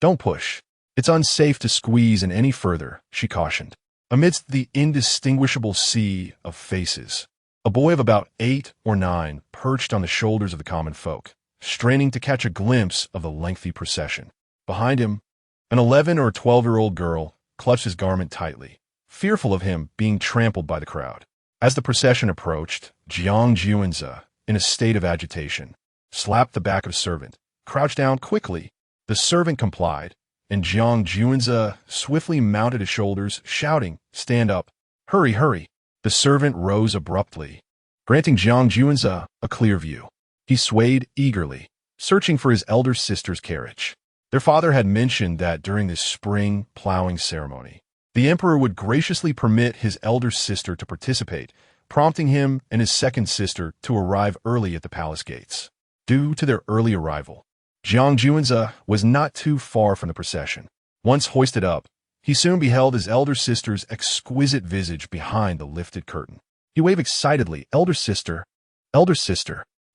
S1: don't push. It's unsafe to squeeze in any further," she cautioned. Amidst the indistinguishable sea of faces, a boy of about 8 or 9 perched on the shoulders of the common folk, straining to catch a glimpse of the lengthy procession. Behind him, an 11 or 12-year-old girl clutched his garment tightly, fearful of him being trampled by the crowd. As the procession approached, Jiang Xinru, in a state of agitation, slapped the back of a servant, crouched down quickly. The servant complied, and Jiang Xinru swiftly mounted his shoulders, shouting, "Stand up! Hurry, hurry!" The servant rose abruptly, granting Jiang Xinru a clear view. He swayed eagerly, searching for his elder sister's carriage. Their father had mentioned that during this spring plowing ceremony, the emperor would graciously permit his elder sister to participate, prompting him and his second sister to arrive early at the palace gates. Due to their early arrival, Jiang Xinru was not too far from the procession. Once hoisted up, he soon beheld his elder sister's exquisite visage behind the lifted curtain. He waved excitedly, elder sister,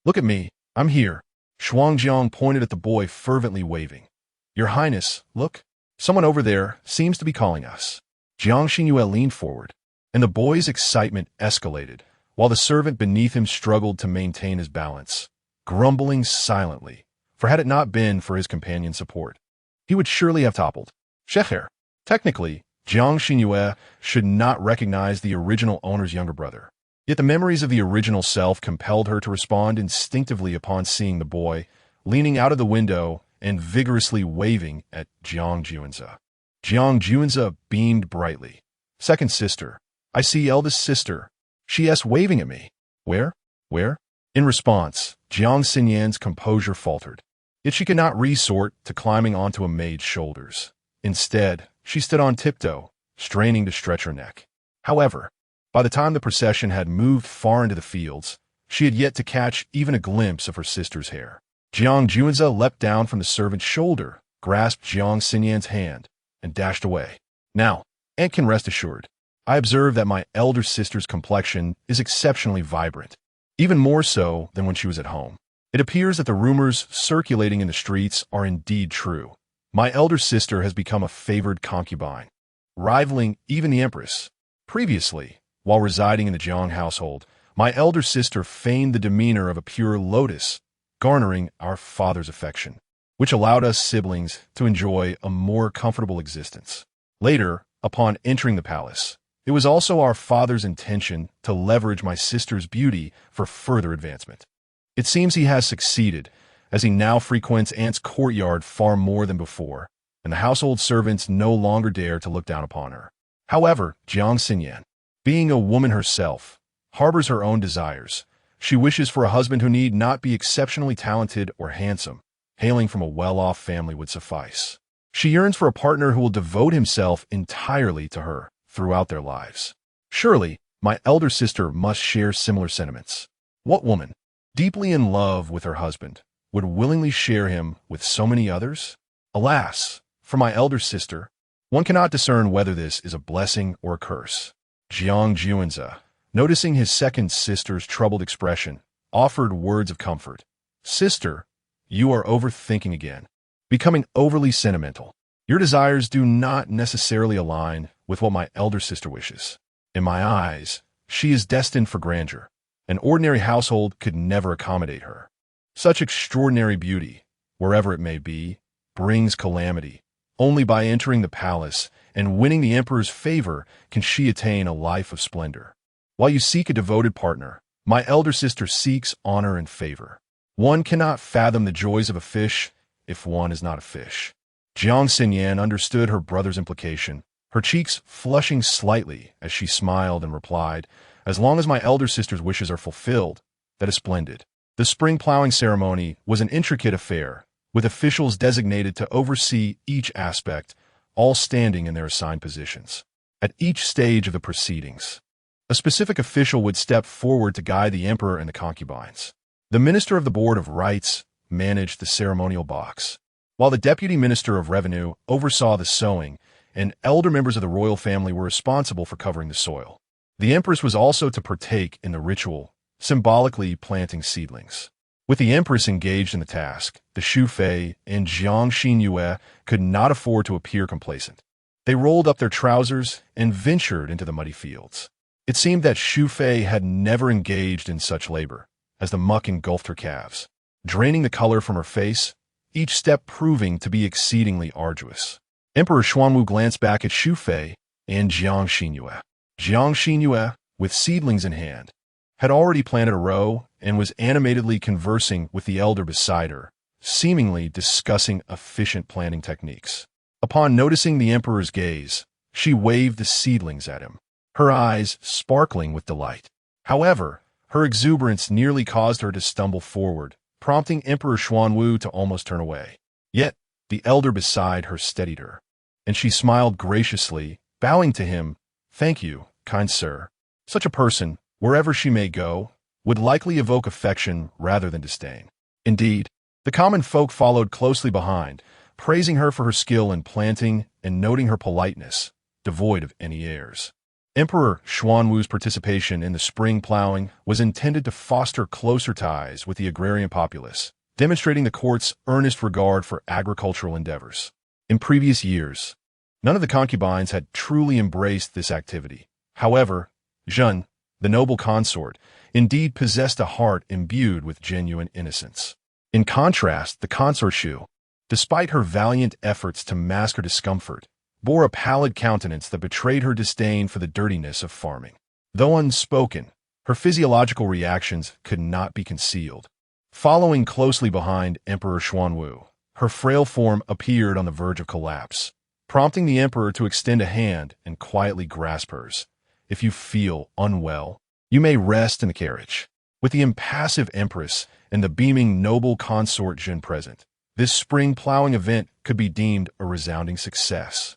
S1: look at me, I'm here." Xuanjiang pointed at the boy, fervently waving. "Your Highness, look, someone over there seems to be calling us." Jiang Xinru leaned forward, and the boy's excitement escalated, while the servant beneath him struggled to maintain his balance, grumbling silently, for had it not been for his companion's support, he would surely have toppled. "Sheher." Technically, Jiang Xinru should not recognize the original owner's younger brother. Yet the memories of the original self compelled her to respond instinctively upon seeing the boy, leaning out of the window and vigorously waving at Jiang Xinru. Jiang Xinru beamed brightly. "Second sister, I see eldest sister," she asked, waving at me. Where? In response, Jiang Xinyan's composure faltered. Yet she could not resort to climbing onto a maid's shoulders. Instead, she stood on tiptoe, straining to stretch her neck. However, by the time the procession had moved far into the fields, she had yet to catch even a glimpse of her sister's hair. Jiang Xinru leapt down from the servant's shoulder, grasped Jiang Xinyan's hand, and dashed away. "Now, Aunt can rest assured. I observe that my elder sister's complexion is exceptionally vibrant, even more so than when she was at home. It appears that the rumors circulating in the streets are indeed true. My elder sister has become a favored concubine, rivaling even the empress. Previously, while residing in the Jiang household, my elder sister feigned the demeanor of a pure lotus, garnering our father's affection, which allowed us siblings to enjoy a more comfortable existence. Later, upon entering the palace, it was also our father's intention to leverage my sister's beauty for further advancement. It seems he has succeeded, as he now frequents Aunt's courtyard far more than before, and the household servants no longer dare to look down upon her. However, Jiang Xinyan, being a woman herself, harbors her own desires. She wishes for a husband who need not be exceptionally talented or handsome. Hailing from a well-off family would suffice. She yearns for a partner who will devote himself entirely to her throughout their lives. Surely, my elder sister must share similar sentiments. What woman, deeply in love with her husband, would willingly share him with so many others? Alas, for my elder sister, one cannot discern whether this is a blessing or a curse. Jiang Xinru, noticing his second sister's troubled expression, offered words of comfort. Sister, you are overthinking again, becoming overly sentimental. Your desires do not necessarily align with what my elder sister wishes. In my eyes, she is destined for grandeur. An ordinary household could never accommodate her. Such extraordinary beauty, wherever it may be, brings calamity. Only by entering the palace and winning the emperor's favor can she attain a life of splendor. While you seek a devoted partner, my elder sister seeks honor and favor. One cannot fathom the joys of a fish if one is not a fish. Jiang Xinru understood her brother's implication, her cheeks flushing slightly as she smiled and replied, "As long as my elder sister's wishes are fulfilled, that is splendid." The spring plowing ceremony was an intricate affair, with officials designated to oversee each aspect, all standing in their assigned positions. At each stage of the proceedings, a specific official would step forward to guide the emperor and the concubines. The minister of the Board of Rites managed the ceremonial box, while the deputy minister of revenue oversaw the sowing, and elder members of the royal family were responsible for covering the soil. The empress was also to partake in the ritual, symbolically planting seedlings. With the empress engaged in the task, the Xu Fei and Jiang Xinru could not afford to appear complacent. They rolled up their trousers and ventured into the muddy fields. It seemed that Xu Fei had never engaged in such labor, as the muck engulfed her calves, draining the color from her face, each step proving to be exceedingly arduous. Emperor Xuanwu glanced back at Xu Fei and Jiang Xinru. Jiang Xinru, with seedlings in hand, had already planted a row and was animatedly conversing with the elder beside her, seemingly discussing efficient planting techniques. Upon noticing the emperor's gaze, she waved the seedlings at him, her eyes sparkling with delight. However, her exuberance nearly caused her to stumble forward, prompting Emperor Xuanwu to almost turn away. Yet, the elder beside her steadied her, and she smiled graciously, bowing to him. "Thank you, kind sir." Such a person, wherever she may go, would likely evoke affection rather than disdain. Indeed, the common folk followed closely behind, praising her for her skill in planting and noting her politeness, devoid of any airs. Emperor Xuanwu's participation in the spring plowing was intended to foster closer ties with the agrarian populace, demonstrating the court's earnest regard for agricultural endeavors. In previous years, none of the concubines had truly embraced this activity. However, Zhen, the noble consort, indeed possessed a heart imbued with genuine innocence. In contrast, the consort Xu, despite her valiant efforts to mask her discomfort, bore a pallid countenance that betrayed her disdain for the dirtiness of farming. Though unspoken, her physiological reactions could not be concealed. Following closely behind Emperor Xuanwu, her frail form appeared on the verge of collapse, prompting the emperor to extend a hand and quietly grasp hers. "If you feel unwell, you may rest in the carriage." With the impassive empress and the beaming noble consort Zhen present, this spring plowing event could be deemed a resounding success.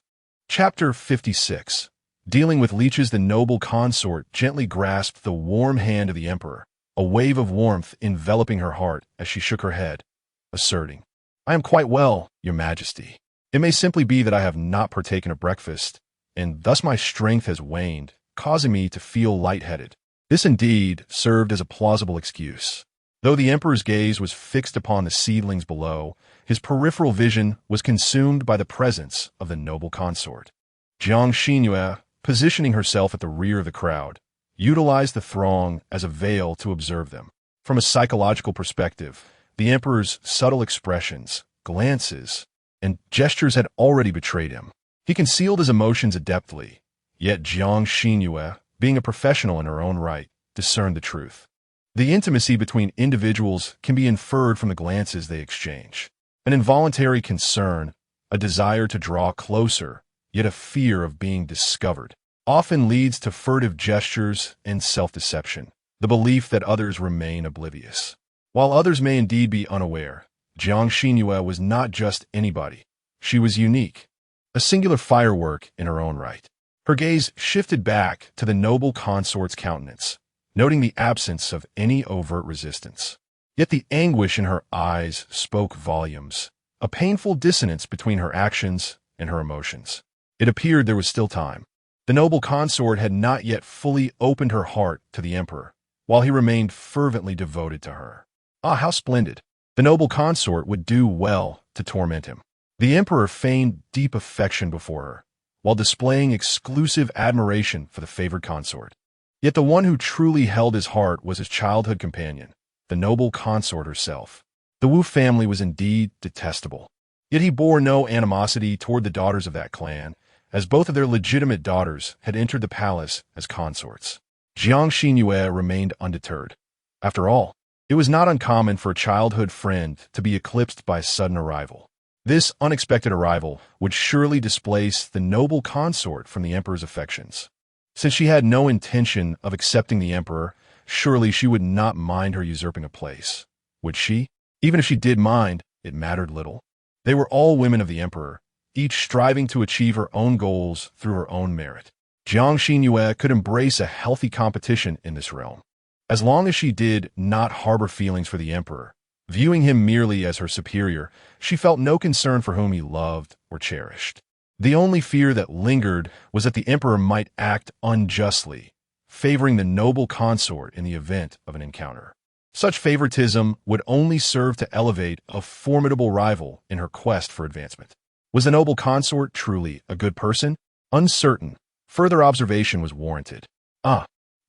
S1: Chapter 56. Dealing with leeches, the noble consort gently grasped the warm hand of the emperor, a wave of warmth enveloping her heart as she shook her head, asserting, "I am quite well, your majesty. It may simply be that I have not partaken of breakfast, and thus my strength has waned, causing me to feel lightheaded." This indeed served as a plausible excuse. Though the emperor's gaze was fixed upon the seedlings below, his peripheral vision was consumed by the presence of the noble consort. Jiang Xinru, positioning herself at the rear of the crowd, utilized the throng as a veil to observe them. From a psychological perspective, the emperor's subtle expressions, glances, and gestures had already betrayed him. He concealed his emotions adeptly, yet Jiang Xinru, being a professional in her own right, discerned the truth. The intimacy between individuals can be inferred from the glances they exchange. An involuntary concern, a desire to draw closer, yet a fear of being discovered, often leads to furtive gestures and self-deception. the belief that others remain oblivious. While others may indeed be unaware, Jiang Xinru was not just anybody. She was unique, a singular firework in her own right. Her gaze shifted back to the noble consort's countenance, noting the absence of any overt resistance. Yet the anguish in her eyes spoke volumes, a painful dissonance between her actions and her emotions. It appeared there was still time. The noble consort had not yet fully opened her heart to the emperor, while he remained fervently devoted to her. Ah, how splendid! The noble consort would do well to torment him. The emperor feigned deep affection before her, while displaying exclusive admiration for the favored consort. Yet the one who truly held his heart was his childhood companion, the noble consort herself. The Wu family was indeed detestable. Yet he bore no animosity toward the daughters of that clan, as both of their legitimate daughters had entered the palace as consorts. Jiang Xinru remained undeterred. After all, it was not uncommon for a childhood friend to be eclipsed by a sudden arrival. This unexpected arrival would surely displace the noble consort from the emperor's affections. Since she had no intention of accepting the emperor, surely she would not mind her usurping a place. Would she? Even if she did mind, it mattered little. They were all women of the emperor, each striving to achieve her own goals through her own merit. Jiang Xinru could embrace a healthy competition in this realm. As long as she did not harbor feelings for the emperor, viewing him merely as her superior, she felt no concern for whom he loved or cherished. The only fear that lingered was that the emperor might act unjustly, favoring the noble consort in the event of an encounter. Such favoritism would only serve to elevate a formidable rival in her quest for advancement. Was the noble consort truly a good person? Uncertain, further observation was warranted.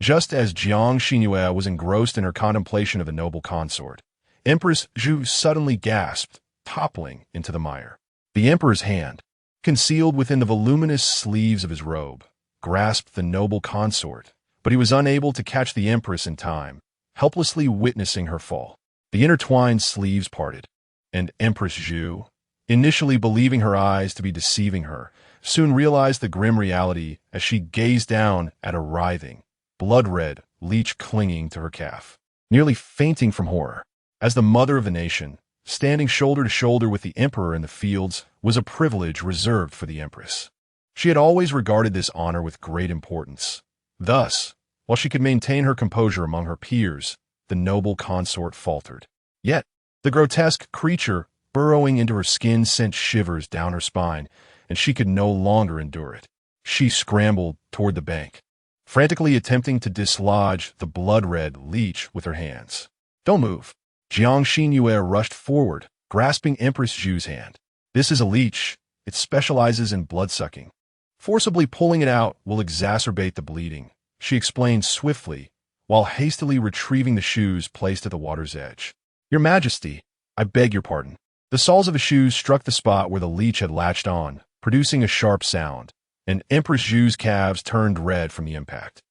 S1: Just as Jiang Xinru was engrossed in her contemplation of the noble consort, Empress Zhu suddenly gasped, toppling into the mire. The emperor's hand, concealed within the voluminous sleeves of his robe, grasped the noble consort, but he was unable to catch the empress in time, helplessly witnessing her fall. The intertwined sleeves parted, and Empress Zhu, initially believing her eyes to be deceiving her, soon realized the grim reality as she gazed down at a writhing, blood-red leech clinging to her calf. Nearly fainting from horror, as the mother of the nation, standing shoulder to shoulder with the emperor in the fields was a privilege reserved for the empress. She had always regarded this honor with great importance. Thus, while she could maintain her composure among her peers, the noble consort faltered. Yet, the grotesque creature burrowing into her skin sent shivers down her spine, and she could no longer endure it. She scrambled toward the bank, frantically attempting to dislodge the blood-red leech with her hands. "Don't move." Jiang Xinru rushed forward, grasping Empress Zhu's hand. "This is a leech. It specializes in blood-sucking. Forcibly pulling it out will exacerbate the bleeding," she explained swiftly, while hastily retrieving the shoes placed at the water's edge. "Your Majesty, I beg your pardon." The soles of the shoes struck the spot where the leech had latched on, producing a sharp sound, and Empress Zhu's calves turned red from the impact.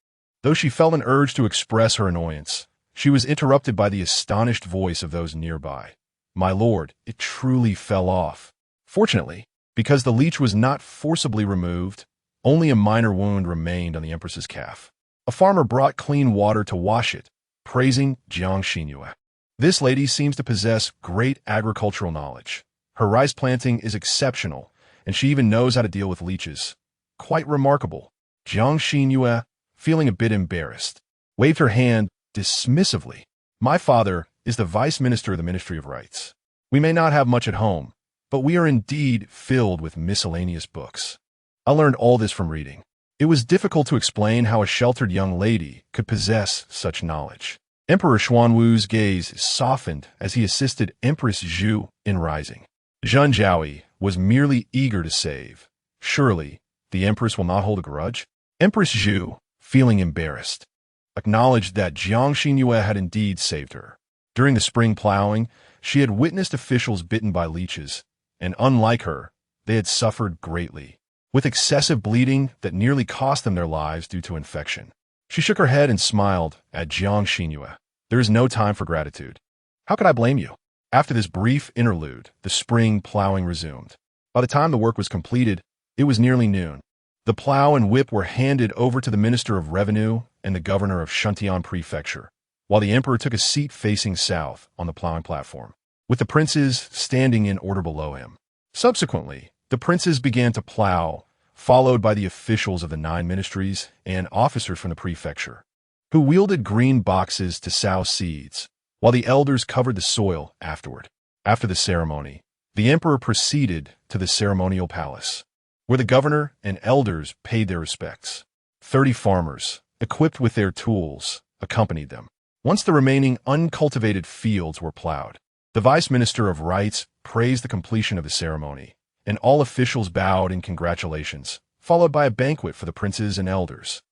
S1: Though she felt an urge to express her annoyance, she was interrupted by the astonished voice of those nearby. "My lord, it truly fell off." Fortunately, because the leech was not forcibly removed, only a minor wound remained on the empress's calf. A farmer brought clean water to wash it, praising Jiang Xinru. "This lady seems to possess great agricultural knowledge. Her rice planting is exceptional, and she even knows how to deal with leeches. Quite remarkable." Jiang Xinru, feeling a bit embarrassed, waved her hand dismissively. "My father is the vice minister of the Ministry of Rights. We may not have much at home, but we are indeed filled with miscellaneous books. I learned all this from reading." It was difficult to explain how a sheltered young lady could possess such knowledge. Emperor Xuanwu's gaze softened as he assisted Empress Zhu in rising. Zhen Jiaoyi was merely eager to save. Surely, the empress will not hold a grudge? Empress Zhu, feeling embarrassed, acknowledged that Jiang Xinru had indeed saved her. During the spring plowing, she had witnessed officials bitten by leeches, and unlike her, they had suffered greatly, with excessive bleeding that nearly cost them their lives due to infection. She shook her head and smiled at Jiang Xinru. "There is no time for gratitude. How could I blame you?" After this brief interlude, the spring plowing resumed. By the time the work was completed, it was nearly noon. The plow and whip were handed over to the Minister of Revenue, and the governor of Shuntian Prefecture, while the emperor took a seat facing south on the plowing platform, with the princes standing in order below him. Subsequently, the princes began to plow, followed by the officials of the 9 ministries and officers from the prefecture, who wielded green boxes to sow seeds, while the elders covered the soil afterward. After the ceremony, the emperor proceeded to the ceremonial palace, where the governor and elders paid their respects. 30 farmers, equipped with their tools, accompanied them. Once the remaining uncultivated fields were plowed, the vice minister of rites praised the completion of the ceremony, and all officials bowed in congratulations, followed by a banquet for the princes and elders,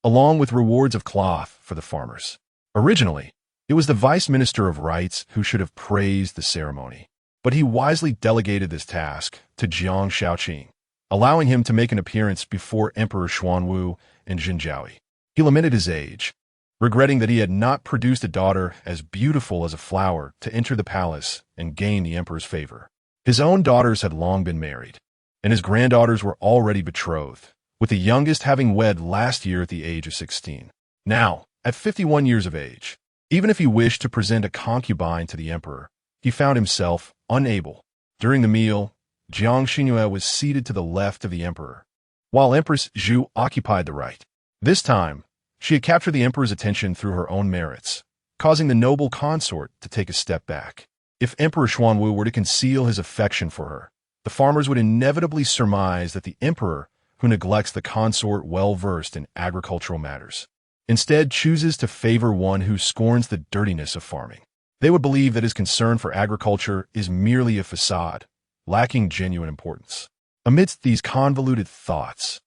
S1: along with rewards of cloth for the farmers. Originally, it was the vice minister of rites who should have praised the ceremony, but he wisely delegated this task to Jiang Xinru, allowing him to make an appearance before Emperor Xuanwu and Jinjiao. He lamented his age, regretting that he had not produced a daughter as beautiful as a flower to enter the palace and gain the emperor's favor. His own daughters had long been married, and his granddaughters were already betrothed, with the youngest having wed last year at the age of 16. Now, at 51 years of age, even if he wished to present a concubine to the emperor, he found himself unable. During the meal, Jiang Xinru was seated to the left of the emperor, while Empress Zhu occupied the right. This time, she had captured the emperor's attention through her own merits, causing the noble consort to take a step back. If Emperor Xuanwu were to conceal his affection for her, the farmers would inevitably surmise that the emperor, who neglects the consort well-versed in agricultural matters, instead chooses to favor one who scorns the dirtiness of farming. They would believe that his concern for agriculture is merely a facade, lacking genuine importance. Amidst these convoluted thoughts,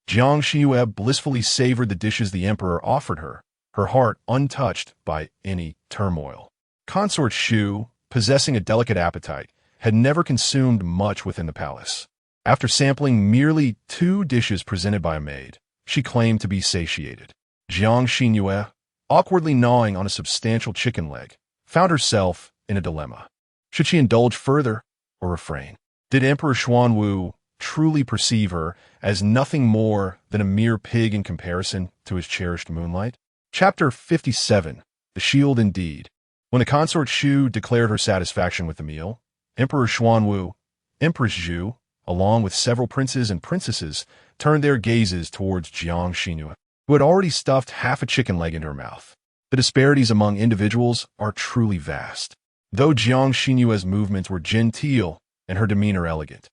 S1: Jiang Xinru blissfully savored the dishes the emperor offered her, her heart untouched by any turmoil. Consort Xu, possessing a delicate appetite, had never consumed much within the palace. After sampling merely 2 dishes presented by a maid, she claimed to be satiated. Jiang Xinru, awkwardly gnawing on a substantial chicken leg, found herself in a dilemma. Should she indulge further or refrain? Did Emperor Xuanwu truly perceive her as nothing more than a mere pig in comparison to his cherished moonlight? Chapter 57. The Shield Indeed. When the consort Xu declared her satisfaction with the meal, Emperor Xuanwu, Empress Zhu, along with several princes and princesses, turned their gazes towards Jiang Xinru, who had already stuffed half a chicken leg into her mouth. The disparities among individuals are truly vast. Though Jiang Xinru's movements were genteel and her demeanor elegant,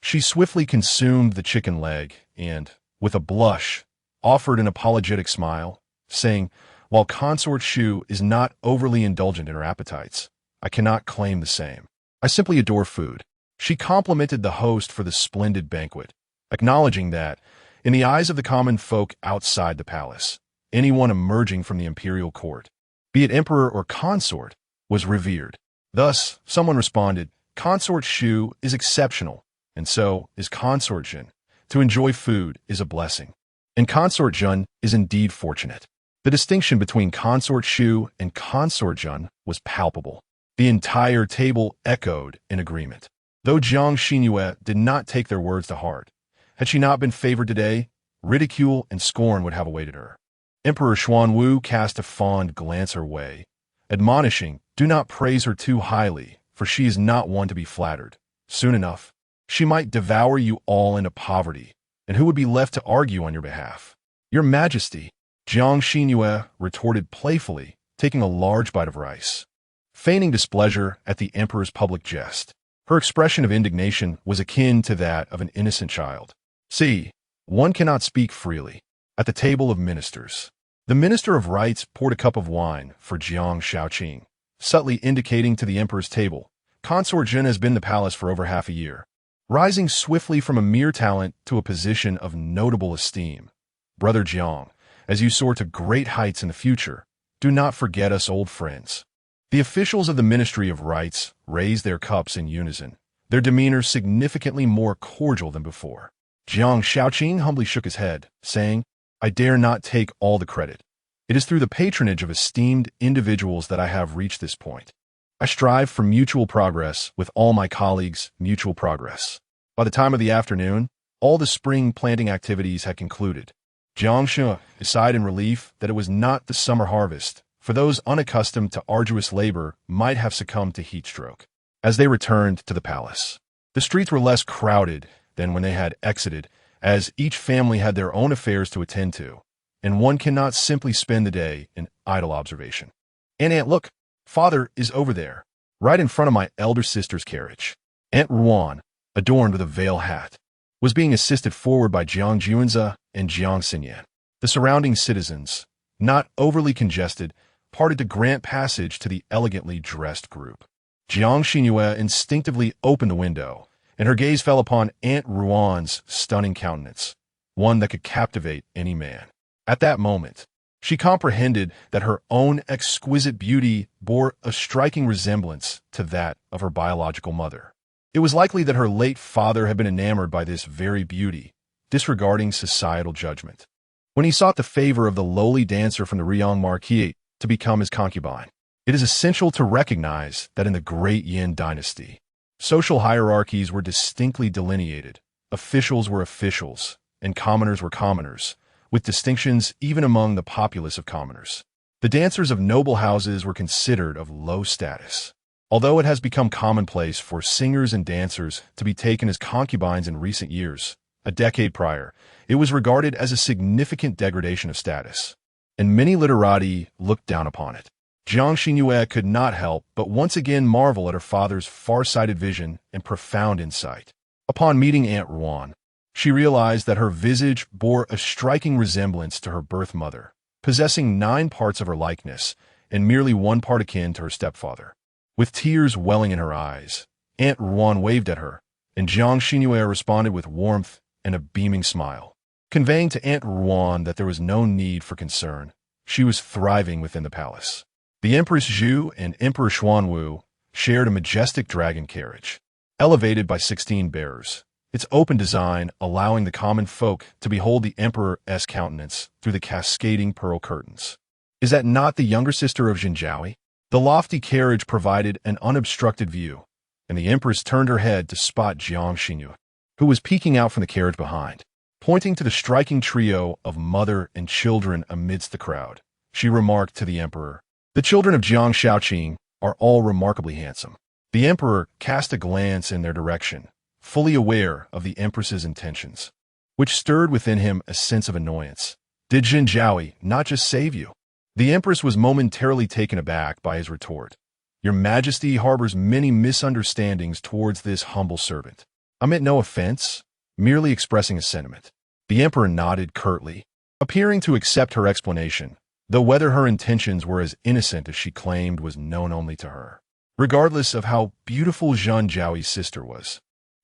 S1: she swiftly consumed the chicken leg and, with a blush, offered an apologetic smile, saying, "While consort Xu is not overly indulgent in her appetites, I cannot claim the same. I simply adore food." She complimented the host for the splendid banquet, acknowledging that, in the eyes of the common folk outside the palace, anyone emerging from the imperial court, be it emperor or consort, was revered. Thus, someone responded, "Consort Xu is exceptional, and so is consort Jin. To enjoy food is a blessing, and consort Jun is indeed fortunate." The distinction between consort Xu and consort Jun was palpable. The entire table echoed in agreement. Though Jiang Xinru did not take their words to heart, had she not been favored today, ridicule and scorn would have awaited her. Emperor Xuanwu cast a fond glance her way, admonishing, "Do not praise her too highly, for she is not one to be flattered. Soon enough, she might devour you all into poverty, and who would be left to argue on your behalf?" "Your Majesty," Jiang Xinru retorted playfully, taking a large bite of rice. Feigning displeasure at the emperor's public jest, her expression of indignation was akin to that of an innocent child. "See, one cannot speak freely at the table of ministers." The minister of rites poured a cup of wine for Jiang Xinru, subtly indicating to the emperor's table, "Consort Jin has been in the palace for over half a year, rising swiftly from a mere talent to a position of notable esteem. Brother Jiang, as you soar to great heights in the future, do not forget us old friends." The officials of the Ministry of Rites raised their cups in unison, their demeanor significantly more cordial than before. Jiang Xinru humbly shook his head, saying, "I dare not take all the credit. It is through the patronage of esteemed individuals that I have reached this point. I strive for mutual progress with all my colleagues, mutual progress." By the time of the afternoon, all the spring planting activities had concluded. Jiang Xinru sighed in relief that it was not the summer harvest, for those unaccustomed to arduous labor might have succumbed to heat stroke. As they returned to the palace, the streets were less crowded than when they had exited, as each family had their own affairs to attend to, and one cannot simply spend the day in idle observation. Aunt, look, father is over there, right in front of my elder sister's carriage. Aunt Ruan, adorned with a veil hat, was being assisted forward by Jiang Xinru and Jiang Xinru. The surrounding citizens, not overly congested, parted to grant passage to the elegantly dressed group. Jiang Xinru instinctively opened the window, and her gaze fell upon Aunt Ruan's stunning countenance, one that could captivate any man. At that moment, she comprehended that her own exquisite beauty bore a striking resemblance to that of her biological mother. It was likely that her late father had been enamored by this very beauty, disregarding societal judgment, when he sought the favor of the lowly dancer from the Riyang Marquis to become his concubine. It is essential to recognize that in the Great Yin dynasty, social hierarchies were distinctly delineated. Officials were officials, and commoners were commoners, with distinctions even among the populace of commoners. The dancers of noble houses were considered of low status. Although it has become commonplace for singers and dancers to be taken as concubines in recent years, a decade prior, it was regarded as a significant degradation of status, and many literati looked down upon it. Jiang Xinru could not help but once again marvel at her father's far-sighted vision and profound insight. Upon meeting Aunt Ruan, she realized that her visage bore a striking resemblance to her birth mother, possessing 9 parts of her likeness and merely 1 part akin to her stepfather. With tears welling in her eyes, Aunt Ruan waved at her, and Jiang Xinru responded with warmth and a beaming smile, conveying to Aunt Ruan that there was no need for concern. She was thriving within the palace. The Empress Zhu and Emperor Xuanwu shared a majestic dragon carriage, elevated by 16 bearers, its open design allowing the common folk to behold the emperor's countenance through the cascading pearl curtains. Is that not the younger sister of Zhenjiao? The lofty carriage provided an unobstructed view, and the empress turned her head to spot Jiang Xinru, who was peeking out from the carriage behind. Pointing to the striking trio of mother and children amidst the crowd, she remarked to the emperor, "The children of Jiang Shaoqing are all remarkably handsome." The emperor cast a glance in their direction, fully aware of the empress's intentions, which stirred within him a sense of annoyance. Did Zhenjiao not just save you? The empress was momentarily taken aback by his retort. Your Majesty harbors many misunderstandings towards this humble servant. I meant no offense, merely expressing a sentiment. The emperor nodded curtly, appearing to accept her explanation, though whether her intentions were as innocent as she claimed was known only to her. Regardless of how beautiful Zhenjiao's sister was,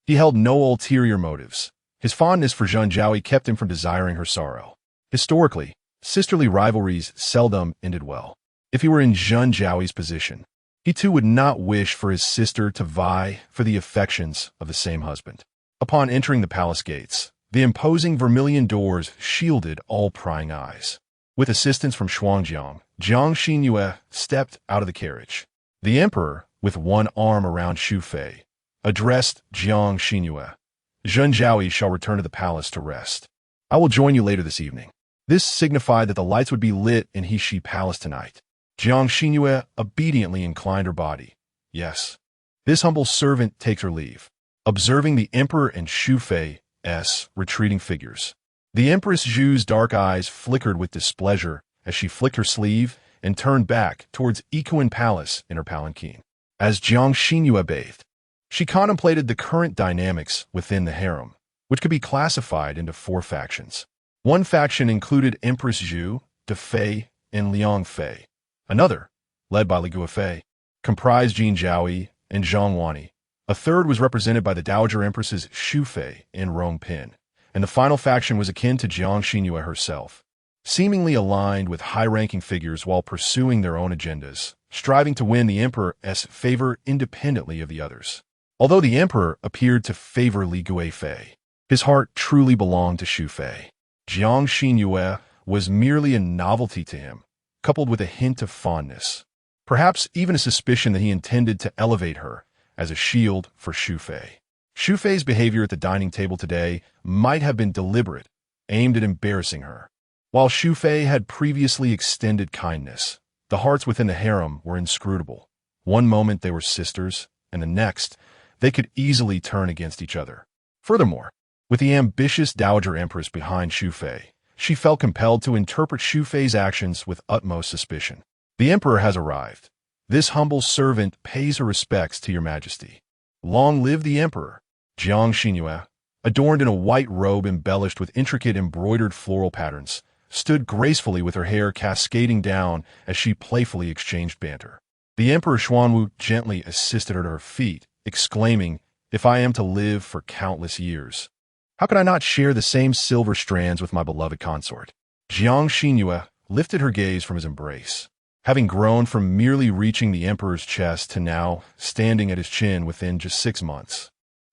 S1: he held no ulterior motives. His fondness for Zhenjiao kept him from desiring her sorrow. Historically, sisterly rivalries seldom ended well. If he were in Zhenjiao's position, he too would not wish for his sister to vie for the affections of the same husband. Upon entering the palace gates, the imposing vermilion doors shielded all prying eyes. With assistance from Xuanjiang, Jiang Xinru stepped out of the carriage. The emperor, with one arm around Xu Fei, addressed Jiang Xinru. Zhenjiao shall return to the palace to rest. I will join you later this evening. This signified that the lights would be lit in Heshi Palace tonight. Jiang Xinru obediently inclined her body. Yes. This humble servant takes her leave, observing the emperor and Xu Fei's retreating figures. The Empress Zhu's dark eyes flickered with displeasure as she flicked her sleeve and turned back towards Equine Palace in her palanquin. As Jiang Xinru bathed, she contemplated the current dynamics within the harem, which could be classified into 4 factions. One faction included Empress Zhu, De Fei, and Liang Fei. Another, led by Li Guofei, comprised Jin Zhaoi and Zhang Wani. A third was represented by the Dowager Empresses Xu Fei and Rong Pin, and the final faction was akin to Jiang Xinru herself, seemingly aligned with high-ranking figures while pursuing their own agendas, striving to win the emperor's favor independently of the others. Although the emperor appeared to favor Li Guofei, his heart truly belonged to Xu Fei. Jiang Xinru was merely a novelty to him, coupled with a hint of fondness, perhaps even a suspicion that he intended to elevate her as a shield for Xu Fei. Xu Fei's behavior at the dining table today might have been deliberate, aimed at embarrassing her. While Xu Fei had previously extended kindness, the hearts within the harem were inscrutable. One moment they were sisters, and the next, they could easily turn against each other. Furthermore, with the ambitious Dowager Empress behind Xu Fei, she felt compelled to interpret Xu Fei's actions with utmost suspicion. The emperor has arrived. This humble servant pays her respects to your majesty. Long live the emperor! Jiang Xinru, adorned in a white robe embellished with intricate embroidered floral patterns, stood gracefully with her hair cascading down as she playfully exchanged banter. The Emperor Xuanwu gently assisted her to her feet, exclaiming, "If I am to live for countless years, how could I not share the same silver strands with my beloved consort?" Jiang Xinru lifted her gaze from his embrace. Having grown from merely reaching the emperor's chest to now standing at his chin within just 6 months,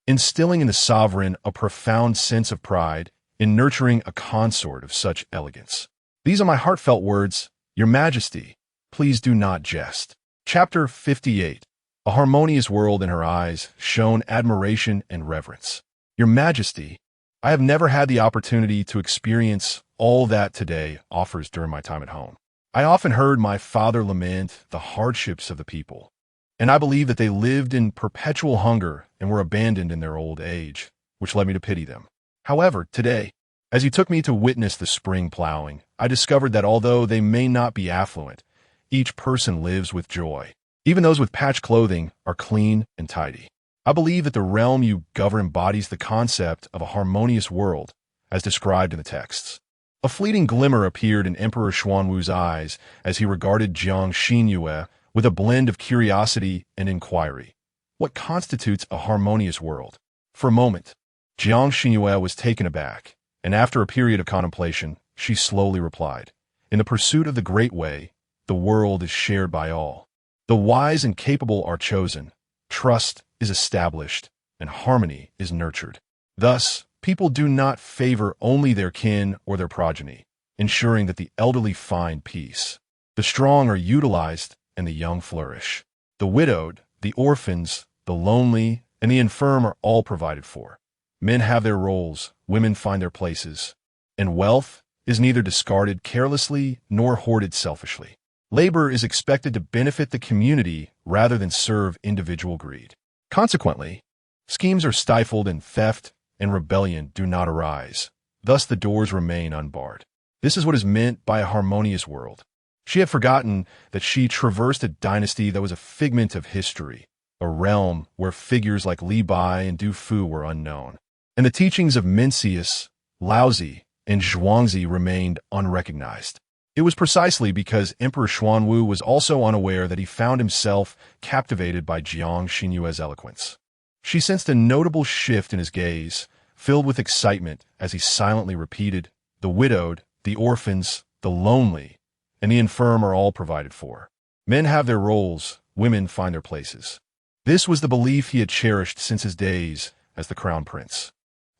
S1: instilling in the sovereign a profound sense of pride in nurturing a consort of such elegance. These are my heartfelt words. Your Majesty, please do not jest. Chapter 58. A harmonious world in her eyes shone admiration and reverence. Your Majesty, I have never had the opportunity to experience all that today offers during my time at home. I often heard my father lament the hardships of the people, and I believe that they lived in perpetual hunger and were abandoned in their old age, which led me to pity them. However, today, as you took me to witness the spring plowing, I discovered that although they may not be affluent, each person lives with joy. Even those with patched clothing are clean and tidy. I believe that the realm you govern embodies the concept of a harmonious world, as described in the texts. A fleeting glimmer appeared in Emperor Xuanwu's eyes as he regarded Jiang Xinru with a blend of curiosity and inquiry. What constitutes a harmonious world? For a moment, Jiang Xinru was taken aback, and after a period of contemplation, she slowly replied, "In the pursuit of the great way, the world is shared by all. The wise and capable are chosen, trust is established, and harmony is nurtured. Thus, people do not favor only their kin or their progeny, ensuring that the elderly find peace. The strong are utilized and the young flourish. The widowed, the orphans, the lonely, and the infirm are all provided for. Men have their roles, women find their places, and wealth is neither discarded carelessly nor hoarded selfishly. Labor is expected to benefit the community rather than serve individual greed. Consequently, schemes are stifled and theft and rebellion do not arise. Thus the doors remain unbarred. This is what is meant by a harmonious world." She had forgotten that she traversed a dynasty that was a figment of history, a realm where figures like Li Bai and Du Fu were unknown, and the teachings of Mencius, Laozi, and Zhuangzi remained unrecognized. It was precisely because Emperor Xuanwu was also unaware that he found himself captivated by Jiang Xinru's eloquence. She sensed a notable shift in his gaze, filled with excitement as he silently repeated, "The widowed, the orphans, the lonely, and the infirm are all provided for. Men have their roles, women find their places." This was the belief he had cherished since his days as the crown prince,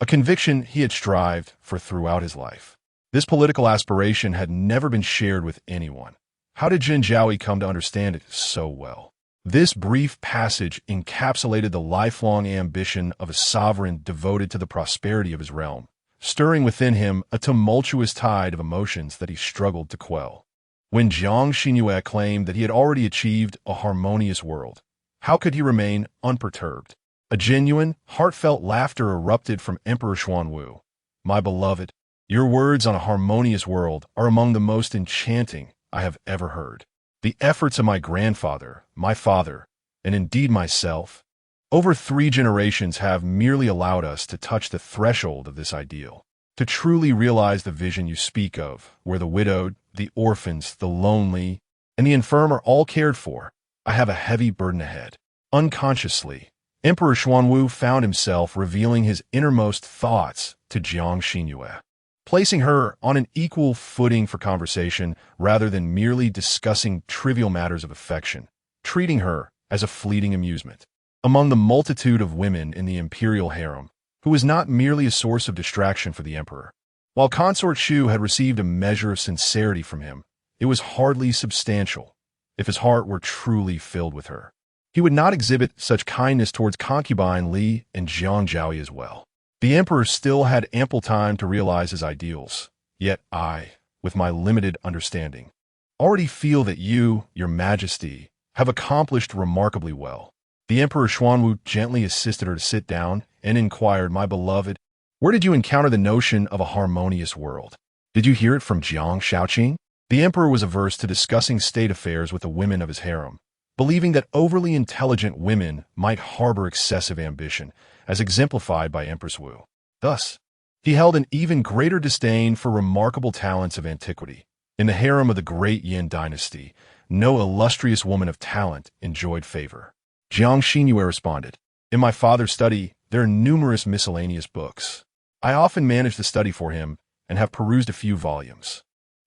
S1: a conviction he had strived for throughout his life. This political aspiration had never been shared with anyone. How did Jin Zhaoi come to understand it so well? This brief passage encapsulated the lifelong ambition of a sovereign devoted to the prosperity of his realm, stirring within him a tumultuous tide of emotions that he struggled to quell. When Jiang Xinru claimed that he had already achieved a harmonious world, how could he remain unperturbed? A genuine, heartfelt laughter erupted from Emperor Xuanwu. "My beloved, your words on a harmonious world are among the most enchanting I have ever heard. The efforts of my grandfather, my father, and indeed myself, over 3 generations have merely allowed us to touch the threshold of this ideal. To truly realize the vision you speak of, where the widowed, the orphans, the lonely, and the infirm are all cared for, I have a heavy burden ahead." Unconsciously, Emperor Xuanwu found himself revealing his innermost thoughts to Jiang Xinru, placing her on an equal footing for conversation rather than merely discussing trivial matters of affection, treating her as a fleeting amusement. Among the multitude of women in the imperial harem, who was not merely a source of distraction for the emperor. While Consort Shu had received a measure of sincerity from him, it was hardly substantial, if his heart were truly filled with her. He would not exhibit such kindness towards Concubine Li and Jiang Zhaoi as well. The emperor still had ample time to realize his ideals, yet I, with my limited understanding. Already feel that you, your majesty, have accomplished remarkably well. The Emperor Xuanwu gently assisted her to sit down and inquired, my beloved, where did you encounter the notion of a harmonious world? Did you hear it from Jiang Xinru? The emperor was averse to discussing state affairs with the women of his harem, believing that overly intelligent women might harbor excessive ambition, as exemplified by Empress Wu. Thus, he held an even greater disdain for remarkable talents of antiquity. In the harem of the great Yin dynasty, no illustrious woman of talent enjoyed favor. Jiang Xinru responded, in my father's study, there are numerous miscellaneous books. I often manage the study for him and have perused a few volumes.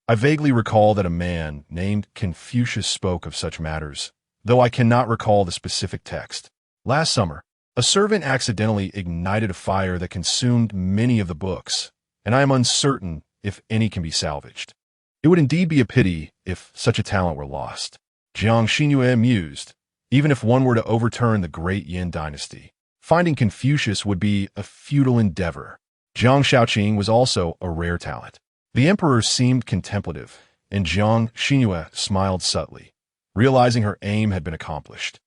S1: I vaguely recall that a man named Confucius spoke of such matters, though I cannot recall the specific text. Last summer, a servant accidentally ignited a fire that consumed many of the books, and I am uncertain if any can be salvaged. It would indeed be a pity if such a talent were lost. Jiang Xinru mused, even if one were to overturn the great Yin dynasty, finding Confucius would be a futile endeavor. Jiang Shaoqing was also a rare talent. The emperor seemed contemplative, and Jiang Xinru smiled subtly, realizing her aim had been accomplished.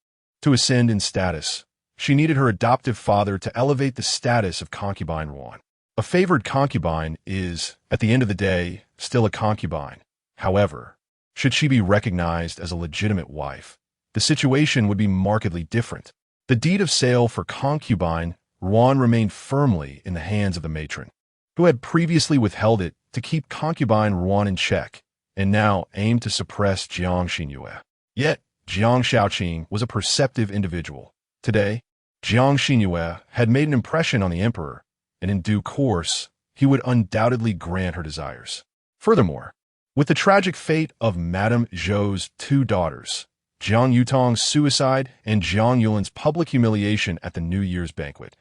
S1: To ascend in status, she needed her adoptive father to elevate the status of concubine Ruan. A favored concubine is, at the end of the day, still a concubine. However, should she be recognized as a legitimate wife, the situation would be markedly different. The deed of sale for concubine Ruan remained firmly in the hands of the matron, who had previously withheld it to keep concubine Ruan in check, and now aimed to suppress Jiang Xinru. Yet, Jiang Shaoqing was a perceptive individual. Today, Jiang Xinru had made an impression on the emperor, and in due course, he would undoubtedly grant her desires. Furthermore, with the tragic fate of Madame Zhou's two daughters, Jiang Yutong's suicide and Jiang Yulin's public humiliation at the New Year's banquet,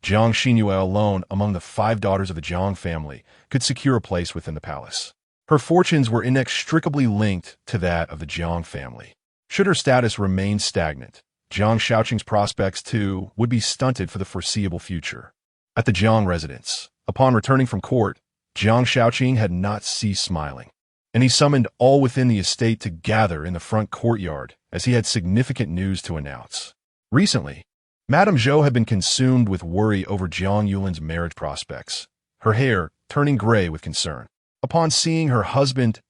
S1: Jiang Xinru alone among the 5 daughters of the Jiang family could secure a place within the palace. Her fortunes were inextricably linked to that of the Jiang family. Should her status remain stagnant, Jiang Shaoqing's prospects, too, would be stunted for the foreseeable future. At the Jiang residence, upon returning from court, Jiang Shaoqing had not ceased smiling, and he summoned all within the estate to gather in the front courtyard as he had significant news to announce. Recently, Madame Zhou had been consumed with worry over Jiang Yulin's marriage prospects, her hair turning gray with concern. Upon seeing her husband's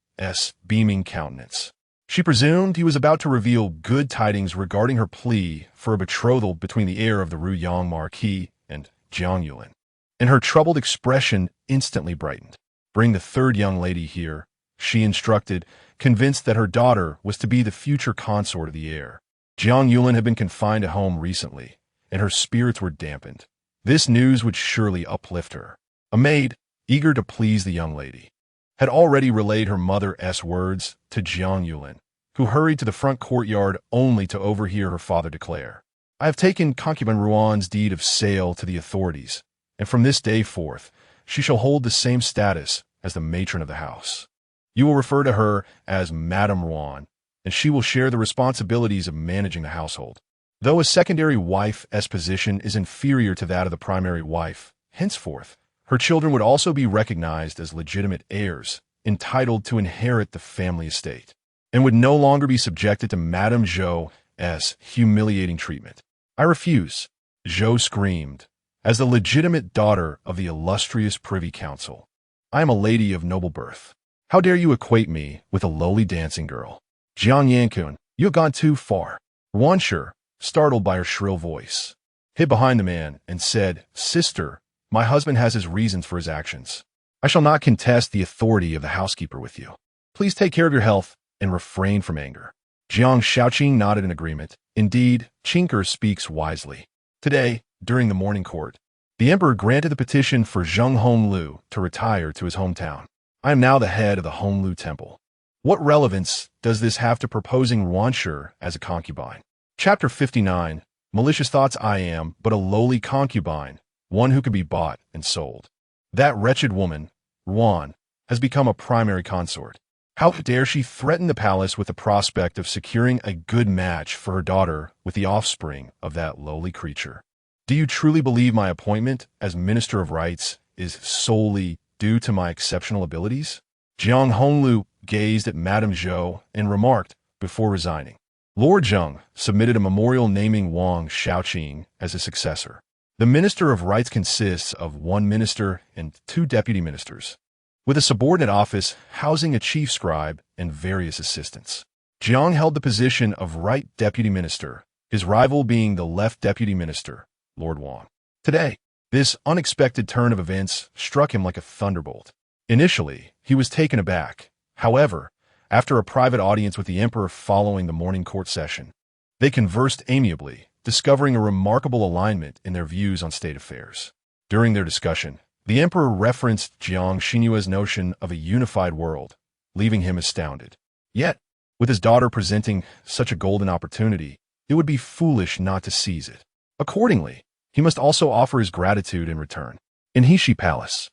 S1: beaming countenance, she presumed he was about to reveal good tidings regarding her plea for a betrothal between the heir of the Ruyang Marquis and Jiang Yulin, and her troubled expression instantly brightened. Bring the 3rd young lady here, she instructed, convinced that her daughter was to be the future consort of the heir. Jiang Yulin had been confined at home recently, and her spirits were dampened. This news would surely uplift her. A maid, eager to please the young lady, had already relayed her mother's words to Jiang Yulin, who hurried to the front courtyard only to overhear her father declare, I have taken concubine Ruan's deed of sale to the authorities, and from this day forth, she shall hold the same status as the matron of the house. You will refer to her as Madame Ruan, and she will share the responsibilities of managing the household. Though a secondary wife's position is inferior to that of the primary wife, henceforth, her children would also be recognized as legitimate heirs, entitled to inherit the family estate, and would no longer be subjected to Madame Zhou's humiliating treatment. I refuse, Zhou screamed, as the legitimate daughter of the illustrious Privy Council. I am a lady of noble birth. How dare you equate me with a lowly dancing girl? Jiang Yankun, you have gone too far. Ruanshi, startled by her shrill voice, hid behind the man and said, Sister, my husband has his reasons for his actions. I shall not contest the authority of the housekeeper with you. Please take care of your health and refrain from anger. Jiang Shaoqing nodded in agreement. Indeed, Chinker speaks wisely. Today, during the morning court, the emperor granted the petition for Zheng Honglu to retire to his hometown. I am now the head of the Honglu Temple. What relevance does this have to proposing Ruanshi as a concubine? Chapter 59, Malicious Thoughts. I am but a lowly concubine, one who could be bought and sold. That wretched woman, Ruan, has become a primary consort. How dare she threaten the palace with the prospect of securing a good match for her daughter with the offspring of that lowly creature? Do you truly believe my appointment as Minister of Rights is solely due to my exceptional abilities? Jiang Honglu gazed at Madame Zhou and remarked, before resigning. Lord Zheng submitted a memorial naming Wang Shaoqing as his successor. The Minister of Rights consists of one minister and two deputy ministers, with a subordinate office housing a chief scribe and various assistants. Jiang held the position of right deputy minister, his rival being the left deputy minister, Lord Wang. Today, this unexpected turn of events struck him like a thunderbolt. Initially, he was taken aback. However, after a private audience with the emperor following the morning court session, they conversed amiably, discovering a remarkable alignment in their views on state affairs. During their discussion, the emperor referenced Jiang Xinru's notion of a unified world, leaving him astounded. Yet, with his daughter presenting such a golden opportunity, it would be foolish not to seize it. Accordingly, he must also offer his gratitude in return. In Heshi Palace,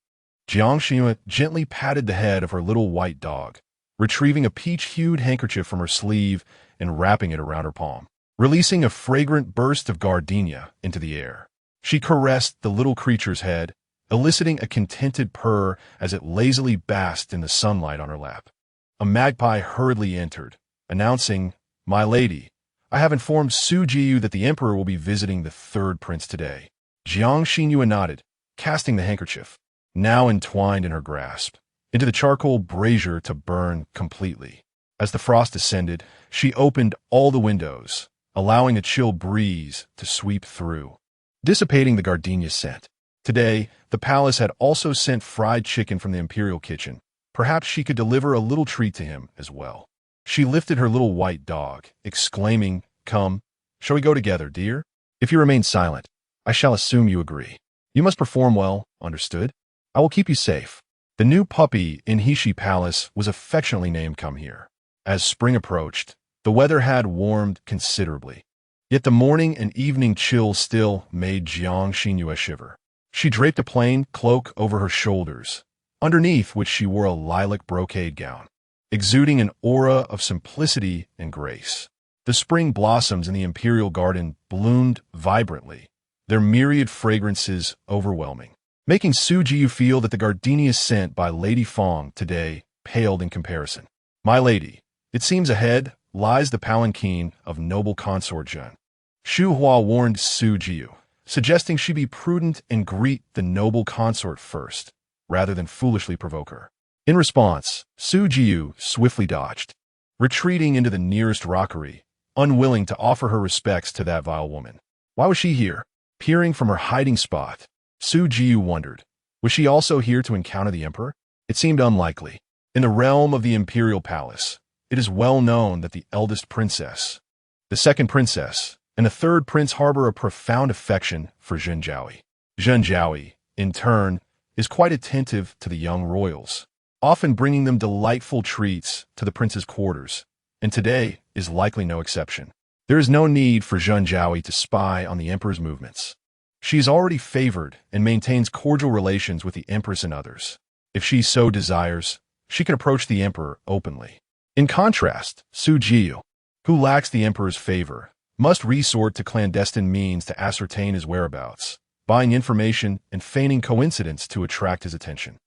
S1: Jiang Xinru gently patted the head of her little white dog, retrieving a peach-hued handkerchief from her sleeve and wrapping it around her palm, releasing a fragrant burst of gardenia into the air. She caressed the little creature's head, eliciting a contented purr as it lazily basked in the sunlight on her lap. A magpie hurriedly entered, announcing, "My lady, I have informed Su Jiyu that the emperor will be visiting the third prince today." Jiang Xinru nodded, casting the handkerchief, now entwined in her grasp, into the charcoal brazier to burn completely. As the frost descended, she opened all the windows, allowing a chill breeze to sweep through, dissipating the gardenia scent. Today, the palace had also sent fried chicken from the imperial kitchen. Perhaps she could deliver a little treat to him as well. She lifted her little white dog, exclaiming, "Come, shall we go together, dear? If you remain silent, I shall assume you agree. You must perform well, understood? I will keep you safe." The new puppy in Heshi Palace was affectionately named Come Here. As spring approached, the weather had warmed considerably. Yet the morning and evening chill still made Jiang Xinru shiver. She draped a plain cloak over her shoulders, underneath which she wore a lilac brocade gown, exuding an aura of simplicity and grace. The spring blossoms in the imperial garden bloomed vibrantly, their myriad fragrances overwhelming, making Su Jiyu feel that the gardenia sent by Lady Fong today paled in comparison. "My lady, it seems ahead lies the palanquin of noble consort Zhen." Xu Hua warned Su Jiyu, suggesting she be prudent and greet the noble consort first, rather than foolishly provoke her. In response, Su Jiyu swiftly dodged, retreating into the nearest rockery, unwilling to offer her respects to that vile woman. Why was she here? Peering from her hiding spot, Su Jiyu wondered, was she also here to encounter the emperor? It seemed unlikely. In the realm of the imperial palace, it is well known that the eldest princess, the second princess, and the third prince harbor a profound affection for Zhen Jiaoyi. Zhen Jiaoyi, in turn, is quite attentive to the young royals, often bringing them delightful treats to the prince's quarters, and today is likely no exception. There is no need for Zhen Jiaoyi to spy on the emperor's movements. She is already favored and maintains cordial relations with the empress and others. If she so desires, she can approach the emperor openly. In contrast, Su Jiyu, who lacks the emperor's favor, must resort to clandestine means to ascertain his whereabouts, buying information and feigning coincidence to attract his attention.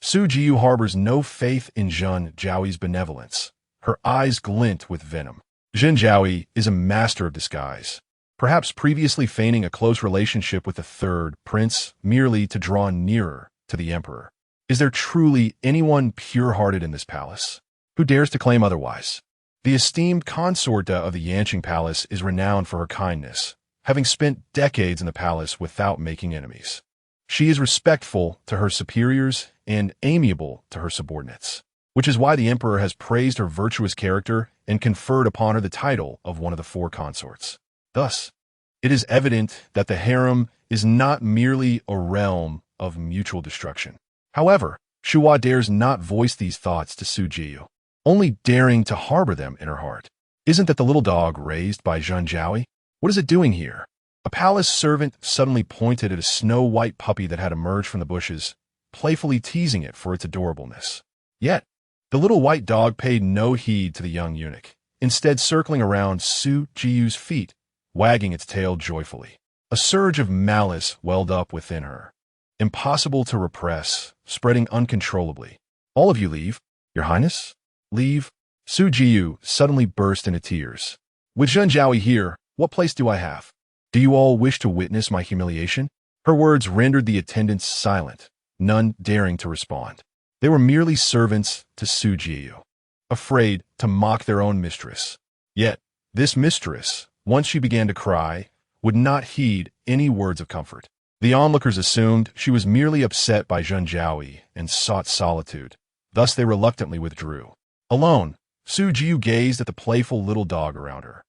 S1: Su Jiyu harbors no faith in Zhen Jiaoyi's benevolence. Her eyes glint with venom. Zhen Jiaoyi is a master of disguise, perhaps previously feigning a close relationship with the third prince merely to draw nearer to the emperor. Is there truly anyone pure-hearted in this palace? Who dares to claim otherwise? The esteemed consort of the Yanqing Palace is renowned for her kindness, having spent decades in the palace without making enemies. She is respectful to her superiors and amiable to her subordinates, which is why the emperor has praised her virtuous character and conferred upon her the title of one of the four consorts. Thus, it is evident that the harem is not merely a realm of mutual destruction. However, Xu dares not voice these thoughts to Su Jiyu, only daring to harbor them in her heart. Isn't that the little dog raised by Zhen Jiaoyi? What is it doing here? A palace servant suddenly pointed at a snow-white puppy that had emerged from the bushes, playfully teasing it for its adorableness. Yet, the little white dog paid no heed to the young eunuch, instead circling around Su Jiyu's feet, wagging its tail joyfully. A surge of malice welled up within her, impossible to repress, spreading uncontrollably. All of you leave. Your Highness? Leave? Su Jiu suddenly burst into tears. With Zhen Jiaoyi here, what place do I have? Do you all wish to witness my humiliation? Her words rendered the attendants silent, none daring to respond. They were merely servants to Su Jiu, afraid to mock their own mistress. Yet, this mistress, once she began to cry, would not heed any words of comfort. The onlookers assumed she was merely upset by Zhen Jiaoyi and sought solitude. Thus they reluctantly withdrew. Alone, Su Jiu gazed at the playful little dog around her,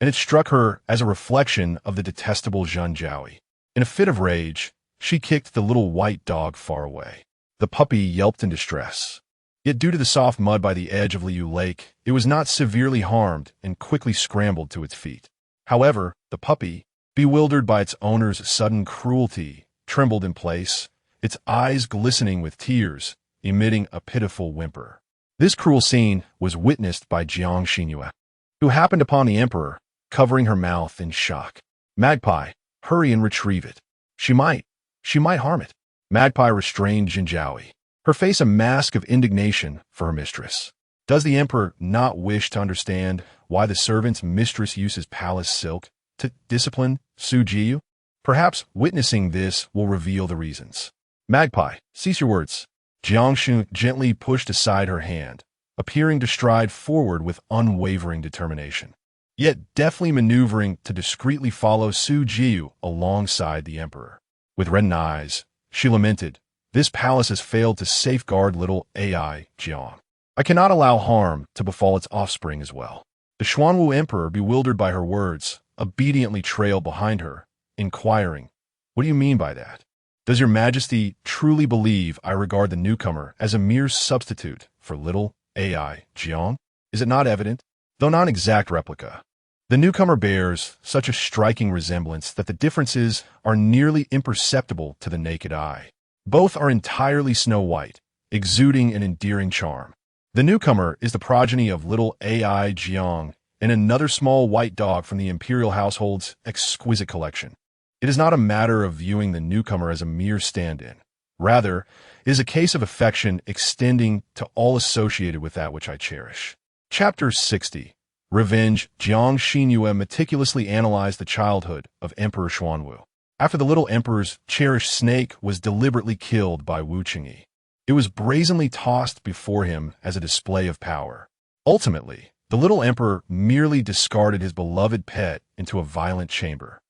S1: and it struck her as a reflection of the detestable Zhen Jiaoyi. In a fit of rage, she kicked the little white dog far away. The puppy yelped in distress. Yet due to the soft mud by the edge of Liu Lake, it was not severely harmed and quickly scrambled to its feet. However, the puppy, bewildered by its owner's sudden cruelty, trembled in place, its eyes glistening with tears, emitting a pitiful whimper. This cruel scene was witnessed by Jiang Xinru, who happened upon the emperor, covering her mouth in shock. Magpie, hurry and retrieve it. She might harm it. Magpie restrained Zhen Jiaoyi, her face a mask of indignation for her mistress. Does the emperor not wish to understand why the servant's mistress uses palace silk to discipline Su Jiu? Perhaps witnessing this will reveal the reasons. Magpie, cease your words. Jiang Xinru gently pushed aside her hand, appearing to stride forward with unwavering determination, yet deftly maneuvering to discreetly follow Su Jiu alongside the emperor. With reddened eyes, she lamented, "This palace has failed to safeguard little Ai Jiang. I cannot allow harm to befall its offspring as well." The Xuanwu Emperor, bewildered by her words, obediently trailed behind her, inquiring, "What do you mean by that? Does your majesty truly believe I regard the newcomer as a mere substitute for little Ai Jiang? Is it not evident, though not an exact replica? The newcomer bears such a striking resemblance that the differences are nearly imperceptible to the naked eye. Both are entirely snow white, exuding an endearing charm. The newcomer is the progeny of little Ai Jiang and another small white dog from the imperial household's exquisite collection. It is not a matter of viewing the newcomer as a mere stand-in. Rather, it is a case of affection extending to all associated with that which I cherish. Chapter 60. Revenge. Jiang Xinru meticulously analyzed the childhood of Emperor Xuanwu. After the little emperor's cherished snake was deliberately killed by Wu Qingyi, it was brazenly tossed before him as a display of power. Ultimately, the little emperor merely discarded his beloved pet into a violent chamber,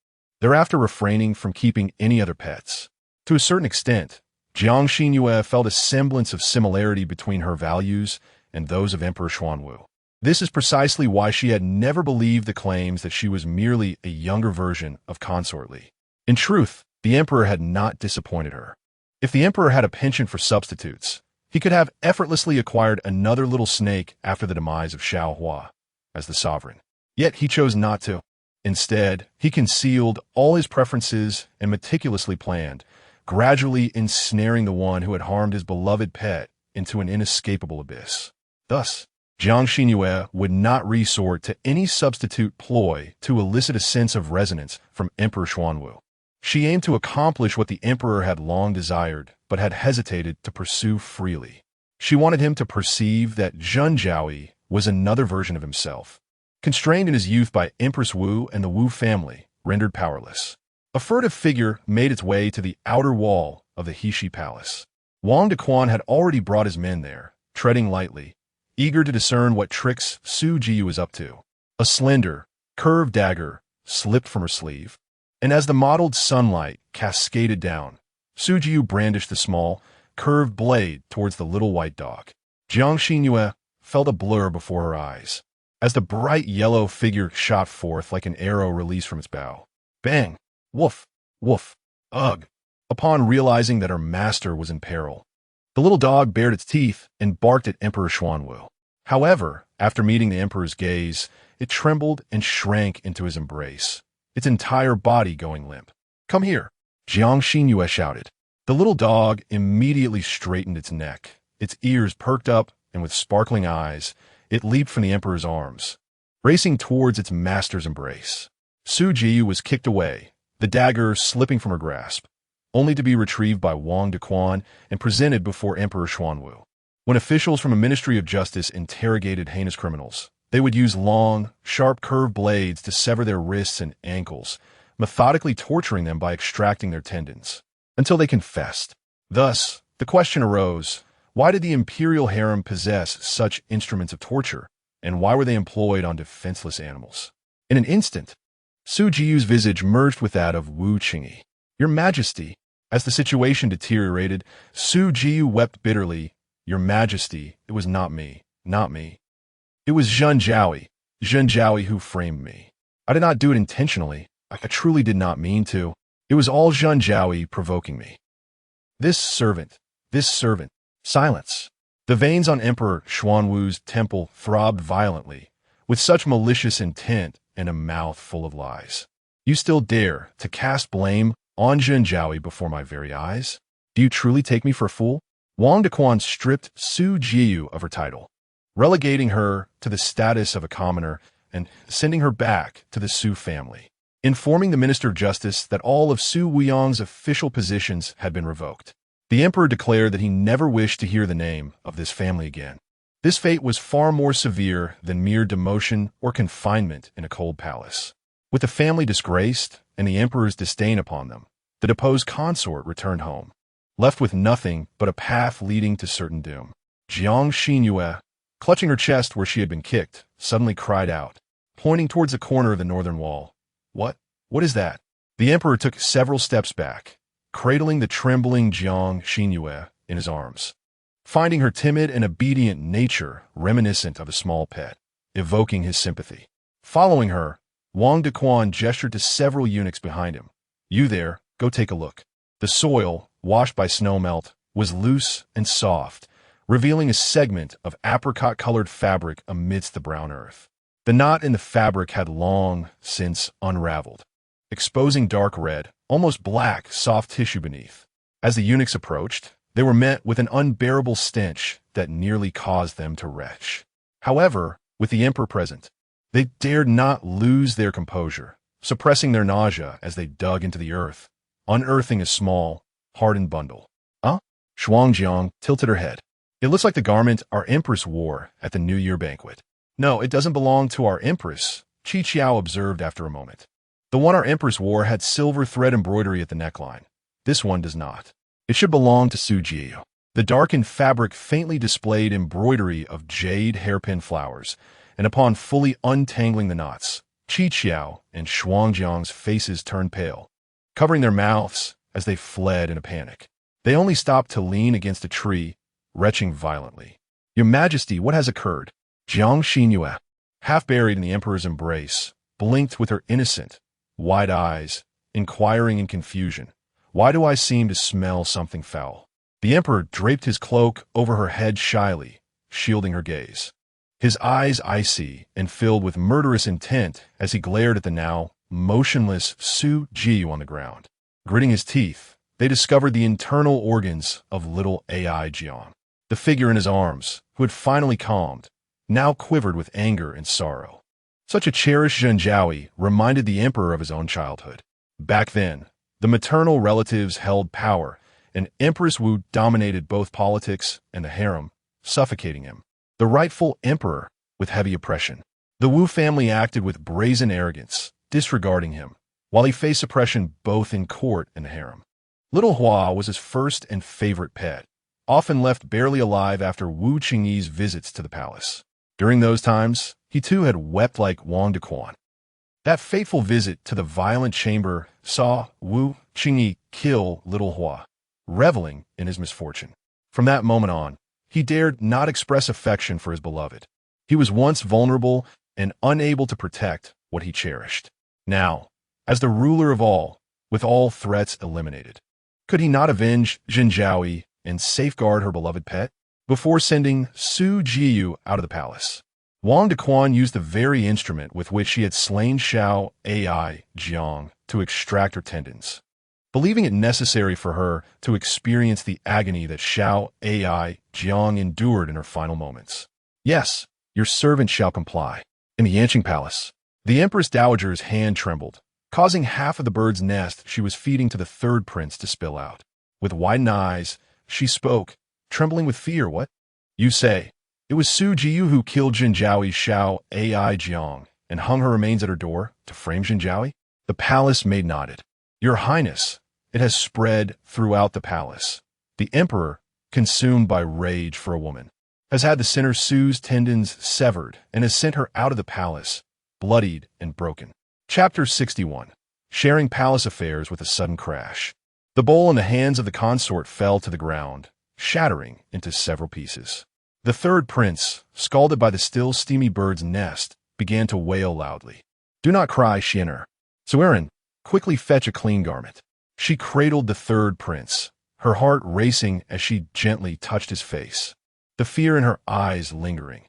S1: thereafter refraining from keeping any other pets. To a certain extent, Jiang Xinru felt a semblance of similarity between her values and those of Emperor Xuanwu. This is precisely why she had never believed the claims that she was merely a younger version of Consort Li. In truth, the emperor had not disappointed her. If the emperor had a penchant for substitutes, he could have effortlessly acquired another little snake after the demise of Xiaohua as the sovereign. Yet he chose not to. Instead, he concealed all his preferences and meticulously planned, gradually ensnaring the one who had harmed his beloved pet into an inescapable abyss. Thus, Jiang Xinru would not resort to any substitute ploy to elicit a sense of resonance from Emperor Xuanwu. She aimed to accomplish what the emperor had long desired, but had hesitated to pursue freely. She wanted him to perceive that Zhen Jiaoyi was another version of himself, constrained in his youth by Empress Wu and the Wu family, rendered powerless. A furtive figure made its way to the outer wall of the Heshi Palace. Wang Dequan had already brought his men there, treading lightly, eager to discern what tricks Su Jiu was up to. A slender, curved dagger slipped from her sleeve, and as the mottled sunlight cascaded down, Su Jiu brandished the small, curved blade towards the little white dog. Jiang Xinru felt a blur before her eyes, as the bright yellow figure shot forth like an arrow released from its bow. Bang! Woof! Woof! Ugh! Upon realizing that her master was in peril, the little dog bared its teeth and barked at Emperor Xuanwu. However, after meeting the emperor's gaze, it trembled and shrank into his embrace, its entire body going limp. "Come here!" Jiang Xinru shouted. The little dog immediately straightened its neck, its ears perked up, and with sparkling eyes, it leaped from the emperor's arms, racing towards its master's embrace. Su Jiu was kicked away, the dagger slipping from her grasp, only to be retrieved by Wang Dequan and presented before Emperor Xuanwu. When officials from a Ministry of Justice interrogated heinous criminals, they would use long, sharp curved blades to sever their wrists and ankles, methodically torturing them by extracting their tendons, until they confessed. Thus, the question arose, why did the imperial harem possess such instruments of torture, and why were they employed on defenseless animals? In an instant, Su Jiyu's visage merged with that of Wu Qingyi. Your Majesty. As the situation deteriorated, Su Jiyu wept bitterly. Your Majesty, it was not me, not me. It was Zhen Jiaoyi who framed me. I did not do it intentionally. I truly did not mean to. It was all Zhen Jiaoyi provoking me. This servant. Silence. The veins on Emperor Xuanwu's temple throbbed violently, with such malicious intent and a mouth full of lies. You still dare to cast blame on Zhen Jiaoyi before my very eyes? Do you truly take me for a fool? Wang Dequan stripped Su Jiyu of her title, relegating her to the status of a commoner and sending her back to the Su family, informing the Minister of Justice that all of Su Wuyong's official positions had been revoked. The emperor declared that he never wished to hear the name of this family again. This fate was far more severe than mere demotion or confinement in a cold palace. With the family disgraced and the emperor's disdain upon them, the deposed consort returned home, left with nothing but a path leading to certain doom. Jiang Xinru, clutching her chest where she had been kicked, suddenly cried out, pointing towards the corner of the northern wall. What? What is that? The emperor took several steps back, cradling the trembling Jiang Xinru in his arms, finding her timid and obedient nature reminiscent of a small pet, evoking his sympathy. Following her, Wang Dequan gestured to several eunuchs behind him. You there, go take a look. The soil, washed by snowmelt, was loose and soft, revealing a segment of apricot-colored fabric amidst the brown earth. The knot in the fabric had long since unraveled, exposing dark red, almost black, soft tissue beneath. As the eunuchs approached, they were met with an unbearable stench that nearly caused them to retch. However, with the emperor present, they dared not lose their composure, suppressing their nausea as they dug into the earth, unearthing a small, hardened bundle. Shuangjiang tilted her head. It looks like the garment our empress wore at the New Year banquet. No, it doesn't belong to our empress, Qi Qiao observed after a moment. The one our empress wore had silver thread embroidery at the neckline. This one does not. It should belong to Su Jiyu. The darkened fabric faintly displayed embroidery of jade hairpin flowers, and upon fully untangling the knots, Qi Qiao and Shuangjiang's faces turned pale, covering their mouths as they fled in a panic. They only stopped to lean against a tree, retching violently. Your Majesty, what has occurred? Jiang Xinru, half buried in the emperor's embrace, blinked with her innocent, wide eyes, inquiring in confusion. Why do I seem to smell something foul? The emperor draped his cloak over her head shyly, shielding her gaze. His eyes icy and filled with murderous intent as he glared at the now motionless Su Jiyu on the ground. Gritting his teeth, they discovered the internal organs of little AI Jiang. The figure in his arms, who had finally calmed, now quivered with anger and sorrow. Such a cherished Zhen Jiaoyi reminded the emperor of his own childhood. Back then, the maternal relatives held power, and Empress Wu dominated both politics and the harem, suffocating him. The rightful emperor, with heavy oppression. The Wu family acted with brazen arrogance, disregarding him, while he faced oppression both in court and the harem. Little Hua was his first and favorite pet, often left barely alive after Wu Qingyi's visits to the palace. During those times, he too had wept like Wang Dequan. That fateful visit to the violent chamber saw Wu Qingyi kill little Hua, reveling in his misfortune. From that moment on, he dared not express affection for his beloved. He was once vulnerable and unable to protect what he cherished. Now, as the ruler of all, with all threats eliminated, could he not avenge Zhen Jiaoyi and safeguard her beloved pet? Before sending Su Jiyu out of the palace, Wang Dequan used the very instrument with which she had slain Xiao Ai Jiang to extract her tendons, believing it necessary for her to experience the agony that Xiao Ai Jiang endured in her final moments. Yes, your servant shall comply. In the Yanqing Palace, the Empress Dowager's hand trembled, causing half of the bird's nest she was feeding to the third prince to spill out. With widened eyes, she spoke, trembling with fear. What? You say, it was Su Jiu who killed Jinjiao's Xiao Ai Jiang and hung her remains at her door to frame Jinjiao? The palace maid nodded. Your Highness, it has spread throughout the palace. The emperor, consumed by rage for a woman, has had the sinner Su's tendons severed and has sent her out of the palace, bloodied and broken. Chapter 61. Sharing palace affairs with a sudden crash. The bowl in the hands of the consort fell to the ground, shattering into several pieces. The third prince, scalded by the still steamy bird's nest, began to wail loudly. Do not cry, Xinru. Xuanwu, quickly fetch a clean garment. She cradled the third prince, her heart racing as she gently touched his face, the fear in her eyes lingering.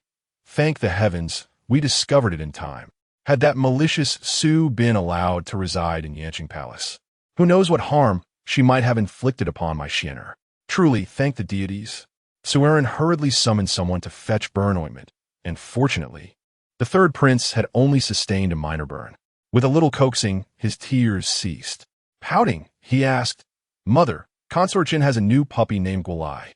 S1: Thank the heavens, we discovered it in time. Had that malicious Su been allowed to reside in Yanqing Palace, who knows what harm she might have inflicted upon my Xinru. Truly, thank the deities. Xuanwu hurriedly summoned someone to fetch burn ointment, and fortunately, the third prince had only sustained a minor burn. With a little coaxing, his tears ceased. Pouting, he asked, Mother, Consort Jin has a new puppy named Guolai.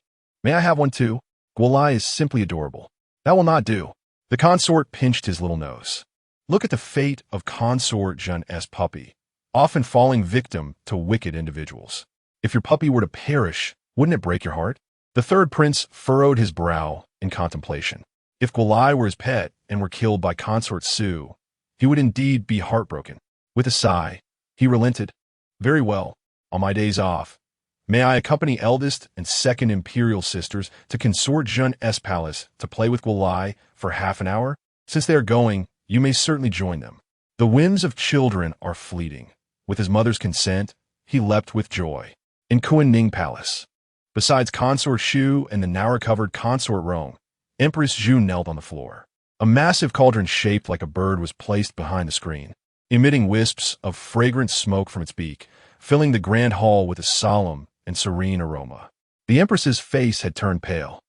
S1: May I have one too? Guolai is simply adorable. That will not do. The consort pinched his little nose. Look at the fate of Consort Jin's puppy, often falling victim to wicked individuals. If your puppy were to perish, wouldn't it break your heart? The third prince furrowed his brow in contemplation. If Guolai were his pet and were killed by Consort Su, he would indeed be heartbroken. With a sigh, he relented. Very well, on my days off, may I accompany eldest and second imperial sisters to Consort Jin's palace to play with Guolai for half an hour? Since they are going, you may certainly join them. The whims of children are fleeting. With his mother's consent, he leapt with joy. In Kunning Palace, besides Consort Shu and the now-recovered Consort Rong, Empress Zhu knelt on the floor. A massive cauldron shaped like a bird was placed behind the screen, emitting wisps of fragrant smoke from its beak, filling the grand hall with a solemn and serene aroma. The Empress's face had turned pale,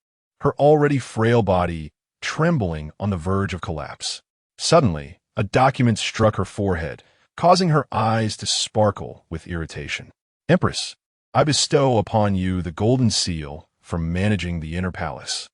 S1: her already frail body trembling on the verge of collapse. Suddenly, a document struck her forehead, causing her eyes to sparkle with irritation. Empress, I bestow upon you the golden seal for managing the inner palace,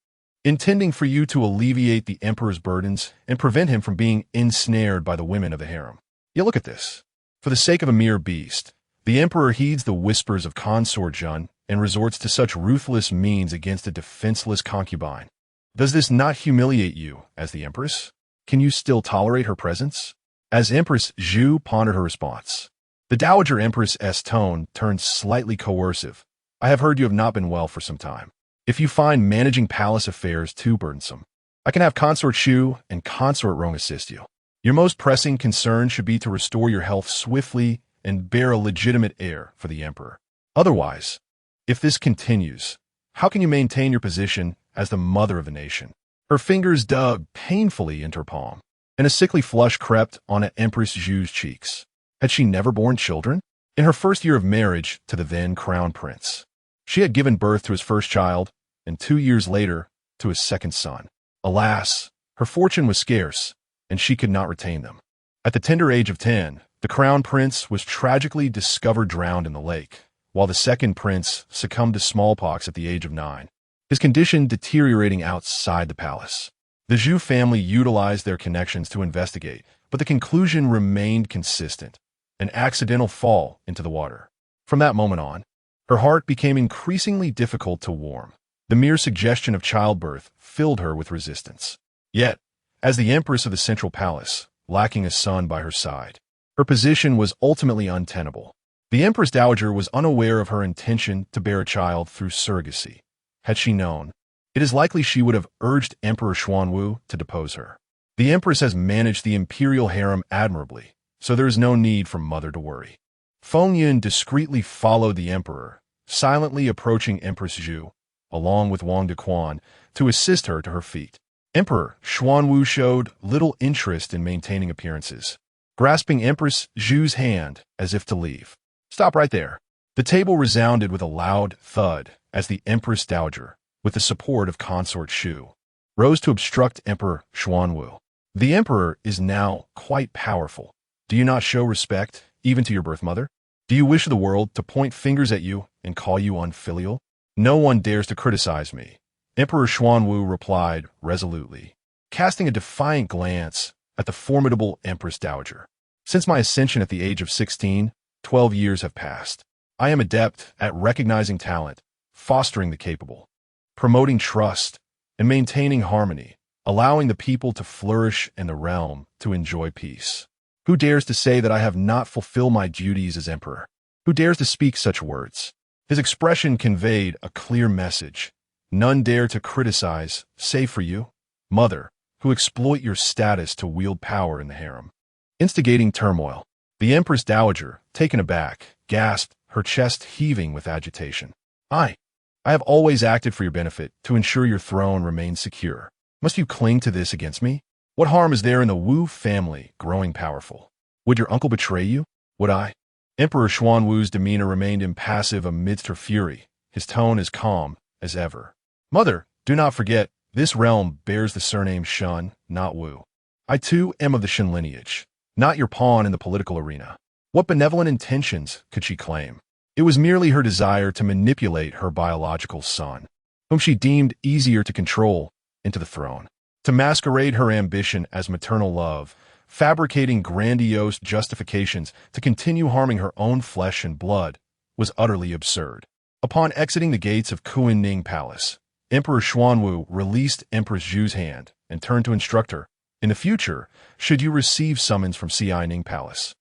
S1: intending for you to alleviate the emperor's burdens and prevent him from being ensnared by the women of the harem. Yet look at this. For the sake of a mere beast, the emperor heeds the whispers of Consort Jin and resorts to such ruthless means against a defenseless concubine. Does this not humiliate you as the empress? Can you still tolerate her presence? As Empress Zhu pondered her response, the Dowager Empress's tone turned slightly coercive. I have heard you have not been well for some time. If you find managing palace affairs too burdensome, I can have Consort Shu and Consort Rong assist you. Your most pressing concern should be to restore your health swiftly and bear a legitimate heir for the emperor. Otherwise, if this continues, how can you maintain your position as the mother of the nation? Her fingers dug painfully into her palm, and a sickly flush crept on Empress Zhu's cheeks. Had she never borne children? In her first year of marriage to the then crown prince, she had given birth to his first child, and 2 years later, to his second son. Alas, her fortune was scarce, and she could not retain them. At the tender age of 10, the crown prince was tragically discovered drowned in the lake, while the second prince succumbed to smallpox at the age of 9. His condition deteriorating outside the palace. The Zhu family utilized their connections to investigate, but the conclusion remained consistent: an accidental fall into the water. From that moment on, her heart became increasingly difficult to warm. The mere suggestion of childbirth filled her with resistance. Yet, as the empress of the central palace, lacking a son by her side, her position was ultimately untenable. The Empress Dowager was unaware of her intention to bear a child through surrogacy. Had she known, it is likely she would have urged Emperor Xuanwu to depose her. The Empress has managed the imperial harem admirably, so there is no need for mother to worry. Feng Yun discreetly followed the emperor, silently approaching Empress Zhu, along with Wang Dequan, to assist her to her feet. Emperor Xuanwu showed little interest in maintaining appearances, grasping Empress Zhu's hand as if to leave. Stop right there. The table resounded with a loud thud as the Empress Dowager, with the support of Consort Shu, rose to obstruct Emperor Xuanwu. The emperor is now quite powerful. Do you not show respect, even to your birth mother? Do you wish the world to point fingers at you and call you unfilial? No one dares to criticize me, Emperor Xuanwu replied resolutely, casting a defiant glance at the formidable Empress Dowager. Since my ascension at the age of 16, 12 years have passed. I am adept at recognizing talent, fostering the capable, promoting trust, and maintaining harmony, allowing the people to flourish and the realm to enjoy peace. Who dares to say that I have not fulfilled my duties as emperor? Who dares to speak such words? His expression conveyed a clear message. None dare to criticize, save for you, mother, who exploit your status to wield power in the harem. Instigating turmoil. The Empress Dowager, taken aback, gasped, her chest heaving with agitation. I have always acted for your benefit, to ensure your throne remains secure. Must you cling to this against me? What harm is there in the Wu family growing powerful? Would your uncle betray you? Would I? Emperor Xuanwu's demeanor remained impassive amidst her fury, his tone as calm as ever. Mother, do not forget, this realm bears the surname Shun, not Wu. I too am of the Shun lineage, not your pawn in the political arena. What benevolent intentions could she claim? It was merely her desire to manipulate her biological son, whom she deemed easier to control, into the throne. To masquerade her ambition as maternal love, fabricating grandiose justifications to continue harming her own flesh and blood, was utterly absurd. Upon exiting the gates of Kuan-Ning Palace, Emperor Xuanwu released Empress Zhu's hand and turned to instruct her. In the future, should you receive summons from Ning Palace,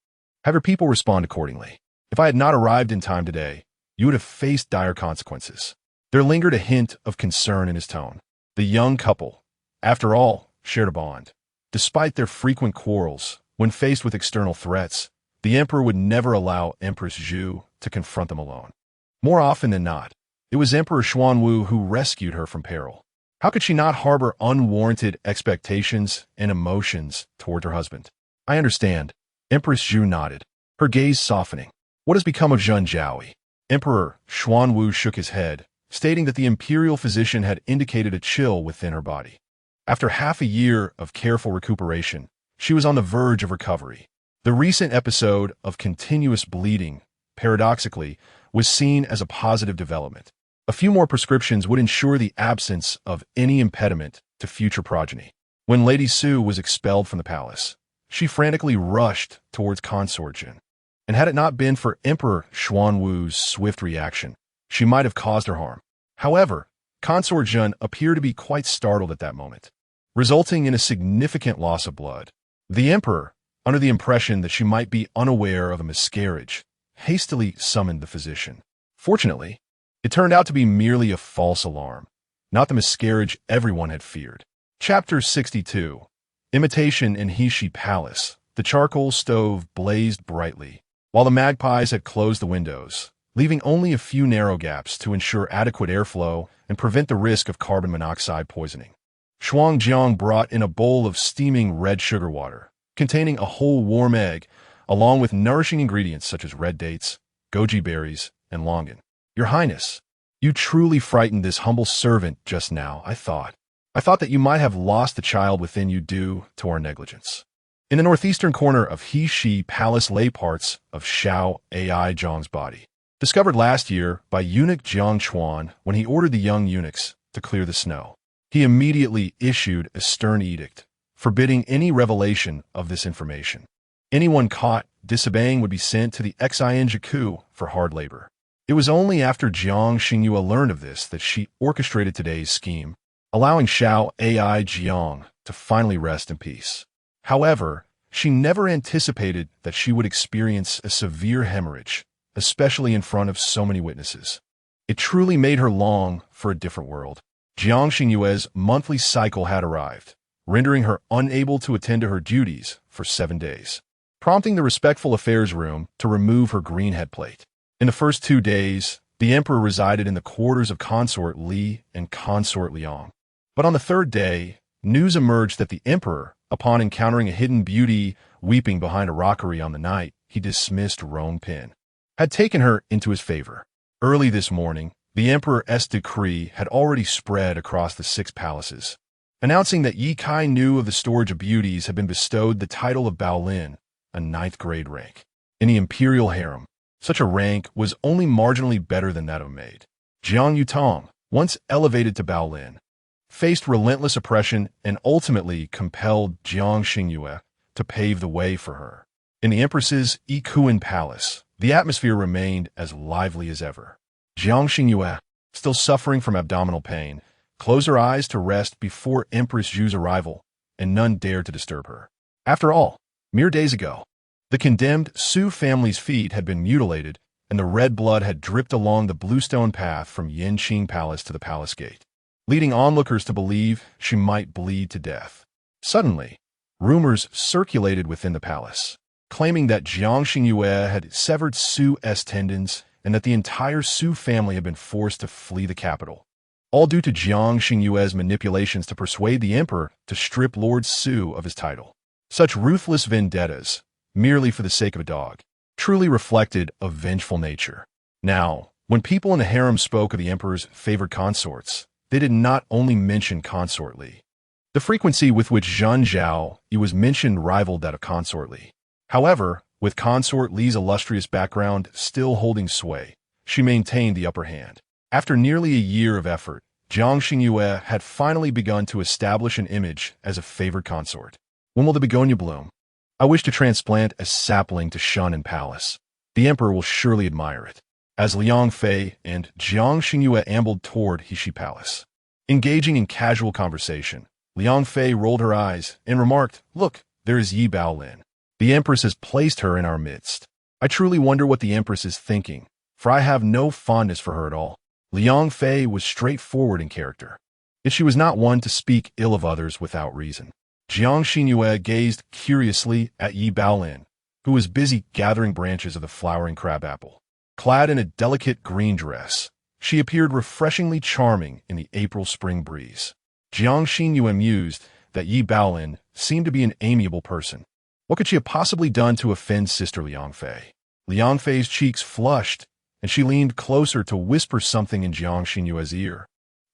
S1: have your people respond accordingly. If I had not arrived in time today, you would have faced dire consequences. There lingered a hint of concern in his tone. The young couple, after all, shared a bond. Despite their frequent quarrels, when faced with external threats, the emperor would never allow Empress Zhu to confront them alone. More often than not, it was Emperor Xuanwu who rescued her from peril. How could she not harbor unwarranted expectations and emotions toward her husband? I understand. Empress Zhu nodded, her gaze softening. What has become of Zhen Jiaoi? Emperor Xuanwu shook his head, stating that the imperial physician had indicated a chill within her body. After half a year of careful recuperation, she was on the verge of recovery. The recent episode of continuous bleeding, paradoxically, was seen as a positive development. A few more prescriptions would ensure the absence of any impediment to future progeny. When Lady Su was expelled from the palace, she frantically rushed towards Consort, and had it not been for Emperor Xuanwu's swift reaction, she might have caused her harm. However, Consort Zhen appeared to be quite startled at that moment, resulting in a significant loss of blood. The emperor, under the impression that she might be unaware of a miscarriage, hastily summoned the physician. Fortunately, it turned out to be merely a false alarm, not the miscarriage everyone had feared. Chapter 62. Imitation in Heishi Palace. The charcoal stove blazed brightly, while the magpies had closed the windows, leaving only a few narrow gaps to ensure adequate airflow and prevent the risk of carbon monoxide poisoning. Shuang Jiang brought in a bowl of steaming red sugar water, containing a whole warm egg, along with nourishing ingredients such as red dates, goji berries, and longan. Your Highness, you truly frightened this humble servant just now, I thought. I thought that you might have lost the child within you due to our negligence. In the northeastern corner of Heishi Palace lay parts of Xiao Ai Zhang's body, discovered last year by eunuch Jiang Chuan when he ordered the young eunuchs to clear the snow. He immediately issued a stern edict, forbidding any revelation of this information. Anyone caught disobeying would be sent to the Xianjiku for hard labor. It was only after Jiang Xinru learned of this that she orchestrated today's scheme, allowing Xiao Ai Jiang to finally rest in peace. However, she never anticipated that she would experience a severe hemorrhage, especially in front of so many witnesses. It truly made her long for a different world. Jiang Xinru's monthly cycle had arrived, rendering her unable to attend to her duties for 7 days, prompting the Respectful Affairs Room to remove her green headplate. In the first 2 days, the emperor resided in the quarters of Consort Li and Consort Liang. But on the 3rd day, news emerged that the emperor, upon encountering a hidden beauty weeping behind a rockery on the night he dismissed Roan Pin, had taken her into his favor. Early this morning, the emperor's decree had already spread across the 6 palaces, announcing that Yi Kai knew of the storage of beauties had been bestowed the title of Baolin, a 9th grade rank. In the imperial harem, such a rank was only marginally better than that of maid. Jiang Yutong, once elevated to Baolin, faced relentless oppression and ultimately compelled Jiang Xinru to pave the way for her. In the Empress's Yikuan Palace, the atmosphere remained as lively as ever. Jiang Xinru, still suffering from abdominal pain, closed her eyes to rest before Empress Zhu's arrival, and none dared to disturb her. After all, mere days ago, the condemned Su family's feet had been mutilated, and the red blood had dripped along the bluestone path from Yanqing Palace to the palace gate, leading onlookers to believe she might bleed to death. Suddenly, rumors circulated within the palace, claiming that Jiang Xinru had severed Su's tendons and that the entire Su family had been forced to flee the capital, all due to Jiang Xinru's manipulations to persuade the emperor to strip Lord Su of his title. Such ruthless vendettas, merely for the sake of a dog, truly reflected a vengeful nature. Now, when people in the harem spoke of the emperor's favored consorts, they did not only mention Consort Li. The frequency with which Zhen Zhao was mentioned rivaled that of Consort Li. However, with Consort Li's illustrious background still holding sway, she maintained the upper hand. After nearly a year of effort, Jiang Xinru had finally begun to establish an image as a favored consort. When will the begonia bloom? I wish to transplant a sapling to Shunan Palace. The emperor will surely admire it. As Liang Fei and Jiang Xinru ambled toward Heshi Palace, engaging in casual conversation, Liang Fei rolled her eyes and remarked, "Look, there is Yi Baolin. The empress has placed her in our midst. I truly wonder what the empress is thinking, for I have no fondness for her at all." Liang Fei was straightforward in character, yet she was not one to speak ill of others without reason. Jiang Xinru gazed curiously at Yi Baolin, who was busy gathering branches of the flowering crabapple. Clad in a delicate green dress, she appeared refreshingly charming in the April-spring breeze. Jiang Xinru mused that Yi Baolin seemed to be an amiable person. What could she have possibly done to offend Sister Liang Fei? Liang Fei's cheeks flushed, and she leaned closer to whisper something in Jiang Xinru's ear,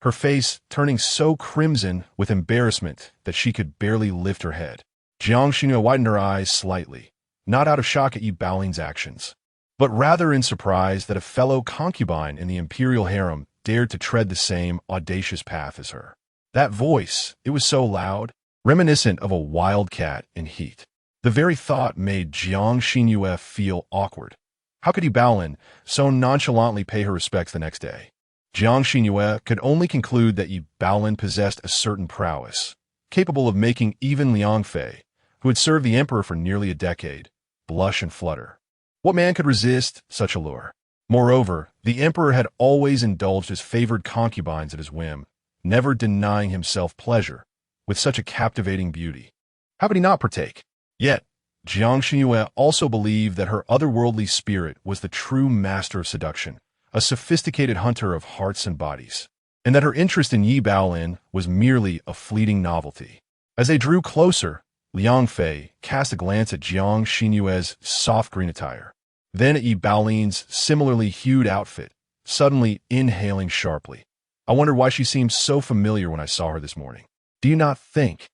S1: her face turning so crimson with embarrassment that she could barely lift her head. Jiang Xinru widened her eyes slightly, not out of shock at Yi Baolin's actions, but rather in surprise that a fellow concubine in the imperial harem dared to tread the same audacious path as her. That voice, it was so loud, reminiscent of a wild cat in heat. The very thought made Jiang Xinru feel awkward. How could Yi Baolin so nonchalantly pay her respects the next day? Jiang Xinru could only conclude that Yi Baolin possessed a certain prowess, capable of making even Liang Fei, who had served the emperor for nearly a decade, blush and flutter. What man could resist such a lure? Moreover, the emperor had always indulged his favored concubines at his whim, never denying himself pleasure with such a captivating beauty. How could he not partake? Yet, Jiang Xinru also believed that her otherworldly spirit was the true master of seduction, a sophisticated hunter of hearts and bodies, and that her interest in Yi Baolin was merely a fleeting novelty. As they drew closer, Liang Fei cast a glance at Jiang Xinru's soft green attire, then at Yi Baolin's similarly hued outfit, suddenly inhaling sharply. I wondered why she seemed so familiar when I saw her this morning. Do you not think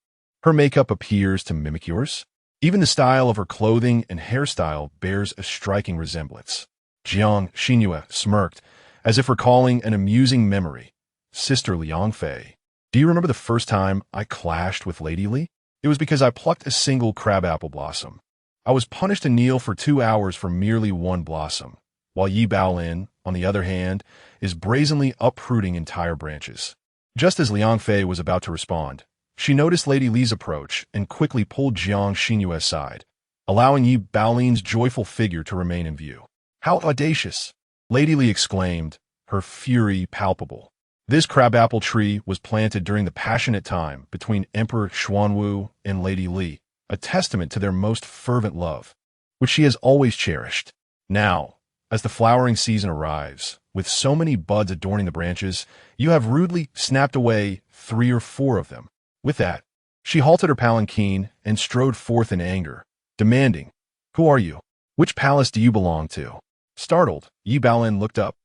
S1: her makeup appears to mimic yours? Even the style of her clothing and hairstyle bears a striking resemblance. Jiang Xinru smirked, as if recalling an amusing memory. Sister Liang Fei, do you remember the first time I clashed with Lady Li? It was because I plucked a single crabapple blossom. I was punished to kneel for 2 hours for merely one blossom, while Yi Baolin, on the other hand, is brazenly uprooting entire branches. Just as Liang Fei was about to respond, she noticed Lady Li's approach and quickly pulled Jiang Xinru aside, allowing Yi Baolin's joyful figure to remain in view. How audacious! Lady Li exclaimed, her fury palpable. This crabapple tree was planted during the passionate time between Emperor Xuanwu and Lady Li, a testament to their most fervent love, which she has always cherished. Now, as the flowering season arrives, with so many buds adorning the branches, you have rudely snapped away 3 or 4 of them. With that, she halted her palanquin and strode forth in anger, demanding, "Who are you? Which palace do you belong to?" Startled, Yi Baolin looked up,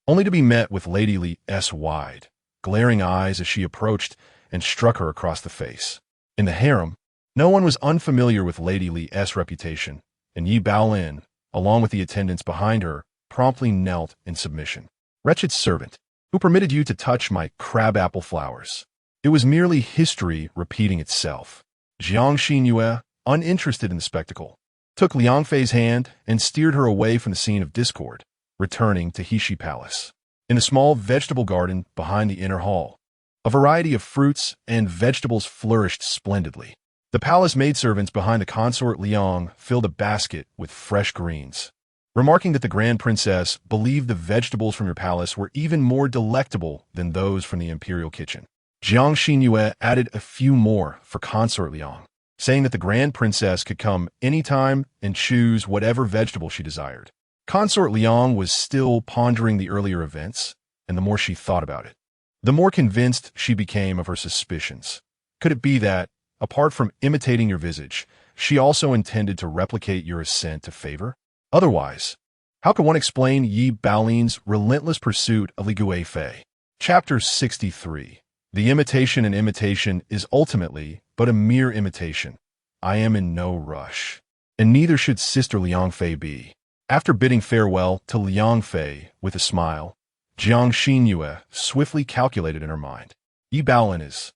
S1: only to be met with Lady Li's wide, glaring eyes as she approached and struck her across the face. In the harem, no one was unfamiliar with Lady Li's reputation, and Yi Baolin, along with the attendants behind her, promptly knelt in submission. "Wretched servant, who permitted you to touch my crabapple flowers?" It was merely history repeating itself. Jiang Xinru, uninterested in the spectacle, took Liang Fei's hand and steered her away from the scene of discord, returning to Heshi Palace. In the small vegetable garden behind the inner hall, a variety of fruits and vegetables flourished splendidly. The palace maidservants behind the consort Liang filled a basket with fresh greens, remarking that the grand princess believed the vegetables from your palace were even more delectable than those from the imperial kitchen. Jiang Xinru added a few more for consort Liang, saying that the grand princess could come anytime and choose whatever vegetable she desired. Consort Liang was still pondering the earlier events, and the more she thought about it, the more convinced she became of her suspicions. Could it be that, apart from imitating your visage, she also intended to replicate your ascent to favor? Otherwise, how can one explain Yi Baolin's relentless pursuit of Li Guifei? Chapter 63. The imitation and imitation is ultimately but a mere imitation. I am in no rush, and neither should Sister Liang Fei be. After bidding farewell to Liang Fei with a smile, Jiang Xinru swiftly calculated in her mind. Yi Baolin is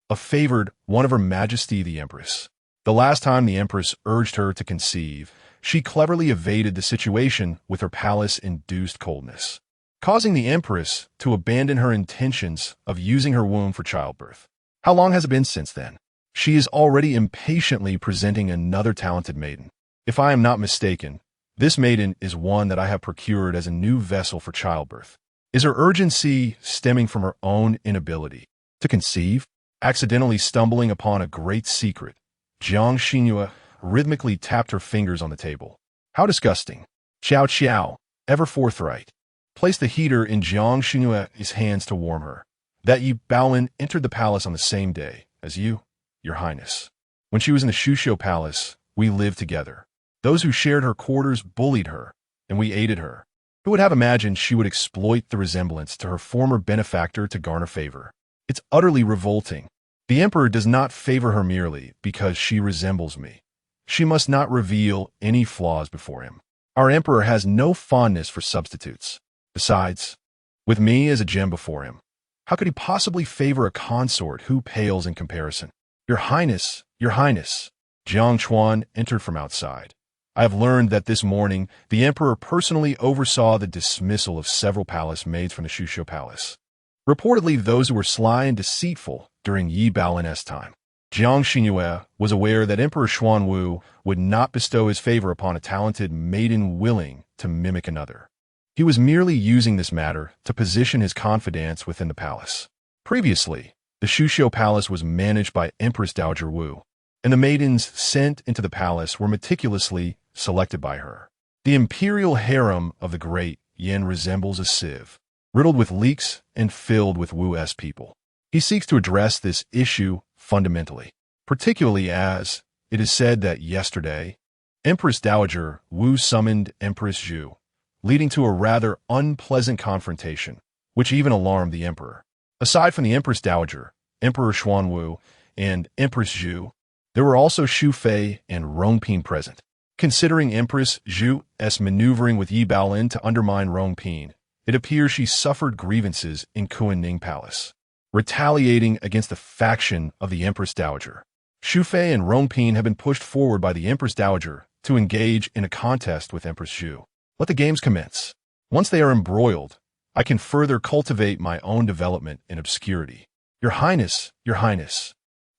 S1: a favored one of Her Majesty the Empress. The last time the Empress urged her to conceive, she cleverly evaded the situation with her palace-induced coldness, causing the Empress to abandon her intentions of using her womb for childbirth. How long has it been since then? She is already impatiently presenting another talented maiden. If I am not mistaken, this maiden is one that I have procured as a new vessel for childbirth. Is her urgency stemming from her own inability to conceive? Accidentally stumbling upon a great secret, Jiang Xinru rhythmically tapped her fingers on the table. How disgusting. Xiao Xiao, ever forthright, placed the heater in Jiang Xinru's hands to warm her. That Yi Baolin entered the palace on the same day as you, Your Highness. When she was in the Shusho Palace, we lived together. Those who shared her quarters bullied her, and we aided her. Who would have imagined she would exploit the resemblance to her former benefactor to garner favor? It's utterly revolting. The Emperor does not favor her merely because she resembles me. She must not reveal any flaws before him. Our Emperor has no fondness for substitutes. Besides, with me as a gem before him, how could he possibly favor a consort who pales in comparison? Your Highness, Your Highness. Jiang Chuan entered from outside. I have learned that this morning the Emperor personally oversaw the dismissal of several palace maids from the Shusho Palace. Reportedly those who were sly and deceitful during Yi Baolin's time. Jiang Xinru was aware that Emperor Xuanwu would not bestow his favor upon a talented maiden willing to mimic another. He was merely using this matter to position his confidence within the palace. Previously, the Shusho Palace was managed by Empress Dowager Wu, and the maidens sent into the palace were meticulously selected by her. The imperial harem of the great Yin resembles a sieve, riddled with leaks and filled with Wu's people. He seeks to address this issue fundamentally, particularly as it is said that yesterday, Empress Dowager Wu summoned Empress Zhu, leading to a rather unpleasant confrontation, which even alarmed the emperor. Aside from the Empress Dowager, Emperor Xuanwu, and Empress Zhu, there were also Xu Fei and Rongping present. Considering Empress Zhu's maneuvering with Yi Baolin to undermine Rongping, it appears she suffered grievances in Kunning Palace, retaliating against the faction of the Empress Dowager. Xu Fei and Rongping have been pushed forward by the Empress Dowager to engage in a contest with Empress Zhu. Let the games commence. Once they are embroiled, I can further cultivate my own development in obscurity. Your Highness, Your Highness.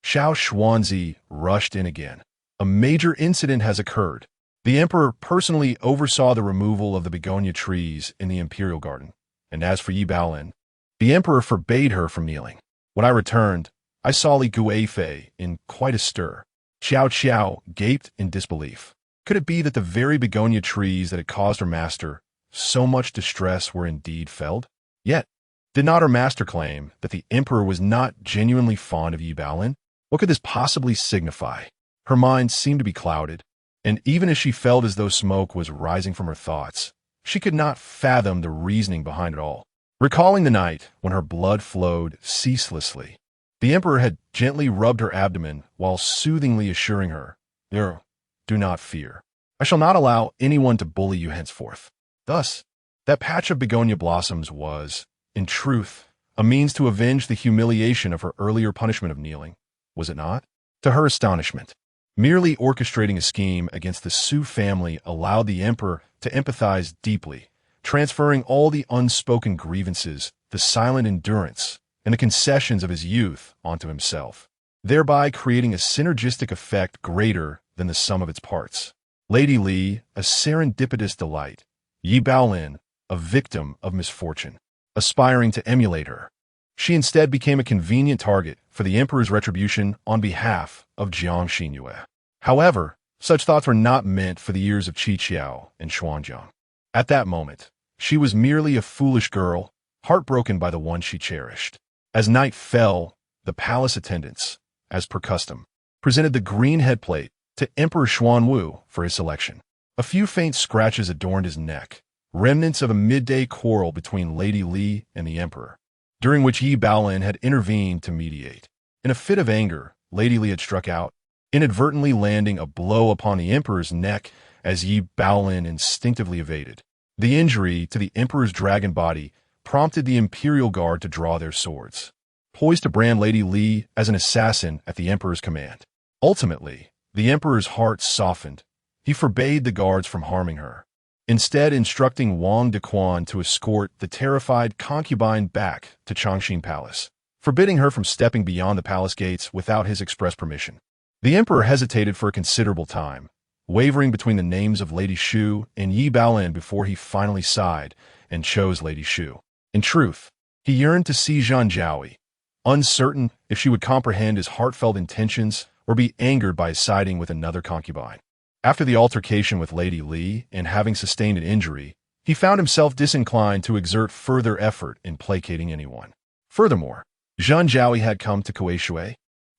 S1: Xiao Xuanzi rushed in again. A major incident has occurred. The Emperor personally oversaw the removal of the begonia trees in the Imperial Garden, and as for Yi Baolin, the Emperor forbade her from kneeling. When I returned, I saw Li Guifei in quite a stir. Xiao Xiao gaped in disbelief. Could it be that the very begonia trees that had caused her master so much distress were indeed felled? Yet, did not her master claim that the Emperor was not genuinely fond of Yi Baolin? What could this possibly signify? Her mind seemed to be clouded, and even as she felt as though smoke was rising from her thoughts, she could not fathom the reasoning behind it all. Recalling the night when her blood flowed ceaselessly, the Emperor had gently rubbed her abdomen while soothingly assuring her, "Do not fear. I shall not allow anyone to bully you henceforth." Thus, that patch of begonia blossoms was, in truth, a means to avenge the humiliation of her earlier punishment of kneeling, was it not? To her astonishment, merely orchestrating a scheme against the Su family allowed the emperor to empathize deeply, transferring all the unspoken grievances, the silent endurance, and the concessions of his youth onto himself, thereby creating a synergistic effect greater than the sum of its parts. Lady Li, a serendipitous delight; Yi Baolin, a victim of misfortune, aspiring to emulate her. She instead became a convenient target for the emperor's retribution on behalf of Jiang Xinru. However, such thoughts were not meant for the ears of Qi Qiao and Xuanjiang. At that moment, she was merely a foolish girl, heartbroken by the one she cherished. As night fell, the palace attendants, as per custom, presented the green headplate to Emperor Xuanwu for his selection. A few faint scratches adorned his neck, remnants of a midday quarrel between Lady Li and the emperor, during which Yi Baolin had intervened to mediate. In a fit of anger, Lady Li had struck out, inadvertently landing a blow upon the emperor's neck as Yi Baolin instinctively evaded. The injury to the emperor's dragon body prompted the imperial guard to draw their swords, poised to brand Lady Li as an assassin at the emperor's command. Ultimately, the emperor's heart softened. He forbade the guards from harming her, instead instructing Wang Dequan to escort the terrified concubine back to Changxin Palace, forbidding her from stepping beyond the palace gates without his express permission. The emperor hesitated for a considerable time, wavering between the names of Lady Shu and Yi Baolin before he finally sighed and chose Lady Shu. In truth, he yearned to see Zhanjiaoui, uncertain if she would comprehend his heartfelt intentions or be angered by his siding with another concubine. After the altercation with Lady Li and having sustained an injury, he found himself disinclined to exert further effort in placating anyone. Furthermore, Zhanjiaoui had come to Kueishui,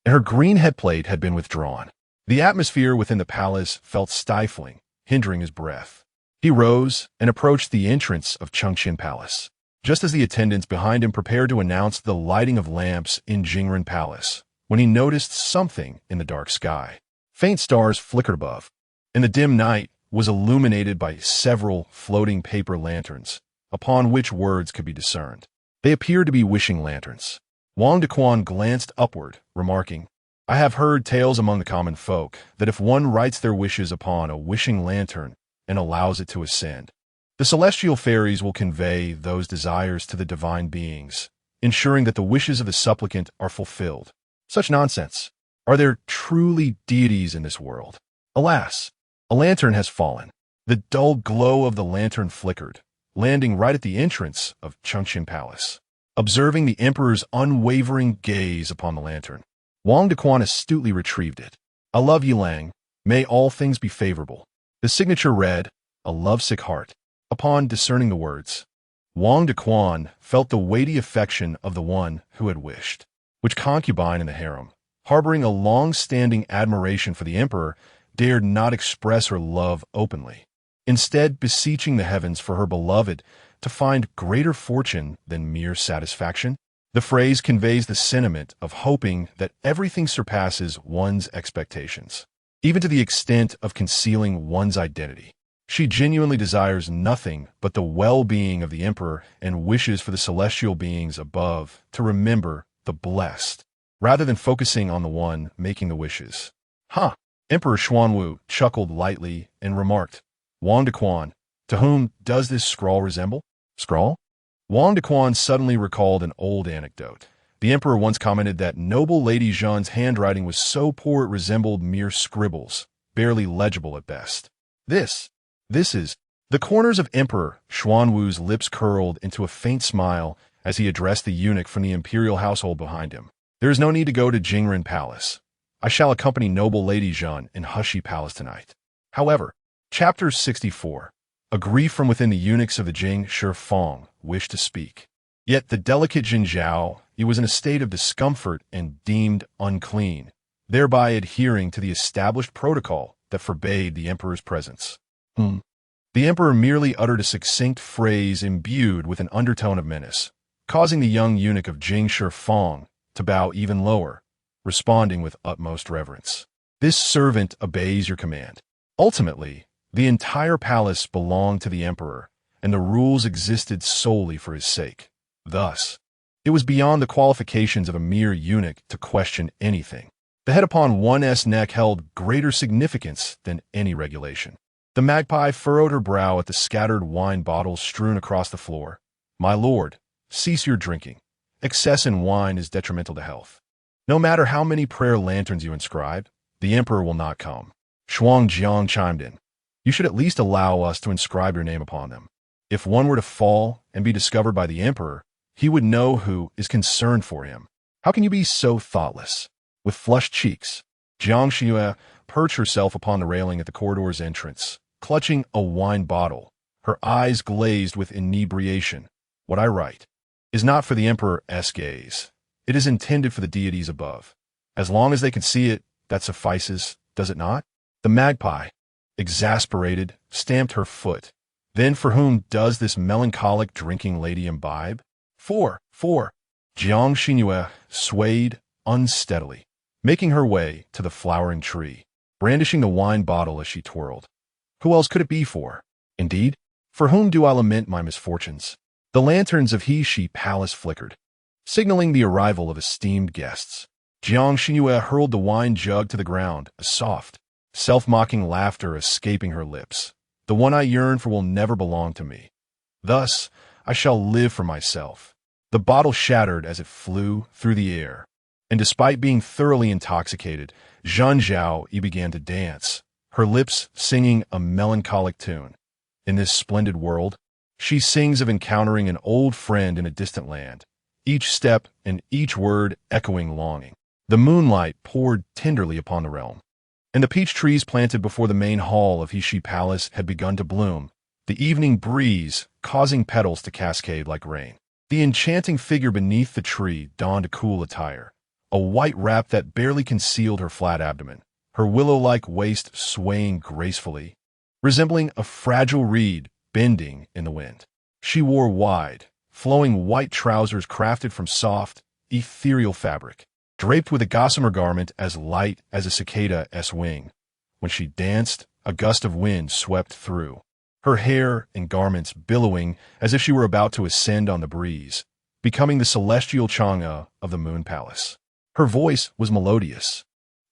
S1: and her green headplate had been withdrawn. The atmosphere within the palace felt stifling, hindering his breath. He rose and approached the entrance of Chengqian Palace, just as the attendants behind him prepared to announce the lighting of lamps in Jingren Palace, when he noticed something in the dark sky. Faint stars flickered above, and the dim night was illuminated by several floating paper lanterns, upon which words could be discerned. They appeared to be wishing lanterns. Wang Dequan glanced upward, remarking, "I have heard tales among the common folk that if one writes their wishes upon a wishing lantern and allows it to ascend, the celestial fairies will convey those desires to the divine beings, ensuring that the wishes of the supplicant are fulfilled." Such nonsense. Are there truly deities in this world? Alas, a lantern has fallen. The dull glow of the lantern flickered, landing right at the entrance of Chengqian Palace. Observing the emperor's unwavering gaze upon the lantern, Wang Dequan astutely retrieved it. "I love you, Lang. May all things be favorable." The signature read, "A lovesick heart." Upon discerning the words, Wang Dequan felt the weighty affection of the one who had wished. Which concubine in the harem, harboring a long-standing admiration for the emperor, dared not express her love openly, instead beseeching the heavens for her beloved to find greater fortune than mere satisfaction? The phrase conveys the sentiment of hoping that everything surpasses one's expectations, even to the extent of concealing one's identity. She genuinely desires nothing but the well-being of the emperor and wishes for the celestial beings above to remember the blessed, rather than focusing on the one making the wishes. "Huh." Emperor Xuanwu chuckled lightly and remarked, "Wang Dequan, to whom does this scrawl resemble?" Scrawl? Wang Dequan suddenly recalled an old anecdote. The emperor once commented that noble Lady Zhan's handwriting was so poor it resembled mere scribbles, barely legible at best. This is... The corners of Emperor Xuanwu's lips curled into a faint smile as he addressed the eunuch from the imperial household behind him. "There is no need to go to Jingren Palace. I shall accompany noble Lady Zhan in Hushi Palace tonight." However, Chapter 64. A grief from within the eunuchs of the Jing Shifeng wished to speak. Yet the delicate Jin Zhao, he was in a state of discomfort and deemed unclean, thereby adhering to the established protocol that forbade the emperor's presence. The emperor merely uttered a succinct phrase imbued with an undertone of menace, causing the young eunuch of Jing Shifeng to bow even lower, responding with utmost reverence. "This servant obeys your command." Ultimately, the entire palace belonged to the emperor, and the rules existed solely for his sake. Thus, It was beyond the qualifications of a mere eunuch to question anything. The head upon one's neck held greater significance than any regulation. The magpie furrowed her brow at the scattered wine bottles strewn across the floor. "My lord, cease your drinking. Excess in wine is detrimental to health. No matter how many prayer lanterns you inscribe, the emperor will not come." Shuang Jiang chimed in. "You should at least allow us to inscribe your name upon them. If one were to fall and be discovered by the emperor, he would know who is concerned for him. How can you be so thoughtless?" With flushed cheeks, Jiang Xinru perched herself upon the railing at the corridor's entrance, clutching a wine bottle, her eyes glazed with inebriation. "What I write is not for the emperor's gaze. It is intended for the deities above. As long as they can see it, that suffices, does it not?" The magpie, exasperated, stamped her foot. "Then for whom does this melancholic drinking lady imbibe?" For. Jiang Xinru swayed unsteadily, making her way to the flowering tree, brandishing the wine bottle as she twirled. "Who else could it be for? Indeed, for whom do I lament my misfortunes?" The lanterns of he-she palace flickered, signaling the arrival of esteemed guests. Jiang Xinru hurled the wine jug to the ground, a soft, self-mocking laughter escaping her lips. "The one I yearn for will never belong to me. Thus, I shall live for myself." The bottle shattered as it flew through the air, and despite being thoroughly intoxicated, Zhanzhao began to dance, her lips singing a melancholic tune. In this splendid world, she sings of encountering an old friend in a distant land, each step and each word echoing longing. The moonlight poured tenderly upon the realm, and the peach trees planted before the main hall of he-she Palace had begun to bloom, the evening breeze causing petals to cascade like rain. The enchanting figure beneath the tree donned a cool attire, a white wrap that barely concealed her flat abdomen, her willow-like waist swaying gracefully, resembling a fragile reed bending in the wind. She wore wide, flowing white trousers crafted from soft, ethereal fabric, draped with a gossamer garment as light as a cicada's wing. When she danced, a gust of wind swept through, her hair and garments billowing as if she were about to ascend on the breeze, becoming the celestial Chang'e of the Moon Palace. Her voice was melodious,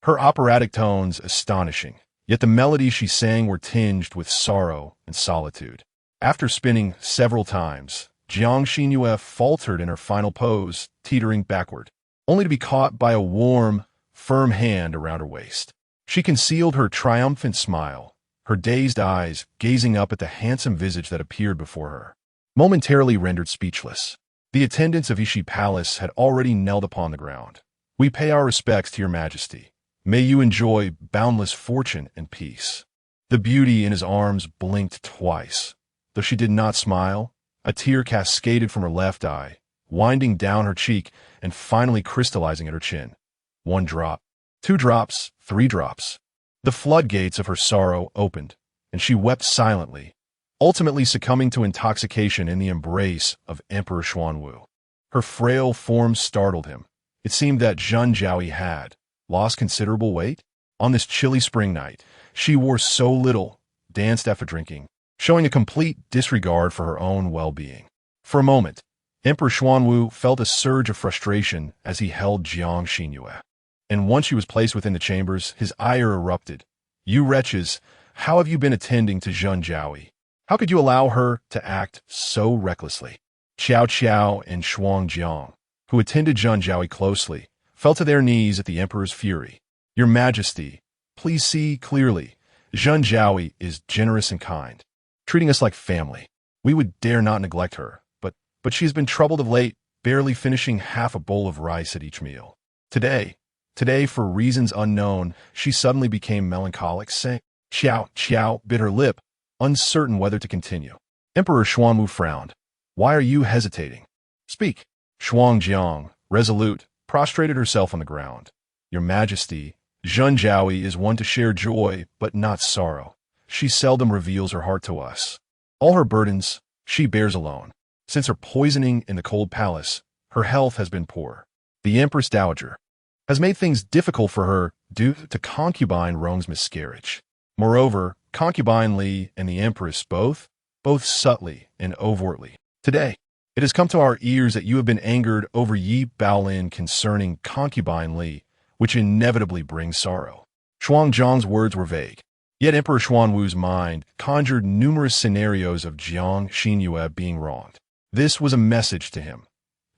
S1: her operatic tones astonishing, yet the melodies she sang were tinged with sorrow and solitude. After spinning several times, Jiang Xinru faltered in her final pose, teetering backward, only to be caught by a warm, firm hand around her waist. She concealed her triumphant smile, her dazed eyes gazing up at the handsome visage that appeared before her, momentarily rendered speechless. The attendants of he-she Palace had already knelt upon the ground. "We pay our respects to your majesty. May you enjoy boundless fortune and peace." The beauty in his arms blinked twice. Though she did not smile, a tear cascaded from her left eye, winding down her cheek and finally crystallizing at her chin. 1 drop, 2 drops, 3 drops. The floodgates of her sorrow opened, and she wept silently, ultimately succumbing to intoxication in the embrace of Emperor Xuanwu. Her frail form startled him. It seemed that Zhanzhao had lost considerable weight. On this chilly spring night, she wore so little, danced after drinking, showing a complete disregard for her own well-being. For a moment, Emperor Xuanwu felt a surge of frustration as he held Jiang Xinru. And once she was placed within the chambers, his ire erupted. "You wretches, how have you been attending to Zhanzhao? How could you allow her to act so recklessly?" Qiao Qiao and Shuang Jiang, who attended Zhanzhao closely, fell to their knees at the emperor's fury. "Your Majesty, please see clearly. Zhanzhao is generous and kind, treating us like family. We would dare not neglect her, but she has been troubled of late, barely finishing half a bowl of rice at each meal. Today, for reasons unknown, she suddenly became melancholic, saying." Qiao Qiao bit her lip, uncertain whether to continue. Emperor Xuanwu frowned. "Why are you hesitating? Speak." Shuang Jiang, resolute, prostrated herself on the ground. "Your Majesty, Zhanzhao is one to share joy, but not sorrow. She seldom reveals her heart to us. All her burdens she bears alone. Since her poisoning in the cold palace, her health has been poor. The Empress Dowager has made things difficult for her due to Concubine Rong's miscarriage. Moreover, Concubine Li and the Empress both subtly and overtly. Today, It has come to our ears that you have been angered over Yi Baolin concerning Concubine Li, which inevitably brings sorrow. Xuanzang's words were vague, yet Emperor Xuanwu's mind conjured numerous scenarios of Jiang Xinru being wronged. This was a message to him.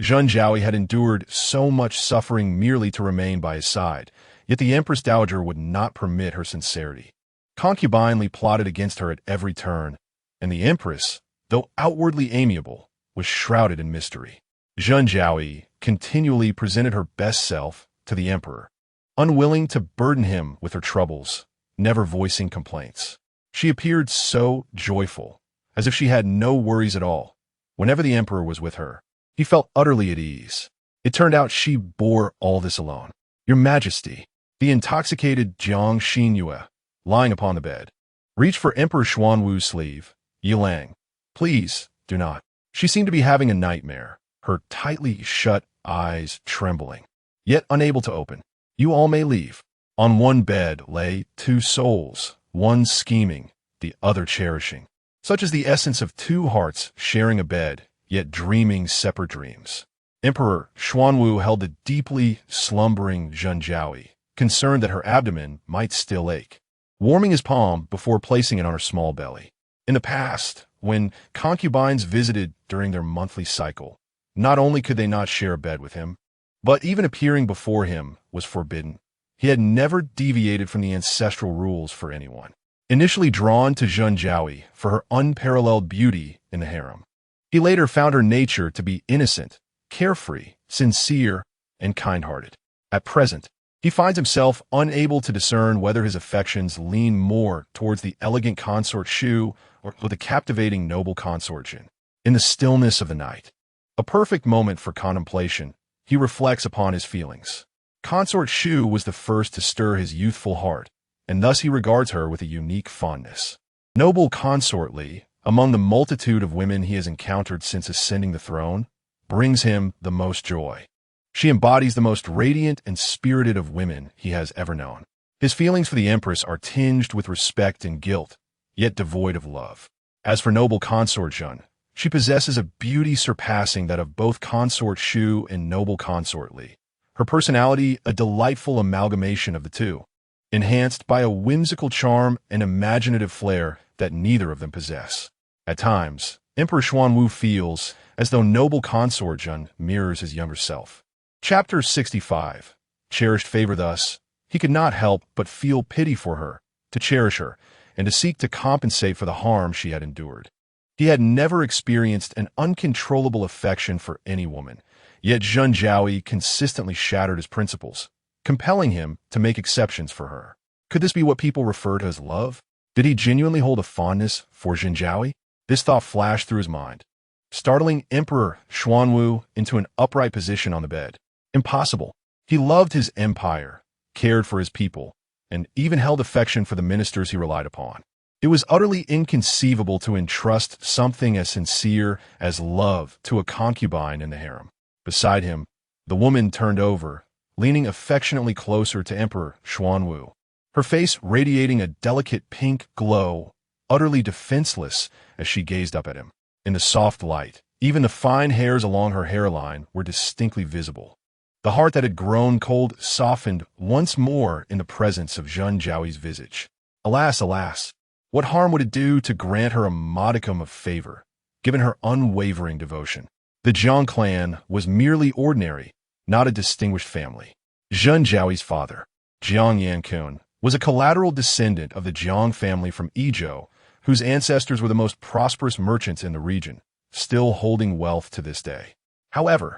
S1: Zheng Jiaoi had endured so much suffering merely to remain by his side, yet the Empress Dowager would not permit her sincerity. Concubine Li plotted against her at every turn, and the Empress, though outwardly amiable, was shrouded in mystery. Zheng Jiaoi continually presented her best self to the Emperor, unwilling to burden him with her troubles, never voicing complaints. She appeared so joyful, as if she had no worries at all. Whenever the Emperor was with her, he felt utterly at ease. It turned out she bore all this alone. Your Majesty, the intoxicated Jiang Xinru, lying upon the bed, reached for Emperor Xuanwu's sleeve. Yilang, please, do not. She seemed to be having a nightmare, her tightly shut eyes trembling, yet unable to open. You all may leave. On one bed lay two souls, one scheming, the other cherishing. Such is the essence of two hearts sharing a bed, yet dreaming separate dreams. Emperor Xuanwu held the deeply slumbering Zheng Jiaoi, concerned that her abdomen might still ache, warming his palm before placing it on her small belly. In the past, when concubines visited during their monthly cycle, not only could they not share a bed with him, but even appearing before him was forbidden. He had never deviated from the ancestral rules for anyone. Initially drawn to Zheng Jiaoi for her unparalleled beauty in the harem, he later found her nature to be innocent, carefree, sincere, and kind-hearted. At present, he finds himself unable to discern whether his affections lean more towards the elegant consort Xu or the captivating noble consort Jin. In the stillness of the night, a perfect moment for contemplation, he reflects upon his feelings. Consort Xu was the first to stir his youthful heart, and thus he regards her with a unique fondness. Noble consort Li, among the multitude of women he has encountered since ascending the throne, brings him the most joy. She embodies the most radiant and spirited of women he has ever known. His feelings for the Empress are tinged with respect and guilt, yet devoid of love. As for noble consort Zhen, she possesses a beauty surpassing that of both consort Xu and noble consort Li. Her personality a delightful amalgamation of the two, enhanced by a whimsical charm and imaginative flair that neither of them possess. At times, Emperor Xuanwu feels as though noble consort Zhen mirrors his younger self. Chapter 65. Cherished favor. Thus, he could not help but feel pity for her, to cherish her, and to seek to compensate for the harm she had endured. He had never experienced an uncontrollable affection for any woman, yet Zheng Jiaoi consistently shattered his principles, compelling him to make exceptions for her. Could this be what people refer to as love? Did he genuinely hold a fondness for Zheng Jiaoi? This thought flashed through his mind, startling Emperor Xuanwu into an upright position on the bed. Impossible. He loved his empire, cared for his people, and even held affection for the ministers he relied upon. It was utterly inconceivable to entrust something as sincere as love to a concubine in the harem. Beside him, the woman turned over, leaning affectionately closer to Emperor Xuanwu, her face radiating a delicate pink glow, utterly defenseless as she gazed up at him. In the soft light, even the fine hairs along her hairline were distinctly visible. The heart that had grown cold softened once more in the presence of Zheng Jiaoi's visage. Alas, alas, what harm would it do to grant her a modicum of favor, given her unwavering devotion? The Jiang clan was merely ordinary, not a distinguished family. Zheng Jiaoi's father, Jiang Yankun, was a collateral descendant of the Jiang family from Yizhou, whose ancestors were the most prosperous merchants in the region, still holding wealth to this day. However,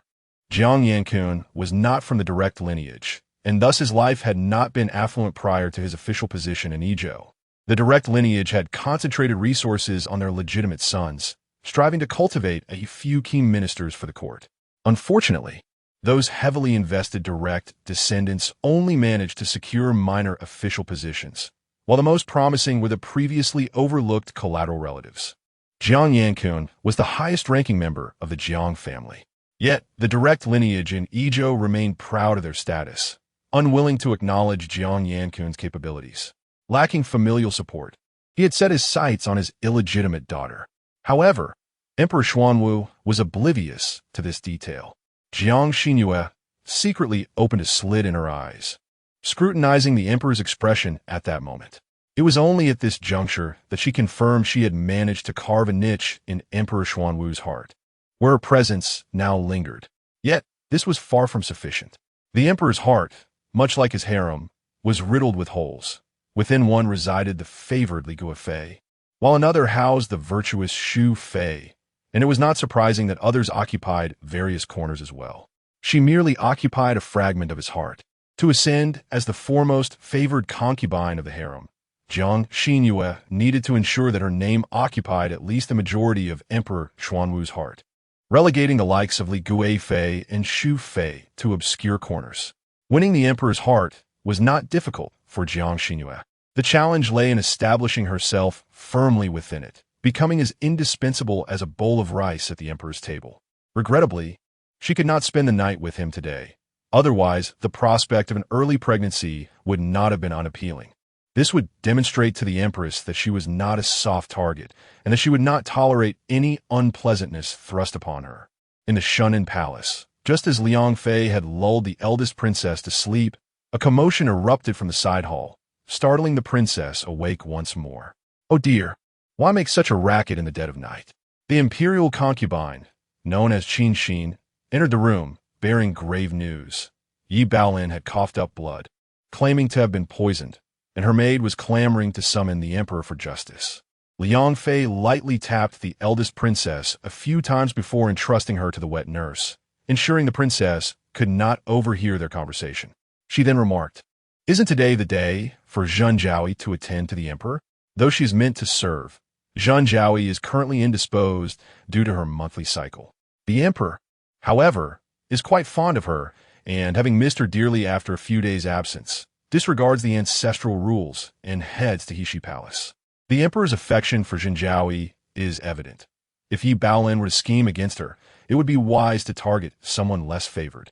S1: Jiang Yankun was not from the direct lineage, and thus his life had not been affluent prior to his official position in Yizhou. The direct lineage had concentrated resources on their legitimate sons, striving to cultivate a few key ministers for the court. Unfortunately, those heavily invested direct descendants only managed to secure minor official positions, while the most promising were the previously overlooked collateral relatives. Jiang Yankun was the highest-ranking member of the Jiang family. Yet, the direct lineage in Yizhou remained proud of their status, unwilling to acknowledge Jiang Yankun's capabilities. Lacking familial support, he had set his sights on his illegitimate daughter. However, Emperor Xuanwu was oblivious to this detail. Jiang Xinru secretly opened a slit in her eyes, scrutinizing the emperor's expression at that moment. It was only at this juncture that she confirmed she had managed to carve a niche in Emperor Xuanwu's heart, where her presence now lingered. Yet, this was far from sufficient. The emperor's heart, much like his harem, was riddled with holes. Within one resided the favored Li Guofei, while another housed the virtuous Xu Fei, and it was not surprising that others occupied various corners as well. She merely occupied a fragment of his heart. To ascend as the foremost favored concubine of the harem, Jiang Xinru needed to ensure that her name occupied at least the majority of Emperor Xuanwu's heart, relegating the likes of Li Guofei and Xu Fei to obscure corners. Winning the emperor's heart was not difficult for Jiang Xinru. The challenge lay in establishing herself firmly within it, becoming as indispensable as a bowl of rice at the emperor's table. Regrettably, she could not spend the night with him today. Otherwise, the prospect of an early pregnancy would not have been unappealing. This would demonstrate to the empress that she was not a soft target, and that she would not tolerate any unpleasantness thrust upon her. In the Shunan Palace, just as Liang Fei had lulled the eldest princess to sleep, a commotion erupted from the side hall, startling the princess awake once more. Oh dear, why make such a racket in the dead of night? The imperial concubine, known as Qin Xin, entered the room, bearing grave news. Yi Baolin had coughed up blood, claiming to have been poisoned, and her maid was clamoring to summon the emperor for justice. Liang Fei lightly tapped the eldest princess a few times before entrusting her to the wet nurse, ensuring the princess could not overhear their conversation. She then remarked, "Isn't today the day for Zhen Jiaoyi to attend to the emperor? Though she is meant to serve, Zhen Jiaoyi is currently indisposed due to her monthly cycle. The emperor, however, is quite fond of her, and having missed her dearly after a few days' absence, disregards the ancestral rules and heads to Heshi Palace. The emperor's affection for Zhen Jiaoyi is evident. If Yi Baolin were to scheme against her, it would be wise to target someone less favored."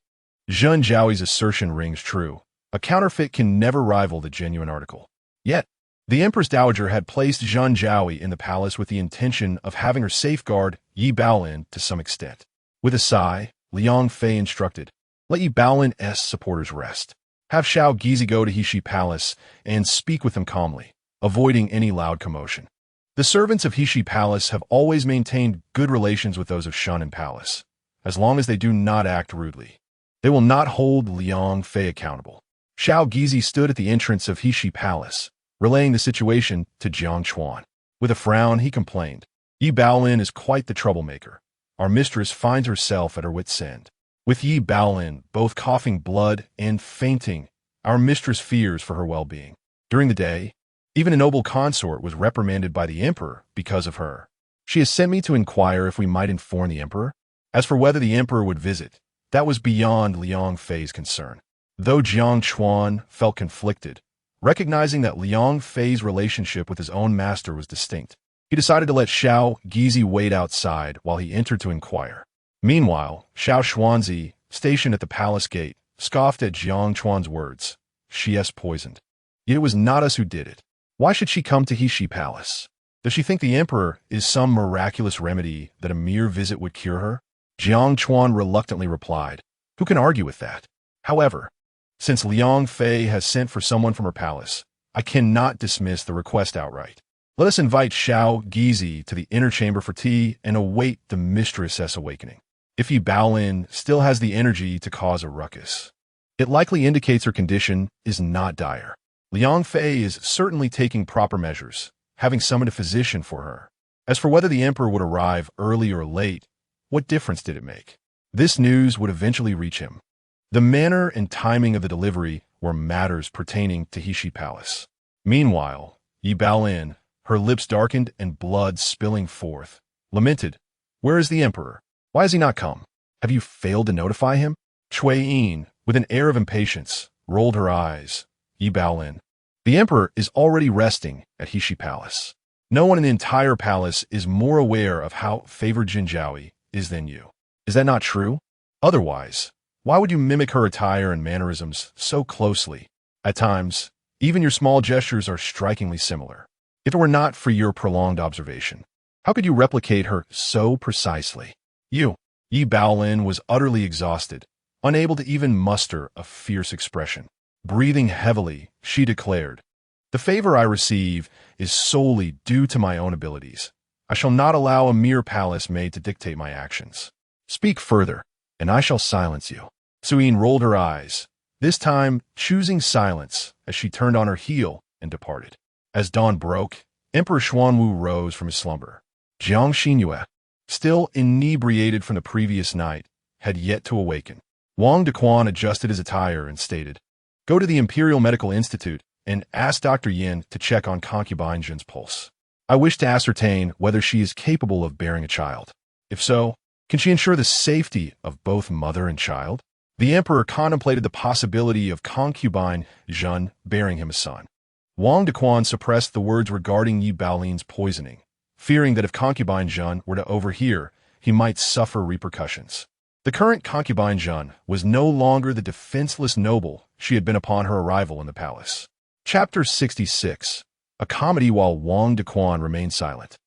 S1: Zhen Jiaoyi's assertion rings true. A counterfeit can never rival the genuine article. Yet, the Empress Dowager had placed Zhen Jiaoyi in the palace with the intention of having her safeguard Yi Baolin to some extent. With a sigh, Liang Fei instructed, "Let Yi Baolin's supporters rest. Have Xiao Gizi go to Heshi Palace and speak with them calmly, avoiding any loud commotion." The servants of Heshi Palace have always maintained good relations with those of Shunan Palace, as long as they do not act rudely. They will not hold Liang Fei accountable. Xiao Gizi stood at the entrance of Heshi Palace, relaying the situation to Jiang Chuan. With a frown, he complained, "Yi Baolin is quite the troublemaker. Our mistress finds herself at her wit's end. With Yi Baolin both coughing blood and fainting, our mistress fears for her well-being. During the day, even a noble consort was reprimanded by the emperor because of her. She has sent me to inquire if we might inform the emperor. As for whether the emperor would visit, that was beyond Liang Fei's concern." Though Jiang Chuan felt conflicted, recognizing that Liang Fei's relationship with his own master was distinct, he decided to let Xiao Gizi wait outside while he entered to inquire. Meanwhile, Xiao Xuanzi, stationed at the palace gate, scoffed at Jiang Chuan's words. "She is poisoned. Yet it was not us who did it. Why should she come to Heshi Palace? Does she think the emperor is some miraculous remedy that a mere visit would cure her?" Jiang Chuan reluctantly replied, "Who can argue with that? However, since Liang Fei has sent for someone from her palace, I cannot dismiss the request outright. Let us invite Xiao Gizi to the inner chamber for tea and await the mistress's awakening. If Yi Baolin still has the energy to cause a ruckus, it likely indicates her condition is not dire. Liang Fei is certainly taking proper measures, having summoned a physician for her. As for whether the emperor would arrive early or late, what difference did it make? This news would eventually reach him. The manner and timing of the delivery were matters pertaining to Heshi Palace. Meanwhile, Yi Baolin, her lips darkened and blood spilling forth, lamented, "Where is the emperor? Why has he not come? Have you failed to notify him?" Cui Yin, with an air of impatience, rolled her eyes. Yi Baolin, "The emperor is already resting at Heshi Palace. No one in the entire palace is more aware of how favored Zhen Jiaoyi is than you. Is that not true? Otherwise, why would you mimic her attire and mannerisms so closely? At times, even your small gestures are strikingly similar. If it were not for your prolonged observation, How could you replicate her so precisely? You. Yi Baolin was utterly exhausted, unable to even muster a fierce expression. Breathing heavily, she declared, "The favor I receive is solely due to my own abilities. I shall not allow a mere palace maid to dictate my actions. Speak further, and I shall silence you." Suyin rolled her eyes, this time choosing silence as she turned on her heel and departed. As dawn broke, Emperor Xuanwu rose from his slumber. Jiang Xinru, still inebriated from the previous night, had yet to awaken. Wang Dequan adjusted his attire and stated, "Go to the Imperial Medical Institute and ask Dr. Yin to check on Concubine Jin's pulse. I wish to ascertain whether she is capable of bearing a child. If so, can she ensure the safety of both mother and child?" The emperor contemplated the possibility of Concubine Jin bearing him a son. Wang Dequan suppressed the words regarding Yi Baolin's poisoning, fearing that if Concubine Jin were to overhear, he might suffer repercussions. The current Concubine Jin was no longer the defenseless noble she had been upon her arrival in the palace. Chapter 66. A comedy while Wang Dequan remained silent.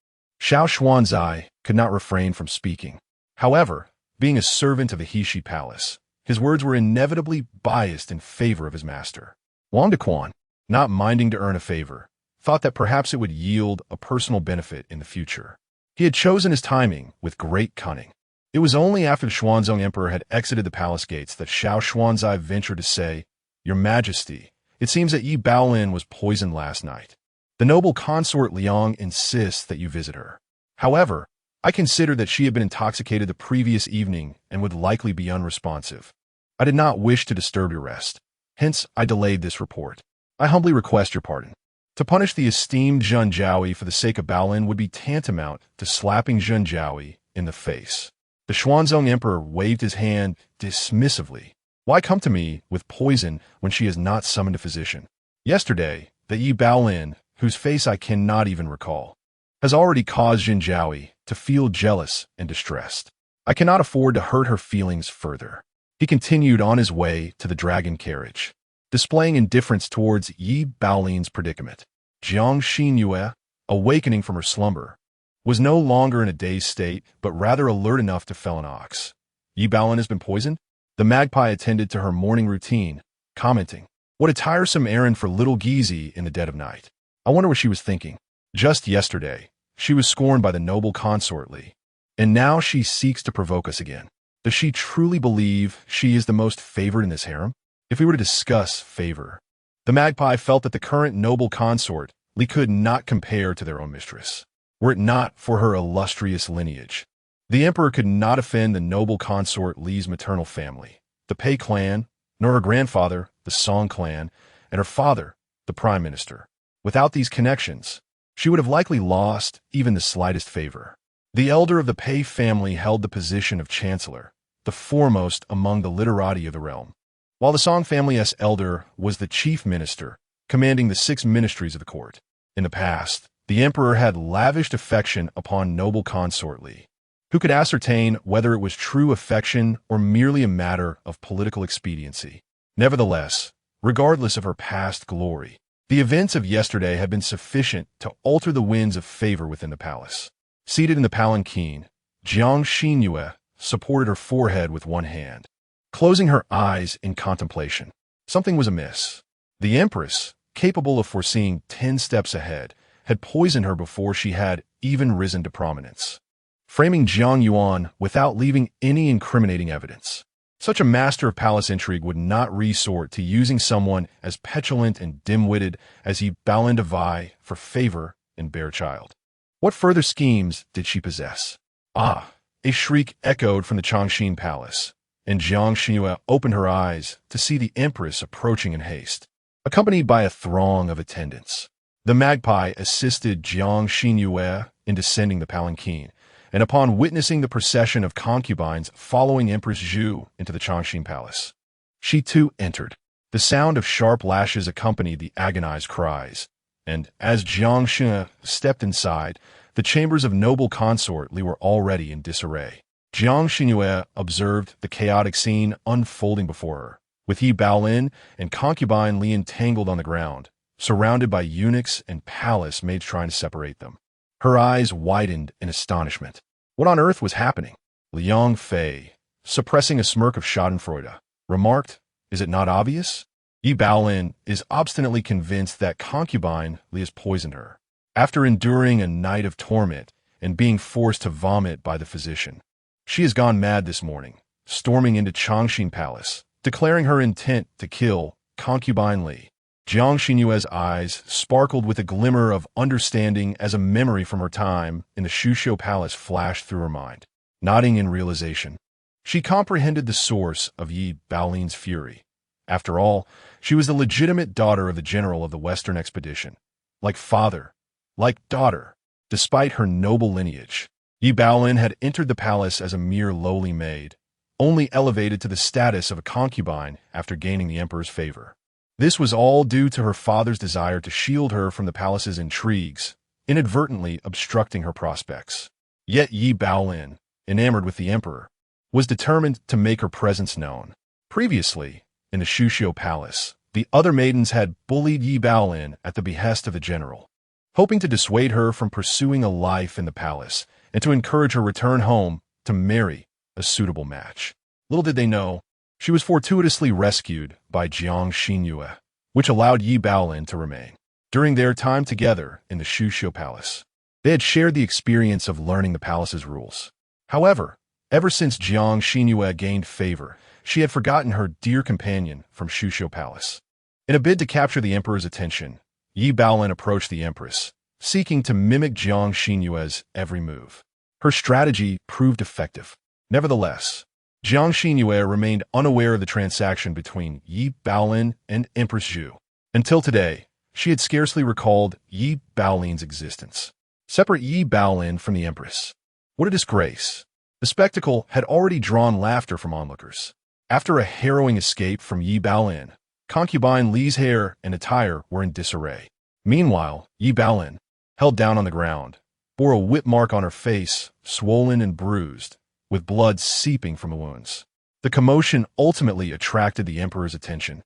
S1: Xiao Xuanzai could not refrain from speaking. However, being a servant of the Heshi Palace, his words were inevitably biased in favor of his master. Wang Dequan, not minding to earn a favor, thought that perhaps it would yield a personal benefit in the future. He had chosen his timing with great cunning. It was only after the Xuanwu Emperor had exited the palace gates that Xiao Xuanzai ventured to say, "Your Majesty, it seems that Yi Baolin was poisoned last night. The noble consort Liang insists that you visit her. However, I considered that she had been intoxicated the previous evening and would likely be unresponsive. I did not wish to disturb your rest. Hence, I delayed this report. I humbly request your pardon." To punish the esteemed Zhen Jiaoyi for the sake of Baolin would be tantamount to slapping Zhen Jiaoyi in the face. The Xuanwu Emperor waved his hand dismissively. "Why come to me with poison when she has not summoned a physician? Yesterday, the Yi Baolin, whose face I cannot even recall, has already caused Zhen Jiaoyi to feel jealous and distressed. I cannot afford to hurt her feelings further." He continued on his way to the dragon carriage, displaying indifference towards Yi Baolin's predicament. Jiang Xinru, awakening from her slumber, was no longer in a dazed state, but rather alert enough to fell an ox. "Yi Baolin has been poisoned?" The magpie attended to her morning routine, commenting, "What a tiresome errand for little Gizi in the dead of night. I wonder what she was thinking. Just yesterday, she was scorned by the noble consort Li, and now she seeks to provoke us again. Does she truly believe she is the most favored in this harem? If we were to discuss favor." The magpie felt that the current noble consort Li could not compare to their own mistress, were it not for her illustrious lineage. The emperor could not offend the noble consort Li's maternal family, the Pei clan, nor her grandfather, the Song clan, and her father, the prime minister. Without these connections, she would have likely lost even the slightest favor. The elder of the Pei family held the position of chancellor, the foremost among the literati of the realm, while the Song family's elder was the chief minister, commanding the 6 ministries of the court. In the past, the emperor had lavished affection upon noble consort Li, who could ascertain whether it was true affection or merely a matter of political expediency. Nevertheless, regardless of her past glory, the events of yesterday had been sufficient to alter the winds of favor within the palace. Seated in the palanquin, Jiang Xinru supported her forehead with one hand, closing her eyes in contemplation. Something was amiss. The empress, capable of foreseeing 10 steps ahead, had poisoned her before she had even risen to prominence, framing Jiang Yuan without leaving any incriminating evidence. Such a master of palace intrigue would not resort to using someone as petulant and dim-witted as Yi Baolin to vie for favor and bear child. What further schemes did she possess? "Ah!" A shriek echoed from the Chongqing palace, and Jiang Xinru opened her eyes to see the empress approaching in haste, accompanied by a throng of attendants. The magpie assisted Jiang Xinru in descending the palanquin, and upon witnessing the procession of concubines following Empress Zhu into the Chongqing palace, she too entered. The sound of sharp lashes accompanied the agonized cries, and as Jiang Xinru stepped inside, the chambers of noble consort Li were already in disarray. Jiang Xinru observed the chaotic scene unfolding before her, with Yi Baolin and concubine Li entangled on the ground, surrounded by eunuchs and palace maids trying to separate them. Her eyes widened in astonishment. What on earth was happening? Liang Fei, suppressing a smirk of schadenfreude, remarked, "Is it not obvious?" Yi Baolin is obstinately convinced that Concubine Li has poisoned her. After enduring a night of torment and being forced to vomit by the physician, she has gone mad this morning, storming into Changxin Palace, declaring her intent to kill Concubine Li. Jiang Xinyue's eyes sparkled with a glimmer of understanding as a memory from her time in the Shushu Palace flashed through her mind. Nodding in realization, she comprehended the source of Yi Baolin's fury. After all, she was the legitimate daughter of the general of the Western expedition. Like father, like daughter, despite her noble lineage, Yi Baolin had entered the palace as a mere lowly maid, only elevated to the status of a concubine after gaining the emperor's favor. This was all due to her father's desire to shield her from the palace's intrigues, inadvertently obstructing her prospects. Yet Yi Baolin, enamored with the emperor, was determined to make her presence known. Previously, in the Shushu Palace, the other maidens had bullied Yi Baolin at the behest of the general, hoping to dissuade her from pursuing a life in the palace and to encourage her return home to marry a suitable match. Little did they know, she was fortuitously rescued by Jiang Xinru, which allowed Yi Baolin to remain. During their time together in the Shushu Palace, they had shared the experience of learning the palace's rules. However, ever since Jiang Xinru gained favor, she had forgotten her dear companion from Shushu Palace. In a bid to capture the emperor's attention, Yi Baolin approached the empress, seeking to mimic Jiang Xinru's every move. Her strategy proved effective. Nevertheless, Jiang Xinru remained unaware of the transaction between Yi Baolin and Empress Zhu. Until today, she had scarcely recalled Yi Baolin's existence. Separate Yi Baolin from the empress. What a disgrace. The spectacle had already drawn laughter from onlookers. After a harrowing escape from Yi Baolin, Concubine Li's hair and attire were in disarray. Meanwhile, Yi Baolin, held down on the ground, bore a whip mark on her face, swollen and bruised, with blood seeping from the wounds. The commotion ultimately attracted the emperor's attention.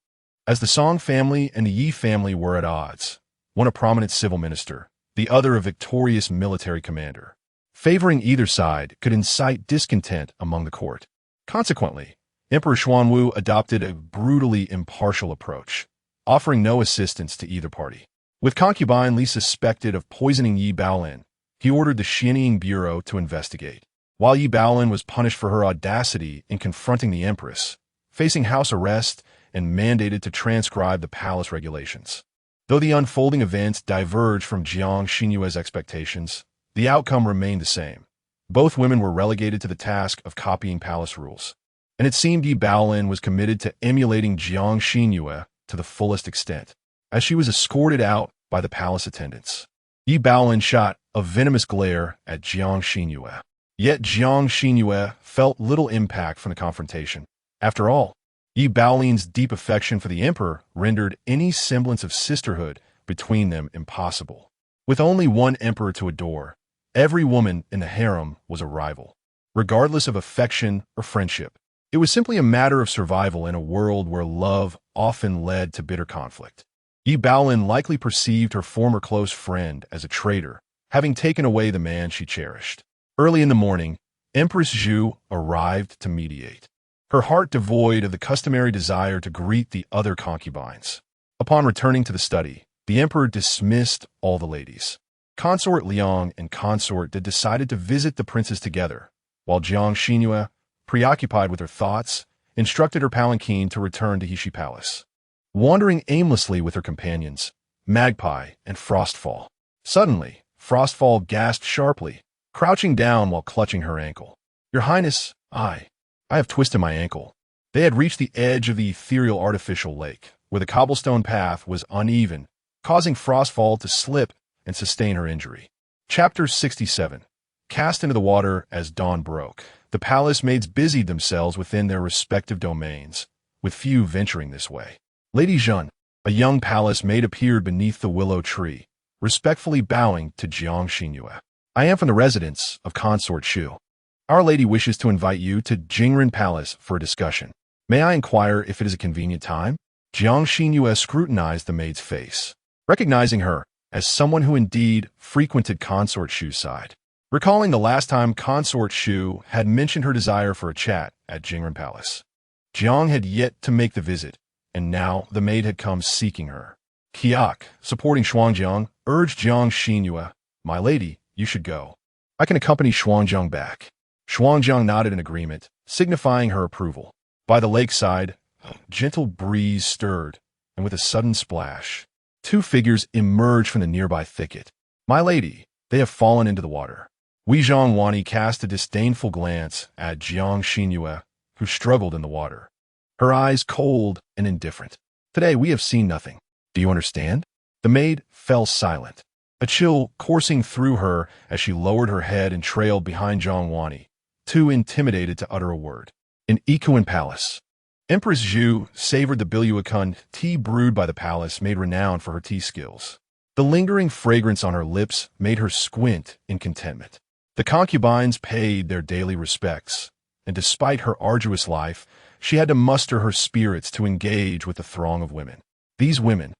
S1: As the Song family and the Yi family were at odds, one a prominent civil minister, the other a victorious military commander, favoring either side could incite discontent among the court. Consequently, Emperor Xuanwu adopted a brutally impartial approach, offering no assistance to either party. With Concubine Li suspected of poisoning Yi Baolin, he ordered the Xianying Bureau to investigate. While Yi Baolin was punished for her audacity in confronting the empress, facing house arrest and mandated to transcribe the palace regulations. Though the unfolding events diverged from Jiang Xinru's expectations, the outcome remained the same. Both women were relegated to the task of copying palace rules, and it seemed Yi Baolin was committed to emulating Jiang Xinru to the fullest extent. As she was escorted out by the palace attendants, Yi Baolin shot a venomous glare at Jiang Xinru. Yet Jiang Xinru felt little impact from the confrontation. After all, Yi Baolin's deep affection for the emperor rendered any semblance of sisterhood between them impossible. With only one emperor to adore, every woman in the harem was a rival, regardless of affection or friendship. It was simply a matter of survival in a world where love often led to bitter conflict. Yi Baolin likely perceived her former close friend as a traitor, having taken away the man she cherished. Early in the morning, Empress Zhu arrived to mediate, her heart devoid of the customary desire to greet the other concubines. Upon returning to the study, the emperor dismissed all the ladies. Consort Liang and consort De decided to visit the princes together, while Jiang Xinru, preoccupied with her thoughts, instructed her palanquin to return to Heshi Palace. Wandering aimlessly with her companions, Magpie and Frostfall. Suddenly, Frostfall gasped sharply, crouching down while clutching her ankle. "Your Highness, I have twisted my ankle." They had reached the edge of the ethereal artificial lake, where the cobblestone path was uneven, causing Frostfall to slip and sustain her injury. Chapter 67. Cast into the water as dawn broke, the palace maids busied themselves within their respective domains, with few venturing this way. Lady Zhen, a young palace maid, appeared beneath the willow tree, respectfully bowing to Jiang Xinru. "I am from the residence of Consort Shu. Our lady wishes to invite you to Jingren Palace for a discussion. May I inquire if it is a convenient time?" Jiang Xinru scrutinized the maid's face. Recognizing her, as someone who indeed frequented Consort Shu's side. Recalling the last time Consort Shu had mentioned her desire for a chat at Jingren Palace, Jiang had yet to make the visit, and now the maid had come seeking her. Kiak, supporting Xuanjiang, urged Jiang Xinru, "My lady, you should go. I can accompany Xuanjiang back." Xuanjiang nodded in agreement, signifying her approval. By the lakeside, a gentle breeze stirred, and with a sudden splash, two figures emerged from the nearby thicket. "My lady, they have fallen into the water." Weizhang Wani cast a disdainful glance at Jiang Xinru, who struggled in the water, her eyes cold and indifferent. "Today we have seen nothing. Do you understand?" The maid fell silent, a chill coursing through her as she lowered her head and trailed behind Jiang Wani, too intimidated to utter a word. In Ikuan Palace, Empress Zhu savored the Biluakun tea brewed by the palace, made renowned for her tea skills. The lingering fragrance on her lips made her squint in contentment. The concubines paid their daily respects, and despite her arduous life, she had to muster her spirits to engage with the throng of women. These women,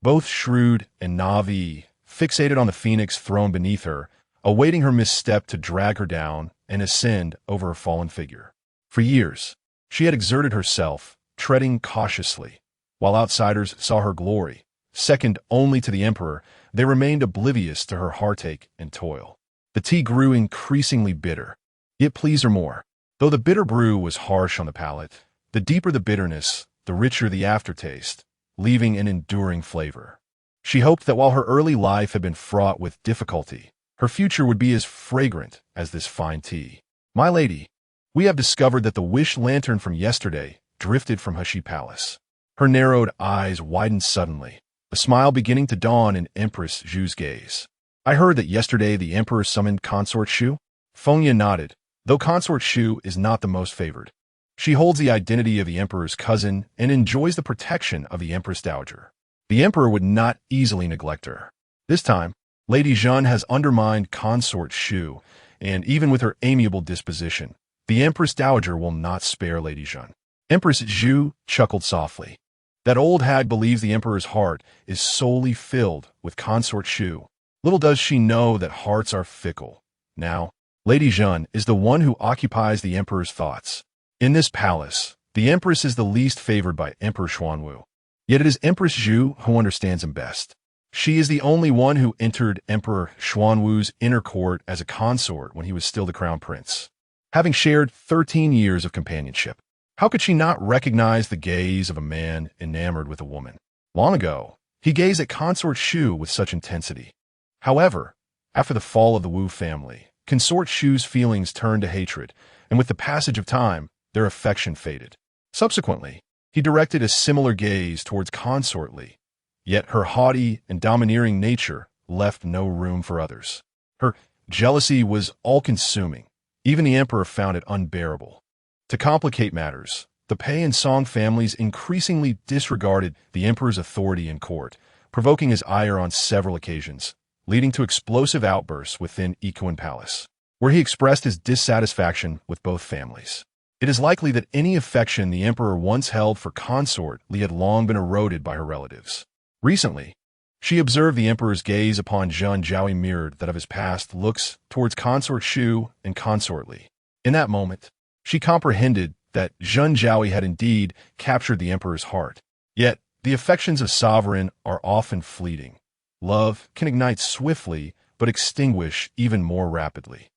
S1: both shrewd and naive, fixated on the phoenix throne beneath her, awaiting her misstep to drag her down and ascend over her fallen figure. For years, she had exerted herself, treading cautiously. While outsiders saw her glory, second only to the emperor, they remained oblivious to her heartache and toil. The tea grew increasingly bitter. It pleased her more. Though the bitter brew was harsh on the palate, the deeper the bitterness, the richer the aftertaste, leaving an enduring flavor. She hoped that while her early life had been fraught with difficulty, her future would be as fragrant as this fine tea. "My lady, we have discovered that the wish lantern from yesterday drifted from Heshi Palace." Her narrowed eyes widened suddenly, a smile beginning to dawn in Empress Zhu's gaze. "I heard that yesterday the emperor summoned Consort Shu." Fengya nodded, though Consort Shu is not the most favored. She holds the identity of the emperor's cousin and enjoys the protection of the Empress Dowager. The emperor would not easily neglect her. This time, Lady Zhen has undermined Consort Shu, and even with her amiable disposition, the Empress Dowager will not spare Lady Zhen. Empress Zhu chuckled softly. That old hag believes the emperor's heart is solely filled with Consort Shu. Little does she know that hearts are fickle. Now, Lady Zhen is the one who occupies the emperor's thoughts. In this palace, the empress is the least favored by Emperor Xuanwu. Yet it is Empress Zhu who understands him best. She is the only one who entered Emperor Xuanwu's inner court as a consort when he was still the crown prince. Having shared 13 years of companionship, how could she not recognize the gaze of a man enamored with a woman? Long ago, he gazed at Consort Shu with such intensity. However, after the fall of the Wu family, Consort Shu's feelings turned to hatred, and with the passage of time, their affection faded. Subsequently, he directed a similar gaze towards Consort Li, yet her haughty and domineering nature left no room for others. Her jealousy was all-consuming. Even the emperor found it unbearable. To complicate matters, the Pei and Song families increasingly disregarded the emperor's authority in court, provoking his ire on several occasions, leading to explosive outbursts within Ikuan Palace, where he expressed his dissatisfaction with both families. It is likely that any affection the emperor once held for Consort Li had long been eroded by her relatives. Recently, she observed the emperor's gaze upon Zhen Jiaoyi mirrored that of his past looks towards Consort Shu and Consort Li. In that moment, she comprehended that Zhen Jiaoyi had indeed captured the emperor's heart. Yet, the affections of sovereign are often fleeting. Love can ignite swiftly, but extinguish even more rapidly.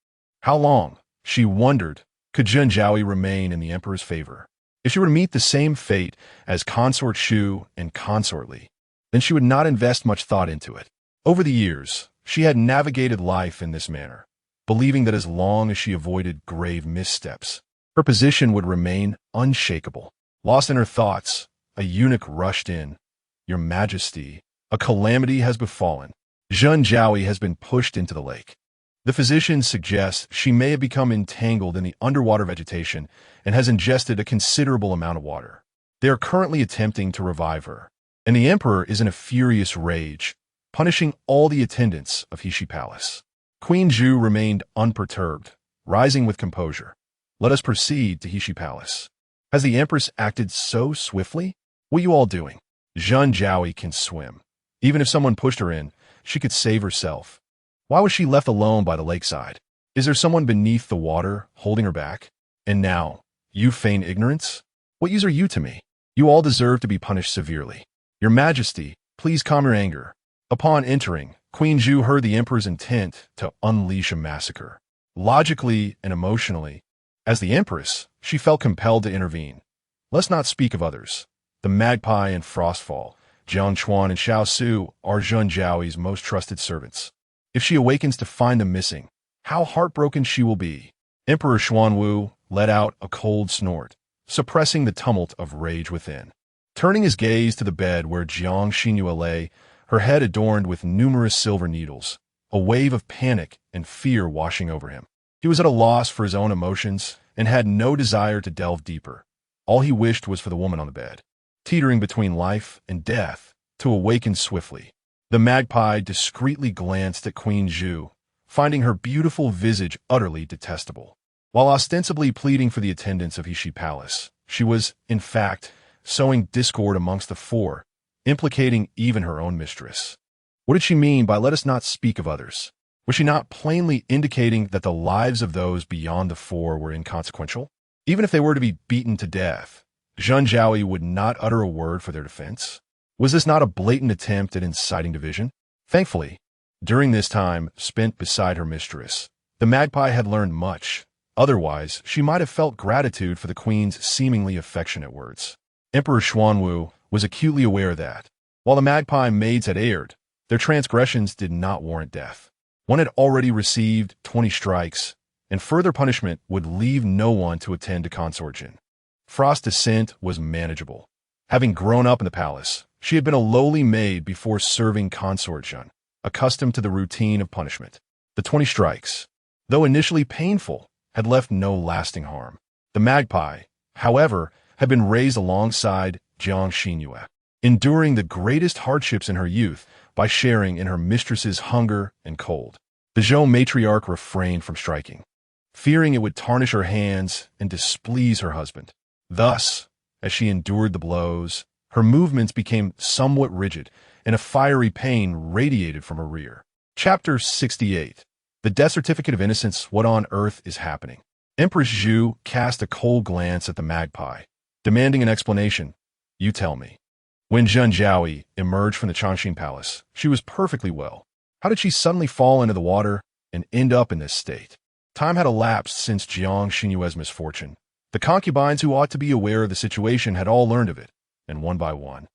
S1: How long, she wondered, could Zhen Jiaoyi remain in the emperor's favor? If she were to meet the same fate as Consort Shu and Consort Li, then she would not invest much thought into it. Over the years, she had navigated life in this manner, believing that as long as she avoided grave missteps, her position would remain unshakable. Lost in her thoughts, a eunuch rushed in. "Your Majesty, a calamity has befallen. Zhen Jiaoyi has been pushed into the lake. The physicians suggest she may have become entangled in the underwater vegetation and has ingested a considerable amount of water. They are currently attempting to revive her, and the emperor is in a furious rage, punishing all the attendants of Heshi Palace." Queen Zhu remained unperturbed, rising with composure. "Let us proceed to Heshi Palace. Has the empress acted so swiftly? What are you all doing? Zhen Jiaoyi can swim. Even if someone pushed her in, she could save herself. Why was she left alone by the lakeside? Is there someone beneath the water holding her back? And now, you feign ignorance? What use are you to me? You all deserve to be punished severely. Your Majesty, please calm your anger. Upon entering, Queen Zhu heard the emperor's intent to unleash a massacre. Logically and emotionally, as the empress, she felt compelled to intervene. Let's not speak of others. The Magpie and Frostfall, Jiang Chuan and Xiao Su are Zhen Zhaoi's most trusted servants. If she awakens to find them missing, how heartbroken she will be. Emperor Xuanwu let out a cold snort, suppressing the tumult of rage within. Turning his gaze to the bed where Jiang Xinru lay, her head adorned with numerous silver needles, a wave of panic and fear washing over him. He was at a loss for his own emotions and had no desire to delve deeper. All he wished was for the woman on the bed, teetering between life and death, to awaken swiftly. The Magpie discreetly glanced at Queen Zhu, finding her beautiful visage utterly detestable. While ostensibly pleading for the attendants of Heshi Palace, she was, in fact, sowing discord amongst the four, implicating even her own mistress. What did she mean by "let us not speak of others"? Was she not plainly indicating that the lives of those beyond the four were inconsequential? Even if they were to be beaten to death, Zhen Zhaoi would not utter a word for their defense? Was this not a blatant attempt at inciting division? Thankfully, during this time spent beside her mistress, the Magpie had learned much. Otherwise, she might have felt gratitude for the queen's seemingly affectionate words. Emperor Xuanwu was acutely aware that, while the Magpie maids had erred, their transgressions did not warrant death. One had already received 20 strikes, and further punishment would leave no one to attend to consort. Frost's descent was manageable. Having grown up in the palace, she had been a lowly maid before serving consort, accustomed to the routine of punishment. The 20 strikes, though initially painful, had left no lasting harm. The Magpie, however, had been raised alongside Jiang Xinru, enduring the greatest hardships in her youth by sharing in her mistress's hunger and cold. The Zhou matriarch refrained from striking, fearing it would tarnish her hands and displease her husband. Thus, as she endured the blows, her movements became somewhat rigid, and a fiery pain radiated from her rear. Chapter 68. The Death Certificate of Innocence. What on earth is happening? Empress Zhu cast a cold glance at the Magpie, demanding an explanation. You tell me. When Zhen Zhaoi emerged from the Changxin Palace, she was perfectly well. How did she suddenly fall into the water and end up in this state? Time had elapsed since Jiang Xinru's misfortune. The concubines who ought to be aware of the situation had all learned of it, and one by one,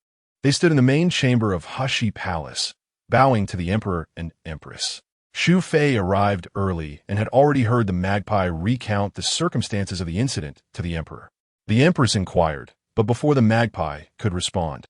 S1: they stood in the main chamber of Heshi Palace, bowing to the emperor and empress. Xu Fei arrived early and had already heard the Magpie recount the circumstances of the incident to the emperor. The empress inquired, but before the Magpie could respond,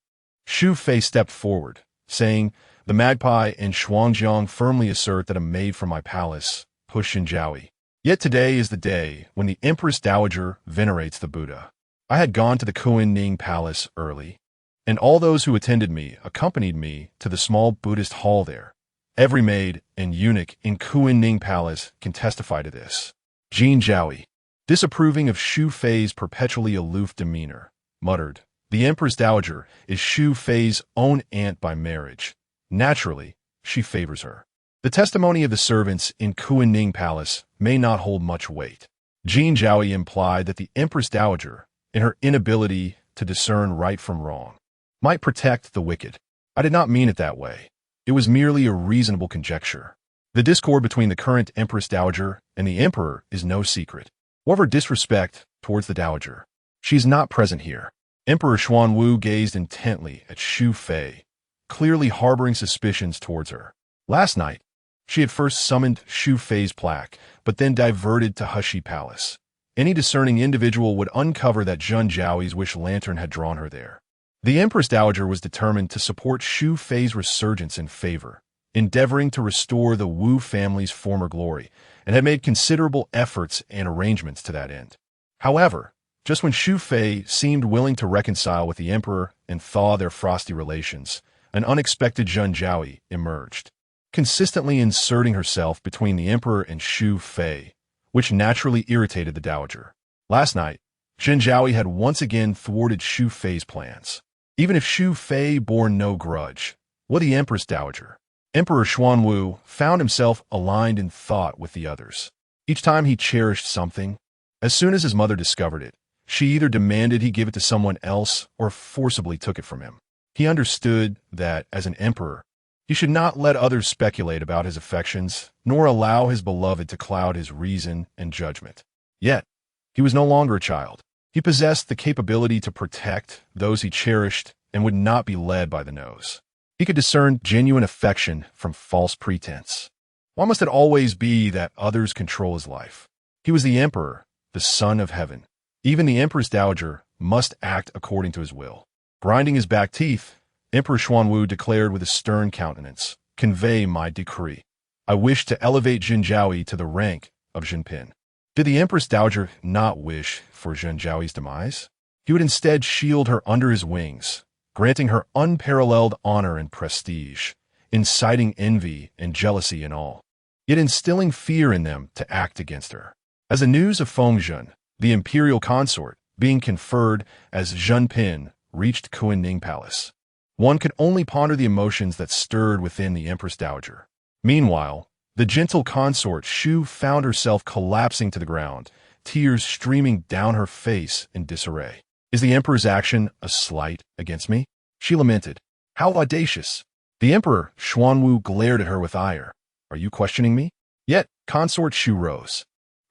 S1: Xu Fei stepped forward, saying, "The Magpie and Xuanjiang firmly assert that a maid from my palace pushed Zhen Zhaoi. Yet today is the day when the Empress Dowager venerates the Buddha. I had gone to the Kunning Palace early, and all those who attended me accompanied me to the small Buddhist hall there. Every maid and eunuch in Kunning Palace can testify to this." Zhen Zhaoi, disapproving of Xu Fei's perpetually aloof demeanor, muttered, "The Empress Dowager is Xu Fei's own aunt by marriage. Naturally, she favors her. The testimony of the servants in Kunning Palace may not hold much weight." Zhen Zhaoi implied that the Empress Dowager, in her inability to discern right from wrong, might protect the wicked. I did not mean it that way. It was merely a reasonable conjecture. The discord between the current Empress Dowager and the Emperor is no secret. However, disrespect towards the Dowager, she is not present here. Emperor Xuanwu gazed intently at Xu Fei, clearly harboring suspicions towards her. Last night, she had first summoned Xu Fei's plaque, but then diverted to Heshi Palace. Any discerning individual would uncover that Zhen Zhaoi's wish lantern had drawn her there. The Empress Dowager was determined to support Xu Fei's resurgence in favor, endeavoring to restore the Wu family's former glory, and had made considerable efforts and arrangements to that end. However, just when Xu Fei seemed willing to reconcile with the emperor and thaw their frosty relations, an unexpected Zhen Zhaoi emerged, consistently inserting herself between the emperor and Xu Fei, which naturally irritated the dowager. Last night, Zhen Zhaoi had once again thwarted Xu Fei's plans. Even if Xu Fei bore no grudge, what the Empress Dowager? Emperor Xuanwu found himself aligned in thought with the others. Each time he cherished something, as soon as his mother discovered it, she either demanded he give it to someone else or forcibly took it from him. He understood that, as an emperor, he should not let others speculate about his affections, nor allow his beloved to cloud his reason and judgment. Yet, he was no longer a child. He possessed the capability to protect those he cherished and would not be led by the nose. He could discern genuine affection from false pretense. Why must it always be that others control his life? He was the emperor, the son of heaven. Even the empress dowager must act according to his will. Grinding his back teeth, Emperor Xuanwu declared with a stern countenance, "Convey my decree. I wish to elevate Jinjiaoyi to the rank of Jinpin." Did the empress dowager not wish for Jinjiaoyi's demise? He would instead shield her under his wings, granting her unparalleled honor and prestige, inciting envy and jealousy in all, yet instilling fear in them to act against her. As the news of Fengzhen, the imperial consort, being conferred as Jinpin, reached Kunning Palace, one could only ponder the emotions that stirred within the empress dowager. Meanwhile, the gentle consort Xu found herself collapsing to the ground, tears streaming down her face in disarray. "Is the emperor's action a slight against me?" she lamented. "How audacious!" The emperor, Xuanwu, glared at her with ire. "Are you questioning me?" Yet, consort Xu rose,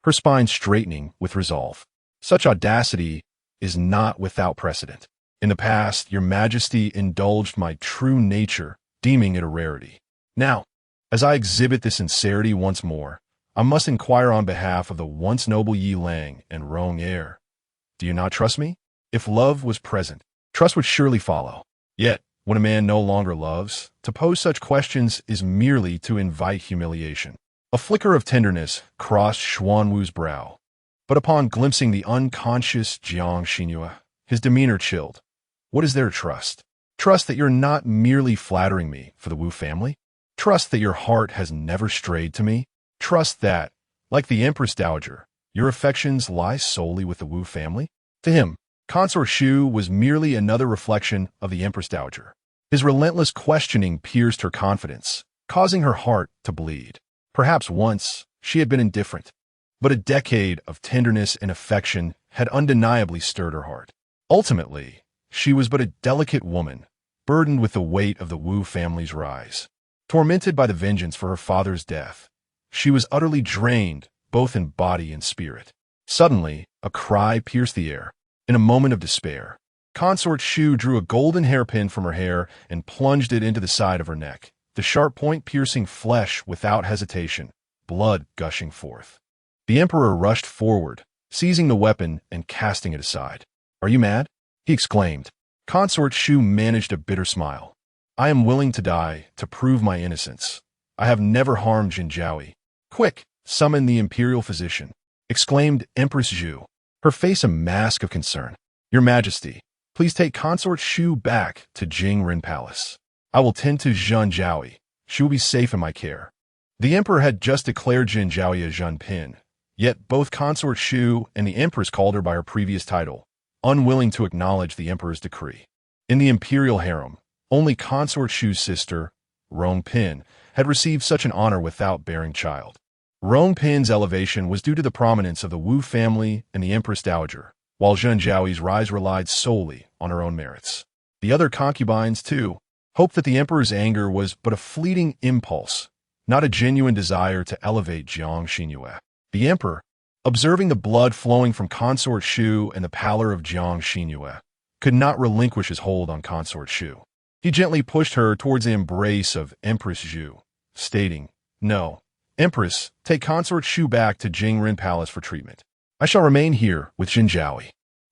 S1: her spine straightening with resolve. "Such audacity is not without precedent. In the past, your majesty indulged my true nature, deeming it a rarity. Now, as I exhibit this sincerity once more, I must inquire on behalf of the once noble Yi Lang and Rong heir. Do you not trust me? If love was present, trust would surely follow. Yet, when a man no longer loves, to pose such questions is merely to invite humiliation." A flicker of tenderness crossed Xuanwu's brow, but upon glimpsing the unconscious Jiang Xinru, his demeanor chilled. "What is there to trust? Trust that you're not merely flattering me for the Wu family? Trust that your heart has never strayed to me? Trust that, like the Empress Dowager, your affections lie solely with the Wu family?" To him, Consort Xu was merely another reflection of the Empress Dowager. His relentless questioning pierced her confidence, causing her heart to bleed. Perhaps once she had been indifferent, but a decade of tenderness and affection had undeniably stirred her heart. Ultimately, she was but a delicate woman, burdened with the weight of the Wu family's rise. Tormented by the vengeance for her father's death, she was utterly drained, both in body and spirit. Suddenly, a cry pierced the air. In a moment of despair, Consort Xu drew a golden hairpin from her hair and plunged it into the side of her neck, the sharp point piercing flesh without hesitation, blood gushing forth. The emperor rushed forward, seizing the weapon and casting it aside. "Are you mad?" he exclaimed. Consort Xu managed a bitter smile. "I am willing to die to prove my innocence. I have never harmed Jinjiaoyi." "Quick, summon the imperial physician," exclaimed Empress Zhu, her face a mask of concern. "Your Majesty, please take Consort Xu back to Jingren Palace. I will tend to Jinjiaoyi. She will be safe in my care." The emperor had just declared Jinjiaoyi a Jinpin, yet both Consort Xu and the empress called her by her previous title, unwilling to acknowledge the emperor's decree. In the imperial harem, only Consort Xu's sister, Rong Pin, had received such an honor without bearing child. Rong Pin's elevation was due to the prominence of the Wu family and the Empress Dowager, while Jinjiaoyi's rise relied solely on her own merits. The other concubines, too, hoped that the emperor's anger was but a fleeting impulse, not a genuine desire to elevate Jiang Xinru. The emperor, observing the blood flowing from Consort Xu and the pallor of Jiang Xinru, could not relinquish his hold on Consort Xu. He gently pushed her towards the embrace of Empress Zhu, stating, "No, Empress, take Consort Xu back to Jingren Palace for treatment. I shall remain here with Jinjiaoyi.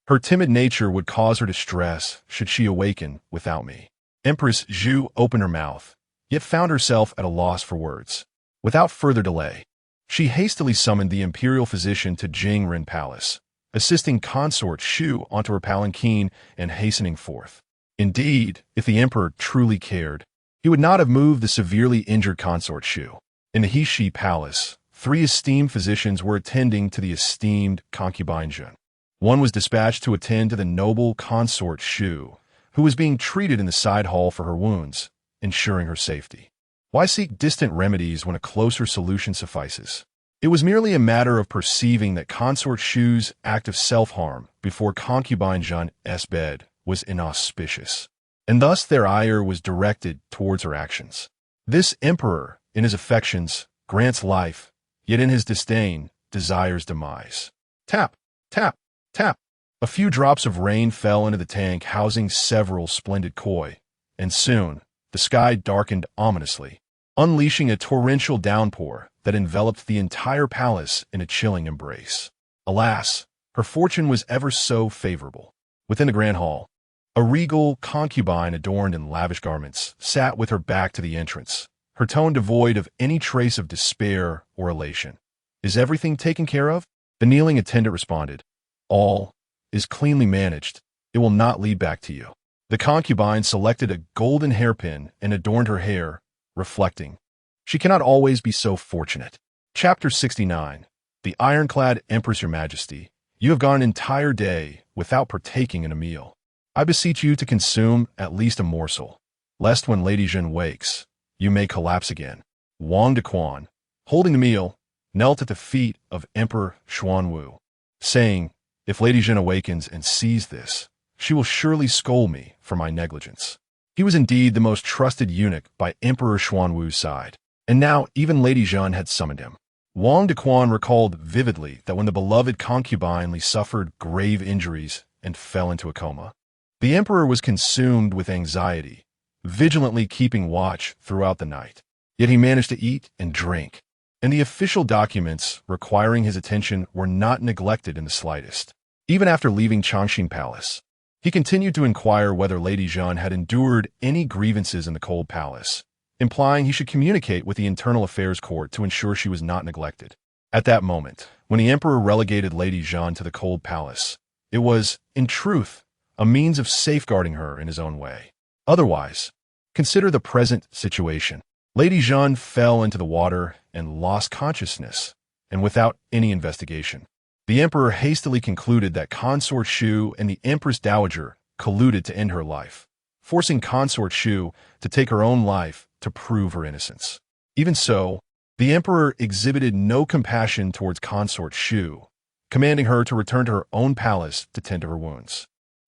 S1: Her timid nature would cause her distress should she awaken without me." Empress Zhu opened her mouth, yet found herself at a loss for words. Without further delay, she hastily summoned the imperial physician to Jingren Palace, assisting Consort Xu onto her palanquin and hastening forth. Indeed, if the emperor truly cared, he would not have moved the severely injured Consort Xu. In the Heshi Palace, 3 esteemed physicians were attending to the esteemed concubine Zhen. One was dispatched to attend to the noble Consort Xu, who was being treated in the side hall for her wounds, ensuring her safety. Why seek distant remedies when a closer solution suffices? It was merely a matter of perceiving that consort Xu's act of self-harm before concubine Zhan's bed was inauspicious, and thus their ire was directed towards her actions. This emperor, in his affections, grants life, yet in his disdain, desires demise. Tap, tap, tap. A few drops of rain fell into the tank housing several splendid koi, and soon the sky darkened ominously, unleashing a torrential downpour that enveloped the entire palace in a chilling embrace. Alas, her fortune was ever so favorable. Within the grand hall, a regal concubine adorned in lavish garments sat with her back to the entrance, her tone devoid of any trace of despair or elation. "Is everything taken care of?" The kneeling attendant responded. "All is cleanly managed. It will not lead back to you." The concubine selected a golden hairpin and adorned her hair, reflecting, "She cannot always be so fortunate." Chapter 69. The Ironclad Empress, Your Majesty, you have gone an entire day without partaking in a meal. I beseech you to consume at least a morsel, lest when Lady Zhen wakes, you may collapse again. Wang Dequan, holding the meal, knelt at the feet of Emperor Xuanwu, saying, "If Lady Zhen awakens and sees this, she will surely scold me for my negligence." He was indeed the most trusted eunuch by Emperor Xuanwu's side, and now even Lady Zhen had summoned him. Wang Dequan recalled vividly that when the beloved concubine suffered grave injuries and fell into a coma, the emperor was consumed with anxiety, vigilantly keeping watch throughout the night. Yet he managed to eat and drink, and the official documents requiring his attention were not neglected in the slightest. Even after leaving Changxing Palace, he continued to inquire whether Lady Zhen had endured any grievances in the cold palace, implying he should communicate with the Internal Affairs Court to ensure she was not neglected. At that moment, when the emperor relegated Lady Zhen to the cold palace, it was, in truth, a means of safeguarding her in his own way. Otherwise, consider the present situation. Lady Zhen fell into the water and lost consciousness, and without any investigation. The emperor hastily concluded that consort Xu and the empress dowager colluded to end her life, forcing consort Xu to take her own life to prove her innocence. Even so, the emperor exhibited no compassion towards consort Xu, commanding her to return to her own palace to tend to her wounds.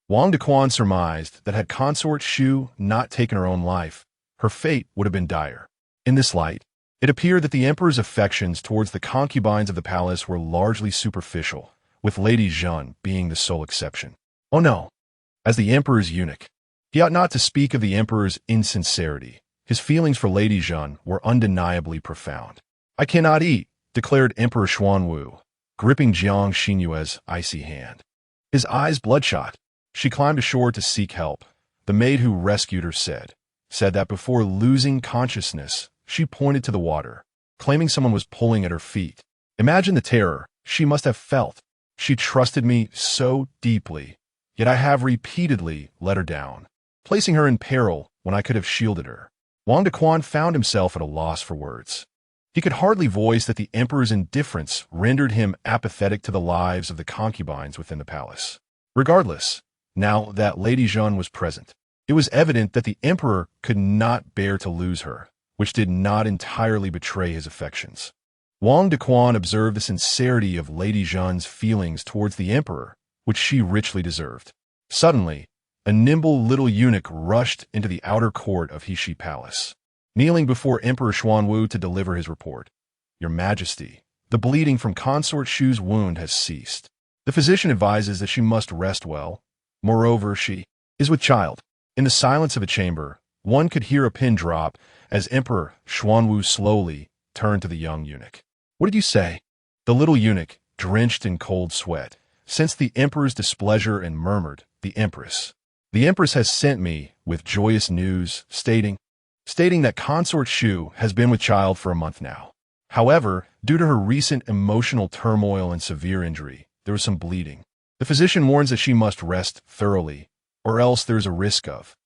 S1: Wang Dequan surmised that had consort Xu not taken her own life, her fate would have been dire. In this light, it appeared that the emperor's affections towards the concubines of the palace were largely superficial, with Lady Zhen being the sole exception. Oh no! As the emperor's eunuch, he ought not to speak of the emperor's insincerity. His feelings for Lady Zhen were undeniably profound. "I cannot eat," declared Emperor Xuanwu, gripping Jiang Xinru's icy hand. His eyes bloodshot. She climbed ashore to seek help. The maid who rescued her said that before losing consciousness, she pointed to the water, claiming someone was pulling at her feet. Imagine the terror she must have felt. "She trusted me so deeply, yet I have repeatedly let her down, placing her in peril when I could have shielded her." Wang Dequan found himself at a loss for words. He could hardly voice that the emperor's indifference rendered him apathetic to the lives of the concubines within the palace. Regardless, now that Lady Zhen was present, it was evident that the emperor could not bear to lose her, which did not entirely betray his affections. Wang Dequan observed the sincerity of Lady Zhen's feelings towards the emperor, which she richly deserved. Suddenly, a nimble little eunuch rushed into the outer court of Heshi Palace, kneeling before Emperor Xuanwu to deliver his report. "Your Majesty, the bleeding from consort Xu's wound has ceased. The physician advises that she must rest well. Moreover, she is with child." In the silence of a chamber, one could hear a pin drop as Emperor Xuanwu slowly turned to the young eunuch. "What did you say?" The little eunuch, drenched in cold sweat, sensed the emperor's displeasure and murmured, "The empress has sent me with joyous news, stating that consort Xu has been with child for a month now. However, due to her recent emotional turmoil and severe injury, there was some bleeding. The physician warns that she must rest thoroughly, or else there is a risk of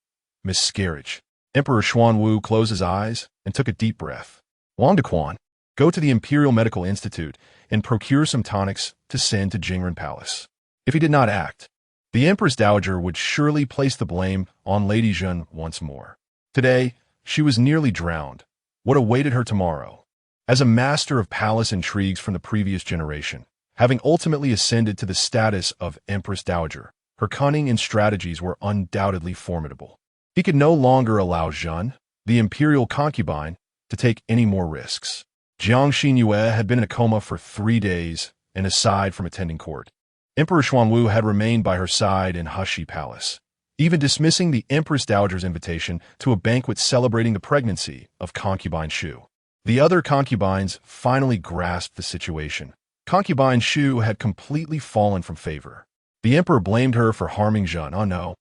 S1: miscarriage." Emperor Xuanwu closed his eyes and took a deep breath. "Wang Dequan, go to the Imperial Medical Institute and procure some tonics to send to Jingren Palace." If he did not act, the Empress Dowager would surely place the blame on Lady Zhen once more. Today, she was nearly drowned, what awaited her tomorrow. As a master of palace intrigues from the previous generation, having ultimately ascended to the status of Empress Dowager, her cunning and strategies were undoubtedly formidable. He could no longer allow Zhen, the imperial concubine, to take any more risks. Jiang Xinru had been in a coma for 3 days, and aside from attending court, Emperor Xuanwu had remained by her side in Hushi Palace, even dismissing the Empress Dowager's invitation to a banquet celebrating the pregnancy of Concubine Xu. The other concubines finally grasped the situation. Concubine Xu had completely fallen from favor. The emperor blamed her for harming Zhen. Oh no.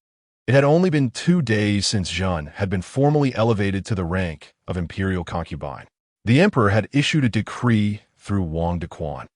S1: It had only been 2 days since Zhen had been formally elevated to the rank of imperial concubine. The emperor had issued a decree through Wang Dequan,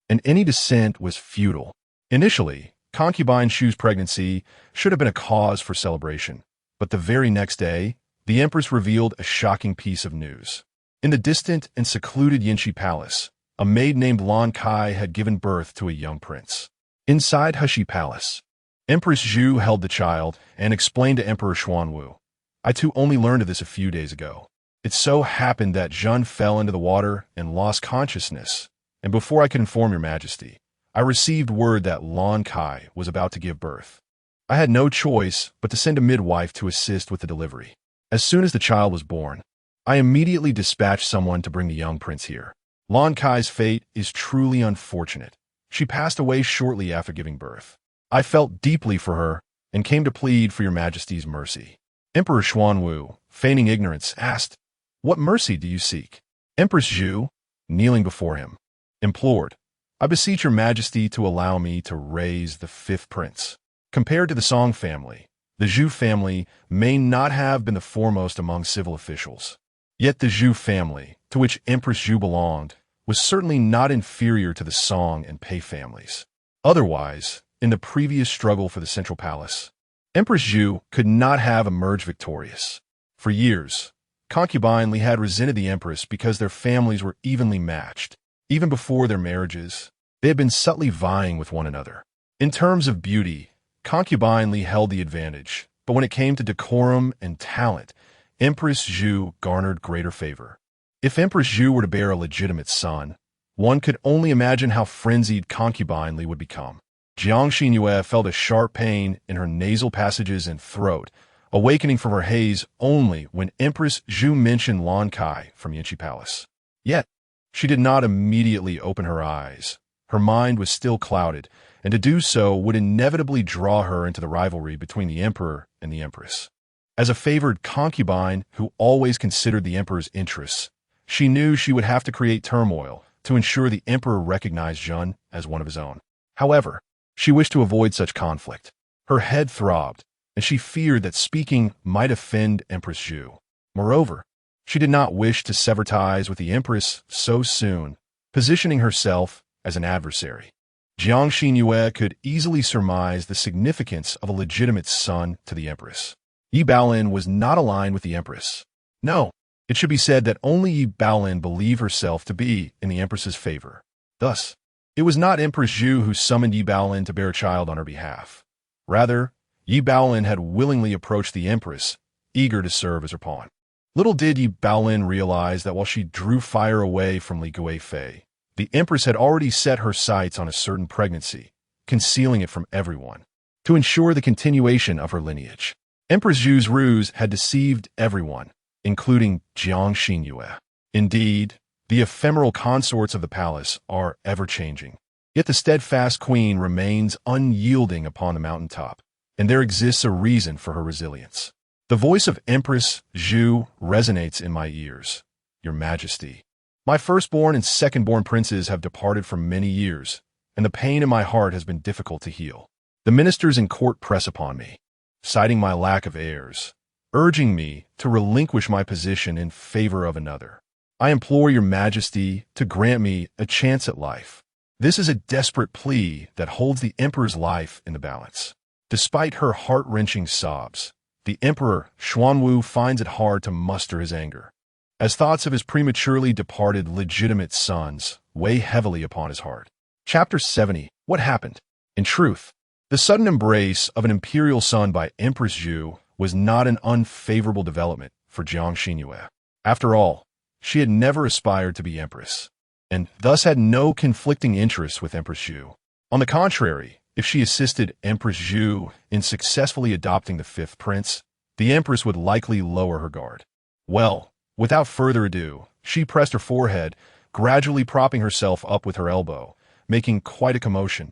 S1: and any dissent was futile. Initially, Concubine Xu's pregnancy should have been a cause for celebration, but the very next day, the empress revealed a shocking piece of news. In the distant and secluded Yinshi Palace, a maid named Lan Kai had given birth to a young prince. Inside Hushi Palace, Empress Zhu held the child and explained to Emperor Xuanwu, "I too only learned of this a few days ago. It so happened that Zhen fell into the water and lost consciousness, and before I could inform your majesty, I received word that Lan Kai was about to give birth. I had no choice but to send a midwife to assist with the delivery. As soon as the child was born, I immediately dispatched someone to bring the young prince here. Lan Kai's fate is truly unfortunate. She passed away shortly after giving birth. I felt deeply for her and came to plead for your majesty's mercy." Emperor Xuanwu, feigning ignorance, asked, "What mercy do you seek?" Empress Zhu, kneeling before him, implored, "I beseech your majesty to allow me to raise the 5th prince." Compared to the Song family, the Zhu family may not have been the foremost among civil officials. Yet the Zhu family, to which Empress Zhu belonged, was certainly not inferior to the Song and Pei families. Otherwise, in the previous struggle for the central palace, Empress Zhu could not have emerged victorious. For years, Concubine Li had resented the empress because their families were evenly matched. Even before their marriages, they had been subtly vying with one another. In terms of beauty, Concubine Li held the advantage, but when it came to decorum and talent, Empress Zhu garnered greater favor. If Empress Zhu were to bear a legitimate son, one could only imagine how frenzied Concubine Li would become. Jiang Xinru felt a sharp pain in her nasal passages and throat, awakening from her haze only when Empress Zhu mentioned Lan Kai from Yinshi Palace. Yet, she did not immediately open her eyes. Her mind was still clouded, and to do so would inevitably draw her into the rivalry between the emperor and the empress. As a favored concubine who always considered the emperor's interests, she knew she would have to create turmoil to ensure the emperor recognized Zhen as one of his own. However, she wished to avoid such conflict. Her head throbbed, and she feared that speaking might offend Empress Zhu. Moreover, she did not wish to sever ties with the empress so soon, positioning herself as an adversary. Jiang Xinru could easily surmise the significance of a legitimate son to the empress. Yi Baolin was not aligned with the empress. No, it should be said that only Yi Baolin believed herself to be in the empress's favor. Thus, it was not Empress Zhu who summoned Yi Baolin to bear a child on her behalf. Rather, Yi Baolin had willingly approached the empress, eager to serve as her pawn. Little did Yi Baolin realize that while she drew fire away from Li Guifei, the empress had already set her sights on a certain pregnancy, concealing it from everyone, to ensure the continuation of her lineage. Empress Zhu's ruse had deceived everyone, including Jiang Xinru. Indeed, the ephemeral consorts of the palace are ever-changing. Yet the steadfast queen remains unyielding upon the mountaintop, and there exists a reason for her resilience. The voice of Empress Zhu resonates in my ears. Your Majesty, my firstborn and secondborn princes have departed for many years, and the pain in my heart has been difficult to heal. The ministers in court press upon me, citing my lack of heirs, urging me to relinquish my position in favor of another. I implore your Majesty to grant me a chance at life. This is a desperate plea that holds the emperor's life in the balance. Despite her heart-wrenching sobs, the emperor, Xuanwu, finds it hard to muster his anger, as thoughts of his prematurely departed legitimate sons weigh heavily upon his heart. Chapter 70. What happened? In truth, the sudden embrace of an imperial son by Empress Zhu was not an unfavorable development for Jiang Xinru. After all, she had never aspired to be empress, and thus had no conflicting interests with Empress Zhu. On the contrary, if she assisted Empress Zhu in successfully adopting the fifth prince, the empress would likely lower her guard. Well, without further ado, she pressed her forehead, gradually propping herself up with her elbow, making quite a commotion.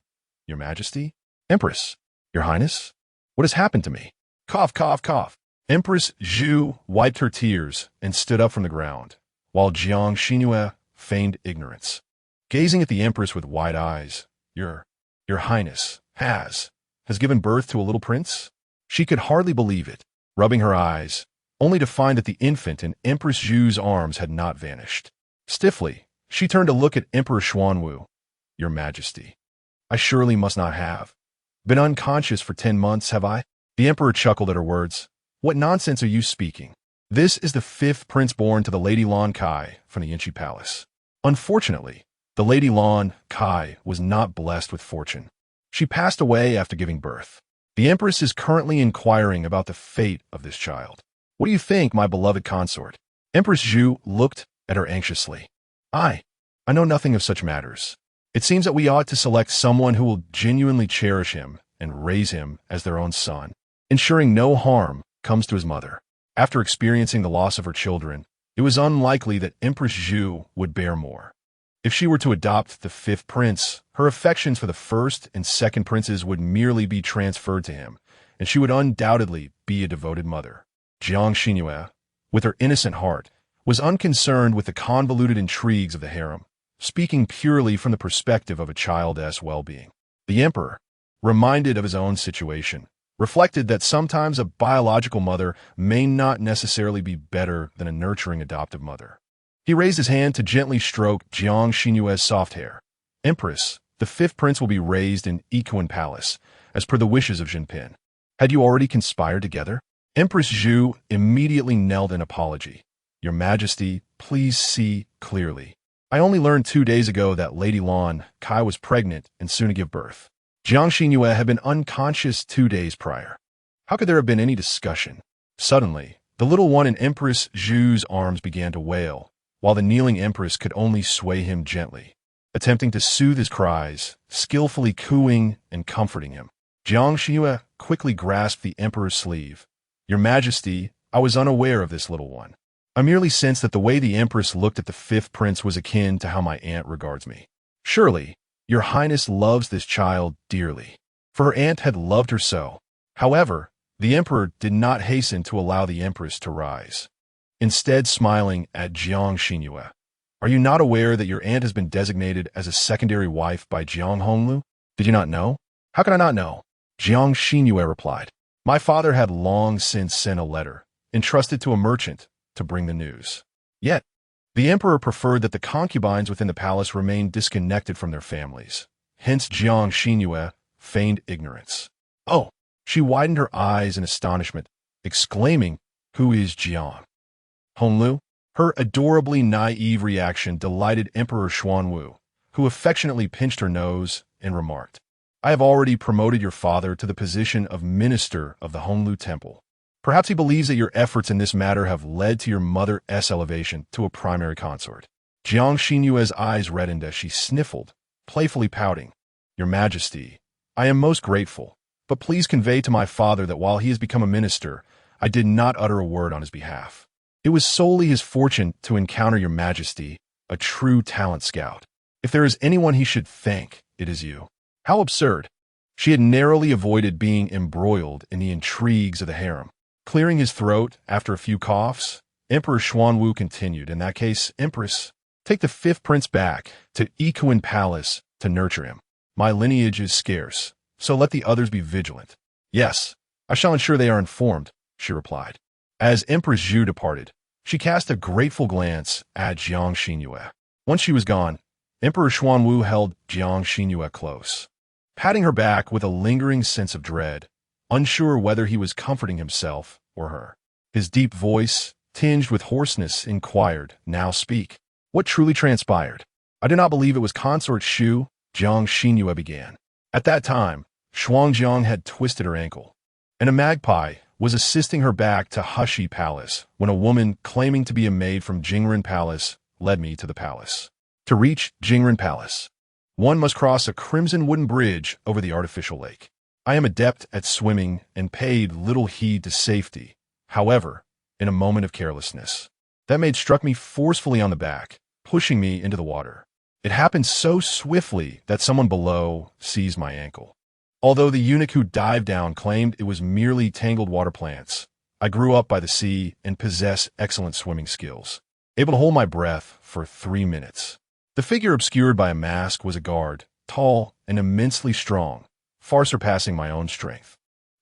S1: Your Majesty? Empress? Your Highness? What has happened to me? Cough, cough, cough. Empress Zhu wiped her tears and stood up from the ground, while Jiang Xinru feigned ignorance. Gazing at the empress with wide eyes, Your Highness has given birth to a little prince? She could hardly believe it, rubbing her eyes, only to find that the infant in Empress Zhu's arms had not vanished. Stiffly, she turned to look at Emperor Xuanwu. Your Majesty, I surely must not have been unconscious for 10 months, have I? The emperor chuckled at her words. What nonsense are you speaking? This is the fifth prince born to the Lady Lan Kai from the Yinchi Palace. Unfortunately, the Lady Lan Kai was not blessed with fortune. She passed away after giving birth. The empress is currently inquiring about the fate of this child. What do you think, my beloved consort? Empress Zhu looked at her anxiously. I know nothing of such matters. It seems that we ought to select someone who will genuinely cherish him and raise him as their own son, ensuring no harm comes to his mother. After experiencing the loss of her children, it was unlikely that Empress Zhu would bear more. If she were to adopt the fifth prince, her affections for the first and second princes would merely be transferred to him, and she would undoubtedly be a devoted mother. Jiang Xinru, with her innocent heart, was unconcerned with the convoluted intrigues of the harem, speaking purely from the perspective of a child's well-being. The emperor, reminded of his own situation, reflected that sometimes a biological mother may not necessarily be better than a nurturing adoptive mother. He raised his hand to gently stroke Jiang Xinru's soft hair. Empress, the fifth prince will be raised in Equine Palace, as per the wishes of Jinping. Had you already conspired together? Empress Zhu immediately knelt in apology. Your Majesty, please see clearly. I only learned 2 days ago that Lady Lan Kai was pregnant and soon to give birth. Jiang Xinru had been unconscious 2 days prior. How could there have been any discussion? Suddenly, the little one in Empress Zhu's arms began to wail, while the kneeling empress could only sway him gently, attempting to soothe his cries, skillfully cooing and comforting him. Jiang Xinru quickly grasped the emperor's sleeve. Your Majesty, I was unaware of this little one. I merely sensed that the way the empress looked at the fifth prince was akin to how my aunt regards me. Surely, your Highness loves this child dearly, for her aunt had loved her so. However, the emperor did not hasten to allow the empress to rise. Instead, smiling at Jiang Xinru, are you not aware that your aunt has been designated as a secondary wife by Jiang Honglu? Did you not know? How could I not know? Jiang Xinru replied. My father had long since sent a letter, entrusted to a merchant, to bring the news. Yet, the emperor preferred that the concubines within the palace remain disconnected from their families. Hence Jiang Xinru feigned ignorance. Oh, she widened her eyes in astonishment, exclaiming, Who is Jiang Honglu? Her adorably naive reaction delighted Emperor Xuanwu, who affectionately pinched her nose and remarked, I have already promoted your father to the position of minister of the Honglu Temple. Perhaps he believes that your efforts in this matter have led to your mother's elevation to a primary consort. Jiang Xinru's eyes reddened as she sniffled, playfully pouting. Your Majesty, I am most grateful, but please convey to my father that while he has become a minister, I did not utter a word on his behalf. It was solely his fortune to encounter your Majesty, a true talent scout. If there is anyone he should thank, it is you. How absurd. She had narrowly avoided being embroiled in the intrigues of the harem. Clearing his throat after a few coughs, Emperor Xuanwu continued, in that case, Empress, take the fifth prince back to Equine Palace to nurture him. My lineage is scarce, so let the others be vigilant. Yes, I shall ensure they are informed, she replied. As Empress Zhu departed, she cast a grateful glance at Jiang Xinru. Once she was gone, Emperor Xuanwu held Jiang Xinru close, patting her back with a lingering sense of dread, unsure whether he was comforting himself or her. His deep voice, tinged with hoarseness, inquired, Now speak. What truly transpired? I do not believe it was consort Xu, Jiang Xinru began. At that time, Shuangjiang had twisted her ankle, and a magpie was assisting her back to Hushi Palace when a woman claiming to be a maid from Jingren Palace led me to the palace. To reach Jingren Palace, one must cross a crimson wooden bridge over the artificial lake. I am adept at swimming and paid little heed to safety. However, in a moment of carelessness, that maid struck me forcefully on the back, pushing me into the water. It happened so swiftly that someone below seized my ankle. Although the eunuch who dived down claimed it was merely tangled water plants, I grew up by the sea and possess excellent swimming skills, able to hold my breath for 3 minutes. The figure obscured by a mask was a guard, tall and immensely strong, far surpassing my own strength.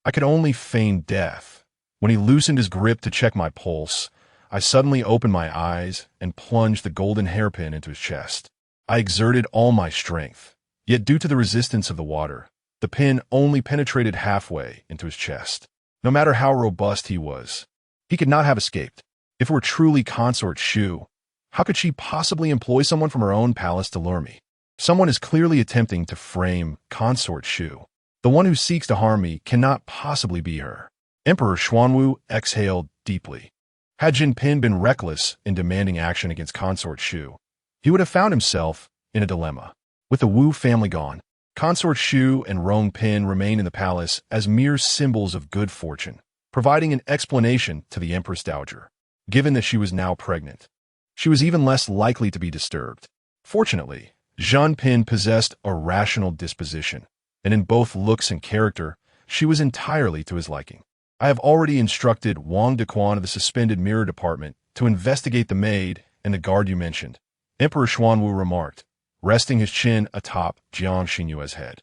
S1: I could only feign death. When he loosened his grip to check my pulse, I suddenly opened my eyes and plunged the golden hairpin into his chest. I exerted all my strength, yet due to the resistance of the water, the pin only penetrated halfway into his chest. No matter how robust he was, he could not have escaped. If it were truly consort Xu, how could she possibly employ someone from her own palace to lure me? Someone is clearly attempting to frame consort Xu. The one who seeks to harm me cannot possibly be her. Emperor Xuanwu exhaled deeply. Had Jin Pin been reckless in demanding action against consort Xu, he would have found himself in a dilemma. With the Wu family gone, consort Xu and Rong Pin remain in the palace as mere symbols of good fortune, providing an explanation to the Empress Dowager. Given that she was now pregnant, she was even less likely to be disturbed. Fortunately, Zhan Pin possessed a rational disposition, and in both looks and character, she was entirely to his liking. I have already instructed Wang Dequan of the suspended mirror department to investigate the maid and the guard you mentioned, Emperor Xuanwu remarked, resting his chin atop Jiang Xinru's head.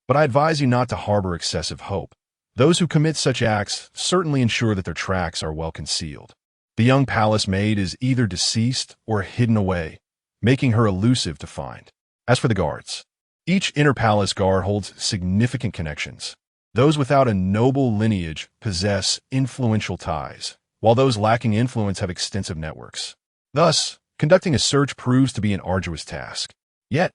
S1: But I advise you not to harbor excessive hope. Those who commit such acts certainly ensure that their tracks are well concealed. The young palace maid is either deceased or hidden away, making her elusive to find. As for the guards, each inner palace guard holds significant connections. Those without a noble lineage possess influential ties, while those lacking influence have extensive networks. Thus, conducting a search proves to be an arduous task. Yet,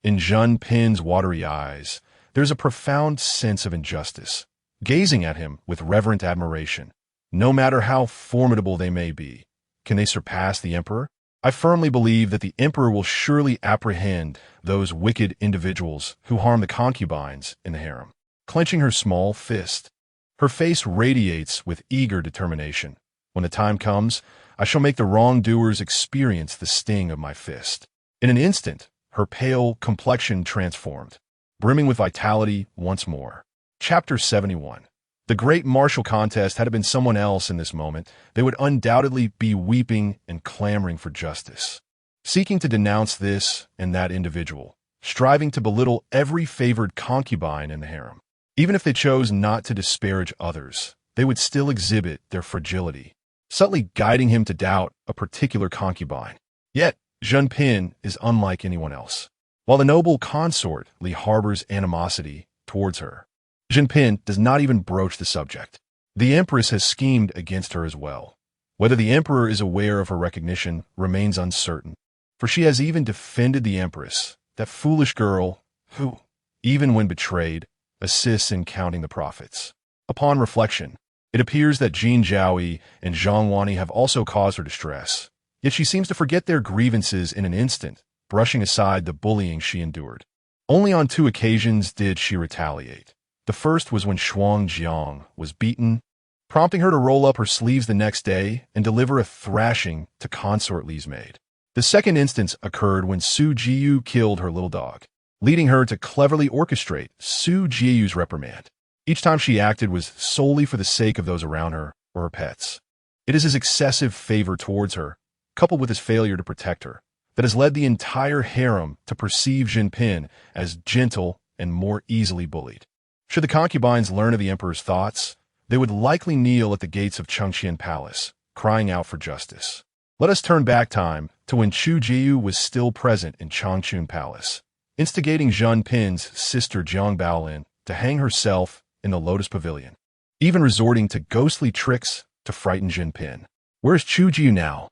S1: in Zhan Pin's watery eyes, there's a profound sense of injustice. Gazing at him with reverent admiration, no matter how formidable they may be, can they surpass the emperor? I firmly believe that the emperor will surely apprehend those wicked individuals who harm the concubines in the harem. Clenching her small fist, her face radiates with eager determination. When the time comes, I shall make the wrongdoers experience the sting of my fist. In an instant, her pale complexion transformed, brimming with vitality once more. Chapter 71. The great martial contest had it been someone else in this moment, they would undoubtedly be weeping and clamoring for justice, seeking to denounce this and that individual, striving to belittle every favored concubine in the harem. Even if they chose not to disparage others, they would still exhibit their fragility, subtly guiding him to doubt a particular concubine. Yet, Zhan Pin is unlike anyone else. While the noble consort harbors animosity towards her, Zhan Pin does not even broach the subject. The empress has schemed against her as well. Whether the emperor is aware of her recognition remains uncertain, for she has even defended the empress, that foolish girl who, even when betrayed, assists in counting the profits. Upon reflection, it appears that Jin Zhaoyi and Zhang Wani have also caused her distress, yet she seems to forget their grievances in an instant, brushing aside the bullying she endured. Only on 2 occasions did she retaliate. The first was when Shuang Jiang was beaten, prompting her to roll up her sleeves the next day and deliver a thrashing to consort Li's maid. The second instance occurred when Su Jiyu killed her little dog, leading her to cleverly orchestrate Su Jiyu's reprimand. Each time she acted was solely for the sake of those around her or her pets. It is his excessive favor towards her, coupled with his failure to protect her, that has led the entire harem to perceive Zhan Pin as gentle and more easily bullied. Should the concubines learn of the emperor's thoughts, they would likely kneel at the gates of Chengqian Palace, crying out for justice. Let us turn back time to when Chu Jiyu was still present in Changchun Palace, instigating Zhan Pin's sister Jiang Baolin to hang herself in the Lotus Pavilion, even resorting to ghostly tricks to frighten Zhan Pin. Where's Chu Jiyu now?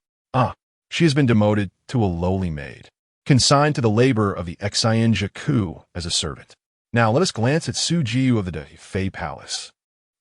S1: She has been demoted to a lowly maid, consigned to the labor of the Xianju as a servant. Now let us glance at Su Jiyu of the Fei Palace.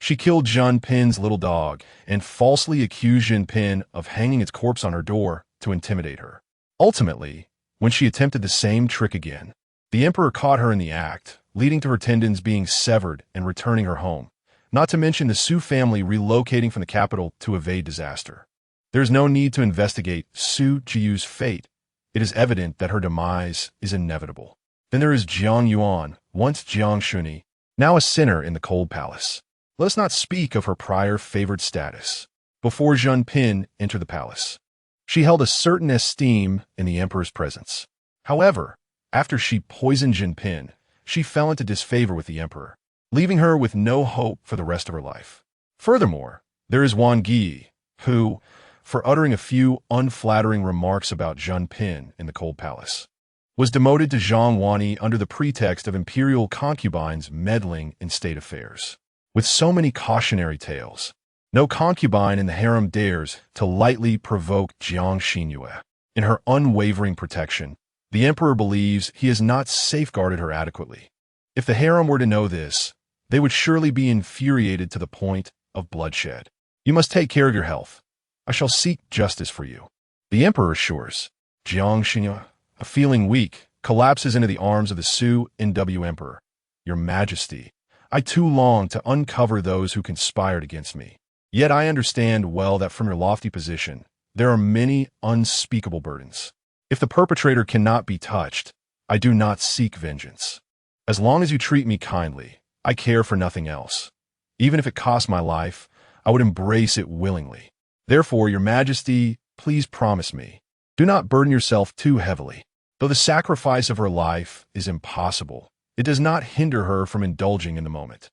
S1: She killed Zhen Pin's little dog and falsely accused Zhen Pin of hanging its corpse on her door to intimidate her. Ultimately, when she attempted the same trick again, the emperor caught her in the act, leading to her tendons being severed and returning her home, not to mention the Su family relocating from the capital to evade disaster. There is no need to investigate Su Jiu's fate. It is evident that her demise is inevitable. Then there is Jiang Yuan, once Jiang Xinru, now a sinner in the cold palace. Let us not speak of her prior favored status. Before Zhen Pin entered the palace, she held a certain esteem in the emperor's presence. However, after she poisoned Zhen Pin, she fell into disfavor with the emperor, leaving her with no hope for the rest of her life. Furthermore, there is Wang Yi, who, for uttering a few unflattering remarks about Zhen Pin in the cold palace, was demoted to Zhangwani under the pretext of imperial concubines meddling in state affairs. With so many cautionary tales, no concubine in the harem dares to lightly provoke Jiang Xinru. In her unwavering protection, the emperor believes he has not safeguarded her adequately. If the harem were to know this, they would surely be infuriated to the point of bloodshed. You must take care of your health. I shall seek justice for you. The emperor assures. Jiang Xinru, feeling weak, collapses into the arms of the Xuanwu Emperor. Your Majesty, I too long to uncover those who conspired against me. Yet I understand well that from your lofty position, there are many unspeakable burdens. If the perpetrator cannot be touched, I do not seek vengeance. As long as you treat me kindly, I care for nothing else. Even if it costs my life, I would embrace it willingly. Therefore, your Majesty, please promise me, do not burden yourself too heavily. Though the sacrifice of her life is impossible, it does not hinder her from indulging in the moment.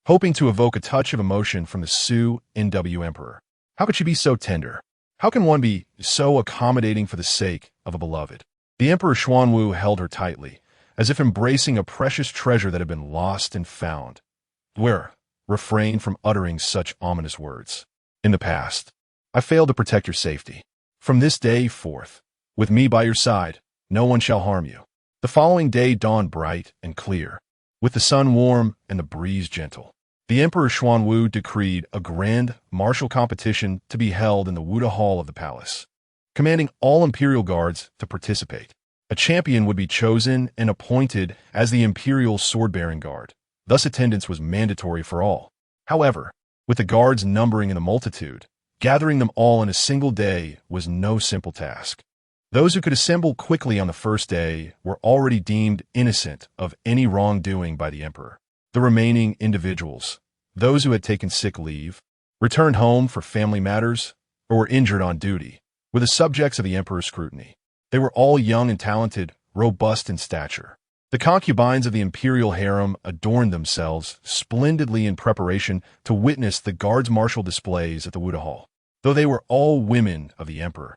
S1: Hoping to evoke a touch of emotion from the Xuanwu Emperor. How could she be so tender? How can one be so accommodating for the sake of a beloved? The Emperor Xuanwu held her tightly, as if embracing a precious treasure that had been lost and found. Refrain from uttering such ominous words. In the past, I failed to protect your safety. From this day forth, with me by your side, no one shall harm you. The following day dawned bright and clear, with the sun warm and the breeze gentle. The Emperor Xuanwu decreed a grand martial competition to be held in the Wuda Hall of the palace, commanding all imperial guards to participate. A champion would be chosen and appointed as the imperial sword-bearing guard. Thus attendance was mandatory for all. However, with the guards numbering in the multitude, gathering them all in a single day was no simple task. Those who could assemble quickly on the first day were already deemed innocent of any wrongdoing by the emperor. The remaining individuals, those who had taken sick leave, returned home for family matters, or were injured on duty, were the subjects of the emperor's scrutiny. They were all young and talented, robust in stature. The concubines of the imperial harem adorned themselves splendidly in preparation to witness the guards' martial displays at the Wuda Hall, though they were all women of the emperor.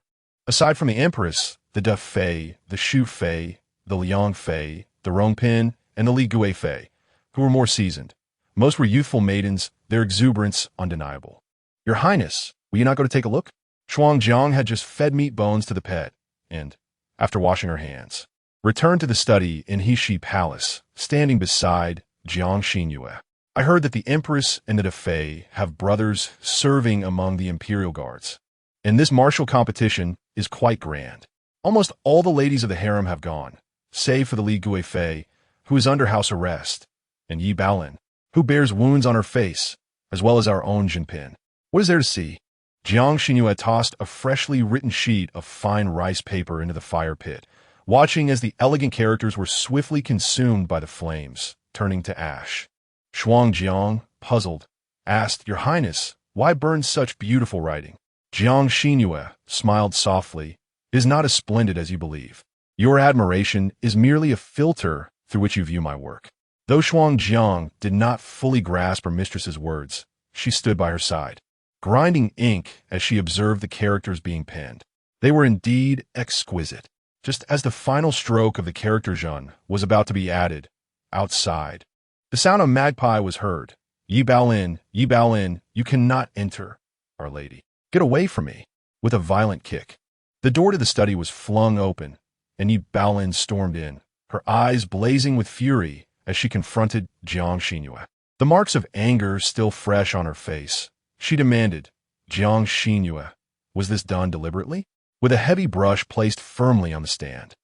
S1: Aside from the empress, the Da Fei, the Shu Fei, the Liang Fei, the Rongpin, and the Li Gui Fei, who were more seasoned. Most were youthful maidens, their exuberance undeniable. Your Highness, will you not go to take a look? Xuanjiang had just fed meat bones to the pet, and, after washing her hands, returned to the study in Heshi Palace, standing beside Jiang Xinru. I heard that the Empress and the Da Fei have brothers serving among the imperial guards, and this martial competition is quite grand. Almost all the ladies of the harem have gone, save for the Li Gui Fei, who is under house arrest, and Yi Baolin, who bears wounds on her face, as well as our own Zhen Pin. What is there to see? Jiang Xinru had tossed a freshly written sheet of fine rice paper into the fire pit, watching as the elegant characters were swiftly consumed by the flames, turning to ash. Xuanjiang, puzzled, asked, Your Highness, why burn such beautiful writing? Jiang Xinru smiled softly. It is not as splendid as you believe. Your admiration is merely a filter through which you view my work. Though Xuanjiang did not fully grasp her mistress's words, she stood by her side, grinding ink as she observed the characters being penned. They were indeed exquisite. Just as the final stroke of the character Zhen was about to be added, outside, the sound of magpie was heard. Yi Baolin, you cannot enter, Our Lady. Get away from me. With a violent kick, the door to the study was flung open, and Yi Baolin stormed in, her eyes blazing with fury as she confronted Jiang Xinru. The marks of anger still fresh on her face. She demanded, Jiang Xinru, was this done deliberately? With a heavy brush placed firmly on the stand.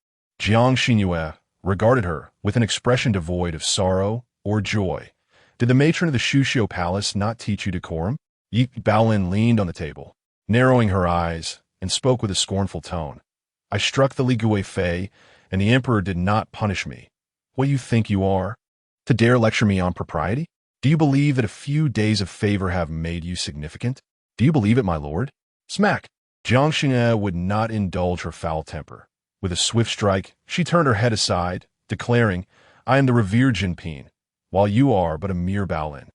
S1: Jiang Xinru regarded her with an expression devoid of sorrow or joy. Did the matron of the Shuxiu Palace not teach you decorum? Yi Baolin leaned on the table, narrowing her eyes, and spoke with a scornful tone. I struck the Li Gui Fei, and the emperor did not punish me. What do you think you are? To dare lecture me on propriety? Do you believe that a few days of favor have made you significant? Do you believe it, my lord? Smack! Jiang Xinru would not indulge her foul temper. With a swift strike, she turned her head aside, declaring, I am the revered Jinping, while you are but a mere Baolin.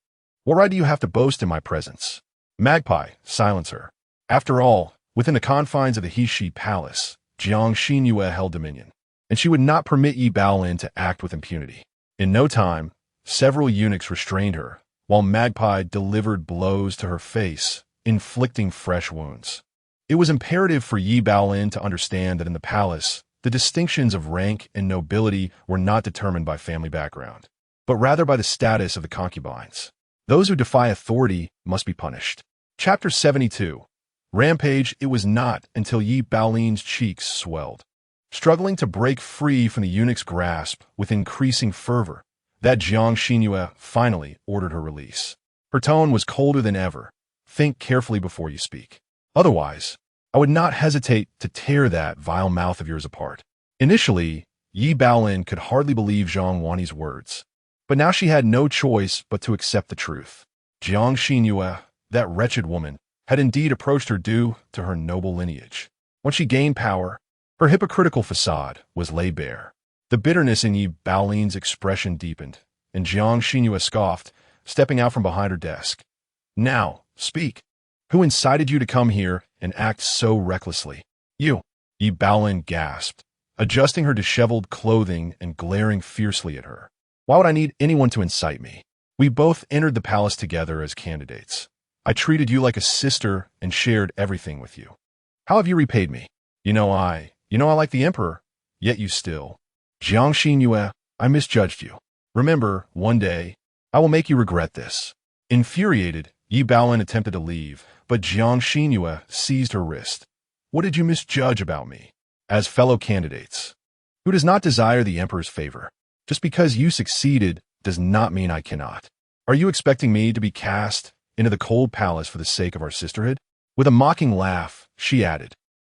S1: What right do you have to boast in my presence? Magpie, silence her. After all, within the confines of the Heshi Palace, Jiang Xinru held dominion, and she would not permit Yi Baolin to act with impunity. In no time, several eunuchs restrained her, while Magpie delivered blows to her face, inflicting fresh wounds. It was imperative for Yi Baolin to understand that in the palace, the distinctions of rank and nobility were not determined by family background, but rather by the status of the concubines. Those who defy authority must be punished. Chapter 72. Rampage. It was not until Yi Baolin's cheeks swelled, struggling to break free from the eunuch's grasp with increasing fervor, that Jiang Xinru finally ordered her release. Her tone was colder than ever. Think carefully before you speak. Otherwise, I would not hesitate to tear that vile mouth of yours apart. Initially, Yi Baolin could hardly believe Zhang Wanni's words, but now she had no choice but to accept the truth. Jiang Xinru, that wretched woman, had indeed approached her due to her noble lineage. When she gained power, her hypocritical facade was laid bare. The bitterness in Yi Baolin's expression deepened, and Jiang Xinru scoffed, stepping out from behind her desk. Now, speak. Who incited you to come here and act so recklessly? You. Yi Baolin gasped, adjusting her disheveled clothing and glaring fiercely at her. Why would I need anyone to incite me? We both entered the palace together as candidates. I treated you like a sister and shared everything with you. How have you repaid me? You know I like the emperor, yet you still. Jiang Xinru, I misjudged you. Remember, one day, I will make you regret this. Infuriated, Yi Baolin attempted to leave, but Jiang Xinru seized her wrist. What did you misjudge about me? As fellow candidates, who does not desire the emperor's favor? Just because you succeeded does not mean I cannot. Are you expecting me to be cast into the cold palace for the sake of our sisterhood? With a mocking laugh, she added,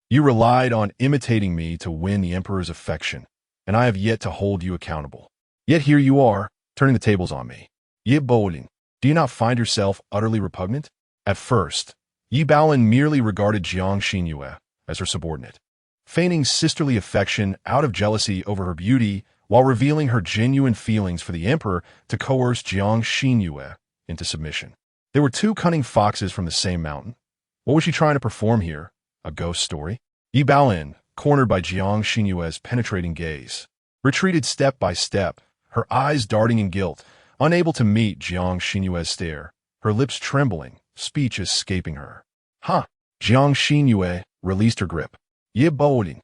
S1: You relied on imitating me to win the emperor's affection, and I have yet to hold you accountable. Yet here you are, turning the tables on me. Yi Baolin, do you not find yourself utterly repugnant? At first, Yi Baolin merely regarded Jiang Xinru as her subordinate, feigning sisterly affection out of jealousy over her beauty while revealing her genuine feelings for the emperor to coerce Jiang Xinru into submission. There were two cunning foxes from the same mountain. What was she trying to perform here? A ghost story? Yi Baolin, cornered by Jiang Xinru's penetrating gaze, retreated step by step, her eyes darting in guilt, unable to meet Jiang Xinru's stare, her lips trembling, speech escaping her. Huh! Jiang Xinru released her grip. Yi Baolin,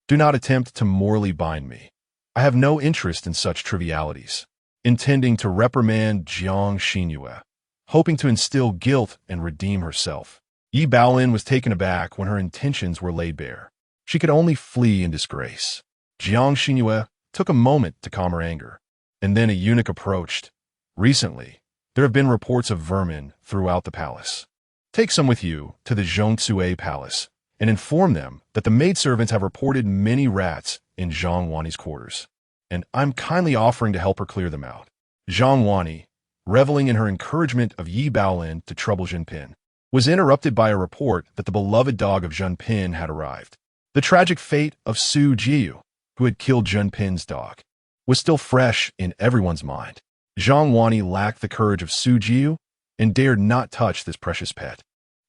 S1: do not attempt to morally bind me. I have no interest in such trivialities. Intending to reprimand Jiang Xinru, hoping to instill guilt and redeem herself. Yi Baolin was taken aback when her intentions were laid bare. She could only flee in disgrace. Jiang Xinru took a moment to calm her anger, and then a eunuch approached. Recently, there have been reports of vermin throughout the palace. Take some with you to the Xuanwu Palace and inform them that the maidservants have reported many rats in Zhang Wanni's quarters, and I'm kindly offering to help her clear them out. Zhang Wanni, reveling in her encouragement of Yi Baolin to trouble Jinping, was interrupted by a report that the beloved dog of Jinping had arrived. The tragic fate of Su Jiu, who had killed Jinping's dog, was still fresh in everyone's mind. Zhang Wanni lacked the courage of Su Jiu and dared not touch this precious pet.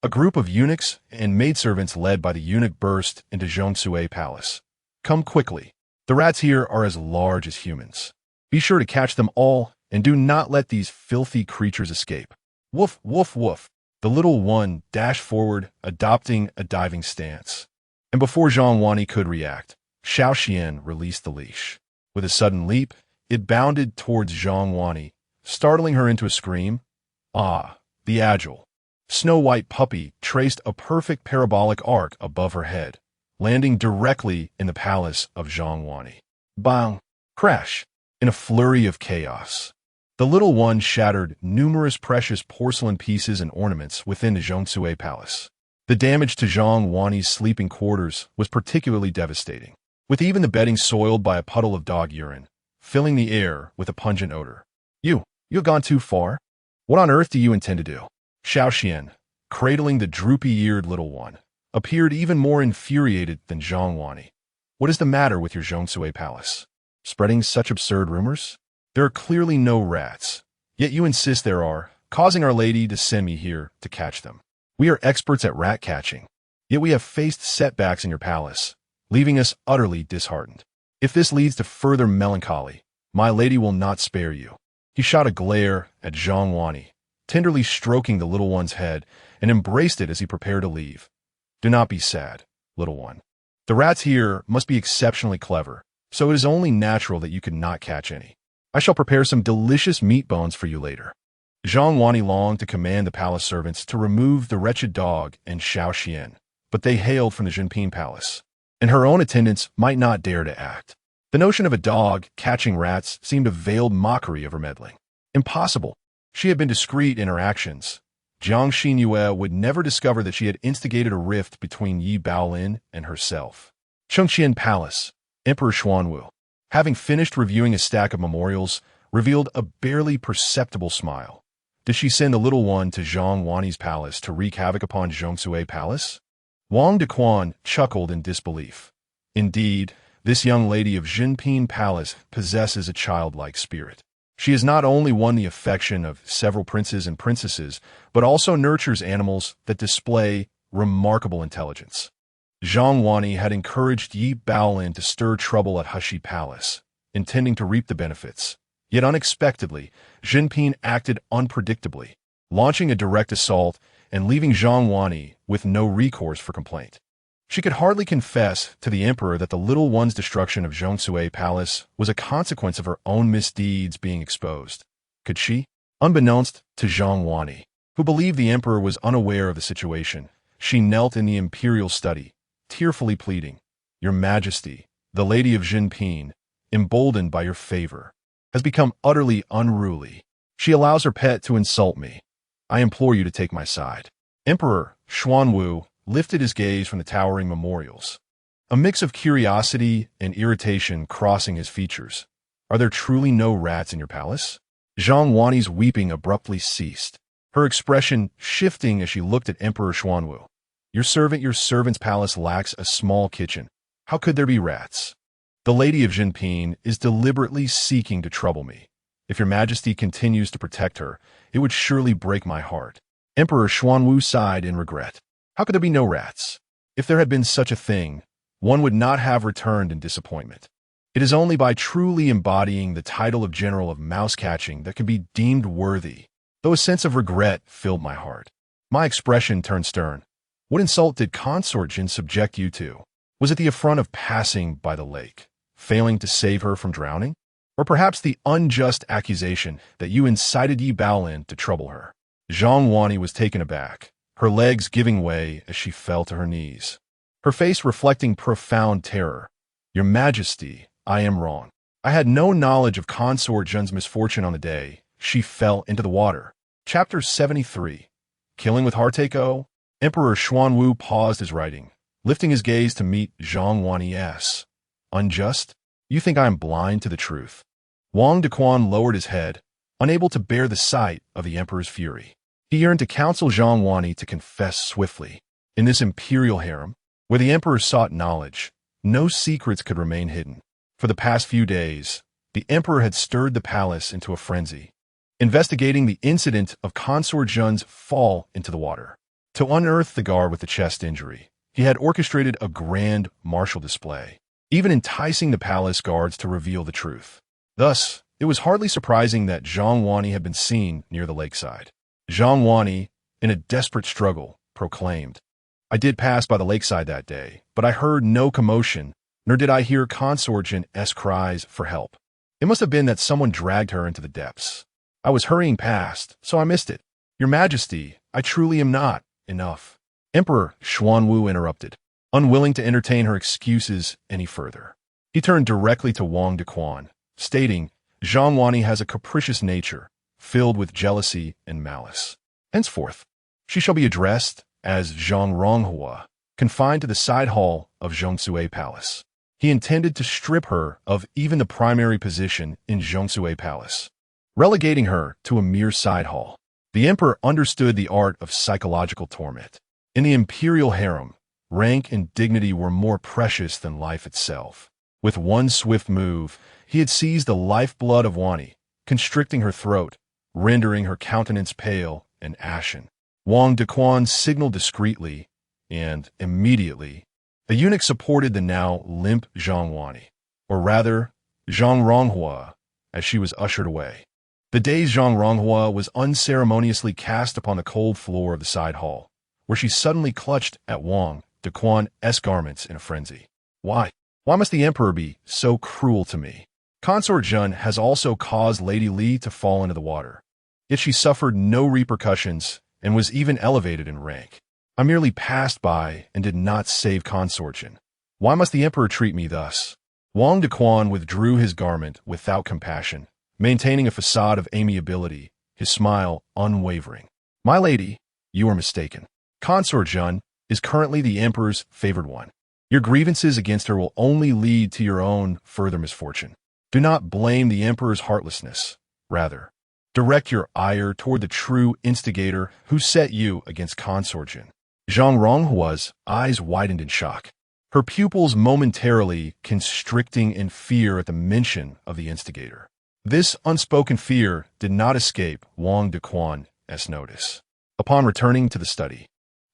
S1: A group of eunuchs and maidservants led by the eunuch burst into Xuanwu Palace. Come quickly. The rats here are as large as humans. Be sure to catch them all and do not let these filthy creatures escape. Woof, woof, woof. The little one dashed forward, adopting a diving stance. And before Zhang Wanni could react, Xiao Xian released the leash. With a sudden leap, it bounded towards Zhang Wanni, startling her into a scream. Ah, the agile, snow-white puppy traced a perfect parabolic arc above her head, landing directly in the palace of Xiangwani. Bang! Crash! In a flurry of chaos, the little one shattered numerous precious porcelain pieces and ornaments within the Zhongsue Palace. The damage to Zhang Wani's sleeping quarters was particularly devastating, with even the bedding soiled by a puddle of dog urine, filling the air with a pungent odor. You have gone too far? What on earth do you intend to do? Xiao Xian, cradling the droopy-eared little one, appeared even more infuriated than Zhang Wani. What is the matter with your Zhongsue Palace? Spreading such absurd rumors? There are clearly no rats, yet you insist there are, causing Our Lady to send me here to catch them. We are experts at rat catching, yet we have faced setbacks in your palace, leaving us utterly disheartened. If this leads to further melancholy, my lady will not spare you. He shot a glare at Zhang Wani, tenderly stroking the little one's head, and embraced it as he prepared to leave. Do not be sad, little one. The rats here must be exceptionally clever, so it is only natural that you could not catch any. I shall prepare some delicious meat bones for you later. Zhang Wani longed to command the palace servants to remove the wretched dog and Xiao Xian, but they hailed from the Jinping Palace, and her own attendants might not dare to act. The notion of a dog catching rats seemed a veiled mockery of her meddling. Impossible. She had been discreet in her actions. Jiang Xinru would never discover that she had instigated a rift between Yi Baolin and herself. Chengqian Palace. Emperor Xuanwu, having finished reviewing a stack of memorials, revealed a barely perceptible smile. Did she send the little one to Zhang Wani's palace to wreak havoc upon Zhongsue Palace? Wang Dequan chuckled in disbelief. Indeed, this young lady of Jinping Palace possesses a childlike spirit. She has not only won the affection of several princes and princesses, but also nurtures animals that display remarkable intelligence. Zhang Wani had encouraged Yi Baolin to stir trouble at Heshi Palace, intending to reap the benefits. Yet unexpectedly, Jinping acted unpredictably, launching a direct assault and leaving Zhang Wani with no recourse for complaint. She could hardly confess to the emperor that the little one's destruction of Zhongsue Palace was a consequence of her own misdeeds being exposed. Could she? Unbeknownst to Zhang Wani, who believed the emperor was unaware of the situation, she knelt in the imperial study, tearfully pleading, Your Majesty, the Lady of Jinping, emboldened by your favor, has become utterly unruly. She allows her pet to insult me. I implore you to take my side. Emperor Xuanwu lifted his gaze from the towering memorials, a mix of curiosity and irritation crossing his features. Are there truly no rats in your palace? Zhang Wani's weeping abruptly ceased, her expression shifting as she looked at Emperor Xuanwu. Your servant's palace lacks a small kitchen. How could there be rats? The Lady of Jinping is deliberately seeking to trouble me. If your Majesty continues to protect her, it would surely break my heart. Emperor Xuanwu sighed in regret. How could there be no rats? If there had been such a thing, one would not have returned in disappointment. It is only by truly embodying the title of General of Mouse Catching that can be deemed worthy, though a sense of regret filled my heart. My expression turned stern. What insult did Consort Jin subject you to? Was it the affront of passing by the lake, failing to save her from drowning? Or perhaps the unjust accusation that you incited Yi Baolin to trouble her? Zhang Wani was taken aback, her legs giving way as she fell to her knees, her face reflecting profound terror. Your Majesty, I am wrong. I had no knowledge of Consort Jin's misfortune on the day she fell into the water. Chapter 73. Killing with Heartache. Emperor Xuanwu paused his writing, lifting his gaze to meet Zhang Wani's. Unjust? You think I am blind to the truth? Wang Dequan lowered his head, unable to bear the sight of the emperor's fury. He yearned to counsel Zhang Wani to confess swiftly. In this imperial harem, where the emperor sought knowledge, no secrets could remain hidden. For the past few days, the emperor had stirred the palace into a frenzy, investigating the incident of Consort Jin's fall into the water. To unearth the guard with the chest injury, he had orchestrated a grand martial display, even enticing the palace guards to reveal the truth. Thus, it was hardly surprising that Zhang Wani had been seen near the lakeside. Zhang Wani, in a desperate struggle, proclaimed, I did pass by the lakeside that day, but I heard no commotion, nor did I hear Consort Jin's cries for help. It must have been that someone dragged her into the depths. I was hurrying past, so I missed it. Your Majesty, I truly am not enough. Emperor Xuanwu interrupted, unwilling to entertain her excuses any further. He turned directly to Wang Dequan, stating, Zhang Wani has a capricious nature, filled with jealousy and malice. Henceforth, she shall be addressed as Zhang Ronghua, confined to the side hall of Zhongsue Palace. He intended to strip her of even the primary position in Zhongsue Palace, relegating her to a mere side hall. The emperor understood the art of psychological torment. In the imperial harem, rank and dignity were more precious than life itself. With one swift move, he had seized the lifeblood of Wani, constricting her throat, rendering her countenance pale and ashen. Wang Dequan signaled discreetly, and immediately, the eunuch supported the now limp Zhang Wani, or rather, Zhang Ronghua, as she was ushered away. The dazed Zhang Ronghua was unceremoniously cast upon the cold floor of the side hall, where she suddenly clutched at Wang Dequan's garments in a frenzy. Why? Why must the emperor be so cruel to me? Consort Jun has also caused Lady Li to fall into the water. Yet she suffered no repercussions and was even elevated in rank. I merely passed by and did not save Consort Jun. Why must the emperor treat me thus? Wang Dequan withdrew his garment without compassion, maintaining a facade of amiability, his smile unwavering. My lady, you are mistaken. Consort Jun is currently the emperor's favored one. Your grievances against her will only lead to your own further misfortune. Do not blame the emperor's heartlessness. Rather, direct your ire toward the true instigator who set you against Consort Jun. Zhang Ronghua's eyes widened in shock, her pupils momentarily constricting in fear at the mention of the instigator. This unspoken fear did not escape Wang Dequan's notice. Upon returning to the study,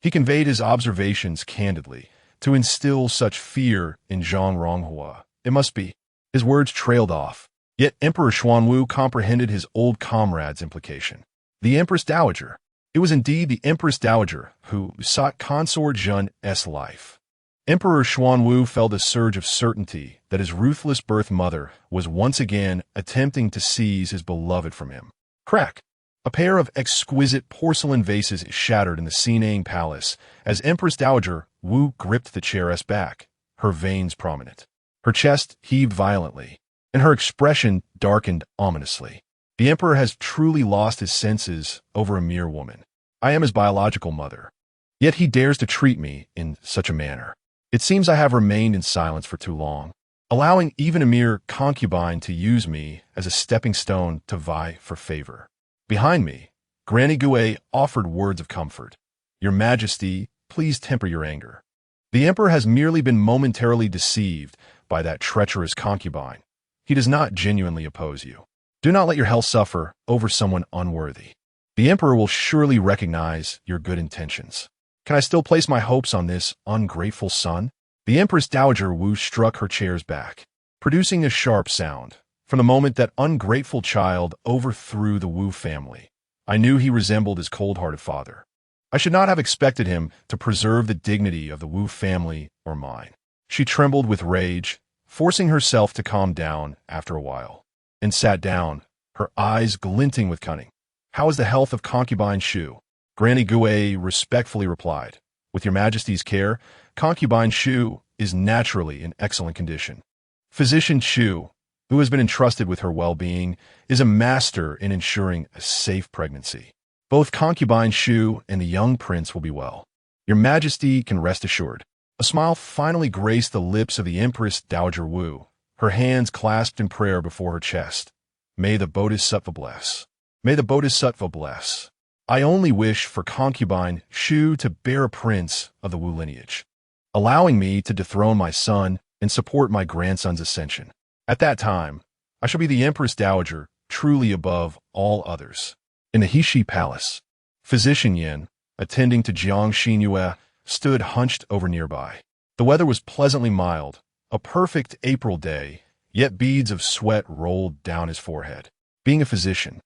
S1: he conveyed his observations candidly. To instill such fear in Zhang Ronghua, it must be. His words trailed off, yet Emperor Xuanwu comprehended his old comrade's implication. The Empress Dowager. It was indeed the Empress Dowager who sought Consort Jun's life. Emperor Xuanwu felt a surge of certainty that his ruthless birth mother was once again attempting to seize his beloved from him. Crack! A pair of exquisite porcelain vases shattered in the Xinang Palace as Empress Dowager Wu gripped the chair's back, her veins prominent. Her chest heaved violently, and her expression darkened ominously. The emperor has truly lost his senses over a mere woman. I am his biological mother, yet he dares to treat me in such a manner. It seems I have remained in silence for too long, allowing even a mere concubine to use me as a stepping stone to vie for favor. Behind me, Granny Gue offered words of comfort. Your Majesty, please temper your anger. The emperor has merely been momentarily deceived by that treacherous concubine. He does not genuinely oppose you. Do not let your health suffer over someone unworthy. The emperor will surely recognize your good intentions. Can I still place my hopes on this ungrateful son? The Empress Dowager Wu struck her chair's back, producing a sharp sound. From the moment that ungrateful child overthrew the Wu family, I knew he resembled his cold-hearted father. I should not have expected him to preserve the dignity of the Wu family or mine. She trembled with rage, forcing herself to calm down after a while, and sat down, her eyes glinting with cunning. How is the health of Concubine Shu? Granny Gue respectfully replied, with your Majesty's care, Concubine Shu is naturally in excellent condition. Physician Shu, who has been entrusted with her well-being, is a master in ensuring a safe pregnancy. Both Concubine Shu and the young prince will be well. Your Majesty can rest assured. A smile finally graced the lips of the Empress Dowager Wu, her hands clasped in prayer before her chest. May the Bodhisattva bless. May the Bodhisattva bless. I only wish for Concubine Shu to bear a prince of the Wu lineage, allowing me to dethrone my son and support my grandson's ascension. At that time, I shall be the Empress Dowager, truly above all others. In the Heshi Palace, Physician Yin, attending to Jiang Xinru, stood hunched over nearby. The weather was pleasantly mild, a perfect April day, yet beads of sweat rolled down his forehead. Being a physician,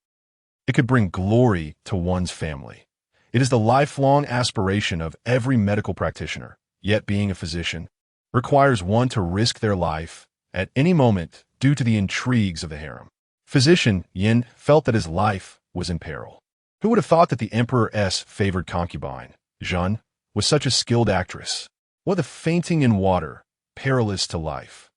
S1: it could bring glory to one's family. It is the lifelong aspiration of every medical practitioner, yet being a physician requires one to risk their life at any moment due to the intrigues of the harem. Physician Yin felt that his life was in peril. Who would have thought that the Emperor's favored concubine, Zhen, was such a skilled actress? What the fainting in water, perilous to life.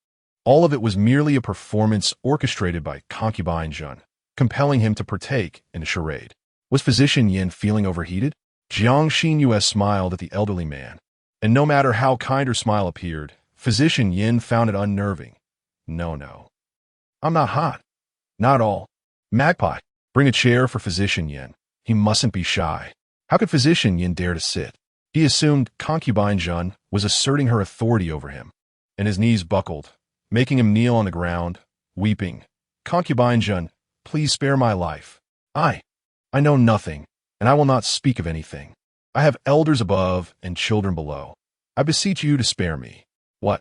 S1: All of it was merely a performance orchestrated by concubine Zhen, compelling him to partake in a charade. Was Physician Yin feeling overheated? Jiang Xinru smiled at the elderly man, and no matter how kind her smile appeared, Physician Yin found it unnerving. No. I'm not hot. Not all. Magpie, bring a chair for Physician Yin. He mustn't be shy. How could Physician Yin dare to sit? He assumed concubine Zhen was asserting her authority over him, and his knees buckled, making him kneel on the ground, weeping. Concubine Zhen, please spare my life. I know nothing, and I will not speak of anything. I have elders above and children below. I beseech you to spare me. What?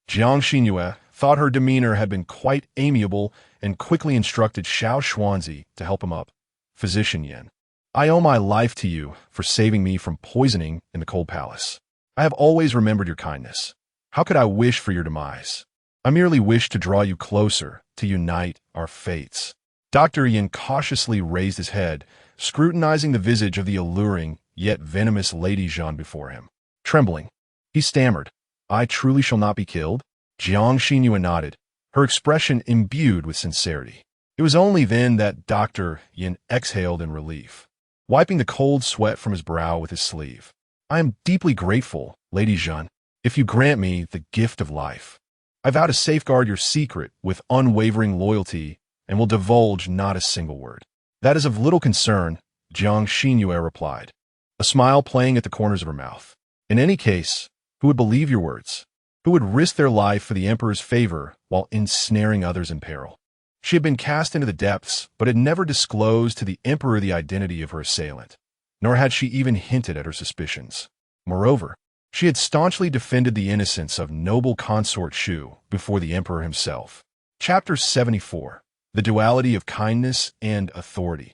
S1: Jiang Xinru thought her demeanor had been quite amiable and quickly instructed Xiao Xuanzi to help him up. Physician Yin, I owe my life to you for saving me from poisoning in the cold palace. I have always remembered your kindness. How could I wish for your demise? I merely wish to draw you closer, to unite our fates. Dr. Yin cautiously raised his head, scrutinizing the visage of the alluring yet venomous Lady Zhen before him. Trembling, he stammered, I truly shall not be killed? Jiang Xinru nodded, her expression imbued with sincerity. It was only then that Dr. Yin exhaled in relief, wiping the cold sweat from his brow with his sleeve. I am deeply grateful, Lady Zhen, if you grant me the gift of life. I vow to safeguard your secret with unwavering loyalty and will divulge not a single word. That is of little concern, Jiang Xinru replied, a smile playing at the corners of her mouth. In any case, who would believe your words? Who would risk their life for the Emperor's favor while ensnaring others in peril? She had been cast into the depths, but had never disclosed to the Emperor the identity of her assailant, nor had she even hinted at her suspicions. Moreover, she had staunchly defended the innocence of noble consort Xu before the Emperor himself. Chapter 74. The Duality of Kindness and Authority.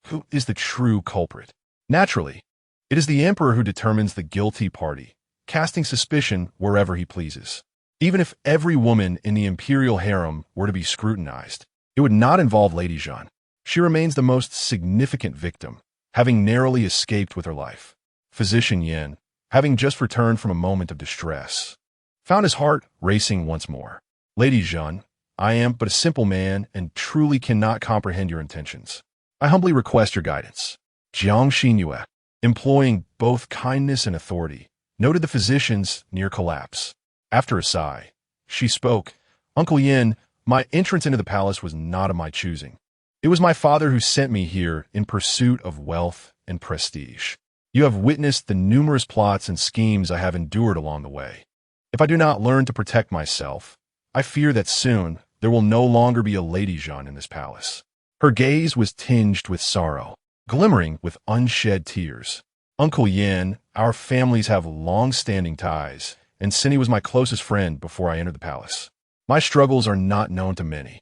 S1: Who is the true culprit? Naturally, it is the Emperor who determines the guilty party, casting suspicion wherever he pleases. Even if every woman in the imperial harem were to be scrutinized, it would not involve Lady Zhen. She remains the most significant victim, having narrowly escaped with her life. Physician Yin, having just returned from a moment of distress, found his heart racing once more. Lady Zhen, I am but a simple man and truly cannot comprehend your intentions. I humbly request your guidance. Jiang Xinru, employing both kindness and authority, noted the physician's near collapse. After a sigh, she spoke. Uncle Yin, my entrance into the palace was not of my choosing. It was my father who sent me here in pursuit of wealth and prestige. You have witnessed the numerous plots and schemes I have endured along the way. If I do not learn to protect myself, I fear that soon there will no longer be a Lady Zhen in this palace. Her gaze was tinged with sorrow, glimmering with unshed tears. Uncle Yin, our families have long-standing ties, and Cinny was my closest friend before I entered the palace. My struggles are not known to many.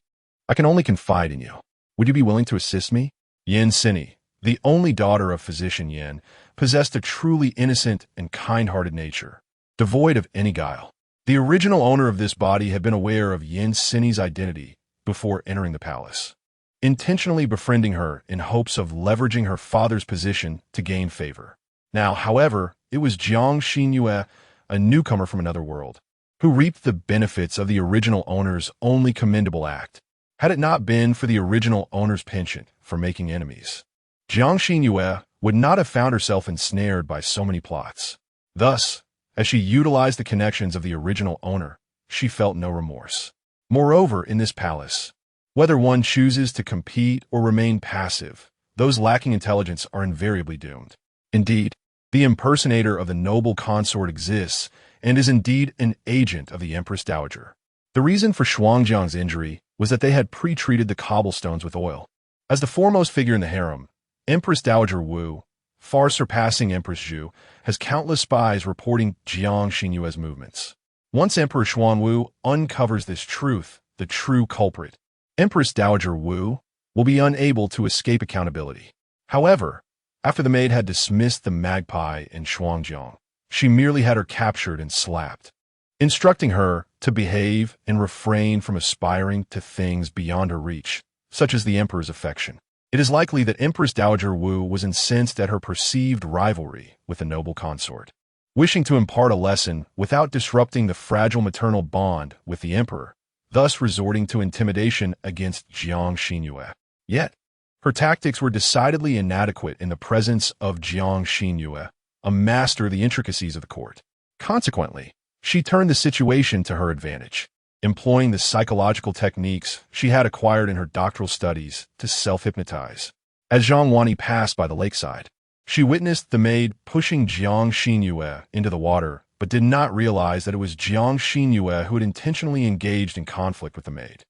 S1: I can only confide in you. Would you be willing to assist me? Yin Cinny, the only daughter of Physician Yin, possessed a truly innocent and kind-hearted nature, devoid of any guile. The original owner of this body had been aware of Yin Cinny's identity before entering the palace, intentionally befriending her in hopes of leveraging her father's position to gain favor. Now, however, it was Jiang Xinru, a newcomer from another world, who reaped the benefits of the original owner's only commendable act, had it not been for the original owner's penchant for making enemies. Jiang Xinru would not have found herself ensnared by so many plots. Thus, as she utilized the connections of the original owner, she felt no remorse. Moreover, in this palace, whether one chooses to compete or remain passive, those lacking intelligence are invariably doomed. Indeed, the impersonator of the noble consort exists and is indeed an agent of the Empress Dowager. The reason for Xuanjiang's injury was that they had pre-treated the cobblestones with oil. As the foremost figure in the harem, Empress Dowager Wu, far surpassing Empress Zhu, has countless spies reporting Jiang Xinru's movements. Once Emperor Xuanwu uncovers this truth, the true culprit, Empress Dowager Wu will be unable to escape accountability. However, after the maid had dismissed the magpie in Xuanjiang, she merely had her captured and slapped, instructing her to behave and refrain from aspiring to things beyond her reach. such as the emperor's affection. It is likely that Empress Dowager Wu was incensed at her perceived rivalry with the noble consort. Wishing to impart a lesson without disrupting the fragile maternal bond with the emperor, thus resorting to intimidation against Jiang Xinru. Yet, her tactics were decidedly inadequate in the presence of Jiang Xinru, a master of the intricacies of the court. Consequently, she turned the situation to her advantage, employing the psychological techniques she had acquired in her doctoral studies to self-hypnotize. As Zhang Wani passed by the lakeside, she witnessed the maid pushing Jiang Xinru into the water, but did not realize that it was Jiang Xinru who had intentionally engaged in conflict with the maid.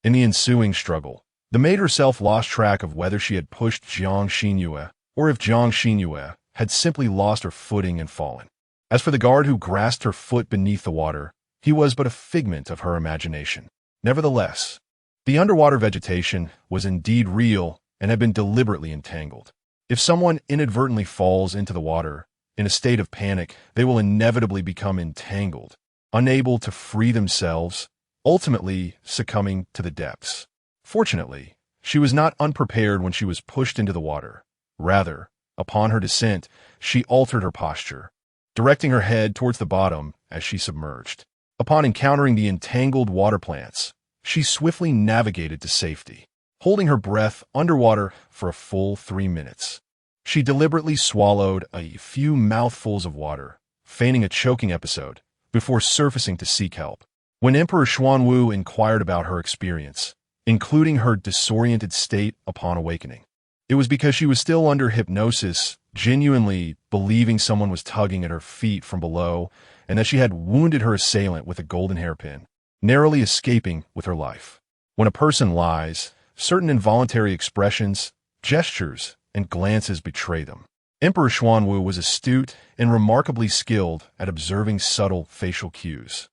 S1: In the ensuing struggle, the maid herself lost track of whether she had pushed Jiang Xinru or if Jiang Xinru had simply lost her footing and fallen. As for the guard who grasped her foot beneath the water, he was but a figment of her imagination. Nevertheless, the underwater vegetation was indeed real and had been deliberately entangled. If someone inadvertently falls into the water, in a state of panic, they will inevitably become entangled, unable to free themselves, ultimately succumbing to the depths. Fortunately, she was not unprepared when she was pushed into the water. Rather, upon her descent, she altered her posture, directing her head towards the bottom as she submerged. Upon encountering the entangled water plants, she swiftly navigated to safety, holding her breath underwater for a full 3 minutes. She deliberately swallowed a few mouthfuls of water, feigning a choking episode, before surfacing to seek help. When Emperor Xuanwu inquired about her experience, including her disoriented state upon awakening, it was because she was still under hypnosis, genuinely believing someone was tugging at her feet from below and that she had wounded her assailant with a golden hairpin, narrowly escaping with her life. When a person lies, certain involuntary expressions, gestures, and glances betray them. Emperor Xuanwu was astute and remarkably skilled at observing subtle facial cues.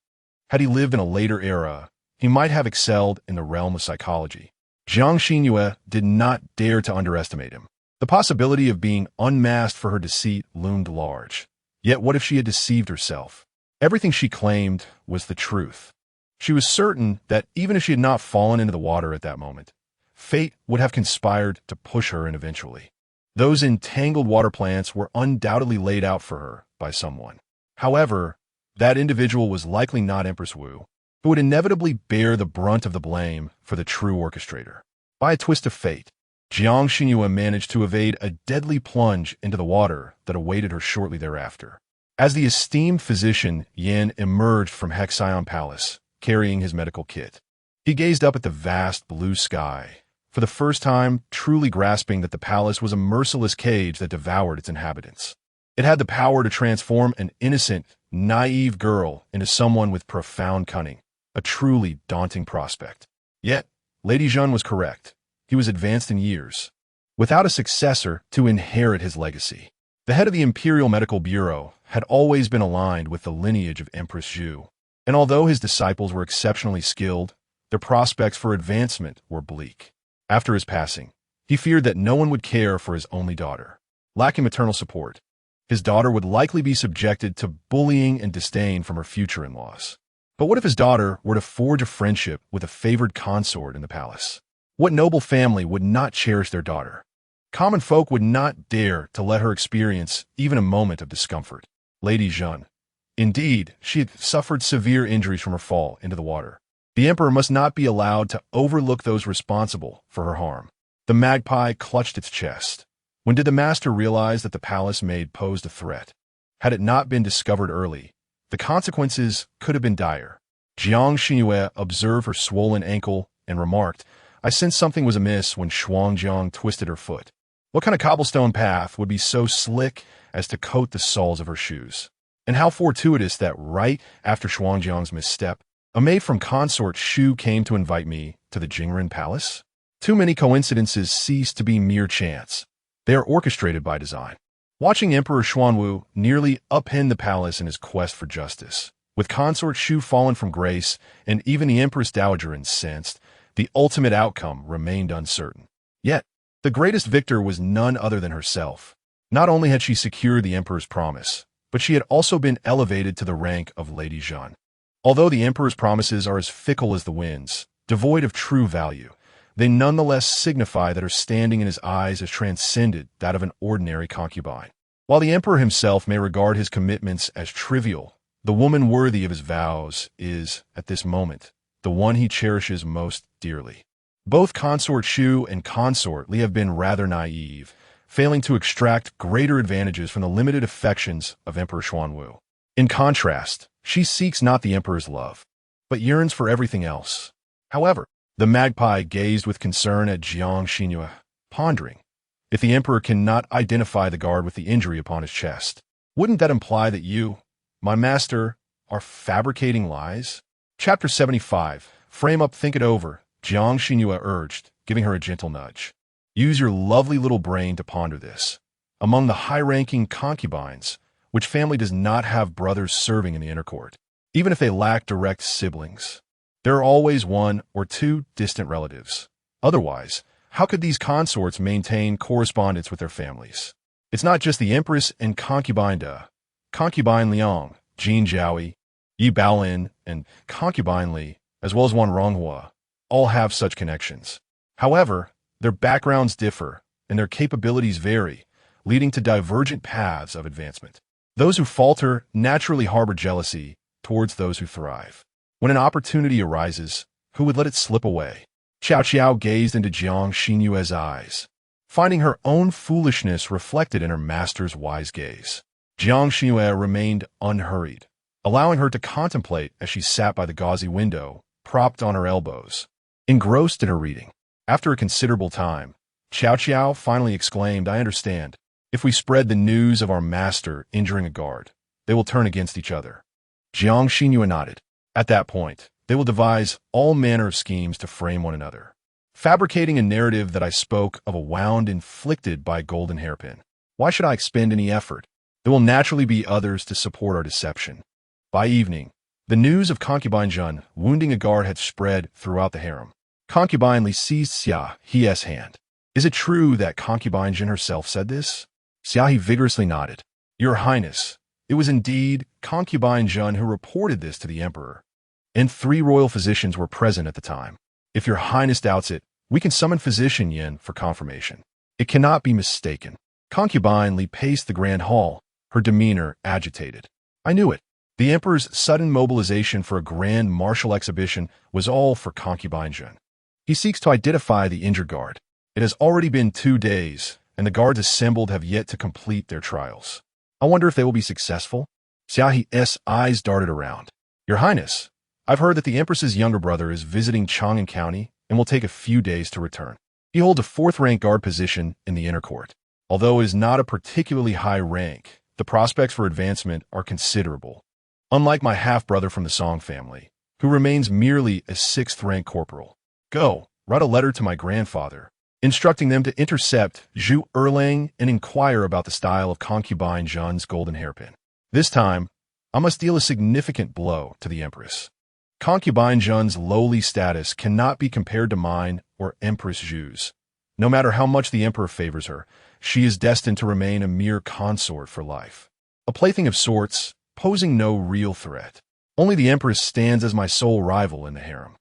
S1: Had he lived in a later era, he might have excelled in the realm of psychology. Jiang Xinru did not dare to underestimate him. The possibility of being unmasked for her deceit loomed large. Yet what if she had deceived herself? Everything she claimed was the truth. She was certain that even if she had not fallen into the water at that moment, fate would have conspired to push her in eventually. Those entangled water plants were undoubtedly laid out for her by someone. However, that individual was likely not Empress Wu, who would inevitably bear the brunt of the blame for the true orchestrator. By a twist of fate, Jiang Xinru managed to evade a deadly plunge into the water that awaited her shortly thereafter. As the esteemed physician Yan emerged from Hexion Palace, carrying his medical kit, he gazed up at the vast blue sky, for the first time truly grasping that the palace was a merciless cage that devoured its inhabitants. It had the power to transform an innocent, naive girl into someone with profound cunning, a truly daunting prospect. Yet, Lady Zhen was correct. He was advanced in years, without a successor to inherit his legacy. The head of the Imperial Medical Bureau had always been aligned with the lineage of Empress Zhu, and although his disciples were exceptionally skilled, their prospects for advancement were bleak. After his passing, he feared that no one would care for his only daughter. Lacking maternal support, his daughter would likely be subjected to bullying and disdain from her future in-laws. But what if his daughter were to forge a friendship with a favored consort in the palace? What noble family would not cherish their daughter? Common folk would not dare to let her experience even a moment of discomfort. Lady Zhen. Indeed, she had suffered severe injuries from her fall into the water. The emperor must not be allowed to overlook those responsible for her harm. The magpie clutched its chest. When did the master realize that the palace maid posed a threat? Had it not been discovered early, the consequences could have been dire. Jiang Xinru observed her swollen ankle and remarked, "I sensed something was amiss when Xuanjiang twisted her foot. What kind of cobblestone path would be so slick as to coat the soles of her shoes? And how fortuitous that right after Xuanjiang's misstep, a maid from consort Shu came to invite me to the Jingren Palace? Too many coincidences cease to be mere chance. They are orchestrated by design." Watching Emperor Xuanwu nearly upend the palace in his quest for justice, with consort Shu fallen from grace and even the Empress Dowager incensed, the ultimate outcome remained uncertain. Yet, the greatest victor was none other than herself. Not only had she secured the emperor's promise, but she had also been elevated to the rank of Lady Zhen. Although the emperor's promises are as fickle as the winds, devoid of true value, they nonetheless signify that her standing in his eyes has transcended that of an ordinary concubine. While the emperor himself may regard his commitments as trivial, the woman worthy of his vows is, at this moment, the one he cherishes most dearly. Both consort Xu and consort Li have been rather naive, failing to extract greater advantages from the limited affections of Emperor Xuanwu. In contrast, she seeks not the emperor's love, but yearns for everything else. However, the magpie gazed with concern at Jiang Xinru, pondering, if the emperor cannot identify the guard with the injury upon his chest, wouldn't that imply that you, my master, are fabricating lies? Chapter 75. Frame up, think it over, Jiang Xinru urged, giving her a gentle nudge. Use your lovely little brain to ponder this. Among the high-ranking concubines, which family does not have brothers serving in the inner court, even if they lack direct siblings? There are always one or two distant relatives. Otherwise, how could these consorts maintain correspondence with their families? It's not just the Empress and Concubine Concubine Liang, Jin Zhaoi, Yi Baolin, and Concubine Li, as well as Wan Ronghua, all have such connections. However, their backgrounds differ, and their capabilities vary, leading to divergent paths of advancement. Those who falter naturally harbor jealousy towards those who thrive. When an opportunity arises, who would let it slip away? Xiao Qiao gazed into Jiang Xinyue's eyes, finding her own foolishness reflected in her master's wise gaze. Jiang Xinyu remained unhurried, allowing her to contemplate as she sat by the gauzy window, propped on her elbows, engrossed in her reading. After a considerable time, Xiao Qiao finally exclaimed, I understand. If we spread the news of our master injuring a guard, they will turn against each other. Jiang Xinyu nodded. At that point, they will devise all manner of schemes to frame one another, fabricating a narrative that I spoke of a wound inflicted by a golden hairpin. Why should I expend any effort? There will naturally be others to support our deception. By evening, the news of Concubine Zhen wounding a guard had spread throughout the harem. Concubine Li seized Xia He's hand. Is it true that Concubine Zhen herself said this? Xia He vigorously nodded. Your Highness, it was indeed Concubine Zhen who reported this to the emperor, and 3 royal physicians were present at the time. If your Highness doubts it, we can summon Physician Yin for confirmation. It cannot be mistaken. Concubine Li paced the grand hall, her demeanor agitated. I knew it. The emperor's sudden mobilization for a grand martial exhibition was all for Concubine Zhen. He seeks to identify the injured guard. It has already been 2 days, and the guards assembled have yet to complete their trials. I wonder if they will be successful? Xia He's eyes darted around. Your Highness, I've heard that the Empress's younger brother is visiting Chang'an County and will take a few days to return. He holds a 4th-rank guard position in the inner court. Although it is not a particularly high rank, the prospects for advancement are considerable. Unlike my half-brother from the Song family, who remains merely a 6th-rank corporal. Go, write a letter to my grandfather, instructing them to intercept Zhu Erlang and inquire about the style of Concubine Zhen's golden hairpin. This time, I must deal a significant blow to the Empress. Concubine Zhen's lowly status cannot be compared to mine or Empress Zhu's. No matter how much the Emperor favors her, she is destined to remain a mere consort for life. A plaything of sorts, posing no real threat. Only the Empress stands as my sole rival in the harem.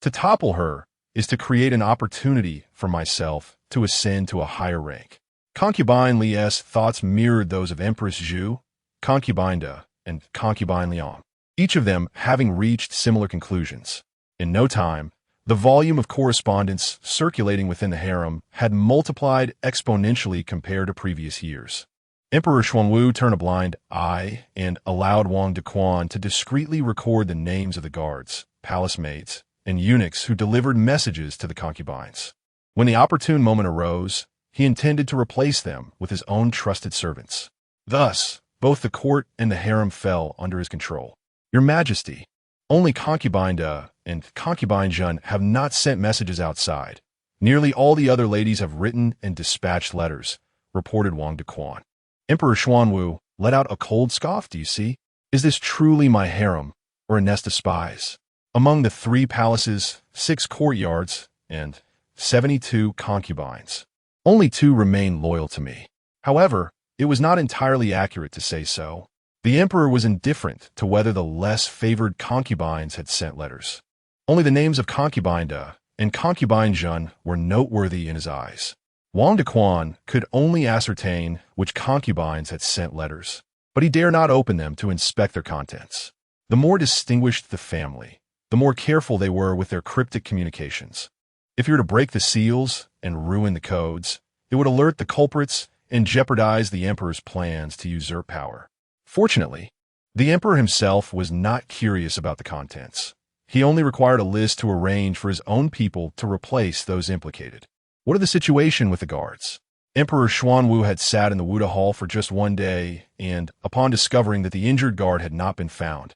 S1: To topple her is to create an opportunity for myself to ascend to a higher rank. Concubine Li's thoughts mirrored those of Empress Zhu, Concubine De, and Concubine Liang, each of them having reached similar conclusions. In no time, the volume of correspondence circulating within the harem had multiplied exponentially compared to previous years. Emperor Xuanwu turned a blind eye and allowed Wang Dequan to discreetly record the names of the guards, palace maids, and eunuchs who delivered messages to the concubines. When the opportune moment arose, he intended to replace them with his own trusted servants. Thus, both the court and the harem fell under his control. Your Majesty, only Concubine De and Concubine Zhen have not sent messages outside. Nearly all the other ladies have written and dispatched letters, reported Wang Dequan. Emperor Xuanwu let out a cold scoff, do you see? Is this truly my harem, or a nest of spies? Among the 3 palaces, 6 courtyards, and 72 concubines, only 2 remain loyal to me. However, it was not entirely accurate to say so. The emperor was indifferent to whether the less favored concubines had sent letters. Only the names of Concubine De and Concubine Jun were noteworthy in his eyes. Wang Dequan could only ascertain which concubines had sent letters, but he dare not open them to inspect their contents. The more distinguished the family, the more careful they were with their cryptic communications. If you were to break the seals and ruin the codes, it would alert the culprits and jeopardize the emperor's plans to usurp power. Fortunately, the emperor himself was not curious about the contents. He only required a list to arrange for his own people to replace those implicated. What of the situation with the guards? Emperor Xuanwu had sat in the Wuda Hall for just one day and, upon discovering that the injured guard had not been found,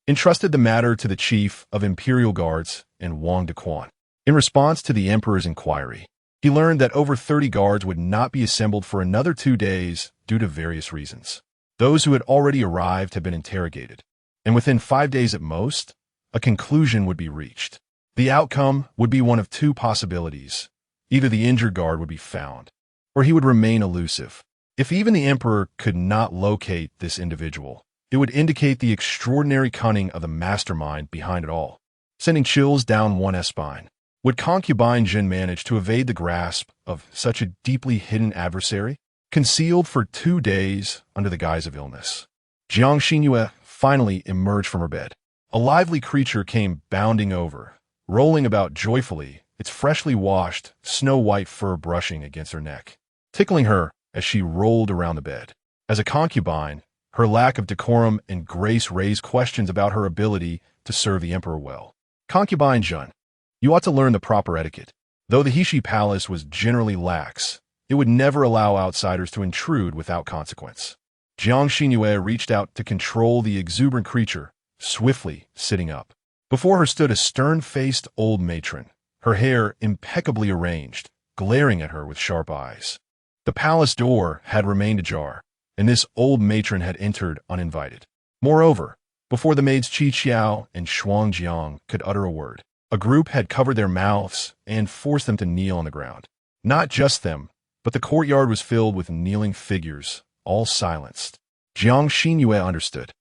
S1: entrusted the matter to the chief of imperial guards and Wang Dequan. In response to the emperor's inquiry, he learned that over 30 guards would not be assembled for another 2 days due to various reasons. Those who had already arrived had been interrogated, and within 5 days at most, a conclusion would be reached. The outcome would be one of 2 possibilities. Either the injured guard would be found, or he would remain elusive. If even the emperor could not locate this individual, it would indicate the extraordinary cunning of the mastermind behind it all, sending chills down one's spine. Would Concubine Jin manage to evade the grasp of such a deeply hidden adversary, concealed for 2 days under the guise of illness? Jiang Xinru finally emerged from her bed. A lively creature came bounding over, rolling about joyfully, its freshly washed, snow-white fur brushing against her neck, tickling her as she rolled around the bed. As a concubine, her lack of decorum and grace raised questions about her ability to serve the emperor well. Concubine Jun, you ought to learn the proper etiquette. Though the Heshi Palace was generally lax, it would never allow outsiders to intrude without consequence. Jiang Xinru reached out to control the exuberant creature, swiftly sitting up. Before her stood a stern-faced old matron, her hair impeccably arranged, glaring at her with sharp eyes. The palace door had remained ajar, and this old matron had entered uninvited. Moreover, before the maids Qi Qiao and Shuang Jiang could utter a word, a group had covered their mouths and forced them to kneel on the ground. Not just them, but the courtyard was filled with kneeling figures, all silenced. Jiang Xinru understood.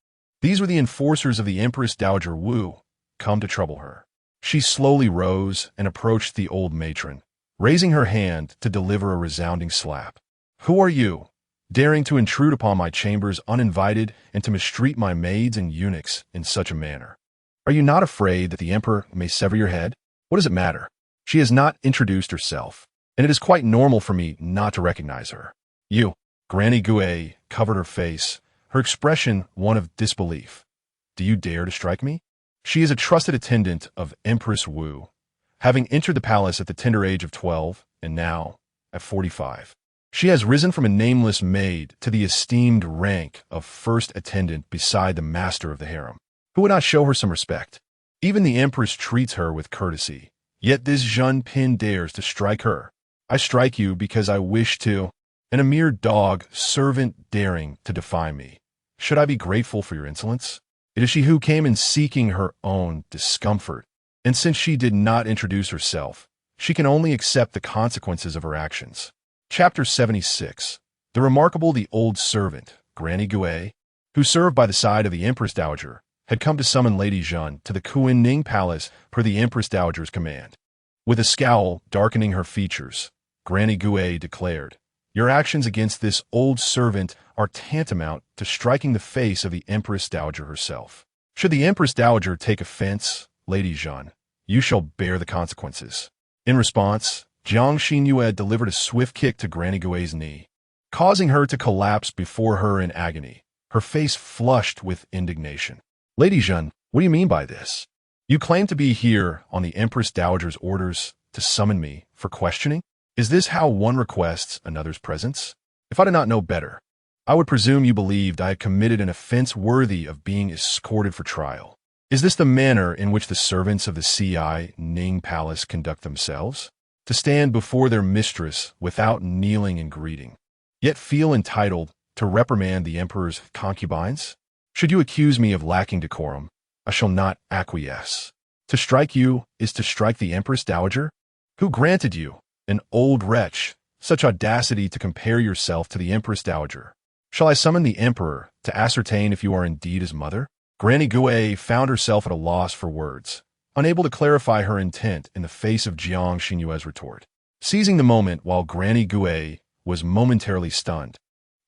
S1: These were the enforcers of the Empress Dowager Wu, come to trouble her. She slowly rose and approached the old matron, raising her hand to deliver a resounding slap. Who are you, daring to intrude upon my chambers uninvited and to mistreat my maids and eunuchs in such a manner? Are you not afraid that the emperor may sever your head? What does it matter? She has not introduced herself, and it is quite normal for me not to recognize her. You, Granny Gue, covered her face, her expression one of disbelief. Do you dare to strike me? She is a trusted attendant of Empress Wu, having entered the palace at the tender age of 12, and now at 45. She has risen from a nameless maid to the esteemed rank of first attendant beside the master of the harem. Who would not show her some respect? Even the empress treats her with courtesy, yet this Jun Pin dares to strike her. I strike you because I wish to, and a mere dog servant daring to defy me. Should I be grateful for your insolence? It is she who came in seeking her own discomfort, and since she did not introduce herself, she can only accept the consequences of her actions. Chapter 76. The remarkable The Old Servant, Granny Gue, who served by the side of the Empress Dowager, had come to summon Lady Jun to the Kuan-Ning Palace per the Empress Dowager's command. With a scowl darkening her features, Granny Gue declared, "Your actions against this old servant are tantamount to striking the face of the Empress Dowager herself. Should the Empress Dowager take offense, Lady Jun, you shall bear the consequences." In response, Jiang Xinru delivered a swift kick to Granny Gue's knee, causing her to collapse before her in agony, her face flushed with indignation. Lady Jun, what do you mean by this? You claim to be here on the Empress Dowager's orders to summon me for questioning? Is this how one requests another's presence? If I did not know better, I would presume you believed I had committed an offense worthy of being escorted for trial. Is this the manner in which the servants of the Kuan-Ning Palace conduct themselves? To stand before their mistress without kneeling and greeting, yet feel entitled to reprimand the emperor's concubines? Should you accuse me of lacking decorum, I shall not acquiesce. To strike you is to strike the Empress Dowager? Who granted you, an old wretch, such audacity to compare yourself to the Empress Dowager? Shall I summon the emperor to ascertain if you are indeed his mother? Granny Gue found herself at a loss for words, unable to clarify her intent in the face of Jiang Xinyue's retort. Seizing the moment while Granny Gue was momentarily stunned,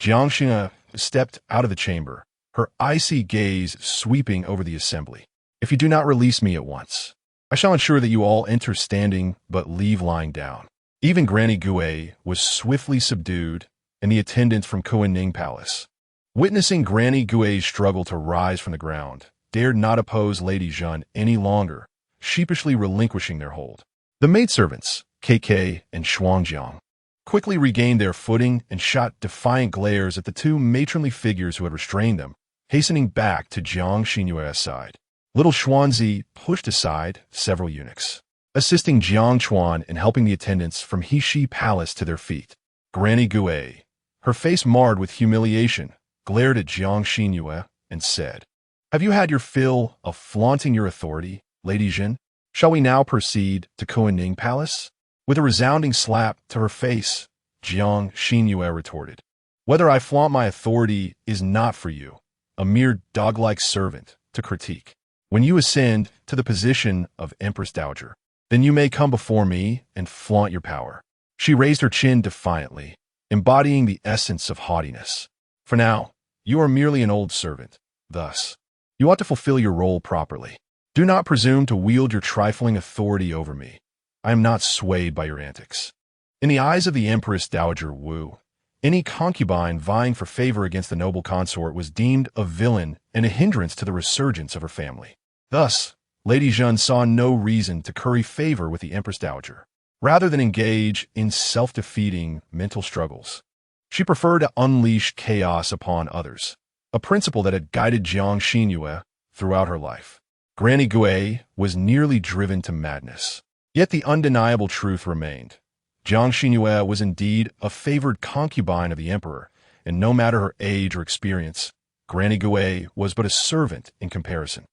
S1: Jiang Xinru stepped out of the chamber, her icy gaze sweeping over the assembly. If you do not release me at once, I shall ensure that you all enter standing but leave lying down. Even Granny Gue was swiftly subdued, and the attendants from Kunning Palace, witnessing Granny Gue's struggle to rise from the ground, dared not oppose Lady Zhen any longer, sheepishly relinquishing their hold. The maidservants, KK and Shuangjiang, quickly regained their footing and shot defiant glares at the two matronly figures who had restrained them, hastening back to Jiang Xinyue's side. Little Xuanzi pushed aside several eunuchs, assisting Jiang Chuan in helping the attendants from Heshi Palace to their feet. Granny Gue, her face marred with humiliation, glared at Jiang Xinyue and said, "Have you had your fill of flaunting your authority, Lady Zhen? Shall we now proceed to Kunning Palace?" With a resounding slap to her face, Jiang Xinyue retorted, "Whether I flaunt my authority is not for you, a mere dog-like servant, to critique. When you ascend to the position of Empress Dowager, then you may come before me and flaunt your power." She raised her chin defiantly, embodying the essence of haughtiness. "For now, you are merely an old servant. Thus, you ought to fulfill your role properly. Do not presume to wield your trifling authority over me. I am not swayed by your antics." In the eyes of the Empress Dowager Wu, any concubine vying for favor against the noble consort was deemed a villain and a hindrance to the resurgence of her family. Thus, Lady Zhen saw no reason to curry favor with the Empress Dowager. Rather than engage in self-defeating mental struggles, she preferred to unleash chaos upon others, a principle that had guided Jiang Xinyue throughout her life. Granny Gue was nearly driven to madness. Yet the undeniable truth remained. Jiang Xinyue was indeed a favored concubine of the emperor, and no matter her age or experience, Granny Gue was but a servant in comparison.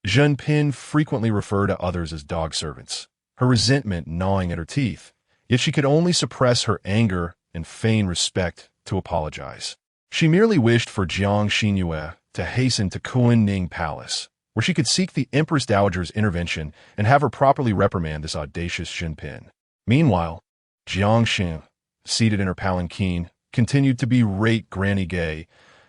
S1: Zhen Pin frequently referred to others as dog servants, her resentment gnawing at her teeth, yet she could only suppress her anger and feign respect to apologize. She merely wished for Jiang Xinyue to hasten to Kunning Palace, where she could seek the Empress Dowager's intervention and have her properly reprimand this audacious Zhen Pin. Meanwhile, Jiang Xin, seated in her palanquin, continued to berate Granny Gue,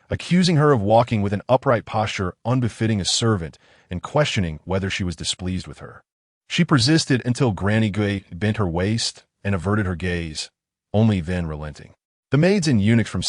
S1: accusing her of walking with an upright posture unbefitting a servant and questioning whether she was displeased with her. She persisted until Granny Gue bent her waist and averted her gaze, only then relenting. The maids and eunuchs from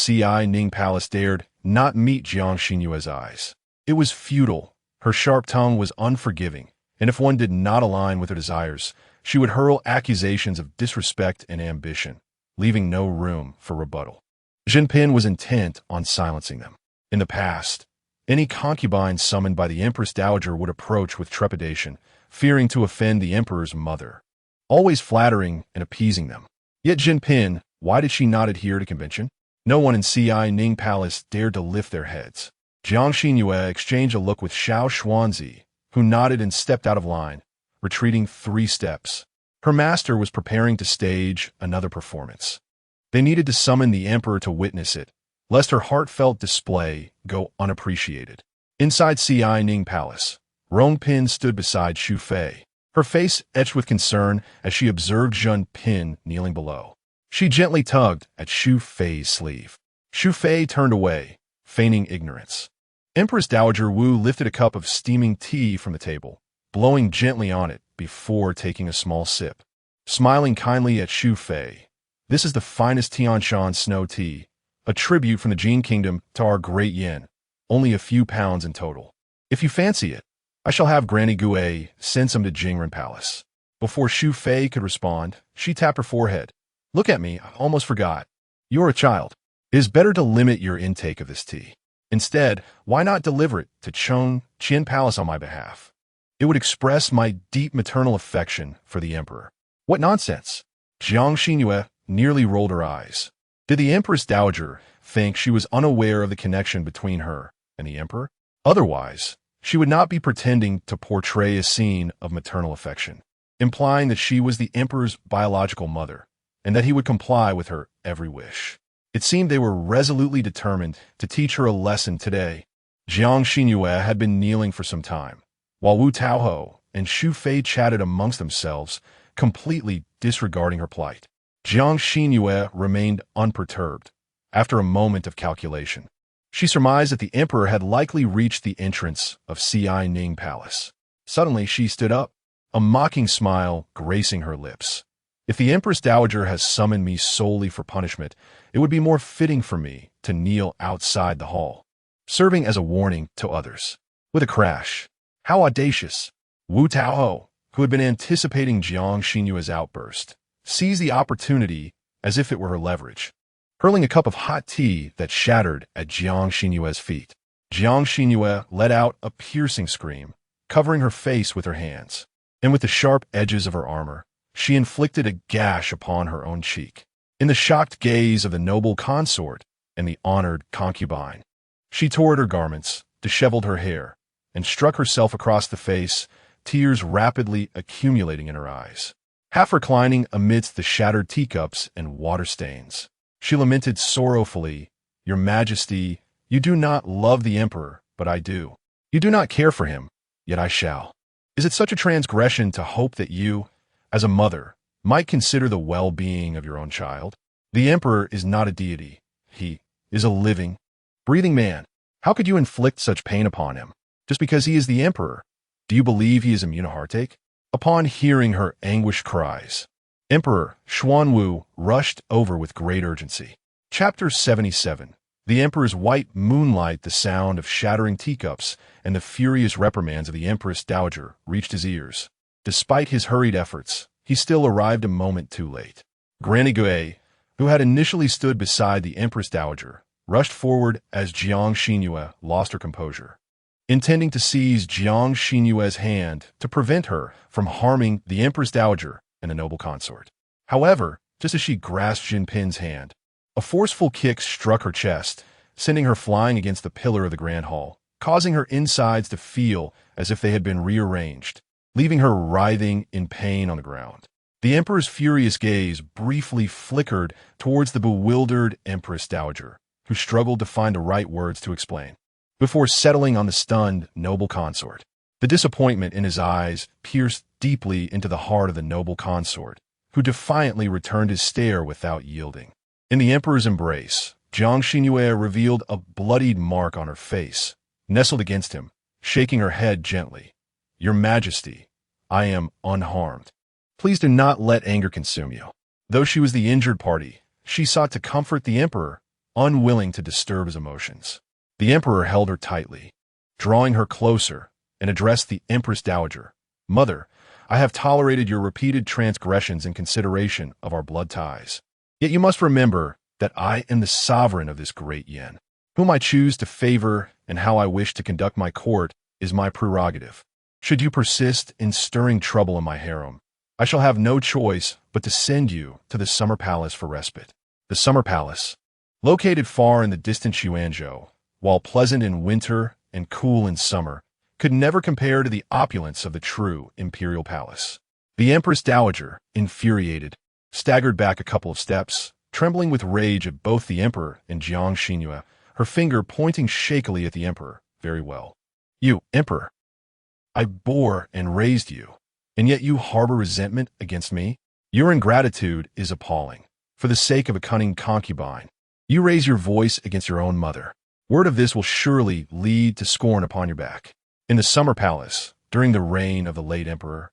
S1: Ning Palace dared not meet Jiang Xinyue's eyes. It was futile, her sharp tongue was unforgiving, and if one did not align with her desires, she would hurl accusations of disrespect and ambition, leaving no room for rebuttal. Zhen Pin was intent on silencing them. In the past, any concubine summoned by the Empress Dowager would approach with trepidation, fearing to offend the emperor's mother, always flattering and appeasing them. Yet Zhen Pin, why did she not adhere to convention? No one in Ning Palace dared to lift their heads. Jiang Xinyue exchanged a look with Xiao Xuanzi, who nodded and stepped out of line, retreating 3 steps. Her master was preparing to stage another performance. They needed to summon the emperor to witness it, lest her heartfelt display go unappreciated. Inside Ning Palace, Rong Pin stood beside Xu Fei, her face etched with concern as she observed Zhen Pin kneeling below. She gently tugged at Xu Fei's sleeve. Xu Fei turned away, feigning ignorance. Empress Dowager Wu lifted a cup of steaming tea from the table, blowing gently on it before taking a small sip. Smiling kindly at Xu Fei, "This is the finest Tianshan snow tea, a tribute from the Jin Kingdom to our great yin, only a few pounds in total. If you fancy it, I shall have Granny Gue send some to Jingren Palace." Before Xu Fei could respond, she tapped her forehead. "Look at me, I almost forgot. You're a child. It is better to limit your intake of this tea. Instead, why not deliver it to Qian Palace on my behalf? It would express my deep maternal affection for the emperor." "What nonsense!" Jiang Xinyue nearly rolled her eyes. Did the Empress Dowager think she was unaware of the connection between her and the emperor? Otherwise, she would not be pretending to portray a scene of maternal affection, implying that she was the emperor's biological mother, and that he would comply with her every wish. It seemed they were resolutely determined to teach her a lesson today. Jiang Xinyue had been kneeling for some time, while Wu Taoho and Xu Fei chatted amongst themselves, completely disregarding her plight. Jiang Xinru remained unperturbed. After a moment of calculation, she surmised that the emperor had likely reached the entrance of Ci Ning Palace. Suddenly, she stood up, a mocking smile gracing her lips. If the Empress Dowager has summoned me solely for punishment, it would be more fitting for me to kneel outside the hall, serving as a warning to others. With a crash, how audacious! Wu Taoho, who had been anticipating Jiang Xinru's outburst, seized the opportunity as if it were her leverage, hurling a cup of hot tea that shattered at Jiang Xinru's feet. Jiang Xinru let out a piercing scream, covering her face with her hands, and with the sharp edges of her armor, she inflicted a gash upon her own cheek. In the shocked gaze of the noble consort and the honored concubine, she tore at her garments, disheveled her hair, and struck herself across the face, tears rapidly accumulating in her eyes. Half reclining amidst the shattered teacups and water stains, she lamented sorrowfully, "Your Majesty, you do not love the emperor, but I do. You do not care for him, yet I shall. Is it such a transgression to hope that you, as a mother, might consider the well-being of your own child? The emperor is not a deity. He is a living, breathing man. How could you inflict such pain upon him? Just because he is the emperor, do you believe he is immune to heartache?" Upon hearing her anguished cries, Emperor Xuanwu rushed over with great urgency. Chapter 77. The emperor's white moonlight, the sound of shattering teacups, and the furious reprimands of the Empress Dowager reached his ears. Despite his hurried efforts, he still arrived a moment too late. Granny Gui, who had initially stood beside the Empress Dowager, rushed forward as Jiang Xinru lost her composure, intending to seize Jiang Xinru's hand to prevent her from harming the Empress Dowager and the noble consort. However, just as she grasped Jinping's hand, a forceful kick struck her chest, sending her flying against the pillar of the Grand Hall, causing her insides to feel as if they had been rearranged, leaving her writhing in pain on the ground. The emperor's furious gaze briefly flickered towards the bewildered Empress Dowager, who struggled to find the right words to explain, before settling on the stunned noble consort. The disappointment in his eyes pierced deeply into the heart of the noble consort, who defiantly returned his stare without yielding. In the emperor's embrace, Jiang Xinru revealed a bloodied mark on her face, nestled against him, shaking her head gently. "Your Majesty, I am unharmed. Please do not let anger consume you." Though she was the injured party, she sought to comfort the emperor, unwilling to disturb his emotions. The emperor held her tightly, drawing her closer, and addressed the Empress Dowager. "Mother, I have tolerated your repeated transgressions in consideration of our blood ties. Yet you must remember that I am the sovereign of this great yin. Whom I choose to favor and how I wish to conduct my court is my prerogative. Should you persist in stirring trouble in my harem, I shall have no choice but to send you to the Summer Palace for respite." The Summer Palace, located far in the distant Xuanzhou, while pleasant in winter and cool in summer, could never compare to the opulence of the true imperial palace. The Empress Dowager, infuriated, staggered back a couple of steps, trembling with rage at both the emperor and Jiang Xinru, her finger pointing shakily at the emperor. "Very well. You, emperor, I bore and raised you, and yet you harbor resentment against me? Your ingratitude is appalling. For the sake of a cunning concubine, you raise your voice against your own mother. Word of this will surely lead to scorn upon your back." In the Summer Palace, during the reign of the late emperor,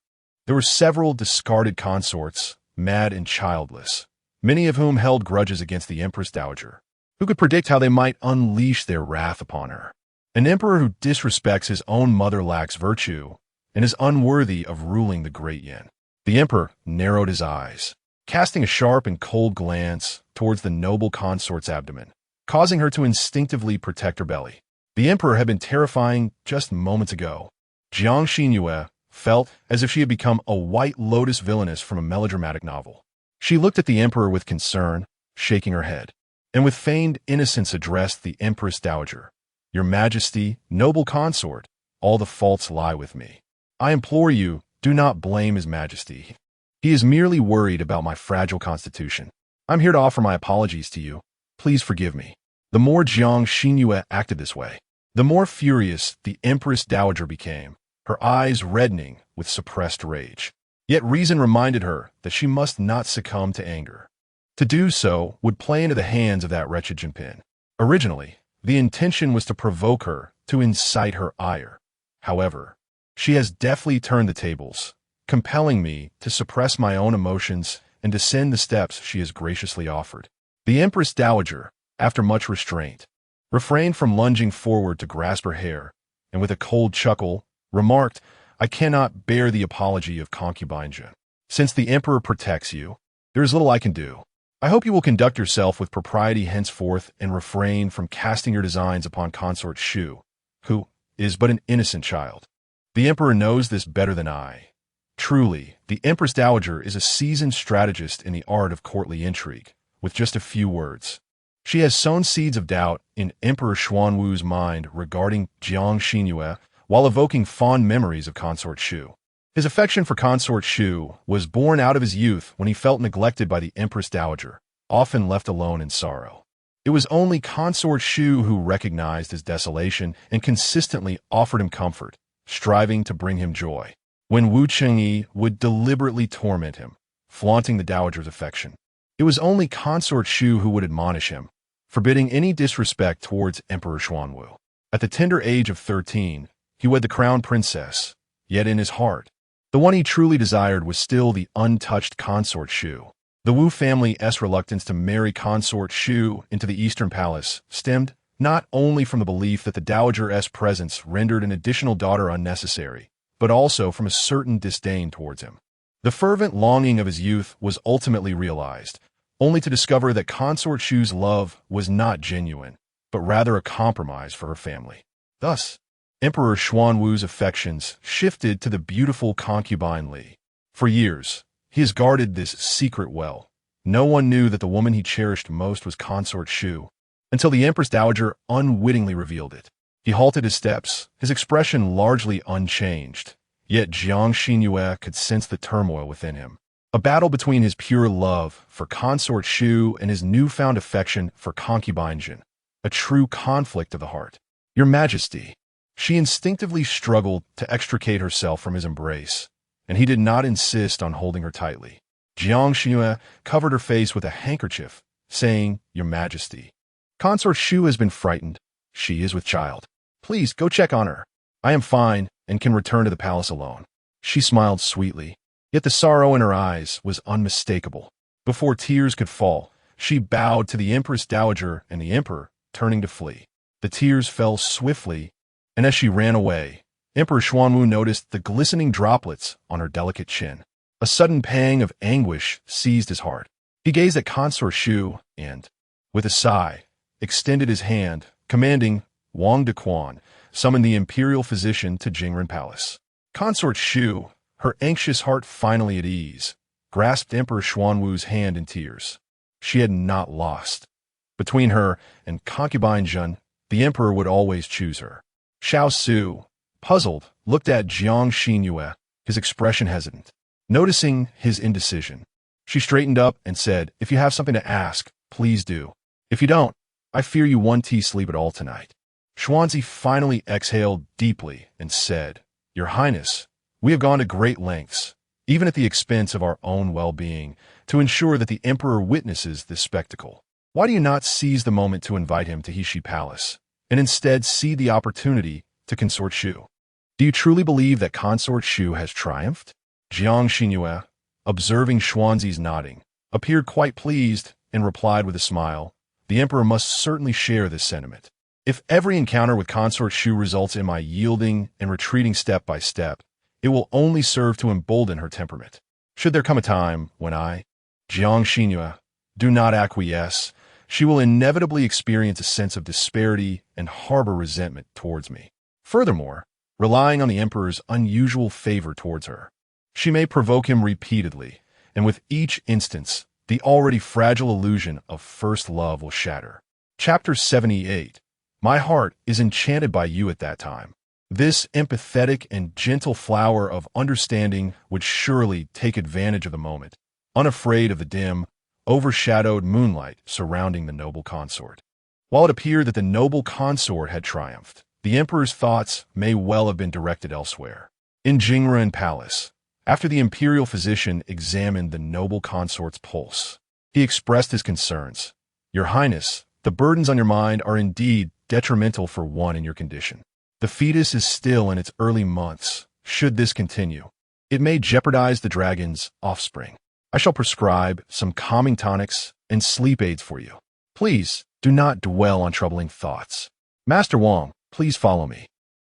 S1: there were several discarded consorts, mad and childless, many of whom held grudges against the Empress Dowager. Who could predict how they might unleash their wrath upon her? An emperor who disrespects his own mother lacks virtue and is unworthy of ruling the great yin. The emperor narrowed his eyes, casting a sharp and cold glance towards the noble consort's abdomen, causing her to instinctively protect her belly. The emperor had been terrifying just moments ago. Jiang Xinru felt as if she had become a White Lotus villainess from a melodramatic novel. She looked at the emperor with concern, shaking her head, and with feigned innocence addressed the Empress Dowager. "Your Majesty, noble consort, all the faults lie with me. I implore you, do not blame His Majesty. He is merely worried about my fragile constitution. I'm here to offer my apologies to you. Please forgive me." The more Jiang Xinru acted this way, the more furious the Empress Dowager became, her eyes reddening with suppressed rage. Yet reason reminded her that she must not succumb to anger. To do so would play into the hands of that wretched Jinping. Originally, the intention was to provoke her, to incite her ire. However, she has deftly turned the tables, compelling me to suppress my own emotions and descend the steps she has graciously offered. The Empress Dowager, after much restraint, refrained from lunging forward to grasp her hair, and with a cold chuckle, remarked, "I cannot bear the apology of Concubine. Since the Emperor protects you, there is little I can do. I hope you will conduct yourself with propriety henceforth and refrain from casting your designs upon Consort Xu, who is but an innocent child. The Emperor knows this better than I. Truly, the Empress Dowager is a seasoned strategist in the art of courtly intrigue, with just a few words. She has sown seeds of doubt in Emperor Xuanwu's mind regarding Jiang Xinru, while evoking fond memories of Consort Xu. His affection for Consort Xu was born out of his youth when he felt neglected by the Empress Dowager, often left alone in sorrow. It was only Consort Xu who recognized his desolation and consistently offered him comfort, striving to bring him joy. When Wu Chengyi would deliberately torment him, flaunting the Dowager's affection, it was only Consort Xu who would admonish him, forbidding any disrespect towards Emperor Xuanwu. At the tender age of 13, he wed the crown princess, yet in his heart, the one he truly desired was still the untouched Consort Xu. The Wu family's reluctance to marry Consort Xu into the Eastern Palace stemmed not only from the belief that the Dowager's presence rendered an additional daughter unnecessary, but also from a certain disdain towards him. The fervent longing of his youth was ultimately realized, only to discover that Consort Xu's love was not genuine, but rather a compromise for her family. Thus, Emperor Xuanwu's affections shifted to the beautiful concubine Li. For years, he has guarded this secret well. No one knew that the woman he cherished most was Consort Xu, until the Empress Dowager unwittingly revealed it. He halted his steps, his expression largely unchanged, yet Jiang Xinru could sense the turmoil within him. A battle between his pure love for Consort Xu and his newfound affection for Concubine Jin, a true conflict of the heart. "Your Majesty." She instinctively struggled to extricate herself from his embrace, and he did not insist on holding her tightly. Jiang Xinru covered her face with a handkerchief, saying, "Your Majesty, Consort Xu has been frightened. She is with child. Please go check on her. I am fine and can return to the palace alone." She smiled sweetly, yet the sorrow in her eyes was unmistakable. Before tears could fall, she bowed to the Empress Dowager and the Emperor, turning to flee. The tears fell swiftly, and as she ran away, Emperor Xuanwu noticed the glistening droplets on her delicate chin. A sudden pang of anguish seized his heart. He gazed at Consort Xu and, with a sigh, extended his hand, commanding Wang Dequan summon the imperial physician to Jingren Palace. Consort Xu, her anxious heart finally at ease, grasped Emperor Xuanwu's hand in tears. She had not lost. Between her and Concubine Jun, the emperor would always choose her. Xiao Su, puzzled, looked at Jiang Xinru, his expression hesitant. Noticing his indecision, she straightened up and said, "If you have something to ask, please do. If you don't, I fear you won't sleep at all tonight." Xuanzi finally exhaled deeply and said, "Your Highness, we have gone to great lengths, even at the expense of our own well-being, to ensure that the emperor witnesses this spectacle. Why do you not seize the moment to invite him to Heshi Palace, and instead see the opportunity to consort Xu? Do you truly believe that Consort Xu has triumphed?" Jiang Xinru, observing Xuanzi's nodding, appeared quite pleased and replied with a smile, "The emperor must certainly share this sentiment. If every encounter with Consort Xu results in my yielding and retreating step by step, it will only serve to embolden her temperament. Should there come a time when Jiang Xinru, do not acquiesce, she will inevitably experience a sense of disparity and harbor resentment towards me. Furthermore, relying on the emperor's unusual favor towards her, she may provoke him repeatedly, and with each instance, the already fragile illusion of first love will shatter." Chapter 78. My heart is enchanted by you at that time. This empathetic and gentle flower of understanding would surely take advantage of the moment, unafraid of the dim, overshadowed moonlight surrounding the noble consort. While it appeared that the noble consort had triumphed, the emperor's thoughts may well have been directed elsewhere. In Jingren Palace, after the imperial physician examined the noble consort's pulse, he expressed his concerns. Your Highness, the burdens on your mind are indeed detrimental for one in your condition. The fetus is still in its early months. Should this continue, it may jeopardize the dragon's offspring. I shall prescribe some calming tonics and sleep aids for you. Please do not dwell on troubling thoughts. Master Wang, please follow me.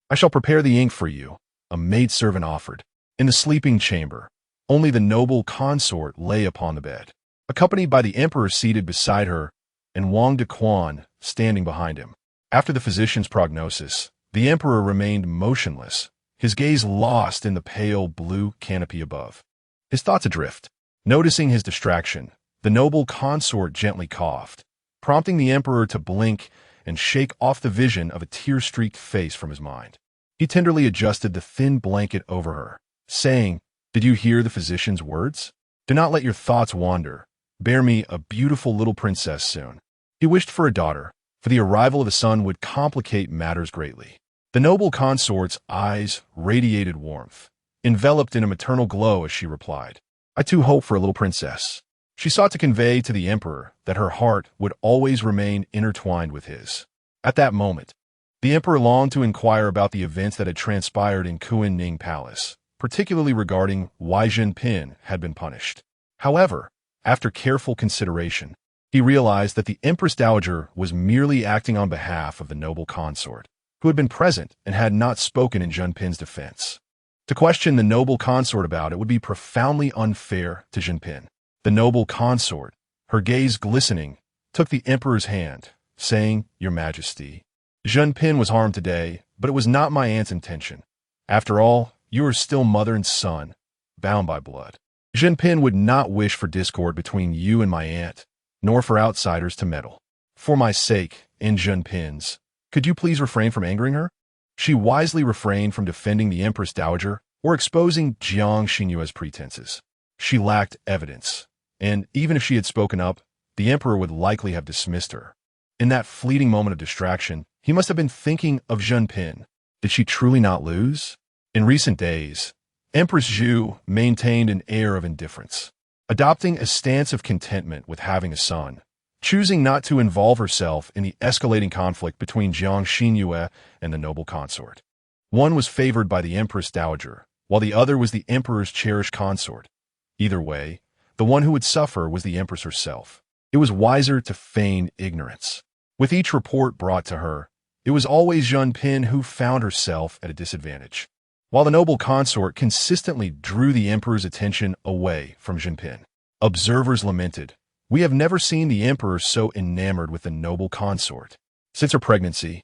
S1: I shall prepare the ink for you, a maidservant offered. In the sleeping chamber, only the noble consort lay upon the bed, accompanied by the emperor seated beside her and Wang de Quan standing behind him. After the physician's prognosis, the emperor remained motionless, his gaze lost in the pale blue canopy above. His thoughts adrift. Noticing his distraction, the noble consort gently coughed, prompting the emperor to blink and shake off the vision of a tear-streaked face from his mind. He tenderly adjusted the thin blanket over her, saying, "Did you hear the physician's words? Do not let your thoughts wander. Bear me a beautiful little princess soon." He wished for a daughter, for the arrival of a son would complicate matters greatly. The noble consort's eyes radiated warmth, enveloped in a maternal glow as she replied, "I too hope for a little princess." She sought to convey to the emperor that her heart would always remain intertwined with his. At that moment, the emperor longed to inquire about the events that had transpired in Kunning Palace, particularly regarding why Zhenpin had been punished. However, after careful consideration, he realized that the Empress Dowager was merely acting on behalf of the noble consort, who had been present and had not spoken in Zhenpin's defense. To question the noble consort about it would be profoundly unfair to Zhenpin. The noble consort, her gaze glistening, took the emperor's hand, saying, "Your Majesty, Zhenpin was harmed today, but it was not my aunt's intention. After all, you are still mother and son, bound by blood. Zhenpin would not wish for discord between you and my aunt, nor for outsiders to meddle. For my sake, and Zhenpin's, could you please refrain from angering her?" She wisely refrained from defending the Empress Dowager or exposing Jiang Xinru's pretenses. She lacked evidence, and even if she had spoken up, the emperor would likely have dismissed her. In that fleeting moment of distraction, he must have been thinking of Zhenpin. Did she truly not lose? In recent days, Empress Zhu maintained an air of indifference, adopting a stance of contentment with having a son, choosing not to involve herself in the escalating conflict between Jiang Xinru and the noble consort. One was favored by the Empress Dowager, while the other was the emperor's cherished consort. Either way, the one who would suffer was the empress herself. It was wiser to feign ignorance. With each report brought to her, it was always Zhenpin who found herself at a disadvantage, while the noble consort consistently drew the emperor's attention away from Zhenpin. Observers lamented, "We have never seen the emperor so enamored with the noble consort. Since her pregnancy,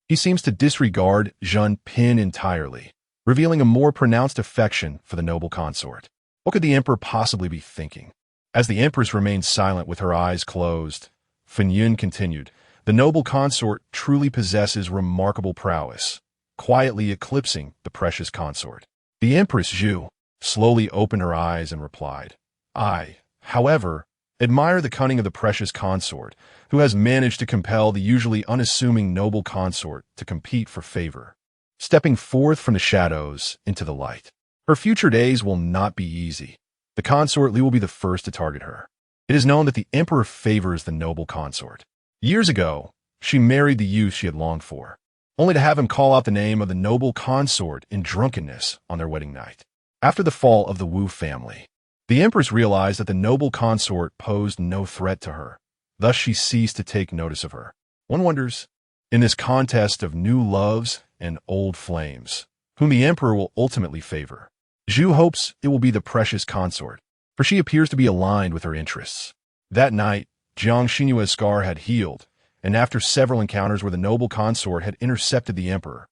S1: he seems to disregard Zhenpin entirely, revealing a more pronounced affection for the noble consort." What could the emperor possibly be thinking? As the empress remained silent with her eyes closed, Fenyun continued, "The noble consort truly possesses remarkable prowess, quietly eclipsing the precious consort." The Empress Zhu slowly opened her eyes and replied, "I, however, admire the cunning of the precious consort, who has managed to compel the usually unassuming noble consort to compete for favor, stepping forth from the shadows into the light. Her future days will not be easy. The consort Li will be the first to target her. It is known that the emperor favors the noble consort. Years ago, she married the youth she had longed for, only to have him call out the name of the noble consort in drunkenness on their wedding night. After the fall of the Wu family, the empress realized that the noble consort posed no threat to her. Thus she ceased to take notice of her. One wonders, in this contest of new loves and old flames, whom the emperor will ultimately favor. Zhu hopes it will be the precious consort, for she appears to be aligned with her interests. That night, Jiang Xinru's scar had healed, and after several encounters where the noble consort had intercepted the emperor,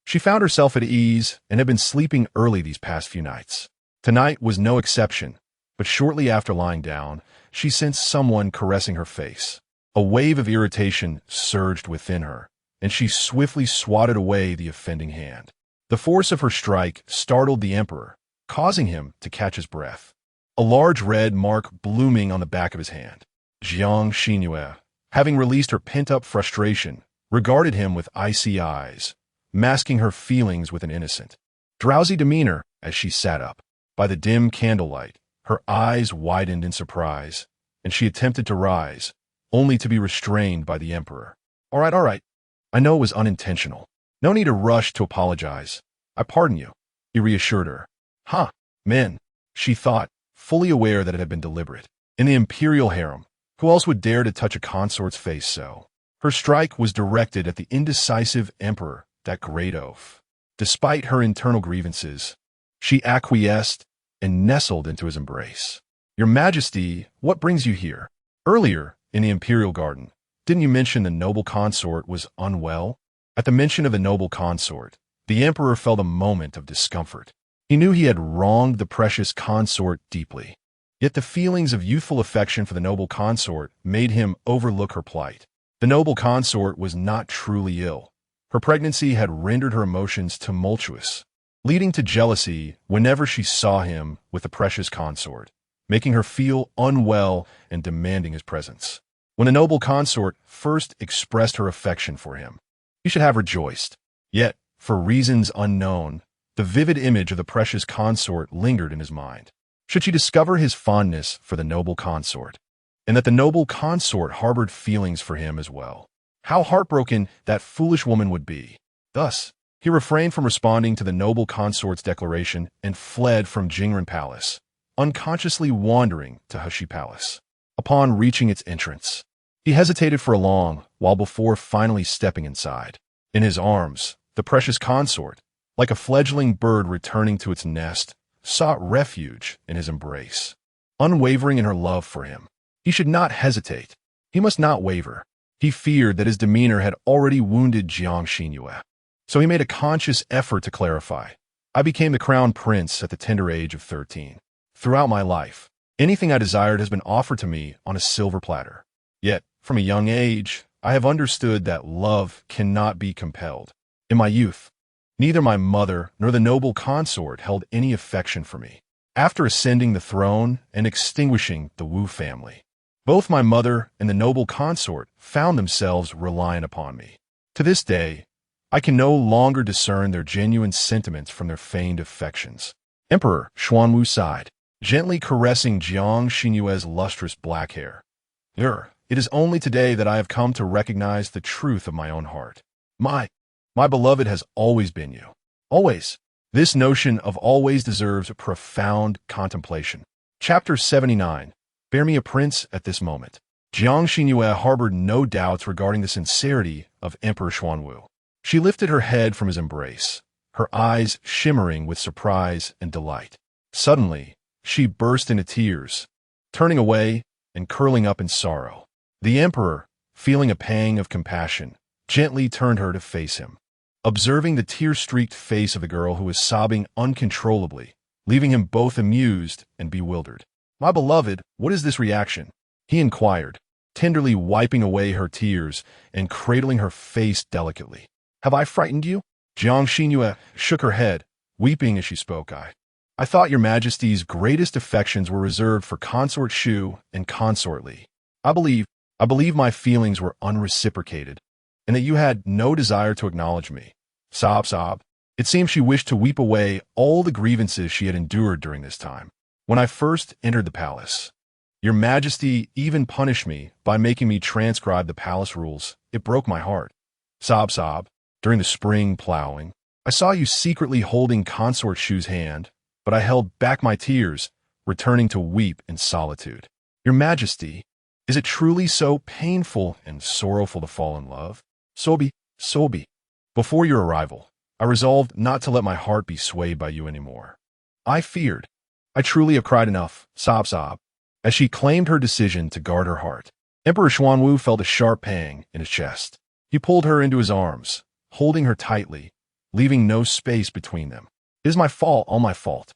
S1: she found herself at ease and had been sleeping early these past few nights. Tonight was no exception, but shortly after lying down, she sensed someone caressing her face. A wave of irritation surged within her, and she swiftly swatted away the offending hand. The force of her strike startled the emperor, causing him to catch his breath. A large red mark blooming on the back of his hand. Jiang Xinru, having released her pent-up frustration, regarded him with icy eyes, masking her feelings with an innocent, drowsy demeanor as she sat up. By the dim candlelight, her eyes widened in surprise, and she attempted to rise, only to be restrained by the emperor. All right. I know it was unintentional. No need to rush to apologize. I pardon you, he reassured her. Men, she thought, fully aware that it had been deliberate. In the imperial harem, who else would dare to touch a consort's face so? Her strike was directed at the indecisive emperor, that great oaf. Despite her internal grievances, she acquiesced and nestled into his embrace. Your Majesty, what brings you here? Earlier, in the imperial garden, didn't you mention the noble consort was unwell? At the mention of the noble consort, the emperor felt a moment of discomfort. He knew he had wronged the precious consort deeply. Yet the feelings of youthful affection for the noble consort made him overlook her plight. The noble consort was not truly ill. Her pregnancy had rendered her emotions tumultuous, leading to jealousy whenever she saw him with the precious consort, making her feel unwell and demanding his presence. When the noble consort first expressed her affection for him, he should have rejoiced. Yet, for reasons unknown, the vivid image of the precious consort lingered in his mind. Should she discover his fondness for the noble consort, and that the noble consort harbored feelings for him as well, how heartbroken that foolish woman would be. Thus, he refrained from responding to the noble consort's declaration and fled from Jingren Palace, unconsciously wandering to Hushi Palace. Upon reaching its entrance, he hesitated for a long while before finally stepping inside. In his arms, the precious consort, like a fledgling bird returning to its nest, sought refuge in his embrace. Unwavering in her love for him, he should not hesitate. He must not waver. He feared that his demeanor had already wounded Jiang Xinru. So he made a conscious effort to clarify. I became the crown prince at the tender age of 13. Throughout my life, anything I desired has been offered to me on a silver platter. Yet, from a young age, I have understood that love cannot be compelled. In my youth, neither my mother nor the noble consort held any affection for me. After ascending the throne and extinguishing the Wu family, both my mother and the noble consort found themselves reliant upon me. To this day, I can no longer discern their genuine sentiments from their feigned affections. Emperor Xuanwu sighed, gently caressing Jiang Xinru's lustrous black hair. It is only today that I have come to recognize the truth of my own heart. My beloved has always been you. Always. This notion of always deserves profound contemplation. Chapter 79. Bear me a prince at this moment. Jiang Xinru harbored no doubts regarding the sincerity of Emperor Xuanwu. She lifted her head from his embrace, her eyes shimmering with surprise and delight. Suddenly, she burst into tears, turning away and curling up in sorrow. The emperor, feeling a pang of compassion, gently turned her to face him. Observing the tear-streaked face of the girl who was sobbing uncontrollably, leaving him both amused and bewildered. My beloved, what is this reaction? He inquired, tenderly wiping away her tears and cradling her face delicately. Have I frightened you? Jiang Xinru shook her head, weeping as she spoke. I thought your Majesty's greatest affections were reserved for Consort Shu and Consort Li. I believe my feelings were unreciprocated, and that you had no desire to acknowledge me. Sob. It seemed she wished to weep away all the grievances she had endured during this time. When I first entered the palace, your Majesty even punished me by making me transcribe the palace rules. It broke my heart. Sob. During the spring plowing, I saw you secretly holding Consort Shu's hand, but I held back my tears, returning to weep in solitude. Your Majesty, is it truly so painful and sorrowful to fall in love? Sobi. Before your arrival, I resolved not to let my heart be swayed by you anymore. I truly have cried enough. Sob. As she claimed her decision to guard her heart, Emperor Xuanwu felt a sharp pang in his chest. He pulled her into his arms, holding her tightly, leaving no space between them. It is my fault, all my fault.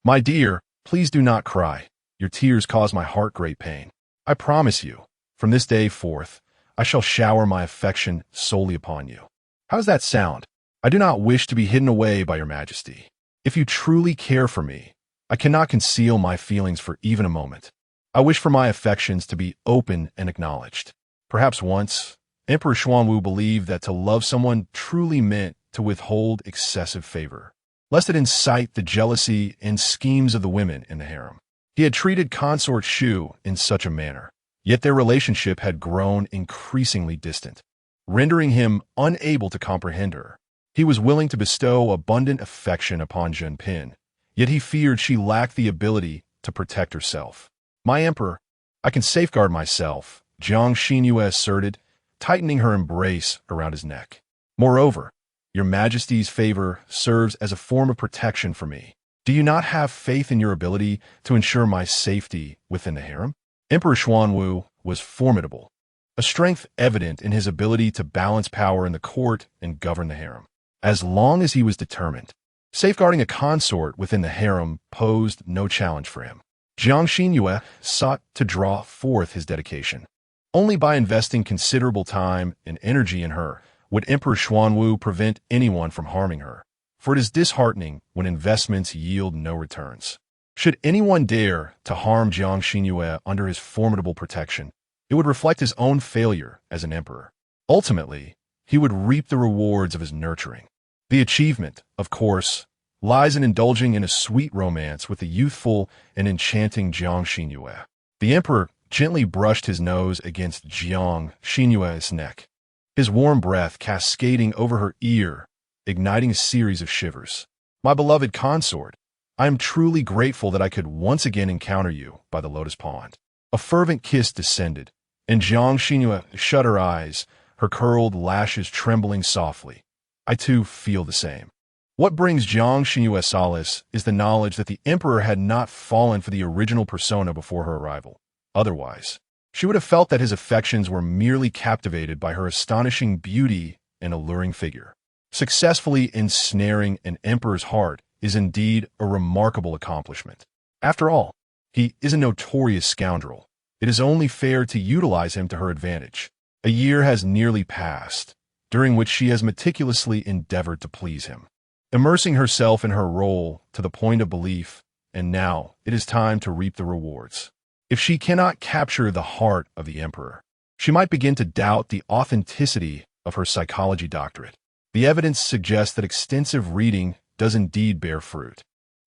S1: My dear, please do not cry. Your tears cause my heart great pain. I promise you, from this day forth, I shall shower my affection solely upon you. How does that sound? I do not wish to be hidden away by your Majesty. If you truly care for me, I cannot conceal my feelings for even a moment. I wish for my affections to be open and acknowledged. Perhaps once, Emperor Xuanwu believed that to love someone truly meant to withhold excessive favor. lest it incite the jealousy and schemes of the women in the harem. He had treated consort Xu in such a manner, yet their relationship had grown increasingly distant, rendering him unable to comprehend her. He was willing to bestow abundant affection upon Zhenpin, yet he feared she lacked the ability to protect herself. "My emperor, I can safeguard myself," Jiang Xinru asserted, tightening her embrace around his neck. "Moreover, your majesty's favor serves as a form of protection for me. Do you not have faith in your ability to ensure my safety within the harem?" Emperor Xuanwu was formidable, a strength evident in his ability to balance power in the court and govern the harem. As long as he was determined, safeguarding a consort within the harem posed no challenge for him. Jiang Xinru sought to draw forth his dedication. Only by investing considerable time and energy in her would Emperor Xuanwu prevent anyone from harming her, for it is disheartening when investments yield no returns. Should anyone dare to harm Jiang Xinru under his formidable protection, it would reflect his own failure as an emperor. Ultimately, he would reap the rewards of his nurturing. The achievement, of course, lies in indulging in a sweet romance with the youthful and enchanting Jiang Xinru. The emperor gently brushed his nose against Jiang Xinru's neck, his warm breath cascading over her ear, igniting a series of shivers. "My beloved consort, I am truly grateful that I could once again encounter you by the lotus pond." A fervent kiss descended, and Jiang Xinru shut her eyes, her curled lashes trembling softly. "I too feel the same." What brings Jiang Xinru solace is the knowledge that the emperor had not fallen for the original persona before her arrival. Otherwise, she would have felt that his affections were merely captivated by her astonishing beauty and alluring figure. Successfully ensnaring an emperor's heart is indeed a remarkable accomplishment. After all, he is a notorious scoundrel. It is only fair to utilize him to her advantage. A year has nearly passed, during which she has meticulously endeavored to please him, immersing herself in her role to the point of belief, and now it is time to reap the rewards. If she cannot capture the heart of the emperor, she might begin to doubt the authenticity of her psychology doctorate. The evidence suggests that extensive reading does indeed bear fruit.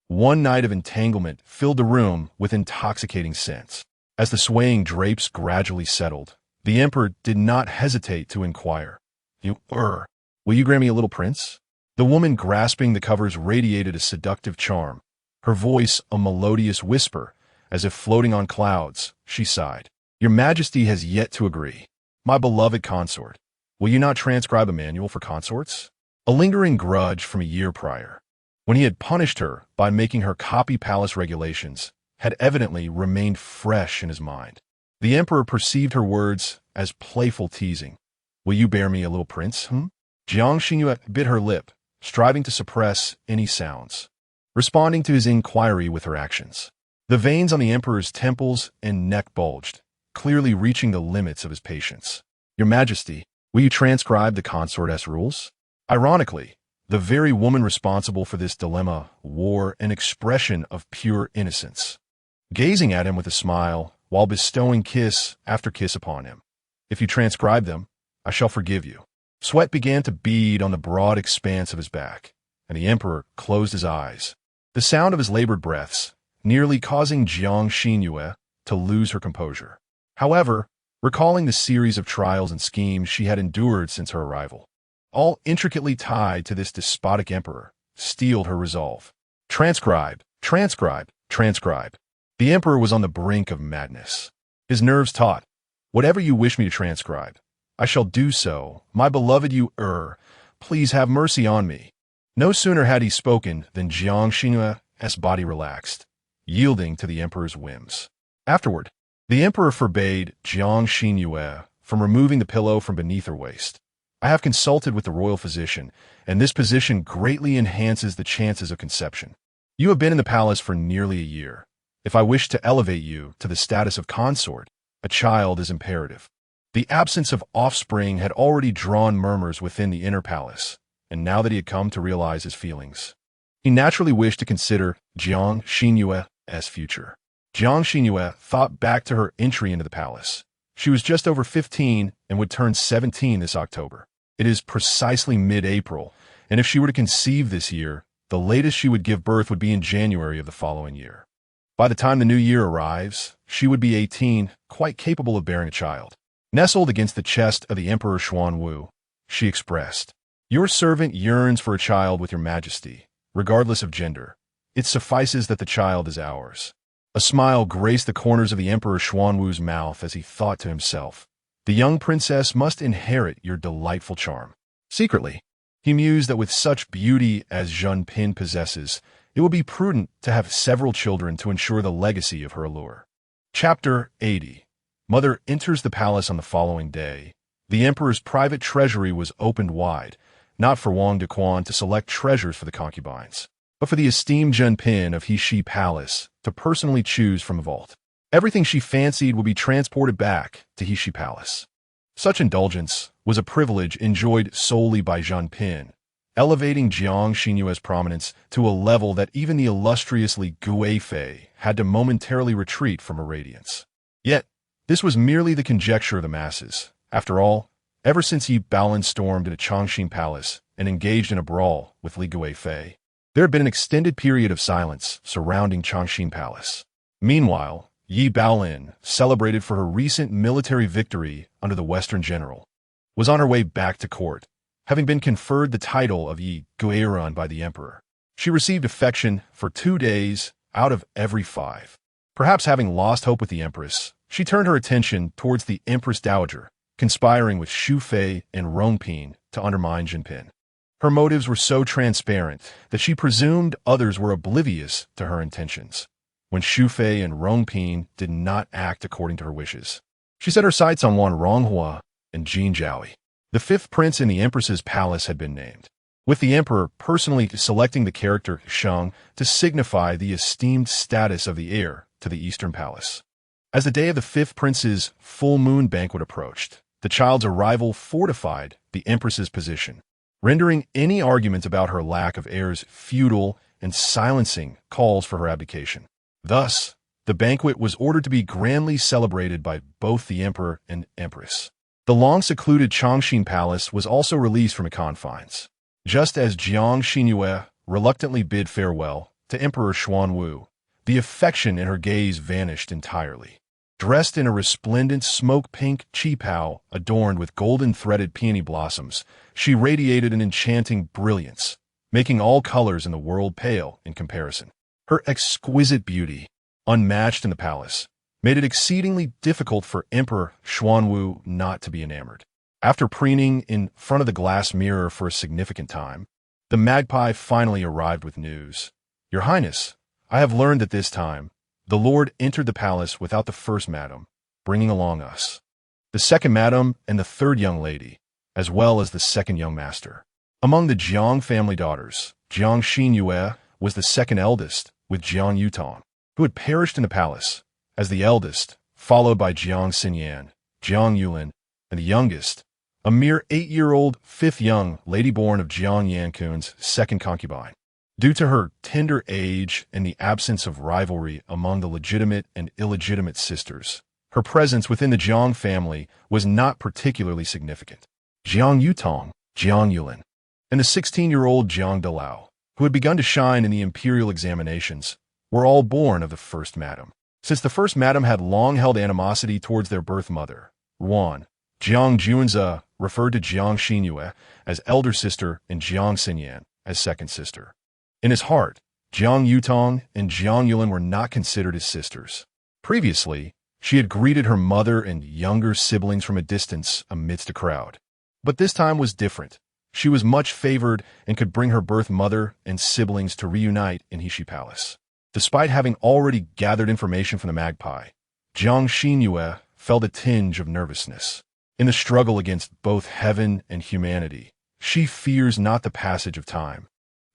S1: One night of entanglement filled the room with intoxicating scents. As the swaying drapes gradually settled, the emperor did not hesitate to inquire, "Will you grant me a little prince?" The woman grasping the covers radiated a seductive charm, her voice a melodious whisper, as if floating on clouds. She sighed. "Your majesty has yet to agree. My beloved consort, will you not transcribe a manual for consorts?" A lingering grudge from a year prior, when he had punished her by making her copy palace regulations, had evidently remained fresh in his mind. The emperor perceived her words as playful teasing. "Will you bear me a little prince, Jiang Xinru bit her lip, striving to suppress any sounds, responding to his inquiry with her actions. The veins on the emperor's temples and neck bulged, clearly reaching the limits of his patience. "Your majesty, will you transcribe the consort's rules?" Ironically, the very woman responsible for this dilemma wore an expression of pure innocence, gazing at him with a smile while bestowing kiss after kiss upon him. "If you transcribe them, I shall forgive you." Sweat began to bead on the broad expanse of his back, and the emperor closed his eyes, the sound of his labored breaths nearly causing Jiang Xinru to lose her composure. However, recalling the series of trials and schemes she had endured since her arrival, all intricately tied to this despotic emperor, steeled her resolve. "Transcribe, transcribe, transcribe." The emperor was on the brink of madness, his nerves taut. "Whatever you wish me to transcribe, I shall do so. My beloved please have mercy on me." No sooner had he spoken than Jiang Xinru's body relaxed, yielding to the emperor's whims. Afterward, the emperor forbade Jiang Xinru from removing the pillow from beneath her waist. "I have consulted with the royal physician, and this position greatly enhances the chances of conception. You have been in the palace for nearly a year. If I wish to elevate you to the status of consort, a child is imperative." The absence of offspring had already drawn murmurs within the inner palace, and now that he had come to realize his feelings, he naturally wished to consider Jiang Xinru's future. Jiang Xinru thought back to her entry into the palace. She was just over 15 and would turn 17 this October. It is precisely mid-April, and if she were to conceive this year, The latest she would give birth would be in January of the following year. By the time the new year arrives, she would be 18, quite capable of bearing a child. Nestled against the chest of the Emperor Xuanwu, she expressed, "Your servant yearns for a child with your majesty, regardless of gender. It suffices that the child is ours." A smile graced the corners of the Emperor Xuanwu's mouth as he thought to himself, "The young princess must inherit your delightful charm." Secretly, he mused that with such beauty as Zhenpin possesses, it would be prudent to have several children to ensure the legacy of her allure. Chapter 80. Mother enters the palace on the following day. The emperor's private treasury was opened wide, not for Wang Dequan to select treasures for the concubines, but for the esteemed Zhenpin of Heshi Palace to personally choose from a vault. Everything she fancied would be transported back to Heshi Palace. Such indulgence was a privilege enjoyed solely by Zhenpin, elevating Jiang Xinru's prominence to a level that even the illustriously Guifei had to momentarily retreat from her radiance. Yet, this was merely the conjecture of the masses. After all, ever since Yi Baolin stormed into Chongqing Palace and engaged in a brawl with Li Guifei, there had been an extended period of silence surrounding Chongqing Palace. Meanwhile, Yi Baolin, celebrated for her recent military victory under the Western general, was on her way back to court, having been conferred the title of Yi Guiran by the emperor. She received affection for 2 days out of every 5. Perhaps having lost hope with the empress, she turned her attention towards the empress dowager, conspiring with Xu Fei and Rongping to undermine Zhenpin. Her motives were so transparent that she presumed others were oblivious to her intentions. When Xu Fei and Rongping did not act according to her wishes, she set her sights on Wan Ronghua and Jin Zhaoi. The 5th prince in the empress's palace had been named, with the emperor personally selecting the character Sheng to signify the esteemed status of the heir to the eastern palace. As the day of the 5th prince's full moon banquet approached, the child's arrival fortified the empress's position, rendering any argument about her lack of heirs futile and silencing calls for her abdication. Thus, the banquet was ordered to be grandly celebrated by both the emperor and empress. The long-secluded Chongqing Palace was also released from its confines. Just as Jiang Xinru reluctantly bid farewell to Emperor Xuanwu, the affection in her gaze vanished entirely. Dressed in a resplendent smoke-pink qipao adorned with golden-threaded peony blossoms, she radiated an enchanting brilliance, making all colors in the world pale in comparison. Her exquisite beauty, unmatched in the palace, made it exceedingly difficult for Emperor Xuanwu not to be enamored. After preening in front of the glass mirror for a significant time, the magpie finally arrived with news. "Your Highness, I have learned that this time, the Lord entered the palace without the first madam, bringing along us, the second madam and the third young lady, as well as the second young master. Among the Jiang family daughters, Jiang Xinru was the second eldest, with Jiang Yutong, who had perished in the palace, as the eldest, followed by Jiang Xinyan, Jiang Yulin, and the youngest, a mere 8-year-old 5th young lady born of Jiang Yankun's second concubine. Due to her tender age and the absence of rivalry among the legitimate and illegitimate sisters, her presence within the Jiang family was not particularly significant. Jiang Yutong, Jiang Yulin, and the 16-year-old Jiang Dalao, who had begun to shine in the imperial examinations, were all born of the first madam. Since the first madam had long held animosity towards their birth mother, Ruan, Jiang Junzi referred to Jiang Xinru as elder sister and Jiang Xinyan as second sister. In his heart, Jiang Yutong and Jiang Yulin were not considered his sisters. Previously, she had greeted her mother and younger siblings from a distance amidst a crowd. But this time was different. She was much favored and could bring her birth mother and siblings to reunite in Heshi Palace. Despite having already gathered information from the magpie, Jiang Xinru felt a tinge of nervousness. In the struggle against both heaven and humanity, she fears not the passage of time,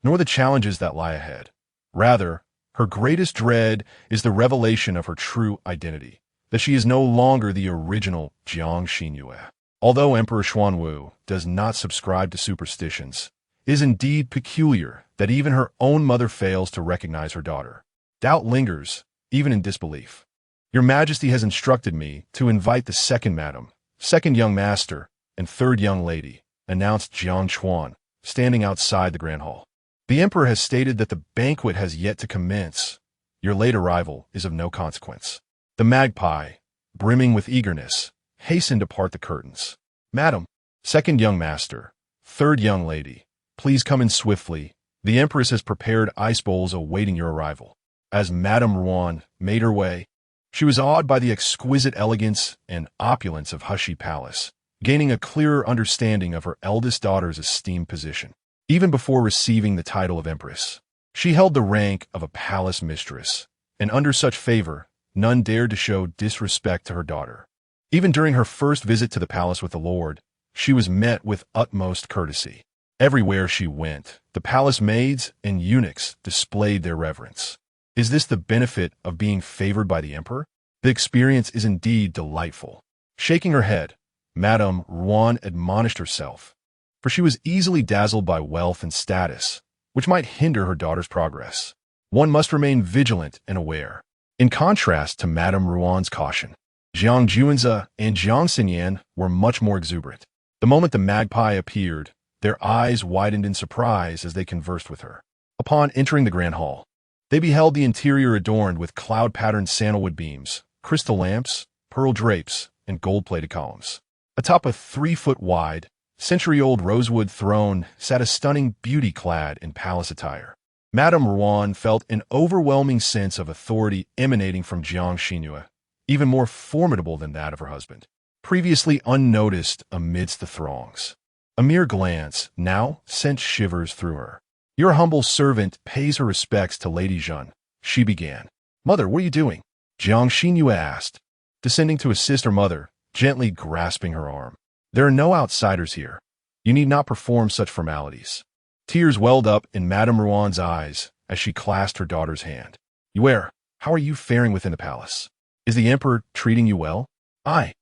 S1: nor the challenges that lie ahead. Rather, her greatest dread is the revelation of her true identity, that she is no longer the original Jiang Xinru. Although Emperor Xuanwu does not subscribe to superstitions, it is indeed peculiar that even her own mother fails to recognize her daughter. Doubt lingers, even in disbelief. "Your Majesty has instructed me to invite the second madam, second young master, and third young lady," announced Jiang Chuan, standing outside the grand hall. The emperor has stated that the banquet has yet to commence. Your late arrival is of no consequence. The magpie, brimming with eagerness, hastened to part the curtains. Madam, second young master, third young lady, please come in swiftly. The empress has prepared ice bowls awaiting your arrival. As Madame Ruan made her way, she was awed by the exquisite elegance and opulence of Hushi Palace, gaining a clearer understanding of her eldest daughter's esteemed position. Even before receiving the title of empress, she held the rank of a palace mistress, and under such favor, none dared to show disrespect to her daughter. Even during her first visit to the palace with the lord, she was met with utmost courtesy. Everywhere she went, the palace maids and eunuchs displayed their reverence. Is this the benefit of being favored by the emperor? The experience is indeed delightful. Shaking her head, Madame Ruan admonished herself, for she was easily dazzled by wealth and status, which might hinder her daughter's progress. One must remain vigilant and aware. In contrast to Madame Ruan's caution, Jiang Xinru and Jiang Xinru were much more exuberant. The moment the magpie appeared, their eyes widened in surprise as they conversed with her. Upon entering the grand hall, they beheld the interior adorned with cloud-patterned sandalwood beams, crystal lamps, pearl drapes, and gold-plated columns. Atop a 3-foot-wide, century-old rosewood throne sat a stunning beauty clad in palace attire. Madame Ruan felt an overwhelming sense of authority emanating from Jiang Xinru, even more formidable than that of her husband, previously unnoticed amidst the throngs. A mere glance now sent shivers through her. Your humble servant pays her respects to Lady Zhen, she began. Mother, what are you doing? Jiang Xinru asked, descending to assist her mother, gently grasping her arm. There are no outsiders here. You need not perform such formalities. Tears welled up in Madame Ruan's eyes as she clasped her daughter's hand. Yue, how are you faring within the palace? Is the emperor treating you well? I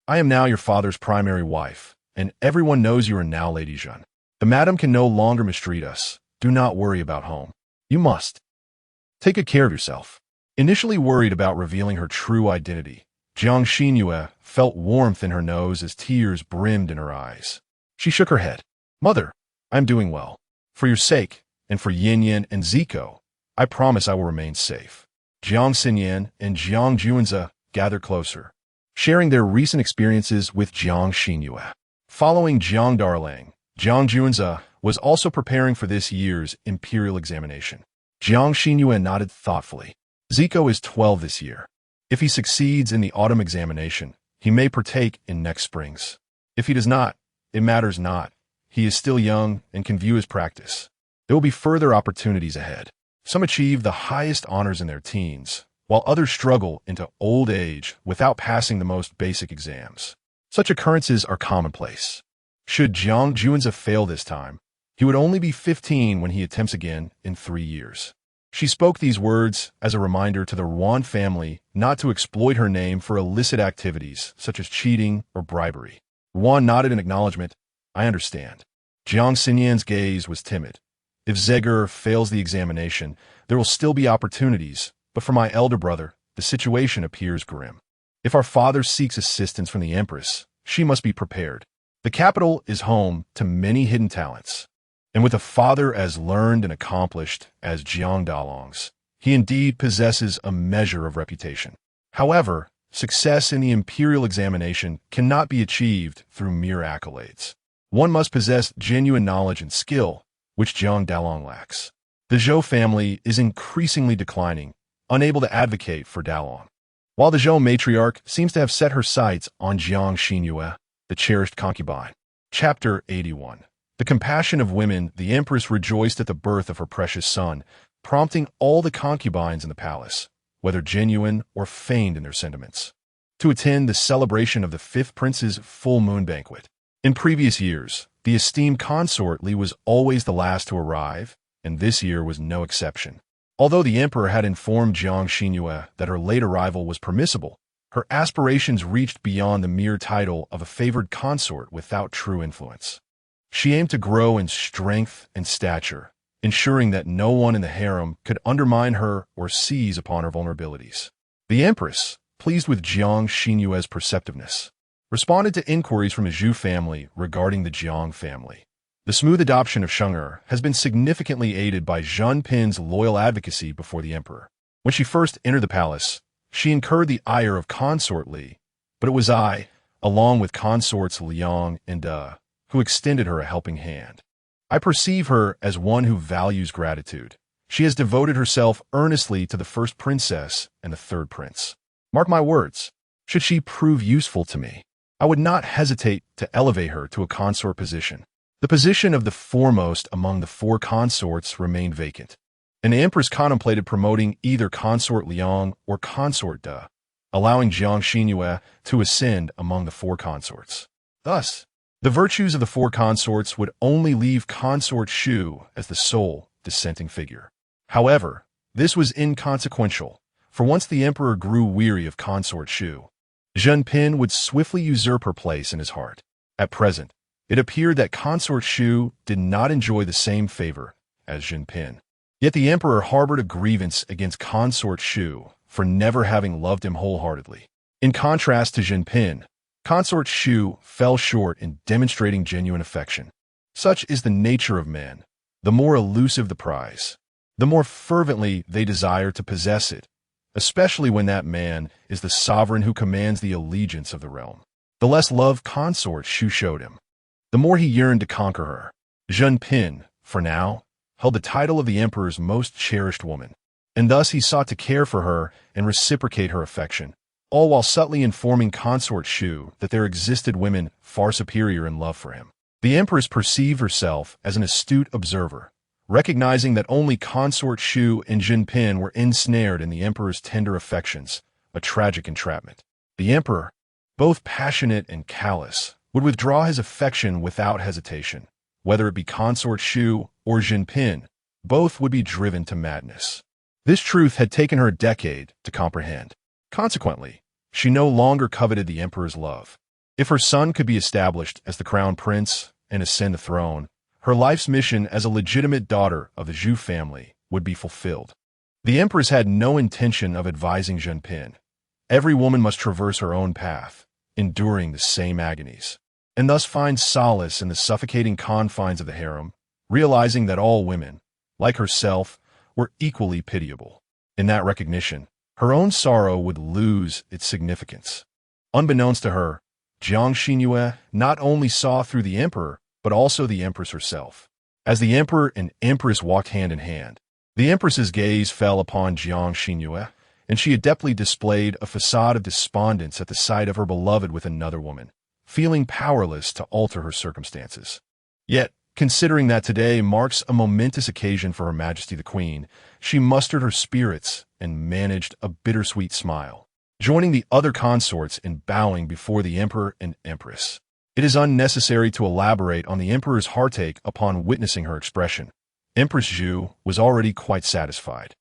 S1: am now your father's primary wife, and everyone knows you are now Lady Zhen. The madam can no longer mistreat us. Do not worry about home. You must take good care of yourself. Initially worried about revealing her true identity, Jiang Xinru felt warmth in her nose as tears brimmed in her eyes. She shook her head. Mother, I am doing well. For your sake, and for Yin Yin and Zico, I promise I will remain safe. Jiang Xinru and Jiang Xinru gathered closer, sharing their recent experiences with Jiang Xinru. Following Jiang Darling, Jiang Xinru was also preparing for this year's imperial examination. Jiang Xinru nodded thoughtfully. Zico is 12 this year. If he succeeds in the autumn examination, he may partake in next spring's. If he does not, it matters not. He is still young and can view his practice. There will be further opportunities ahead. Some achieve the highest honors in their teens, while others struggle into old age without passing the most basic exams. Such occurrences are commonplace. Should Jiang Xinru fail this time, he would only be 15 when he attempts again in 3 years. She spoke these words as a reminder to the Ruan family not to exploit her name for illicit activities such as cheating or bribery. Ruan nodded in acknowledgement. I understand. Jiang Xinyan's gaze was timid. If Zeger fails the examination, there will still be opportunities, but for my elder brother, the situation appears grim. If our father seeks assistance from the Empress, she must be prepared. The capital is home to many hidden talents, and with a father as learned and accomplished as Jiang Dalong's, he indeed possesses a measure of reputation. However, success in the imperial examination cannot be achieved through mere accolades. One must possess genuine knowledge and skill, which Jiang Dalong lacks. The Zhou family is increasingly declining, unable to advocate for Dalong. While the Zhou matriarch seems to have set her sights on Jiang Xinru, the cherished concubine. Chapter 81. The compassion of women, the empress rejoiced at the birth of her precious son, prompting all the concubines in the palace, whether genuine or feigned in their sentiments, to attend the celebration of the 5th prince's full moon banquet. In previous years, the esteemed consort Li was always the last to arrive, and this year was no exception. Although the emperor had informed Jiang Xinru that her late arrival was permissible, her aspirations reached beyond the mere title of a favored consort without true influence. She aimed to grow in strength and stature, ensuring that no one in the harem could undermine her or seize upon her vulnerabilities. The empress, pleased with Jiang Xinru's perceptiveness, responded to inquiries from the Zhu family regarding the Jiang family. The smooth adoption of Sheng'er has been significantly aided by Zheng Pin's loyal advocacy before the emperor. When she first entered the palace, she incurred the ire of consort Li, but it was I, along with consorts Liang and who extended her a helping hand. I perceive her as one who values gratitude. She has devoted herself earnestly to the first princess and the third prince. Mark my words, should she prove useful to me, I would not hesitate to elevate her to a consort position. The position of the foremost among the four consorts remained vacant, and the empress contemplated promoting either consort Liang or consort De, allowing Jiang Xinru to ascend among the four consorts. Thus, the virtues of the four consorts would only leave consort Xu as the sole dissenting figure. However, this was inconsequential, for once the emperor grew weary of consort Xu, Zheng Pin would swiftly usurp her place in his heart. At present, it appeared that consort Xu did not enjoy the same favor as Zheng Pin. Yet the emperor harbored a grievance against consort Xu for never having loved him wholeheartedly. In contrast to Zheng Pin, consort Xu fell short in demonstrating genuine affection. Such is the nature of men. The more elusive the prize, the more fervently they desire to possess it, especially when that man is the sovereign who commands the allegiance of the realm. The less love consort Xu showed him, the more he yearned to conquer her. Zheng Pin, for now, held the title of the emperor's most cherished woman, and thus he sought to care for her and reciprocate her affection, all while subtly informing consort Xu that there existed women far superior in love for him. The empress perceived herself as an astute observer, recognizing that only consort Xu and Zheng Pin were ensnared in the emperor's tender affections, a tragic entrapment. The emperor, both passionate and callous, would withdraw his affection without hesitation. Whether it be consort Xu or Zheng Pin, both would be driven to madness. This truth had taken her a decade to comprehend. Consequently, she no longer coveted the emperor's love. If her son could be established as the crown prince and ascend the throne, her life's mission as a legitimate daughter of the Zhu family would be fulfilled. The empress had no intention of advising Zheng Pin. Every woman must traverse her own path, enduring the same agonies, and thus find solace in the suffocating confines of the harem, realizing that all women, like herself, were equally pitiable. In that recognition, her own sorrow would lose its significance. Unbeknownst to her, Jiang Xinru not only saw through the emperor, but also the empress herself. As the emperor and empress walked hand in hand, the empress's gaze fell upon Jiang Xinru, and she adeptly displayed a facade of despondence at the sight of her beloved with another woman, feeling powerless to alter her circumstances. Yet, considering that today marks a momentous occasion for Her Majesty the Queen, she mustered her spirits and managed a bittersweet smile, joining the other consorts in bowing before the emperor and empress. It is unnecessary to elaborate on the emperor's heartache upon witnessing her expression. Empress Zhu was already quite satisfied.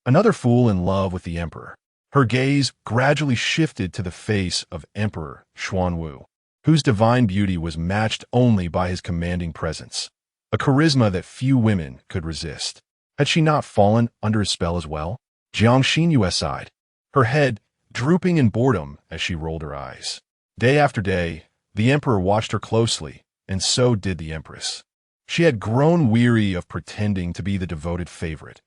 S1: Another fool in love with the emperor. Her gaze gradually shifted to the face of Emperor Xuanwu, whose divine beauty was matched only by his commanding presence, a charisma that few women could resist. Had she not fallen under his spell as well? Jiang Xinru sighed, her head drooping in boredom as she rolled her eyes. Day after day, the emperor watched her closely, and so did the empress. She had grown weary of pretending to be the devoted favorite.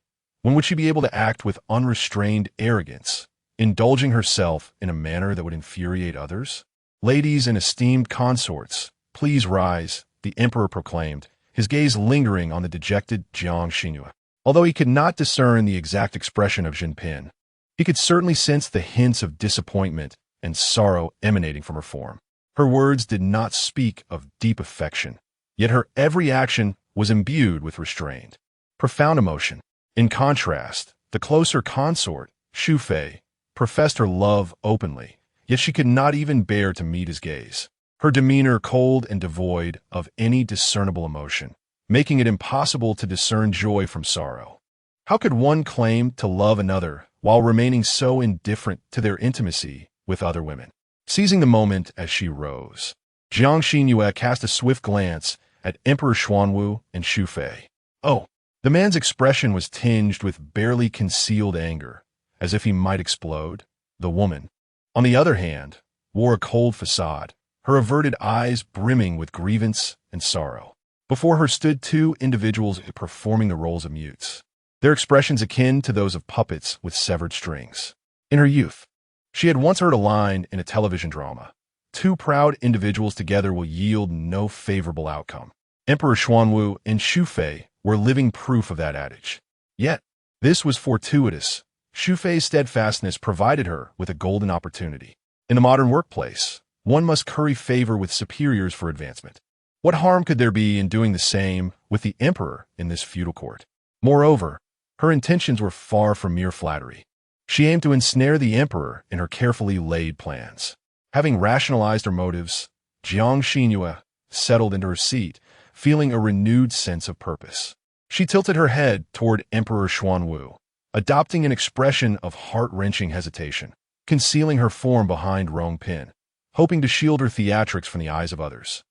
S1: When would she be able to act with unrestrained arrogance, indulging herself in a manner that would infuriate others? Ladies and esteemed consorts, please rise, the emperor proclaimed, his gaze lingering on the dejected Jiang Xinru. Although he could not discern the exact expression of Zheng Pin, he could certainly sense the hints of disappointment and sorrow emanating from her form. Her words did not speak of deep affection, yet her every action was imbued with restraint, profound emotion. In contrast, the closer consort, Xu Fei, professed her love openly, yet she could not even bear to meet his gaze, her demeanor cold and devoid of any discernible emotion, making it impossible to discern joy from sorrow. How could one claim to love another while remaining so indifferent to their intimacy with other women? Seizing the moment as she rose, Jiang Xinru cast a swift glance at Emperor Xuanwu and Xu Fei. Oh! The man's expression was tinged with barely concealed anger, as if he might explode. The woman, on the other hand, wore a cold facade, her averted eyes brimming with grievance and sorrow. Before her stood two individuals performing the roles of mutes, their expressions akin to those of puppets with severed strings. In her youth, she had once heard a line in a television drama: two proud individuals together will yield no favorable outcome. Emperor Xuanwu and Xufei were living proof of that adage. Yet, this was fortuitous. Xufei's steadfastness provided her with a golden opportunity. In the modern workplace, one must curry favor with superiors for advancement. What harm could there be in doing the same with the emperor in this feudal court? Moreover, her intentions were far from mere flattery. She aimed to ensnare the emperor in her carefully laid plans. Having rationalized her motives, Jiang Xinru settled into her seat, feeling a renewed sense of purpose. She tilted her head toward Emperor Xuanwu, adopting an expression of heart-wrenching hesitation, concealing her form behind Rong Pin, hoping to shield her theatrics from the eyes of others.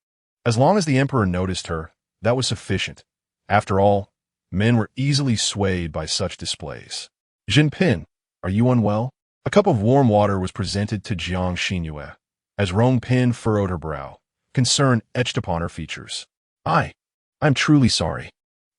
S1: As long as the emperor noticed her, that was sufficient. After all, men were easily swayed by such displays. "Jinping, are you unwell?" A cup of warm water was presented to Jiang Xinru, as Rong Pin furrowed her brow, concern etched upon her features. I'm truly sorry.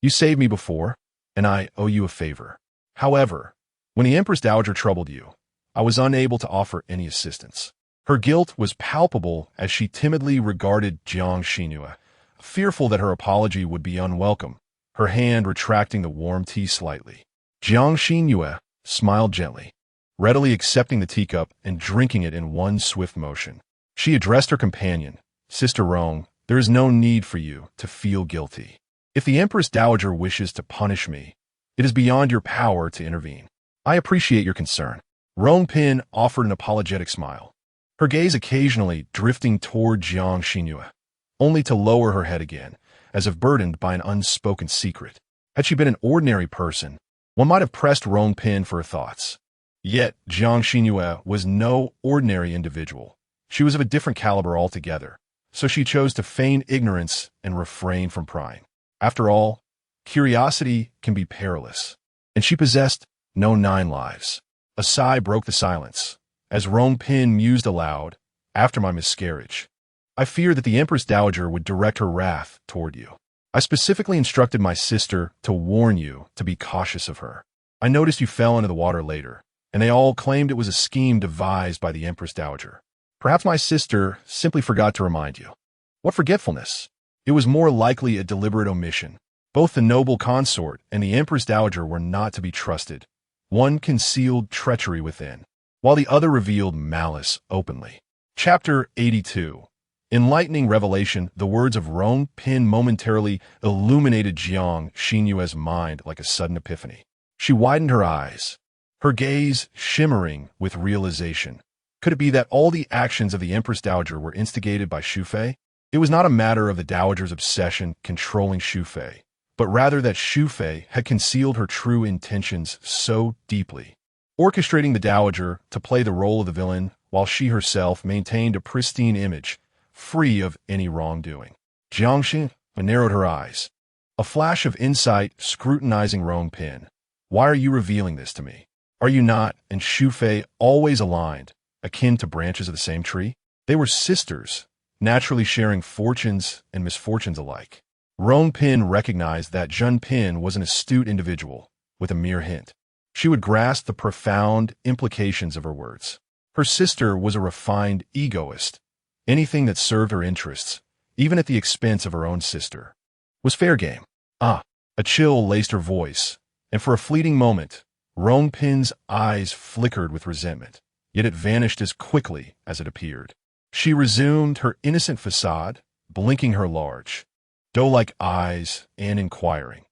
S1: You saved me before, and I owe you a favor. However, when the Empress Dowager troubled you, I was unable to offer any assistance. Her guilt was palpable as she timidly regarded Jiang Xinru, fearful that her apology would be unwelcome, her hand retracting the warm tea slightly. Jiang Xinru smiled gently, readily accepting the teacup and drinking it in one swift motion. She addressed her companion, "Sister Rong, there is no need for you to feel guilty. If the Empress Dowager wishes to punish me, it is beyond your power to intervene. I appreciate your concern." Rong Pin offered an apologetic smile, her gaze occasionally drifting toward Jiang Xinru, only to lower her head again, as if burdened by an unspoken secret. Had she been an ordinary person, one might have pressed Rong Pin for her thoughts. Yet Jiang Xinru was no ordinary individual. She was of a different caliber altogether, so she chose to feign ignorance and refrain from prying. After all, curiosity can be perilous, and she possessed no 9 lives. A sigh broke the silence, as Rong Pin mused aloud, "After my miscarriage, I fear that the Empress Dowager would direct her wrath toward you. I specifically instructed my sister to warn you to be cautious of her. I noticed you fell into the water later, and they all claimed it was a scheme devised by the Empress Dowager. Perhaps my sister simply forgot to remind you." What forgetfulness? It was more likely a deliberate omission. Both the noble consort and the Empress Dowager were not to be trusted. One concealed treachery within, while the other revealed malice openly. Chapter 82. Enlightening revelation. The words of Rong Pin momentarily illuminated Jiang Xinru's mind like a sudden epiphany. She widened her eyes, her gaze shimmering with realization. Could it be that all the actions of the Empress Dowager were instigated by Xufei? It was not a matter of the Dowager's obsession controlling Xufei, but rather that Xufei had concealed her true intentions so deeply, orchestrating the Dowager to play the role of the villain while she herself maintained a pristine image, free of any wrongdoing. Jiang Xinru narrowed her eyes, a flash of insight scrutinizing Rong Pin. "Why are you revealing this to me? Are you not and Xufei always aligned, akin to branches of the same tree? They were sisters, naturally sharing fortunes and misfortunes alike." Rong Pin recognized that Zhen Pin was an astute individual. With a mere hint, she would grasp the profound implications of her words. Her sister was a refined egoist. Anything that served her interests, even at the expense of her own sister, was fair game. A chill laced her voice, and for a fleeting moment, Rong Pin's eyes flickered with resentment, yet it vanished as quickly as it appeared. She resumed her innocent facade, blinking her large, doe-like eyes and inquiring.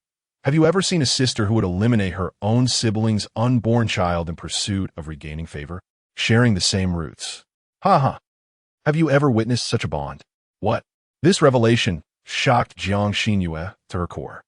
S1: "Have you ever seen a sister who would eliminate her own sibling's unborn child in pursuit of regaining favor? Sharing the same roots. Ha! Have you ever witnessed such a bond?" What? This revelation shocked Jiang Xinru to her core.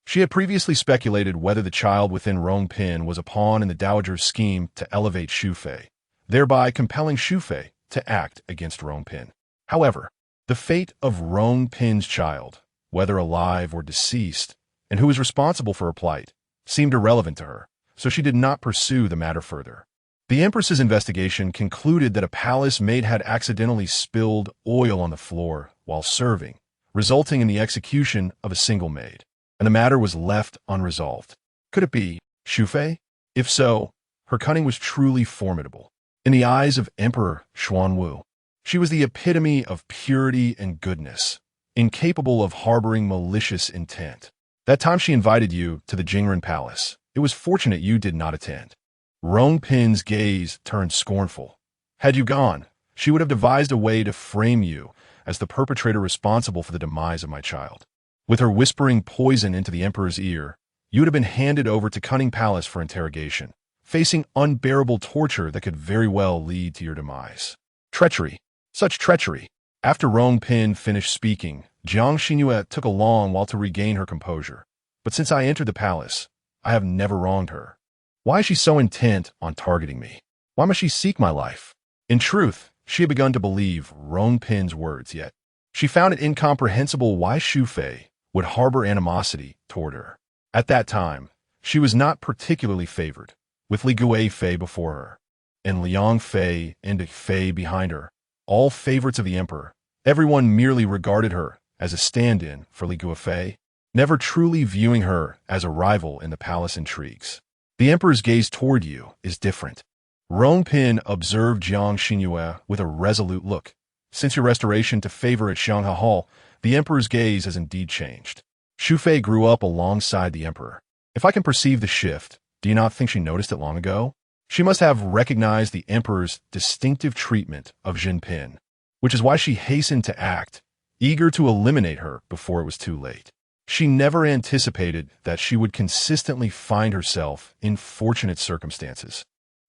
S1: She had previously speculated whether the child within Rong Pin was a pawn in the Dowager's scheme to elevate Xufei, thereby compelling Xufei to act against Rong Pin. However, the fate of Rong Pin's child, whether alive or deceased, and who was responsible for her plight, seemed irrelevant to her, so she did not pursue the matter further. The Empress's investigation concluded that a palace maid had accidentally spilled oil on the floor while serving, resulting in the execution of a single maid, and the matter was left unresolved. Could it be Xufei? If so, her cunning was truly formidable. In the eyes of Emperor Xuanwu, she was the epitome of purity and goodness, incapable of harboring malicious intent. That time she invited you to the Jingren Palace, it was fortunate you did not attend. Rongpin's gaze turned scornful. Had you gone, she would have devised a way to frame you as the perpetrator responsible for the demise of my child. With her whispering poison into the emperor's ear, you would have been handed over to Cunning Palace for interrogation, facing unbearable torture that could very well lead to your demise. Treachery. Such treachery. After Rongpin finished speaking, Jiang Xinru took a long while to regain her composure. But since I entered the palace, I have never wronged her. Why is she so intent on targeting me? Why must she seek my life? In truth, she had begun to believe Rongpin's words, yet she found it incomprehensible why Xufei would harbor animosity toward her. At that time, she was not particularly favored, with Li Guifei before her, and Liang Fei and Fei behind her, all favorites of the emperor. Everyone merely regarded her as a stand-in for Li Guifei, never truly viewing her as a rival in the palace intrigues. The emperor's gaze toward you is different. Rongpin observed Jiang Xinru with a resolute look. Since your restoration to favor at Xianghe Hall, the emperor's gaze has indeed changed. Xufei grew up alongside the emperor. If I can perceive the shift, do you not think she noticed it long ago? She must have recognized the emperor's distinctive treatment of Jinping, which is why she hastened to act, eager to eliminate her before it was too late. She never anticipated that she would consistently find herself in fortunate circumstances,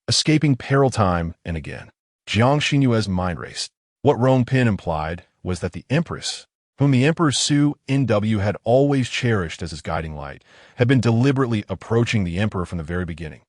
S1: escaping peril time and again. Jiang Xinru's mind raced. What Rongpin implied was that the empress, whom the Emperor Xuanwu had always cherished as his guiding light, had been deliberately approaching the emperor from the very beginning.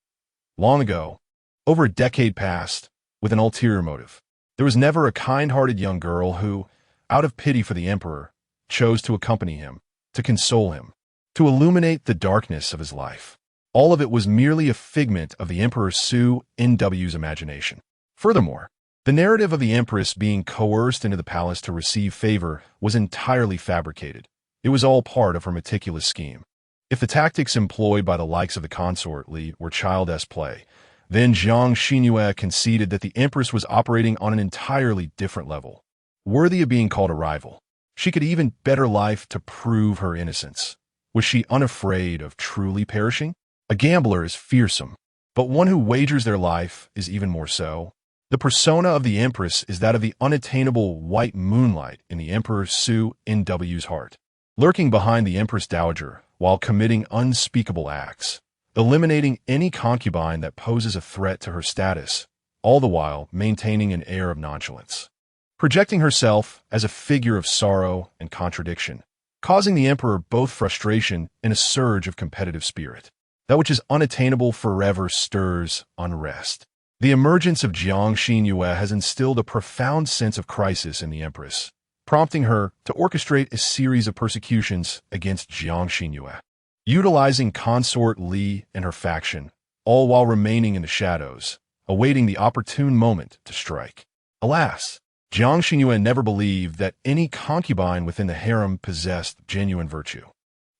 S1: Long ago, over a decade past, with an ulterior motive. There was never a kind-hearted young girl who, out of pity for the emperor, chose to accompany him, to console him, to illuminate the darkness of his life. All of it was merely a figment of the Emperor Xuanwu's imagination. Furthermore, the narrative of the empress being coerced into the palace to receive favor was entirely fabricated. It was all part of her meticulous scheme. If the tactics employed by the likes of the consort Li were childish play, then Jiang Xinru conceded that the empress was operating on an entirely different level, worthy of being called a rival. She could even bet her life to prove her innocence. Was she unafraid of truly perishing? A gambler is fearsome, but one who wagers their life is even more so. The persona of the empress is that of the unattainable white moonlight in the Emperor Xuanwu's heart, lurking behind the Empress Dowager while committing unspeakable acts, eliminating any concubine that poses a threat to her status, all the while maintaining an air of nonchalance, projecting herself as a figure of sorrow and contradiction, causing the emperor both frustration and a surge of competitive spirit. That which is unattainable forever stirs unrest. The emergence of Jiang Xinru has instilled a profound sense of crisis in the empress, prompting her to orchestrate a series of persecutions against Jiang Xinru, utilizing consort Li and her faction, all while remaining in the shadows, awaiting the opportune moment to strike. Alas, Jiang Xinru never believed that any concubine within the harem possessed genuine virtue.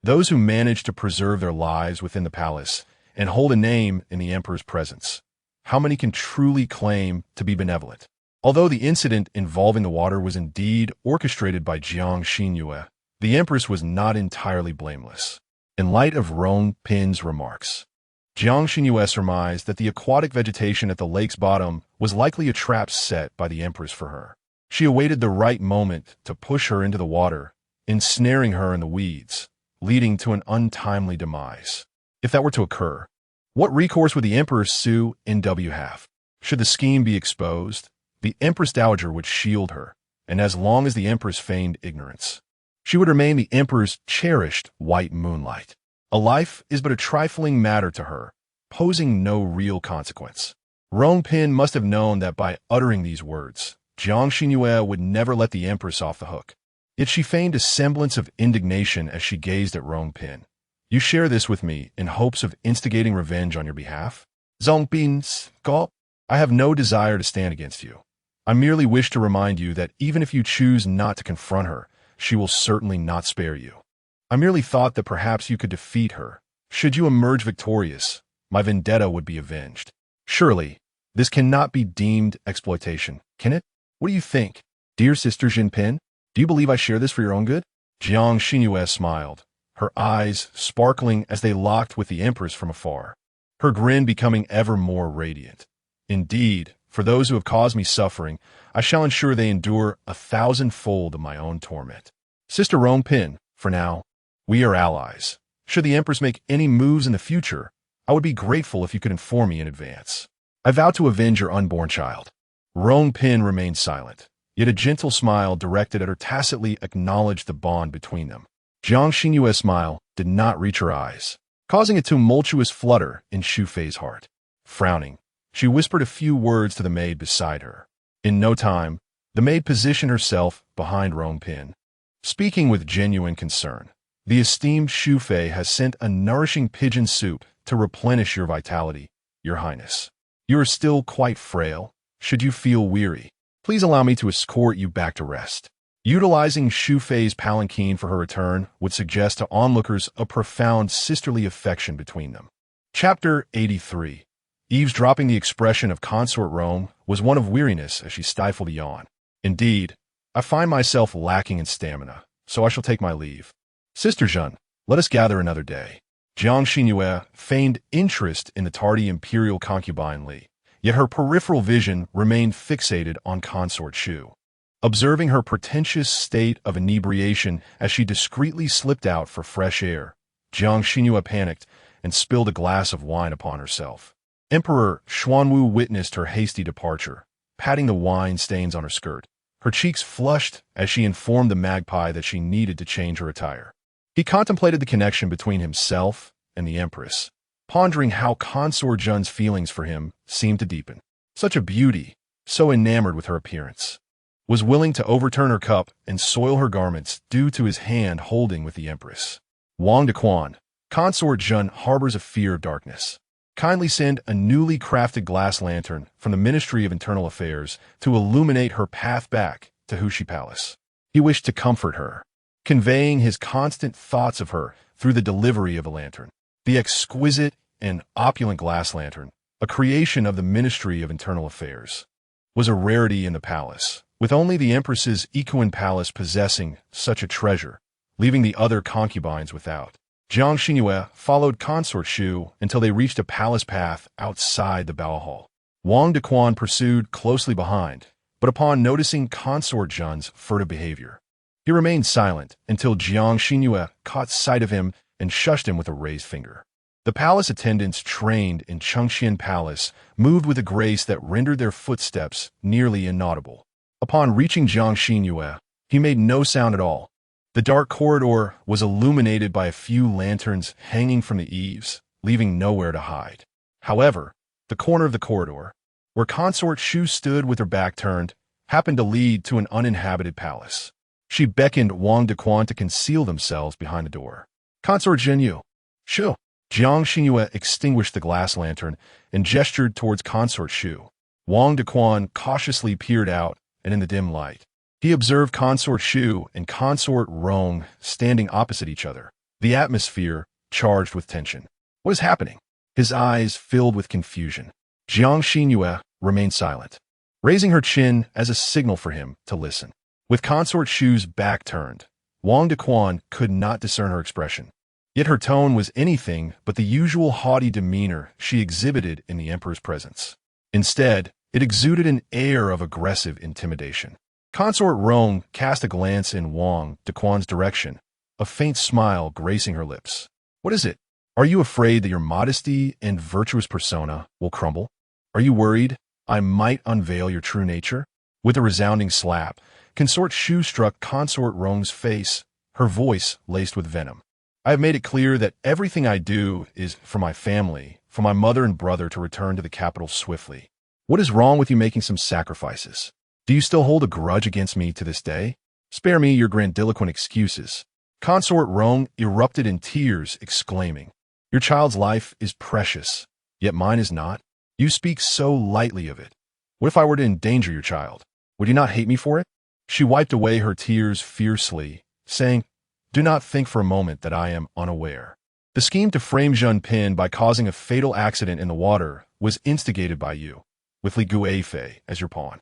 S1: Those who managed to preserve their lives within the palace and hold a name in the emperor's presence, how many can truly claim to be benevolent? Although the incident involving the water was indeed orchestrated by Jiang Xinru, the empress was not entirely blameless. In light of Rongpin's remarks, Jiang Xinru surmised that the aquatic vegetation at the lake's bottom was likely a trap set by the empress for her. She awaited the right moment to push her into the water, ensnaring her in the weeds, leading to an untimely demise. If that were to occur, what recourse would the Emperor Xuanwu have? Should the scheme be exposed, the Empress Dowager would shield her, and as long as the Empress feigned ignorance, she would remain the Emperor's cherished white moonlight. A life is but a trifling matter to her, posing no real consequence. Rongpin must have known that by uttering these words, Jiang Xinru would never let the Empress off the hook. Yet she feigned a semblance of indignation as she gazed at Rongpin. You share this with me in hopes of instigating revenge on your behalf? Zongbin's Gulp, I have no desire to stand against you. I merely wish to remind you that even if you choose not to confront her, she will certainly not spare you. I merely thought that perhaps you could defeat her. Should you emerge victorious, my vendetta would be avenged. Surely, this cannot be deemed exploitation, can it? What do you think? Dear Sister Jinping, do you believe I share this for your own good? Jiang Xinru smiled, her eyes sparkling as they locked with the Empress from afar, her grin becoming ever more radiant. Indeed, for those who have caused me suffering, I shall ensure they endure 1,000-fold of my own torment. Sister Rongpin, for now, we are allies. Should the Empress make any moves in the future, I would be grateful if you could inform me in advance. I vow to avenge your unborn child. Rongpin remained silent, yet a gentle smile directed at her tacitly acknowledged the bond between them. Jiang Xinru's smile did not reach her eyes, causing a tumultuous flutter in Xu Fei's heart. Frowning, she whispered a few words to the maid beside her. In no time, the maid positioned herself behind Rongpin, speaking with genuine concern. The esteemed Xu Fei has sent a nourishing pigeon soup to replenish your vitality, Your Highness. You are still quite frail. Should you feel weary, please allow me to escort you back to rest. Utilizing Xu Fei's palanquin for her return would suggest to onlookers a profound sisterly affection between them. Chapter 83. Eavesdropping. The expression of Consort Rome was one of weariness as she stifled a yawn. Indeed, I find myself lacking in stamina, so I shall take my leave. Sister Jeanne, let us gather another day. Jiang Xinru feigned interest in the tardy imperial concubine Li, yet her peripheral vision remained fixated on Consort Xu. Observing her pretentious state of inebriation as she discreetly slipped out for fresh air, Jiang Xinru panicked and spilled a glass of wine upon herself. Emperor Xuanwu witnessed her hasty departure, patting the wine stains on her skirt. Her cheeks flushed as she informed the magpie that she needed to change her attire. He contemplated the connection between himself and the Empress, pondering how Consort Jeanne's feelings for him seemed to deepen. Such a beauty, so enamored with her appearance, was willing to overturn her cup and soil her garments due to his hand holding with the Empress. Wang Dequan, Consort Jeanne harbors a fear of darkness. Kindly send a newly crafted glass lantern from the Ministry of Internal Affairs to illuminate her path back to Hushi Palace. He wished to comfort her, conveying his constant thoughts of her through the delivery of a lantern. The exquisite and opulent glass lantern, a creation of the Ministry of Internal Affairs, was a rarity in the palace, with only the Empress's Equine Palace possessing such a treasure, leaving the other concubines without. Jiang Xinru followed Consort Xu until they reached a palace path outside the Bow Hall. Wang Dequan pursued closely behind, but upon noticing Consort Jeanne's furtive behavior, he remained silent until Jiang Xinru caught sight of him and shushed him with a raised finger. The palace attendants trained in Chengxian Palace moved with a grace that rendered their footsteps nearly inaudible. Upon reaching Jiang Xinru, he made no sound at all. The dark corridor was illuminated by a few lanterns hanging from the eaves, leaving nowhere to hide. However, the corner of the corridor, where Consort Xu stood with her back turned, happened to lead to an uninhabited palace. She beckoned Wang Dequan to conceal themselves behind the door. Consort Xinru. Xu. Jiang Xinru extinguished the glass lantern and gestured towards Consort Xu. Wang Dequan cautiously peered out, and in the dim light, he observed Consort Xu and Consort Rong standing opposite each other, the atmosphere charged with tension. What is happening? His eyes filled with confusion. Jiang Xinru remained silent, raising her chin as a signal for him to listen. With Consort Xu's back turned, Wang Dequan could not discern her expression. Yet her tone was anything but the usual haughty demeanor she exhibited in the Emperor's presence. Instead, it exuded an air of aggressive intimidation. Consort Rong cast a glance in Wang Dequan's direction, a faint smile gracing her lips. What is it? Are you afraid that your modesty and virtuous persona will crumble? Are you worried I might unveil your true nature? With a resounding slap, Consort Xu struck Consort Rong's face, her voice laced with venom. I have made it clear that everything I do is for my family, for my mother and brother to return to the capital swiftly. What is wrong with you making some sacrifices? Do you still hold a grudge against me to this day? Spare me your grandiloquent excuses. Consort Rong erupted in tears, exclaiming, Your child's life is precious, yet mine is not. You speak so lightly of it. What if I were to endanger your child? Would you not hate me for it? She wiped away her tears fiercely saying, "Do not think for a moment that I am unaware." The scheme to frame Zhen Pin by causing a fatal accident in the water was instigated by you, with Li Guifei as your pawn.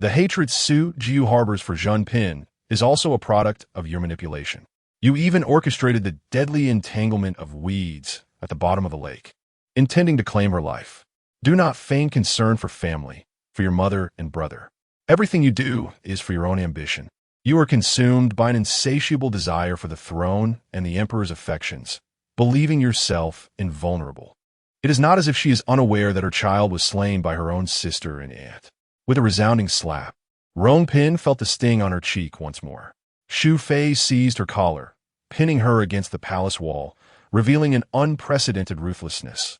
S1: The hatred Su Jiu harbors for Zhen Pin is also a product of your manipulation. You even orchestrated the deadly entanglement of weeds at the bottom of the lake, intending to claim her life. Do not feign concern for family, for your mother and brother. Everything you do is for your own ambition. You are consumed by an insatiable desire for the throne and the emperor's affections, believing yourself invulnerable. It is not as if she is unaware that her child was slain by her own sister and aunt. With a resounding slap, Rong Pin felt the sting on her cheek once more. Xu Fei seized her collar, pinning her against the palace wall, revealing an unprecedented ruthlessness.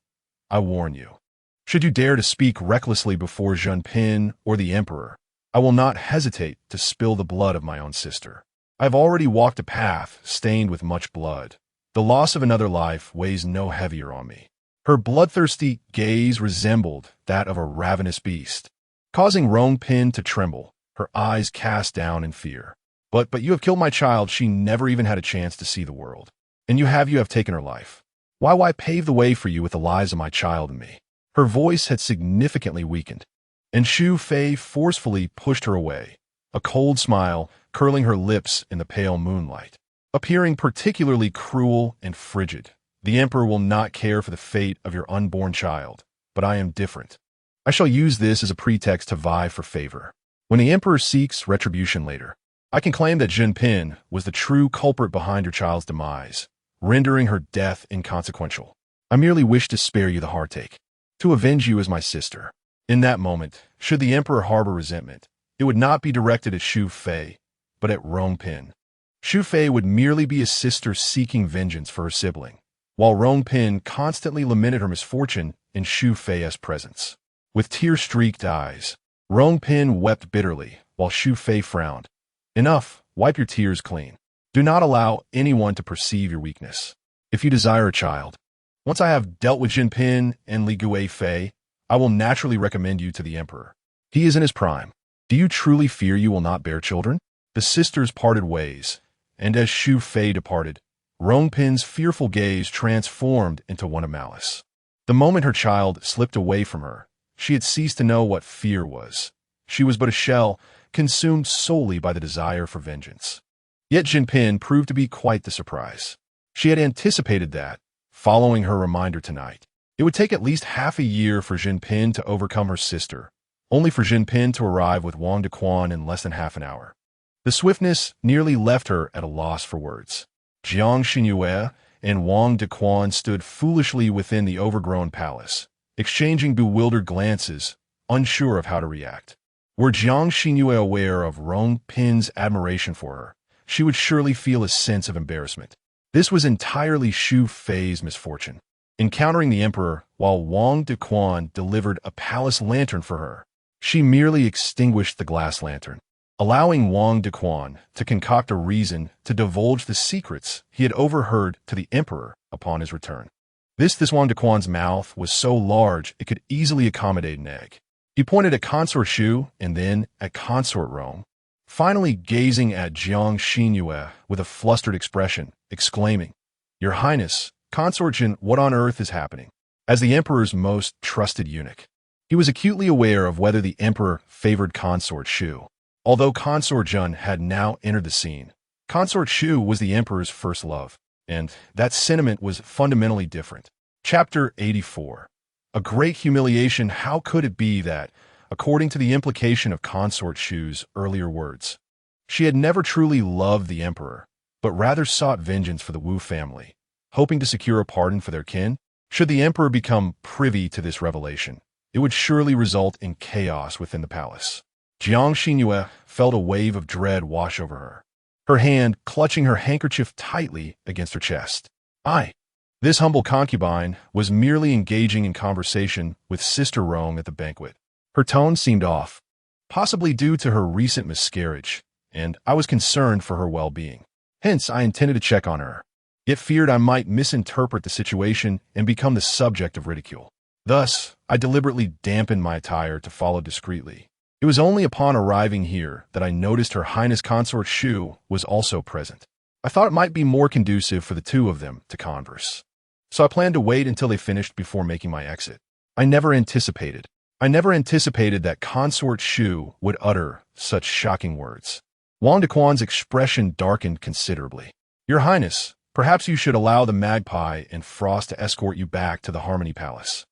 S1: I warn you. Should you dare to speak recklessly before Zhen Pin or the emperor, I will not hesitate to spill the blood of my own sister. I have already walked a path stained with much blood. The loss of another life weighs no heavier on me. Her bloodthirsty gaze resembled that of a ravenous beast, causing Rong Pin to tremble, her eyes cast down in fear. But you have killed my child. She never even had a chance to see the world. And you have taken her life. Why pave the way for you with the lives of my child and me? Her voice had significantly weakened, and Xu Fei forcefully pushed her away, a cold smile curling her lips in the pale moonlight. Appearing particularly cruel and frigid, the emperor will not care for the fate of your unborn child, but I am different. I shall use this as a pretext to vie for favor. When the emperor seeks retribution later, I can claim that Zhen Pin was the true culprit behind your child's demise, rendering her death inconsequential. I merely wish to spare you the heartache, to avenge you as my sister. In that moment, should the emperor harbor resentment, it would not be directed at Xu Fei, but at Rong Pin. Xu Fei would merely be a sister seeking vengeance for her sibling, while Rong Pin constantly lamented her misfortune in Xu Fei's presence. With tear-streaked eyes, Rong Pin wept bitterly, while Xu Fei frowned. Enough, wipe your tears clean. Do not allow anyone to perceive your weakness. If you desire a child, once I have dealt with Zhen Pin and Li Guifei, I will naturally recommend you to the emperor. He is in his prime. Do you truly fear you will not bear children? The sisters parted ways, and as Xu Fei departed, Rong Pin's fearful gaze transformed into one of malice. The moment her child slipped away from her, she had ceased to know what fear was. She was but a shell, consumed solely by the desire for vengeance. Yet Zhen Pin proved to be quite the surprise. She had anticipated that, following her reminder tonight, it would take at least half a year for Zhen Pin to overcome her sister, only for Zhen Pin to arrive with Wang Dequan in less than half an hour. The swiftness nearly left her at a loss for words. Jiang Xinru and Wang Dequan stood foolishly within the overgrown palace, exchanging bewildered glances, unsure of how to react. Were Jiang Xinru aware of Rong Pin's admiration for her, she would surely feel a sense of embarrassment. This was entirely Xu Fei's misfortune. Encountering the emperor while Wang Dequan delivered a palace lantern for her, she merely extinguished the glass lantern, allowing Wang Dequan to concoct a reason to divulge the secrets he had overheard to the emperor upon his return. This Wang Dequan's mouth was so large it could easily accommodate an egg. He pointed at Consort Xu and then at Consort Rome, finally gazing at Jiang Xinru with a flustered expression, exclaiming, "Your Highness, Consort Zhen, what on earth is happening?" As the emperor's most trusted eunuch, he was acutely aware of whether the emperor favored Consort Xu. Although Consort Zhen had now entered the scene, Consort Xu was the emperor's first love, and that sentiment was fundamentally different. Chapter 84. A great humiliation. How could it be that, according to the implication of Consort Xu's earlier words, she had never truly loved the emperor, but rather sought vengeance for the Wu family, hoping to secure a pardon for their kin? Should the emperor become privy to this revelation, it would surely result in chaos within the palace. Jiang Xinru felt a wave of dread wash over her, her hand clutching her handkerchief tightly against her chest. This humble concubine was merely engaging in conversation with Sister Rong at the banquet. Her tone seemed off, possibly due to her recent miscarriage, and I was concerned for her well-being. Hence, I intended to check on her, yet feared I might misinterpret the situation and become the subject of ridicule. Thus, I deliberately dampened my attire to follow discreetly. It was only upon arriving here that I noticed Her Highness Consort Xu was also present. I thought it might be more conducive for the two of them to converse. So I planned to wait until they finished before making my exit. I never anticipated that consort Xu would utter such shocking words. Wang Dequan's expression darkened considerably. Your Highness, perhaps you should allow the Magpie and Frost to escort you back to the Harmony Palace.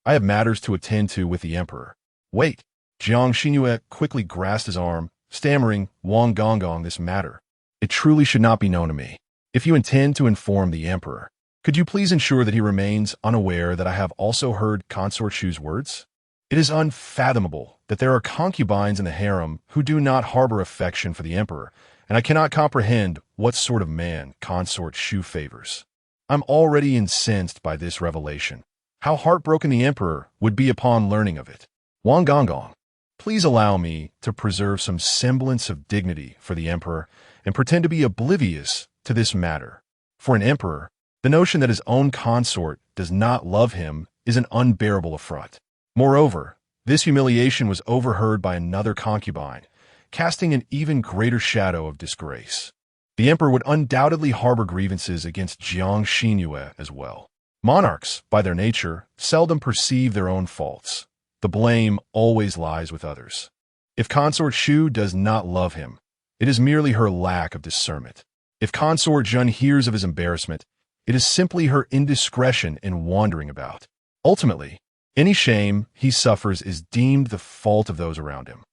S1: I have matters to attend to with the Emperor. Wait. Jiang Xinru quickly grasped his arm, stammering, Wang Gonggong, this matter. It truly should not be known to me. If you intend to inform the Emperor, could you please ensure that he remains unaware that I have also heard Consort Xu's words? It is unfathomable that there are concubines in the harem who do not harbor affection for the Emperor, and I cannot comprehend what sort of man Consort Xu favors. I'm already incensed by this revelation. How heartbroken the Emperor would be upon learning of it. Wang Gonggong, please allow me to preserve some semblance of dignity for the Emperor and pretend to be oblivious to this matter. For an Emperor, the notion that his own consort does not love him is an unbearable affront. Moreover, this humiliation was overheard by another concubine, casting an even greater shadow of disgrace. The Emperor would undoubtedly harbor grievances against Jiang Xinru as well. Monarchs, by their nature, seldom perceive their own faults. The blame always lies with others. If Consort Xu does not love him, it is merely her lack of discernment. If Consort Zhen hears of his embarrassment, it is simply her indiscretion in wandering about. Ultimately, any shame he suffers is deemed the fault of those around him.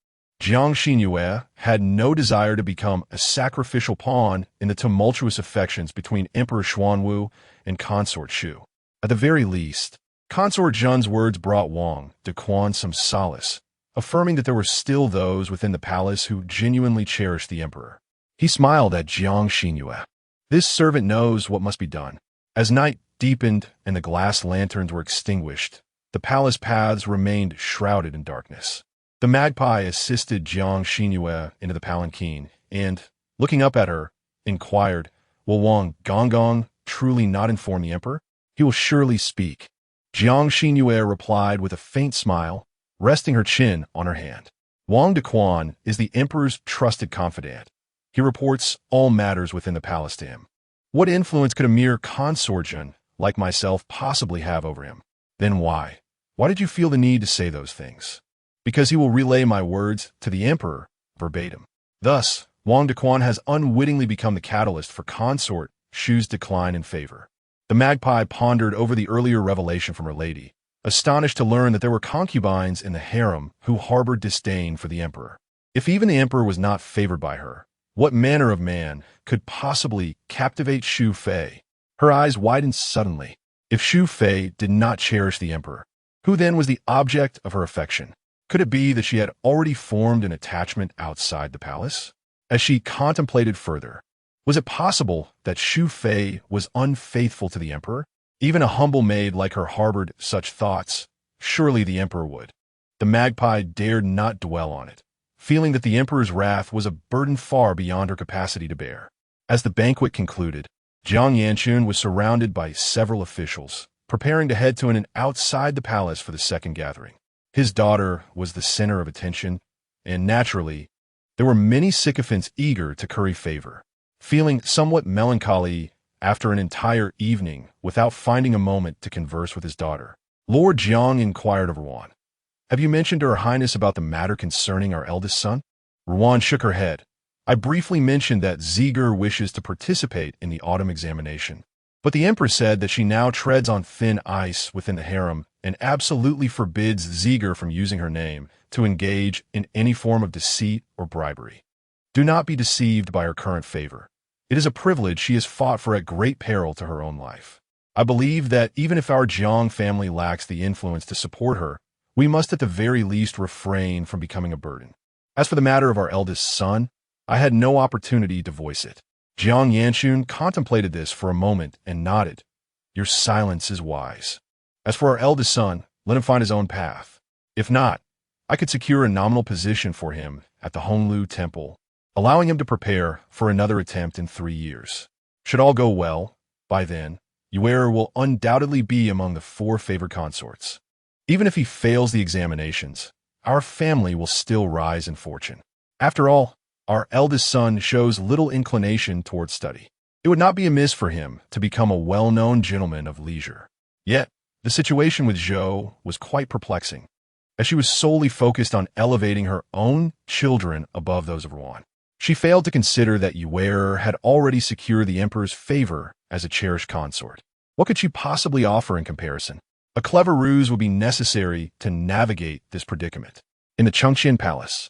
S1: Jiang Xinru had no desire to become a sacrificial pawn in the tumultuous affections between Emperor Xuanwu and Consort Xu. At the very least, Consort Zhen's words brought Wang Dequan some solace, affirming that there were still those within the palace who genuinely cherished the Emperor. He smiled at Jiang Xinru. This servant knows what must be done. As night deepened and the glass lanterns were extinguished, the palace paths remained shrouded in darkness. The Magpie assisted Jiang Xinru into the palanquin and, looking up at her, inquired, Will Wang Gonggong truly not inform the Emperor? He will surely speak. Jiang Xinru replied with a faint smile, resting her chin on her hand. Wang Dequan is the Emperor's trusted confidant. He reports all matters within the palace to him. What influence could a mere consortium like myself possibly have over him? Then why? Why did you feel the need to say those things? Because he will relay my words to the Emperor verbatim. Thus, Wang Dequan has unwittingly become the catalyst for Consort Xu's decline in favor. The Magpie pondered over the earlier revelation from her lady, astonished to learn that there were concubines in the harem who harbored disdain for the Emperor. If even the Emperor was not favored by her, what manner of man could possibly captivate Xu Fei? Her eyes widened suddenly. If Xu Fei did not cherish the Emperor, who then was the object of her affection? Could it be that she had already formed an attachment outside the palace? As she contemplated further, was it possible that Xu Fei was unfaithful to the Emperor? Even a humble maid like her harbored such thoughts. Surely the Emperor would. The Magpie dared not dwell on it, feeling that the Emperor's wrath was a burden far beyond her capacity to bear. As the banquet concluded, Jiang Yanchun was surrounded by several officials, preparing to head to an inn outside the palace for the second gathering. His daughter was the center of attention, and naturally, there were many sycophants eager to curry favor. Feeling somewhat melancholy after an entire evening without finding a moment to converse with his daughter, Lord Jiang inquired of Ruan, Have you mentioned to Her Highness about the matter concerning our eldest son? Ruan shook her head. I briefly mentioned that Ziger wishes to participate in the autumn examination, but the Empress said that she now treads on thin ice within the harem and absolutely forbids Ziger from using her name to engage in any form of deceit or bribery. Do not be deceived by her current favor. It is a privilege she has fought for at great peril to her own life. I believe that even if our Jiang family lacks the influence to support her, we must at the very least refrain from becoming a burden. As for the matter of our eldest son, I had no opportunity to voice it. Jiang Yanchun contemplated this for a moment and nodded. Your silence is wise. As for our eldest son, let him find his own path. If not, I could secure a nominal position for him at the Honglu Temple, allowing him to prepare for another attempt in 3 years. Should all go well, by then, Yuer will undoubtedly be among the 4 favored consorts. Even if he fails the examinations, our family will still rise in fortune. After all, our eldest son shows little inclination towards study. It would not be amiss for him to become a well-known gentleman of leisure. Yet, the situation with Zhou was quite perplexing, as she was solely focused on elevating her own children above those of Rouen. She failed to consider that Yue had already secured the emperor's favor as a cherished consort. What could she possibly offer in comparison? A clever ruse would be necessary to navigate this predicament. In the Chengqian Palace,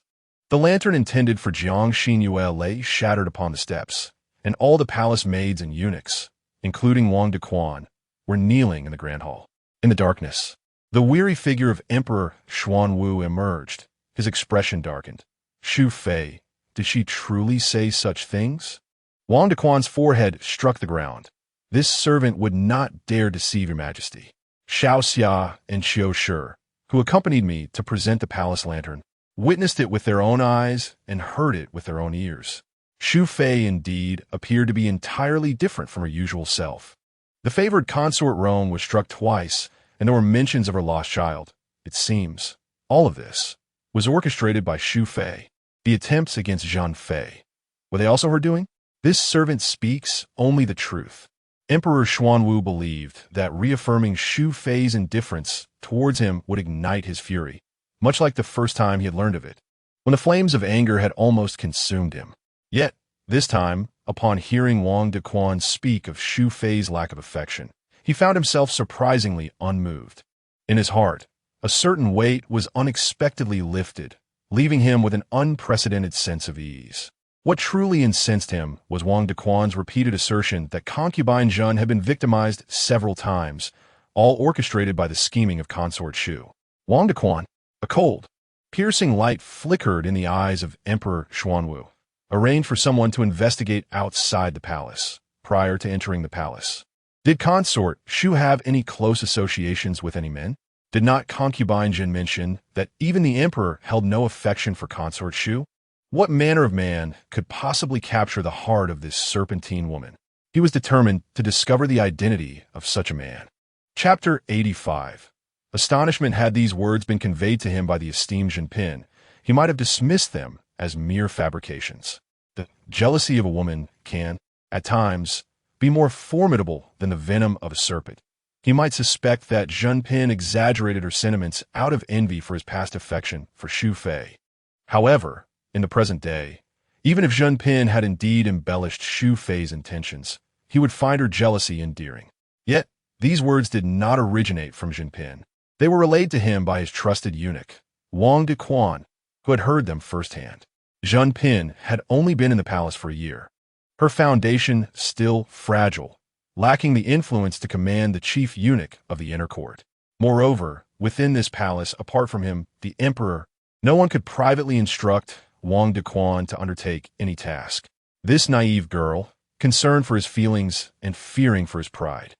S1: the lantern intended for Jiang Xinru lay shattered upon the steps, and all the palace maids and eunuchs, including Wang Dequan, were kneeling in the grand hall. In the darkness, the weary figure of Emperor Xuanwu emerged, his expression darkened. Xu Fei, did she truly say such things? Wang Dequan's forehead struck the ground. This servant would not dare deceive your majesty. Xiao Xia and Xiao Shi, who accompanied me to present the palace lantern, witnessed it with their own eyes and heard it with their own ears. Xu Fei, indeed, appeared to be entirely different from her usual self. The favored consort Rome was struck twice, and there were mentions of her lost child. It seems all of this was orchestrated by Xu Fei. The attempts against Zhang Fei, were they also her doing? This servant speaks only the truth. Emperor Xuanwu believed that reaffirming Xu Fei's indifference towards him would ignite his fury, much like the first time he had learned of it, when the flames of anger had almost consumed him. Yet, this time, upon hearing Wang Dequan speak of Xu Fei's lack of affection, he found himself surprisingly unmoved. In his heart, a certain weight was unexpectedly lifted, leaving him with an unprecedented sense of ease. What truly incensed him was Wang Dequan's repeated assertion that Concubine Zhen had been victimized several times, all orchestrated by the scheming of consort Xu. Wang Dequan, a cold, piercing light flickered in the eyes of Emperor Xuanwu, arranged for someone to investigate outside the palace, prior to entering the palace. Did consort Xu have any close associations with any men? Did not Concubine Zhen mention that even the emperor held no affection for consort Xu? What manner of man could possibly capture the heart of this serpentine woman? He was determined to discover the identity of such a man. Chapter 85. Astonishment. Had these words been conveyed to him by the esteemed Jinping, he might have dismissed them as mere fabrications. The jealousy of a woman can, at times, be more formidable than the venom of a serpent. He might suspect that Jinping exaggerated her sentiments out of envy for his past affection for Xu Fei. However, in the present day, even if Jinping had indeed embellished Xu Fei's intentions, he would find her jealousy endearing. Yet, these words did not originate from Jinping. They were relayed to him by his trusted eunuch, Wang Dequan, who had heard them firsthand. Jinping had only been in the palace for a year, her foundation still fragile, lacking the influence to command the chief eunuch of the inner court. Moreover, within this palace, apart from him, the emperor, no one could privately instruct Wang Dequan to undertake any task. This naive girl, concerned for his feelings and fearing for his pride,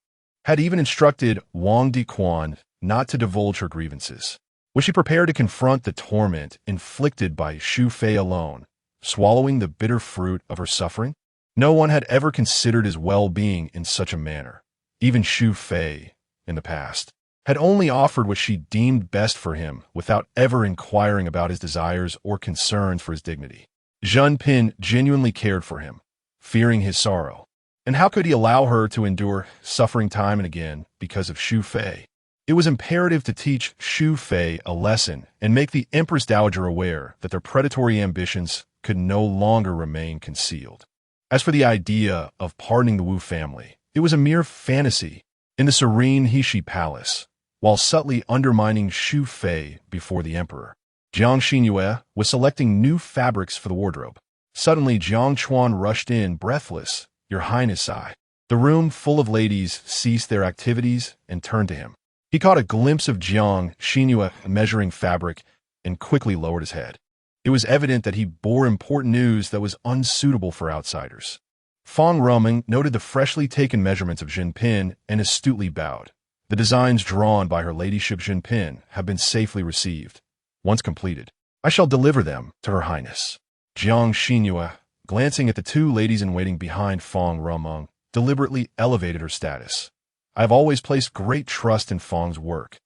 S1: had even instructed Wang Dequan not to divulge her grievances. Was she prepared to confront the torment inflicted by Xu Fei alone, swallowing the bitter fruit of her suffering? No one had ever considered his well-being in such a manner. Even Xu Fei, in the past, had only offered what she deemed best for him without ever inquiring about his desires or concerns for his dignity. Jinping genuinely cared for him, fearing his sorrow. And how could he allow her to endure suffering time and again because of Xu Fei? It was imperative to teach Xu Fei a lesson and make the Empress Dowager aware that their predatory ambitions could no longer remain concealed. As for the idea of pardoning the Wu family, it was a mere fantasy in the serene Heshi Palace, while subtly undermining Xu Fei before the emperor. Jiang Xinru was selecting new fabrics for the wardrobe. Suddenly, Jiang Chuan rushed in, breathless. "Your Highness, I." The room full of ladies ceased their activities and turned to him. He caught a glimpse of Jiang Xinru measuring fabric and quickly lowered his head. It was evident that he bore important news that was unsuitable for outsiders. Fong Ruming noted the freshly taken measurements of Jinping and astutely bowed. The designs drawn by her ladyship Jinping have been safely received. Once completed, I shall deliver them to Her Highness. Jiang Xinru, glancing at the two ladies in waiting behind Fong Ruming, deliberately elevated her status. I have always placed great trust in Fong's work,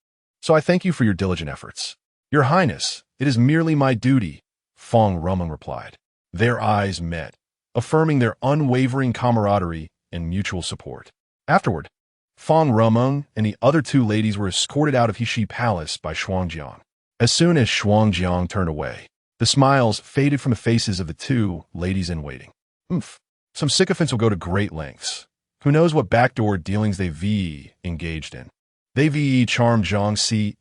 S1: so I thank you for your diligent efforts. Your Highness, it is merely my duty, Fong Ruming replied. Their eyes met, affirming their unwavering camaraderie and mutual support. Afterward, Fang Rumeng and the other two ladies were escorted out of Heshi Palace by Xuanjiang. As soon as Xuanjiang turned away, the smiles faded from the faces of the two ladies in waiting. Some sycophants will go to great lengths. Who knows what backdoor dealings they ve engaged in. They ve charmed Zhang Si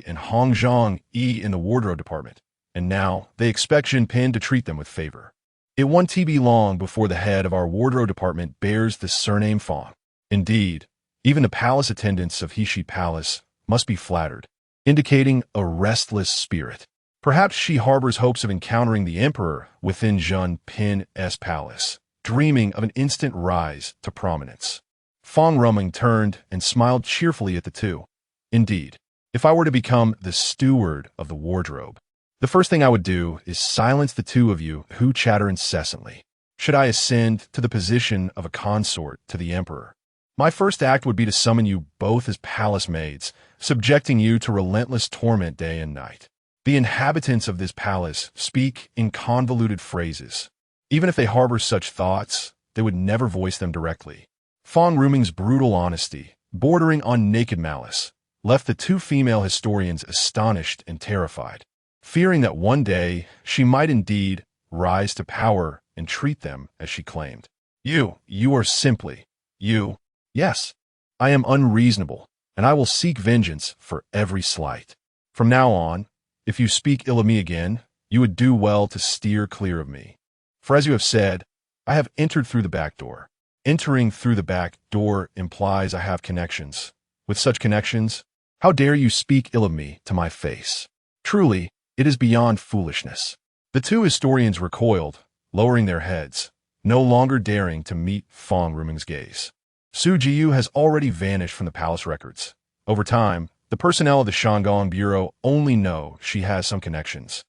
S1: and Hong Zhang in the wardrobe department, and now they expect Jinping to treat them with favor. It won't be long before the head of our wardrobe department bears the surname Fang. Indeed, even the palace attendants of Heshi Palace must be flattered, indicating a restless spirit. Perhaps she harbors hopes of encountering the emperor within Jinping's palace, dreaming of an instant rise to prominence. Fang Rumeng turned and smiled cheerfully at the two. Indeed, if I were to become the steward of the wardrobe, the first thing I would do is silence the two of you who chatter incessantly. Should I ascend to the position of a consort to the emperor, my first act would be to summon you both as palace maids, subjecting you to relentless torment day and night. The inhabitants of this palace speak in convoluted phrases. Even if they harbor such thoughts, they would never voice them directly. Fang Rumeng's brutal honesty, bordering on naked malice, left the two female historians astonished and terrified, fearing that one day she might indeed rise to power and treat them as she claimed. You are simply, you. Yes, I am unreasonable, and I will seek vengeance for every slight. From now on, if you speak ill of me again, you would do well to steer clear of me. For as you have said, I have entered through the back door. Entering through the back door implies I have connections. With such connections, how dare you speak ill of me to my face? Truly, it is beyond foolishness. The two historians recoiled, lowering their heads, no longer daring to meet Fang Rumeng's gaze. Su Jiu has already vanished from the palace records. Over time, the personnel of the Shandong Bureau only know she has some connections,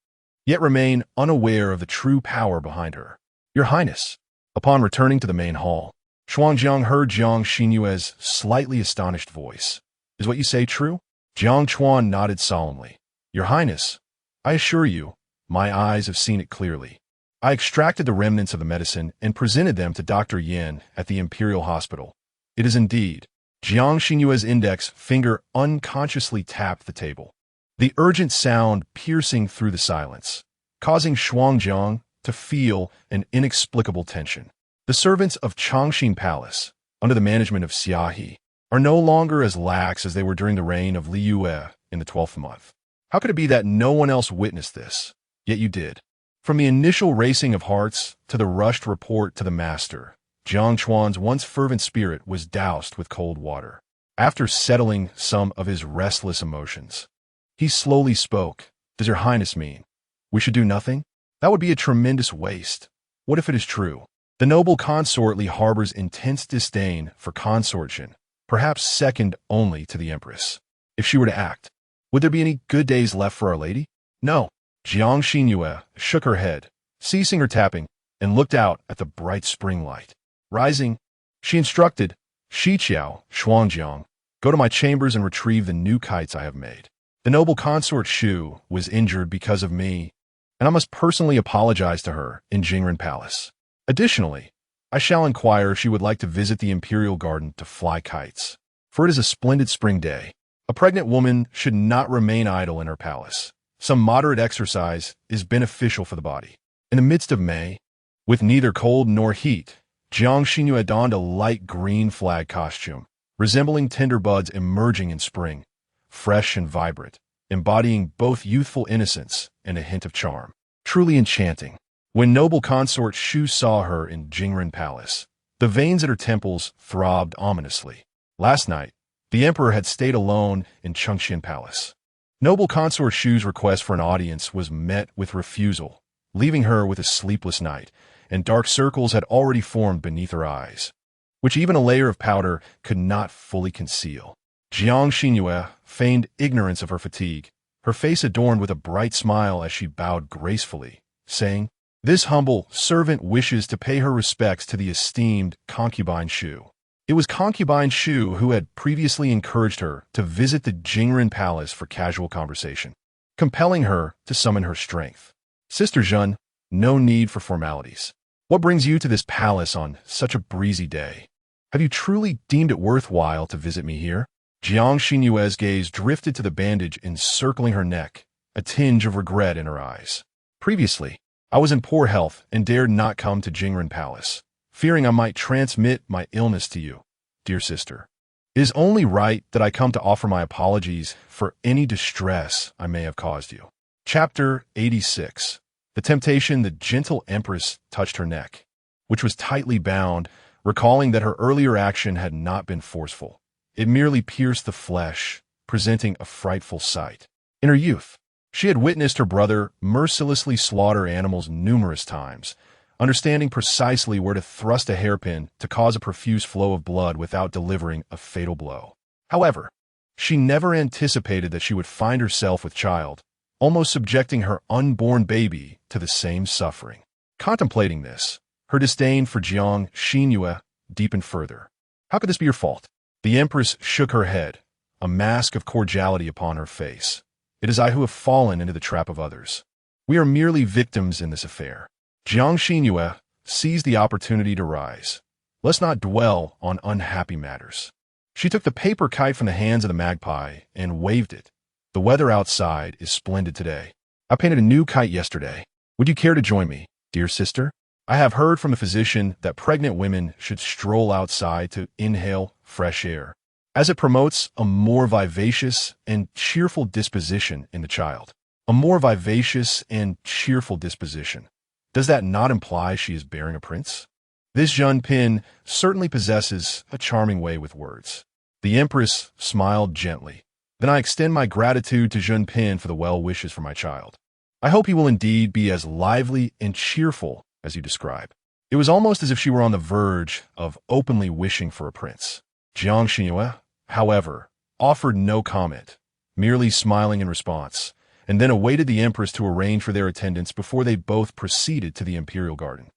S1: yet remain unaware of the true power behind her. Your Highness. Upon returning to the main hall, Xuanjiang heard Jiang Xinru's slightly astonished voice. Is what you say true? Jiang Chuan nodded solemnly. Your Highness, I assure you, my eyes have seen it clearly. I extracted the remnants of the medicine and presented them to Dr. Yin at the Imperial Hospital. It is indeed. Jiang Xinru's index finger unconsciously tapped the table, the urgent sound piercing through the silence, causing Xuanjiang to feel an inexplicable tension. The servants of Changxin Palace, under the management of Xiahe, are no longer as lax as they were during the reign of Li Yue in the 12th month. How could it be that no one else witnessed this? Yet you did. From the initial racing of hearts to the rushed report to the master, Jiang Chuan's once fervent spirit was doused with cold water. After settling some of his restless emotions, he slowly spoke. Does your Highness mean we should do nothing? That would be a tremendous waste. What if it is true? The noble consortly harbors intense disdain for consortion, perhaps second only to the Empress. If she were to act, would there be any good days left for Our Lady? No. Jiang Xinru shook her head, ceasing her tapping, and looked out at the bright spring light. Rising, she instructed, Shiqiao, Xuanjiang, go to my chambers and retrieve the new kites I have made. The noble consort Shu was injured because of me, and I must personally apologize to her in Jingren Palace. Additionally, I shall inquire if she would like to visit the imperial garden to fly kites, for it is a splendid spring day. A pregnant woman should not remain idle in her palace. Some moderate exercise is beneficial for the body. In the midst of May, with neither cold nor heat, Jiang Xinru donned a light green flag costume, resembling tender buds emerging in spring, fresh and vibrant, embodying both youthful innocence and a hint of charm. Truly enchanting. When noble consort Shu saw her in Jingren Palace, the veins at her temples throbbed ominously. Last night, the emperor had stayed alone in Chengxian Palace. Noble consort Shu's request for an audience was met with refusal, leaving her with a sleepless night, and dark circles had already formed beneath her eyes, which even a layer of powder could not fully conceal. Jiang Xinru feigned ignorance of her fatigue, her face adorned with a bright smile as she bowed gracefully, saying, This humble servant wishes to pay her respects to the esteemed Concubine Shu. It was Concubine Shu who had previously encouraged her to visit the Jingren Palace for casual conversation, compelling her to summon her strength. Sister Zhen, no need for formalities. What brings you to this palace on such a breezy day? Have you truly deemed it worthwhile to visit me here? Jiang Xinyue's gaze drifted to the bandage encircling her neck, a tinge of regret in her eyes. Previously, I was in poor health and dared not come to Jingren Palace, fearing I might transmit my illness to you, dear sister. It is only right that I come to offer my apologies for any distress I may have caused you. Chapter 86. The temptation. The gentle empress touched her neck, which was tightly bound, recalling that her earlier action had not been forceful. It merely pierced the flesh, presenting a frightful sight. In her youth, she had witnessed her brother mercilessly slaughter animals numerous times, understanding precisely where to thrust a hairpin to cause a profuse flow of blood without delivering a fatal blow. However, she never anticipated that she would find herself with child, almost subjecting her unborn baby to the same suffering. Contemplating this, her disdain for Jiang Xinru deepened further. How could this be your fault? The empress shook her head, a mask of cordiality upon her face. It is I who have fallen into the trap of others. We are merely victims in this affair. Jiang Xinru seized the opportunity to rise. Let's not dwell on unhappy matters. She took the paper kite from the hands of the magpie and waved it. The weather outside is splendid today. I painted a new kite yesterday. Would you care to join me, dear sister? I have heard from the physician that pregnant women should stroll outside to inhale fresh air, as it promotes a more vivacious and cheerful disposition in the child. A more vivacious and cheerful disposition. Does that not imply she is bearing a prince? This Zhen Pin certainly possesses a charming way with words. The empress smiled gently. Then I extend my gratitude to Zhen Pin for the well wishes for my child. I hope he will indeed be as lively and cheerful as you describe. It was almost as if she were on the verge of openly wishing for a prince. Jiang Xinru, however, offered no comment, merely smiling in response, and then awaited the empress to arrange for their attendance before they both proceeded to the imperial garden.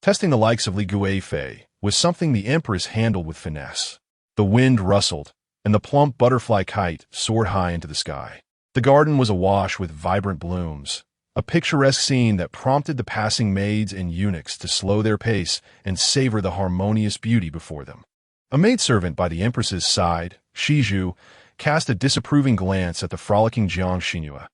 S1: Testing the likes of Li Guifei was something the empress handled with finesse. The wind rustled, and the plump butterfly kite soared high into the sky. The garden was awash with vibrant blooms, a picturesque scene that prompted the passing maids and eunuchs to slow their pace and savor the harmonious beauty before them. A maidservant by the empress's side, Shizhu, cast a disapproving glance at the frolicking Jiang Xinru.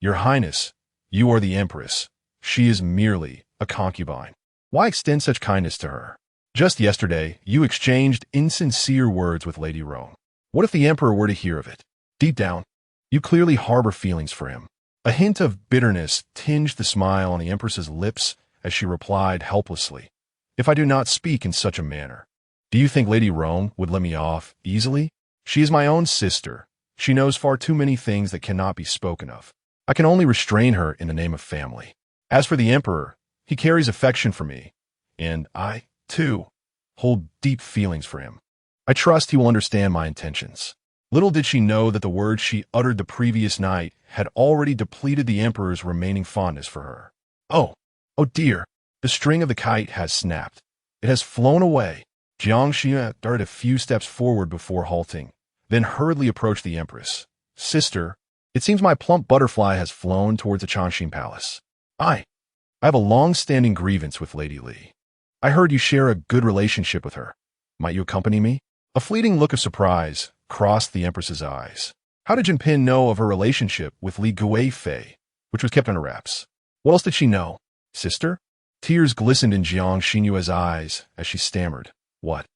S1: Your Highness, you are the empress. She is merely a concubine. Why extend such kindness to her? Just yesterday, you exchanged insincere words with Lady Rong. What if the emperor were to hear of it? Deep down, you clearly harbor feelings for him. A hint of bitterness tinged the smile on the empress's lips as she replied helplessly. If I do not speak in such a manner, do you think Lady Rong would let me off easily? She is my own sister. She knows far too many things that cannot be spoken of. I can only restrain her in the name of family. As for the emperor, he carries affection for me, and I, too, hold deep feelings for him. I trust he will understand my intentions. Little did she know that the words she uttered the previous night had already depleted the emperor's remaining fondness for her. Oh dear, the string of the kite has snapped. It has flown away. Jiang Xinru darted a few steps forward before halting, then hurriedly approached the empress. Sister, it seems my plump butterfly has flown towards the Changxin Palace. I have a long-standing grievance with Lady Li. I heard you share a good relationship with her. Might you accompany me? A fleeting look of surprise crossed the empress's eyes. How did Zhen Pin know of her relationship with Li Guifei, which was kept under wraps? What else did she know? Sister? Tears glistened in Jiang Xinru's eyes as she stammered. What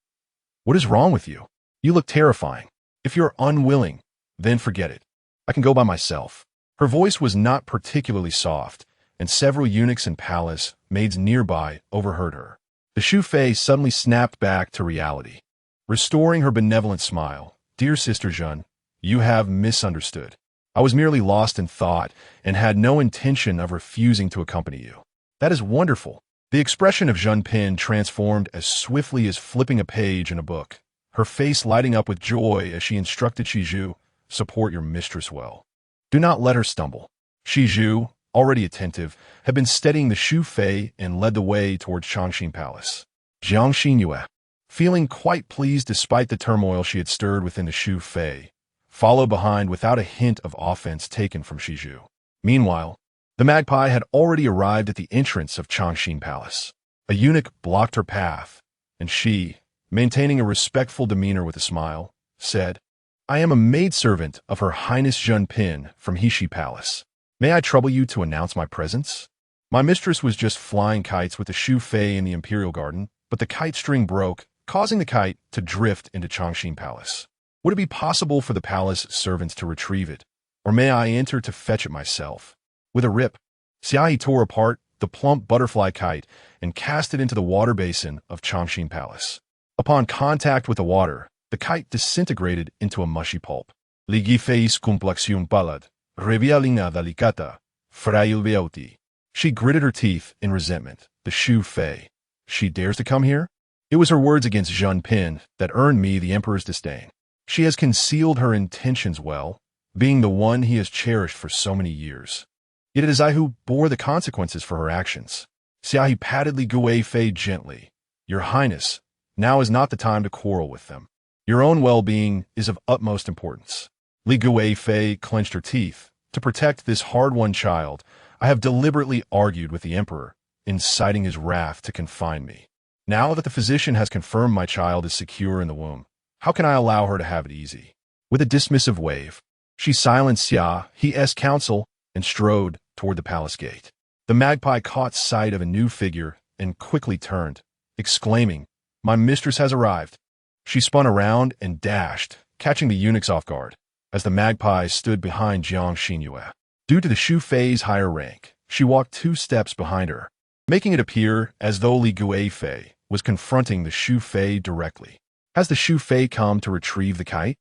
S1: is wrong with you? You look terrifying. If you're unwilling, then forget it. I can go by myself. Her voice was not particularly soft, and several eunuchs and palace maids nearby overheard her. The Shu Fei suddenly snapped back to reality. Restoring her benevolent smile, Dear Sister Zhen, you have misunderstood. I was merely lost in thought and had no intention of refusing to accompany you. That is wonderful. The expression of Zhen Pin transformed as swiftly as flipping a page in a book, her face lighting up with joy as she instructed Shizhu, support your mistress well. Do not let her stumble. Shizhu, already attentive, had been steadying the Shu Fei and led the way towards Changxin Palace. Jiang Xinru, feeling quite pleased despite the turmoil she had stirred within the Shu Fei, followed behind without a hint of offense taken from Shizhu. Meanwhile, the magpie had already arrived at the entrance of Changxin Palace. A eunuch blocked her path, and she, maintaining a respectful demeanor with a smile, said, I am a maidservant of Her Highness Junpin from Heshi Palace. May I trouble you to announce my presence? My mistress was just flying kites with the Shu Fei in the imperial garden, but the kite string broke, causing the kite to drift into Chongqing Palace. Would it be possible for the palace servants to retrieve it, or may I enter to fetch it myself? With a rip, Xiaohe tore apart the plump butterfly kite and cast it into the water basin of Chongqing Palace. Upon contact with the water, the kite disintegrated into a mushy pulp. Ligi feis complexion pallid, revialina delicata, frail beauty. She gritted her teeth in resentment. The Shu Fei. She dares to come here? It was her words against Junpin that earned me the emperor's disdain. She has concealed her intentions well, being the one he has cherished for so many years. Yet it is I who bore the consequences for her actions. Xiaohe patted Li Guifei gently. Your Highness, now is not the time to quarrel with them. Your own well-being is of utmost importance. Li Guifei clenched her teeth. To protect this hard-won child, I have deliberately argued with the emperor, inciting his wrath to confine me. Now that the physician has confirmed my child is secure in the womb, how can I allow her to have it easy? With a dismissive wave, she silenced Xiaohe's counsel and strode toward the palace gate. The magpie caught sight of a new figure and quickly turned, exclaiming, My mistress has arrived. She spun around and dashed, catching the eunuchs off guard, as the magpie stood behind Jiang Xinru. Due to the Shu Fei's higher rank, she walked 2 steps behind her, making it appear as though Li Guifei was confronting the Shu Fei directly. Has the Shu Fei come to retrieve the kite?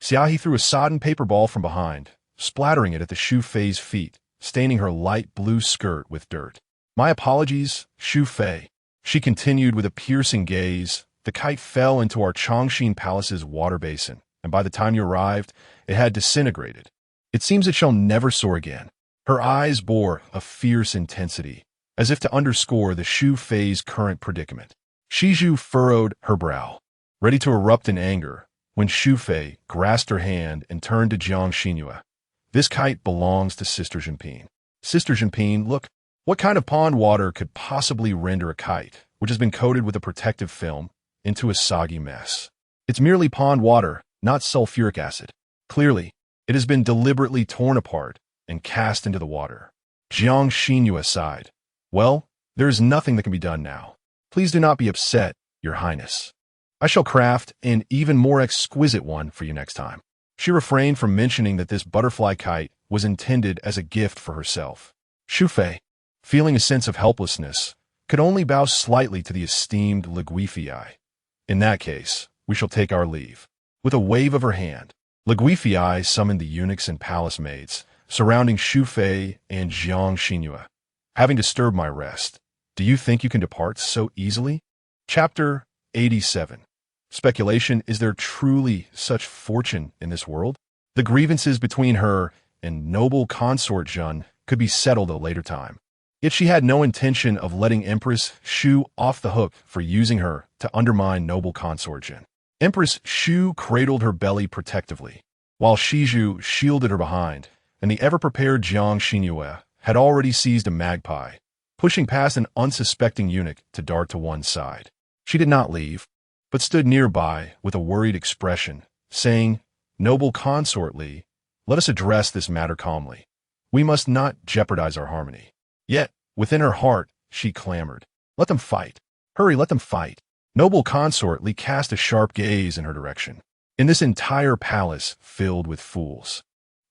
S1: Xiaohe threw a sodden paper ball from behind, splattering it at the Shu Fei's feet, staining her light blue skirt with dirt. My apologies, Shu Fei. She continued with a piercing gaze. The kite fell into our Chongqing Palace's water basin, and by the time you arrived, it had disintegrated. It seems it shall never soar again. Her eyes bore a fierce intensity, as if to underscore the Shu Fei's current predicament. Shizhu furrowed her brow, ready to erupt in anger, when Shu Fei grasped her hand and turned to Jiang Xinru. This kite belongs to Sister Jinping. Sister Jinping, look, what kind of pond water could possibly render a kite, which has been coated with a protective film, into a soggy mess? It's merely pond water, not sulfuric acid. Clearly, it has been deliberately torn apart and cast into the water. Jiang Xinru sighed. Well, there is nothing that can be done now. Please do not be upset, Your Highness. I shall craft an even more exquisite one for you next time. She refrained from mentioning that this butterfly kite was intended as a gift for herself. Shu Fei, feeling a sense of helplessness, could only bow slightly to the esteemed Li Guifei. In that case, we shall take our leave. With a wave of her hand, Li Guifei summoned the eunuchs and palace maids, surrounding Shu Fei and Jiang Xinru. Having disturbed my rest, do you think you can depart so easily? Chapter 87. Speculation, is there truly such fortune in this world? The grievances between her and noble consort Jun could be settled at a later time. Yet she had no intention of letting Empress Shu off the hook for using her to undermine noble consort Jun. Empress Shu cradled her belly protectively, while Shizhu shielded her behind, and the ever-prepared Jiang Xinru had already seized a magpie, pushing past an unsuspecting eunuch to dart to one side. She did not leave, but stood nearby with a worried expression, saying, Noble consort Li, let us address this matter calmly. We must not jeopardize our harmony. Yet, within her heart, she clamored, Let them fight. Hurry, let them fight. Noble consort Li cast a sharp gaze in her direction. In this entire palace filled with fools,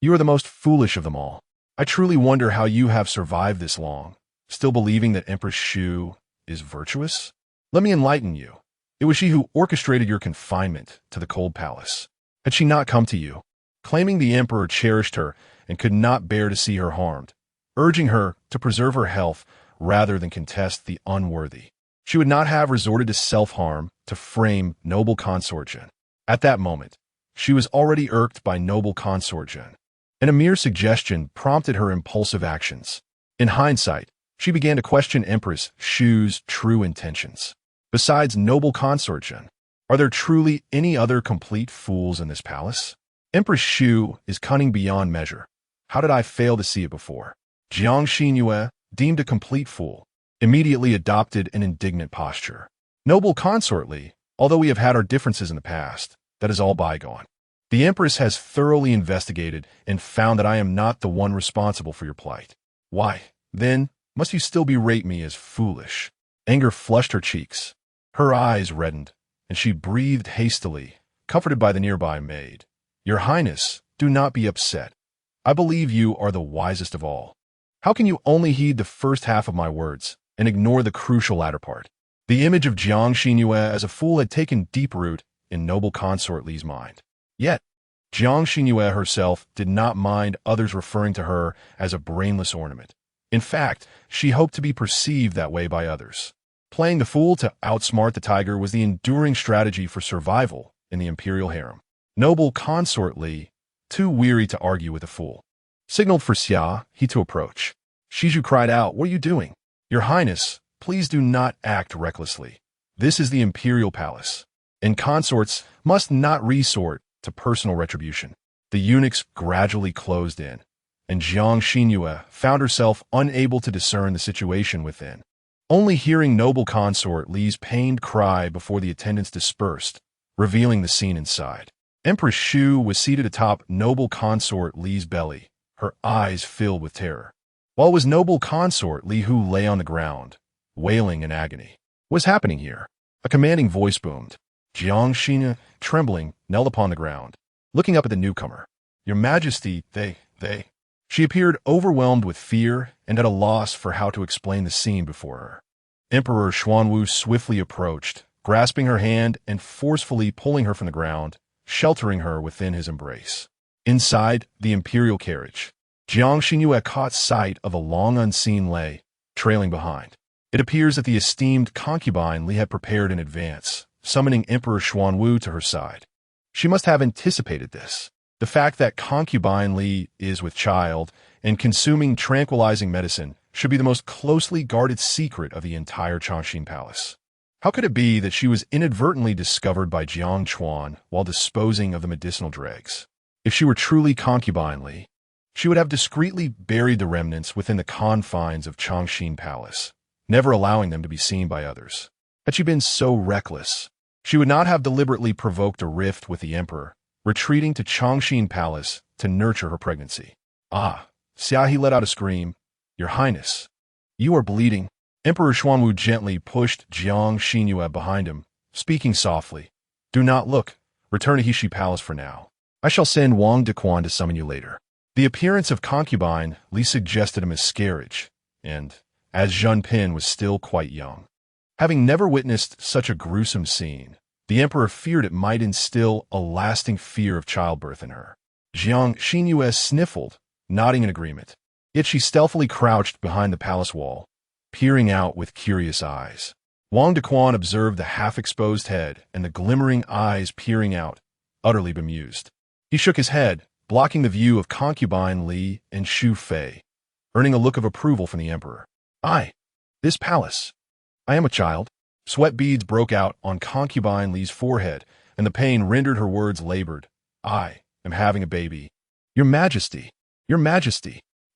S1: you are the most foolish of them all. I truly wonder how you have survived this long, still believing that Empress Shu is virtuous? Let me enlighten you. It was she who orchestrated your confinement to the cold palace. Had she not come to you, claiming the emperor cherished her and could not bear to see her harmed, urging her to preserve her health rather than contest the unworthy, she would not have resorted to self-harm to frame noble consort Jun. At that moment, she was already irked by noble consort Jun, and a mere suggestion prompted her impulsive actions. In hindsight, she began to question Empress Shu's true intentions. Besides noble consort Jun, are there truly any other complete fools in this palace? Empress Shu is cunning beyond measure. How did I fail to see it before? Jiang Xinru, deemed a complete fool, immediately adopted an indignant posture. Noble consort Li, Although we have had our differences in the past, that is all bygone. The Empress has thoroughly investigated and found that I am not the one responsible for your plight. Why, then, must you still berate me as foolish? Anger flushed her cheeks. Her eyes reddened, and she breathed hastily, comforted by the nearby maid. Your Highness, do not be upset. I believe you are the wisest of all. How can you only heed the first half of my words and ignore the crucial latter part? The image of Jiang Xinru as a fool had taken deep root in noble consort Li's mind. Yet, Jiang Xinru herself did not mind others referring to her as a brainless ornament. In fact, she hoped to be perceived that way by others. Playing the fool to outsmart the tiger was the enduring strategy for survival in the imperial harem. Noble consort Li, too weary to argue with the fool, signaled for He to approach. Shiju cried out, "What are you doing? Your Highness, please do not act recklessly. This is the imperial palace, and consorts must not resort to personal retribution." The eunuchs gradually closed in, and Jiang Xinru found herself unable to discern the situation within. Only hearing noble consort Li's pained cry before the attendants dispersed, revealing the scene inside. Empress Xu was seated atop noble consort Li's belly, her eyes filled with terror, while it was noble consort Li who lay on the ground, wailing in agony. What was happening here? A commanding voice boomed. Jiang Xinru, trembling, knelt upon the ground, looking up at the newcomer. "Your Majesty, they... She appeared overwhelmed with fear and at a loss for how to explain the scene before her. Emperor Xuanwu swiftly approached, grasping her hand and forcefully pulling her from the ground, sheltering her within his embrace. Inside the imperial carriage, Jiang Xinru caught sight of a long unseen lei trailing behind. It appears that the esteemed concubine Li had prepared in advance, summoning Emperor Xuanwu to her side. She must have anticipated this. The fact that Concubine Li is with child and consuming tranquilizing medicine should be the most closely guarded secret of the entire Changxin Palace. How could it be that she was inadvertently discovered by Jiang Chuan while disposing of the medicinal dregs? If she were truly Concubine Li, she would have discreetly buried the remnants within the confines of Changxin Palace, never allowing them to be seen by others. Had she been so reckless, she would not have deliberately provoked a rift with the emperor, retreating to Changxin Palace to nurture her pregnancy. "Ah!" Xiaohe let out a scream. "Your Highness, you are bleeding." Emperor Xuanwu gently pushed Jiang Xinru behind him, speaking softly. "Do not look. Return to Heshi Palace for now. I shall send Wang Dequan to summon you later." The appearance of Concubine Li suggested a miscarriage, and, as Zhen Pin was still quite young, having never witnessed such a gruesome scene, the emperor feared it might instill a lasting fear of childbirth in her. Jiang Xinru sniffled, nodding in agreement. Yet she stealthily crouched behind the palace wall, peering out with curious eyes. Wang Dequan observed the half-exposed head and the glimmering eyes peering out, utterly bemused. He shook his head, blocking the view of Concubine Li and Shu Fei, earning a look of approval from the emperor. This palace. I am a child." Sweat beads broke out on Concubine Li's forehead, and the pain rendered her words labored. "I am having a baby. Your Majesty,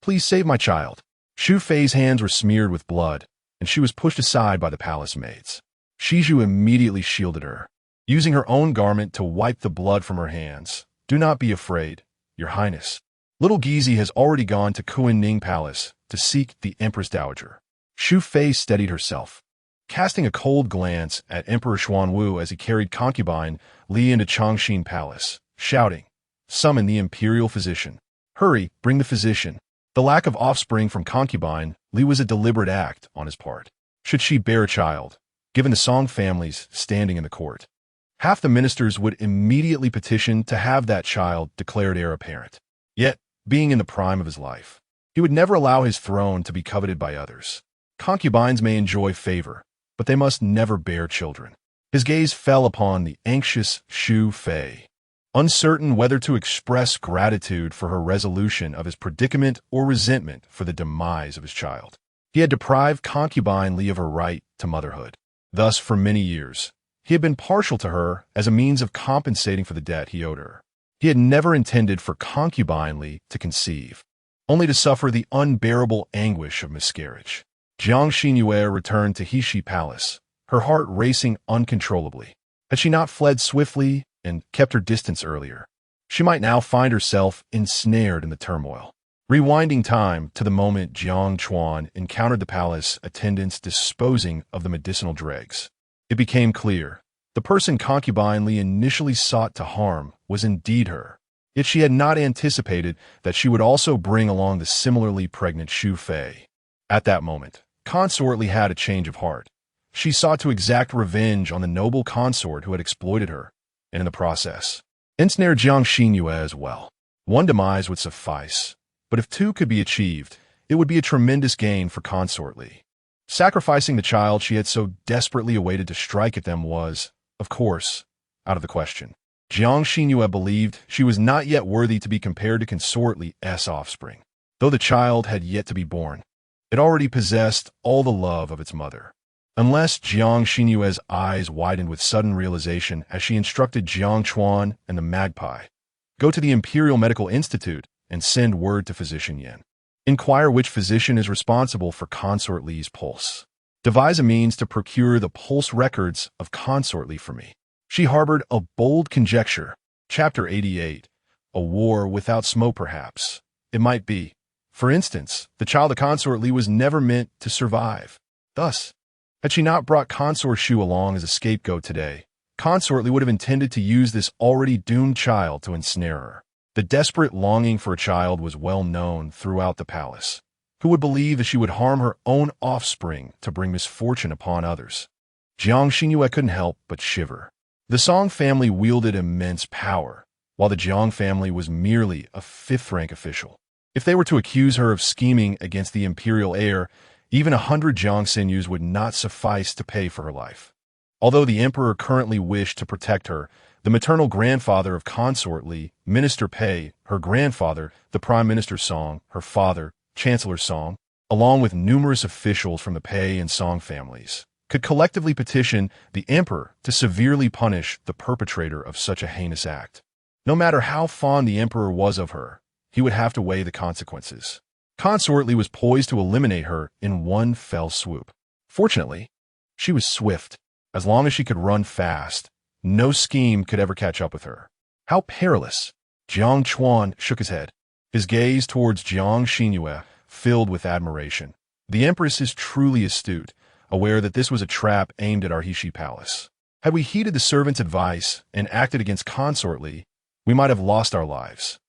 S1: please save my child." Shu Fei's hands were smeared with blood, and she was pushed aside by the palace maids. Shiju immediately shielded her, using her own garment to wipe the blood from her hands. "Do not be afraid, Your Highness. Little Gizi has already gone to Kuan-Ning Palace to seek the Empress Dowager." Shu Fei steadied herself, casting a cold glance at Emperor Xuanwu as he carried Concubine Li into Changxin Palace, shouting, "Summon the imperial physician. Hurry, bring the physician." The lack of offspring from Concubine Li was a deliberate act on his part. Should she bear a child, given the Song families standing in the court, half the ministers would immediately petition to have that child declared heir apparent. Yet, being in the prime of his life, he would never allow his throne to be coveted by others. Concubines may enjoy favor, but they must never bear children. His gaze fell upon the anxious Shu Fei, uncertain whether to express gratitude for her resolution of his predicament or resentment for the demise of his child. He had deprived Concubine Li of her right to motherhood. Thus, for many years, he had been partial to her as a means of compensating for the debt he owed her. He had never intended for Concubine Li to conceive, only to suffer the unbearable anguish of miscarriage. Jiang Xinru returned to Heshi Palace, her heart racing uncontrollably. Had she not fled swiftly and kept her distance earlier, she might now find herself ensnared in the turmoil. Rewinding time to the moment Jiang Chuan encountered the palace attendants disposing of the medicinal dregs, it became clear the person Concubine Li initially sought to harm was indeed her. Yet she had not anticipated that she would also bring along the similarly pregnant Xu Fei. At that moment, Consort Li had a change of heart. She sought to exact revenge on the noble consort who had exploited her, and in the process, ensnare Jiang Xinru as well. One demise would suffice, but if two could be achieved, it would be a tremendous gain for Consort Li. Sacrificing the child she had so desperately awaited to strike at them was, of course, out of the question. Jiang Xinru believed she was not yet worthy to be compared to Consort Li's offspring. Though the child had yet to be born, it already possessed all the love of its mother. Unless Jiang Xinru's eyes widened with sudden realization as she instructed Jiang Chuan and the magpie, go to the Imperial Medical Institute and send word to Physician Yan. Inquire which physician is responsible for Consort Li's pulse. Devise a means to procure the pulse records of Consort Li for me. She harbored a bold conjecture. Chapter 88. A war without smoke, perhaps. It might be. For instance, the child of Consort Li was never meant to survive. Thus, had she not brought Consort Xu along as a scapegoat today, Consort Li would have intended to use this already doomed child to ensnare her. The desperate longing for a child was well known throughout the palace. Who would believe that she would harm her own offspring to bring misfortune upon others? Jiang Xinru couldn't help but shiver. The Song family wielded immense power, while the Jiang family was merely a fifth-rank official. If they were to accuse her of scheming against the imperial heir, even 100 Jiang Xinrus would not suffice to pay for her life. Although the emperor currently wished to protect her, the maternal grandfather of Consort Li, Minister Pei, her grandfather, the Prime Minister Song, her father, Chancellor Song, along with numerous officials from the Pei and Song families, could collectively petition the emperor to severely punish the perpetrator of such a heinous act. No matter how fond the emperor was of her, he would have to weigh the consequences. Consort Li was poised to eliminate her in one fell swoop. Fortunately, she was swift. As long as she could run fast, no scheme could ever catch up with her. How perilous! Jiang Chuan shook his head, his gaze towards Jiang Xinru filled with admiration. The empress is truly astute, aware that this was a trap aimed at our Heishi palace. Had we heeded the servant's advice and acted against Consort Li, we might have lost our lives.